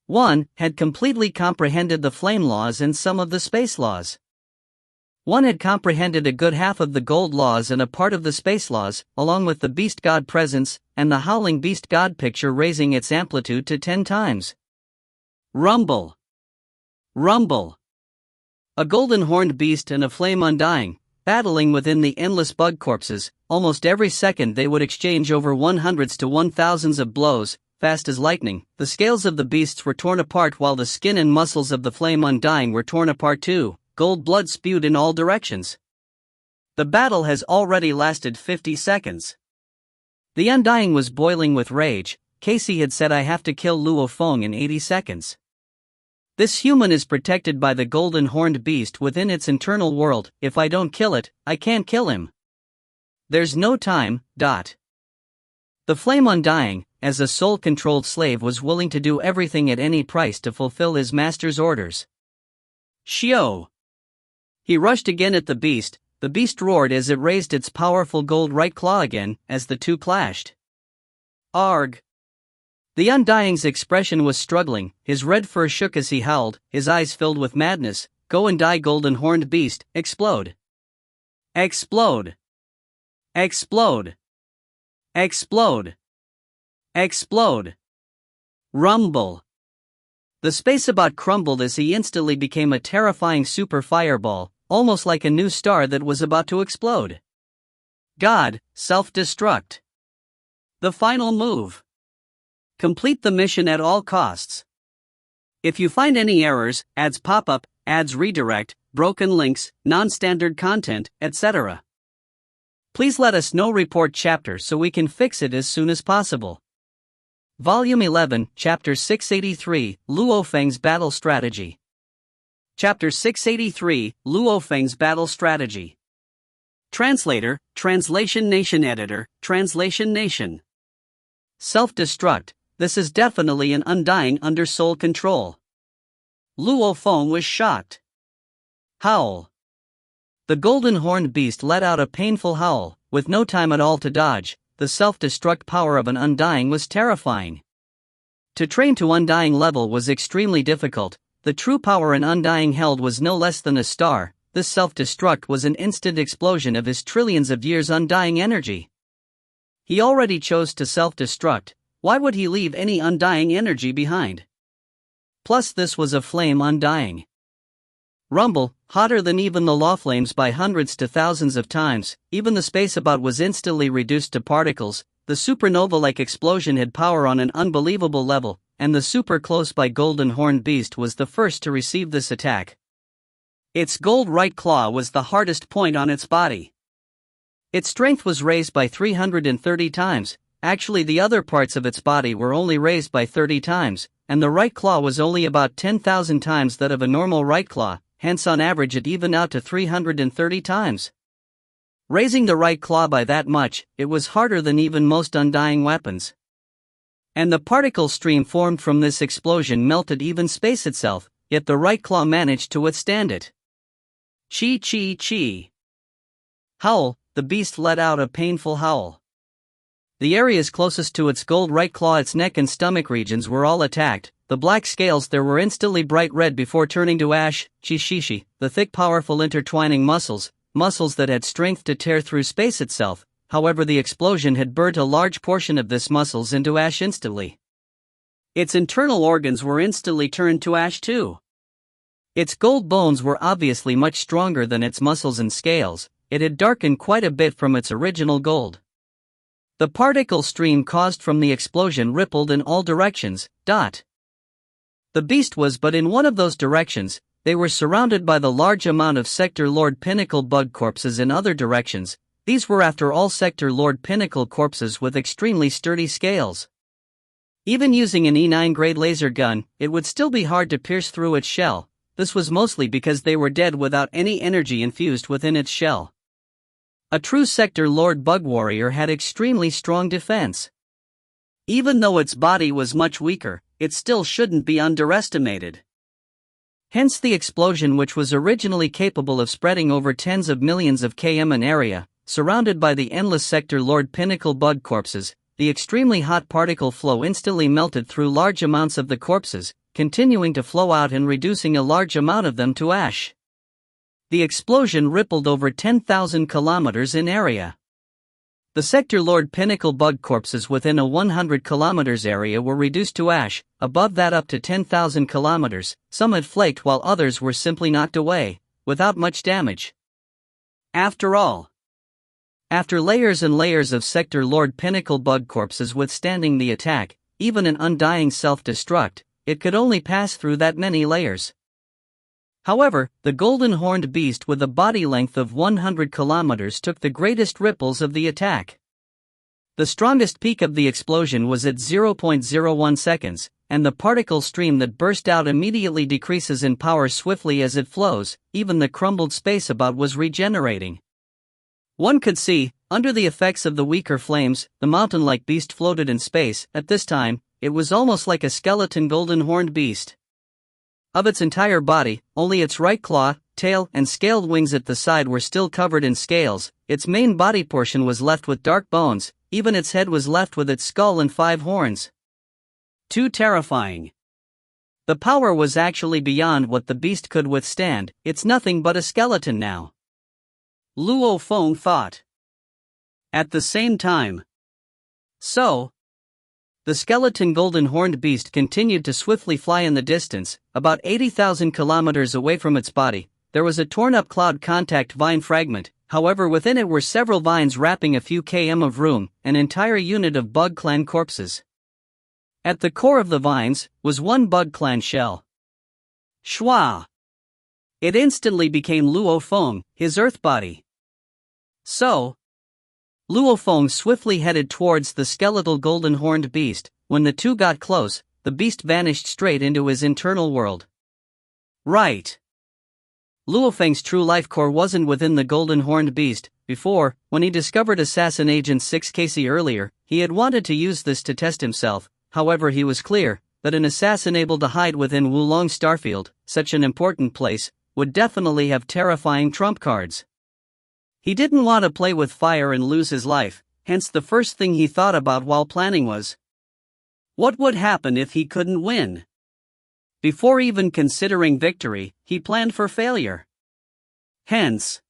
One had completely comprehended the flame laws and some of the space laws. One had comprehended a good half of the gold laws and a part of the space laws, along with the beast god presence, and the howling beast god picture raising its amplitude to 10 times. Rumble. Rumble. A golden horned beast and a Flame Undying, battling within the endless bug corpses. Almost every second they would exchange over 100s to 1000s of blows, fast as lightning. The scales of the beasts were torn apart while the skin and muscles of the Flame Undying were torn apart too. Gold blood spewed in all directions. The battle has already lasted 50 seconds. The Undying was boiling with rage. Casey had said, I have to kill Luo Feng in 80 seconds. This human is protected by the golden horned beast within its internal world. If I don't kill it, I can't kill him. There's no time. The Flame Undying, as a soul-controlled slave, was willing to do everything at any price to fulfill his master's orders. Shio. He rushed again at the beast. The beast roared as it raised its powerful gold right claw again, as the two clashed. Arg. The Undying's expression was struggling, his red fur shook as he howled, his eyes filled with madness. Go and die, golden horned beast, explode. Explode. Explode. Explode. Explode. Rumble. The space about crumbled as he instantly became a terrifying super fireball, almost like a new star that was about to explode. God, self-destruct. The final move. Complete the mission at all costs. If you find any errors, ads pop up, ads redirect, broken links, non-standard content, etc., please let us know. Report chapter so we can fix it as soon as possible. Volume 11, Chapter 683, Luo Feng's Battle Strategy. Chapter 683, Luo Feng's Battle Strategy. Translator, Translation Nation Editor, Translation Nation. Self-destruct, this is definitely an undying under soul control. Luo Feng was shocked. Howl. The golden horned beast let out a painful howl, with no time at all to dodge. The self-destruct power of an undying was terrifying. To train to undying level was extremely difficult. The true power an undying held was no less than a star. This self-destruct was an instant explosion of his trillions of years undying energy. He already chose to self-destruct, why would he leave any undying energy behind? Plus this was a flame undying. Rumble, hotter than even the law flames by hundreds to thousands of times. Even the space about was instantly reduced to particles. The supernova-like explosion had power on an unbelievable level, and the super close-by golden horned beast was the first to receive this attack. Its gold right claw was the hardest point on its body. Its strength was raised by 330 times. Actually, the other parts of its body were only raised by 30 times, and the right claw was only about 10,000 times that of a normal right claw. Hence on average it evened out to 330 times. Raising the right claw by that much, it was harder than even most undying weapons. And the particle stream formed from this explosion melted even space itself, yet the right claw managed to withstand it. Chi chi chi. Howl, the beast let out a painful howl. The areas closest to its gold right claw, its neck and stomach regions were all attacked. The black scales there were instantly bright red before turning to ash. Chi-shishi, the thick powerful intertwining muscles that had strength to tear through space itself. However, the explosion had burnt a large portion of this muscles into ash instantly. Its internal organs were instantly turned to ash too. Its gold bones were obviously much stronger than its muscles and scales. It had darkened quite a bit from its original gold. The particle stream caused from the explosion rippled in all directions. The beast was but in one of those directions. They were surrounded by the large amount of Sector Lord Pinnacle bug corpses in other directions. These were after all Sector Lord Pinnacle corpses with extremely sturdy scales. Even using an E9 grade laser gun, it would still be hard to pierce through its shell. This was mostly because they were dead without any energy infused within its shell. A true Sector Lord Bug Warrior had extremely strong defense. Even though its body was much weaker, it still shouldn't be underestimated. Hence the explosion, which was originally capable of spreading over tens of millions of km in area, surrounded by the endless Sector Lord Pinnacle bug corpses, the extremely hot particle flow instantly melted through large amounts of the corpses, continuing to flow out and reducing a large amount of them to ash. The explosion rippled over 10,000 kilometers in area. The Sector Lord Pinnacle bug corpses within a 100 kilometers area were reduced to ash, above that up to 10,000 kilometers, some had flaked while others were simply knocked away, without much damage. After all, after layers and layers of Sector Lord Pinnacle bug corpses withstanding the attack, even an undying self-destruct, it could only pass through that many layers. However, the golden horned beast with a body length of 100 kilometers took the greatest ripples of the attack. The strongest peak of the explosion was at 0.01 seconds, and the particle stream that burst out immediately decreases in power swiftly as it flows. Even the crumbled space about was regenerating. One could see, under the effects of the weaker flames, the mountain-like beast floated in space. At this time, it was almost like a skeleton golden horned beast. Of its entire body, only its right claw, tail, and scaled wings at the side were still covered in scales. Its main body portion was left with dark bones. Even its head was left with its skull and 5 horns. Too terrifying. The power was actually beyond what the beast could withstand. It's nothing but a skeleton now, Luo Feng thought. At the same time, So, the skeleton golden horned beast continued to swiftly fly in the distance. About 80,000 kilometers away from its body, there was a torn-up cloud contact vine fragment. However, within it were several vines wrapping a few km of room, an entire unit of bug clan corpses. At the core of the vines was one bug clan shell. Shwa! It instantly became Luo Feng, his earth body. So, Luo Feng swiftly headed towards the skeletal golden horned beast. When the two got close, the beast vanished straight into his internal world. Right. Luo Feng's true life core wasn't within the golden horned beast. Before, when he discovered Assassin Agent 6KC earlier, he had wanted to use this to test himself. However, he was clear that an assassin able to hide within Wulong Starfield, such an important place, would definitely have terrifying trump cards. He didn't want to play with fire and lose his life, hence the first thing he thought about while planning was, what would happen if he couldn't win? Before even considering victory, he planned for failure. Hence,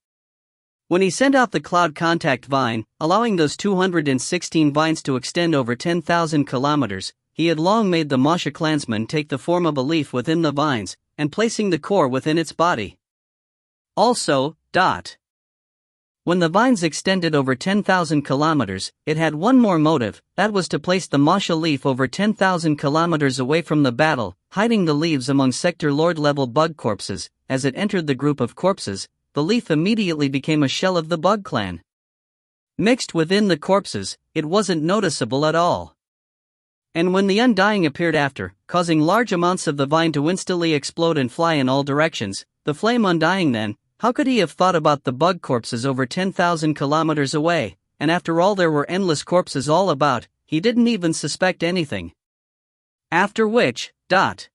when he sent out the cloud contact vine, allowing those 216 vines to extend over 10,000 kilometers, he had long made the Masha clansman take the form of a leaf within the vines, and placing the core within its body. Also, when the vines extended over 10,000 kilometers, it had one more motive, that was to place the Masha leaf over 10,000 kilometers away from the battle, hiding the leaves among Sector Lord level bug corpses. As it entered the group of corpses, the leaf immediately became a shell of the bug clan. Mixed within the corpses, it wasn't noticeable at all. And when the Undying appeared after, causing large amounts of the vine to instantly explode and fly in all directions, the flame Undying then, how could he have thought about the bug corpses over 10,000 kilometers away, and after all there were endless corpses all about, he didn't even suspect anything. After which, when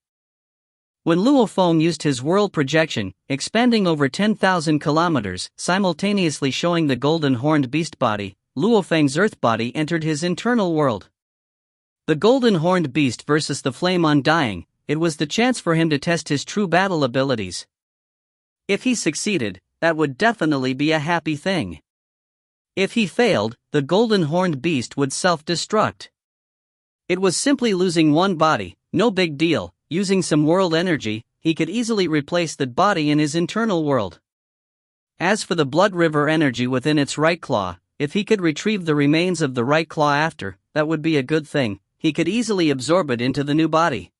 Luo Feng used his world projection, expanding over 10,000 kilometers, simultaneously showing the golden horned beast body, Luo Feng's earth body entered his internal world. The golden horned beast versus the flame Undying, it was the chance for him to test his true battle abilities. If he succeeded, that would definitely be a happy thing. If he failed, the golden horned beast would self-destruct. It was simply losing one body, no big deal. Using some world energy, he could easily replace that body in his internal world. As for the blood river energy within its right claw, if he could retrieve the remains of the right claw after, that would be a good thing. He could easily absorb it into the new body.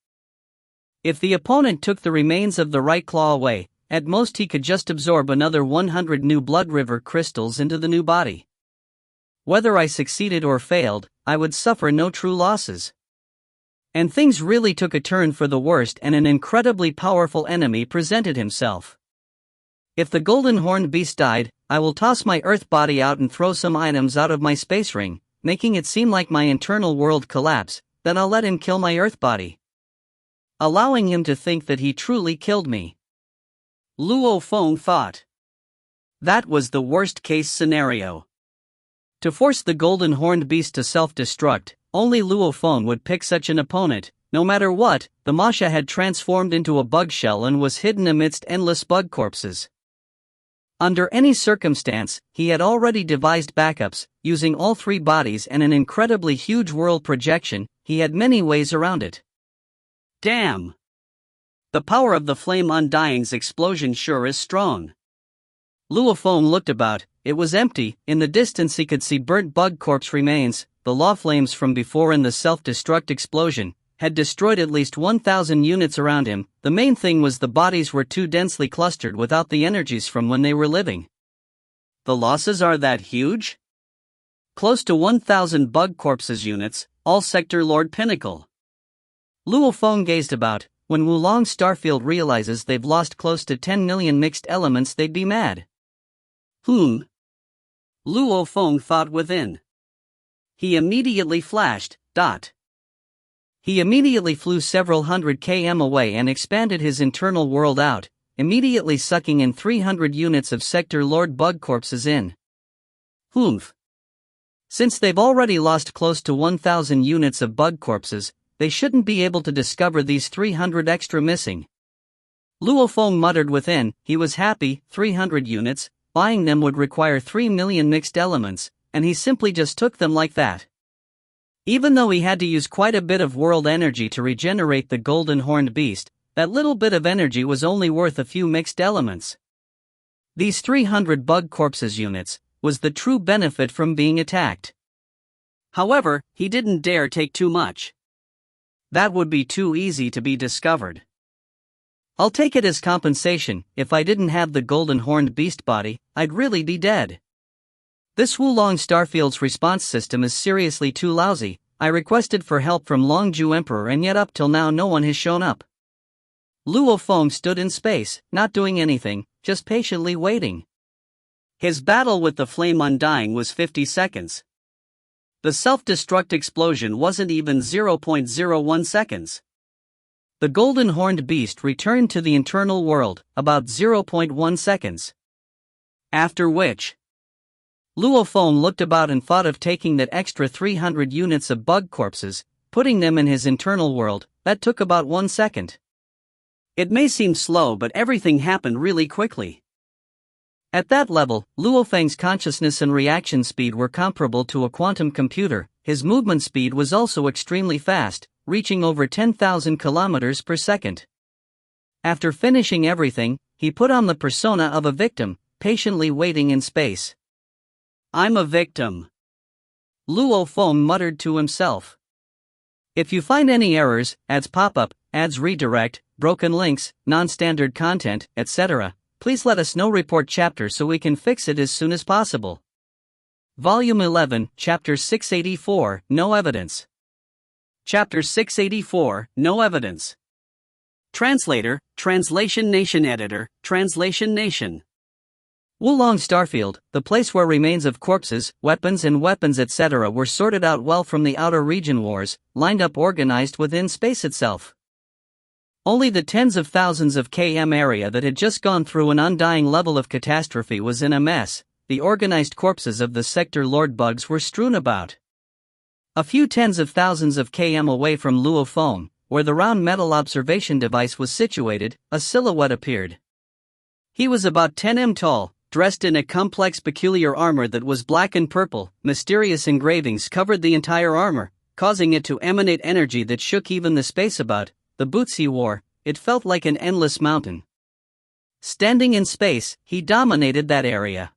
If the opponent took the remains of the right claw away, at most he could just absorb another 100 new blood river crystals into the new body. Whether I succeeded or failed, I would suffer no true losses. And things really took a turn for the worst, and an incredibly powerful enemy presented himself. If the golden horned beast died, I will toss my earth body out and throw some items out of my space ring, making it seem like my internal world collapse, then I'll let him kill my earth body, allowing him to think that he truly killed me. Luo Feng thought. That was the worst case scenario. To force the golden horned beast to self-destruct, only Luo Feng would pick such an opponent. No matter what, the Masha had transformed into a bug shell and was hidden amidst endless bug corpses. Under any circumstance, he had already devised backups. Using all three bodies and an incredibly huge world projection, he had many ways around it. Damn! The power of the flame Undying's explosion sure is strong. Luo Feng looked about. It was empty. In the distance he could see burnt bug corpse remains. The law flames from before in the self-destruct explosion had destroyed at least 1,000 units around him. The main thing was the bodies were too densely clustered without the energies from when they were living. The losses are that huge? Close to 1,000 bug corpses units, all Sector Lord Pinnacle. Luo Feng gazed about. When Wulong Starfield realizes they've lost close to 10 million mixed elements, they'd be mad. Luo Feng thought within. He immediately flashed. He immediately flew several hundred km away and expanded his internal world out, immediately sucking in 300 units of Sector Lord bug corpses in. Since they've already lost close to 1,000 units of bug corpses, they shouldn't be able to discover these 300 extra missing. Luo Feng muttered within. He was happy. 300 units, buying them would require 3 million mixed elements, and he simply just took them like that. Even though he had to use quite a bit of world energy to regenerate the golden horned beast, that little bit of energy was only worth a few mixed elements. These 300 bug corpses units was the true benefit from being attacked. However, he didn't dare take too much. That would be too easy to be discovered. I'll take it as compensation. If I didn't have the golden horned beast body, I'd really be dead. This Wulong Starfield's response system is seriously too lousy. I requested for help from Longju Emperor and yet up till now no one has shown up. Luo Feng stood in space, not doing anything, just patiently waiting. His battle with the flame undying was 50 seconds. The self-destruct explosion wasn't even 0.01 seconds. The golden horned beast returned to the internal world, about 0.1 seconds. After which, Luo Feng looked about and thought of taking that extra 300 units of bug corpses, putting them in his internal world. That took about 1 second. It may seem slow, but everything happened really quickly. At that level, Luo Feng's consciousness and reaction speed were comparable to a quantum computer. His movement speed was also extremely fast, reaching over 10,000 kilometers per second. After finishing everything, he put on the persona of a victim, patiently waiting in space. I'm a victim, Luo Feng muttered to himself. If you find any errors, ads pop up, ads redirect, broken links, non-standard content, etc., please let us know. Report chapter so we can fix it as soon as possible. Volume 11, Chapter 684, No Evidence. Chapter 684, No Evidence. Translator, Translation Nation Editor, Translation Nation. Wulong Starfield, the place where remains of corpses, weapons etc. were sorted out well from the outer region wars, lined up organized within space itself. Only the tens of thousands of km area that had just gone through an undying level of catastrophe was in a mess. The organized corpses of the sector lord bugs were strewn about. A few tens of thousands of km away from Luo Feng, where the round metal observation device was situated, a silhouette appeared. He was about 10 m tall, dressed in a complex peculiar armor that was black and purple. Mysterious engravings covered the entire armor, causing it to emanate energy that shook even the space about. The boots he wore, it felt like an endless mountain. Standing in space, he dominated that area.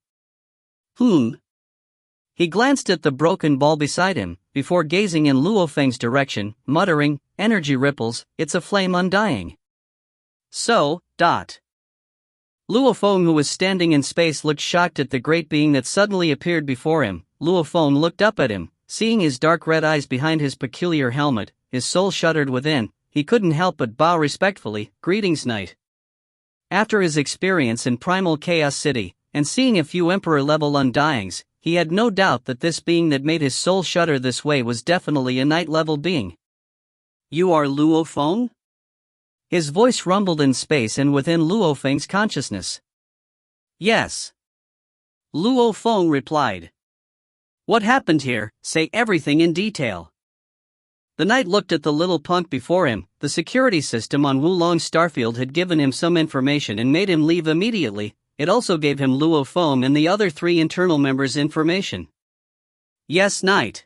He glanced at the broken ball beside him, before gazing in Luo Feng's direction, muttering, energy ripples, it's a flame undying. Luo Feng, who was standing in space, looked shocked at the great being that suddenly appeared before him. Luo Feng looked up at him, seeing his dark red eyes behind his peculiar helmet, his soul shuddered within. He couldn't help but bow respectfully. Greetings, knight. After his experience in Primal Chaos City, and seeing a few Emperor-level undyings, he had no doubt that this being that made his soul shudder this way was definitely a knight-level being. You are Luo Feng? His voice rumbled in space and within Luo Feng's consciousness. Yes. Luo Feng replied. What happened here? Say everything in detail. The knight looked at the little punk before him. The security system on Wulong Starfield had given him some information and made him leave immediately. It also gave him Luo Feng and the other 3 internal members information. Yes, knight.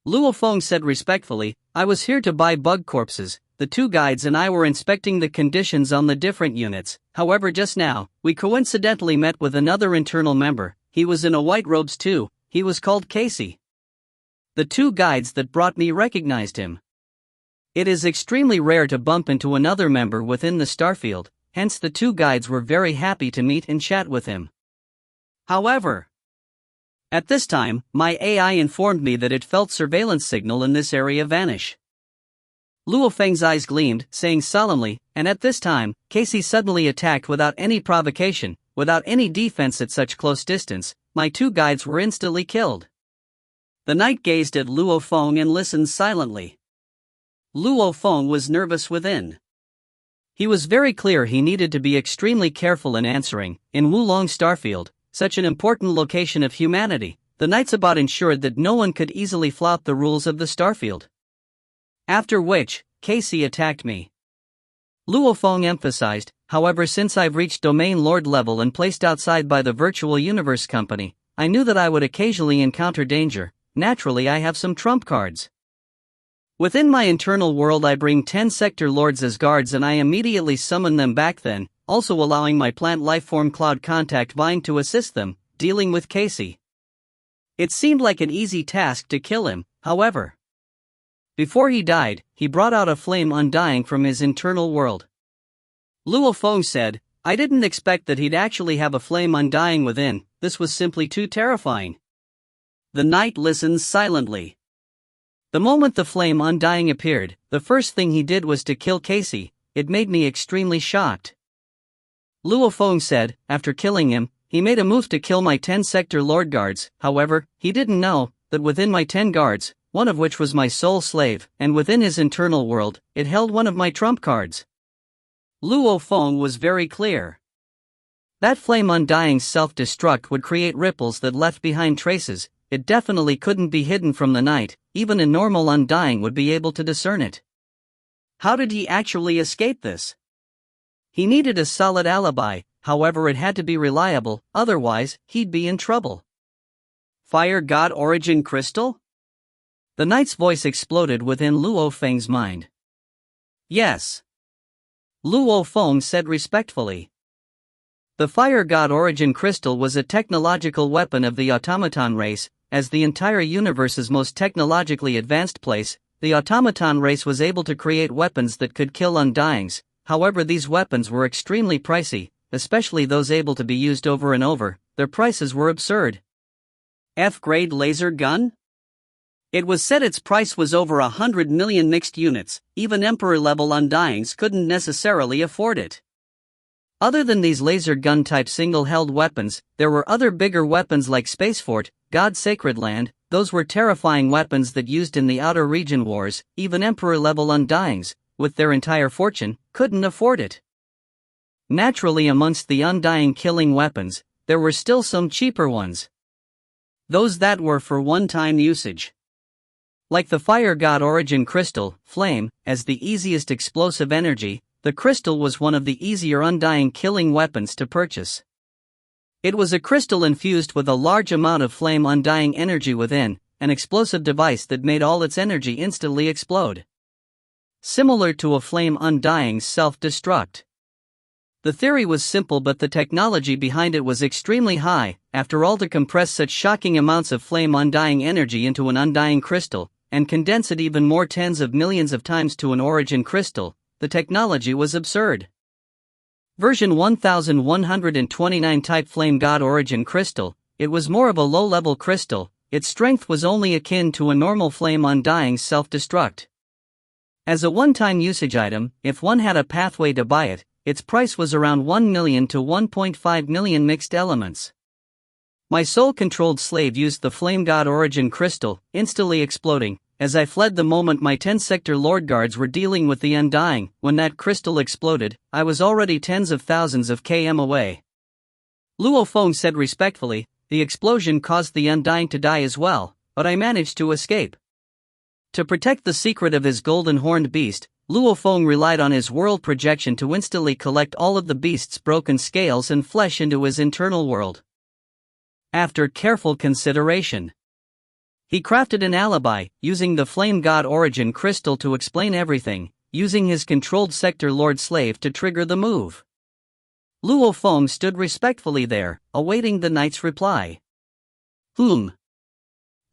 Luo Feng said respectfully, I was here to buy bug corpses. The 2 guides and I were inspecting the conditions on the different units. However, just now, we coincidentally met with another internal member. He was in a white robes too. He was called Casey. The 2 guides that brought me recognized him. It is extremely rare to bump into another member within the Starfield, hence the 2 guides were very happy to meet and chat with him. However, at this time, my AI informed me that it felt surveillance signal in this area vanish. Luo Feng's eyes gleamed, saying solemnly, and at this time, Casey suddenly attacked without any provocation, without any defense at such close distance. My 2 guides were instantly killed. The knight gazed at Luo Feng and listened silently. Luo Feng was nervous within. He was very clear he needed to be extremely careful in answering. In Wulong Starfield, such an important location of humanity, the Knights About ensured that no one could easily flout the rules of the Starfield. After which, Casey attacked me. Luo Feng emphasized, however, since I've reached Domain Lord level and placed outside by the Virtual Universe Company, I knew that I would occasionally encounter danger. naturally I have some trump cards. Within my internal world I bring 10 sector lords as guards and I immediately summon them back then, also allowing my plant lifeform Cloud Contact Vine to assist them, dealing with Casey. It seemed like an easy task to kill him, however. Before he died, he brought out a flame undying from his internal world. Luo Feng said, I didn't expect that he'd actually have a flame undying within, this was simply too terrifying. The knight listens silently. The moment the flame undying appeared, the first thing he did was to kill Casey. It made me extremely shocked. Luo Feng said, after killing him, he made a move to kill my 10 sector lord guards, however, he didn't know that within my 10 guards, one of which was my soul slave, and within his internal world, it held one of my trump cards. Luo Feng was very clear. That flame undying's self-destruct would create ripples that left behind traces. It definitely couldn't be hidden from the night, even a normal undying would be able to discern it. How did he actually escape this? He needed a solid alibi, however it had to be reliable, otherwise, he'd be in trouble. Fire God Origin Crystal? The knight's voice exploded within Luo Feng's mind. Yes. Luo Feng said respectfully. The Fire God Origin Crystal was a technological weapon of the automaton race. As the entire universe's most technologically advanced place, the automaton race was able to create weapons that could kill undyings. However, these weapons were extremely pricey, especially those able to be used over and over. Their prices were absurd. F-grade laser gun? It was said its price was over 100 million mixed units. Even Emperor-level undyings couldn't necessarily afford it. Other than these laser gun-type single-held weapons, there were other bigger weapons like Spacefort, God's Sacred Land. Those were terrifying weapons that used in the Outer Region Wars. Even Emperor-level undyings, with their entire fortune, couldn't afford it. Naturally, amongst the undying killing weapons, there were still some cheaper ones. Those that were for one-time usage. Like the Fire God Origin Crystal, Flame, as the easiest explosive energy, the crystal was one of the easier undying killing weapons to purchase. It was a crystal infused with a large amount of flame undying energy within, an explosive device that made all its energy instantly explode. Similar to a flame undying's self-destruct. The theory was simple but the technology behind it was extremely high. After all, to compress such shocking amounts of flame undying energy into an undying crystal, and condense it even more tens of millions of times to an origin crystal, the technology was absurd. Version 1129 Type Flame God Origin Crystal, it was more of a low-level crystal. Its strength was only akin to a normal flame undying self-destruct. As a one-time usage item, if one had a pathway to buy it, its price was around 1 million to 1.5 million mixed elements. My soul-controlled slave used the Flame God Origin Crystal, instantly exploding. As I fled the moment my 10 sector lord guards were dealing with the undying, when that crystal exploded, I was already tens of thousands of km away. Luo Feng said respectfully, the explosion caused the undying to die as well, but I managed to escape. To protect the secret of his golden horned beast, Luo Feng relied on his world projection to instantly collect all of the beast's broken scales and flesh into his internal world. After careful consideration, he crafted an alibi, using the Flame God Origin Crystal to explain everything, using his controlled sector lord slave to trigger the move. Luo Feng stood respectfully there, awaiting the knight's reply. The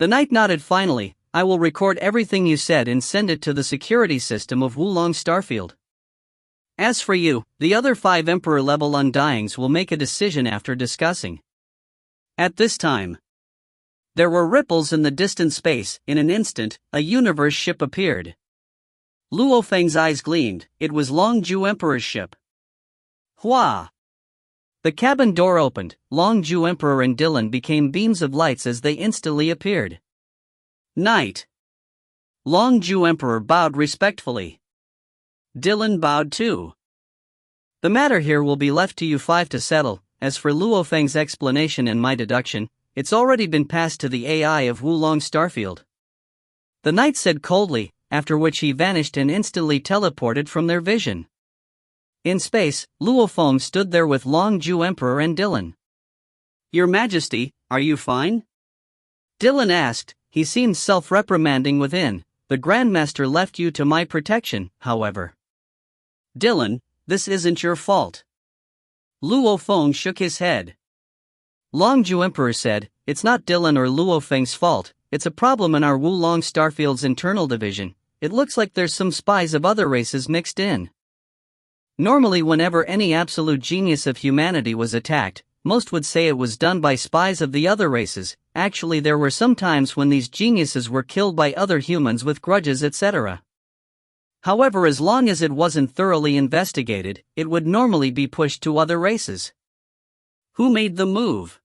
knight nodded finally. I will record everything you said and send it to the security system of Wulong Starfield. As for you, the other 5 Emperor-level undyings will make a decision after discussing. At this time, there were ripples in the distant space. In an instant, a universe ship appeared. Luo Feng's eyes gleamed. It was Longju Emperor's ship. Hua! The cabin door opened. Longju Emperor and Dylan became beams of lights as they instantly appeared. Knight. Longju Emperor bowed respectfully. Dylan bowed too. The matter here will be left to you 5 to settle. As for Luo Feng's explanation and my deduction, it's already been passed to the AI of Wulong Starfield. The knight said coldly, after which he vanished and instantly teleported from their vision. In space, Luo Feng stood there with Longju Emperor and Dylan. Your Majesty, are you fine? Dylan asked, he seemed self-reprimanding within. The Grandmaster left you to my protection, however. Dylan, this isn't your fault. Luo Feng shook his head. Longju Emperor said, it's not Dylan or Luo Feng's fault, it's a problem in our Wulong Starfield's internal division. It looks like there's some spies of other races mixed in. Normally whenever any absolute genius of humanity was attacked, most would say it was done by spies of the other races. Actually there were some times when these geniuses were killed by other humans with grudges etc. However, as long as it wasn't thoroughly investigated, it would normally be pushed to other races. Who made the move?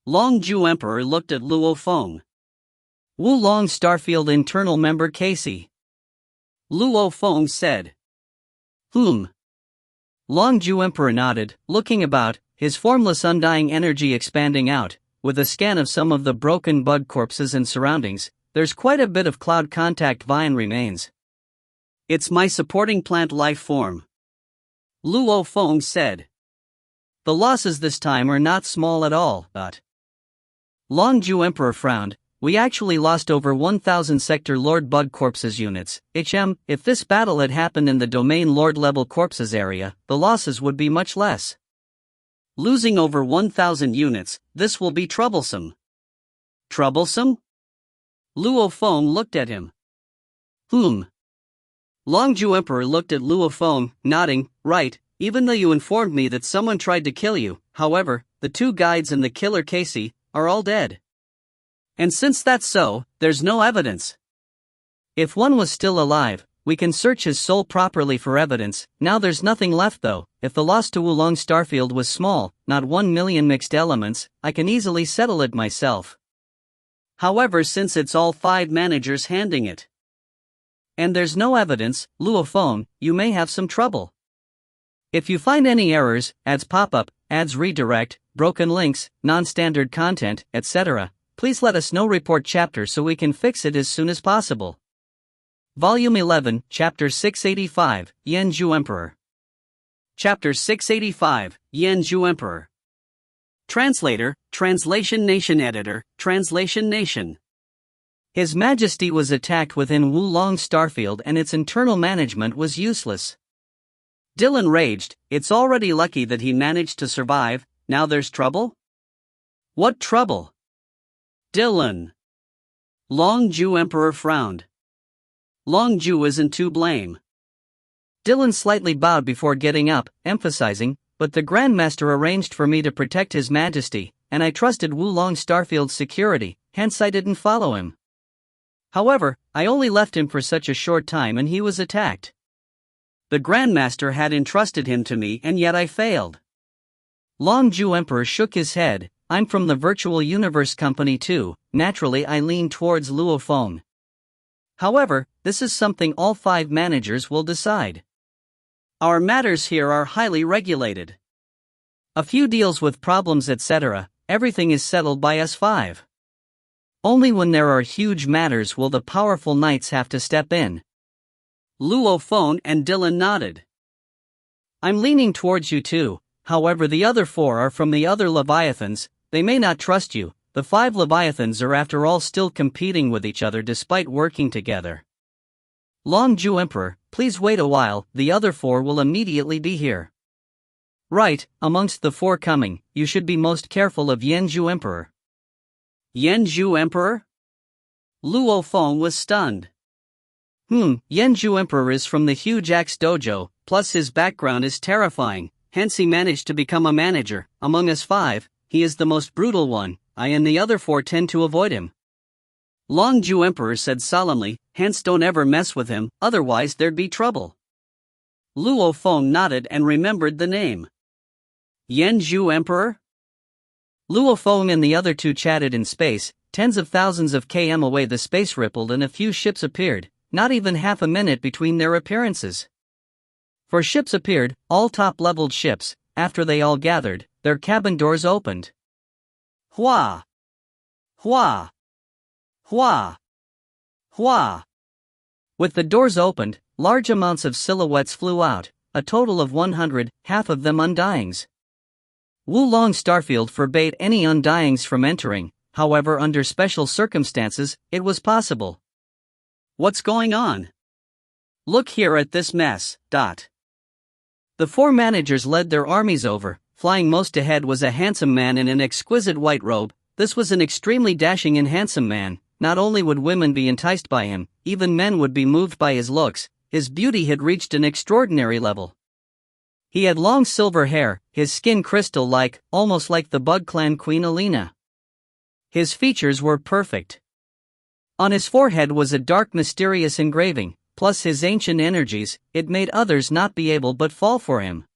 Longju Emperor looked at Luo Feng. Wulong Starfield internal member Casey. Luo Feng said. Longju Emperor nodded, looking about, his formless undying energy expanding out. With a scan of some of the broken bud corpses and surroundings, there's quite a bit of cloud contact vine remains. It's my supporting plant life form. Luo Feng said. The losses this time are not small at all, but... Longju Emperor frowned. We actually lost over 1,000 Sector Lord Bud Corpses units. If this battle had happened in the Domain Lord level Corpses area, the losses would be much less. Losing over 1,000 units, this will be troublesome. Troublesome? Luo Feng looked at him. Longju Emperor looked at Luo Feng, nodding, right, even though you informed me that someone tried to kill you, however, the two guides and the killer Casey are all dead. And since that's so, there's no evidence. If one was still alive, we can search his soul properly for evidence. Now there's nothing left though. If the loss to Wulong Starfield was small, not 1 million mixed elements, I can easily settle it myself. However, since it's all 5 managers handing it, and there's no evidence, Luo Feng, you may have some trouble. If you find any errors, ads pop-up, ads redirect, broken links, non-standard content, etc., please let us know. Report chapter so we can fix it as soon as possible. Volume 11, Chapter 685, Yanzhu Emperor. Chapter 685, Yanzhu Emperor. Translator, Translation Nation Editor, Translation Nation. His Majesty was attacked within Wulong Starfield and its internal management was useless. Dylan raged, it's already lucky that he managed to survive, now there's trouble? What trouble? Dylan. Longju Emperor frowned. Longju isn't to blame. Dylan slightly bowed before getting up, emphasizing, but the Grandmaster arranged for me to protect His Majesty, and I trusted Wulong Starfield's security, hence I didn't follow him. However, I only left him for such a short time and he was attacked. The Grandmaster had entrusted him to me and yet I failed. Longju Emperor shook his head. I'm from the Virtual Universe Company too. Naturally I leaned towards Luo Feng. However, this is something all 5 managers will decide. Our matters here are highly regulated. A few deals with problems etc., everything is settled by us 5. Only when there are huge matters will the powerful knights have to step in. Luo Feng and Dylan nodded. I'm leaning towards you too, however the other 4 are from the other Leviathans, they may not trust you. The 5 Leviathans are after all still competing with each other despite working together. Longju Emperor, please wait a while, the other 4 will immediately be here. Right, amongst the 4 coming, you should be most careful of Yanzhu Emperor. Yanzhu Emperor? Luo Feng was stunned. Yanzhu Emperor is from the huge Axe Dojo, plus his background is terrifying, hence he managed to become a manager. Among us 5, he is the most brutal one, I and the other 4 tend to avoid him. Longju Emperor said solemnly, hence don't ever mess with him, otherwise there'd be trouble. Luo Feng nodded and remembered the name. Yanzhu Emperor? Luo Feng and the other 2 chatted in space. Tens of thousands of km away the space rippled and a few ships appeared, not even half a minute between their appearances. 4 ships appeared, all top-leveled ships. After they all gathered, their cabin doors opened. Hua! Hua! Hua! Hua! With the doors opened, large amounts of silhouettes flew out, a total of 100, half of them undyings. Wulong Starfield forbade any undyings from entering, however, under special circumstances, it was possible. What's going on? Look here at this mess. The 4 managers led their armies over. Flying most ahead was a handsome man in an exquisite white robe. This was an extremely dashing and handsome man. Not only would women be enticed by him, even men would be moved by his looks. His beauty had reached an extraordinary level. He had long silver hair, his skin crystal-like, almost like the Bug Clan Queen Alina. His features were perfect. On his forehead was a dark mysterious engraving, plus his ancient energies. It made others not be able but fall for him.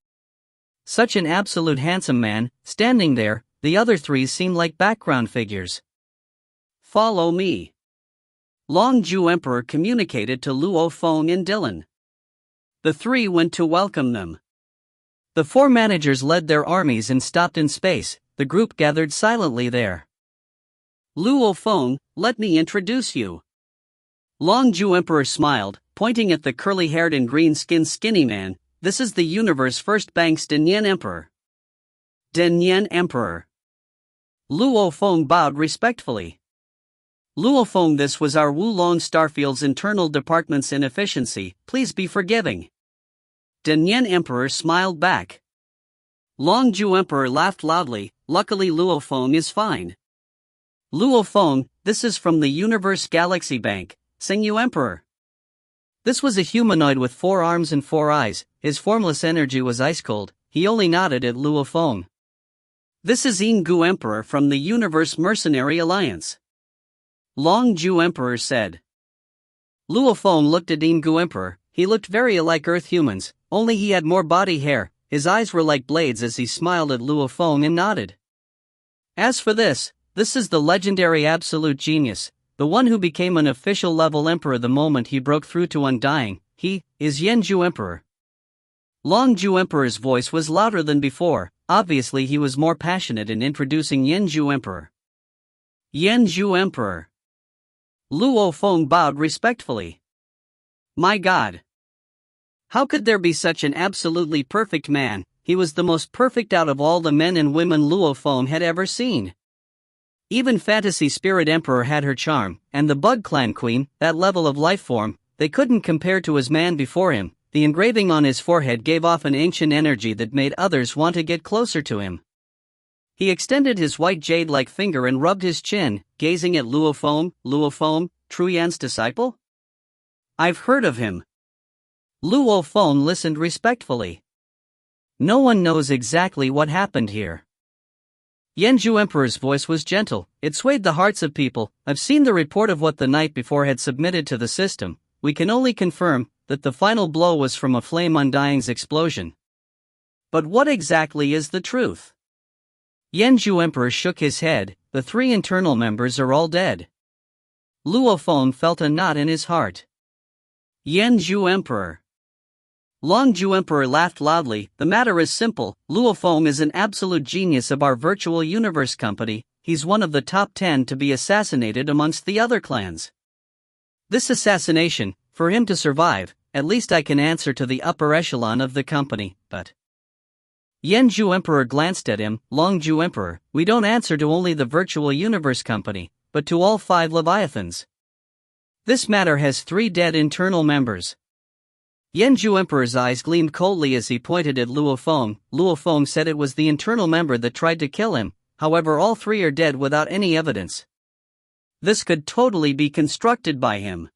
Such an absolute handsome man, standing there, the other 3 seemed like background figures. Follow me. Long Ju Emperor communicated to Luo Feng and Dylan. The 3 went to welcome them. The 4 managers led their armies and stopped in space. The group gathered silently there. Luo Feng, let me introduce you. Long Ju Emperor smiled, pointing at the curly-haired and green-skinned skinny man. This is the universe's first Banks Denyen Emperor. Denyen Emperor. Luo Feng bowed respectfully. Luo Feng, this was our Wulong Starfield's internal department's inefficiency, please be forgiving. Denyen Emperor smiled back. Long Ju Emperor laughed loudly. Luckily Luo Feng is fine. Luo Feng, this is from the Universe Galaxy Bank, Singyu Emperor. This was a humanoid with 4 arms and 4 eyes. His formless energy was ice-cold. He only nodded at Luo Feng. This is Ingu Emperor from the Universe Mercenary Alliance. Long Ju Emperor said. Luo Feng looked at Ingu Emperor. He looked very like Earth humans, only he had more body hair. His eyes were like blades as he smiled at Luo Feng and nodded. As for this is the legendary absolute genius, the one who became an official level emperor the moment he broke through to Undying. He is Yen Ju Emperor. Long Ju Emperor's voice was louder than before. Obviously he was more passionate in introducing Yen Ju Emperor. Yen Ju Emperor. Luo Feng bowed respectfully. My God! How could there be such an absolutely perfect man? He was the most perfect out of all the men and women Luo Feng had ever seen. Even Fantasy Spirit Emperor had her charm, and the Bug Clan Queen, that level of life form, they couldn't compare to his man before him. The engraving on his forehead gave off an ancient energy that made others want to get closer to him. He extended his white jade-like finger and rubbed his chin, gazing at Luo Feng. Luo Feng, Truyan's disciple? I've heard of him. Luo Feng listened respectfully. No one knows exactly what happened here. Yen Ju Emperor's voice was gentle. It swayed the hearts of people. I've seen the report of what the night before had submitted to the system. We can only confirm that the final blow was from a flame Undying's explosion. But what exactly is the truth? Yen Ju Emperor shook his head. The 3 internal members are all dead. Luo Feng felt a knot in his heart. Yen Ju Emperor. Long Ju Emperor laughed loudly. The matter is simple. Luo Feng is an absolute genius of our virtual universe company. He's one of the top 10 to be assassinated amongst the other clans. This assassination, for him to survive, at least I can answer to the upper echelon of the company, but... Yen Ju Emperor glanced at him. Long Ju Emperor, we don't answer to only the virtual universe company, but to all 5 Leviathans. This matter has 3 dead internal members. Yen Ju Emperor's eyes gleamed coldly as he pointed at Luo Feng. Luo Feng said it was the internal member that tried to kill him, however all 3 are dead without any evidence. This could totally be constructed by him.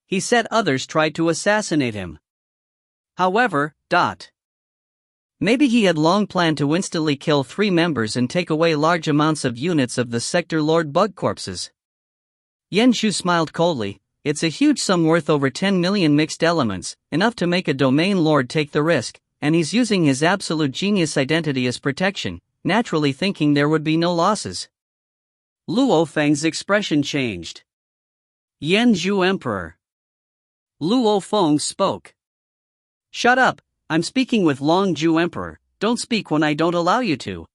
He said others tried to assassinate him. However, maybe he had long planned to instantly kill 3 members and take away large amounts of units of the Sector Lord Bug corpses. Yen Ju smiled coldly. It's a huge sum worth over 10 million mixed elements, enough to make a domain lord take the risk, and he's using his absolute genius identity as protection, naturally thinking there would be no losses. Luo Feng's expression changed. Yen Ju Emperor. Luo Feng spoke. Shut up, I'm speaking with Long Ju Emperor, don't speak when I don't allow you to.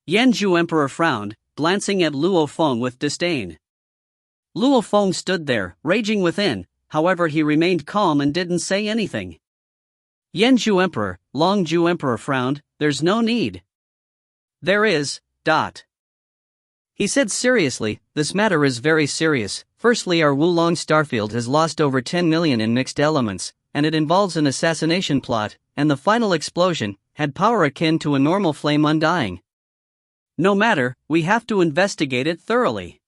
Yen Ju Emperor frowned, glancing at Luo Feng with disdain. Luo Feng stood there, raging within, however he remained calm and didn't say anything. Yen Ju Emperor, Long Ju Emperor frowned, there's no need. There is, He said seriously, this matter is very serious. Firstly, our Wulong starfield has lost over 10 million in mixed elements, and it involves an assassination plot, and the final explosion had power akin to a normal flame undying. No matter, we have to investigate it thoroughly.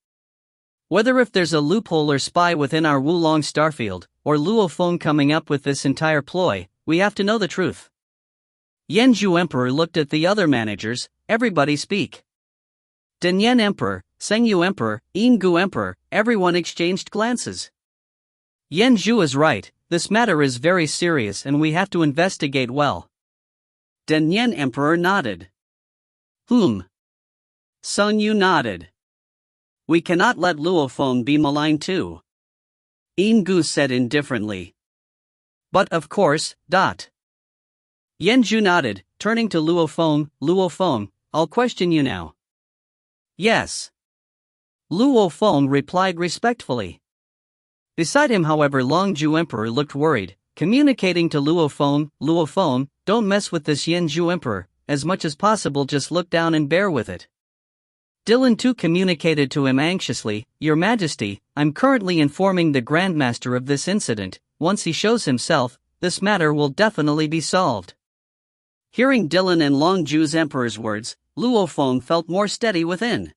Whether if there's a loophole or spy within our Wulong starfield, or Luo Feng coming up with this entire ploy, we have to know the truth. Yanzhu Emperor looked at the other managers. Everybody speak. Denyen Emperor, Sengyu Emperor, Yingu Emperor, everyone exchanged glances. Yanzhu is right, this matter is very serious and we have to investigate well. Denyen Emperor nodded. Sengyu nodded. We cannot let Luo Feng be maligned too. Yingu said indifferently. But of course, Yanzhu nodded, turning to Luo Feng, I'll question you now. Yes. Luo Feng replied respectfully. Beside him, however, Longzhu Emperor looked worried, communicating to Luo Feng, don't mess with this Yanzhu Emperor, as much as possible just look down and bear with it. Dylan too communicated to him anxiously, Your Majesty, I'm currently informing the Grandmaster of this incident. Once he shows himself, this matter will definitely be solved. Hearing Dylan and Longzhu's Emperor's words, Luo Feng felt more steady within.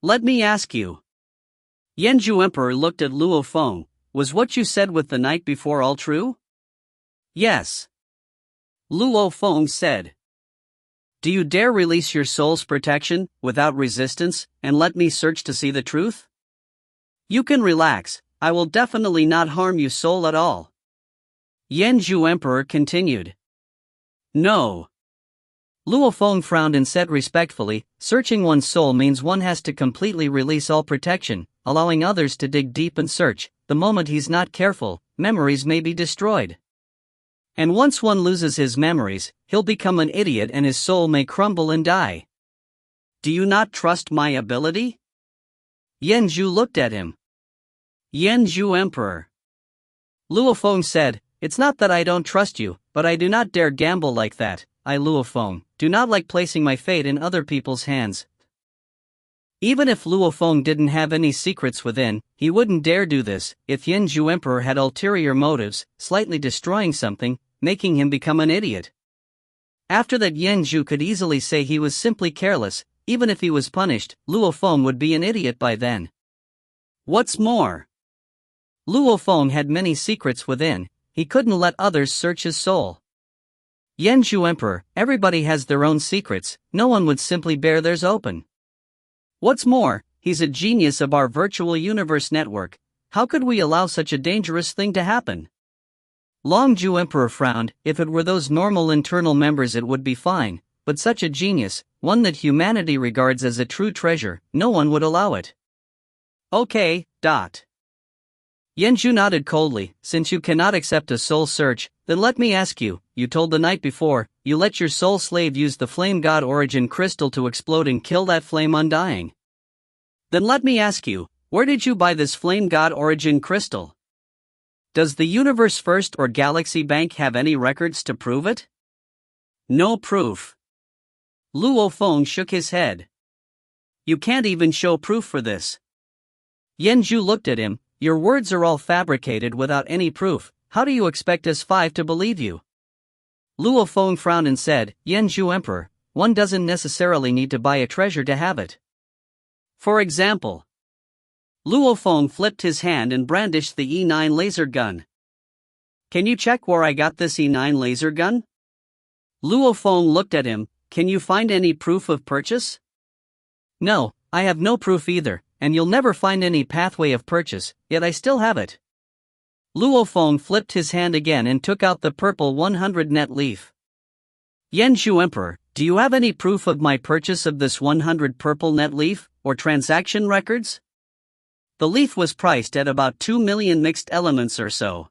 Let me ask you. Yanzhu Emperor looked at Luo Feng, was what you said with the night before all true? Yes. Luo Feng said. Do you dare release your soul's protection, without resistance, and let me search to see the truth? You can relax, I will definitely not harm you soul at all. Yanzhu Emperor continued. No. Luo Feng frowned and said respectfully, searching one's soul means one has to completely release all protection, allowing others to dig deep and search. The moment he's not careful, memories may be destroyed. And once one loses his memories, he'll become an idiot and his soul may crumble and die. Do you not trust my ability? Yanzhu looked at him. Yanzhu Emperor. Luo Feng said, it's not that I don't trust you, but I do not dare gamble like that. I, Luo Feng, do not like placing my fate in other people's hands. Even if Luo Feng didn't have any secrets within, he wouldn't dare do this. If Yanzhu Emperor had ulterior motives, slightly destroying something, making him become an idiot. After that, Yanzhu could easily say he was simply careless. Even if he was punished, Luo Feng would be an idiot by then. What's more, Luo Feng had many secrets within. He couldn't let others search his soul. Yanzhu Emperor, everybody has their own secrets, no one would simply bear theirs open. What's more, he's a genius of our virtual universe network. How could we allow such a dangerous thing to happen? Longzhu Emperor frowned. If it were those normal internal members it would be fine, but such a genius, one that humanity regards as a true treasure, no one would allow it. Okay. Yanzhu nodded coldly. Since you cannot accept a soul search, then let me ask you, you told the night before, you let your soul slave use the flame god origin crystal to explode and kill that flame undying. Then let me ask you, where did you buy this flame god origin crystal? Does the Universe First or Galaxy Bank have any records to prove it? No proof. Luo Feng shook his head. You can't even show proof for this. Yanzhu looked at him. Your words are all fabricated without any proof. How do you expect us five to believe you? Luo Feng frowned and said, Yanzhu Emperor, one doesn't necessarily need to buy a treasure to have it. For example, Luo Feng flipped his hand and brandished the E9 laser gun. Can you check where I got this E9 laser gun? Luo Feng looked at him. Can you find any proof of purchase? No, I have no proof either, and you'll never find any pathway of purchase, yet I still have it. Luo Feng flipped his hand again and took out the purple 100 net leaf. Yanzhu Emperor, do you have any proof of my purchase of this 100 purple net leaf, or transaction records? The leaf was priced at about 2 million mixed elements or so.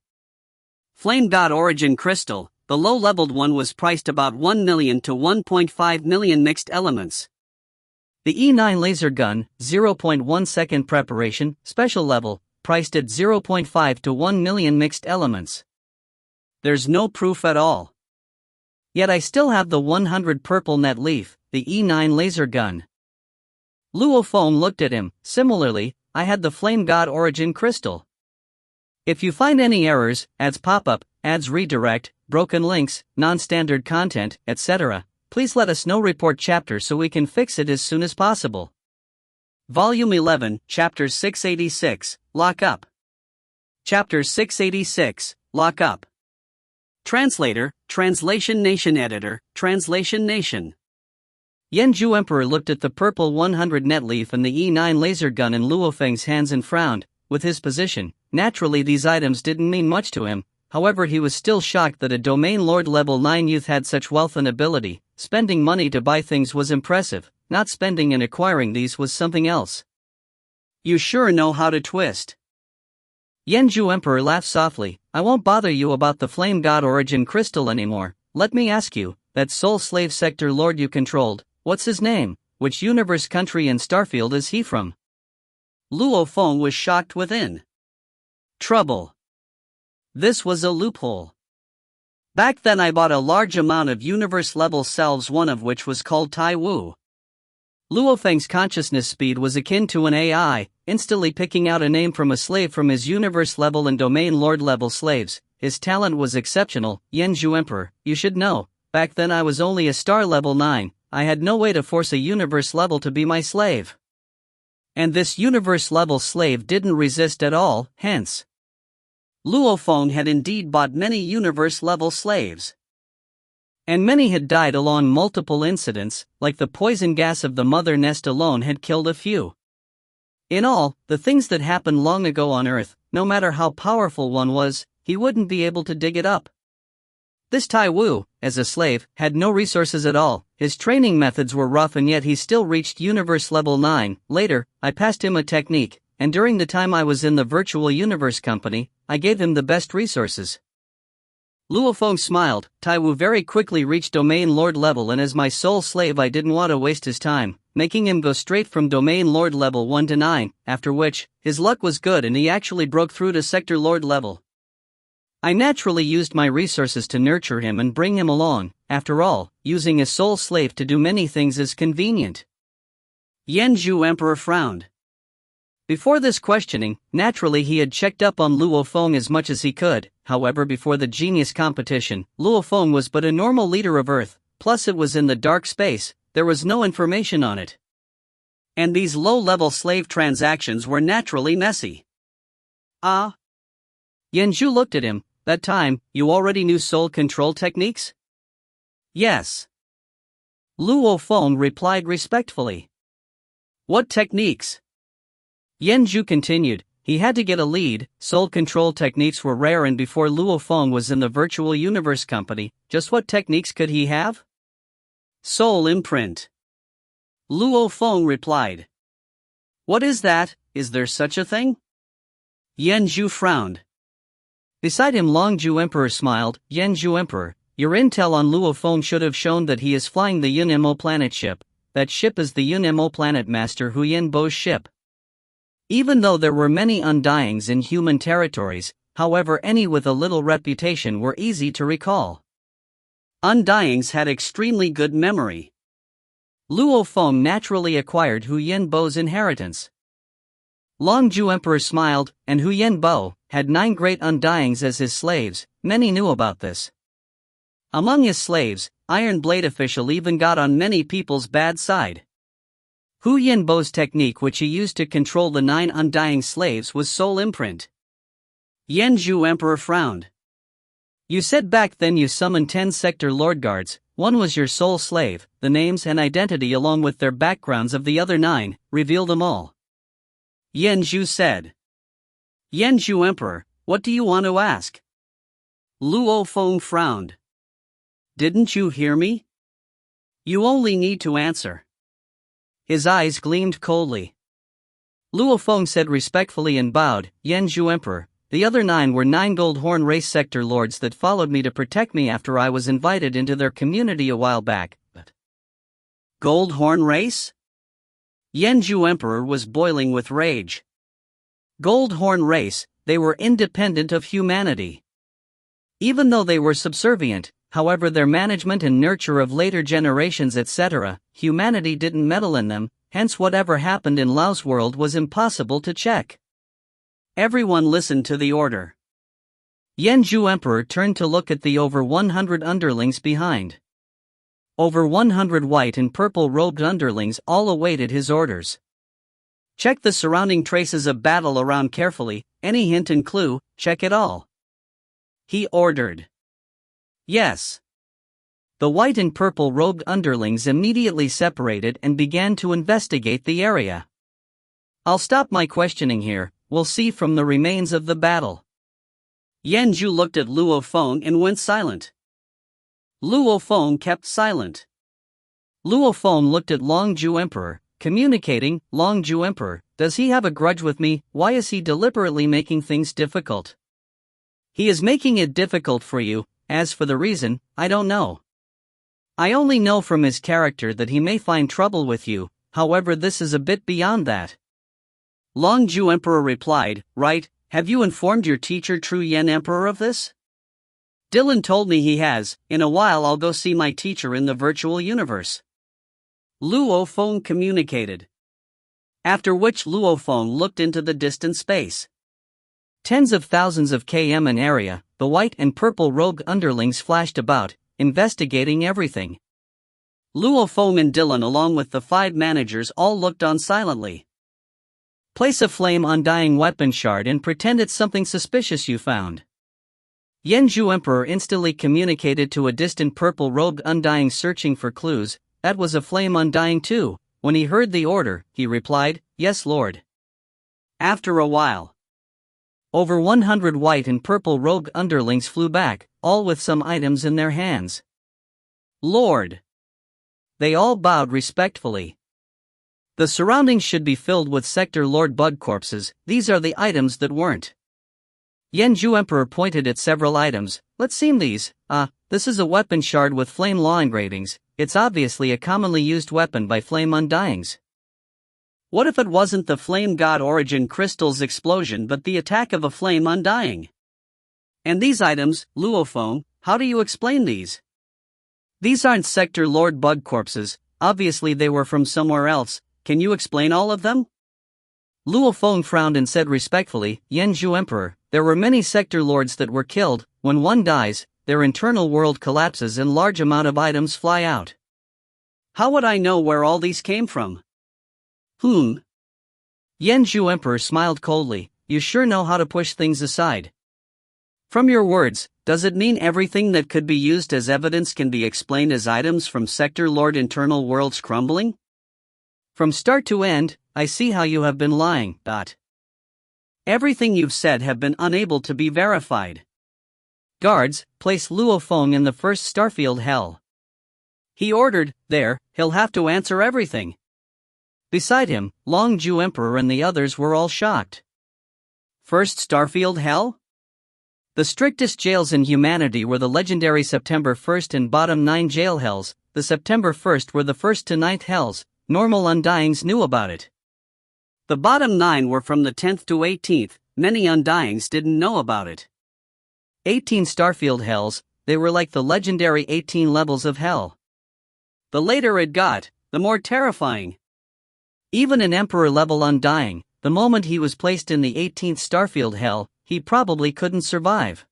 Flame God Origin Crystal, the low-leveled one, was priced about 1 million to 1.5 million mixed elements. The E9 laser gun, 0.1 second preparation, special level, priced at 0.5 to 1 million mixed elements. There's no proof at all. Yet I still have the 100 purple net leaf, the E9 laser gun. Luo Feng looked at him. Similarly, I had the Flame God Origin Crystal. If you find any errors, ads pop-up, ads redirect, broken links, non-standard content, etc., please let us know. Report chapter so we can fix it as soon as possible. Volume 11, Chapter 686, Lock Up. Chapter 686, Lock Up. Translator, Translation Nation Editor, Translation Nation. Yanju Emperor looked at the purple 100 netleaf and the E9 laser gun in Luo Feng's hands and frowned. With his position, naturally these items didn't mean much to him. However, he was still shocked that a Domain Lord level 9 youth had such wealth and ability. Spending money to buy things was impressive, not spending and acquiring these was something else. You sure know how to twist. Yanju Emperor laughed softly. I won't bother you about the Flame God Origin Crystal anymore. Let me ask you, that Soul Slave Sector Lord you controlled, what's his name? Which universe, country and starfield is he from? Luo Feng was shocked within. Trouble. This was a loophole. Back then I bought a large amount of universe-level selves, one of which was called Tai Wu. Luo Feng's consciousness speed was akin to an AI, instantly picking out a name from a slave from his universe-level and domain lord-level slaves. His talent was exceptional. Yanju Emperor, you should know, back then I was only a star level 9, I had no way to force a universe level to be my slave. And this universe-level slave didn't resist at all, hence. Luo Feng had indeed bought many universe-level slaves. And many had died along multiple incidents, like the poison gas of the mother nest alone had killed a few. In all, the things that happened long ago on Earth, no matter how powerful one was, he wouldn't be able to dig it up. This Tai Wu, as a slave, had no resources at all. His training methods were rough and yet he still reached universe level 9. Later, I passed him a technique, and during the time I was in the virtual universe company, I gave him the best resources. Luo Feng smiled. Tai Wu very quickly reached domain lord level, and as my sole slave I didn't want to waste his time, making him go straight from domain lord level 1 to 9, after which, his luck was good and he actually broke through to sector lord level. I naturally used my resources to nurture him and bring him along. After all, using a soul slave to do many things is convenient. Yanju Emperor frowned. Before this questioning, naturally he had checked up on Luo Feng as much as he could. However, before the genius competition, Luo Feng was but a normal leader of Earth, plus it was in the dark space, there was no information on it. And these low-level slave transactions were naturally messy. Yanju looked at him. That time, you already knew soul control techniques? Yes. Luo Feng replied respectfully. What techniques? Yanju continued. He had to get a lead. Soul control techniques were rare, and before Luo Feng was in the virtual universe company, just what techniques could he have? Soul imprint. Luo Feng replied. What is that? Is there such a thing? Yanju frowned. Beside him, Longju Emperor smiled. Yanju Emperor, your intel on Luo Feng should have shown that he is flying the Yun Mo planet ship. That ship is the Yun Mo planet master Hu Yin Bo's ship. Even though there were many undyings in human territories, however, any with a little reputation were easy to recall. Undyings had extremely good memory. Luo Feng naturally acquired Hu Yin Bo's inheritance. Longju Emperor smiled, and Hu Yin Bo had 9 great undyings as his slaves. Many knew about this. Among his slaves, Iron Blade Official even got on many people's bad side. Hu Yin Bo's technique which he used to control the 9 undying slaves was soul imprint. Yanju Emperor frowned. You said back then you summoned 10 sector lord guards. One was your sole slave. The names and identity along with their backgrounds of the other 9, reveal them all. Yanju said. Yanju Emperor, what do you want to ask? Luo Feng frowned. Didn't you hear me? You only need to answer. His eyes gleamed coldly. Luo Feng said respectfully and bowed. Yanju Emperor, the other 9 were 9 gold horn race sector lords that followed me to protect me after I was invited into their community a while back. But gold horn race? Yanju Emperor was boiling with rage. Gold horn race, they were independent of humanity. Even though they were subservient, however, their management and nurture of later generations etc., humanity didn't meddle in them, hence whatever happened in Lao's world was impossible to check. Everyone listened to the order. Yanzhu Emperor turned to look at the over 100 underlings behind. Over 100 white and purple-robed underlings all awaited his orders. Check the surrounding traces of battle around carefully, any hint and clue, check it all. He ordered. Yes. The white and purple-robed underlings immediately separated and began to investigate the area. I'll stop my questioning here, we'll see from the remains of the battle. Yanzhu looked at Luo Feng and went silent. Luo Feng kept silent. Luo Feng looked at Longzhu Emperor, communicating, Longzhu Emperor, does he have a grudge with me? Why is he deliberately making things difficult? He is making it difficult for you, as for the reason, I don't know. I only know from his character that he may find trouble with you, however this is a bit beyond that. Longzhu Emperor replied, right, have you informed your teacher True Yen Emperor of this? Dylan told me he has. In a while I'll go see my teacher in the virtual universe. Luo Feng communicated. After which Luo Feng looked into the distant space. Tens of thousands of km in area, the white and purple robed underlings flashed about, investigating everything. Luo Feng and Dylan along with the 5 managers all looked on silently. Place a flame undying weapon shard and pretend it's something suspicious you found. Yanzhu Emperor instantly communicated to a distant purple-robed undying searching for clues. That was a flame undying too. When he heard the order, he replied, yes lord. After a while, over 100 white and purple-robed underlings flew back, all with some items in their hands. Lord. They all bowed respectfully. The surroundings should be filled with Sector Lord bug corpses, these are the items that weren't. Yanzhu Emperor pointed at several items. Let's see these. This is a weapon shard with flame law engravings. It's obviously a commonly used weapon by flame undyings. What if it wasn't the flame god origin crystal's explosion but the attack of a flame undying? And these items, Luo Feng, how do you explain these? These aren't Sector Lord bug corpses, obviously they were from somewhere else. Can you explain all of them? Luo Feng frowned and said respectfully, Yanzhu Emperor, there were many sector lords that were killed. When one dies, their internal world collapses and large amount of items fly out. How would I know where all these came from? Yanzhu Emperor smiled coldly, you sure know how to push things aside. From your words, does it mean everything that could be used as evidence can be explained as items from sector lord internal worlds crumbling? From start to end, I see how you have been lying. Everything you've said have been unable to be verified. Guards, place Luo Feng in the first starfield hell. He ordered, there, he'll have to answer everything. Beside him, Longzhu Emperor and the others were all shocked. First starfield hell? The strictest jails in humanity were the legendary September 1st and bottom 9 jail hells. The September 1st were the 1st to 9th hells. Normal undyings knew about it. The bottom 9 were from the 10th to 18th, many undyings didn't know about it. 18 starfield hells, they were like the legendary 18 levels of hell. The later it got, the more terrifying. Even an emperor level undying, the moment he was placed in the 18th starfield hell, he probably couldn't survive.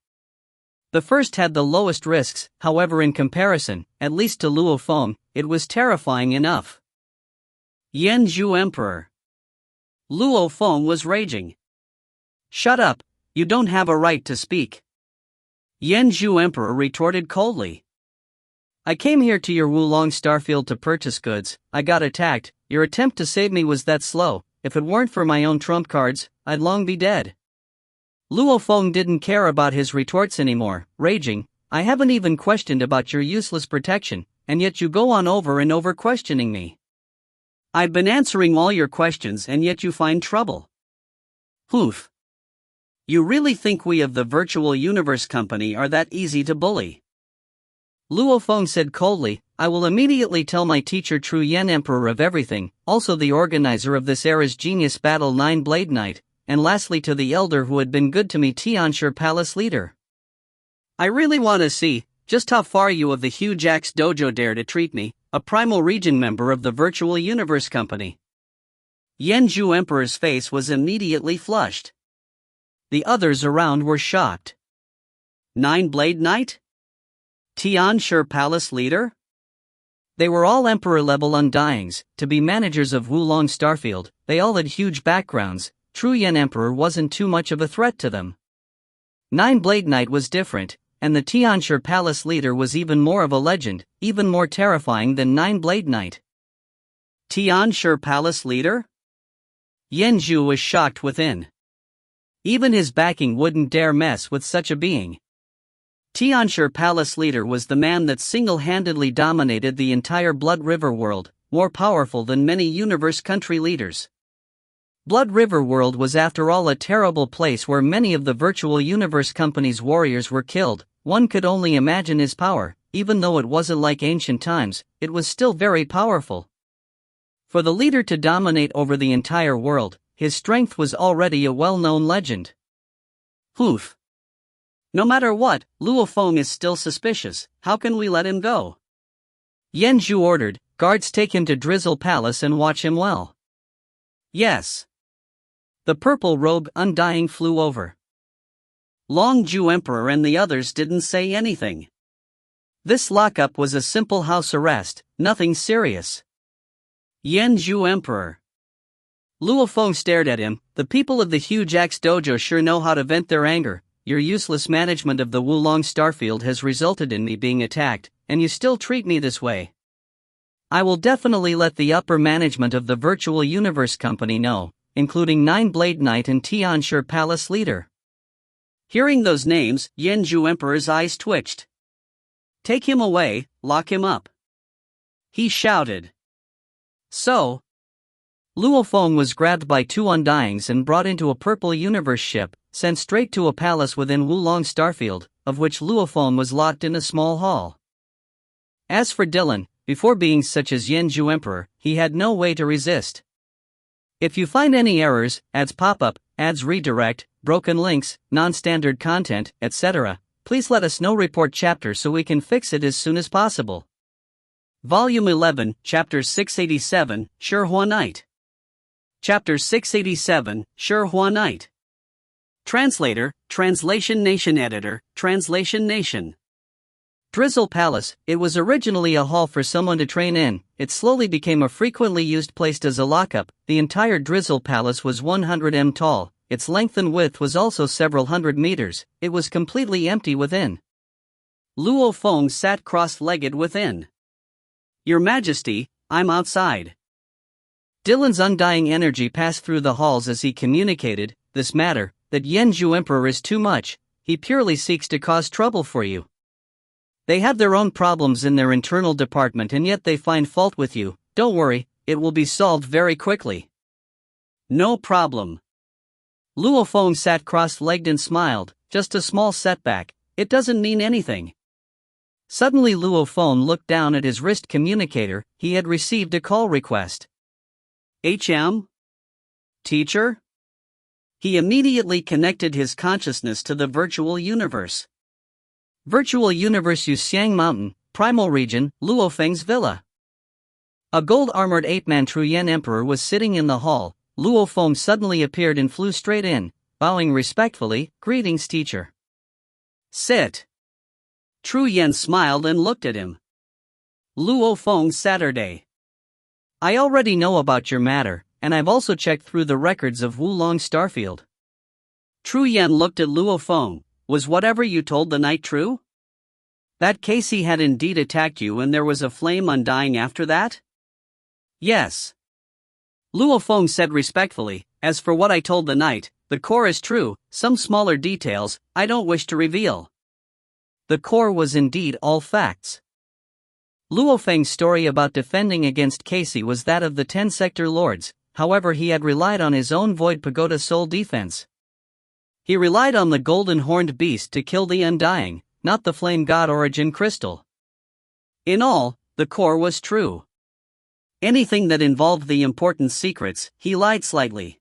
The first had the lowest risks, however in comparison, at least to Luo Feng, it was terrifying enough. Yanzhu Emperor. Luo Feng was raging. Shut up, you don't have a right to speak. Yanzhu Emperor retorted coldly. I came here to your Wulong Starfield to purchase goods, I got attacked, your attempt to save me was that slow, if it weren't for my own trump cards, I'd long be dead. Luo Feng didn't care about his retorts anymore, raging, I haven't even questioned about your useless protection, and yet you go on over and over questioning me. I've been answering all your questions and yet you find trouble. You really think we of the Virtual Universe Company are that easy to bully? Luo Feng said coldly, I will immediately tell my teacher True Yen Emperor of everything, also the organizer of this era's Genius Battle 9 Blade Knight, and lastly to the elder who had been good to me Tianshur Palace leader. I really want to see, just how far you of the Huge Axe Dojo dare to treat me, a Primal Region member of the Virtual Universe Company. Yanzhu Emperor's face was immediately flushed. The others around were shocked. Nine-Blade Knight? Tianshi Palace leader? They were all Emperor-level Undyings. To be managers of Wulong Starfield, they all had huge backgrounds. True Yen Emperor wasn't too much of a threat to them. Nine-Blade Knight was different, and the Tianshi Palace leader was even more of a legend, even more terrifying than Nine-Blade Knight. Tianshi Palace leader? Yanzhu was shocked within. Even his backing wouldn't dare mess with such a being. Tianshi Palace leader was the man that single-handedly dominated the entire Blood River world, more powerful than many universe country leaders. Blood River world was after all a terrible place where many of the virtual universe company's warriors were killed. One could only imagine his power. Even though it wasn't like ancient times, it was still very powerful. For the leader to dominate over the entire world, his strength was already a well-known legend. Oof. No matter what, Luo Feng is still suspicious. How can we let him go? Yanzhu ordered, guards take him to Drizzle Palace and watch him well. Yes. The purple-robed Undying flew over. Longju Emperor and the others didn't say anything. This lockup was a simple house arrest, nothing serious. Yanzhu Emperor. Luo Feng stared at him. The people of the huge Axe Dojo sure know how to vent their anger. Your useless management of the Wulong Starfield has resulted in me being attacked, and you still treat me this way. I will definitely let the upper management of the Virtual Universe Company know, including Nine-Blade Knight and Tianshi Palace leader. Hearing those names, Yanzhu Emperor's eyes twitched. Take him away, lock him up. He shouted. So, Luo Feng was grabbed by two Undyings and brought into a purple universe ship, sent straight to a palace within Wulong Starfield, of which Luo Feng was locked in a small hall. As for Dylan, before beings such as Yanzhu Emperor, he had no way to resist. If you find any errors, ads pop up, ads redirect, broken links, non-standard content, etc., please let us know. Report chapter so we can fix it as soon as possible. Volume 11, Chapter 687, Shihua Night. Chapter 687, Shihua Night. Translator, Translation Nation Editor, Translation Nation. Drizzle Palace. It was originally a hall for someone to train in. It slowly became a frequently used place as a lockup. The entire Drizzle Palace was 100 m tall. Its length and width was also several hundred meters. It was completely empty within. Luo Feng sat cross-legged within. Your Majesty, I'm outside. Dylan's undying energy passed through the halls as he communicated this matter, that Yanzhu Emperor is too much. He purely seeks to cause trouble for you. They have their own problems in their internal department and yet they find fault with you. Don't worry, it will be solved very quickly. No problem. Luo Feng sat cross-legged and smiled. Just a small setback, it doesn't mean anything. Suddenly Luo Feng looked down at his wrist communicator. He had received a call request. HM? Teacher? He immediately connected his consciousness to the virtual universe. Virtual Universe Yuxiang Mountain, Primal Region, Luo Feng's villa. A gold-armored ape-man True Yen Emperor was sitting in the hall. Luo Feng suddenly appeared and flew straight in, bowing respectfully. Greetings, teacher. Sit. True Yen smiled and looked at him. Luo Feng Saturday. I already know about your matter, and I've also checked through the records of Wulong Starfield. True Yen looked at Luo Feng. Was whatever you told the knight true? That Casey had indeed attacked you and there was a flame undying after that? Yes. Luo Feng said respectfully, as for what I told the knight, the core is true, some smaller details, I don't wish to reveal. The core was indeed all facts. Luo Feng's story about defending against Casey was that of the 10 Sector Lords, however he had relied on his own Void Pagoda soul defense. He relied on the golden horned beast to kill the Undying, not the flame god origin crystal. In all, the core was true. Anything that involved the important secrets, he lied slightly.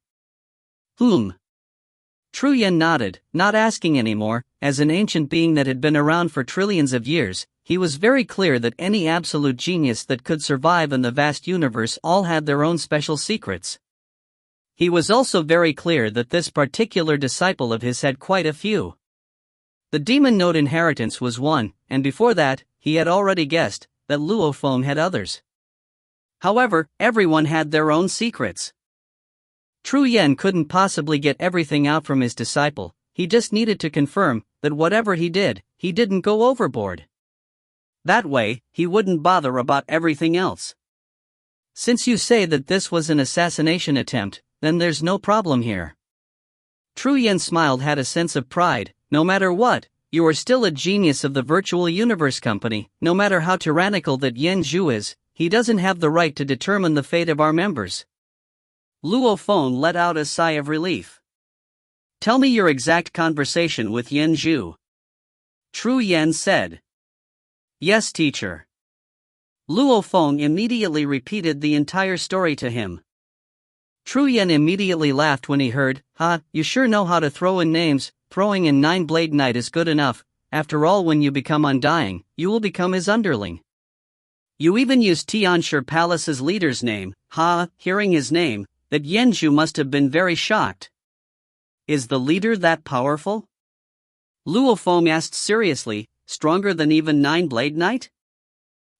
True Yen nodded, not asking anymore. As an ancient being that had been around for trillions of years, he was very clear that any absolute genius that could survive in the vast universe all had their own special secrets. He was also very clear that this particular disciple of his had quite a few. The demon note inheritance was one, and before that, he had already guessed that Luo Feng had others. However, everyone had their own secrets. Tru Yen couldn't possibly get everything out from his disciple, he just needed to confirm that whatever he did, he didn't go overboard. That way, he wouldn't bother about everything else. Since you say that this was an assassination attempt, then there's no problem here. Tru Yen smiled, had a sense of pride. No matter what, you are still a genius of the virtual universe company. No matter how tyrannical that Yen Zhu is, he doesn't have the right to determine the fate of our members. Luo Feng let out a sigh of relief. Tell me your exact conversation with Yen Zhu. Tru Yen said. Yes, teacher. Luo Feng immediately repeated the entire story to him. Tru Yen immediately laughed when he heard, you sure know how to throw in names. Throwing in Nine-Blade Knight is good enough. After all, when you become undying, you will become his underling. You even used Tianshi Palace's leader's name. Hearing his name, that Yen Zhu must have been very shocked. Is the leader that powerful? Luo Feng asked seriously, stronger than even Nine-Blade Knight?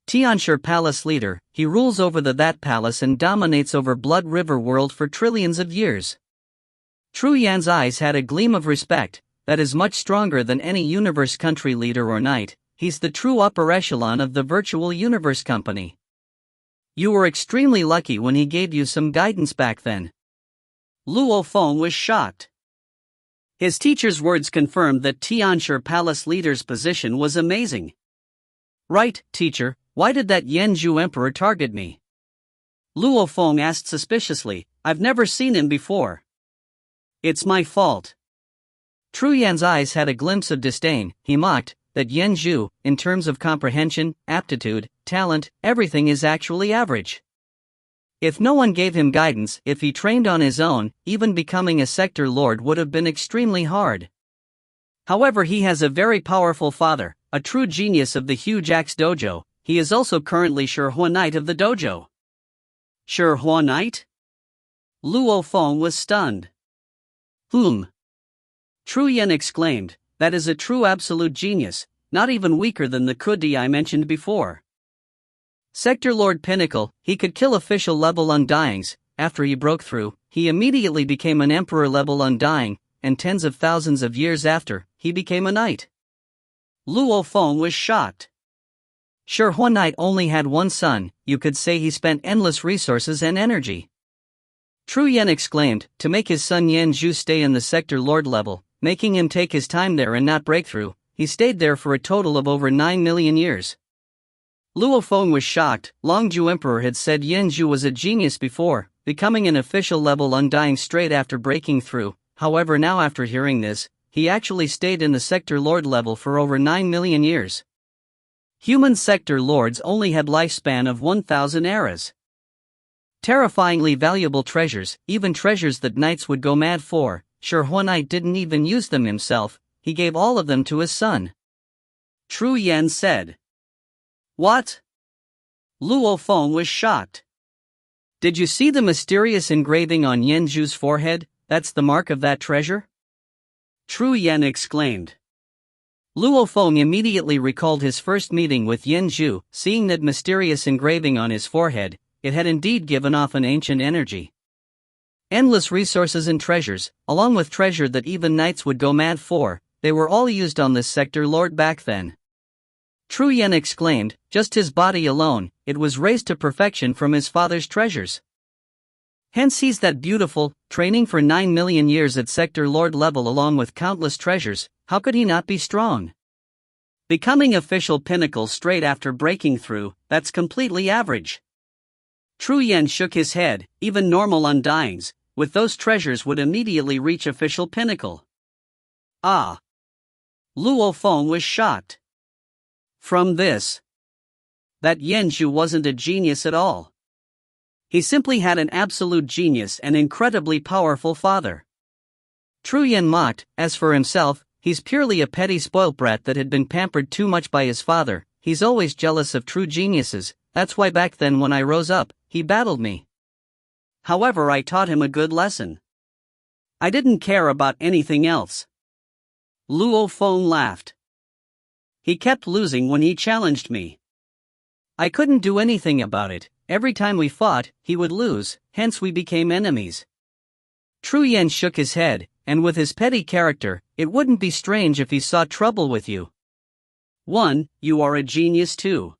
Tianshi Palace leader, he rules over that palace and dominates over Blood River world for trillions of years. Tru Yan's eyes had a gleam of respect, that is much stronger than any universe country leader or knight. He's the true upper echelon of the virtual universe company. You were extremely lucky when he gave you some guidance back then. Luo Feng was shocked. His teacher's words confirmed that Tianshi Palace leader's position was amazing. Right, teacher, why did that Yen Zhu emperor target me? Luo Feng asked suspiciously, I've never seen him before. It's my fault. Tru Yan's eyes had a glimpse of disdain. He mocked that Yen Zhu, in terms of comprehension, aptitude, talent, everything is actually average. If no one gave him guidance, if he trained on his own, even becoming a sector lord would have been extremely hard. However, he has a very powerful father, a true genius of the huge axe dojo. He is also currently Shihua Knight of the dojo. Shihua Knight? Luo Feng was stunned. Tru Yen exclaimed, that is a true absolute genius, not even weaker than the Kudi I mentioned before. Sector Lord Pinnacle, he could kill official level undyings. After he broke through, he immediately became an emperor level undying, and tens of thousands of years after, he became a knight. Luo Feng was shocked. Shihua Knight only had one son, you could say he spent endless resources and energy. Tru Yen exclaimed, to make his son Yen Zhu stay in the sector lord level, making him take his time there and not break through, he stayed there for a total of over 9 million years. Luo Feng was shocked. Longzhu Emperor had said Yen Zhu was a genius before, becoming an official level undying straight after breaking through. However, now after hearing this, he actually stayed in the sector lord level for over 9 million years. Human sector lords only had lifespan of 1,000 eras. Terrifyingly valuable treasures, even treasures that knights would go mad for. Shihua Knight didn't even use them himself, he gave all of them to his son. Tru Yen said. What? Luo Feng was shocked. Did you see the mysterious engraving on Yen Zhu's forehead? That's the mark of that treasure? Tru Yen exclaimed. Luo Feng immediately recalled his first meeting with Yen Zhu. Seeing that mysterious engraving on his forehead, it had indeed given off an ancient energy. Endless resources and treasures, along with treasure that even knights would go mad for, they were all used on this sector lord back then. Tru Yen exclaimed, just his body alone, it was raised to perfection from his father's treasures. Hence he's that beautiful, training for 9 million years at sector lord level along with countless treasures, how could he not be strong? Becoming official pinnacle straight after breaking through, that's completely average. Tru Yen shook his head, even normal undyings, with those treasures would immediately reach official pinnacle. Luo Feng was shocked. From this, that Yen Zhu wasn't a genius at all. He simply had an absolute genius and incredibly powerful father. Tru Yen mocked, as for himself, he's purely a petty spoilt brat that had been pampered too much by his father. He's always jealous of true geniuses, that's why back then when I rose up, he battled me. However, I taught him a good lesson. I didn't care about anything else. Luo Feng laughed. He kept losing when he challenged me. I couldn't do anything about it. Every time we fought, he would lose, hence we became enemies. Tru Yen shook his head, and with his petty character, it wouldn't be strange if he saw trouble with you. 1. You are a genius too.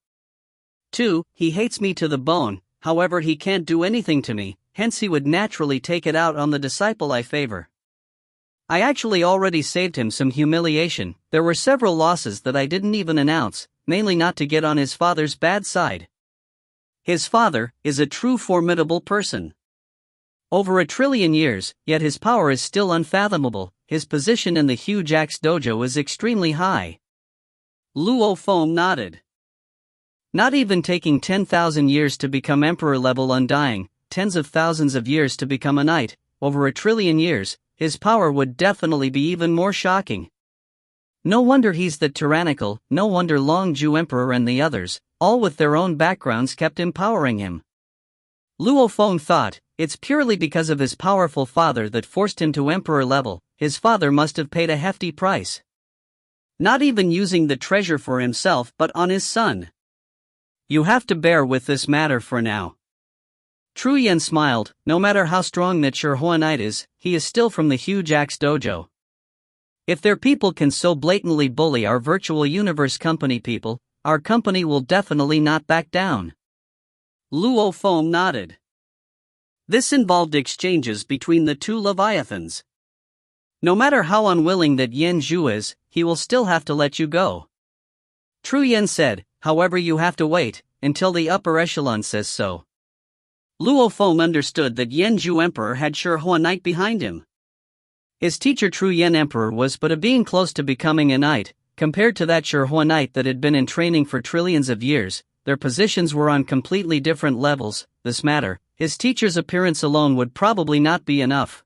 2. He hates me to the bone, however he can't do anything to me, hence he would naturally take it out on the disciple I favor. I actually already saved him some humiliation. There were several losses that I didn't even announce, mainly not to get on his father's bad side. His father is a true formidable person. Over 1 trillion years, yet his power is still unfathomable. His position in the huge axe dojo is extremely high. Luo Feng nodded. Not even taking 10,000 years to become emperor level undying, tens of thousands of years to become a knight, over 1 trillion years, his power would definitely be even more shocking. No wonder he's that tyrannical, no wonder Long Ju Emperor and the others, all with their own backgrounds, kept empowering him. Luo Feng thought, it's purely because of his powerful father that forced him to emperor level. His father must have paid a hefty price. Not even using the treasure for himself but on his son. You have to bear with this matter for now. Tru Yen smiled. No matter how strong that Shi Knight is, he is still from the huge axe dojo. If their people can so blatantly bully our virtual universe company people, our company will definitely not back down. Luo Feng nodded. This involved exchanges between the two Leviathans. No matter how unwilling that Yen Zhu is, he will still have to let you go. Tru Yen said, however you have to wait, until the upper echelon says so. Luo Feng understood that Yen Zhu Emperor had Shi Knight behind him. His teacher Tru Yen Emperor was but a being close to becoming a knight. Compared to that Shi Knight that had been in training for trillions of years, their positions were on completely different levels. This matter, his teacher's appearance alone would probably not be enough.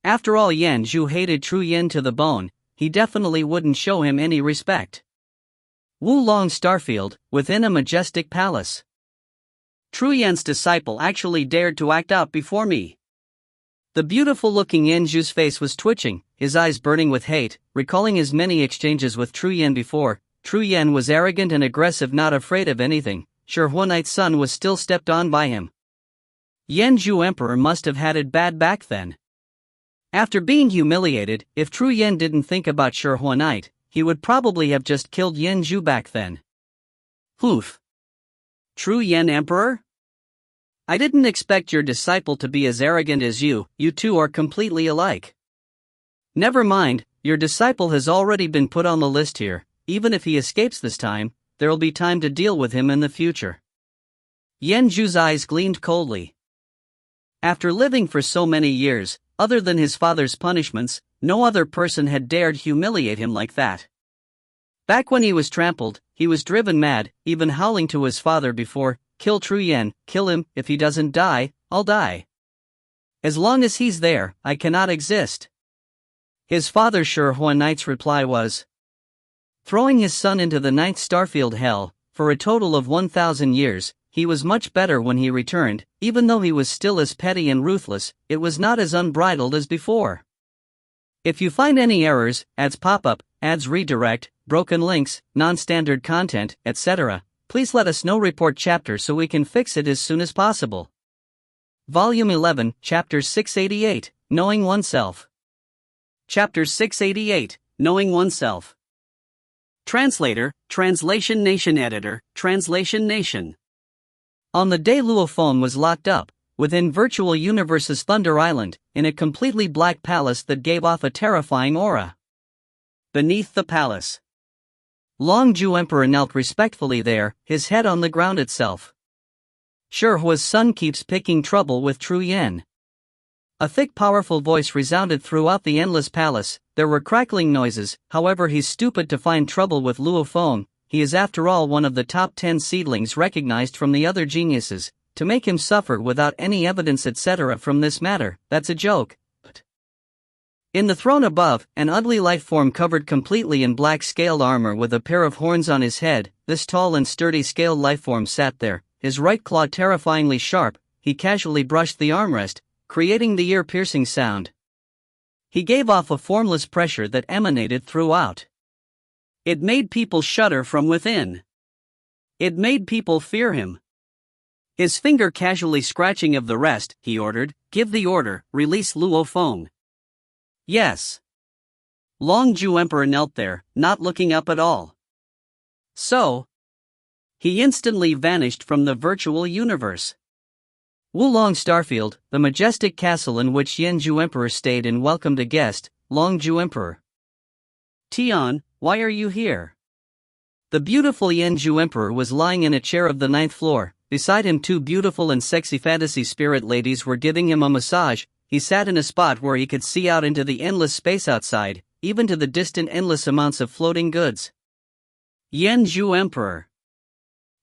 After all, Yen Zhu hated Tru Yen to the bone, he definitely wouldn't show him any respect. Wulong Starfield, within a majestic palace. Tru Yen's disciple actually dared to act out before me. The beautiful-looking Yen Zhu's face was twitching, his eyes burning with hate, recalling his many exchanges with Tru Yen before. Tru Yen was arrogant and aggressive, not afraid of anything. Shi Knight's son was still stepped on by him. Yen Zhu Emperor must have had it bad back then. After being humiliated, if Tru Yen didn't think about Shi Knight, he would probably have just killed Yen Zhu back then. Oof. Tru Yen Emperor? I didn't expect your disciple to be as arrogant as you two are completely alike. Never mind, your disciple has already been put on the list here. Even if he escapes this time, there'll be time to deal with him in the future. Yen Zhu's eyes gleamed coldly. After living for so many years, other than his father's punishments, no other person had dared humiliate him like that. Back when he was trampled, he was driven mad, even howling to his father before, "Kill Tru Yen, kill him, if he doesn't die, I'll die. As long as he's there, I cannot exist." His father Shi Knight's reply was, throwing his son into the 9th Starfield hell. For a total of 1,000 years, he was much better when he returned. Even though he was still as petty and ruthless, it was not as unbridled as before. If you find any errors, ads pop up, ads redirect, broken links, non-standard content, etc., please let us know. Report chapter so we can fix it as soon as possible. Volume 11, Chapter 688, Knowing Oneself. Chapter 688, Knowing Oneself. Translator, Translation Nation. Editor, Translation Nation. On the day Luo Feng was locked up, within Virtual Universe's Thunder Island, in a completely black palace that gave off a terrifying aura. Beneath the palace, Long Ju Emperor knelt respectfully there, his head on the ground itself. Shi Hua's son keeps picking trouble with Tru Yen. A thick powerful voice resounded throughout the endless palace. There were crackling noises. However, he's stupid to find trouble with Luo Feng. He is after all one of the top 10 seedlings recognized from the other geniuses. To make him suffer without any evidence etc. from this matter, that's a joke. But in the throne above, an ugly life form covered completely in black scaled armor with a pair of horns on his head. This tall and sturdy scaled life form sat there, his right claw terrifyingly sharp, he casually brushed the armrest, creating the ear-piercing sound. He gave off a formless pressure that emanated throughout. It made people shudder from within. It made people fear him. His finger casually scratching of the rest, he ordered, "Give the order, release Luo Feng." Yes. Long Ju Emperor knelt there, not looking up at all. So, he instantly vanished from the virtual universe. Wulong Starfield, the majestic castle in which Yanju Emperor stayed and welcomed a guest, Long Ju Emperor. "Tian, why are you here?" The beautiful Yanju Emperor was lying in a chair of the 9th floor. Beside him, two beautiful and sexy fantasy spirit ladies were giving him a massage. He sat in a spot where he could see out into the endless space outside, even to the distant endless amounts of floating goods. Yanju Emperor.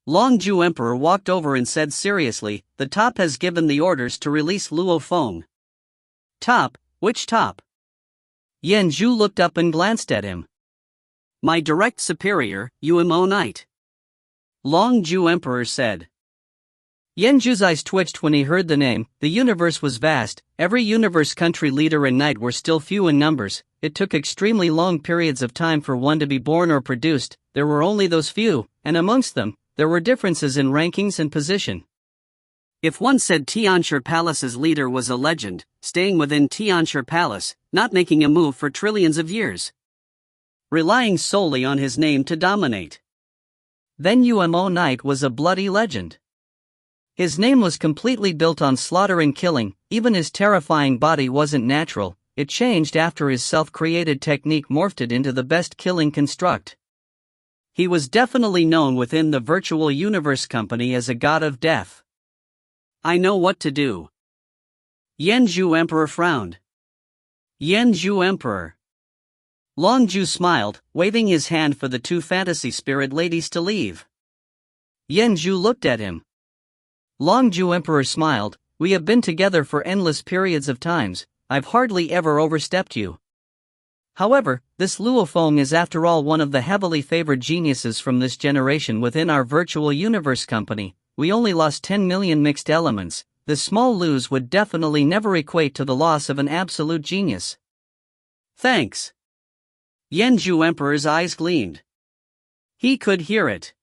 Long Ju Emperor walked over and said seriously, "The top has given the orders to release Luo Feng." "Top? Which top?" Yanju looked up and glanced at him. "My direct superior, Umo Knight," Long Ju Emperor said. Yanju's eyes twitched when he heard the name. The universe was vast, every universe country leader and knight were still few in numbers, it took extremely long periods of time for one to be born or produced, there were only those few, and amongst them, there were differences in rankings and position. If one said Tianshi Palace's leader was a legend, staying within Tianshi Palace, not making a move for trillions of years, relying solely on his name to dominate, then Umo Knight was a bloody legend. His name was completely built on slaughter and killing, even his terrifying body wasn't natural, it changed after his self-created technique morphed it into the best killing construct. He was definitely known within the virtual universe company as a god of death. "I know what to do." Yanju Emperor frowned. Yanju Emperor. Long Ju smiled, waving his hand for the two fantasy spirit ladies to leave. Yanju looked at him. Long Ju Emperor smiled, "We have been together for endless periods of times, I've hardly ever overstepped you. However, this Luo Feng is after all one of the heavily favored geniuses from this generation within our virtual universe company, we only lost 10 million mixed elements, this small lose would definitely never equate to the loss of an absolute genius." "Thanks." Yanju Emperor's eyes gleamed. He could hear it.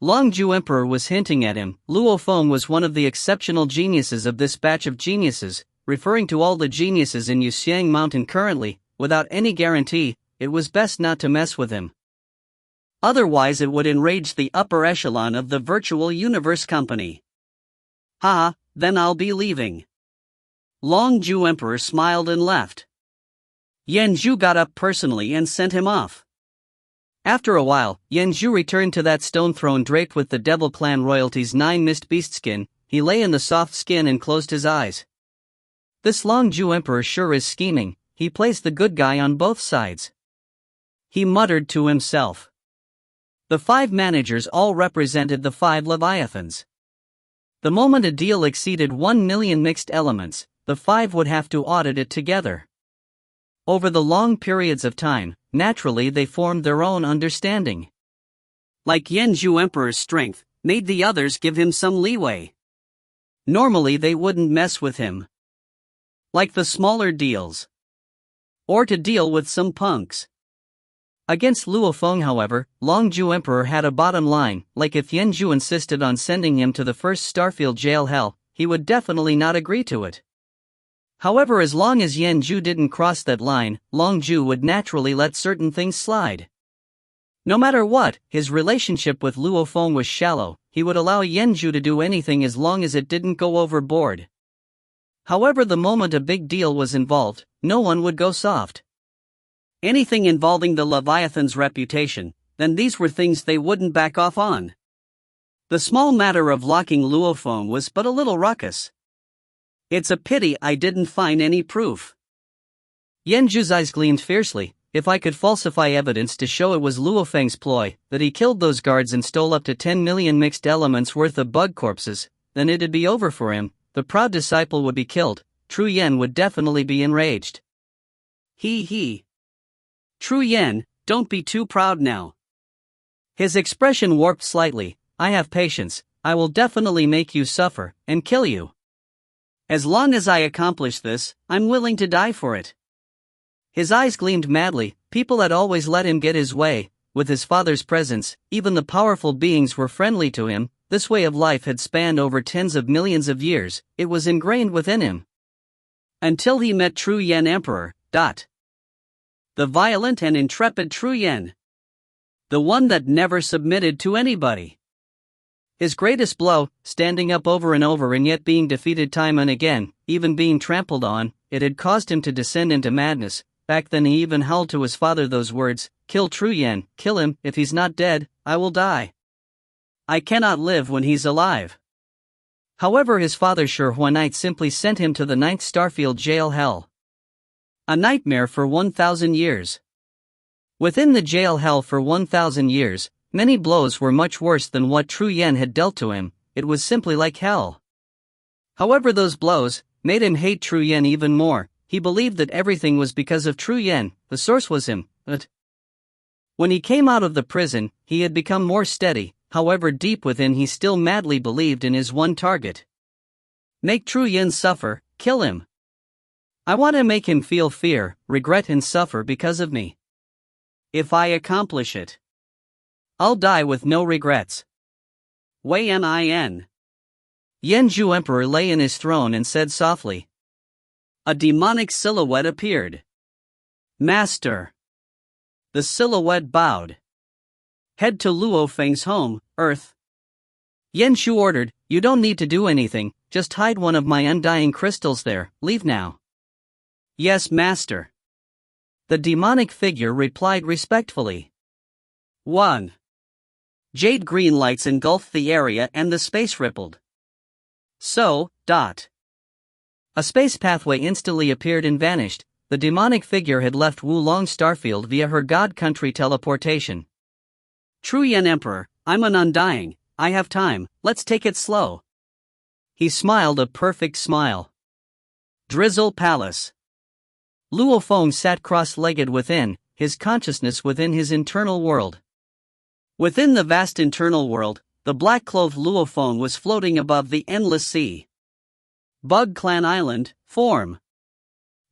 Long Ju Emperor was hinting at him, Luo Feng was one of the exceptional geniuses of this batch of geniuses, referring to all the geniuses in Yuxiang Mountain currently, without any guarantee, it was best not to mess with him. Otherwise it would enrage the upper echelon of the virtual universe company. "Ha, then I'll be leaving." Long Ju Emperor smiled and left. Yanju got up personally and sent him off. After a while, Yanju returned to that stone throne draped with the Devil Clan royalty's 9 mist beast skin, he lay in the soft skin and closed his eyes. This Long Ju Emperor sure is scheming, he plays the good guy on both sides. He muttered to himself. The 5 managers all represented the 5 Leviathans. The moment a deal exceeded 1 million mixed elements, the 5 would have to audit it together. Over the long periods of time, naturally they formed their own understanding. Like Yanju Emperor's strength, made the others give him some leeway. Normally they wouldn't mess with him. Like the smaller deals. Or to deal with some punks. Against Luo Feng however, Long Ju Emperor had a bottom line, like if Yanju insisted on sending him to the first Starfield jail hell, he would definitely not agree to it. However, as long as Yanju didn't cross that line, Long Ju would naturally let certain things slide. No matter what, his relationship with Luo Feng was shallow, he would allow Yanju to do anything as long as it didn't go overboard. However, the moment a big deal was involved, no one would go soft. Anything involving the Leviathan's reputation, then these were things they wouldn't back off on. The small matter of locking Luo Feng was but a little ruckus. It's a pity I didn't find any proof. Yanju's eyes gleamed fiercely. If I could falsify evidence to show it was Luo Feng's ploy, that he killed those guards and stole up to 10 million mixed elements worth of bug corpses, then it'd be over for him, the proud disciple would be killed, Tru Yen would definitely be enraged. He. Tru Yen, don't be too proud now. His expression warped slightly. I have patience, I will definitely make you suffer, and kill you. As long as I accomplish this, I'm willing to die for it. His eyes gleamed madly. People had always let him get his way. With his father's presence, even the powerful beings were friendly to him. This way of life had spanned over tens of millions of years. It was ingrained within him. Until he met True Yen Emperor. The violent and intrepid True Yen. The one that never submitted to anybody. His greatest blow, standing up over and over and yet being defeated time and again, even being trampled on, it had caused him to descend into madness. Back then he even howled to his father those words, "Kill True Yen, kill him, if he's not dead, I will die. I cannot live when he's alive." However, his father Shi Huanite simply sent him to the 9th Starfield jail hell. A nightmare for 1,000 years. Within the jail hell for 1,000 years, many blows were much worse than what True Yen had dealt to him. It was simply like hell. However, those blows made him hate True Yen even more. He believed that everything was because of True Yen, the source was him, but when he came out of the prison, he had become more steady. However, deep within he still madly believed in his one target. Make True Yen suffer, kill him. I want to make him feel fear, regret and suffer because of me. If I accomplish it, I'll die with no regrets. Yin. Yen Zhu Emperor lay in his throne and said softly. A demonic silhouette appeared. Master. The silhouette bowed. Head to Luo Feng's home, Earth. Yen Zhu ordered, you don't need to do anything, just hide one of my undying crystals there, leave now. Yes, Master. The demonic figure replied respectfully. 1. Jade green lights engulfed the area and the space rippled. A space pathway instantly appeared and vanished. The demonic figure had left Wulong Starfield via her god country teleportation. True Yen Emperor, I'm an undying, I have time, let's take it slow. He smiled a perfect smile. Drizzle Palace. Luo Feng sat cross-legged within, his consciousness within his internal world. Within the vast internal world, the black-clothed Luo Feng was floating above the endless sea. Bug Clan Island, form.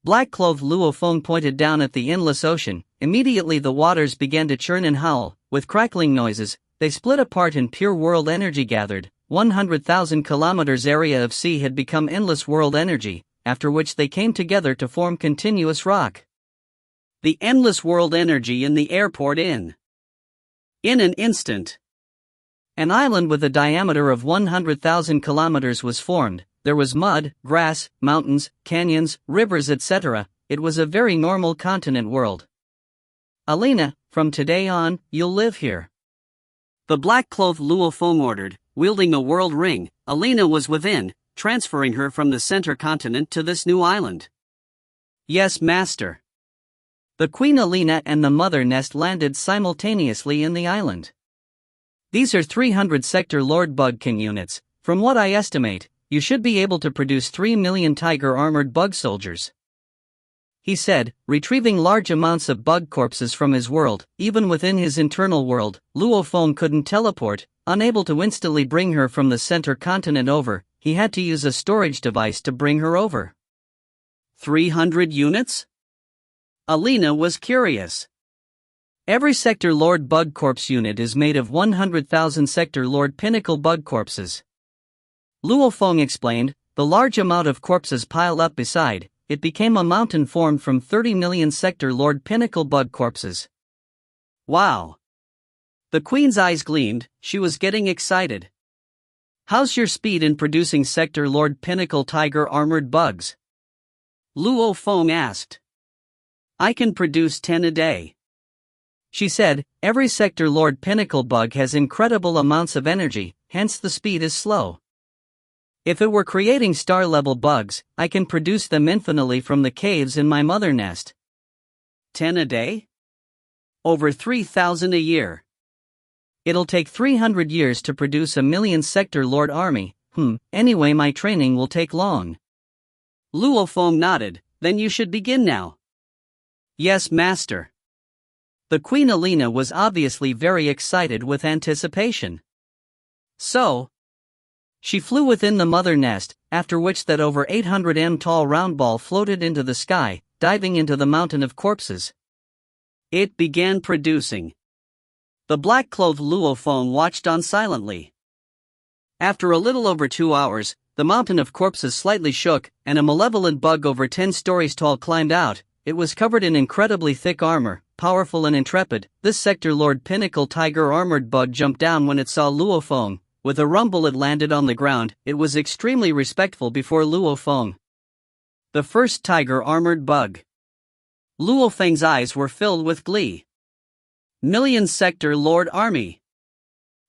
Black-clothed Luo Feng pointed down at the endless ocean. Immediately the waters began to churn and howl. With crackling noises, they split apart and pure world energy gathered. 100,000 kilometers area of sea had become endless world energy, after which they came together to form continuous rock. The endless world energy in the airport in an instant. An island with a diameter of 100,000 kilometers was formed. There was mud, grass, mountains, canyons, rivers, etc. It was a very normal continent world. Alina, from today on, you'll live here. The black-clothed Luo Feng ordered, wielding a world ring. Alina was within, transferring her from the center continent to this new island. Yes, Master. The Queen Alina and the Mother Nest landed simultaneously in the island. These are 300 Sector Lord Bug King units. From what I estimate, you should be able to produce 3 million tiger armored bug soldiers. He said, retrieving large amounts of bug corpses from his world. Even within his internal world, Luo Feng couldn't teleport. Unable to instantly bring her from the center continent over, he had to use a storage device to bring her over. 300 units? Alina was curious. Every Sector Lord Bug Corpse unit is made of 100,000 Sector Lord Pinnacle Bug Corpses. Luo Feng explained, the large amount of corpses piled up beside it became a mountain formed from 30 million Sector Lord Pinnacle Bug Corpses. Wow! The Queen's eyes gleamed, she was getting excited. How's your speed in producing Sector Lord Pinnacle Tiger Armored Bugs? Luo Feng asked. I can produce 10 a day. She said, every Sector Lord Pinnacle Bug has incredible amounts of energy, hence the speed is slow. If it were creating star-level bugs, I can produce them infinitely from the caves in my mother nest. 10 a day? Over 3,000 a year. It'll take 300 years to produce a million Sector Lord army. Anyway, my training will take long. Luo Feng nodded, then you should begin now. Yes, Master. The Queen Alina was obviously very excited with anticipation. So, She flew within the mother nest, after which that over 800 m tall round ball floated into the sky, diving into the mountain of corpses. It began producing. The black-clothed Luo Feng watched on silently. After a little over 2 hours, the mountain of corpses slightly shook, and a malevolent bug over 10 stories tall climbed out. It was covered in incredibly thick armor, powerful and intrepid. This Sector Lord Pinnacle Tiger armored bug jumped down when it saw Luo Feng. With a rumble it landed on the ground. It was extremely respectful before Luo Feng. The first tiger armored bug. Luo Feng's eyes were filled with glee. Million Sector Lord Army.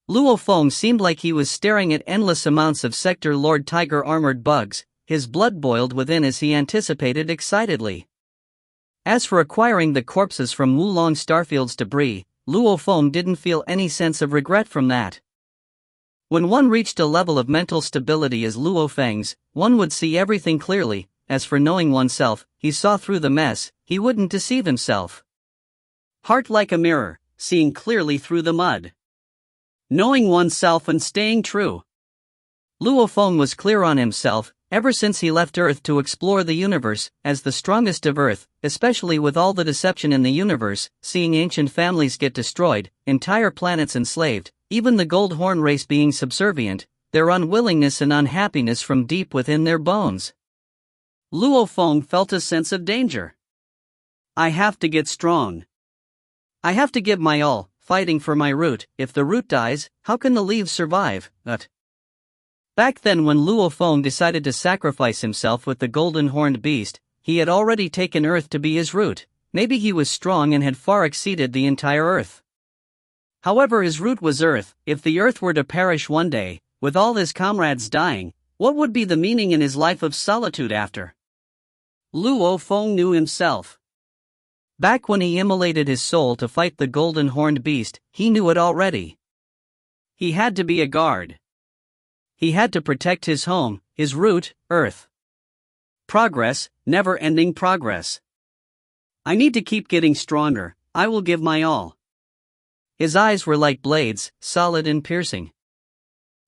Luo Feng seemed like he was staring at endless amounts of Sector Lord Tiger armored bugs. His blood boiled within as he anticipated excitedly. As for acquiring the corpses from Wulong Starfield's debris, Luo Feng didn't feel any sense of regret from that. When one reached a level of mental stability as Luo Feng's, one would see everything clearly. As for knowing oneself, he saw through the mess. He wouldn't deceive himself. Heart like a mirror, seeing clearly through the mud. Knowing oneself and staying true. Luo Feng was clear on himself, ever since he left Earth to explore the universe, as the strongest of Earth, especially with all the deception in the universe, seeing ancient families get destroyed, entire planets enslaved, even the Gold Horn race being subservient, their unwillingness and unhappiness from deep within their bones. Luo Feng felt a sense of danger. I have to get strong. I have to give my all, fighting for my root. If the root dies, how can the leaves survive? Back then when Luo Feng decided to sacrifice himself with the golden horned beast, he had already taken Earth to be his root. Maybe he was strong and had far exceeded the entire Earth. However, his root was Earth. If the Earth were to perish one day, with all his comrades dying, what would be the meaning in his life of solitude after? Luo Feng knew himself. Back when he immolated his soul to fight the golden horned beast, he knew it already. He had to be a guard. He had to protect his home, his root, Earth. Progress, never-ending progress. I need to keep getting stronger. I will give my all. His eyes were like blades, solid and piercing.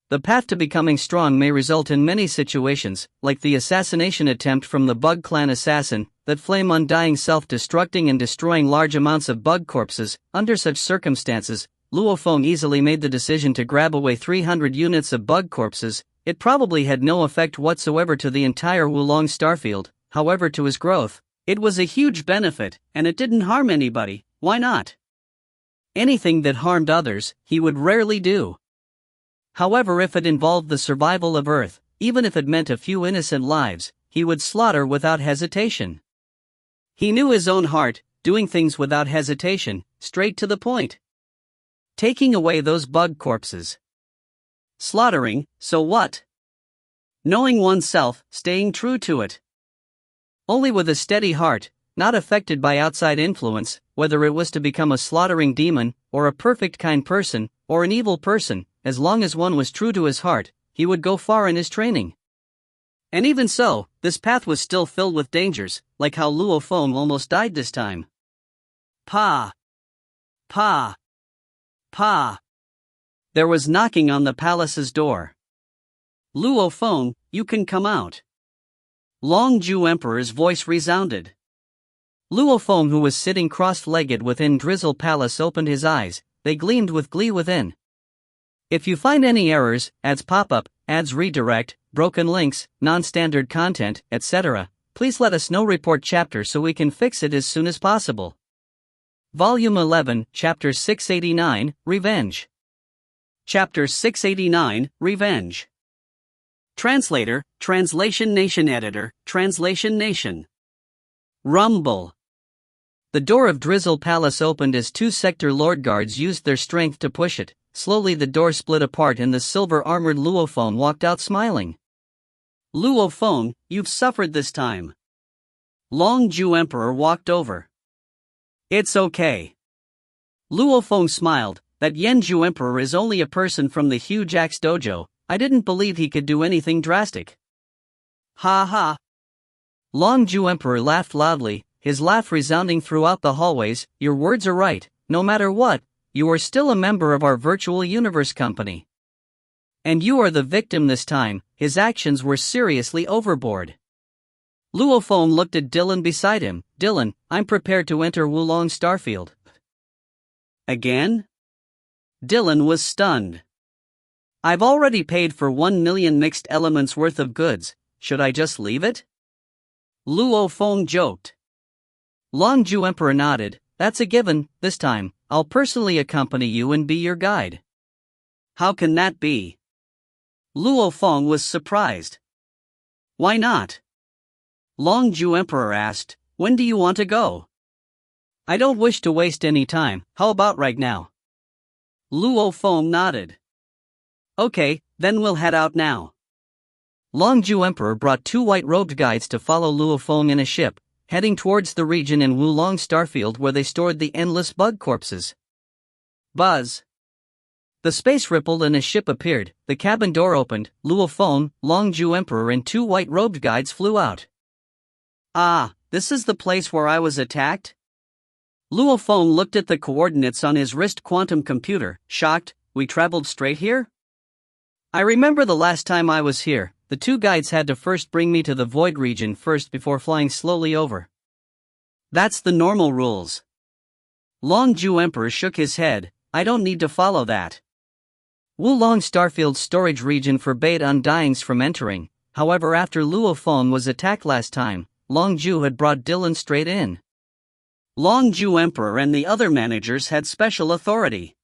The path to becoming strong may result in many situations, like the assassination attempt from the Bug Clan assassin, that flame undying self-destructing and destroying large amounts of bug corpses. Under such circumstances, Luo Feng easily made the decision to grab away 300 units of bug corpses. It probably had no effect whatsoever to the entire Wulong Starfield, however to his growth, it was a huge benefit, and it didn't harm anybody. Why not? Anything that harmed others, he would rarely do. However, if it involved the survival of Earth, even if it meant a few innocent lives, he would slaughter without hesitation. He knew his own heart, doing things without hesitation, straight to the point. Taking away those bug corpses. Slaughtering, so what? Knowing oneself, staying true to it. Only with a steady heart, not affected by outside influence, whether it was to become a slaughtering demon, or a perfect kind person, or an evil person, as long as one was true to his heart, he would go far in his training. And even so, this path was still filled with dangers, like how Luo Feng almost died this time. Pa! Pa! Pa! There was knocking on the palace's door. Luo Feng, you can come out. Long Ju Emperor's voice resounded. Luo Feng, who was sitting cross-legged within Drizzle Palace, opened his eyes. They gleamed with glee within. If you find any errors, ads pop-up, ads redirect, broken links, non-standard content, etc., please let us know. Report chapter so we can fix it as soon as possible. Volume 11, Chapter 689, Revenge. Chapter 689, Revenge. Translator, Translation Nation. Editor, Translation Nation. Rumble. The door of Drizzle Palace opened as two Sector Lord guards used their strength to push it. Slowly the door split apart and the silver-armored Luo Feng walked out smiling. Luo Feng, you've suffered this time. Long Ju Emperor walked over. It's okay. Luo Feng smiled. That Yen Ju Emperor is only a person from the huge Axe Dojo. I didn't believe he could do anything drastic. Ha ha. Long Ju Emperor laughed loudly, his laugh resounding throughout the hallways. Your words are right. No matter what, you are still a member of our virtual universe company. And you are the victim this time. His actions were seriously overboard. Luo Feng looked at Dylan beside him. Dylan, I'm prepared to enter Wulong Starfield. Again? Dylan was stunned. I've already paid for 1 million mixed elements worth of goods, should I just leave it? Luo Feng joked. Longju Emperor nodded. That's a given. This time, I'll personally accompany you and be your guide. How can that be? Luo Feng was surprised. Why not? Longju Emperor asked, when do you want to go? I don't wish to waste any time. How about right now? Luo Feng nodded. Okay, then we'll head out now. Longju Emperor brought 2 white-robed guides to follow Luo Feng in a ship, heading towards the region in Wulong Starfield where they stored the endless bug corpses. Buzz. The space rippled and a ship appeared, the cabin door opened, Luo Feng, Longju Emperor and 2 white-robed guides flew out. Ah, this is the place where I was attacked? Luo Feng looked at the coordinates on his wrist quantum computer, shocked. We traveled straight here? I remember the last time I was here, the 2 guides had to first bring me to the void region first before flying slowly over. That's the normal rules. Longju Emperor shook his head. I don't need to follow that. Wulong Starfield's storage region forbade undyings from entering, however after Luo Feng was attacked last time, Longju had brought Dylan straight in. Longju Emperor and the other managers had special authority.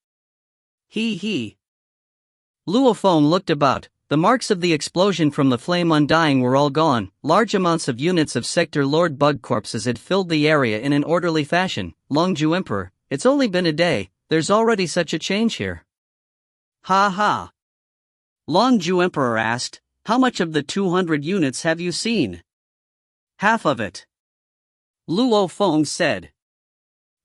He. Luo Feng looked about. The marks of the explosion from the flame undying were all gone. Large amounts of units of Sector Lord bug corpses had filled the area in an orderly fashion. Longju Emperor, it's only been a day, there's already such a change here. Ha ha. Longju Emperor asked, how much of the 200 units have you seen? Half of it. Luo Feng said.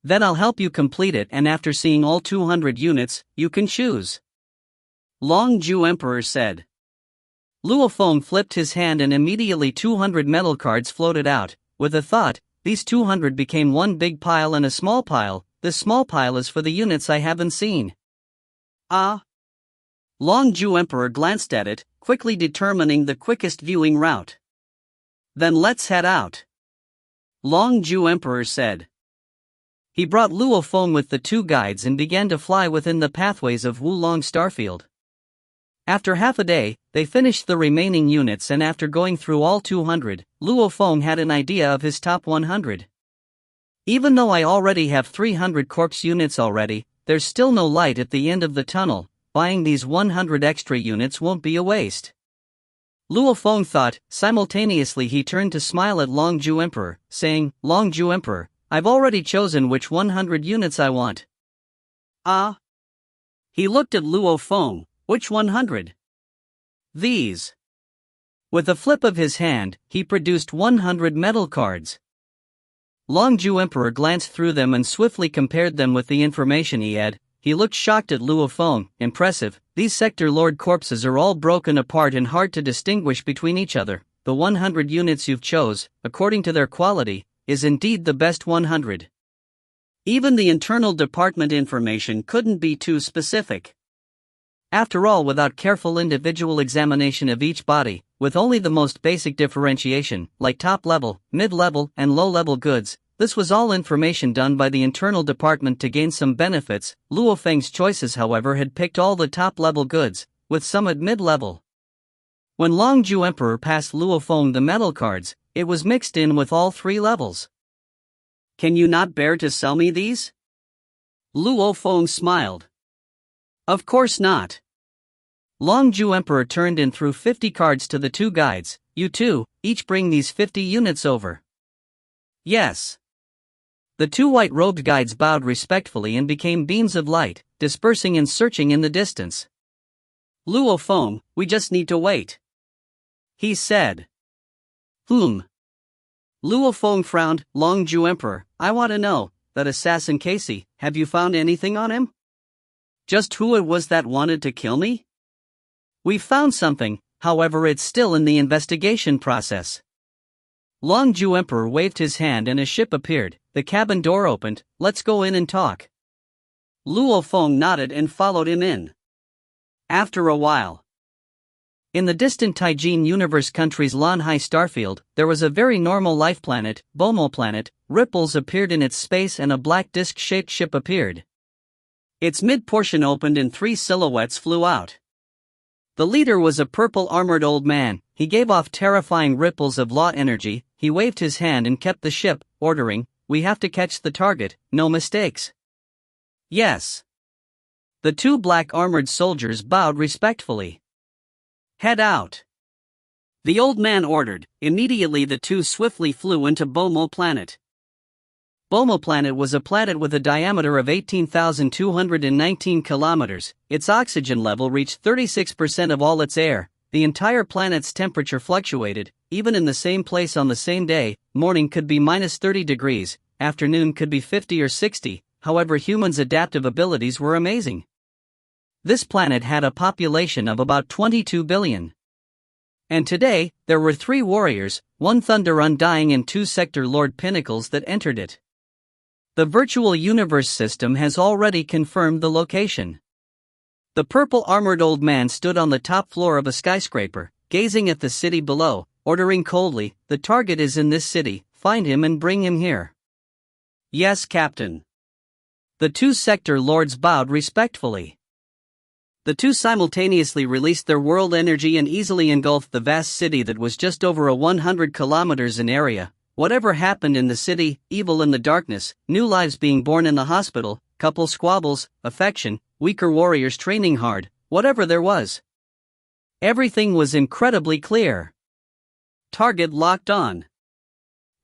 Then I'll help you complete it and after seeing all 200 units, you can choose. Longju Emperor said. Luo Feng flipped his hand and immediately 200 metal cards floated out. With a thought, these 200 became one big pile and a small pile. This small pile is for the units I haven't seen. Ah. Longju Emperor glanced at it, quickly determining the quickest viewing route. Then let's head out. Longju Emperor said. He brought Luo Feng with the 2 guides and began to fly within the pathways of Wulong Starfield. After half a day, they finished the remaining units and after going through all 200, Luo Feng had an idea of his top 100. Even though I already have 300 corpse units already, there's still no light at the end of the tunnel. Buying these 100 extra units won't be a waste. Luo Feng thought. Simultaneously he turned to smile at Longju Emperor, saying, Longju Emperor, I've already chosen which 100 units I want. Ah? He looked at Luo Feng. Which 100? These. With a flip of his hand, he produced 100 metal cards. Longju Emperor glanced through them and swiftly compared them with the information he had. He looked shocked at Luo Feng. Impressive, these Sector Lord corpses are all broken apart and hard to distinguish between each other. The 100 units you've chose, according to their quality, is indeed the best 100. Even the internal department information couldn't be too specific. After all, without careful individual examination of each body, with only the most basic differentiation, like top-level, mid-level, and low-level goods, this was all information done by the internal department to gain some benefits. Luo Feng's choices, however, had picked all the top-level goods, with some at mid-level. When Longju Emperor passed Luo Feng the metal cards, it was mixed in with all 3 levels. Can you not bear to sell me these? Luo Feng smiled. Of course not. Longju Emperor turned and threw 50 cards to the 2 guides. You two, each bring these 50 units over. Yes. The 2 white-robed guides bowed respectfully and became beams of light, dispersing and searching in the distance. Luo Feng, we just need to wait. He said. Luo Feng frowned. Longju Emperor, I want to know, that assassin Casey, have you found anything on him? Just who it was that wanted to kill me? We've found something, however it's still in the investigation process. Longju Emperor waved his hand and a ship appeared. The cabin door opened. Let's go in and talk. Luo Feng nodded and followed him in. After a while, In the distant Taijin universe country's Lanhai starfield, there was a very normal life planet, Bomo planet. Ripples appeared in its space and a black disc-shaped ship appeared. Its mid-portion opened and 3 silhouettes flew out. The leader was a purple-armored old man. He gave off terrifying ripples of law energy. He waved his hand and kept the ship, ordering, "We have to catch the target, no mistakes." "Yes." The 2 black armored soldiers bowed respectfully. "Head out," the old man ordered. Immediately the 2 swiftly flew into Bomo planet. Bomo planet was a planet with a diameter of 18,219 kilometers. Its oxygen level reached 36% of all its air. The entire planet's temperature fluctuated, even in the same place on the same day. Morning could be -30 degrees, afternoon could be 50 or 60, however humans' adaptive abilities were amazing. This planet had a population of about 22 billion. And today, there were 3 warriors, 1 Thunder Undying and 2 Sector Lord Pinnacles that entered it. The virtual universe system has already confirmed the location. The purple armored old man stood on the top floor of a skyscraper, gazing at the city below, ordering coldly, "The target is in this city, find him and bring him here." "Yes, Captain." The 2 Sector Lords bowed respectfully. The 2 simultaneously released their world energy and easily engulfed the vast city that was just over 100 kilometers in area. Whatever happened in the city, evil in the darkness, new lives being born in the hospital, couple squabbles, affection, weaker warriors training hard, whatever there was. Everything was incredibly clear. Target locked on.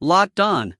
Locked on.